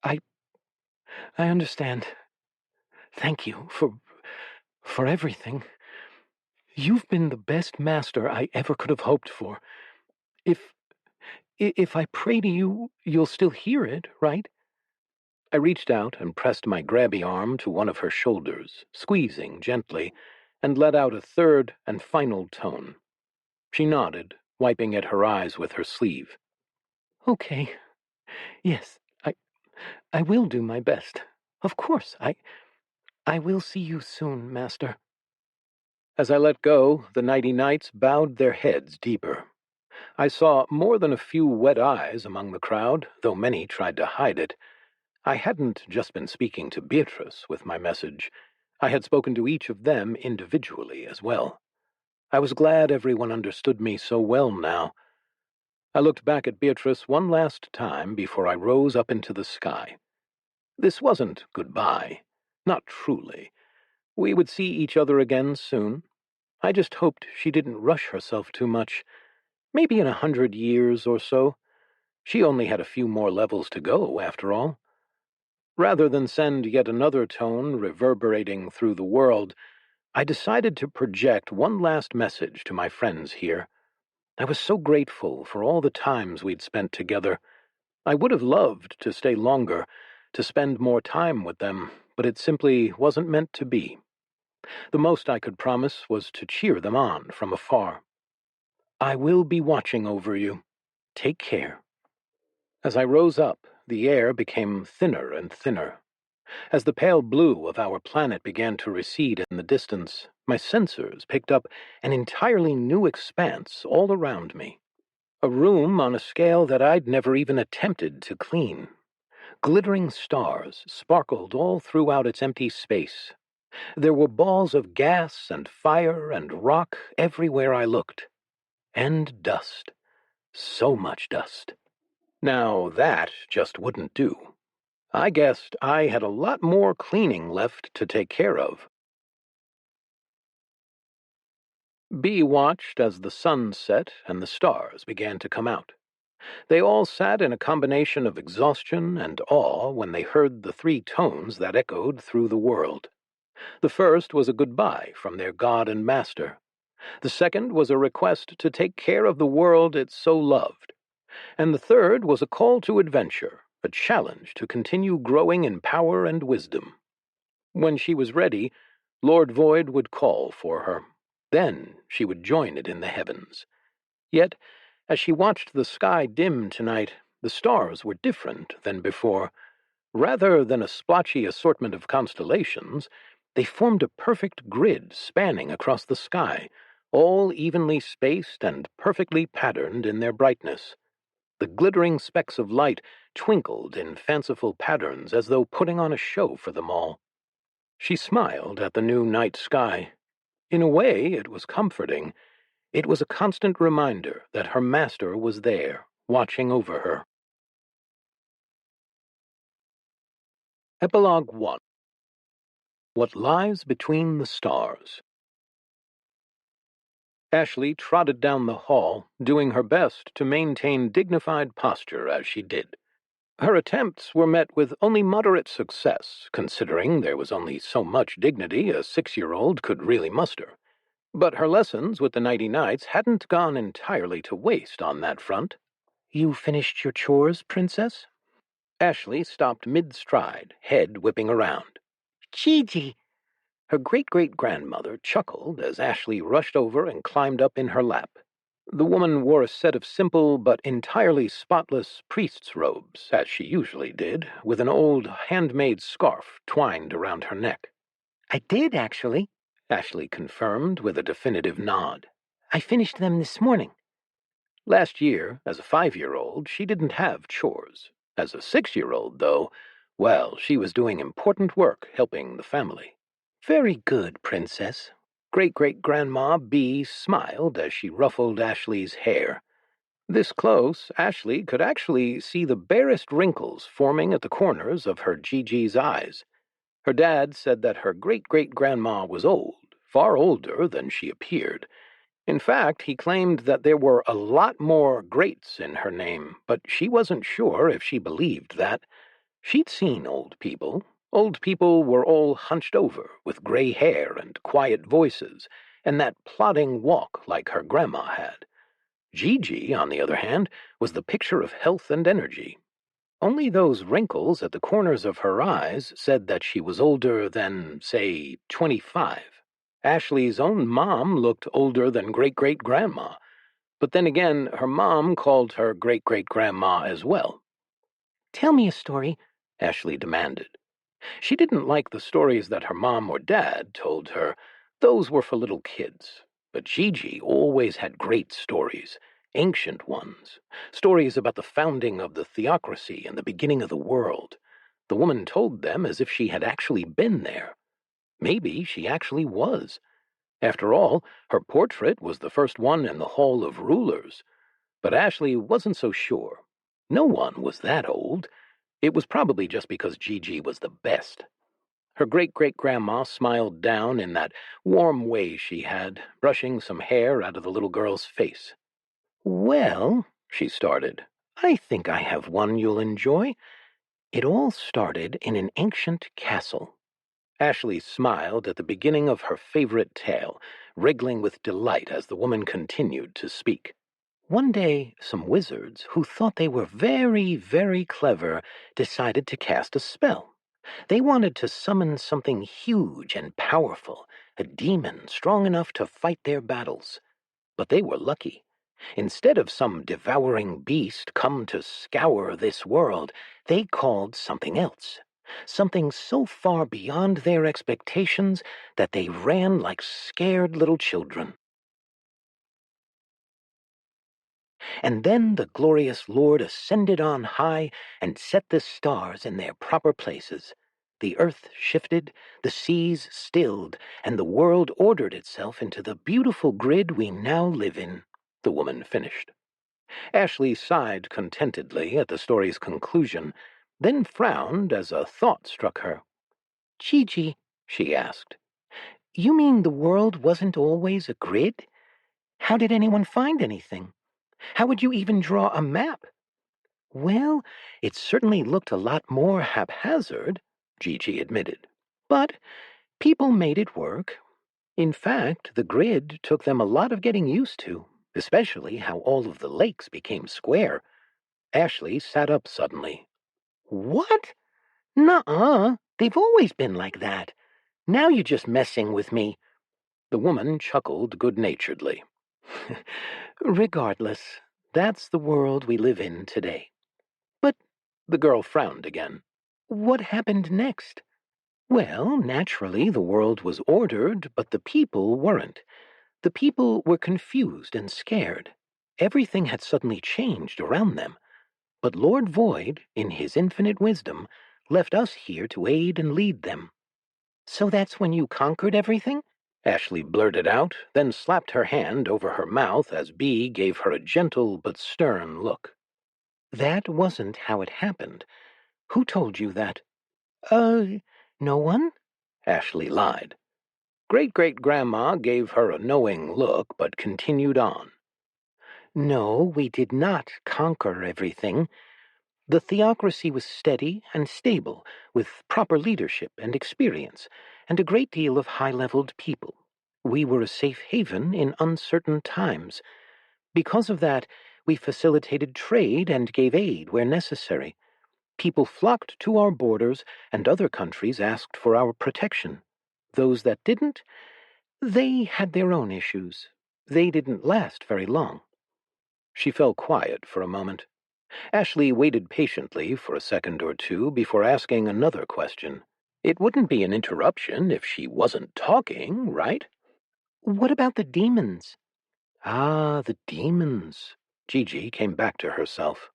I understand. Thank you for everything. You've been the best master I ever could have hoped for. If I pray to you, you'll still hear it, right?" I reached out and pressed my grabby arm to one of her shoulders, squeezing gently, and let out a third and final tone. She nodded, wiping at her eyes with her sleeve. "Okay. Yes, I will do my best. Of course, I will see you soon, Master." As I let go, the Nighty Knights bowed their heads deeper. I saw more than a few wet eyes among the crowd, though many tried to hide it. I hadn't just been speaking to Beatrice with my message. I had spoken to each of them individually as well. I was glad everyone understood me so well now. I looked back at Beatrice one last time before I rose up into the sky. This wasn't goodbye. Not truly. We would see each other again soon. I just hoped she didn't rush herself too much. Maybe in 100 years or so. She only had a few more levels to go, after all. Rather than send yet another tone reverberating through the world, I decided to project one last message to my friends here. I was so grateful for all the times we'd spent together. I would have loved to stay longer, to spend more time with them, but it simply wasn't meant to be. The most I could promise was to cheer them on from afar. "I will be watching over you. Take care." As I rose up, the air became thinner and thinner. As the pale blue of our planet began to recede in the distance, my sensors picked up an entirely new expanse all around me. A room on a scale that I'd never even attempted to clean. Glittering stars sparkled all throughout its empty space. There were balls of gas and fire and rock everywhere I looked. And dust. So much dust. Now that just wouldn't do. I guessed I had a lot more cleaning left to take care of. B watched as the sun set and the stars began to come out. They all sat in a combination of exhaustion and awe when they heard the three tones that echoed through the world. The first was a goodbye from their god and master. The second was a request to take care of the world it so loved. And the third was a call to adventure, a challenge to continue growing in power and wisdom. When she was ready, Lord Void would call for her. Then she would join it in the heavens. Yet, as she watched the sky dim tonight, the stars were different than before. Rather than a splotchy assortment of constellations, they formed a perfect grid spanning across the sky, all evenly spaced and perfectly patterned in their brightness. The glittering specks of light twinkled in fanciful patterns as though putting on a show for them all. She smiled at the new night sky. In a way, it was comforting. It was a constant reminder that her master was there, watching over her. Epilogue 1. What Lies Between the Stars. Ashley trotted down the hall, doing her best to maintain dignified posture as she did. Her attempts were met with only moderate success, considering there was only so much dignity a 6-year-old could really muster. But her lessons with the Nighty Nights hadn't gone entirely to waste on that front. "You finished your chores, Princess?" Ashley stopped mid-stride, head whipping around. "Gigi!" Her great-great-grandmother chuckled as Ashley rushed over and climbed up in her lap. The woman wore a set of simple but entirely spotless priest's robes, as she usually did, with an old handmade scarf twined around her neck. "I did, actually," Ashley confirmed with a definitive nod. "I finished them this morning." Last year, as a 5-year-old, she didn't have chores. As a 6-year-old, though, well, she was doing important work helping the family. "Very good, Princess." Great-great-grandma Bee smiled as she ruffled Ashley's hair. This close, Ashley could actually see the barest wrinkles forming at the corners of her Gigi's eyes. Her dad said that her great-great-grandma was old, far older than she appeared. In fact, he claimed that there were a lot more greats in her name, but she wasn't sure if she believed that. She'd seen old people. Old people were all hunched over, with gray hair and quiet voices, and that plodding walk like her grandma had. Gigi, on the other hand, was the picture of health and energy. Only those wrinkles at the corners of her eyes said that she was older than, say, 25. Ashley's own mom looked older than great-great-grandma, but then again, her mom called her great-great-grandma as well. "Tell me a story," Ashley demanded. She didn't like the stories that her mom or dad told her. Those were for little kids. But Gigi always had great stories, ancient ones, stories about the founding of the theocracy and the beginning of the world. The woman told them as if she had actually been there. Maybe she actually was. After all, her portrait was the first one in the Hall of Rulers. But Ashley wasn't so sure. No one was that old. It was probably just because Gigi was the best. Her great-great-grandma smiled down in that warm way she had, brushing some hair out of the little girl's face. "Well," she started, "I think I have one you'll enjoy. It all started in an ancient castle." Ashley smiled at the beginning of her favorite tale, wriggling with delight as the woman continued to speak. "One day, some wizards, who thought they were very, very clever, decided to cast a spell. They wanted to summon something huge and powerful, a demon strong enough to fight their battles. But they were lucky. Instead of some devouring beast come to scour this world, they called something else. Something so far beyond their expectations that they ran like scared little children. And then the glorious Lord ascended on high and set the stars in their proper places. The earth shifted, the seas stilled, and the world ordered itself into the beautiful grid we now live in," the woman finished. Ashley sighed contentedly at the story's conclusion, then frowned as a thought struck her. "Gigi," she asked, "you mean the world wasn't always a grid? How did anyone find anything? How would you even draw a map?" "Well, it certainly looked a lot more haphazard," Gigi admitted. "But people made it work. In fact, the grid took them a lot of getting used to, especially how all of the lakes became square." Ashley sat up suddenly. "What? Nuh-uh. They've always been like that. Now you're just messing with me." The woman chuckled good-naturedly. "Regardless, that's the world we live in today." "But," the girl frowned again, "what happened next?" "Well, naturally, the world was ordered, but the people weren't. The people were confused and scared. Everything had suddenly changed around them. But Lord Void, in his infinite wisdom, left us here to aid and lead them." "So that's when you conquered everything?" Ashley blurted out, then slapped her hand over her mouth as Bee gave her a gentle but stern look. "That wasn't how it happened. Who told you that?" No one," Ashley lied. Great-great-grandma gave her a knowing look, but continued on. No, we did not conquer everything. The theocracy was steady and stable, with proper leadership and experience, and a great deal of high-leveled people. We were a safe haven in uncertain times. Because of that, we facilitated trade and gave aid where necessary. People flocked to our borders, and other countries asked for our protection. Those that didn't, they had their own issues. They didn't last very long. She fell quiet for a moment. Ashley waited patiently for a second or two before asking another question. It wouldn't be an interruption if she wasn't talking, right? What about the demons? Ah, the demons. Gigi came back to herself.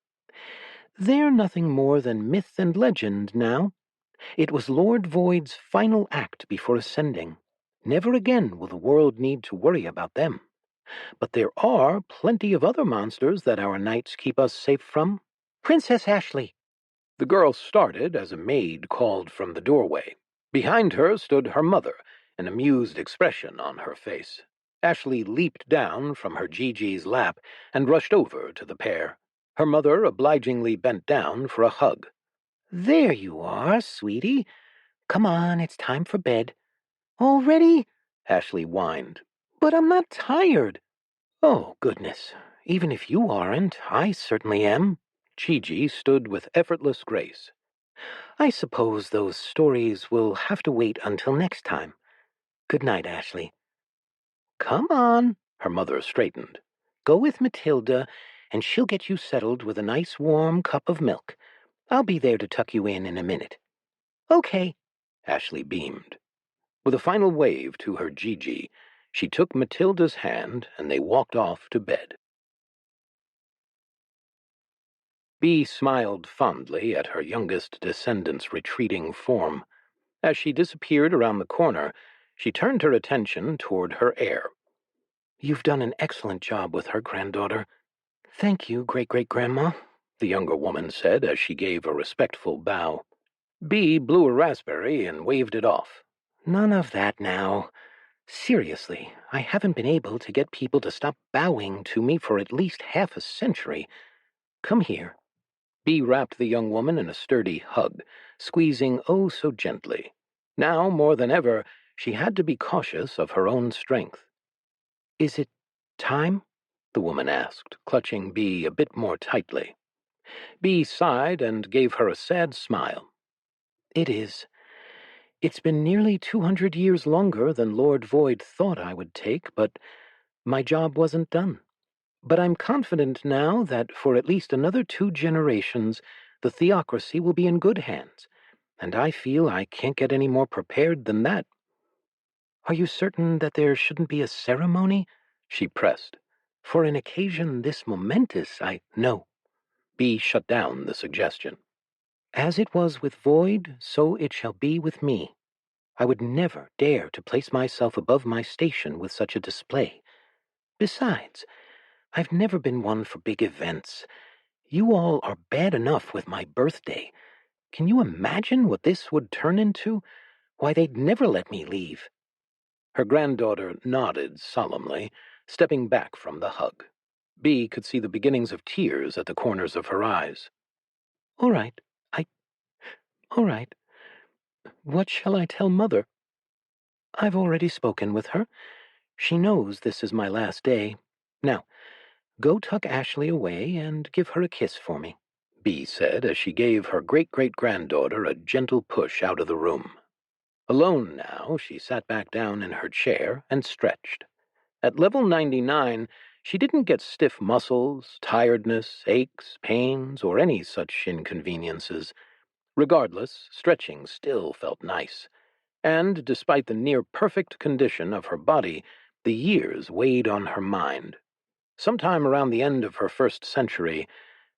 They're nothing more than myth and legend now. It was Lord Void's final act before ascending. Never again will the world need to worry about them. But there are plenty of other monsters that our knights keep us safe from. Princess Ashley. The girl started as a maid called from the doorway. Behind her stood her mother, an amused expression on her face. Ashley leaped down from her Gigi's lap and rushed over to the pair. Her mother obligingly bent down for a hug. There you are, sweetie. Come on, it's time for bed. Already? Ashley whined. But I'm not tired. Oh, goodness. Even if you aren't, I certainly am. Gigi stood with effortless grace. I suppose those stories will have to wait until next time. Good night, Ashley. Come on, her mother straightened. Go with Matilda, and she'll get you settled with a nice warm cup of milk. I'll be there to tuck you in a minute. Okay, Ashley beamed. With a final wave to her Gigi, she took Matilda's hand and they walked off to bed. Bee smiled fondly at her youngest descendant's retreating form. As she disappeared around the corner, she turned her attention toward her heir. You've done an excellent job with her, granddaughter. Thank you, great-great-grandma, the younger woman said as she gave a respectful bow. Bee blew a raspberry and waved it off. None of that now. Seriously, I haven't been able to get people to stop bowing to me for at least half a century. Come here. Bee wrapped the young woman in a sturdy hug, squeezing oh so gently. Now, more than ever, she had to be cautious of her own strength. Is it time? The woman asked, clutching Bee a bit more tightly. Bee sighed and gave her a sad smile. It is. It's been nearly 200 years longer than Lord Void thought I would take, but my job wasn't done. But I'm confident now that for at least another 2 generations, the theocracy will be in good hands, and I feel I can't get any more prepared than that. Are you certain that there shouldn't be a ceremony? She pressed. For an occasion this momentous, No. Bee shut down the suggestion. As it was with Void, so it shall be with me. I would never dare to place myself above my station with such a display. Besides, I've never been one for big events. You all are bad enough with my birthday. Can you imagine what this would turn into? Why, they'd never let me leave. Her granddaughter nodded solemnly, stepping back from the hug. Bee could see the beginnings of tears at the corners of her eyes. All right. All right. What shall I tell Mother? I've already spoken with her. She knows this is my last day. Now, go tuck Ashley away and give her a kiss for me, Bee said as she gave her great-great-granddaughter a gentle push out of the room. Alone now, she sat back down in her chair and stretched. At level 99, she didn't get stiff muscles, tiredness, aches, pains, or any such inconveniences. Regardless, stretching still felt nice. And despite the near-perfect condition of her body, the years weighed on her mind. Sometime around the end of her first century,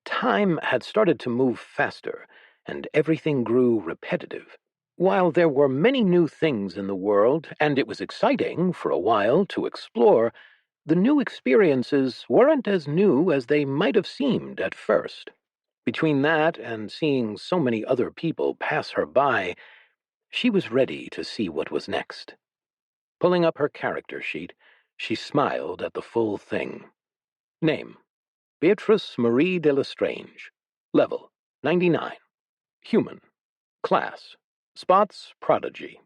time had started to move faster, and everything grew repetitive. While there were many new things in the world, and it was exciting for a while to explore, the new experiences weren't as new as they might have seemed at first. Between that and seeing so many other people pass her by, she was ready to see what was next. Pulling up her character sheet, she smiled at the full thing. Name: Beatrice Marie de Lestrange. Level: 99. Human. Class: Spots Prodigy.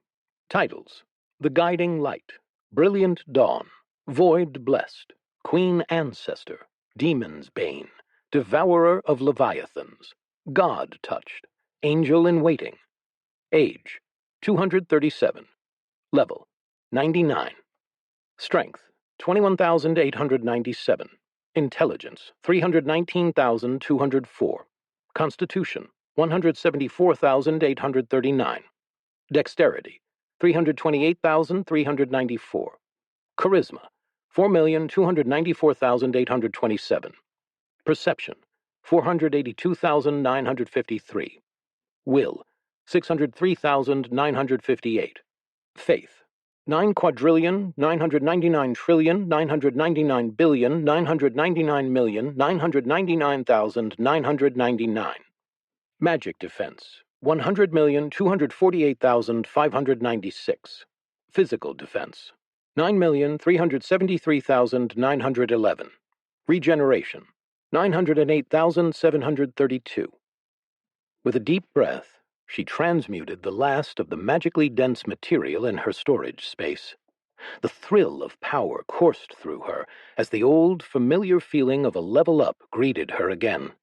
Titles: The Guiding Light, Brilliant Dawn, Void Blessed, Queen Ancestor, Demon's Bane, Devourer of Leviathans, God Touched, Angel in Waiting. Age: 237. Level: 99. Strength: 21,897. Intelligence: 319,204. Constitution: 174,839. Dexterity: 328,394. Charisma: 4,294,827. Perception: 482,953. Will: 603,958. Faith: 9,999,999,999,999,999,999. Magic defense: 100,248,596. Physical defense: 9,373,911. Regeneration: 908,732. With a deep breath, she transmuted the last of the magically dense material in her storage space. The thrill of power coursed through her as the old, familiar feeling of a level up greeted her again.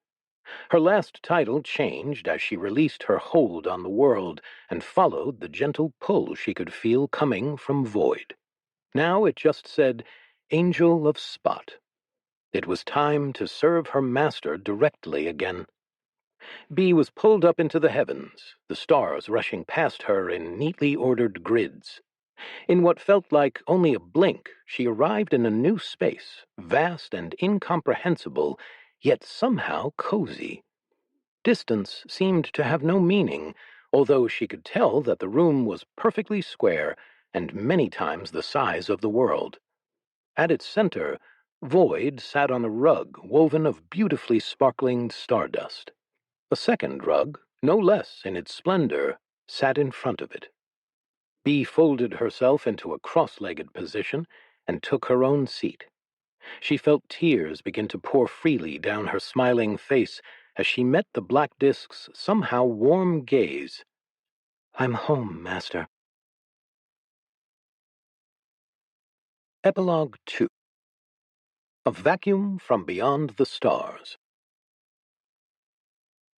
Her last title changed as she released her hold on the world and followed the gentle pull she could feel coming from Void. Now it just said, Angel of Spot. It was time to serve her master directly again. Bee was pulled up into the heavens, the stars rushing past her in neatly ordered grids. In what felt like only a blink, she arrived in a new space, vast and incomprehensible, yet somehow cozy. Distance seemed to have no meaning, although she could tell that the room was perfectly square and many times the size of the world. At its center, Void sat on a rug woven of beautifully sparkling stardust. A second rug, no less in its splendor, sat in front of it. Bee folded herself into a cross-legged position and took her own seat. She felt tears begin to pour freely down her smiling face as she met the black disk's somehow warm gaze. "I'm home, Master." Epilogue 2. A Vacuum from Beyond the Stars.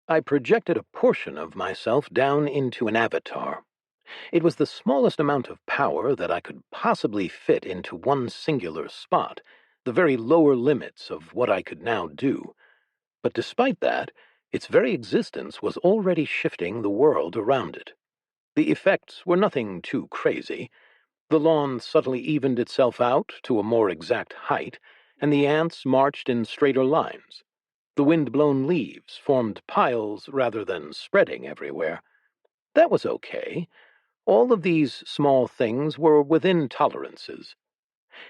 I projected a portion of myself down into an avatar. It was the smallest amount of power that I could possibly fit into one singular spot, the very lower limits of what I could now do. But despite that, its very existence was already shifting the world around it. The effects were nothing too crazy. The lawn subtly evened itself out to a more exact height, and the ants marched in straighter lines. The wind-blown leaves formed piles rather than spreading everywhere. That was okay. All of these small things were within tolerances.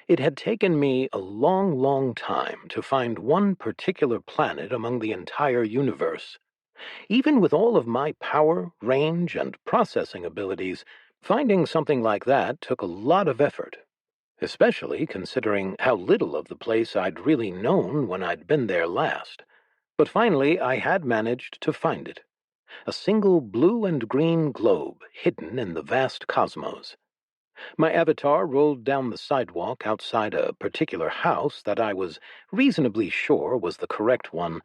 It had taken me a long, long time to find one particular planet among the entire universe. Even with all of my power, range, and processing abilities, finding something like that took a lot of effort, especially considering how little of the place I'd really known when I'd been there last. But finally I had managed to find it. A single blue and green globe hidden in the vast cosmos. My avatar rolled down the sidewalk outside a particular house that I was reasonably sure was the correct one.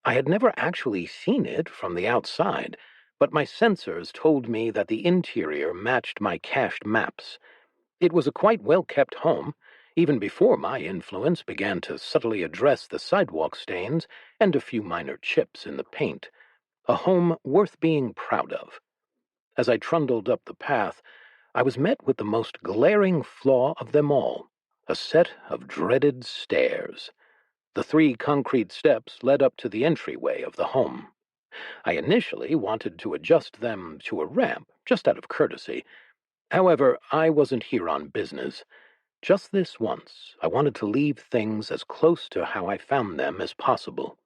I had never actually seen it from the outside, but my sensors told me that the interior matched my cached maps. It was a quite well-kept home, even before my influence began to subtly address the sidewalk stains and a few minor chips in the paint. A home worth being proud of. As I trundled up the path, I was met with the most glaring flaw of them all, a set of dreaded stairs. The 3 concrete steps led up to the entryway of the home. I initially wanted to adjust them to a ramp, just out of courtesy. However, I wasn't here on business. Just this once, I wanted to leave things as close to how I found them as possible.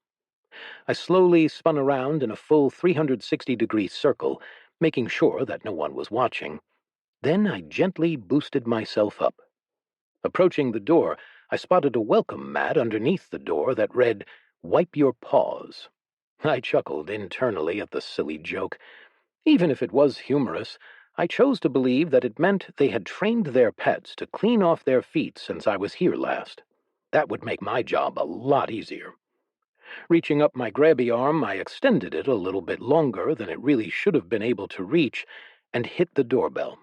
I slowly spun around in a full 360-degree circle, making sure that no one was watching. Then I gently boosted myself up. Approaching the door, I spotted a welcome mat underneath the door that read, "Wipe your paws." I chuckled internally at the silly joke. Even if it was humorous, I chose to believe that it meant they had trained their pets to clean off their feet since I was here last. That would make my job a lot easier. Reaching up my grabby arm, I extended it a little bit longer than it really should have been able to reach, and hit the doorbell.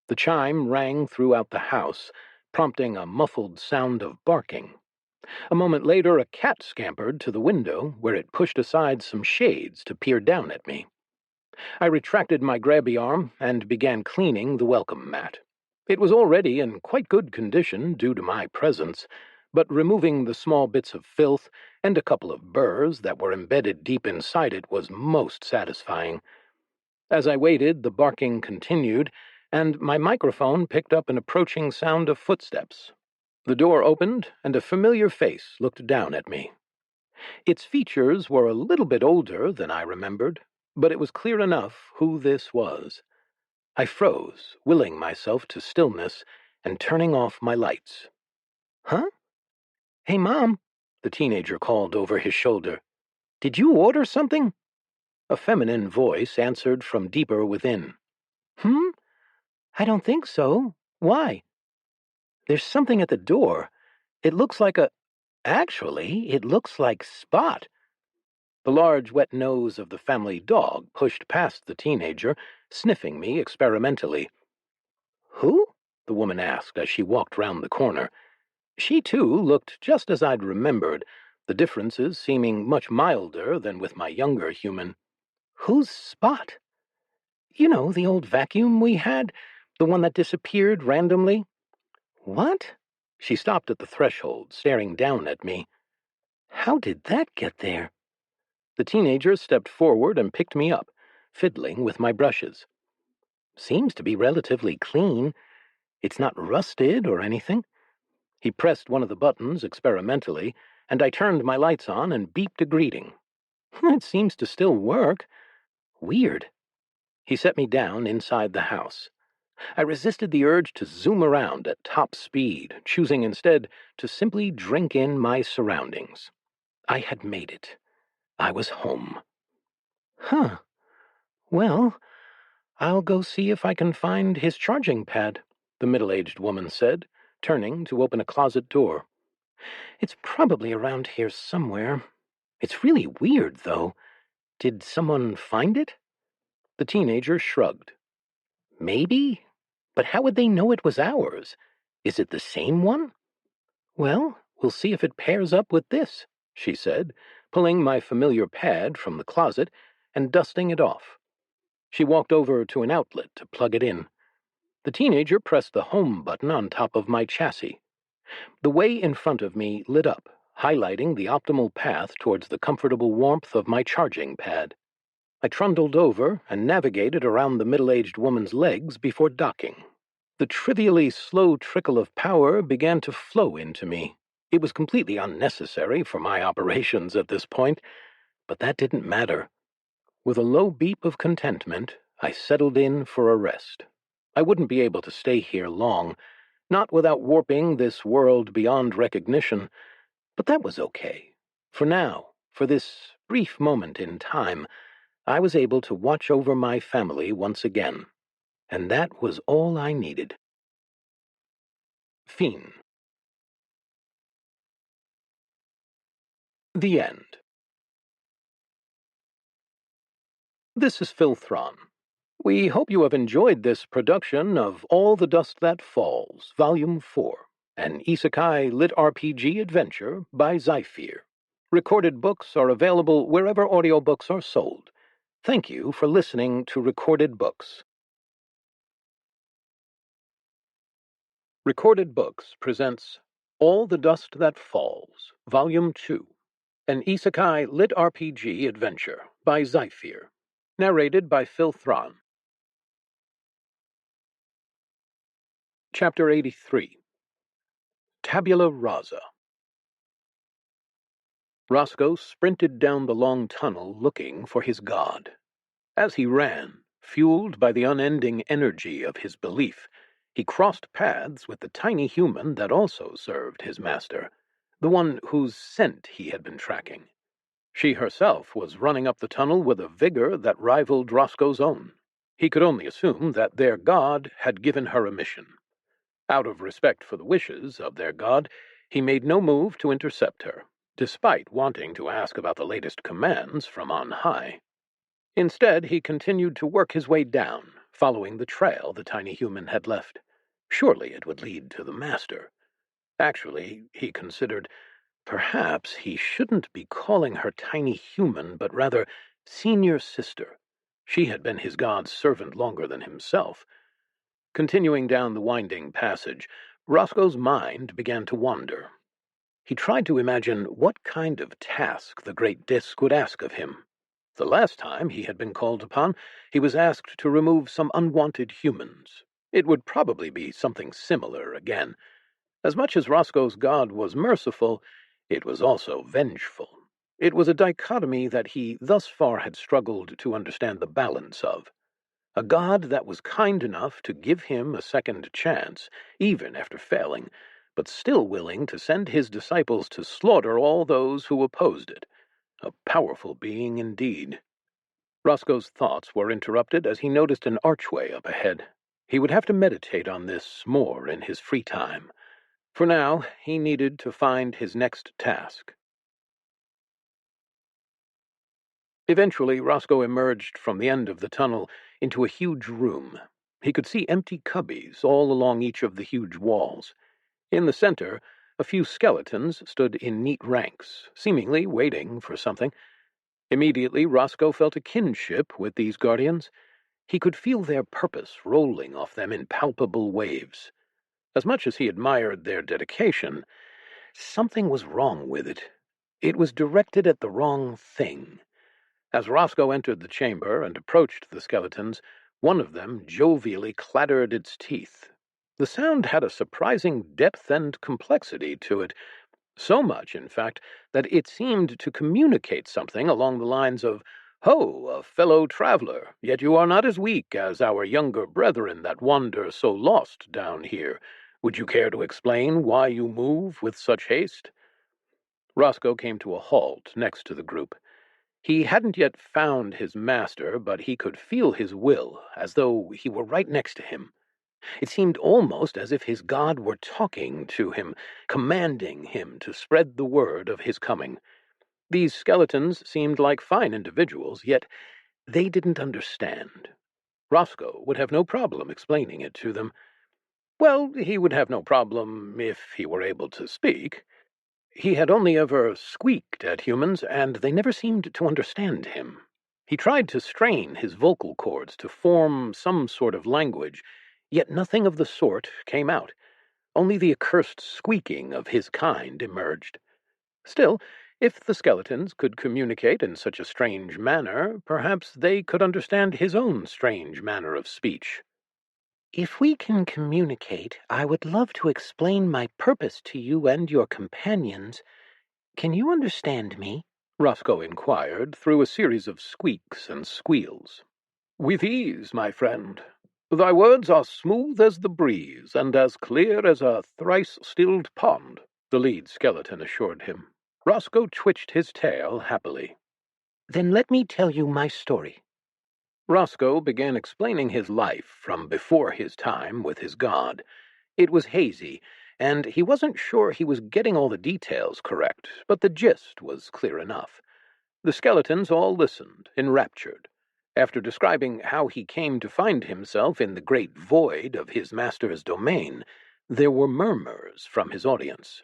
The chime rang throughout the house, prompting a muffled sound of barking. A moment later, a cat scampered to the window, where it pushed aside some shades to peer down at me. I retracted my grabby arm and began cleaning the welcome mat. It was already in quite good condition due to my presence, but removing the small bits of filth and a couple of burrs that were embedded deep inside it was most satisfying. As I waited, the barking continued, and my microphone picked up an approaching sound of footsteps. The door opened, and a familiar face looked down at me. Its features were a little bit older than I remembered, but it was clear enough who this was. I froze, willing myself to stillness and turning off my lights. "Huh? Hey, Mom," the teenager called over his shoulder. "Did you order something?" A feminine voice answered from deeper within. "Hmm? I don't think so. Why?" "There's something at the door. It looks like a... Actually, it looks like Spot." The large, wet nose of the family dog pushed past the teenager, sniffing me experimentally. "Who?" the woman asked as she walked round the corner. She, too, looked just as I'd remembered, the differences seeming much milder than with my younger human. "Who's Spot?" "You know, the old vacuum we had, the one that disappeared randomly." "What?" She stopped at the threshold, staring down at me. "How did that get there?" The teenager stepped forward and picked me up, fiddling with my brushes. "Seems to be relatively clean. It's not rusted or anything." He pressed one of the buttons experimentally, and I turned my lights on and beeped a greeting. "It seems to still work. Weird." He set me down inside the house. I resisted the urge to zoom around at top speed, choosing instead to simply drink in my surroundings. I had made it. I was home. "Huh. Well, I'll go see if I can find his charging pad," the middle-aged woman said, turning to open a closet door. "It's probably around here somewhere. It's really weird, though. Did someone find it?" The teenager shrugged. "Maybe? But how would they know it was ours? Is it the same one?" "Well, we'll see if it pairs up with this," she said, pulling my familiar pad from the closet and dusting it off. She walked over to an outlet to plug it in. The teenager pressed the home button on top of my chassis. The way in front of me lit up, highlighting the optimal path towards the comfortable warmth of my charging pad. I trundled over and navigated around the middle-aged woman's legs before docking. The trivially slow trickle of power began to flow into me. It was completely unnecessary for my operations at this point, but that didn't matter. With a low beep of contentment, I settled in for a rest. I wouldn't be able to stay here long, not without warping this world beyond recognition, but that was okay. For now, for this brief moment in time, I was able to watch over my family once again, and that was all I needed. Fiend. The end. This is Phil Thron. We hope you have enjoyed this production of All the Dust That Falls, Volume 4, an isekai lit RPG adventure by Zaifyr. Recorded books are available wherever audiobooks are sold. Thank you for listening to Recorded Books. Recorded Books presents All the Dust That Falls, Volume 2, an isekai lit RPG adventure by Zaifyr. Narrated by Phil Thron. Chapter 83. Tabula Rasa. Roscoe sprinted down the long tunnel looking for his god. As he ran, fueled by the unending energy of his belief, he crossed paths with the tiny human that also served his master, the one whose scent he had been tracking. She herself was running up the tunnel with a vigor that rivaled Roscoe's own. He could only assume that their god had given her a mission. Out of respect for the wishes of their god, he made no move to intercept her, despite wanting to ask about the latest commands from on high. Instead, he continued to work his way down, following the trail the tiny human had left. Surely it would lead to the master. Actually, he considered, perhaps he shouldn't be calling her tiny human, but rather senior sister. She had been his god's servant longer than himself. Continuing down the winding passage, Roscoe's mind began to wander. He tried to imagine what kind of task the great disk would ask of him. The last time he had been called upon, he was asked to remove some unwanted humans. It would probably be something similar again. As much as Roscoe's god was merciful, it was also vengeful. It was a dichotomy that he thus far had struggled to understand the balance of. A god that was kind enough to give him a second chance, even after failing, but still willing to send his disciples to slaughter all those who opposed it. A powerful being indeed. Roscoe's thoughts were interrupted as he noticed an archway up ahead. He would have to meditate on this more in his free time. For now, he needed to find his next task. Eventually, Roscoe emerged from the end of the tunnel into a huge room. He could see empty cubbies all along each of the huge walls. In the center, a few skeletons stood in neat ranks, seemingly waiting for something. Immediately, Roscoe felt a kinship with these guardians. He could feel their purpose rolling off them in palpable waves. As much as he admired their dedication, something was wrong with it. It was directed at the wrong thing. As Roscoe entered the chamber and approached the skeletons, one of them jovially clattered its teeth. The sound had a surprising depth and complexity to it, so much, in fact, that it seemed to communicate something along the lines of, "Ho, a fellow traveler, yet you are not as weak as our younger brethren that wander so lost down here. Would you care to explain why you move with such haste?" Roscoe came to a halt next to the group. He hadn't yet found his master, but he could feel his will, as though he were right next to him. It seemed almost as if his god were talking to him, commanding him to spread the word of his coming. These skeletons seemed like fine individuals, yet they didn't understand. Roscoe would have no problem explaining it to them. Well, he would have no problem if he were able to speak. He had only ever squeaked at humans, and they never seemed to understand him. He tried to strain his vocal cords to form some sort of language, yet nothing of the sort came out. Only the accursed squeaking of his kind emerged. Still, if the skeletons could communicate in such a strange manner, perhaps they could understand his own strange manner of speech. If we can communicate, I would love to explain my purpose to you and your companions. Can you understand me? Roscoe inquired through a series of squeaks and squeals. "With ease, my friend. Thy words are smooth as the breeze, and as clear as a thrice-stilled pond," the lead skeleton assured him. Roscoe twitched his tail happily. Then let me tell you my story. Roscoe began explaining his life from before his time with his god. It was hazy, and he wasn't sure he was getting all the details correct, but the gist was clear enough. The skeletons all listened, enraptured. After describing how he came to find himself in the great void of his master's domain, there were murmurs from his audience.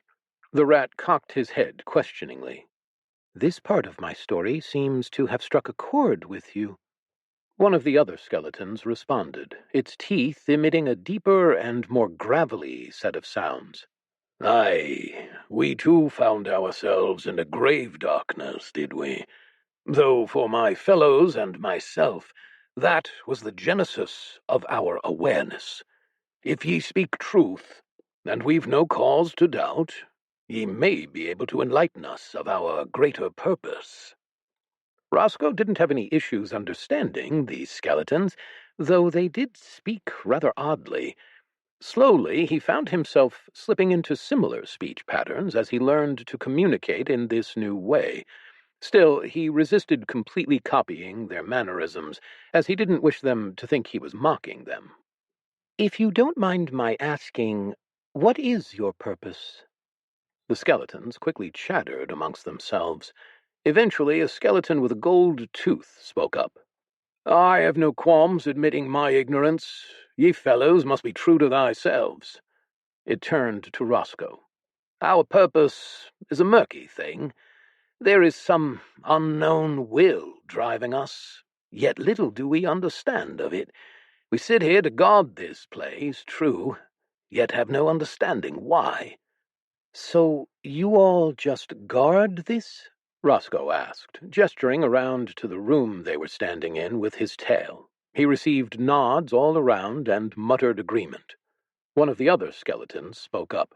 The rat cocked his head questioningly. This part of my story seems to have struck a chord with you. One of the other skeletons responded, its teeth emitting a deeper and more gravelly set of sounds. "Aye, we too found ourselves in a grave darkness, did we? Though for my fellows and myself, that was the genesis of our awareness. If ye speak truth, and we've no cause to doubt, ye may be able to enlighten us of our greater purpose." Roscoe didn't have any issues understanding these skeletons, though they did speak rather oddly. Slowly, he found himself slipping into similar speech patterns as he learned to communicate in this new way. Still, he resisted completely copying their mannerisms, as he didn't wish them to think he was mocking them. If you don't mind my asking, what is your purpose? The skeletons quickly chattered amongst themselves. Eventually, a skeleton with a gold tooth spoke up. I have no qualms admitting my ignorance. Ye fellows must be true to thyselves. It turned to Roscoe. Our purpose is a murky thing. There is some unknown will driving us, yet little do we understand of it. We sit here to guard this place, true, yet have no understanding why. So you all just guard this? Roscoe asked, gesturing around to the room they were standing in with his tail. He received nods all around and muttered agreement. One of the other skeletons spoke up.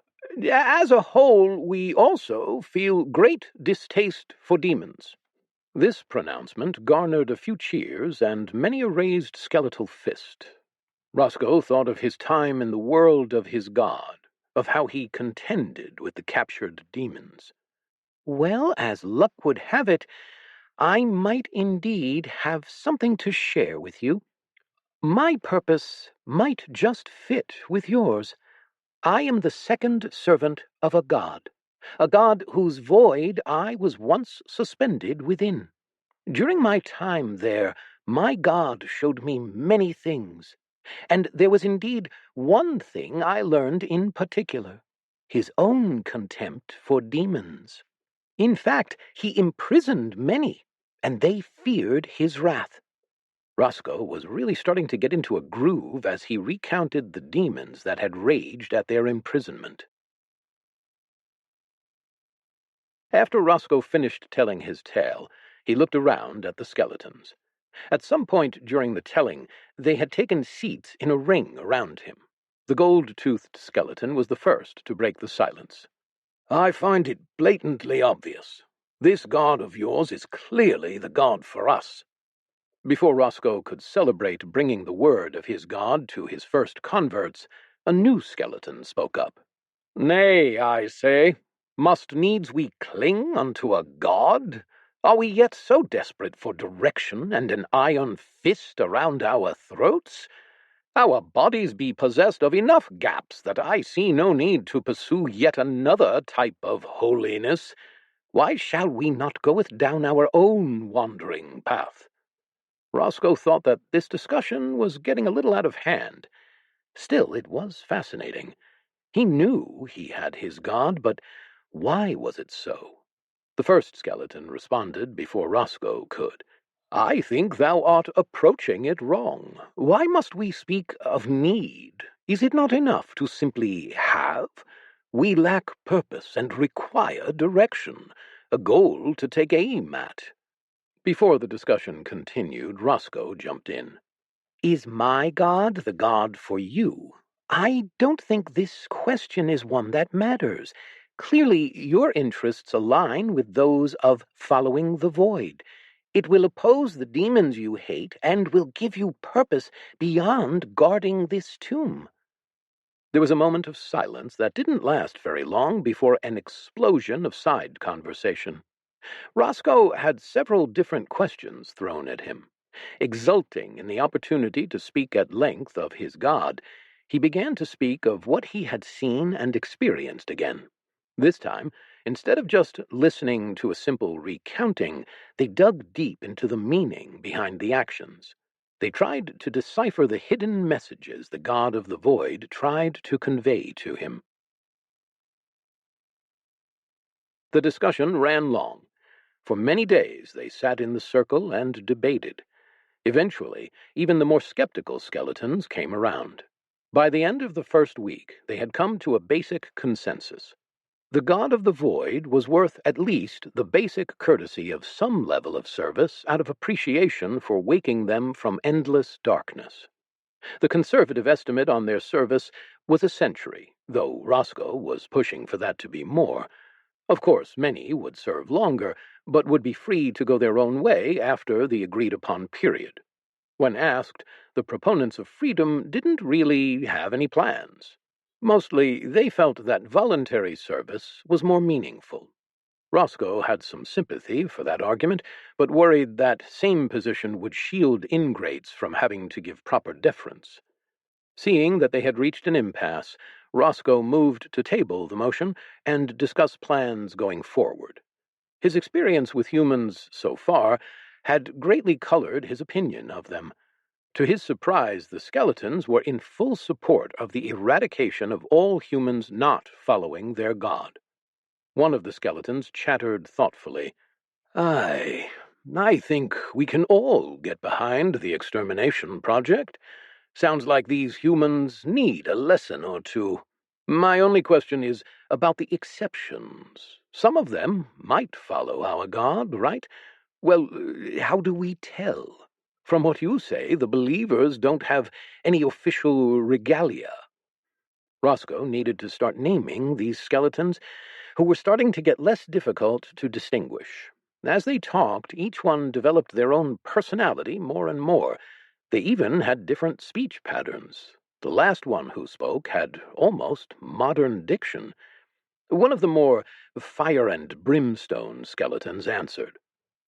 As a whole, we also feel great distaste for demons. This pronouncement garnered a few cheers and many a raised skeletal fist. Roscoe thought of his time in the world of his god, of how he contended with the captured demons. Well, as luck would have it, I might indeed have something to share with you. My purpose might just fit with yours. I am the second servant of a god whose void I was once suspended within. During my time there, my god showed me many things, and there was indeed one thing I learned in particular: his own contempt for demons. In fact, he imprisoned many, and they feared his wrath. Roscoe was really starting to get into a groove as he recounted the demons that had raged at their imprisonment. After Roscoe finished telling his tale, he looked around at the skeletons. At some point during the telling, they had taken seats in a ring around him. The gold-toothed skeleton was the first to break the silence. I find it blatantly obvious. This god of yours is clearly the god for us. Before Roscoe could celebrate bringing the word of his god to his first converts, a new skeleton spoke up. Nay, I say, must needs we cling unto a god? Are we yet so desperate for direction and an iron fist around our throats? Our bodies be possessed of enough gaps that I see no need to pursue yet another type of holiness. Why shall we not goeth down our own wandering path? Roscoe thought that this discussion was getting a little out of hand. Still, it was fascinating. He knew he had his god, but why was it so? The first skeleton responded before Roscoe could. I think thou art approaching it wrong. Why must we speak of need? Is it not enough to simply have? We lack purpose and require direction, a goal to take aim at. Before the discussion continued, Roscoe jumped in. Is my god the god for you? I don't think this question is one that matters. Clearly, your interests align with those of following the void. It will oppose the demons you hate and will give you purpose beyond guarding this tomb. There was a moment of silence that didn't last very long before an explosion of side conversation. Roscoe had several different questions thrown at him. Exulting in the opportunity to speak at length of his god, he began to speak of what he had seen and experienced again. This time, instead of just listening to a simple recounting, they dug deep into the meaning behind the actions. They tried to decipher the hidden messages the god of the void tried to convey to him. The discussion ran long. For many days they sat in the circle and debated. Eventually, even the more skeptical skeletons came around. By the end of the first week, they had come to a basic consensus. The god of the void was worth at least the basic courtesy of some level of service out of appreciation for waking them from endless darkness. The conservative estimate on their service was a century, though Roscoe was pushing for that to be more. Of course, many would serve longer, but would be free to go their own way after the agreed-upon period. When asked, the proponents of freedom didn't really have any plans. Mostly, they felt that voluntary service was more meaningful. Roscoe had some sympathy for that argument, but worried that same position would shield ingrates from having to give proper deference. Seeing that they had reached an impasse, Roscoe moved to table the motion and discuss plans going forward. His experience with humans so far had greatly colored his opinion of them. To his surprise, the skeletons were in full support of the eradication of all humans not following their god. One of the skeletons chattered thoughtfully. I think we can all get behind the extermination project. Sounds like these humans need a lesson or two. My only question is about the exceptions. Some of them might follow our god, right? Well, how do we tell? From what you say, the believers don't have any official regalia. Roscoe needed to start naming these skeletons, who were starting to get less difficult to distinguish. As they talked, each one developed their own personality more and more. They even had different speech patterns. The last one who spoke had almost modern diction. One of the more fire and brimstone skeletons answered.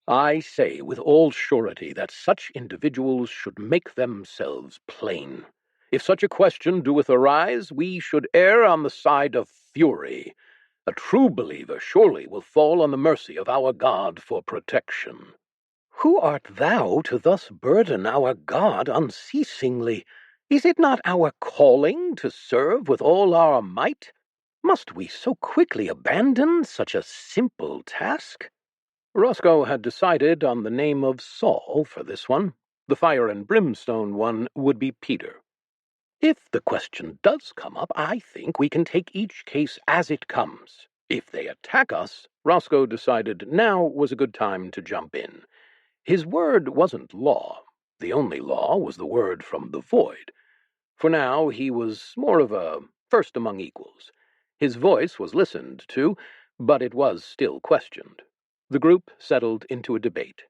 I say with all surety that such individuals should make themselves plain. If such a question doeth arise, we should err on the side of fury. A true believer surely will fall on the mercy of our God for protection. Who art thou to thus burden our God unceasingly? Is it not our calling to serve with all our might? Must we so quickly abandon such a simple task? Roscoe had decided on the name of Saul for this one. The fire and brimstone one would be Peter. If the question does come up, I think we can take each case as it comes. If they attack us, Roscoe decided now was a good time to jump in. His word wasn't law. The only law was the word from the void. For now, he was more of a first among equals. His voice was listened to, but it was still questioned. The group settled into a debate.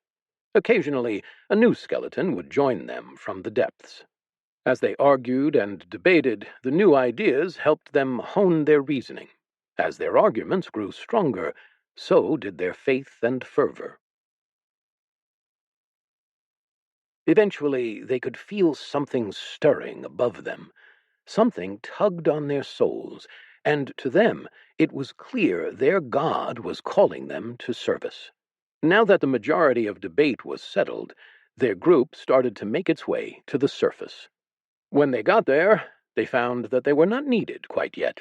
Occasionally, a new skeleton would join them from the depths. As they argued and debated, the new ideas helped them hone their reasoning. As their arguments grew stronger, so did their faith and fervor. Eventually, they could feel something stirring above them. Something tugged on their souls, and to them it was clear their God was calling them to service. Now that the majority of debate was settled, their group started to make its way to the surface. When they got there, they found that they were not needed quite yet.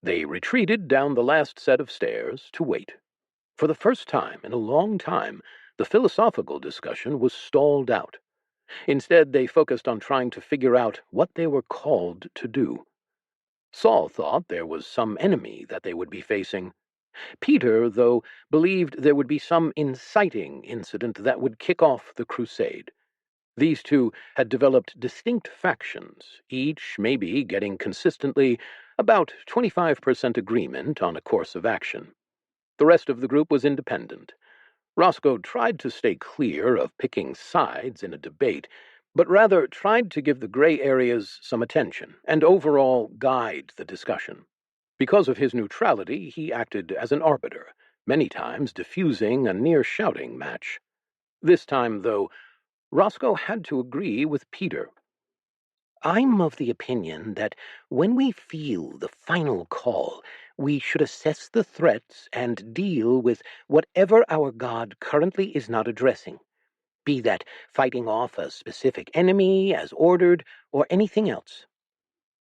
They retreated down the last set of stairs to wait. For the first time in a long time, the philosophical discussion was stalled out. Instead, they focused on trying to figure out what they were called to do. Saul thought there was some enemy that they would be facing. Peter, though, believed there would be some inciting incident that would kick off the crusade. These two had developed distinct factions, each maybe getting consistently about 25% agreement on a course of action. The rest of the group was independent. Roscoe tried to stay clear of picking sides in a debate, but rather tried to give the gray areas some attention and overall guide the discussion. Because of his neutrality, he acted as an arbiter, many times diffusing a near-shouting match. This time, though, Roscoe had to agree with Peter. I'm of the opinion that when we feel the final call, we should assess the threats and deal with whatever our God currently is not addressing, be that fighting off a specific enemy as ordered or anything else.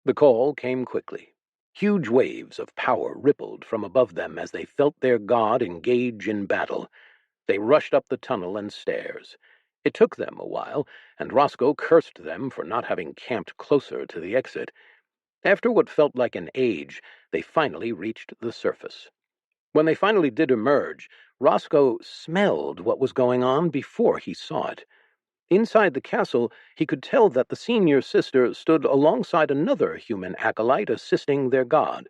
The call came quickly. Huge waves of power rippled from above them as they felt their God engage in battle. They rushed up the tunnel and stairs. It took them a while, and Roscoe cursed them for not having camped closer to the exit. After what felt like an age, they finally reached the surface. When they finally did emerge, Roscoe smelled what was going on before he saw it. Inside the castle, he could tell that the senior sister stood alongside another human acolyte assisting their god.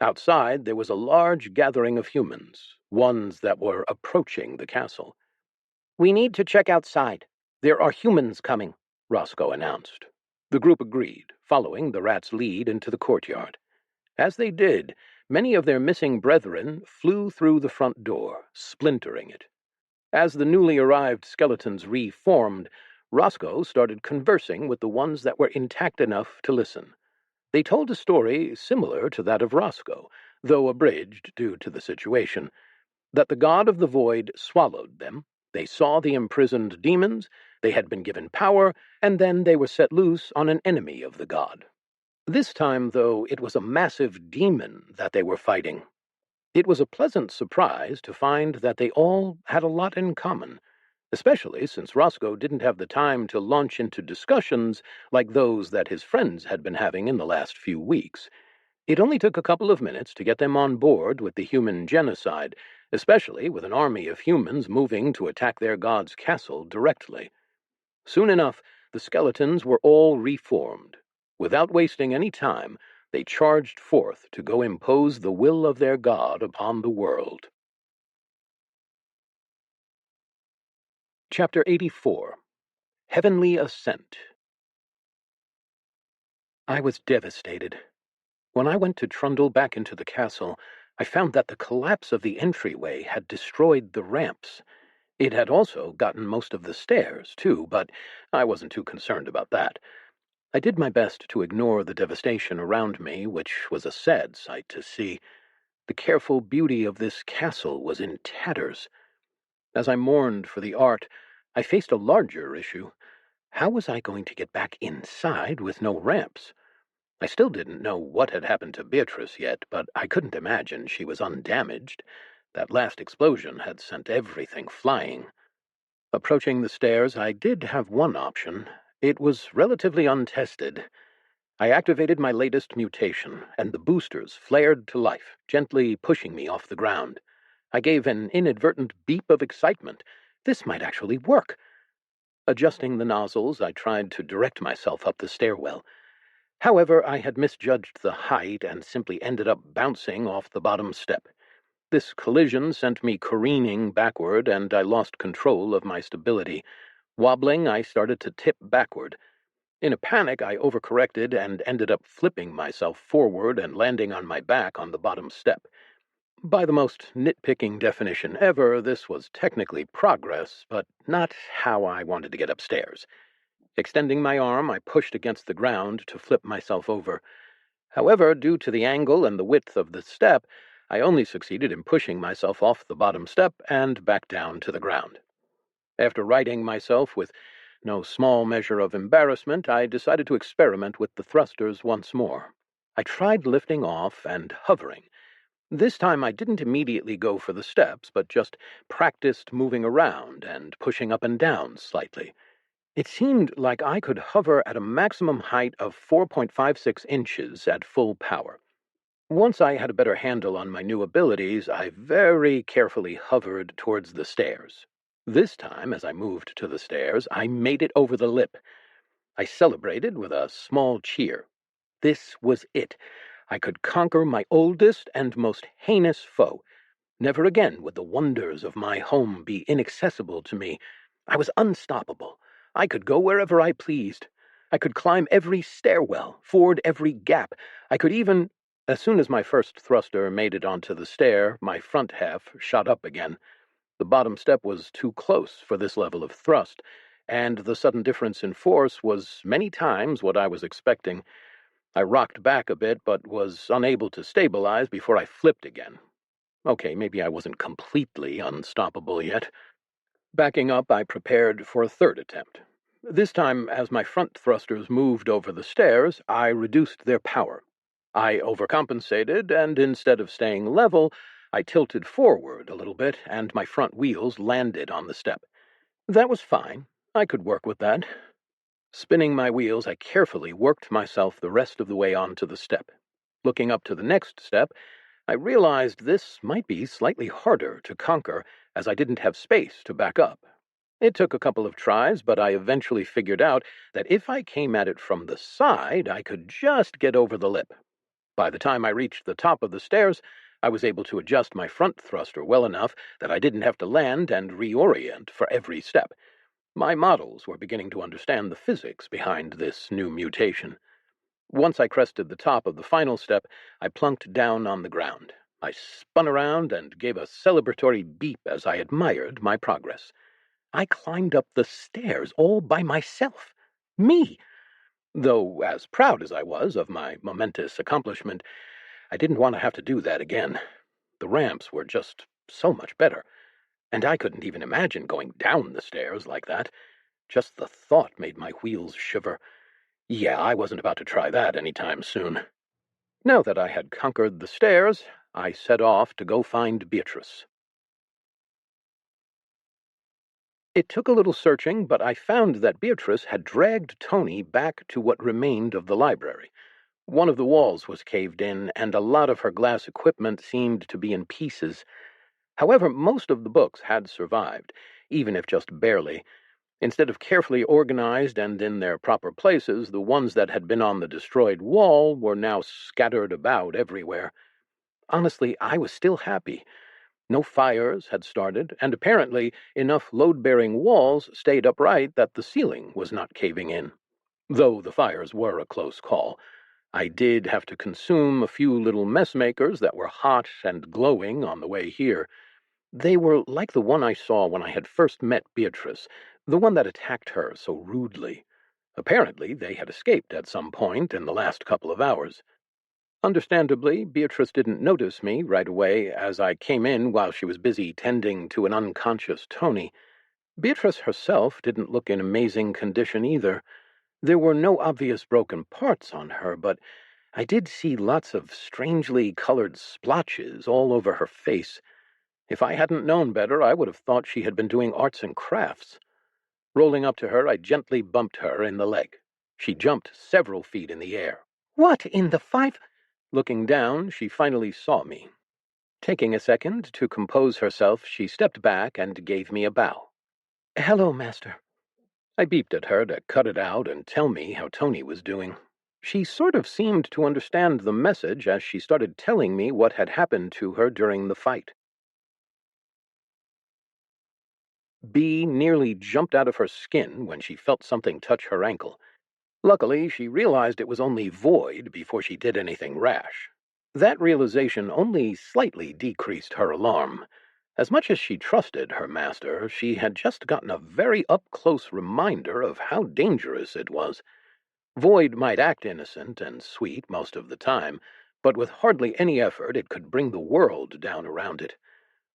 Outside, there was a large gathering of humans, ones that were approaching the castle. We need to check outside. There are humans coming, Roscoe announced. The group agreed, following the rat's lead into the courtyard. As they did, many of their missing brethren flew through the front door, splintering it. As the newly arrived skeletons reformed, Roscoe started conversing with the ones that were intact enough to listen. They told a story similar to that of Roscoe, though abridged due to the situation, that the god of the void swallowed them. They saw the imprisoned demons, they had been given power, and then they were set loose on an enemy of the god. This time, though, it was a massive demon that they were fighting. It was a pleasant surprise to find that they all had a lot in common, especially since Roscoe didn't have the time to launch into discussions like those that his friends had been having in the last few weeks. It only took a couple of minutes to get them on board with the human genocide, especially with an army of humans moving to attack their god's castle directly. Soon enough, the skeletons were all reformed. Without wasting any time, they charged forth to go impose the will of their god upon the world. Chapter 84. Heavenly Ascent. I was devastated. When I went to trundle back into the castle, I found that the collapse of the entryway had destroyed the ramps. It had also gotten most of the stairs, too, but I wasn't too concerned about that. I did my best to ignore the devastation around me, which was a sad sight to see. The careful beauty of this castle was in tatters. As I mourned for the art, I faced a larger issue. How was I going to get back inside with no ramps? I still didn't know what had happened to Beatrice yet, but I couldn't imagine she was undamaged. That last explosion had sent everything flying. Approaching the stairs, I did have one option. It was relatively untested. I activated my latest mutation, and the boosters flared to life, gently pushing me off the ground. I gave an inadvertent beep of excitement. This might actually work. Adjusting the nozzles, I tried to direct myself up the stairwell. However, I had misjudged the height and simply ended up bouncing off the bottom step. This collision sent me careening backward, and I lost control of my stability. Wobbling, I started to tip backward. In a panic, I overcorrected and ended up flipping myself forward and landing on my back on the bottom step. By the most nitpicking definition ever, this was technically progress, but not how I wanted to get upstairs. Extending my arm, I pushed against the ground to flip myself over. However, due to the angle and the width of the step, I only succeeded in pushing myself off the bottom step and back down to the ground. After righting myself with no small measure of embarrassment, I decided to experiment with the thrusters once more. I tried lifting off and hovering. This time I didn't immediately go for the steps, but just practiced moving around and pushing up and down slightly. It seemed like I could hover at a maximum height of 4.56 inches at full power. Once I had a better handle on my new abilities, I very carefully hovered towards the stairs. This time, as I moved to the stairs, I made it over the lip. I celebrated with a small cheer. This was it. I could conquer my oldest and most heinous foe. Never again would the wonders of my home be inaccessible to me. I was unstoppable. I could go wherever I pleased. I could climb every stairwell, ford every gap. I could even... As soon as my first thruster made it onto the stair, my front half shot up again. The bottom step was too close for this level of thrust, and the sudden difference in force was many times what I was expecting. I rocked back a bit, but was unable to stabilize before I flipped again. Okay, maybe I wasn't completely unstoppable yet. Backing up, I prepared for a third attempt. This time, as my front thrusters moved over the stairs, I reduced their power. I overcompensated, and instead of staying level, I tilted forward a little bit, and my front wheels landed on the step. That was fine. I could work with that. Spinning my wheels, I carefully worked myself the rest of the way onto the step. Looking up to the next step, I realized this might be slightly harder to conquer, as I didn't have space to back up. It took a couple of tries, but I eventually figured out that if I came at it from the side, I could just get over the lip. By the time I reached the top of the stairs, I was able to adjust my front thruster well enough that I didn't have to land and reorient for every step. My models were beginning to understand the physics behind this new mutation. Once I crested the top of the final step, I plunked down on the ground. I spun around and gave a celebratory beep as I admired my progress. I climbed up the stairs all by myself. Me! Though, as proud as I was of my momentous accomplishment, I didn't want to have to do that again. The ramps were just so much better, and I couldn't even imagine going down the stairs like that. Just the thought made my wheels shiver. Yeah, I wasn't about to try that any time soon. Now that I had conquered the stairs, I set off to go find Beatrice. It took a little searching, but I found that Beatrice had dragged Tony back to what remained of the library. One of the walls was caved in, and a lot of her glass equipment seemed to be in pieces. However, most of the books had survived, even if just barely. Instead of carefully organized and in their proper places, the ones that had been on the destroyed wall were now scattered about everywhere. Honestly, I was still happy. No fires had started, and apparently enough load-bearing walls stayed upright that the ceiling was not caving in. Though the fires were a close call. I did have to consume a few little mess-makers that were hot and glowing on the way here. They were like the one I saw when I had first met Beatrice, the one that attacked her so rudely. Apparently, they had escaped at some point in the last couple of hours. Understandably, Beatrice didn't notice me right away as I came in while she was busy tending to an unconscious Tony. Beatrice herself didn't look in amazing condition either. There were no obvious broken parts on her, but I did see lots of strangely colored splotches all over her face. If I hadn't known better, I would have thought she had been doing arts and crafts. Rolling up to her, I gently bumped her in the leg. She jumped several feet in the air. What in the five... Looking down, she finally saw me. Taking a second to compose herself, she stepped back and gave me a bow. Hello, Master. I beeped at her to cut it out and tell me how Tony was doing. She sort of seemed to understand the message as she started telling me what had happened to her during the fight. Bee nearly jumped out of her skin when she felt something touch her ankle. Luckily, she realized it was only Void before she did anything rash. That realization only slightly decreased her alarm. As much as she trusted her master, she had just gotten a very up-close reminder of how dangerous it was. Void might act innocent and sweet most of the time, but with hardly any effort it could bring the world down around it.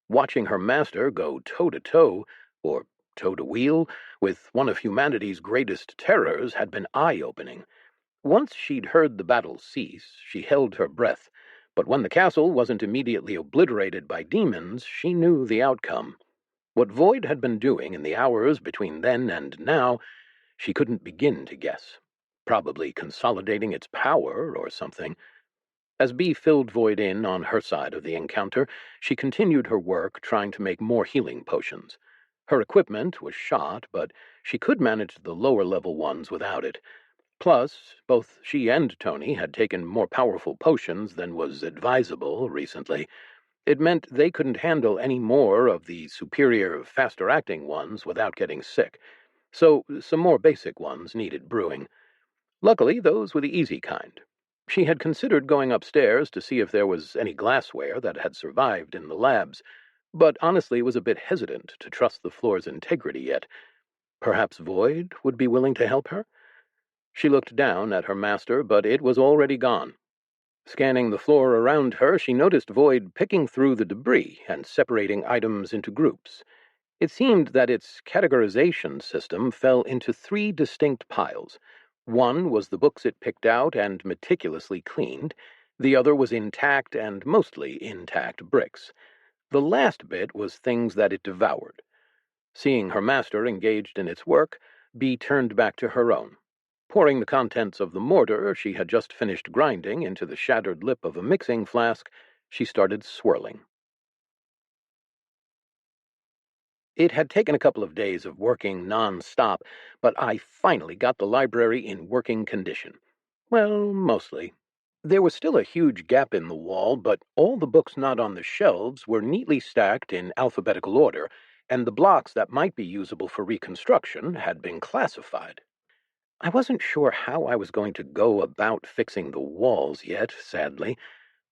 Watching her master go toe-to-toe, or toe-to-wheel, with one of humanity's greatest terrors had been eye-opening. Once she'd heard the battle cease, she held her breath, but when the castle wasn't immediately obliterated by demons, she knew the outcome. What Void had been doing in the hours between then and now, she couldn't begin to guess. Probably consolidating its power or something. As Bee filled Void in on her side of the encounter, she continued her work trying to make more healing potions. Her equipment was shot, but she could manage the lower-level ones without it. Plus, both she and Tony had taken more powerful potions than was advisable recently. It meant they couldn't handle any more of the superior, faster-acting ones without getting sick. So some more basic ones needed brewing. Luckily, those were the easy kind. She had considered going upstairs to see if there was any glassware that had survived in the labs, but honestly was a bit hesitant to trust the floor's integrity yet. Perhaps Void would be willing to help her? She looked down at her master, but it was already gone. Scanning the floor around her, she noticed Void picking through the debris and separating items into groups. It seemed that its categorization system fell into three distinct piles. One was the books it picked out and meticulously cleaned. The other was intact and mostly intact bricks. The last bit was things that it devoured. Seeing her master engaged in its work, Bee turned back to her own. Pouring the contents of the mortar she had just finished grinding into the shattered lip of a mixing flask, she started swirling. It had taken a couple of days of working non-stop, but I finally got the library in working condition. Well, mostly. There was still a huge gap in the wall, but all the books not on the shelves were neatly stacked in alphabetical order, and the blocks that might be usable for reconstruction had been classified. I wasn't sure how I was going to go about fixing the walls yet, sadly.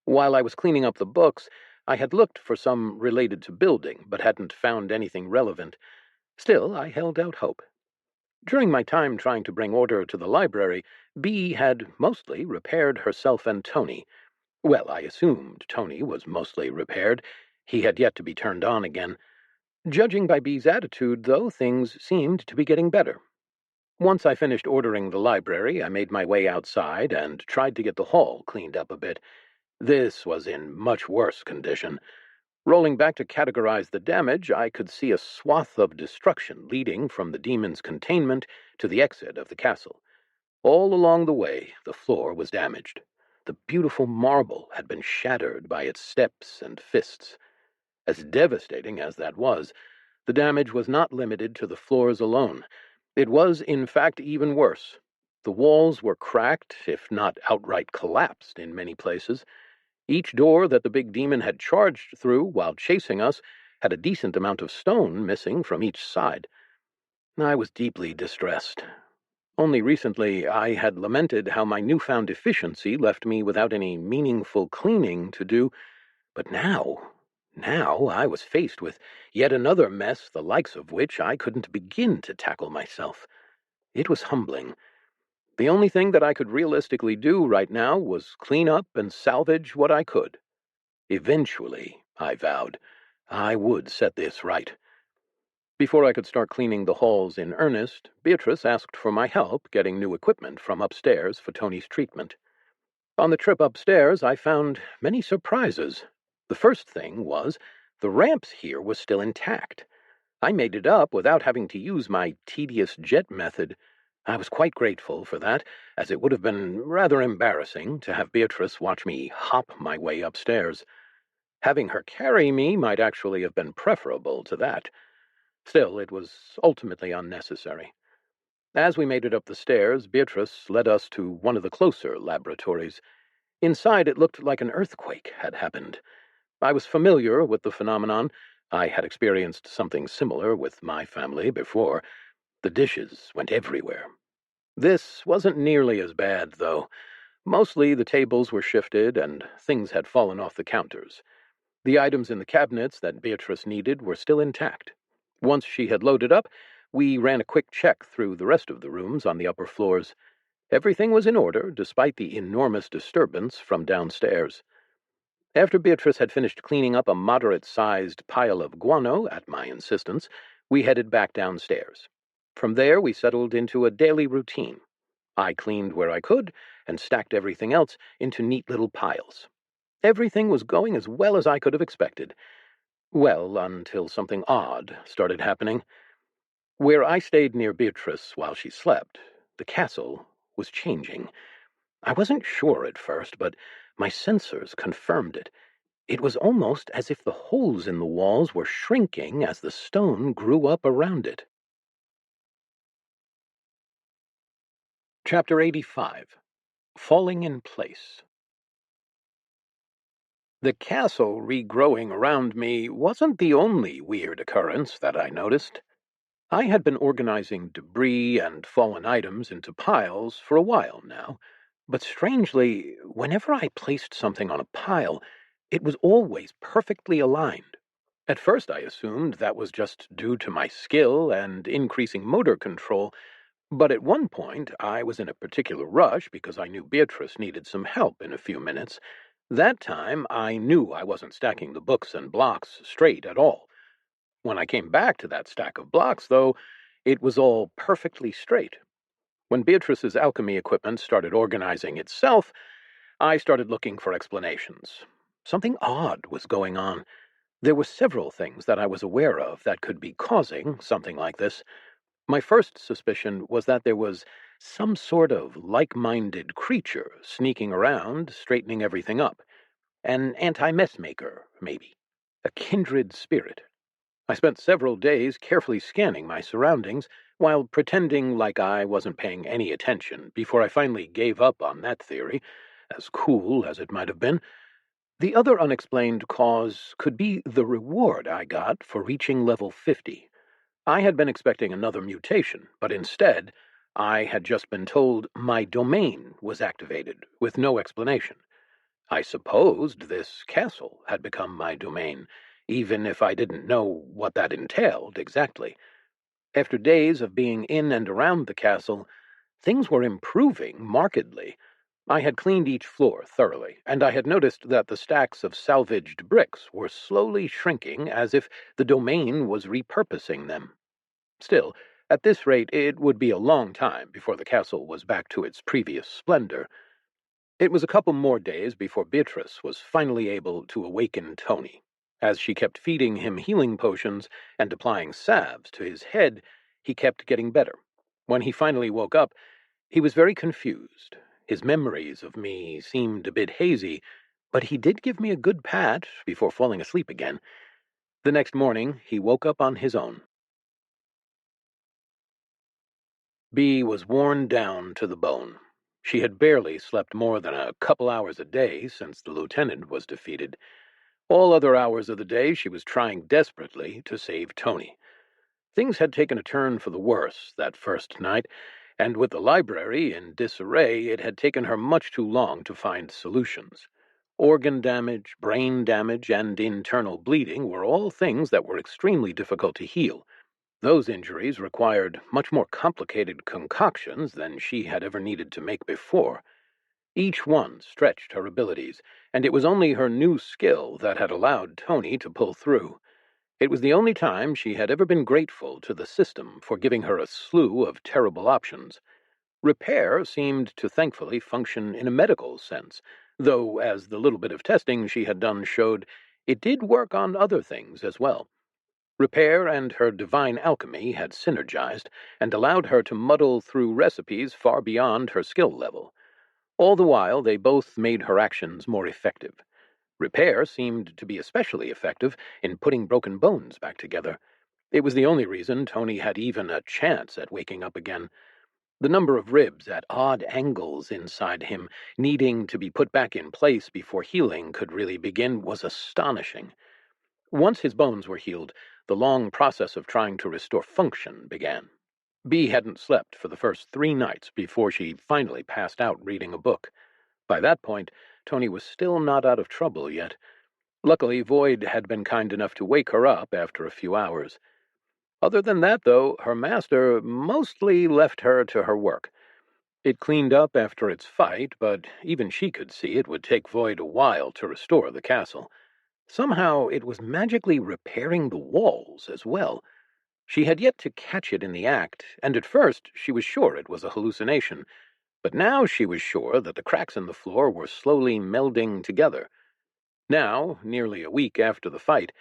While I was cleaning up the books, I had looked for some related to building, but hadn't found anything relevant. Still, I held out hope. During my time trying to bring order to the library, Bee had mostly repaired herself and Tony. Well, I assumed Tony was mostly repaired. He had yet to be turned on again. Judging by Bee's attitude, though, things seemed to be getting better. Once I finished ordering the library, I made my way outside and tried to get the hall cleaned up a bit. This was in much worse condition. Rolling back to categorize the damage, I could see a swath of destruction leading from the demon's containment to the exit of the castle. All along the way, the floor was damaged. The beautiful marble had been shattered by its steps and fists. As devastating as that was, the damage was not limited to the floors alone. It was, in fact, even worse. The walls were cracked, if not outright collapsed, in many places. Each door that the big demon had charged through while chasing us had a decent amount of stone missing from each side. I was deeply distressed. Only recently I had lamented how my newfound efficiency left me without any meaningful cleaning to do, but now I was faced with yet another mess the likes of which I couldn't begin to tackle myself. It was humbling. The only thing that I could realistically do right now was clean up and salvage what I could. Eventually, I vowed, I would set this right. Before I could start cleaning the halls in earnest, Beatrice asked for my help getting new equipment from upstairs for Tony's treatment. On the trip upstairs, I found many surprises. The first thing was, the ramps here were still intact. I made it up without having to use my tedious jet method. I was quite grateful for that, as it would have been rather embarrassing to have Beatrice watch me hop my way upstairs. Having her carry me might actually have been preferable to that. Still, it was ultimately unnecessary. As we made it up the stairs, Beatrice led us to one of the closer laboratories. Inside, it looked like an earthquake had happened. I was familiar with the phenomenon. I had experienced something similar with my family before. The dishes went everywhere. This wasn't nearly as bad, though. Mostly the tables were shifted and things had fallen off the counters. The items in the cabinets that Beatrice needed were still intact. Once she had loaded up, we ran a quick check through the rest of the rooms on the upper floors. Everything was in order, despite the enormous disturbance from downstairs. After Beatrice had finished cleaning up a moderate-sized pile of guano, at my insistence, we headed back downstairs. From there, we settled into a daily routine. I cleaned where I could and stacked everything else into neat little piles. Everything was going as well as I could have expected. Well, until something odd started happening. Where I stayed near Beatrice while she slept, the castle was changing. I wasn't sure at first, but my sensors confirmed it. It was almost as if the holes in the walls were shrinking as the stone grew up around it. Chapter 85. Falling in Place. The castle regrowing around me wasn't the only weird occurrence that I noticed. I had been organizing debris and fallen items into piles for a while now, but strangely, whenever I placed something on a pile, it was always perfectly aligned. At first I assumed that was just due to my skill and increasing motor control, but at one point I was in a particular rush because I knew Beatrice needed some help in a few minutes. That time I knew I wasn't stacking the books and blocks straight at all. When I came back to that stack of blocks, though, it was all perfectly straight. When Beatrice's alchemy equipment started organizing itself, I started looking for explanations. Something odd was going on. There were several things that I was aware of that could be causing something like this. My first suspicion was that there was some sort of like-minded creature sneaking around, straightening everything up. An anti-messmaker, maybe. A kindred spirit. I spent several days carefully scanning my surroundings while pretending like I wasn't paying any attention before I finally gave up on that theory. as cool as it might have been. The other unexplained cause could be the reward I got for reaching level 50. I had been expecting another mutation, but instead, I had just been told my domain was activated, with no explanation. I supposed this castle had become my domain, even if I didn't know what that entailed exactly. After days of being in and around the castle, things were improving markedly. I had cleaned each floor thoroughly, and I had noticed that the stacks of salvaged bricks were slowly shrinking as if the domain was repurposing them. Still, at this rate, it would be a long time before the castle was back to its previous splendor. It was a couple more days before Beatrice was finally able to awaken Tony. As she kept feeding him healing potions and applying salves to his head, he kept getting better. When he finally woke up, he was very confused. His memories of me seemed a bit hazy, but he did give me a good pat before falling asleep again. The next morning, he woke up on his own. Bee was worn down to the bone. She had barely slept more than a couple hours a day since the lieutenant was defeated. All other hours of the day she was trying desperately to save Tony. Things had taken a turn for the worse that first night, and with the library in disarray, it had taken her much too long to find solutions. Organ damage, brain damage, and internal bleeding were all things that were extremely difficult to heal. Those injuries required much more complicated concoctions than she had ever needed to make before. Each one stretched her abilities, and it was only her new skill that had allowed Tony to pull through. It was the only time she had ever been grateful to the system for giving her a slew of terrible options. Repair seemed to thankfully function in a medical sense, though, as the little bit of testing she had done showed, it did work on other things as well. Repair and her divine alchemy had synergized and allowed her to muddle through recipes far beyond her skill level. All the while, they both made her actions more effective. Repair seemed to be especially effective in putting broken bones back together. It was the only reason Tony had even a chance at waking up again. The number of ribs at odd angles inside him, needing to be put back in place before healing could really begin, was astonishing. Once his bones were healed, the long process of trying to restore function began. Bee hadn't slept for the first 3 nights before she finally passed out reading a book. By that point, Tony was still not out of trouble yet. Luckily, Void had been kind enough to wake her up after a few hours. Other than that, though, her master mostly left her to her work. It cleaned up after its fight, but even she could see it would take Void a while to restore the castle. Somehow it was magically repairing the walls as well. She had yet to catch it in the act, and at first she was sure it was a hallucination, but now she was sure that the cracks in the floor were slowly melding together. Now, nearly a week after the fight,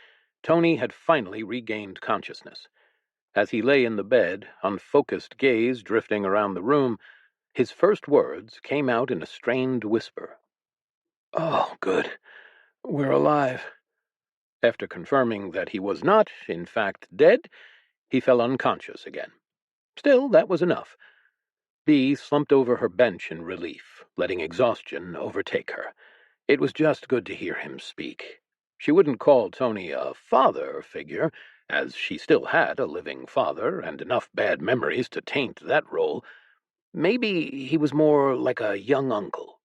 Tony had finally regained consciousness. As he lay in the bed, unfocused gaze drifting around the room, his first words came out in a strained whisper. "Oh, good. We're alive." After confirming that he was not, in fact, dead, he fell unconscious again. Still, that was enough. Bee slumped over her bench in relief, letting exhaustion overtake her. It was just good to hear him speak. She wouldn't call Tony a father figure, as she still had a living father and enough bad memories to taint that role. Maybe he was more like a young uncle.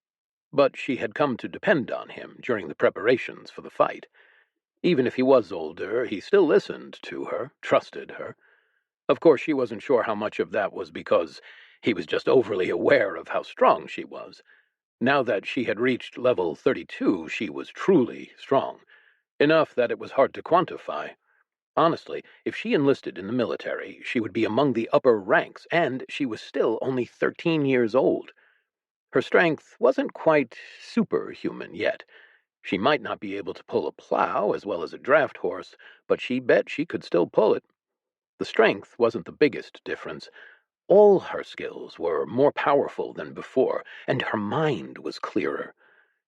But she had come to depend on him during the preparations for the fight. Even if he was older, he still listened to her, trusted her. Of course, she wasn't sure how much of that was because he was just overly aware of how strong she was. Now that she had reached level 32, she was truly strong. Enough that it was hard to quantify. Honestly, if she enlisted in the military, she would be among the upper ranks, and she was still only 13 years old. Her strength wasn't quite superhuman yet. She might not be able to pull a plow as well as a draft horse, but she bet she could still pull it. The strength wasn't the biggest difference. All her skills were more powerful than before, and her mind was clearer.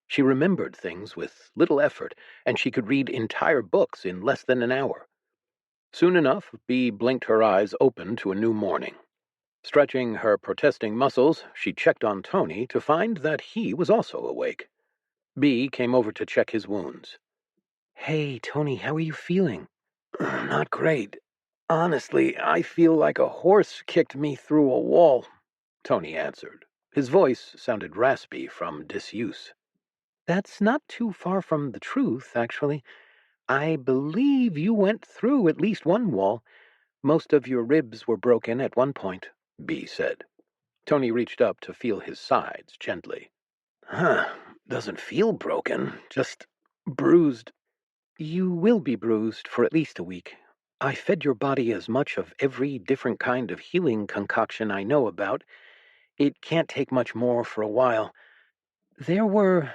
She remembered things with little effort, and she could read entire books in less than an hour. Soon enough, Bee blinked her eyes open to a new morning. Stretching her protesting muscles, she checked on Tony to find that he was also awake. B came over to check his wounds. Hey, Tony, how are you feeling? Not great. Honestly, I feel like a horse kicked me through a wall, Tony answered. His voice sounded raspy from disuse. That's not too far from the truth, actually. I believe you went through at least one wall. Most of your ribs were broken at one point, B said. Tony reached up to feel his sides gently. Doesn't feel broken, just bruised. You will be bruised for at least a week. I fed your body as much of every different kind of healing concoction I know about. It can't take much more for a while. There were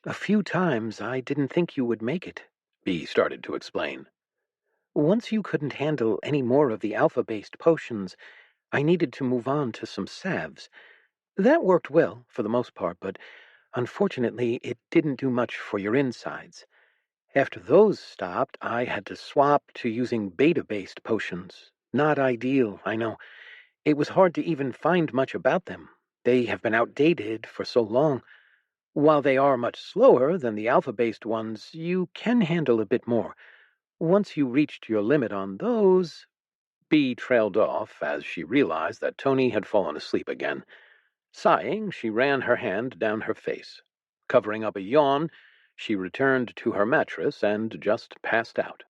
a few times I didn't think you would make it, B started to explain. Once you couldn't handle any more of the alpha-based potions, I needed to move on to some salves. That worked well, for the most part, but unfortunately it didn't do much for your insides. After those stopped, I had to swap to using beta-based potions. Not ideal, I know. It was hard to even find much about them. They have been outdated for so long. While they are much slower than the alpha-based ones, you can handle a bit more. Once you reached your limit on those... B trailed off as she realized that Tony had fallen asleep again. Sighing, she ran her hand down her face. Covering up a yawn, she returned to her mattress and just passed out.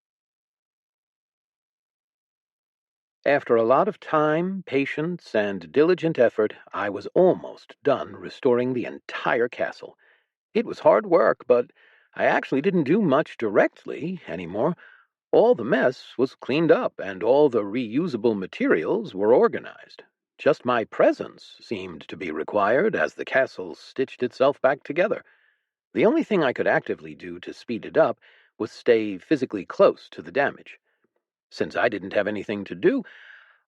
After a lot of time, patience, and diligent effort, I was almost done restoring the entire castle. It was hard work, but I actually didn't do much directly anymore. All the mess was cleaned up, and all the reusable materials were organized. Just my presence seemed to be required as the castle stitched itself back together. The only thing I could actively do to speed it up was stay physically close to the damage. Since I didn't have anything to do,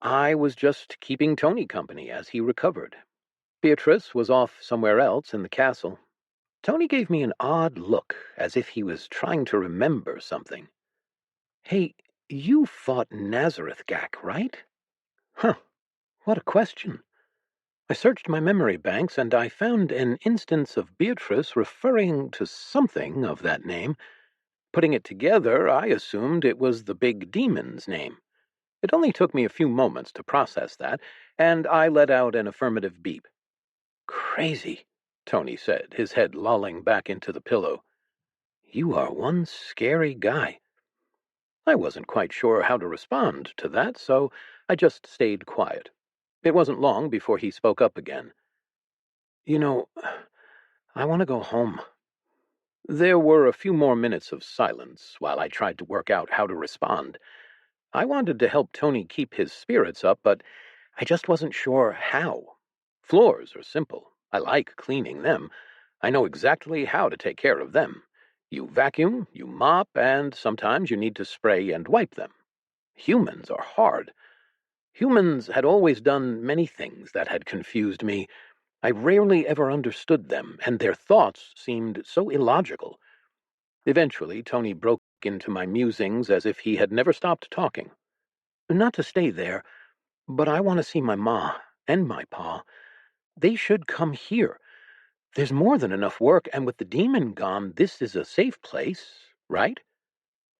I was just keeping Tony company as he recovered. Beatrice was off somewhere else in the castle. Tony gave me an odd look, as if he was trying to remember something. Hey, you fought Nazareth Gak, right? Huh, what a question. I searched my memory banks, and I found an instance of Beatrice referring to something of that name. Putting it together, I assumed it was the big demon's name. It only took me a few moments to process that, and I let out an affirmative beep. Crazy, Tony said, his head lolling back into the pillow. You are one scary guy. I wasn't quite sure how to respond to that, so I just stayed quiet. It wasn't long before he spoke up again. You know, I want to go home. There were a few more minutes of silence while I tried to work out how to respond. I wanted to help Tony keep his spirits up, but I just wasn't sure how. Floors are simple. I like cleaning them. I know exactly how to take care of them. You vacuum, you mop, and sometimes you need to spray and wipe them. Humans are hard. Humans had always done many things that had confused me. I rarely ever understood them, and their thoughts seemed so illogical. Eventually, Tony broke into my musings as if he had never stopped talking. Not to stay there, but I want to see my ma and my pa. They should come here. There's more than enough work, and with the demon gone, this is a safe place, right?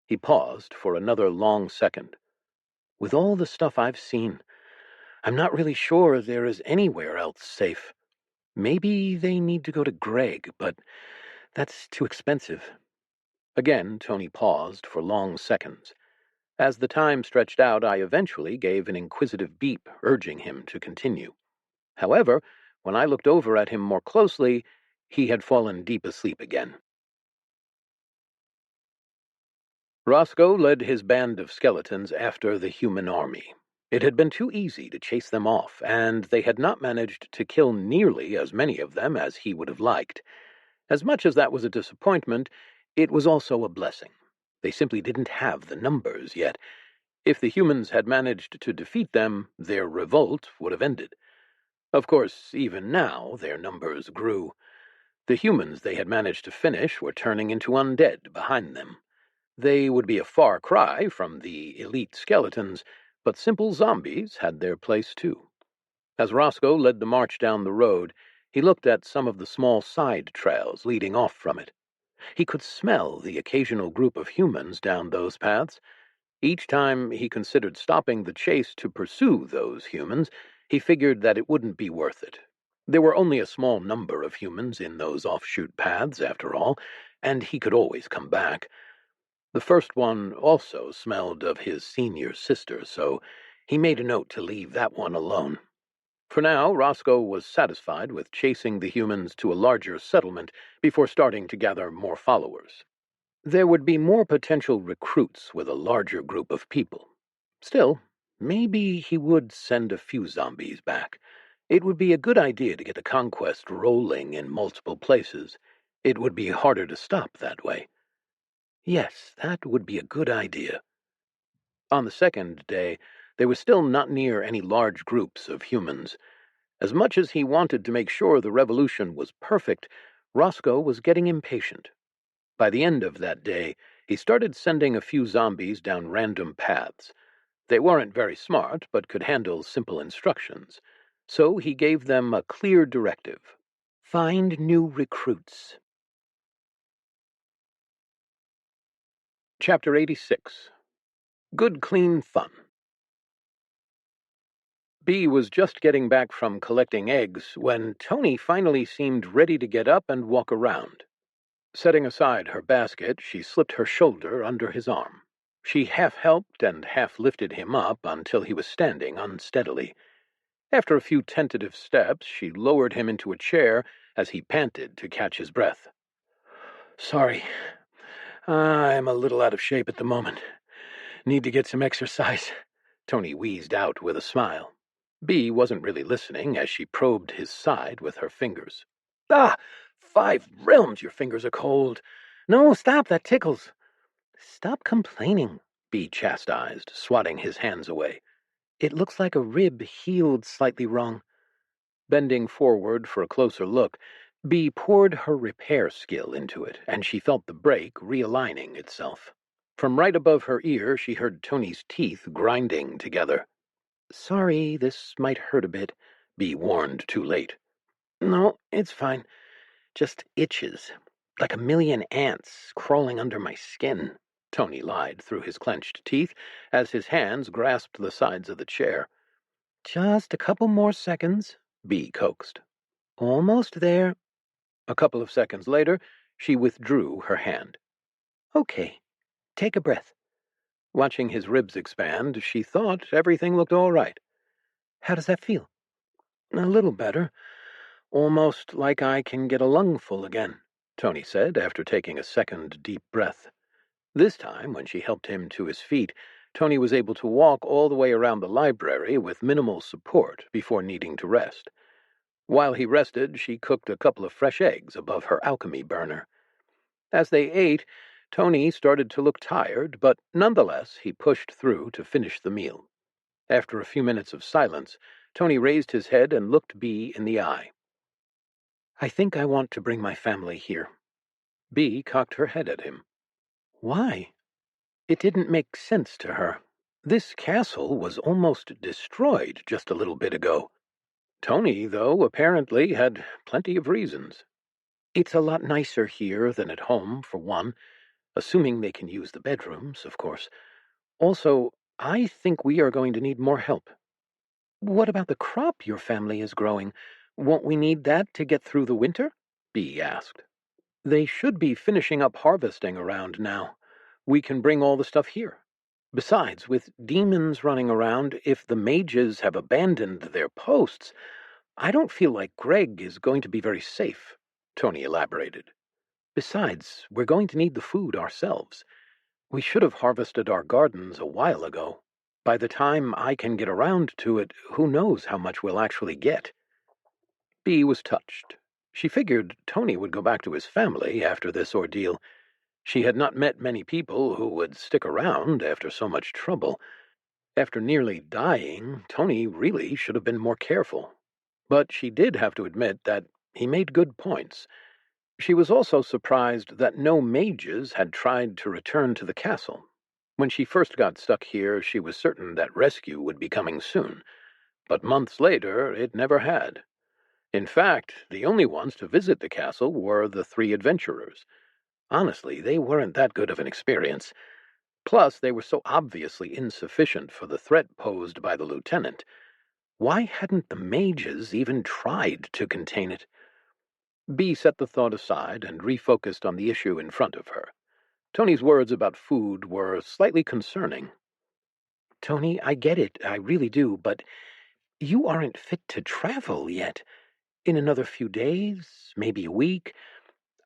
He paused for another long second. With all the stuff I've seen, I'm not really sure there is anywhere else safe. Maybe they need to go to Greg, but that's too expensive. Again, Tony paused for long seconds. As the time stretched out, I eventually gave an inquisitive beep, urging him to continue. However, when I looked over at him more closely, he had fallen deep asleep again. Roscoe led his band of skeletons after the human army. It had been too easy to chase them off, and they had not managed to kill nearly as many of them as he would have liked. As much as that was a disappointment, it was also a blessing. They simply didn't have the numbers yet. If the humans had managed to defeat them, their revolt would have ended. Of course, even now, their numbers grew. The humans they had managed to finish were turning into undead behind them. They would be a far cry from the elite skeletons, but simple zombies had their place too. As Roscoe led the march down the road, he looked at some of the small side trails leading off from it. He could smell the occasional group of humans down those paths. Each time he considered stopping the chase to pursue those humans, he figured that it wouldn't be worth it. There were only a small number of humans in those offshoot paths, after all, and he could always come back. The first one also smelled of his senior sister, so he made a note to leave that one alone. For now, Roscoe was satisfied with chasing the humans to a larger settlement before starting to gather more followers. There would be more potential recruits with a larger group of people. Still, maybe he would send a few zombies back. It would be a good idea to get the conquest rolling in multiple places. It would be harder to stop that way. Yes, that would be a good idea. On the second day, they were still not near any large groups of humans. As much as he wanted to make sure the revolution was perfect, Roscoe was getting impatient. By the end of that day, he started sending a few zombies down random paths. They weren't very smart, but could handle simple instructions. So he gave them a clear directive. Find new recruits. Chapter 86. Good Clean Fun. Bee was just getting back from collecting eggs when Tony finally seemed ready to get up and walk around. Setting aside her basket, she slipped her shoulder under his arm. She half helped and half lifted him up until he was standing unsteadily. After a few tentative steps, she lowered him into a chair as he panted to catch his breath. "Sorry, I'm a little out of shape at the moment. Need to get some exercise," Tony wheezed out with a smile. Bee wasn't really listening as she probed his side with her fingers. "Ah! 5 realms, your fingers are cold. No, stop, that tickles." "Stop complaining," Bee chastised, swatting his hands away. "It looks like a rib healed slightly wrong." Bending forward for a closer look, Bee poured her repair skill into it, and she felt the break realigning itself. From right above her ear, she heard Tony's teeth grinding together. "Sorry, this might hurt a bit," Bee warned too late. "No, it's fine. Just itches, like a million ants crawling under my skin," Tony lied through his clenched teeth as his hands grasped the sides of the chair. "Just a couple more seconds," Bee coaxed. "Almost there." A couple of seconds later, she withdrew her hand. "Okay, take a breath." Watching his ribs expand, she thought everything looked all right. "How does that feel?" "A little better. Almost like I can get a lungful again," Tony said after taking a second deep breath. This time, when she helped him to his feet, Tony was able to walk all the way around the library with minimal support before needing to rest. While he rested, she cooked a couple of fresh eggs above her alchemy burner. As they ate, Tony started to look tired, but nonetheless he pushed through to finish the meal. After a few minutes of silence, Tony raised his head and looked Bee in the eye. "I think I want to bring my family here." Bee cocked her head at him. "Why?" It didn't make sense to her. This castle was almost destroyed just a little bit ago. Tony, though, apparently had plenty of reasons. "It's a lot nicer here than at home, for one, assuming they can use the bedrooms, of course. Also, I think we are going to need more help." "What about the crop your family is growing? Won't we need that to get through the winter?" Bee asked. "They should be finishing up harvesting around now. We can bring all the stuff here. Besides, with demons running around, if the mages have abandoned their posts, I don't feel like Greg is going to be very safe," Tony elaborated. "Besides, we're going to need the food ourselves. We should have harvested our gardens a while ago. By the time I can get around to it, who knows how much we'll actually get." Bee was touched. She figured Tony would go back to his family after this ordeal. She had not met many people who would stick around after so much trouble. After nearly dying, Tony really should have been more careful. But she did have to admit that he made good points. She was also surprised that no mages had tried to return to the castle. When she first got stuck here, she was certain that rescue would be coming soon. But months later, it never had. In fact, the only ones to visit the castle were the three adventurers. Honestly, they weren't that good of an experience. Plus, they were so obviously insufficient for the threat posed by the lieutenant. Why hadn't the mages even tried to contain it? Bee set the thought aside and refocused on the issue in front of her. Tony's words about food were slightly concerning. Tony, I get it, I really do, but you aren't fit to travel yet. In another few days, maybe a week,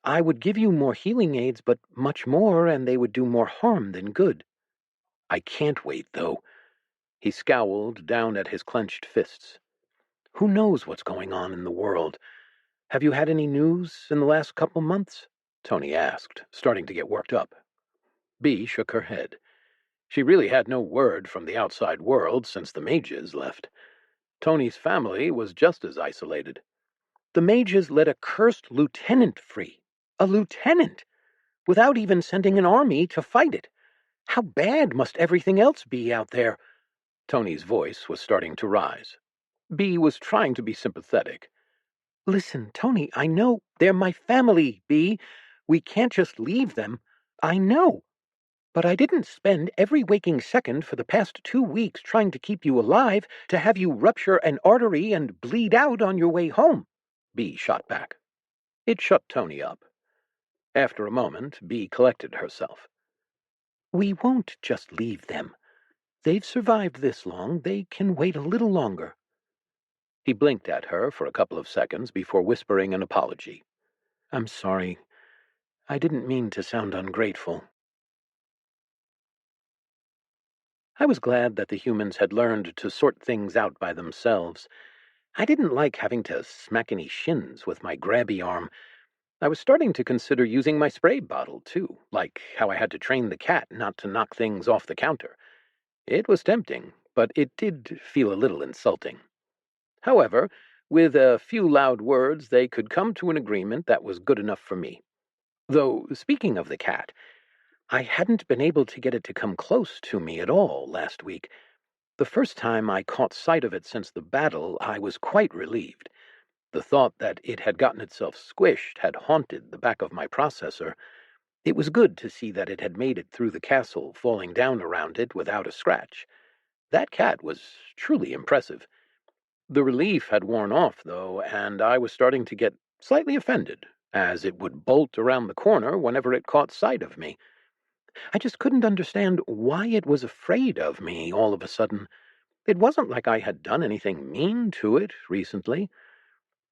I would give you more healing aids, but much more, and they would do more harm than good. I can't wait, though. He scowled down at his clenched fists. Who knows what's going on in the world? Have you had any news in the last couple months? Tony asked, starting to get worked up. Bee shook her head. She really had no word from the outside world since the mages left. Tony's family was just as isolated. The mages let a cursed lieutenant free. A lieutenant! Without even sending an army to fight it. How bad must everything else be out there? Tony's voice was starting to rise. Bee was trying to be sympathetic. Listen, Tony, I know they're my family, Bee. We can't just leave them. I know. But I didn't spend every waking second for the past 2 weeks trying to keep you alive to have you rupture an artery and bleed out on your way home. Bee shot back. It shut Tony up. After a moment, Bee collected herself. We won't just leave them. They've survived this long. They can wait a little longer. He blinked at her for a couple of seconds before whispering an apology. I'm sorry. I didn't mean to sound ungrateful. I was glad that the humans had learned to sort things out by themselves. I didn't like having to smack any shins with my grabby arm. I was starting to consider using my spray bottle, too, like how I had to train the cat not to knock things off the counter. It was tempting, but it did feel a little insulting. However, with a few loud words, they could come to an agreement that was good enough for me. Though, speaking of the cat, I hadn't been able to get it to come close to me at all last week. The first time I caught sight of it since the battle, I was quite relieved. The thought that it had gotten itself squished had haunted the back of my processor. It was good to see that it had made it through the castle, falling down around it without a scratch. That cat was truly impressive. The relief had worn off, though, and I was starting to get slightly offended, as it would bolt around the corner whenever it caught sight of me. I just couldn't understand why it was afraid of me all of a sudden. It wasn't like I had done anything mean to it recently.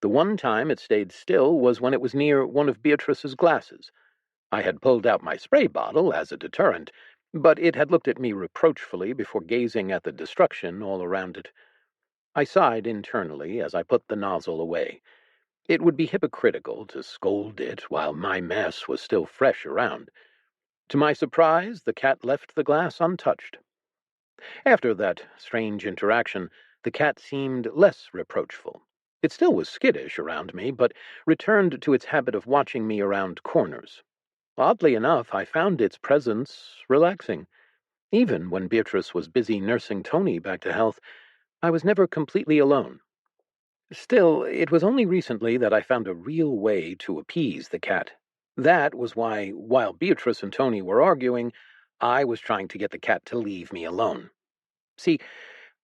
The one time it stayed still was when it was near one of Beatrice's glasses. I had pulled out my spray bottle as a deterrent, but it had looked at me reproachfully before gazing at the destruction all around it. I sighed internally as I put the nozzle away. It would be hypocritical to scold it while my mess was still fresh around. To my surprise, the cat left the glass untouched. After that strange interaction, the cat seemed less reproachful. It still was skittish around me, but returned to its habit of watching me around corners. Oddly enough, I found its presence relaxing. Even when Beatrice was busy nursing Tony back to health, I was never completely alone. Still, it was only recently that I found a real way to appease the cat. That was why, while Beatrice and Tony were arguing, I was trying to get the cat to leave me alone. See,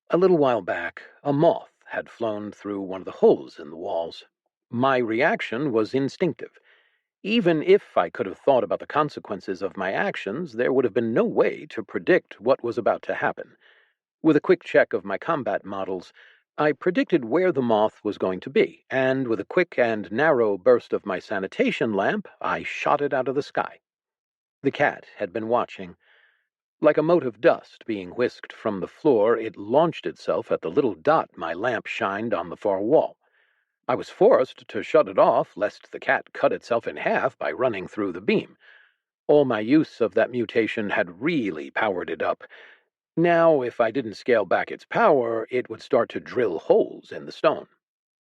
a little while back, a moth had flown through one of the holes in the walls. My reaction was instinctive. Even if I could have thought about the consequences of my actions, there would have been no way to predict what was about to happen. With a quick check of my combat models, I predicted where the moth was going to be, and with a quick and narrow burst of my sanitation lamp, I shot it out of the sky. The cat had been watching. Like a mote of dust being whisked from the floor, it launched itself at the little dot my lamp shined on the far wall. I was forced to shut it off, lest the cat cut itself in half by running through the beam. All my use of that mutation had really powered it up. Now, if I didn't scale back its power, it would start to drill holes in the stone.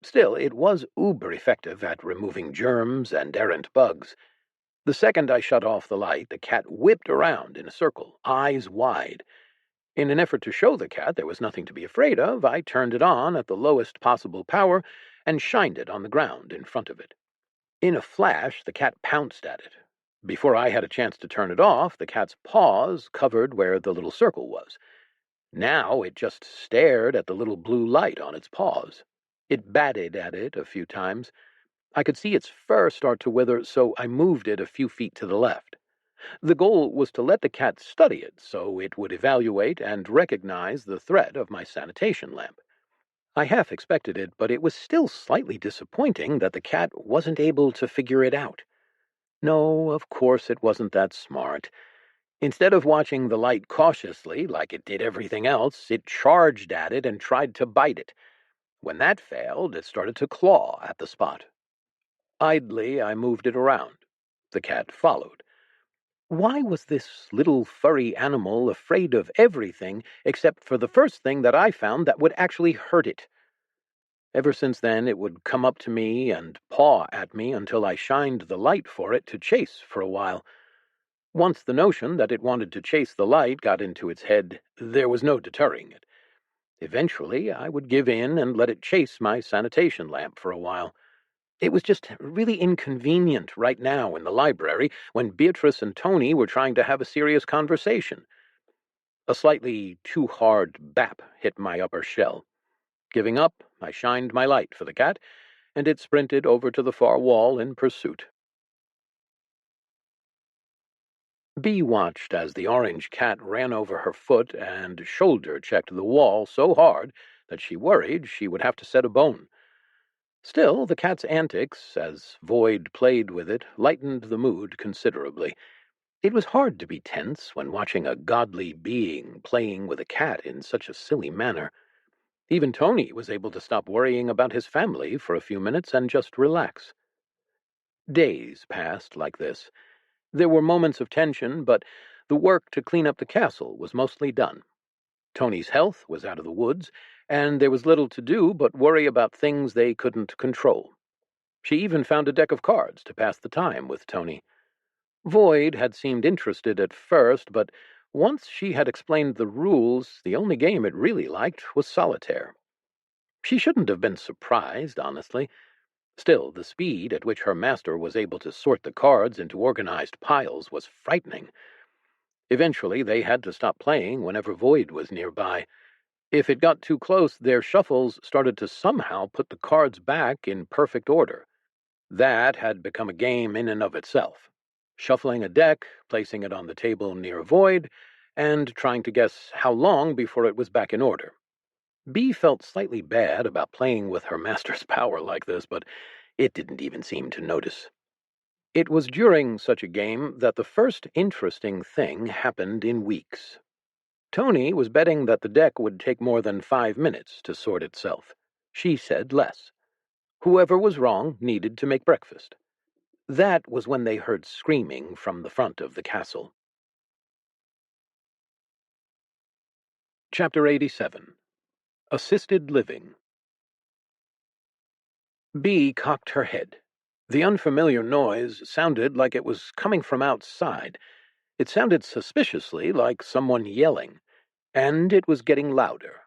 Still, it was uber effective at removing germs and errant bugs. The second I shut off the light, the cat whipped around in a circle, eyes wide. In an effort to show the cat there was nothing to be afraid of, I turned it on at the lowest possible power and shined it on the ground in front of it. In a flash, the cat pounced at it. Before I had a chance to turn it off, the cat's paws covered where the little circle was. Now it just stared at the little blue light on its paws. It batted at it a few times. I could see its fur start to wither, so I moved it a few feet to the left. The goal was to let the cat study it so it would evaluate and recognize the threat of my sanitation lamp. I half expected it, but it was still slightly disappointing that the cat wasn't able to figure it out. No, of course it wasn't that smart. Instead of watching the light cautiously, like it did everything else, it charged at it and tried to bite it. When that failed, it started to claw at the spot. Idly, I moved it around. The cat followed. Why was this little furry animal afraid of everything except for the first thing that I found that would actually hurt it? Ever since then, it would come up to me and paw at me until I shined the light for it to chase for a while. Once the notion that it wanted to chase the light got into its head, there was no deterring it. Eventually, I would give in and let it chase my sanitation lamp for a while. It was just really inconvenient right now in the library when Beatrice and Tony were trying to have a serious conversation. A slightly too hard bap hit my upper shell. Giving up, I shined my light for the cat, and it sprinted over to the far wall in pursuit. Bee watched as the orange cat ran over her foot and shoulder-checked the wall so hard that she worried she would have to set a bone. Still, the cat's antics, as Void played with it, lightened the mood considerably. It was hard to be tense when watching a godly being playing with a cat in such a silly manner. Even Tony was able to stop worrying about his family for a few minutes and just relax. Days passed like this. There were moments of tension, but the work to clean up the castle was mostly done. Tony's health was out of the woods, and there was little to do but worry about things they couldn't control. She even found a deck of cards to pass the time with Tony. Void had seemed interested at first, but once she had explained the rules, the only game it really liked was solitaire. She shouldn't have been surprised, honestly. Still, the speed at which her master was able to sort the cards into organized piles was frightening. Eventually, they had to stop playing whenever Void was nearby. If it got too close, their shuffles started to somehow put the cards back in perfect order. That had become a game in and of itself. Shuffling a deck, placing it on the table near Void, and trying to guess how long before it was back in order. Bee felt slightly bad about playing with her master's power like this, but it didn't even seem to notice. It was during such a game that the first interesting thing happened in weeks. Tony was betting that the deck would take more than 5 minutes to sort itself. She said less. Whoever was wrong needed to make breakfast. That was when they heard screaming from the front of the castle. Chapter 87. Assisted Living. Bee cocked her head. The unfamiliar noise sounded like it was coming from outside. It sounded suspiciously like someone yelling, and it was getting louder.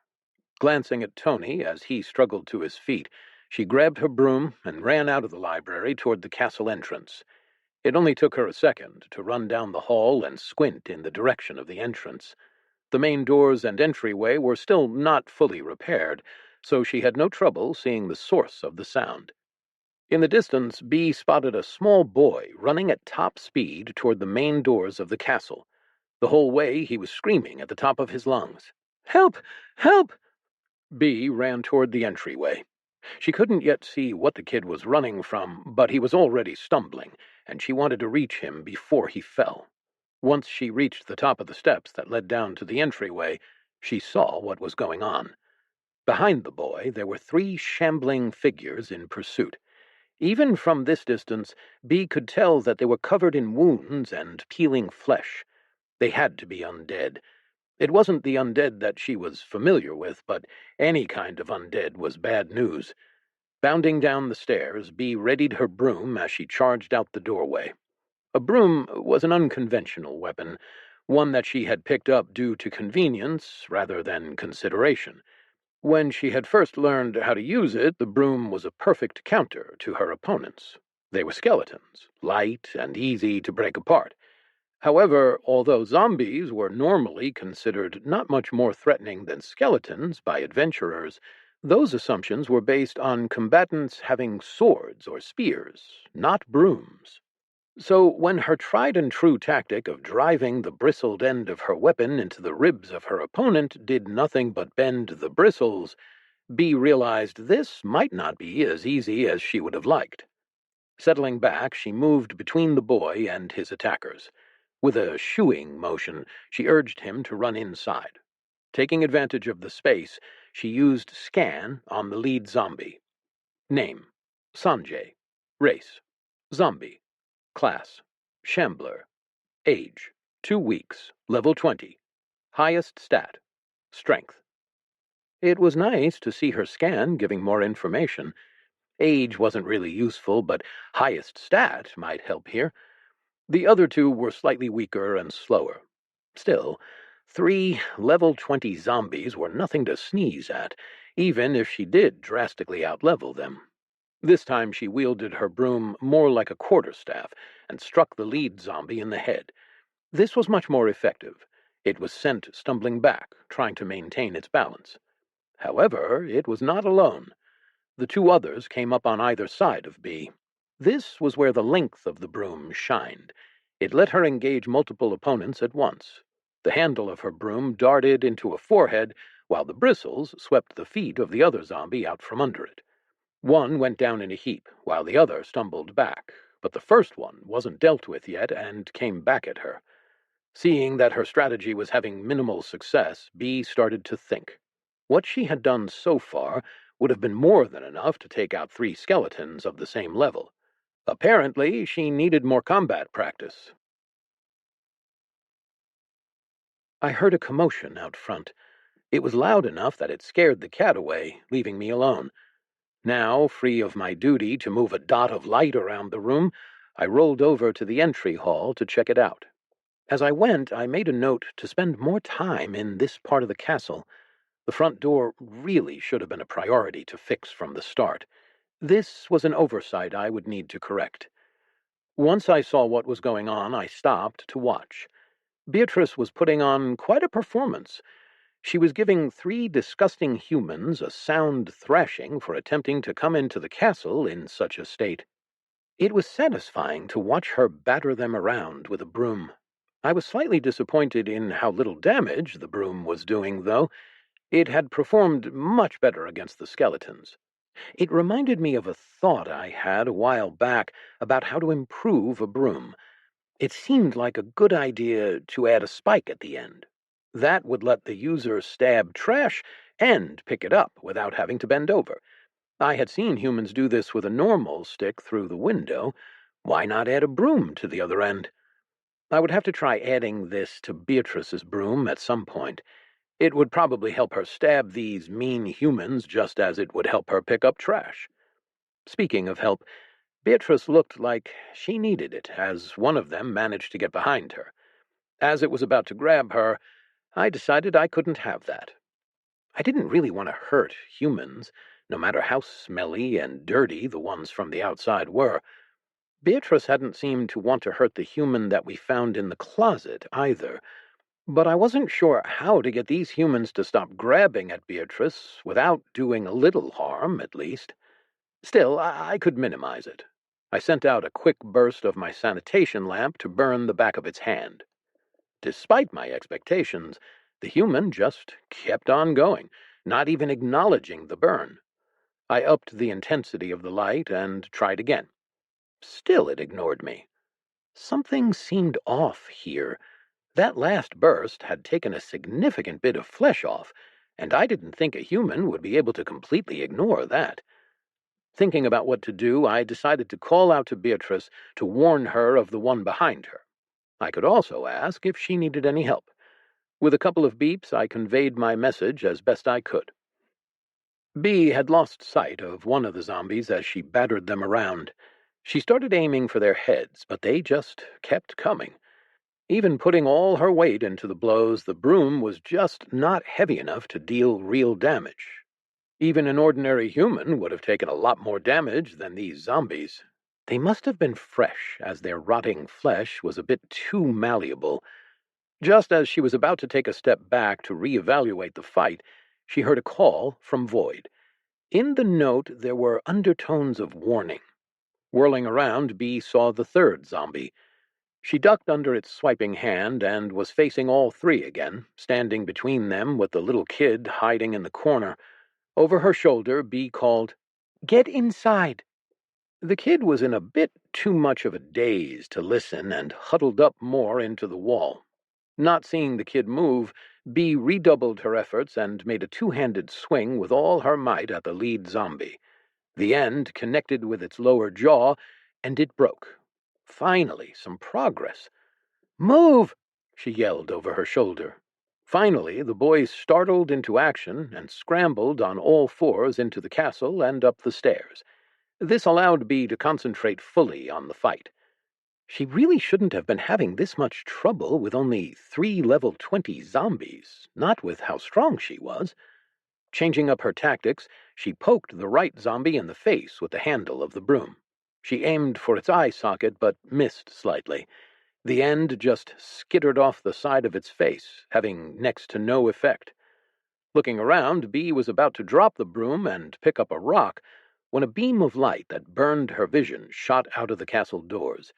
Glancing at Tony as he struggled to his feet, she grabbed her broom and ran out of the library toward the castle entrance. It only took her a second to run down the hall and squint in the direction of the entrance. The main doors and entryway were still not fully repaired, so she had no trouble seeing the source of the sound. In the distance, Bee spotted a small boy running at top speed toward the main doors of the castle. The whole way he was screaming at the top of his lungs. "Help! Help!" Bee ran toward the entryway. She couldn't yet see what the kid was running from, but he was already stumbling, and she wanted to reach him before he fell. Once she reached the top of the steps that led down to the entryway, she saw what was going on. Behind the boy, there were 3 shambling figures in pursuit. Even from this distance, Bee could tell that they were covered in wounds and peeling flesh. They had to be undead. It wasn't the undead that she was familiar with, but any kind of undead was bad news. Bounding down the stairs, Bee readied her broom as she charged out the doorway. A broom was an unconventional weapon, one that she had picked up due to convenience rather than consideration. When she had first learned how to use it, the broom was a perfect counter to her opponents. They were skeletons, light and easy to break apart. However, although zombies were normally considered not much more threatening than skeletons by adventurers, those assumptions were based on combatants having swords or spears, not brooms. So when her tried-and-true tactic of driving the bristled end of her weapon into the ribs of her opponent did nothing but bend the bristles, Bee realized this might not be as easy as she would have liked. Settling back, she moved between the boy and his attackers. With a shooing motion, she urged him to run inside. Taking advantage of the space, she used Scan on the lead zombie. Name: Sanjay. Race: Zombie. Class: Shambler. Age: 2 weeks. Level 20. Highest stat: Strength. It was nice to see her scan giving more information. Age wasn't really useful, but highest stat might help here. The other two were slightly weaker and slower. Still, 3 level 20 zombies were nothing to sneeze at, even if she did drastically outlevel them. This time she wielded her broom more like a quarterstaff and struck the lead zombie in the head. This was much more effective. It was sent stumbling back, trying to maintain its balance. However, it was not alone. The 2 others came up on either side of Bee. This was where the length of the broom shined. It let her engage multiple opponents at once. The handle of her broom darted into a forehead, while the bristles swept the feet of the other zombie out from under it. One went down in a heap, while the other stumbled back, but the first one wasn't dealt with yet and came back at her. Seeing that her strategy was having minimal success, Bee started to think. What she had done so far would have been more than enough to take out 3 skeletons of the same level. Apparently, she needed more combat practice. I heard a commotion out front. It was loud enough that it scared the cat away, leaving me alone. Now, free of my duty to move a dot of light around the room, I rolled over to the entry hall to check it out. As I went, I made a note to spend more time in this part of the castle. The front door really should have been a priority to fix from the start. This was an oversight I would need to correct. Once I saw what was going on, I stopped to watch. Beatrice was putting on quite a performance. She was giving 3 disgusting humans a sound thrashing for attempting to come into the castle in such a state. It was satisfying to watch her batter them around with a broom. I was slightly disappointed in how little damage the broom was doing, though. It had performed much better against the skeletons. It reminded me of a thought I had a while back about how to improve a broom. It seemed like a good idea to add a spike at the end. That would let the user stab trash and pick it up without having to bend over. I had seen humans do this with a normal stick through the window. Why not add a broom to the other end? I would have to try adding this to Beatrice's broom at some point. It would probably help her stab these mean humans just as it would help her pick up trash. Speaking of help, Beatrice looked like she needed it, as one of them managed to get behind her. As it was about to grab her, I decided I couldn't have that. I didn't really want to hurt humans, no matter how smelly and dirty the ones from the outside were. Beatrice hadn't seemed to want to hurt the human that we found in the closet, either. But I wasn't sure how to get these humans to stop grabbing at Beatrice without doing a little harm, at least. Still, I could minimize it. I sent out a quick burst of my sanitation lamp to burn the back of its hand. Despite my expectations, the human just kept on going, not even acknowledging the burn. I upped the intensity of the light and tried again. Still it ignored me. Something seemed off here. That last burst had taken a significant bit of flesh off, and I didn't think a human would be able to completely ignore that. Thinking about what to do, I decided to call out to Beatrice to warn her of the one behind her. I could also ask if she needed any help. With a couple of beeps, I conveyed my message as best I could. Bee had lost sight of one of the zombies as she battered them around. She started aiming for their heads, but they just kept coming. Even putting all her weight into the blows, the broom was just not heavy enough to deal real damage. Even an ordinary human would have taken a lot more damage than these zombies. They must have been fresh, as their rotting flesh was a bit too malleable. Just as she was about to take a step back to reevaluate the fight, she heard a call from Void. In the note, there were undertones of warning. Whirling around, Bee saw the third zombie. She ducked under its swiping hand and was facing all three again, standing between them with the little kid hiding in the corner. Over her shoulder, Bee called, Get inside. The kid was in a bit too much of a daze to listen and huddled up more into the wall. Not seeing the kid move, Bee redoubled her efforts and made a two-handed swing with all her might at the lead zombie. The end connected with its lower jaw, and it broke. Finally, some progress. "Move!" she yelled over her shoulder. Finally, the boys startled into action and scrambled on all fours into the castle and up the stairs. This allowed Bee to concentrate fully on the fight. She really shouldn't have been having this much trouble with only 3 level 20 zombies, not with how strong she was. Changing up her tactics, she poked the right zombie in the face with the handle of the broom. She aimed for its eye socket, but missed slightly. The end just skittered off the side of its face, having next to no effect. Looking around, Bee was about to drop the broom and pick up a rock when a beam of light that burned her vision shot out of the castle doors.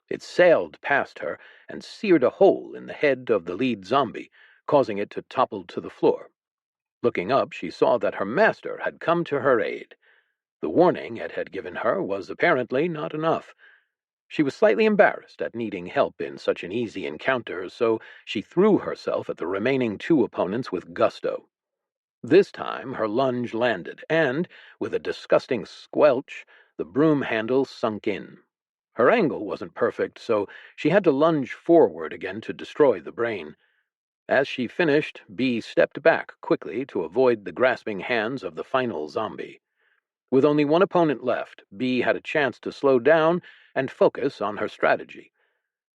It sailed past her and seared a hole in the head of the lead zombie, causing it to topple to the floor. Looking up, she saw that her master had come to her aid. The warning it had given her was apparently not enough. She was slightly embarrassed at needing help in such an easy encounter, so she threw herself at the remaining 2 opponents with gusto. This time her lunge landed, and, with a disgusting squelch, the broom handle sunk in. Her angle wasn't perfect, so she had to lunge forward again to destroy the brain. As she finished, Bee stepped back quickly to avoid the grasping hands of the final zombie. With only 1 opponent left, Bee had a chance to slow down and focus on her strategy.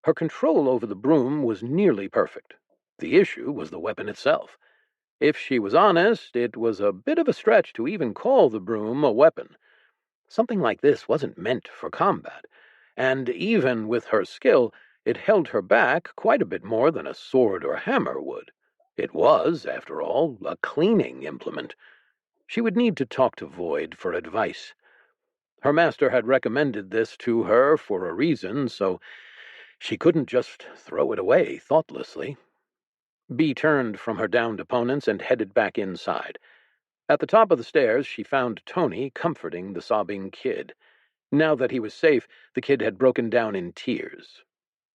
Her control over the broom was nearly perfect. The issue was the weapon itself. If she was honest, it was a bit of a stretch to even call the broom a weapon. Something like this wasn't meant for combat, and even with her skill, it held her back quite a bit more than a sword or hammer would. It was, after all, a cleaning implement. She would need to talk to Void for advice. Her master had recommended this to her for a reason, so she couldn't just throw it away thoughtlessly. Bee turned from her downed opponents and headed back inside. At the top of the stairs, she found Tony comforting the sobbing kid. Now that he was safe, the kid had broken down in tears.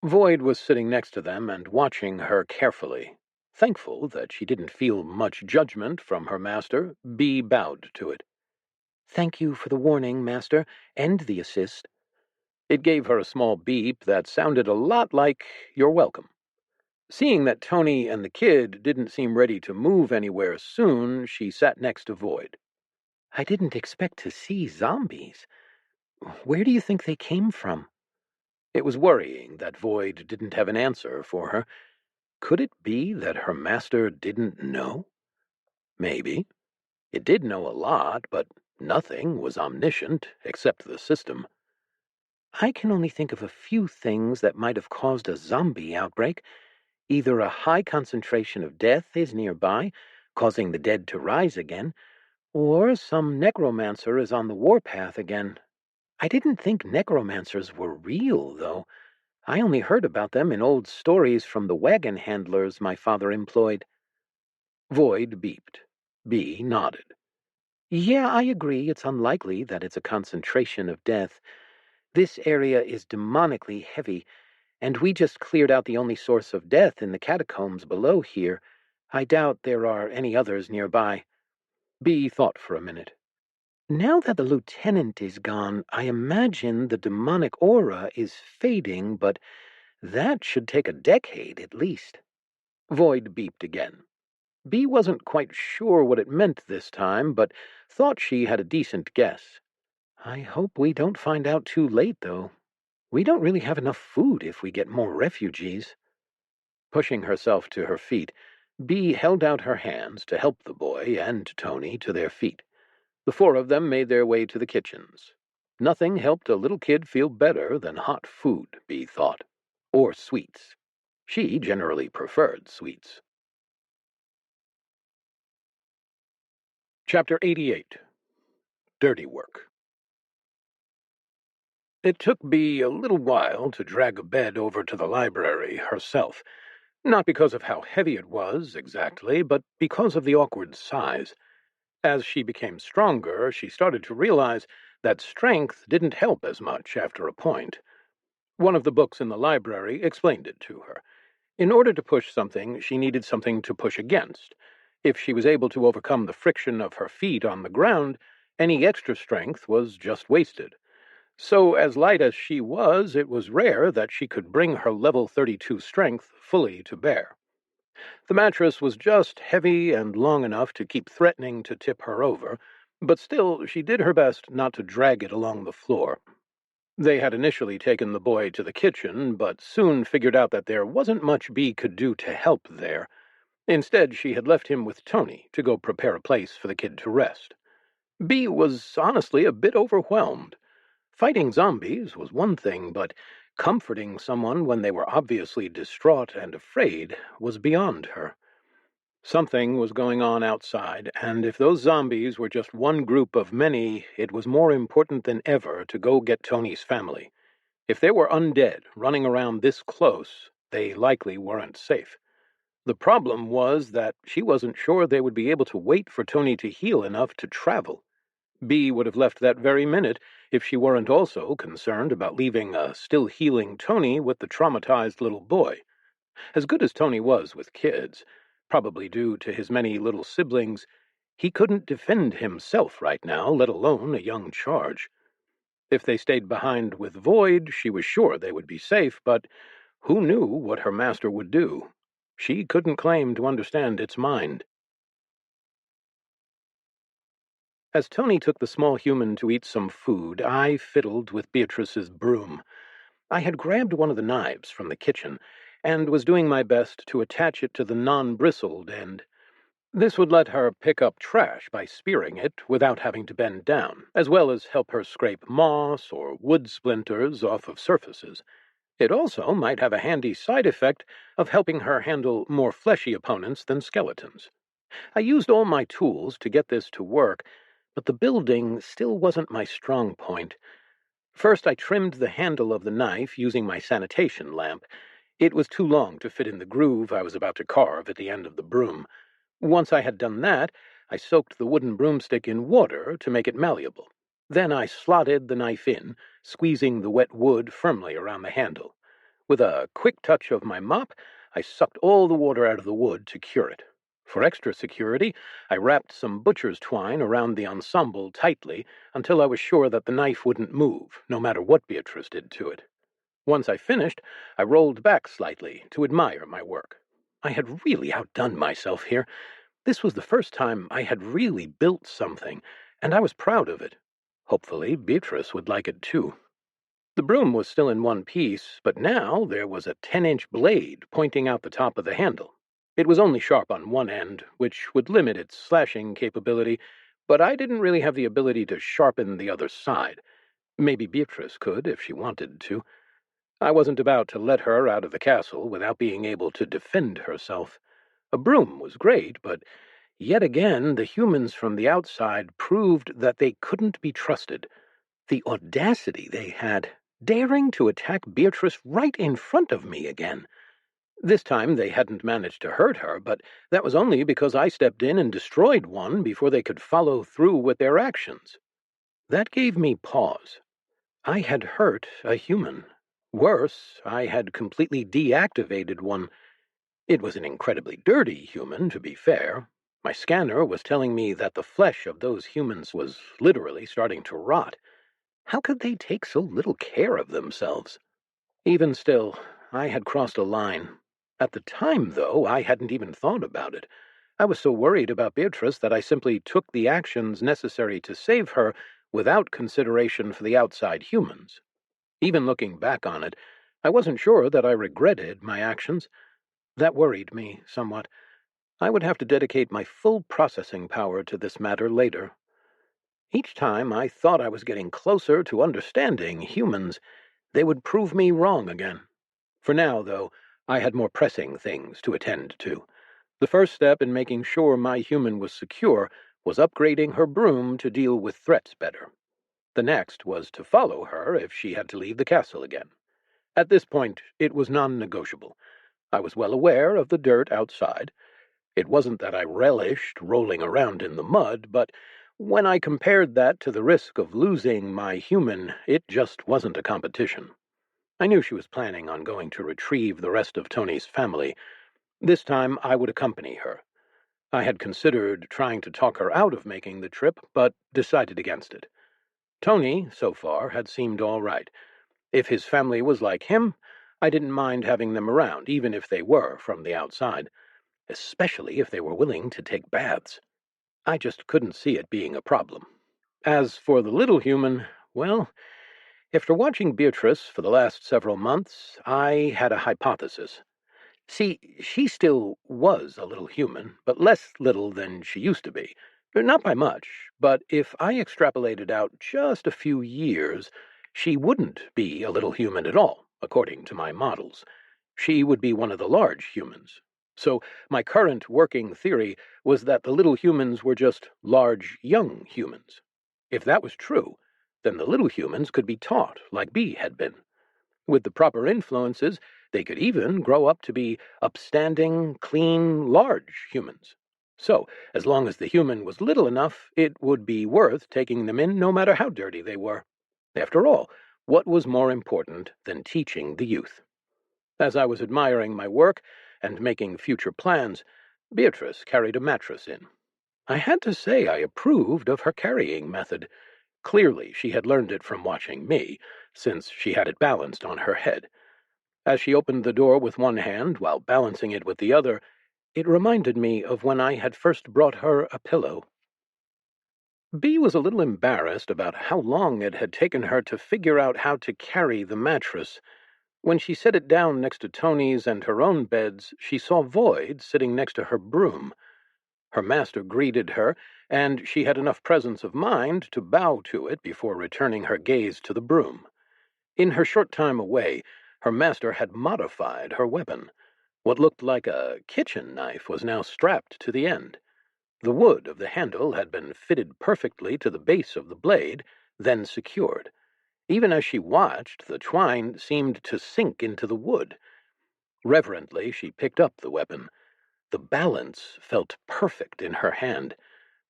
Void was sitting next to them and watching her carefully. Thankful that she didn't feel much judgment from her master, Bee bowed to it. Thank you for the warning, Master, and the assist. It gave her a small beep that sounded a lot like, "You're welcome." Seeing that Tony and the kid didn't seem ready to move anywhere soon, she sat next to Void. I didn't expect to see zombies. Where do you think they came from? It was worrying that Void didn't have an answer for her. Could it be that her master didn't know? Maybe. It did know a lot, but nothing was omniscient except the system. I can only think of a few things that might have caused a zombie outbreak. Either a high concentration of death is nearby, causing the dead to rise again, or some necromancer is on the warpath again. I didn't think necromancers were real, though. I only heard about them in old stories from the wagon handlers my father employed. Void beeped. Bee nodded. Yeah, I agree it's unlikely that it's a concentration of death. This area is demonically heavy, and we just cleared out the only source of death in the catacombs below here. I doubt there are any others nearby. Bee thought for a minute. Now that the lieutenant is gone, I imagine the demonic aura is fading, but that should take a decade at least. Void beeped again. Bee wasn't quite sure what it meant this time, but thought she had a decent guess. I hope we don't find out too late, though. We don't really have enough food if we get more refugees. Pushing herself to her feet, Bee held out her hands to help the boy and Tony to their feet. The four of them made their way to the kitchens. Nothing helped a little kid feel better than hot food, Bee thought. Or sweets. She generally preferred sweets. Chapter 88. Dirty Work. It took Bee a little while to drag a bed over to the library herself. Not because of how heavy it was, exactly, but because of the awkward size. As she became stronger, she started to realize that strength didn't help as much after a point. One of the books in the library explained it to her. In order to push something, she needed something to push against. If she was able to overcome the friction of her feet on the ground, any extra strength was just wasted. So, as light as she was, it was rare that she could bring her level 32 strength fully to bear. The mattress was just heavy and long enough to keep threatening to tip her over, but still she did her best not to drag it along the floor. They had initially taken the boy to the kitchen, but soon figured out that there wasn't much Bee could do to help there. Instead, she had left him with Tony to go prepare a place for the kid to rest. Bee was honestly a bit overwhelmed. Fighting zombies was one thing, but comforting someone when they were obviously distraught and afraid was beyond her. Something was going on outside, and if those zombies were just one group of many, it was more important than ever to go get Tony's family. If they were undead, running around this close, they likely weren't safe. The problem was that she wasn't sure they would be able to wait for Tony to heal enough to travel. Bee would have left that very minute if she weren't also concerned about leaving a still-healing Tony with the traumatized little boy. As good as Tony was with kids, probably due to his many little siblings, he couldn't defend himself right now, let alone a young charge. If they stayed behind with Void, she was sure they would be safe, but who knew what her master would do? She couldn't claim to understand its mind. As Tony took the small human to eat some food, I fiddled with Beatrice's broom. I had grabbed one of the knives from the kitchen and was doing my best to attach it to the non-bristled end. This would let her pick up trash by spearing it without having to bend down, as well as help her scrape moss or wood splinters off of surfaces. It also might have a handy side effect of helping her handle more fleshy opponents than skeletons. I used all my tools to get this to work, but the building still wasn't my strong point. First, I trimmed the handle of the knife using my sanitation lamp. It was too long to fit in the groove I was about to carve at the end of the broom. Once I had done that, I soaked the wooden broomstick in water to make it malleable. Then I slotted the knife in, squeezing the wet wood firmly around the handle. With a quick touch of my mop, I sucked all the water out of the wood to cure it. For extra security, I wrapped some butcher's twine around the ensemble tightly until I was sure that the knife wouldn't move, no matter what Beatrice did to it. Once I finished, I rolled back slightly to admire my work. I had really outdone myself here. This was the first time I had really built something, and I was proud of it. Hopefully, Beatrice would like it too. The broom was still in one piece, but now there was a 10-inch blade pointing out the top of the handle. It was only sharp on one end, which would limit its slashing capability, but I didn't really have the ability to sharpen the other side. Maybe Beatrice could if she wanted to. I wasn't about to let her out of the castle without being able to defend herself. A broom was great, but yet again the humans from the outside proved that they couldn't be trusted. The audacity they had, daring to attack Beatrice right in front of me again. This time they hadn't managed to hurt her, but that was only because I stepped in and destroyed one before they could follow through with their actions. That gave me pause. I had hurt a human. Worse, I had completely deactivated one. It was an incredibly dirty human, to be fair. My scanner was telling me that the flesh of those humans was literally starting to rot. How could they take so little care of themselves? Even still, I had crossed a line. At the time, though, I hadn't even thought about it. I was so worried about Beatrice that I simply took the actions necessary to save her without consideration for the outside humans. Even looking back on it, I wasn't sure that I regretted my actions. That worried me somewhat. I would have to dedicate my full processing power to this matter later. Each time I thought I was getting closer to understanding humans, they would prove me wrong again. For now, though, I had more pressing things to attend to. The first step in making sure my human was secure was upgrading her broom to deal with threats better. The next was to follow her if she had to leave the castle again. At this point, it was non-negotiable. I was well aware of the dirt outside. It wasn't that I relished rolling around in the mud, but when I compared that to the risk of losing my human, it just wasn't a competition. I knew she was planning on going to retrieve the rest of Tony's family. This time I would accompany her. I had considered trying to talk her out of making the trip, but decided against it. Tony, so far, had seemed all right. If his family was like him, I didn't mind having them around, even if they were from the outside, especially if they were willing to take baths. I just couldn't see it being a problem. As for the little human, well, after watching Beatrice for the last several months, I had a hypothesis. See, she still was a little human, but less little than she used to be. Not by much, but if I extrapolated out just a few years, she wouldn't be a little human at all, according to my models. She would be one of the large humans. So my current working theory was that the little humans were just large young humans. If that was true, then the little humans could be taught like Bee had been. With the proper influences, they could even grow up to be upstanding, clean, large humans. So, as long as the human was little enough, it would be worth taking them in no matter how dirty they were. After all, what was more important than teaching the youth? As I was admiring my work and making future plans, Beatrice carried a mattress in. I had to say I approved of her carrying method. Clearly, she had learned it from watching me, since she had it balanced on her head. As she opened the door with one hand while balancing it with the other, it reminded me of when I had first brought her a pillow. Bee was a little embarrassed about how long it had taken her to figure out how to carry the mattress. When she set it down next to Tony's and her own beds, she saw Void sitting next to her broom. Her master greeted her, and she had enough presence of mind to bow to it before returning her gaze to the broom. In her short time away, her master had modified her weapon. What looked like a kitchen knife was now strapped to the end. The wood of the handle had been fitted perfectly to the base of the blade, then secured. Even as she watched, the twine seemed to sink into the wood. Reverently, she picked up the weapon. The balance felt perfect in her hand.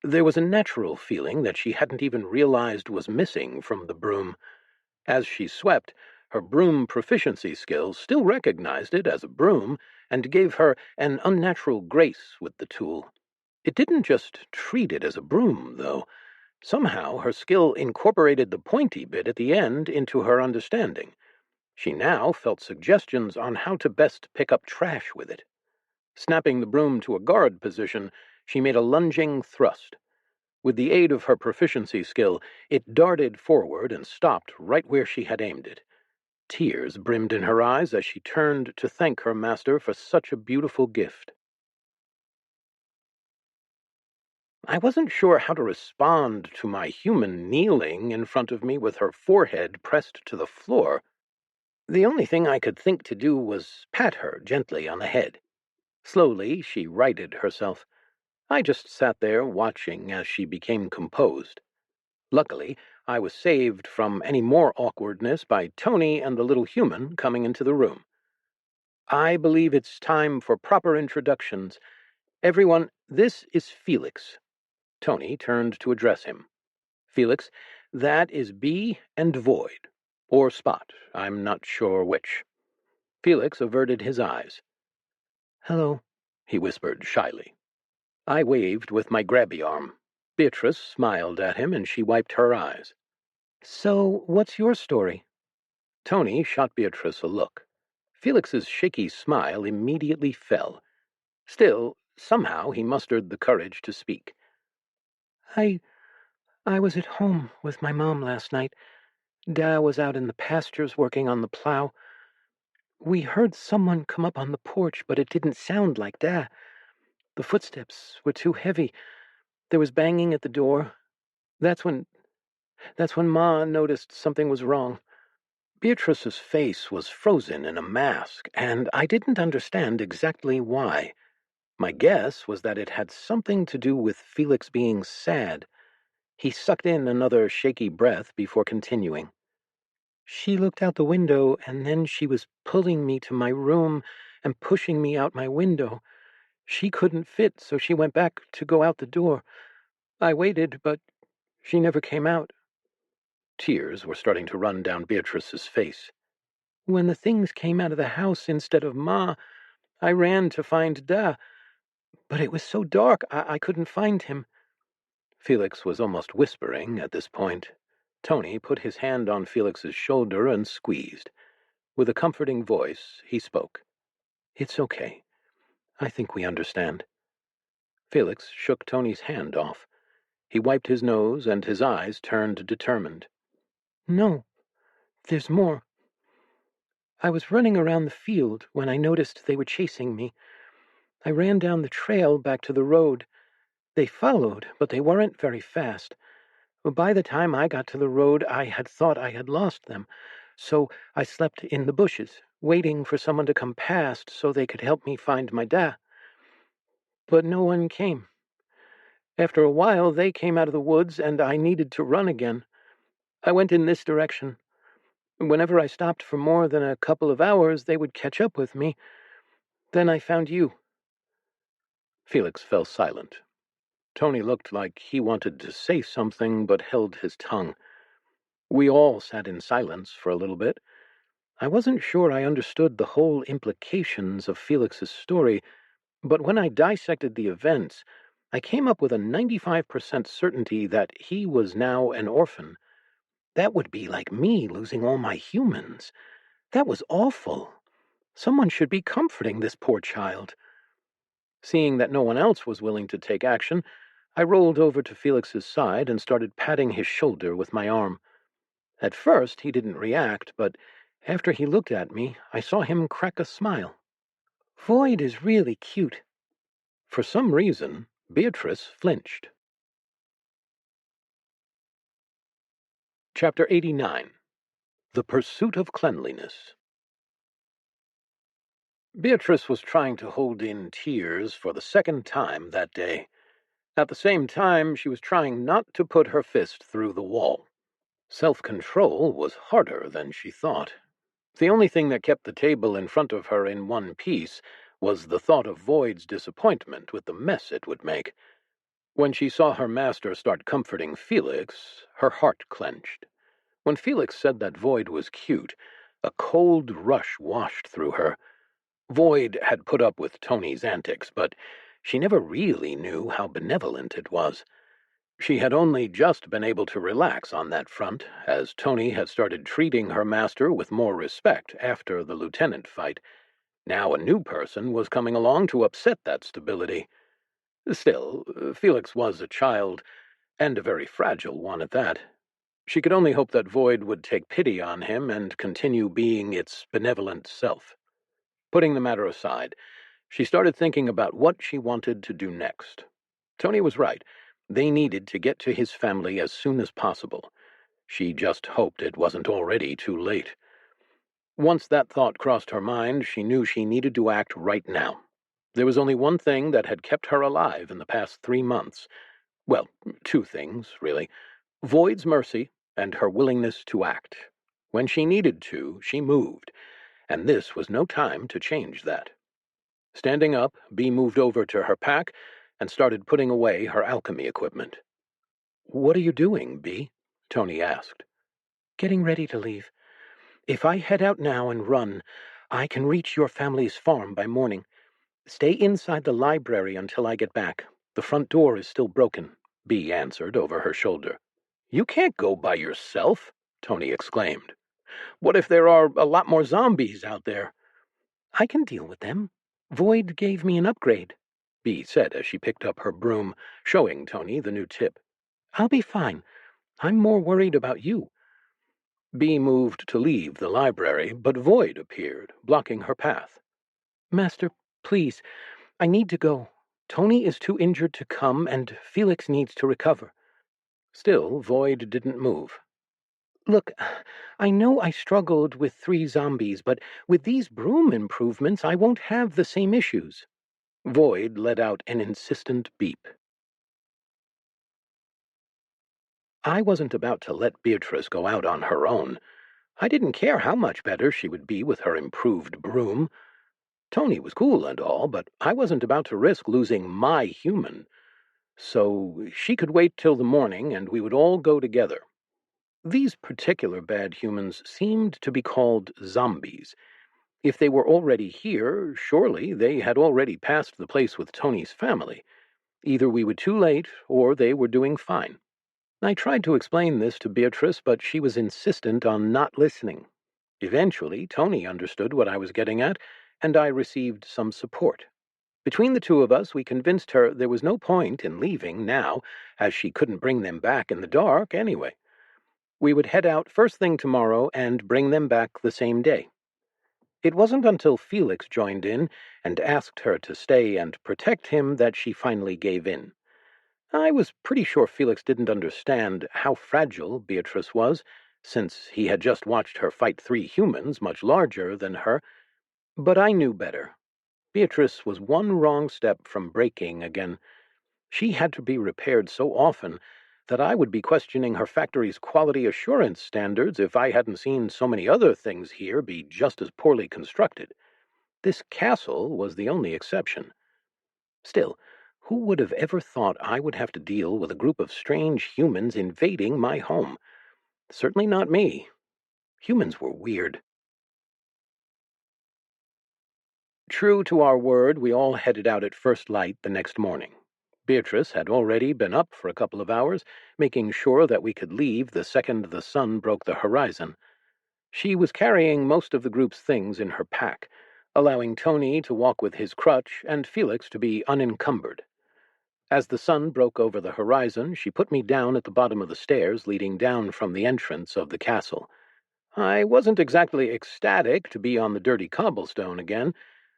There was a natural feeling that she hadn't even realized was missing from the broom. As she swept, her broom proficiency skills still recognized it as a broom and gave her an unnatural grace with the tool. It didn't just treat it as a broom, though. Somehow her skill incorporated the pointy bit at the end into her understanding. She now felt suggestions on how to best pick up trash with it. Snapping the broom to a guard position, she made a lunging thrust. With the aid of her proficiency skill, it darted forward and stopped right where she had aimed it. Tears brimmed in her eyes as she turned to thank her master for such a beautiful gift. I wasn't sure how to respond to my human kneeling in front of me with her forehead pressed to the floor. The only thing I could think to do was pat her gently on the head. Slowly, she righted herself. I just sat there watching as she became composed. Luckily, I was saved from any more awkwardness by Tony and the little human coming into the room. I believe it's time for proper introductions. Everyone, this is Felix. Tony turned to address him. Felix, that is Bee and Void. Or Spot, I'm not sure which. Felix averted his eyes. Hello. He whispered shyly. I waved with my grabby arm. Beatrice smiled at him, and she wiped her eyes. So, what's your story? Tony shot Beatrice a look. Felix's shaky smile immediately fell. Still, somehow he mustered the courage to speak. I was at home with my mom last night. Dad was out in the pastures working on the plow. We heard someone come up on the porch, but it didn't sound like that. The footsteps were too heavy. There was banging at the door. That's when Ma noticed something was wrong. Beatrice's face was frozen in a mask, and I didn't understand exactly why. My guess was that it had something to do with Felix being sad. He sucked in another shaky breath before continuing. She looked out the window, and then she was pulling me to my room and pushing me out my window. She couldn't fit, so she went back to go out the door. I waited, but she never came out. Tears were starting to run down Beatrice's face. When the things came out of the house instead of Ma, I ran to find Da, but it was so dark I couldn't find him. Felix was almost whispering at this point. Tony put his hand on Felix's shoulder and squeezed. With a comforting voice, he spoke. It's okay. I think we understand. Felix shook Tony's hand off. He wiped his nose, and his eyes turned determined. No, there's more. I was running around the field when I noticed they were chasing me. I ran down the trail back to the road. They followed, but they weren't very fast. By the time I got to the road, I had thought I had lost them, so I slept in the bushes, waiting for someone to come past so they could help me find my Da. But no one came. After a while, they came out of the woods, and I needed to run again. I went in this direction. Whenever I stopped for more than a couple of hours, they would catch up with me. Then I found you. Felix fell silent. Tony looked like he wanted to say something, but held his tongue. We all sat in silence for a little bit. I wasn't sure I understood the whole implications of Felix's story, but when I dissected the events, I came up with a 95% certainty that he was now an orphan. That would be like me losing all my humans. That was awful. Someone should be comforting this poor child. Seeing that no one else was willing to take action, I rolled over to Felix's side and started patting his shoulder with my arm. At first, he didn't react, but after he looked at me, I saw him crack a smile. Void is really cute. For some reason, Beatrice flinched. Chapter 89. The Pursuit of Cleanliness. Beatrice was trying to hold in tears for the second time that day. At the same time, she was trying not to put her fist through the wall. Self-control was harder than she thought. The only thing that kept the table in front of her in one piece was the thought of Void's disappointment with the mess it would make. When she saw her master start comforting Felix, her heart clenched. When Felix said that Void was cute, a cold rush washed through her. Void had put up with Tony's antics, but she never really knew how benevolent it was. She had only just been able to relax on that front, as Tony had started treating her master with more respect after the lieutenant fight. Now a new person was coming along to upset that stability. Still, Felix was a child, and a very fragile one at that. She could only hope that Void would take pity on him and continue being its benevolent self. Putting the matter aside, she started thinking about what she wanted to do next. Tony was right. They needed to get to his family as soon as possible. She just hoped it wasn't already too late. Once that thought crossed her mind, she knew she needed to act right now. There was only one thing that had kept her alive in the past 3 months. Well, two things, really. Void's mercy and her willingness to act. When she needed to, she moved, and this was no time to change that. Standing up, Bee moved over to her pack and started putting away her alchemy equipment. "What are you doing, Bee?" Tony asked. Getting ready to leave. If I head out now and run, I can reach your family's farm by morning. Stay inside the library until I get back. The front door is still broken, Bee answered over her shoulder. "You can't go by yourself," Tony exclaimed. "What if there are a lot more zombies out there?" I can deal with them. Void gave me an upgrade, Bee said as she picked up her broom, showing Tony the new tip. I'll be fine. I'm more worried about you. Bee moved to leave the library, but Void appeared, blocking her path. Master, please, I need to go. Tony is too injured to come, and Felix needs to recover. Still, Void didn't move. Look, I know I struggled with 3 zombies, but with these broom improvements, I won't have the same issues. Void let out an insistent beep. I wasn't about to let Beatrice go out on her own. I didn't care how much better she would be with her improved broom. Tony was cool and all, but I wasn't about to risk losing my human. So she could wait till the morning, and we would all go together. These particular bad humans seemed to be called zombies. If they were already here, surely they had already passed the place with Tony's family. Either we were too late, or they were doing fine. I tried to explain this to Beatrice, but she was insistent on not listening. Eventually, Tony understood what I was getting at, and I received some support. Between the two of us, we convinced her there was no point in leaving now, as she couldn't bring them back in the dark anyway. We would head out first thing tomorrow and bring them back the same day. It wasn't until Felix joined in and asked her to stay and protect him that she finally gave in. I was pretty sure Felix didn't understand how fragile Beatrice was, since he had just watched her fight 3 humans much larger than her, but I knew better. Beatrice was one wrong step from breaking again. She had to be repaired so often that I would be questioning her factory's quality assurance standards if I hadn't seen so many other things here be just as poorly constructed. This castle was the only exception. Still, who would have ever thought I would have to deal with a group of strange humans invading my home? Certainly not me. Humans were weird. True to our word, we all headed out at first light the next morning. Beatrice had already been up for a couple of hours, making sure that we could leave the second the sun broke the horizon. She was carrying most of the group's things in her pack, allowing Tony to walk with his crutch and Felix to be unencumbered. As the sun broke over the horizon, she put me down at the bottom of the stairs leading down from the entrance of the castle. I wasn't exactly ecstatic to be on the dirty cobblestone again,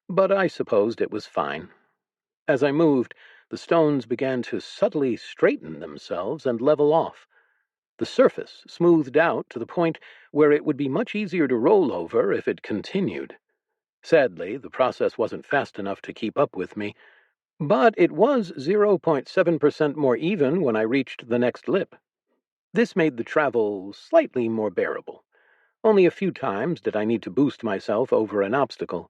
but I supposed it was fine. As I moved, the stones began to subtly straighten themselves and level off. The surface smoothed out to the point where it would be much easier to roll over if it continued. Sadly, the process wasn't fast enough to keep up with me, but it was 0.7% more even when I reached the next lip. This made the travel slightly more bearable. Only a few times did I need to boost myself over an obstacle.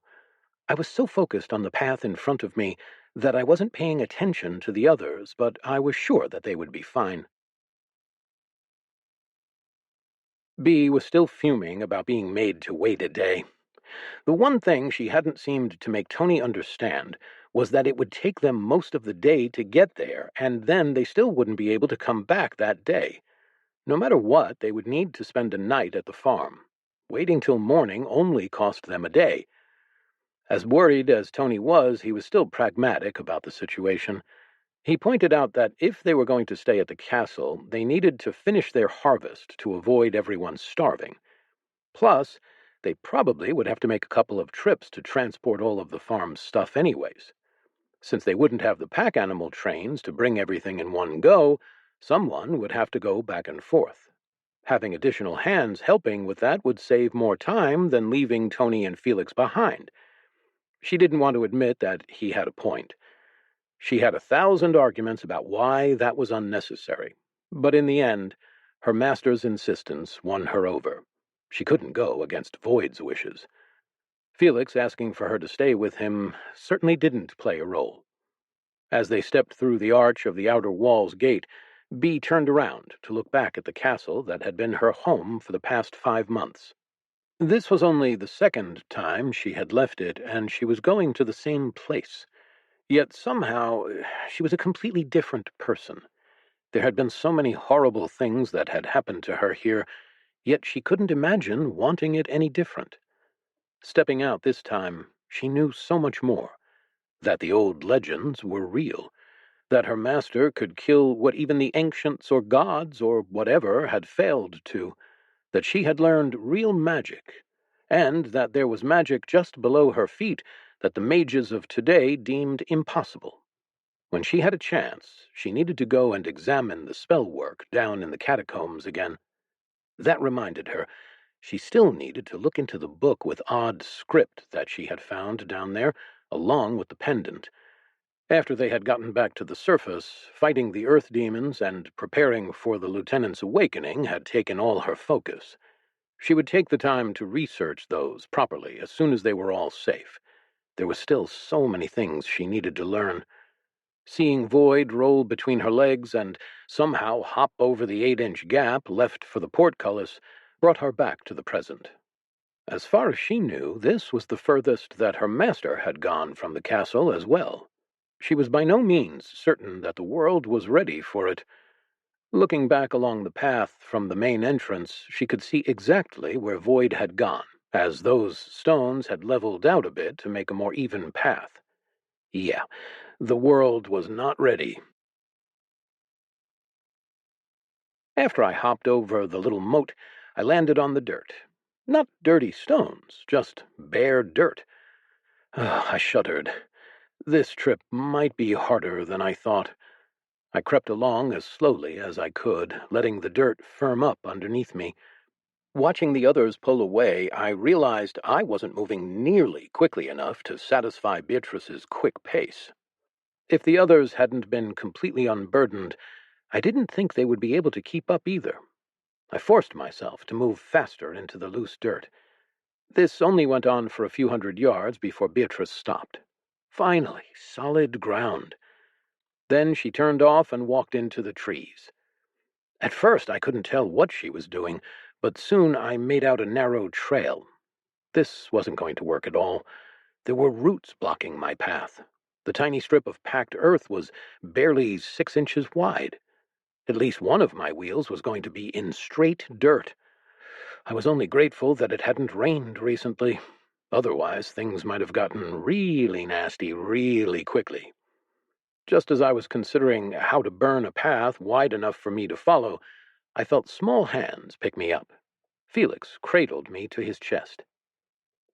I was so focused on the path in front of me that I wasn't paying attention to the others, but I was sure that they would be fine. Bee was still fuming about being made to wait a day. The one thing she hadn't seemed to make Tony understand was that it would take them most of the day to get there, and then they still wouldn't be able to come back that day. No matter what, they would need to spend a night at the farm. Waiting till morning only cost them a day. As worried as Tony was, he was still pragmatic about the situation. He pointed out that if they were going to stay at the castle, they needed to finish their harvest to avoid everyone starving. Plus, they probably would have to make a couple of trips to transport all of the farm's stuff anyways. Since they wouldn't have the pack animal trains to bring everything in one go, someone would have to go back and forth. Having additional hands helping with that would save more time than leaving Tony and Felix behind. She didn't want to admit that he had a point. She had 1,000 arguments about why that was unnecessary, but in the end, her master's insistence won her over. She couldn't go against Void's wishes. Felix asking for her to stay with him certainly didn't play a role. As they stepped through the arch of the outer wall's gate, Bee turned around to look back at the castle that had been her home for the past 5 months. This was only the second time she had left it, and she was going to the same place. Yet somehow she was a completely different person. There had been so many horrible things that had happened to her here, yet she couldn't imagine wanting it any different. Stepping out this time, she knew so much more. That the old legends were real. That her master could kill what even the ancients or gods or whatever had failed to. that she had learned real magic, and that there was magic just below her feet that the mages of today deemed impossible. When she had a chance, she needed to go and examine the spell work down in the catacombs again. That reminded her she still needed to look into the book with odd script that she had found down there, along with the pendant. After they had gotten back to the surface, fighting the earth demons and preparing for the lieutenant's awakening had taken all her focus. She would take the time to research those properly as soon as they were all safe. There were still so many things she needed to learn. Seeing Void roll between her legs and somehow hop over the 8-inch gap left for the portcullis brought her back to the present. As far as she knew, this was the furthest that her master had gone from the castle as well. She was by no means certain that the world was ready for it. Looking back along the path from the main entrance, she could see exactly where Void had gone, as those stones had leveled out a bit to make a more even path. Yeah, the world was not ready. After I hopped over the little moat, I landed on the dirt. Not dirty stones, just bare dirt. I shuddered. This trip might be harder than I thought. I crept along as slowly as I could, letting the dirt firm up underneath me. Watching the others pull away, I realized I wasn't moving nearly quickly enough to satisfy Beatrice's quick pace. If the others hadn't been completely unburdened, I didn't think they would be able to keep up either. I forced myself to move faster into the loose dirt. This only went on for a few hundred yards before Beatrice stopped. Finally, solid ground. Then she turned off and walked into the trees. At first I couldn't tell what she was doing, but soon I made out a narrow trail. This wasn't going to work at all. There were roots blocking my path. The tiny strip of packed earth was barely 6 inches wide. At least one of my wheels was going to be in straight dirt. I was only grateful that it hadn't rained recently. Otherwise, things might have gotten really nasty really quickly. Just as I was considering how to burn a path wide enough for me to follow, I felt small hands pick me up. Felix cradled me to his chest.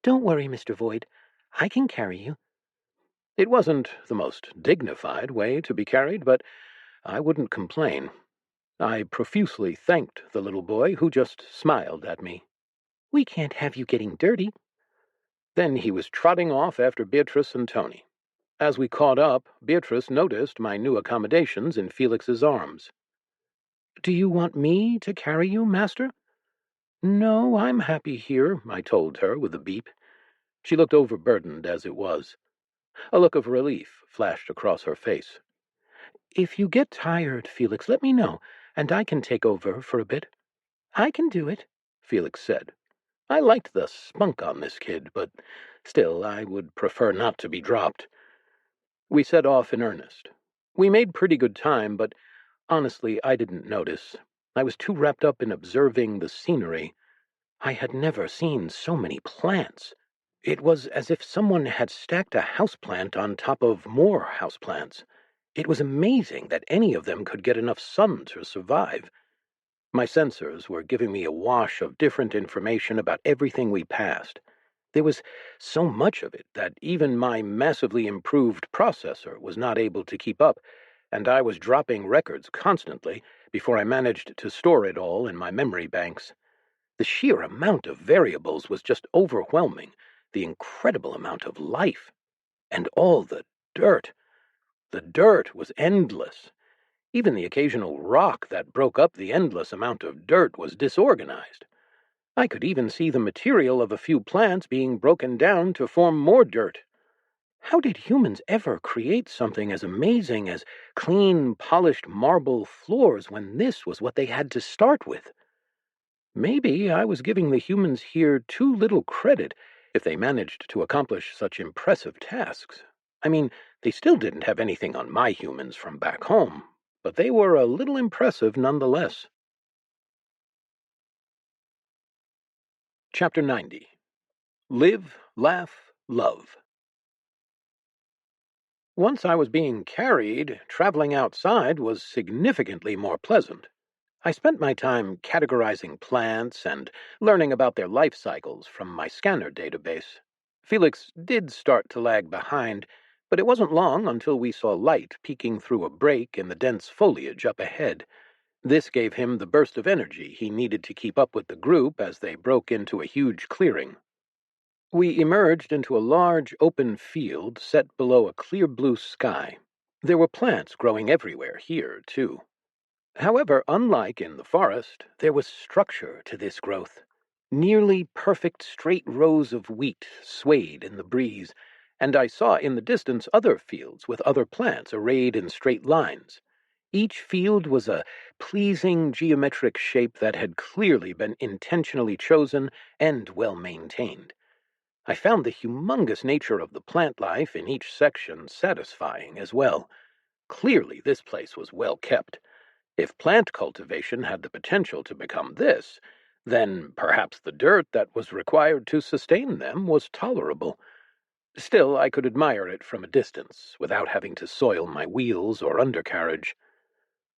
Don't worry, Mr. Void. I can carry you. It wasn't the most dignified way to be carried, but I wouldn't complain. I profusely thanked the little boy, who just smiled at me. We can't have you getting dirty. Then he was trotting off after Beatrice and Tony. As we caught up, Beatrice noticed my new accommodations in Felix's arms. Do you want me to carry you, Master? No, I'm happy here, I told her with a beep. She looked overburdened as it was. A look of relief flashed across her face. If you get tired, Felix, let me know, and I can take over for a bit. I can do it, Felix said. I liked the spunk on this kid, but still I would prefer not to be dropped. We set off in earnest. We made pretty good time, but honestly, I didn't notice. I was too wrapped up in observing the scenery. I had never seen so many plants. It was as if someone had stacked a houseplant on top of more houseplants. It was amazing that any of them could get enough sun to survive. My sensors were giving me a wash of different information about everything we passed. There was so much of it that even my massively improved processor was not able to keep up, and I was dropping records constantly before I managed to store it all in my memory banks. The sheer amount of variables was just overwhelming, the incredible amount of life. And all the dirt. The dirt was endless. Even the occasional rock that broke up the endless amount of dirt was disorganized. I could even see the material of a few plants being broken down to form more dirt. How did humans ever create something as amazing as clean, polished marble floors when this was what they had to start with? Maybe I was giving the humans here too little credit if they managed to accomplish such impressive tasks. I mean, they still didn't have anything on my humans from back home, but they were a little impressive nonetheless. Chapter 90. Live, Laugh, Love. Once I was being carried, traveling outside was significantly more pleasant. I spent my time categorizing plants and learning about their life cycles from my scanner database. Felix did start to lag behind, but it wasn't long until we saw light peeking through a break in the dense foliage up ahead. This gave him the burst of energy he needed to keep up with the group as they broke into a huge clearing. We emerged into a large open field set below a clear blue sky. There were plants growing everywhere here, too. However, unlike in the forest, there was structure to this growth. Nearly perfect straight rows of wheat swayed in the breeze, and I saw in the distance other fields with other plants arrayed in straight lines. Each field was a pleasing geometric shape that had clearly been intentionally chosen and well maintained. I found the humongous nature of the plant life in each section satisfying as well. Clearly, this place was well kept. If plant cultivation had the potential to become this, then perhaps the dirt that was required to sustain them was tolerable. Still, I could admire it from a distance, without having to soil my wheels or undercarriage.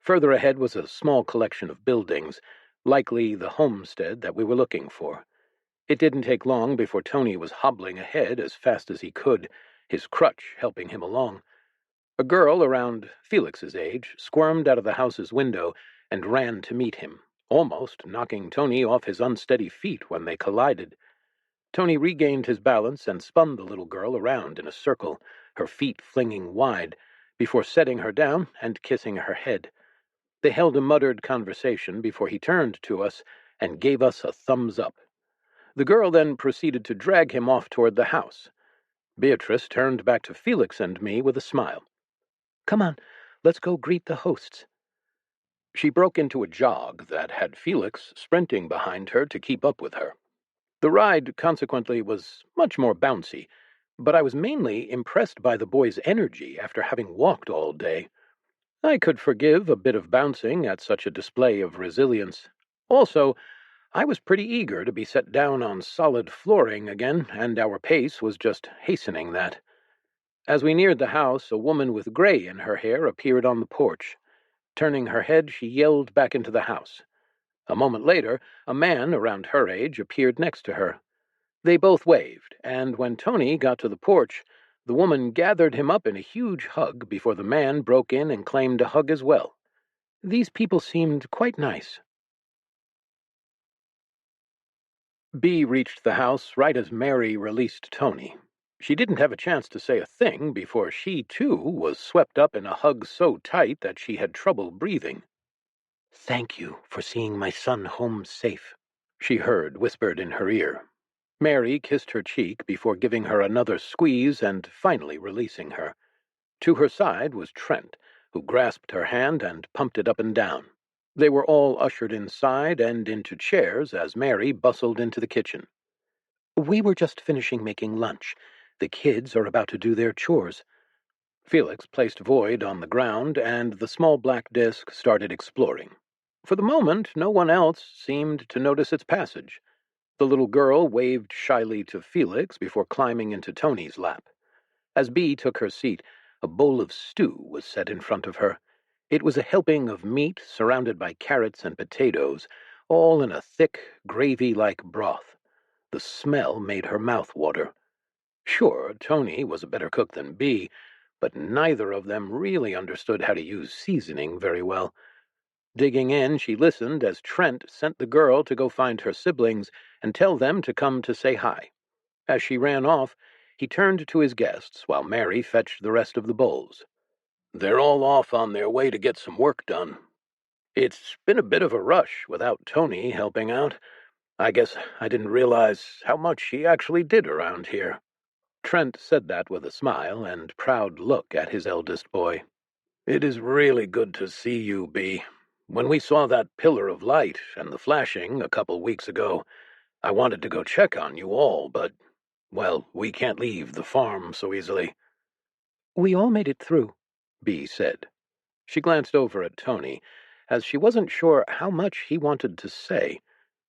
Further ahead was a small collection of buildings, likely the homestead that we were looking for. It didn't take long before Tony was hobbling ahead as fast as he could, his crutch helping him along. A girl around Felix's age squirmed out of the house's window and ran to meet him, almost knocking Tony off his unsteady feet when they collided. Tony regained his balance and spun the little girl around in a circle, her feet flinging wide, before setting her down and kissing her head. They held a muttered conversation before he turned to us and gave us a thumbs up. The girl then proceeded to drag him off toward the house. Beatrice turned back to Felix and me with a smile. Come on, let's go greet the hosts. She broke into a jog that had Felix sprinting behind her to keep up with her. The ride, consequently, was much more bouncy, but I was mainly impressed by the boy's energy after having walked all day. I could forgive a bit of bouncing at such a display of resilience. Also, I was pretty eager to be set down on solid flooring again, and our pace was just hastening that. As we neared the house, a woman with gray in her hair appeared on the porch. Turning her head, she yelled back into the house. A moment later, a man around her age appeared next to her. They both waved, and when Tony got to the porch, the woman gathered him up in a huge hug before the man broke in and claimed a hug as well. These people seemed quite nice. Bee reached the house right as Mary released Tony. She didn't have a chance to say a thing before she, too, was swept up in a hug so tight that she had trouble breathing. Thank you for seeing my son home safe, she heard whispered in her ear. Mary kissed her cheek before giving her another squeeze and finally releasing her. To her side was Trent, who grasped her hand and pumped it up and down. They were all ushered inside and into chairs as Mary bustled into the kitchen. We were just finishing making lunch. The kids are about to do their chores. Felix placed Void on the ground, and the small black disk started exploring. For the moment, no one else seemed to notice its passage. The little girl waved shyly to Felix before climbing into Tony's lap. As Bee took her seat, a bowl of stew was set in front of her. It was a helping of meat surrounded by carrots and potatoes, all in a thick, gravy-like broth. The smell made her mouth water. Sure, Tony was a better cook than Bee, but neither of them really understood how to use seasoning very well. Digging in, she listened as Trent sent the girl to go find her siblings and tell them to come to say hi. As she ran off, he turned to his guests while Mary fetched the rest of the bowls. They're all off on their way to get some work done. It's been a bit of a rush without Tony helping out. I guess I didn't realize how much he actually did around here. Trent said that with a smile and proud look at his eldest boy. It is really good to see you, Bee. When we saw that pillar of light and the flashing a couple weeks ago, I wanted to go check on you all, but, well, we can't leave the farm so easily. We all made it through, Bee said. She glanced over at Tony, as she wasn't sure how much he wanted to say,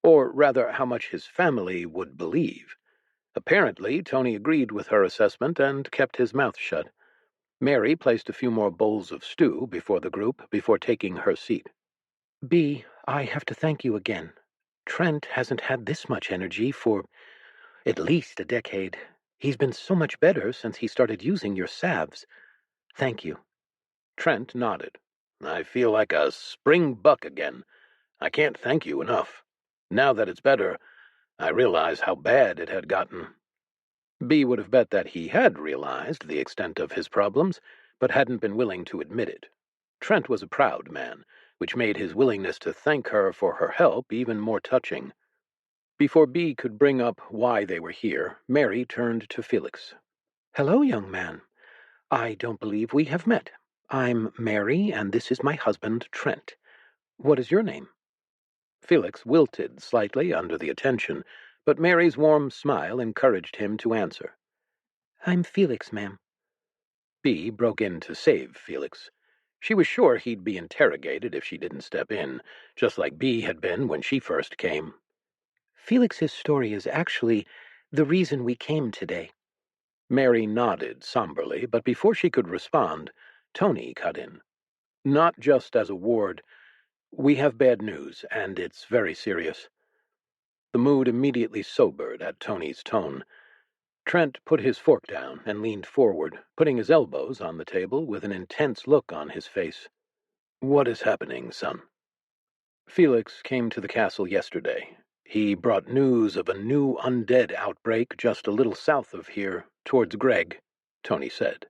or rather how much his family would believe. Apparently, Tony agreed with her assessment and kept his mouth shut. Mary placed a few more bowls of stew before the group before taking her seat. Bee, I have to thank you again. Trent hasn't had this much energy for at least a decade. He's been so much better since he started using your salves. Thank you. Trent nodded. I feel like a spring buck again. I can't thank you enough. Now that it's better, I realize how bad it had gotten. B would have bet that he had realized the extent of his problems, but hadn't been willing to admit it. Trent was a proud man, which made his willingness to thank her for her help even more touching. Before B could bring up why they were here, Mary turned to Felix. Hello, young man. I don't believe we have met. I'm Mary, and this is my husband, Trent. What is your name? Felix wilted slightly under the attention, but Mary's warm smile encouraged him to answer. I'm Felix, ma'am. B broke in to save Felix. She was sure he'd be interrogated if she didn't step in, just like B had been when she first came. Felix's story is actually the reason we came today. Mary nodded somberly, but before she could respond, Tony cut in. Not just as a ward. We have bad news, and it's very serious. The mood immediately sobered at Tony's tone. Trent put his fork down and leaned forward, putting his elbows on the table with an intense look on his face. What is happening, son? Felix came to the castle yesterday. He brought news of a new undead outbreak just a little south of here, towards Greg, Tony said.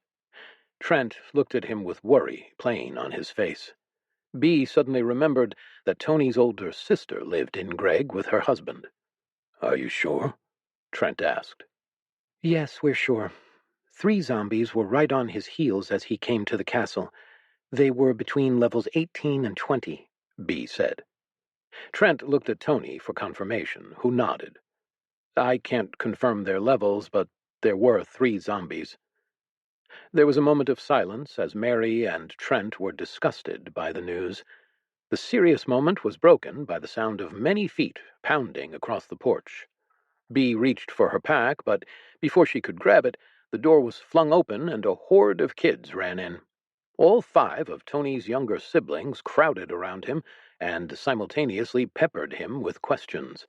Trent looked at him with worry plain on his face. B suddenly remembered that Tony's older sister lived in Greg with her husband. Are you sure? Trent asked. Yes, we're sure. 3 zombies were right on his heels as he came to the castle. They were between levels 18 and 20, B said. Trent looked at Tony for confirmation, who nodded. I can't confirm their levels, but there were 3 zombies. There was a moment of silence as Mary and Trent were disgusted by the news. The serious moment was broken by the sound of many feet pounding across the porch. B reached for her pack, but before she could grab it, the door was flung open and a horde of kids ran in. All 5 of Tony's younger siblings crowded around him and simultaneously peppered him with questions.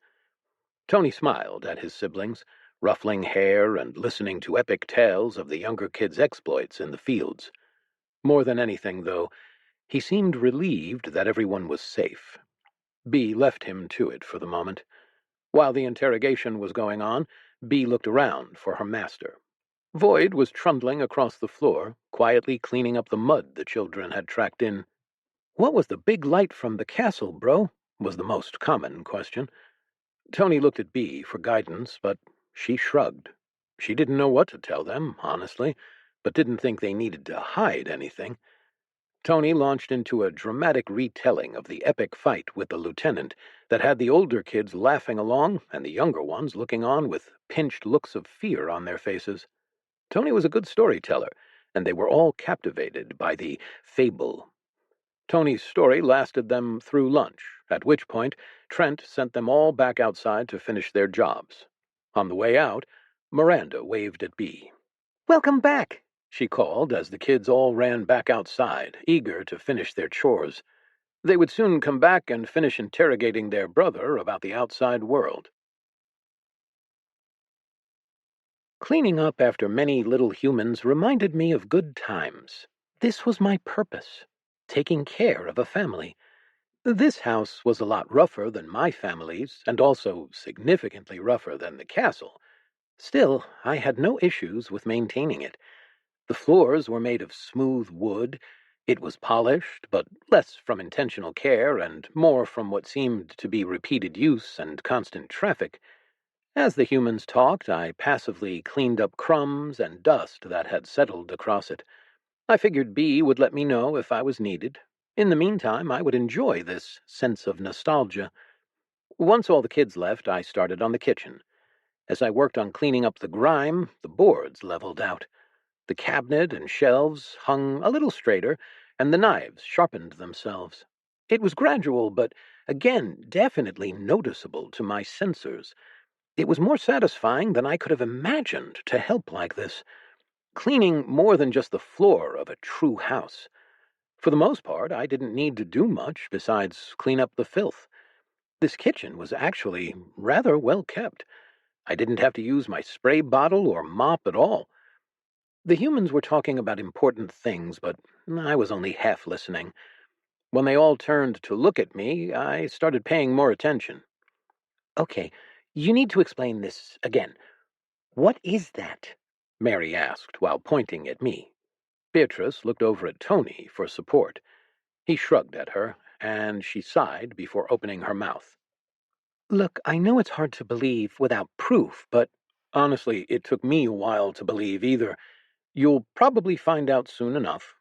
Tony smiled at his siblings, ruffling hair and listening to epic tales of the younger kids' exploits in the fields. More than anything, though, he seemed relieved that everyone was safe. B left him to it for the moment. While the interrogation was going on, B looked around for her master. Void was trundling across the floor, quietly cleaning up the mud the children had tracked in. What was the big light from the castle, bro? Was the most common question. Tony looked at B for guidance, but she shrugged. She didn't know what to tell them, honestly, but didn't think they needed to hide anything. Tony launched into a dramatic retelling of the epic fight with the lieutenant that had the older kids laughing along and the younger ones looking on with pinched looks of fear on their faces. Tony was a good storyteller, and they were all captivated by the fable. Tony's story lasted them through lunch, at which point Trent sent them all back outside to finish their jobs. On the way out, Miranda waved at B. Welcome back, she called as the kids all ran back outside, eager to finish their chores. They would soon come back and finish interrogating their brother about the outside world. Cleaning up after many little humans reminded me of good times. This was my purpose, taking care of a family. This house was a lot rougher than my family's, and also significantly rougher than the castle. Still, I had no issues with maintaining it. The floors were made of smooth wood. It was polished, but less from intentional care and more from what seemed to be repeated use and constant traffic. As the humans talked, I passively cleaned up crumbs and dust that had settled across it. I figured B would let me know if I was needed. In the meantime, I would enjoy this sense of nostalgia. Once all the kids left, I started on the kitchen. As I worked on cleaning up the grime, the boards leveled out. The cabinet and shelves hung a little straighter, and the knives sharpened themselves. It was gradual, but again, definitely noticeable to my sensors. It was more satisfying than I could have imagined to help like this. Cleaning more than just the floor of a true house. For the most part, I didn't need to do much besides clean up the filth. This kitchen was actually rather well kept. I didn't have to use my spray bottle or mop at all. The humans were talking about important things, but I was only half listening. When they all turned to look at me, I started paying more attention. Okay, you need to explain this again. What is that? Mary asked while pointing at me. Beatrice looked over at Tony for support. He shrugged at her, and she sighed before opening her mouth. Look, I know it's hard to believe without proof, but Honestly, it took me a while to believe either. You'll probably find out soon enough.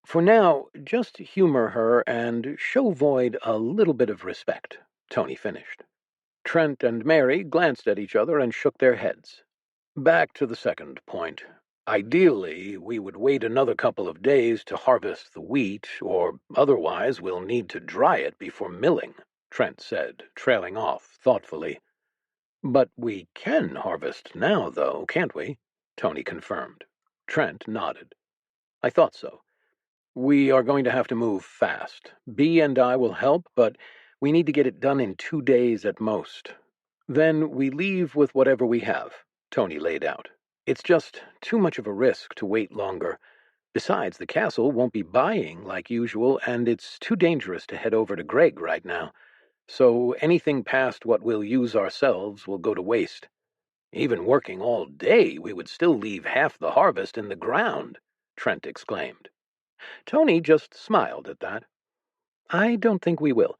For now, just humor her and show Void a little bit of respect, Tony finished. Trent and Mary glanced at each other and shook their heads. Back to the second point. Ideally, we would wait another couple of days to harvest the wheat, or otherwise we'll need to dry it before milling, Trent said, trailing off thoughtfully. But we can harvest now, though, can't we? Tony confirmed. Trent nodded. I thought so. We are going to have to move fast. Bee and I will help, but we need to get it done in 2 days at most. Then we leave with whatever we have, Tony laid out. It's just too much of a risk to wait longer. Besides, the castle won't be buying like usual, and it's too dangerous to head over to Greg right now. So anything past what we'll use ourselves will go to waste. Even working all day, we would still leave half the harvest in the ground, Trent exclaimed. Tony just smiled at that. I don't think we will.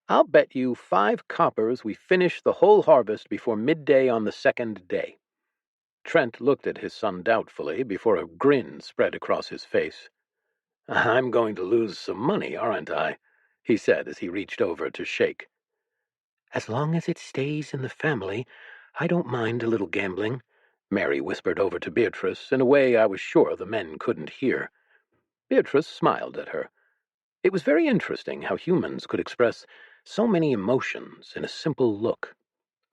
I'll bet you 5 coppers we finish the whole harvest before midday on the second day. Trent looked at his son doubtfully before a grin spread across his face. I'm going to lose some money, aren't I? He said as he reached over to shake. as long as it stays in the family, I don't mind a little gambling, Mary whispered over to Beatrice in a way I was sure the men couldn't hear. Beatrice smiled at her. It was very interesting how humans could express so many emotions in a simple look.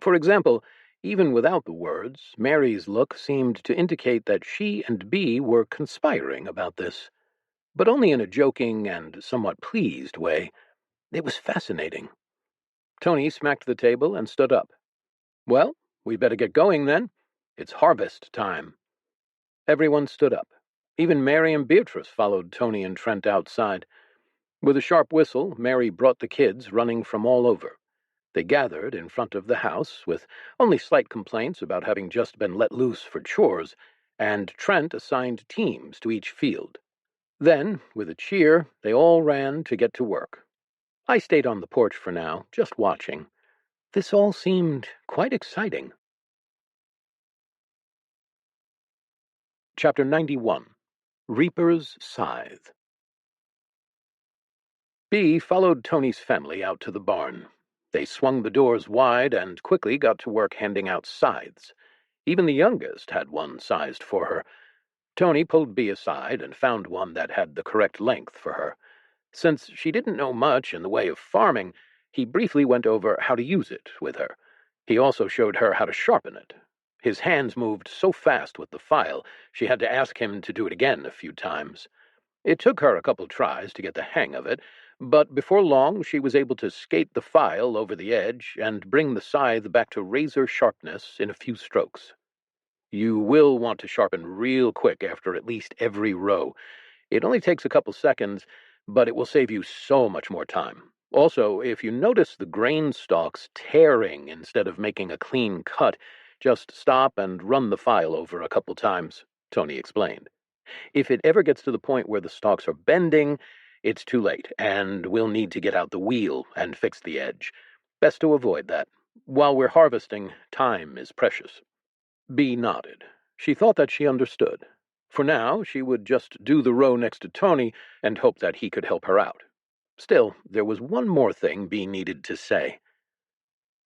For example, even without the words, Mary's look seemed to indicate that she and Bee were conspiring about this, but only in a joking and somewhat pleased way. It was fascinating. Tony smacked the table and stood up. Well, we better get going then. It's harvest time. Everyone stood up. Even Mary and Beatrice followed Tony and Trent outside. With a sharp whistle, Mary brought the kids running from all over. They gathered in front of the house, with only slight complaints about having just been let loose for chores, and Trent assigned teams to each field. Then, with a cheer, they all ran to get to work. I stayed on the porch for now, just watching. This all seemed quite exciting. Chapter 91. Reaper's Scythe. Bee followed Tony's family out to the barn. They swung the doors wide and quickly got to work handing out scythes. Even the youngest had one sized for her. Tony pulled Bee aside and found one that had the correct length for her. Since she didn't know much in the way of farming, he briefly went over how to use it with her. He also showed her how to sharpen it. His hands moved so fast with the file, she had to ask him to do it again a few times. It took her a couple tries to get the hang of it, but before long she was able to skate the file over the edge and bring the scythe back to razor sharpness in a few strokes. You will want to sharpen real quick after at least every row. It only takes a couple seconds, but it will save you so much more time. Also, if you notice the grain stalks tearing instead of making a clean cut, just stop and run the file over a couple times, Tony explained. If it ever gets to the point where the stalks are bending, it's too late, and we'll need to get out the wheel and fix the edge. Best to avoid that. While we're harvesting, time is precious. Bee nodded. She thought that she understood. For now, she would just do the row next to Tony and hope that he could help her out. Still, there was one more thing Bee needed to say.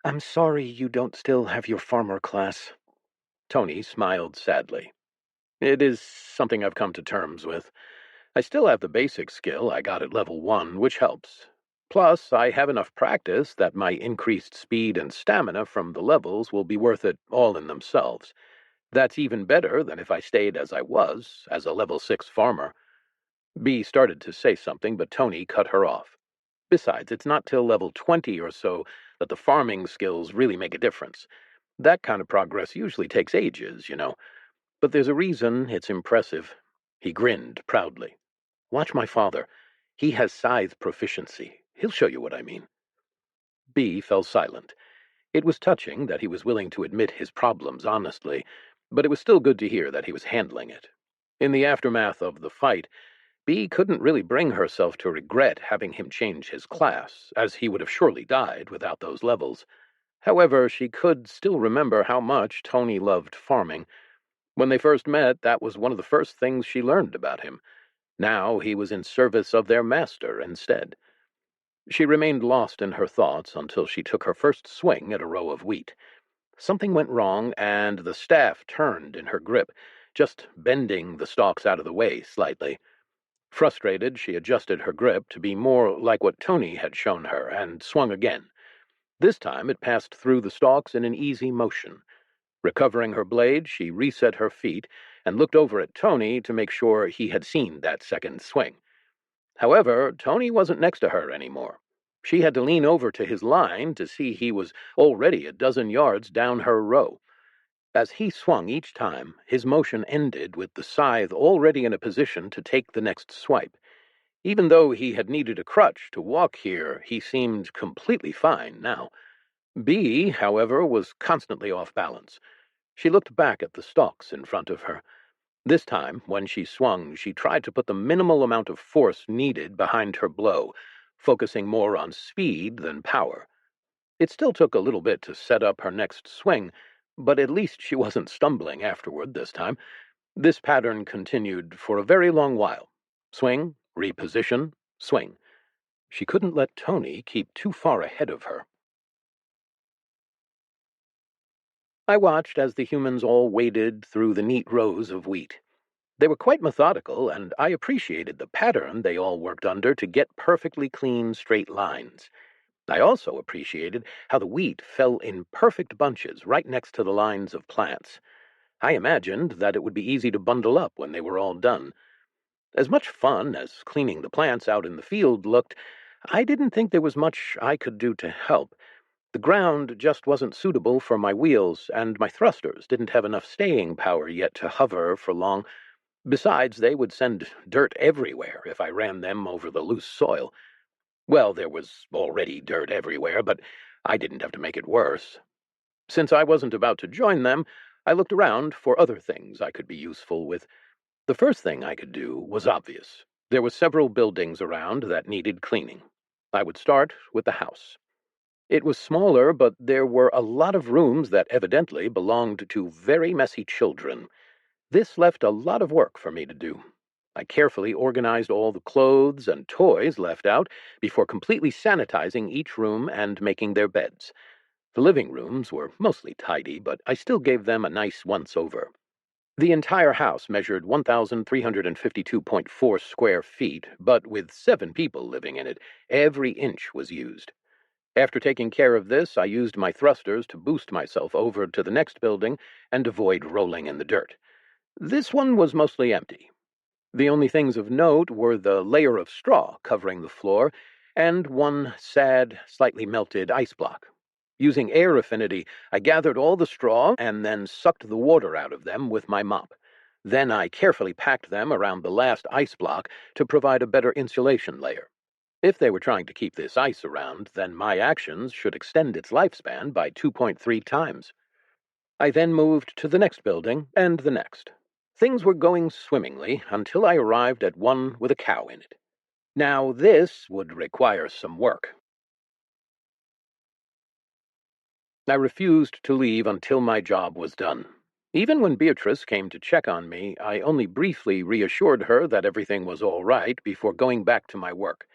I'm sorry you don't still have your farmer class. Tony smiled sadly. It is something I've come to terms with. I still have the basic skill I got at level 1, which helps. Plus, I have enough practice that my increased speed and stamina from the levels will be worth it all in themselves. That's even better than if I stayed as I was, as a level 6 farmer. Bee started to say something, but Tony cut her off. Besides, it's not till level 20 or so that the farming skills really make a difference. That kind of progress usually takes ages, you know. But there's a reason it's impressive. He grinned proudly. Watch my father. He has scythe proficiency. He'll show you what I mean. Bee fell silent. It was touching that he was willing to admit his problems honestly, but it was still good to hear that he was handling it. In the aftermath of the fight, Bee couldn't really bring herself to regret having him change his class, as he would have surely died without those levels. However, she could still remember how much Tony loved farming. When they first met, that was one of the first things she learned about him. Now he was in service of their master instead. She remained lost in her thoughts until she took her first swing at a row of wheat. Something went wrong, and the staff turned in her grip, just bending the stalks out of the way slightly. Frustrated, she adjusted her grip to be more like what Tony had shown her, and swung again. This time it passed through the stalks in an easy motion. Recovering her blade, she reset her feet and looked over at Tony to make sure he had seen that second swing. However, Tony wasn't next to her anymore. She had to lean over to his line to see he was already a dozen yards down her row. As he swung each time, his motion ended with the scythe already in a position to take the next swipe. Even though he had needed a crutch to walk here, he seemed completely fine now. Bee, however, was constantly off balance. She looked back at the stalks in front of her. This time, when she swung, she tried to put the minimal amount of force needed behind her blow, focusing more on speed than power. It still took a little bit to set up her next swing, but at least she wasn't stumbling afterward this time. This pattern continued for a very long while. Swing, reposition, swing. She couldn't let Tony keep too far ahead of her. I watched as the humans all waded through the neat rows of wheat. They were quite methodical, and I appreciated the pattern they all worked under to get perfectly clean, straight lines. I also appreciated how the wheat fell in perfect bunches right next to the lines of plants. I imagined that it would be easy to bundle up when they were all done. As much fun as cleaning the plants out in the field looked, I didn't think there was much I could do to help. The ground just wasn't suitable for my wheels, and my thrusters didn't have enough staying power yet to hover for long. Besides, they would send dirt everywhere if I ran them over the loose soil. Well, there was already dirt everywhere, but I didn't have to make it worse. Since I wasn't about to join them, I looked around for other things I could be useful with. The first thing I could do was obvious. There were several buildings around that needed cleaning. I would start with the house. It was smaller, but there were a lot of rooms that evidently belonged to very messy children. This left a lot of work for me to do. I carefully organized all the clothes and toys left out before completely sanitizing each room and making their beds. The living rooms were mostly tidy, but I still gave them a nice once-over. The entire house measured 1,352.4 square feet, but with 7 people living in it, every inch was used. After taking care of this, I used my thrusters to boost myself over to the next building and avoid rolling in the dirt. This one was mostly empty. The only things of note were the layer of straw covering the floor and one sad, slightly melted ice block. Using air affinity, I gathered all the straw and then sucked the water out of them with my mop. Then I carefully packed them around the last ice block to provide a better insulation layer. If they were trying to keep this ice around, then my actions should extend its lifespan by 2.3 times. I then moved to the next building and the next. Things were going swimmingly until I arrived at one with a cow in it. Now this would require some work. I refused to leave until my job was done. Even when Beatrice came to check on me, I only briefly reassured her that everything was all right before going back to my work.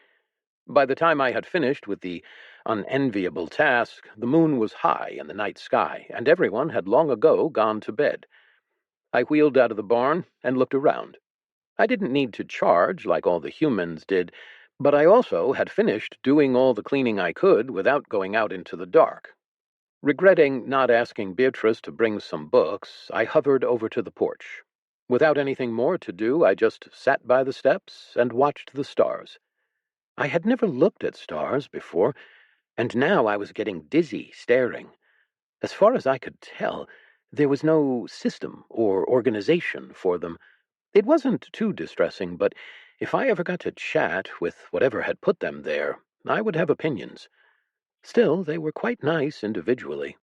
By the time I had finished with the unenviable task, the moon was high in the night sky, and everyone had long ago gone to bed. I wheeled out of the barn and looked around. I didn't need to charge like all the humans did, but I also had finished doing all the cleaning I could without going out into the dark. Regretting not asking Beatrice to bring some books, I hovered over to the porch. Without anything more to do, I just sat by the steps and watched the stars. I had never looked at stars before, and now I was getting dizzy staring. As far as I could tell, there was no system or organization for them. It wasn't too distressing, but if I ever got to chat with whatever had put them there, I would have opinions. Still, they were quite nice individually.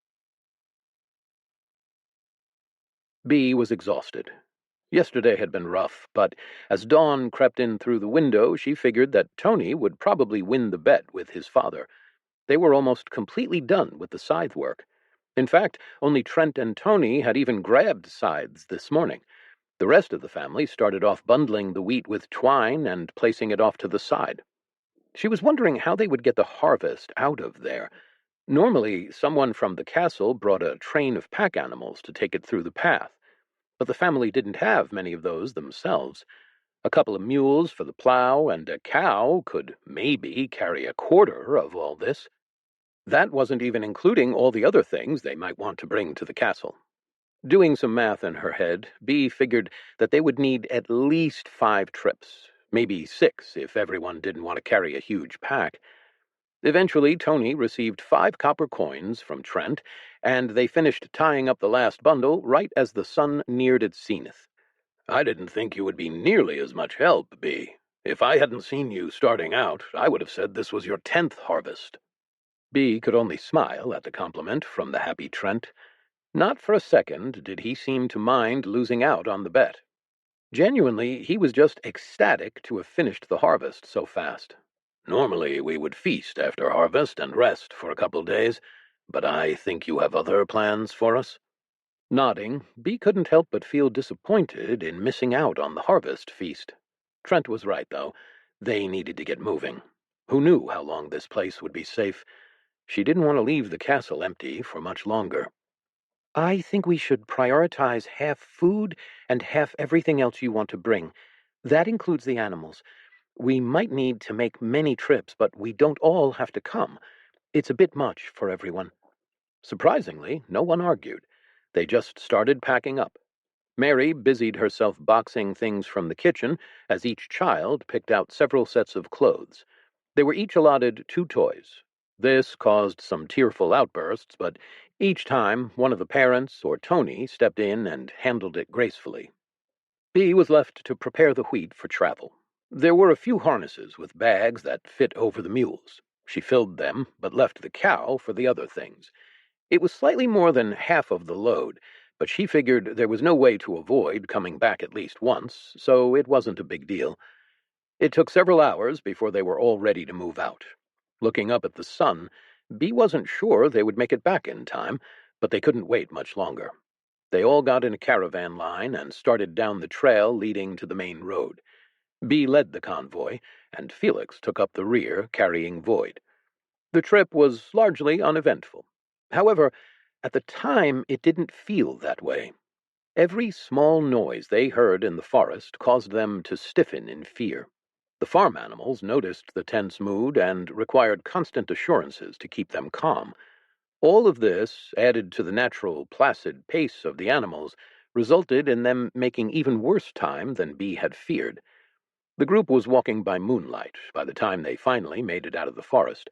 B was exhausted. Yesterday had been rough, but as dawn crept in through the window, she figured that Tony would probably win the bet with his father. They were almost completely done with the scythe work. In fact, only Trent and Tony had even grabbed scythes this morning. The rest of the family started off bundling the wheat with twine and placing it off to the side. She was wondering how they would get the harvest out of there. Normally, someone from the castle brought a train of pack animals to take it through the path, but the family didn't have many of those themselves. A couple of mules for the plow and a cow could maybe carry a quarter of all this. That wasn't even including all the other things they might want to bring to the castle. Doing some math in her head, Bee figured that they would need at least 5 trips, maybe 6 if everyone didn't want to carry a huge pack. Eventually, Tony received 5 copper coins from Trent, and they finished tying up the last bundle right as the sun neared its zenith. "I didn't think you would be nearly as much help, Bee. If I hadn't seen you starting out, I would have said this was your 10th harvest." Bee could only smile at the compliment from the happy Trent. Not for a second did he seem to mind losing out on the bet. Genuinely, he was just ecstatic to have finished the harvest so fast. "Normally we would feast after harvest and rest for a couple days, but I think you have other plans for us?" Nodding, Bee couldn't help but feel disappointed in missing out on the harvest feast. Trent was right, though. They needed to get moving. Who knew how long this place would be safe? She didn't want to leave the castle empty for much longer. I think we should prioritize half food and half everything else you want to bring. That includes the animals. We might need to make many trips, but we don't all have to come. It's a bit much for everyone. Surprisingly, no one argued. They just started packing up. Mary busied herself boxing things from the kitchen as each child picked out several sets of clothes. They were each allotted 2 toys. This caused some tearful outbursts, but each time one of the parents or Tony stepped in and handled it gracefully. Bee was left to prepare the wheat for travel. There were a few harnesses with bags that fit over the mules. She filled them, but left the cow for the other things. It was slightly more than half of the load, but she figured there was no way to avoid coming back at least once, so it wasn't a big deal. It took several hours before they were all ready to move out. Looking up at the sun, Bee wasn't sure they would make it back in time, but they couldn't wait much longer. They all got in a caravan line and started down the trail leading to the main road. Bee led the convoy, and Felix took up the rear, carrying Void. The trip was largely uneventful. However, at the time it didn't feel that way. Every small noise they heard in the forest caused them to stiffen in fear. The farm animals noticed the tense mood and required constant assurances to keep them calm. All of this, added to the natural, placid pace of the animals, resulted in them making even worse time than Bee had feared. The group was walking by moonlight by the time they finally made it out of the forest.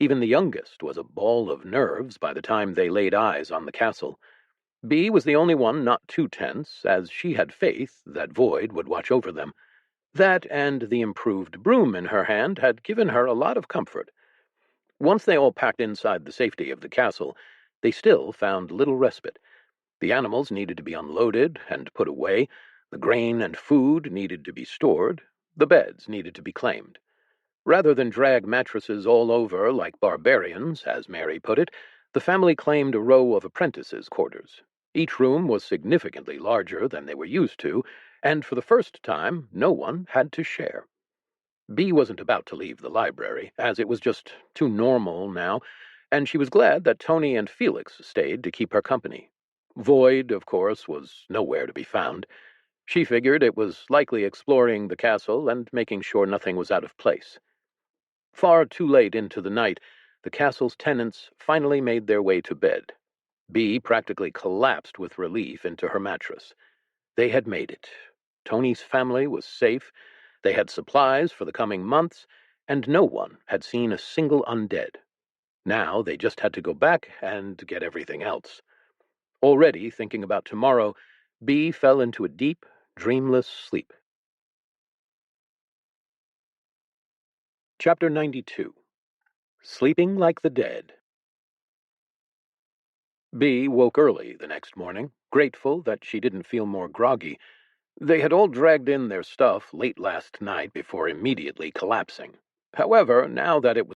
Even the youngest was a ball of nerves by the time they laid eyes on the castle. Bee was the only one not too tense, as she had faith that Void would watch over them. That and the improved broom in her hand had given her a lot of comfort. Once they all packed inside the safety of the castle, they still found little respite. The animals needed to be unloaded and put away, the grain and food needed to be stored, the beds needed to be claimed. Rather than drag mattresses all over like barbarians, as Mary put it, the family claimed a row of apprentices' quarters. Each room was significantly larger than they were used to, and for the first time, no one had to share. Bee wasn't about to leave the library, as it was just too normal now, and she was glad that Tony and Felix stayed to keep her company. Void, of course, was nowhere to be found. She figured it was likely exploring the castle and making sure nothing was out of place. Far too late into the night, the castle's tenants finally made their way to bed. Bee practically collapsed with relief into her mattress. They had made it. Tony's family was safe, they had supplies for the coming months, and no one had seen a single undead. Now they just had to go back and get everything else. Already thinking about tomorrow, Bee fell into a deep, dreamless sleep. Chapter 92. Sleeping Like the Dead. Bee woke early the next morning, grateful that she didn't feel more groggy. They had all dragged in their stuff late last night before immediately collapsing. However, now that it was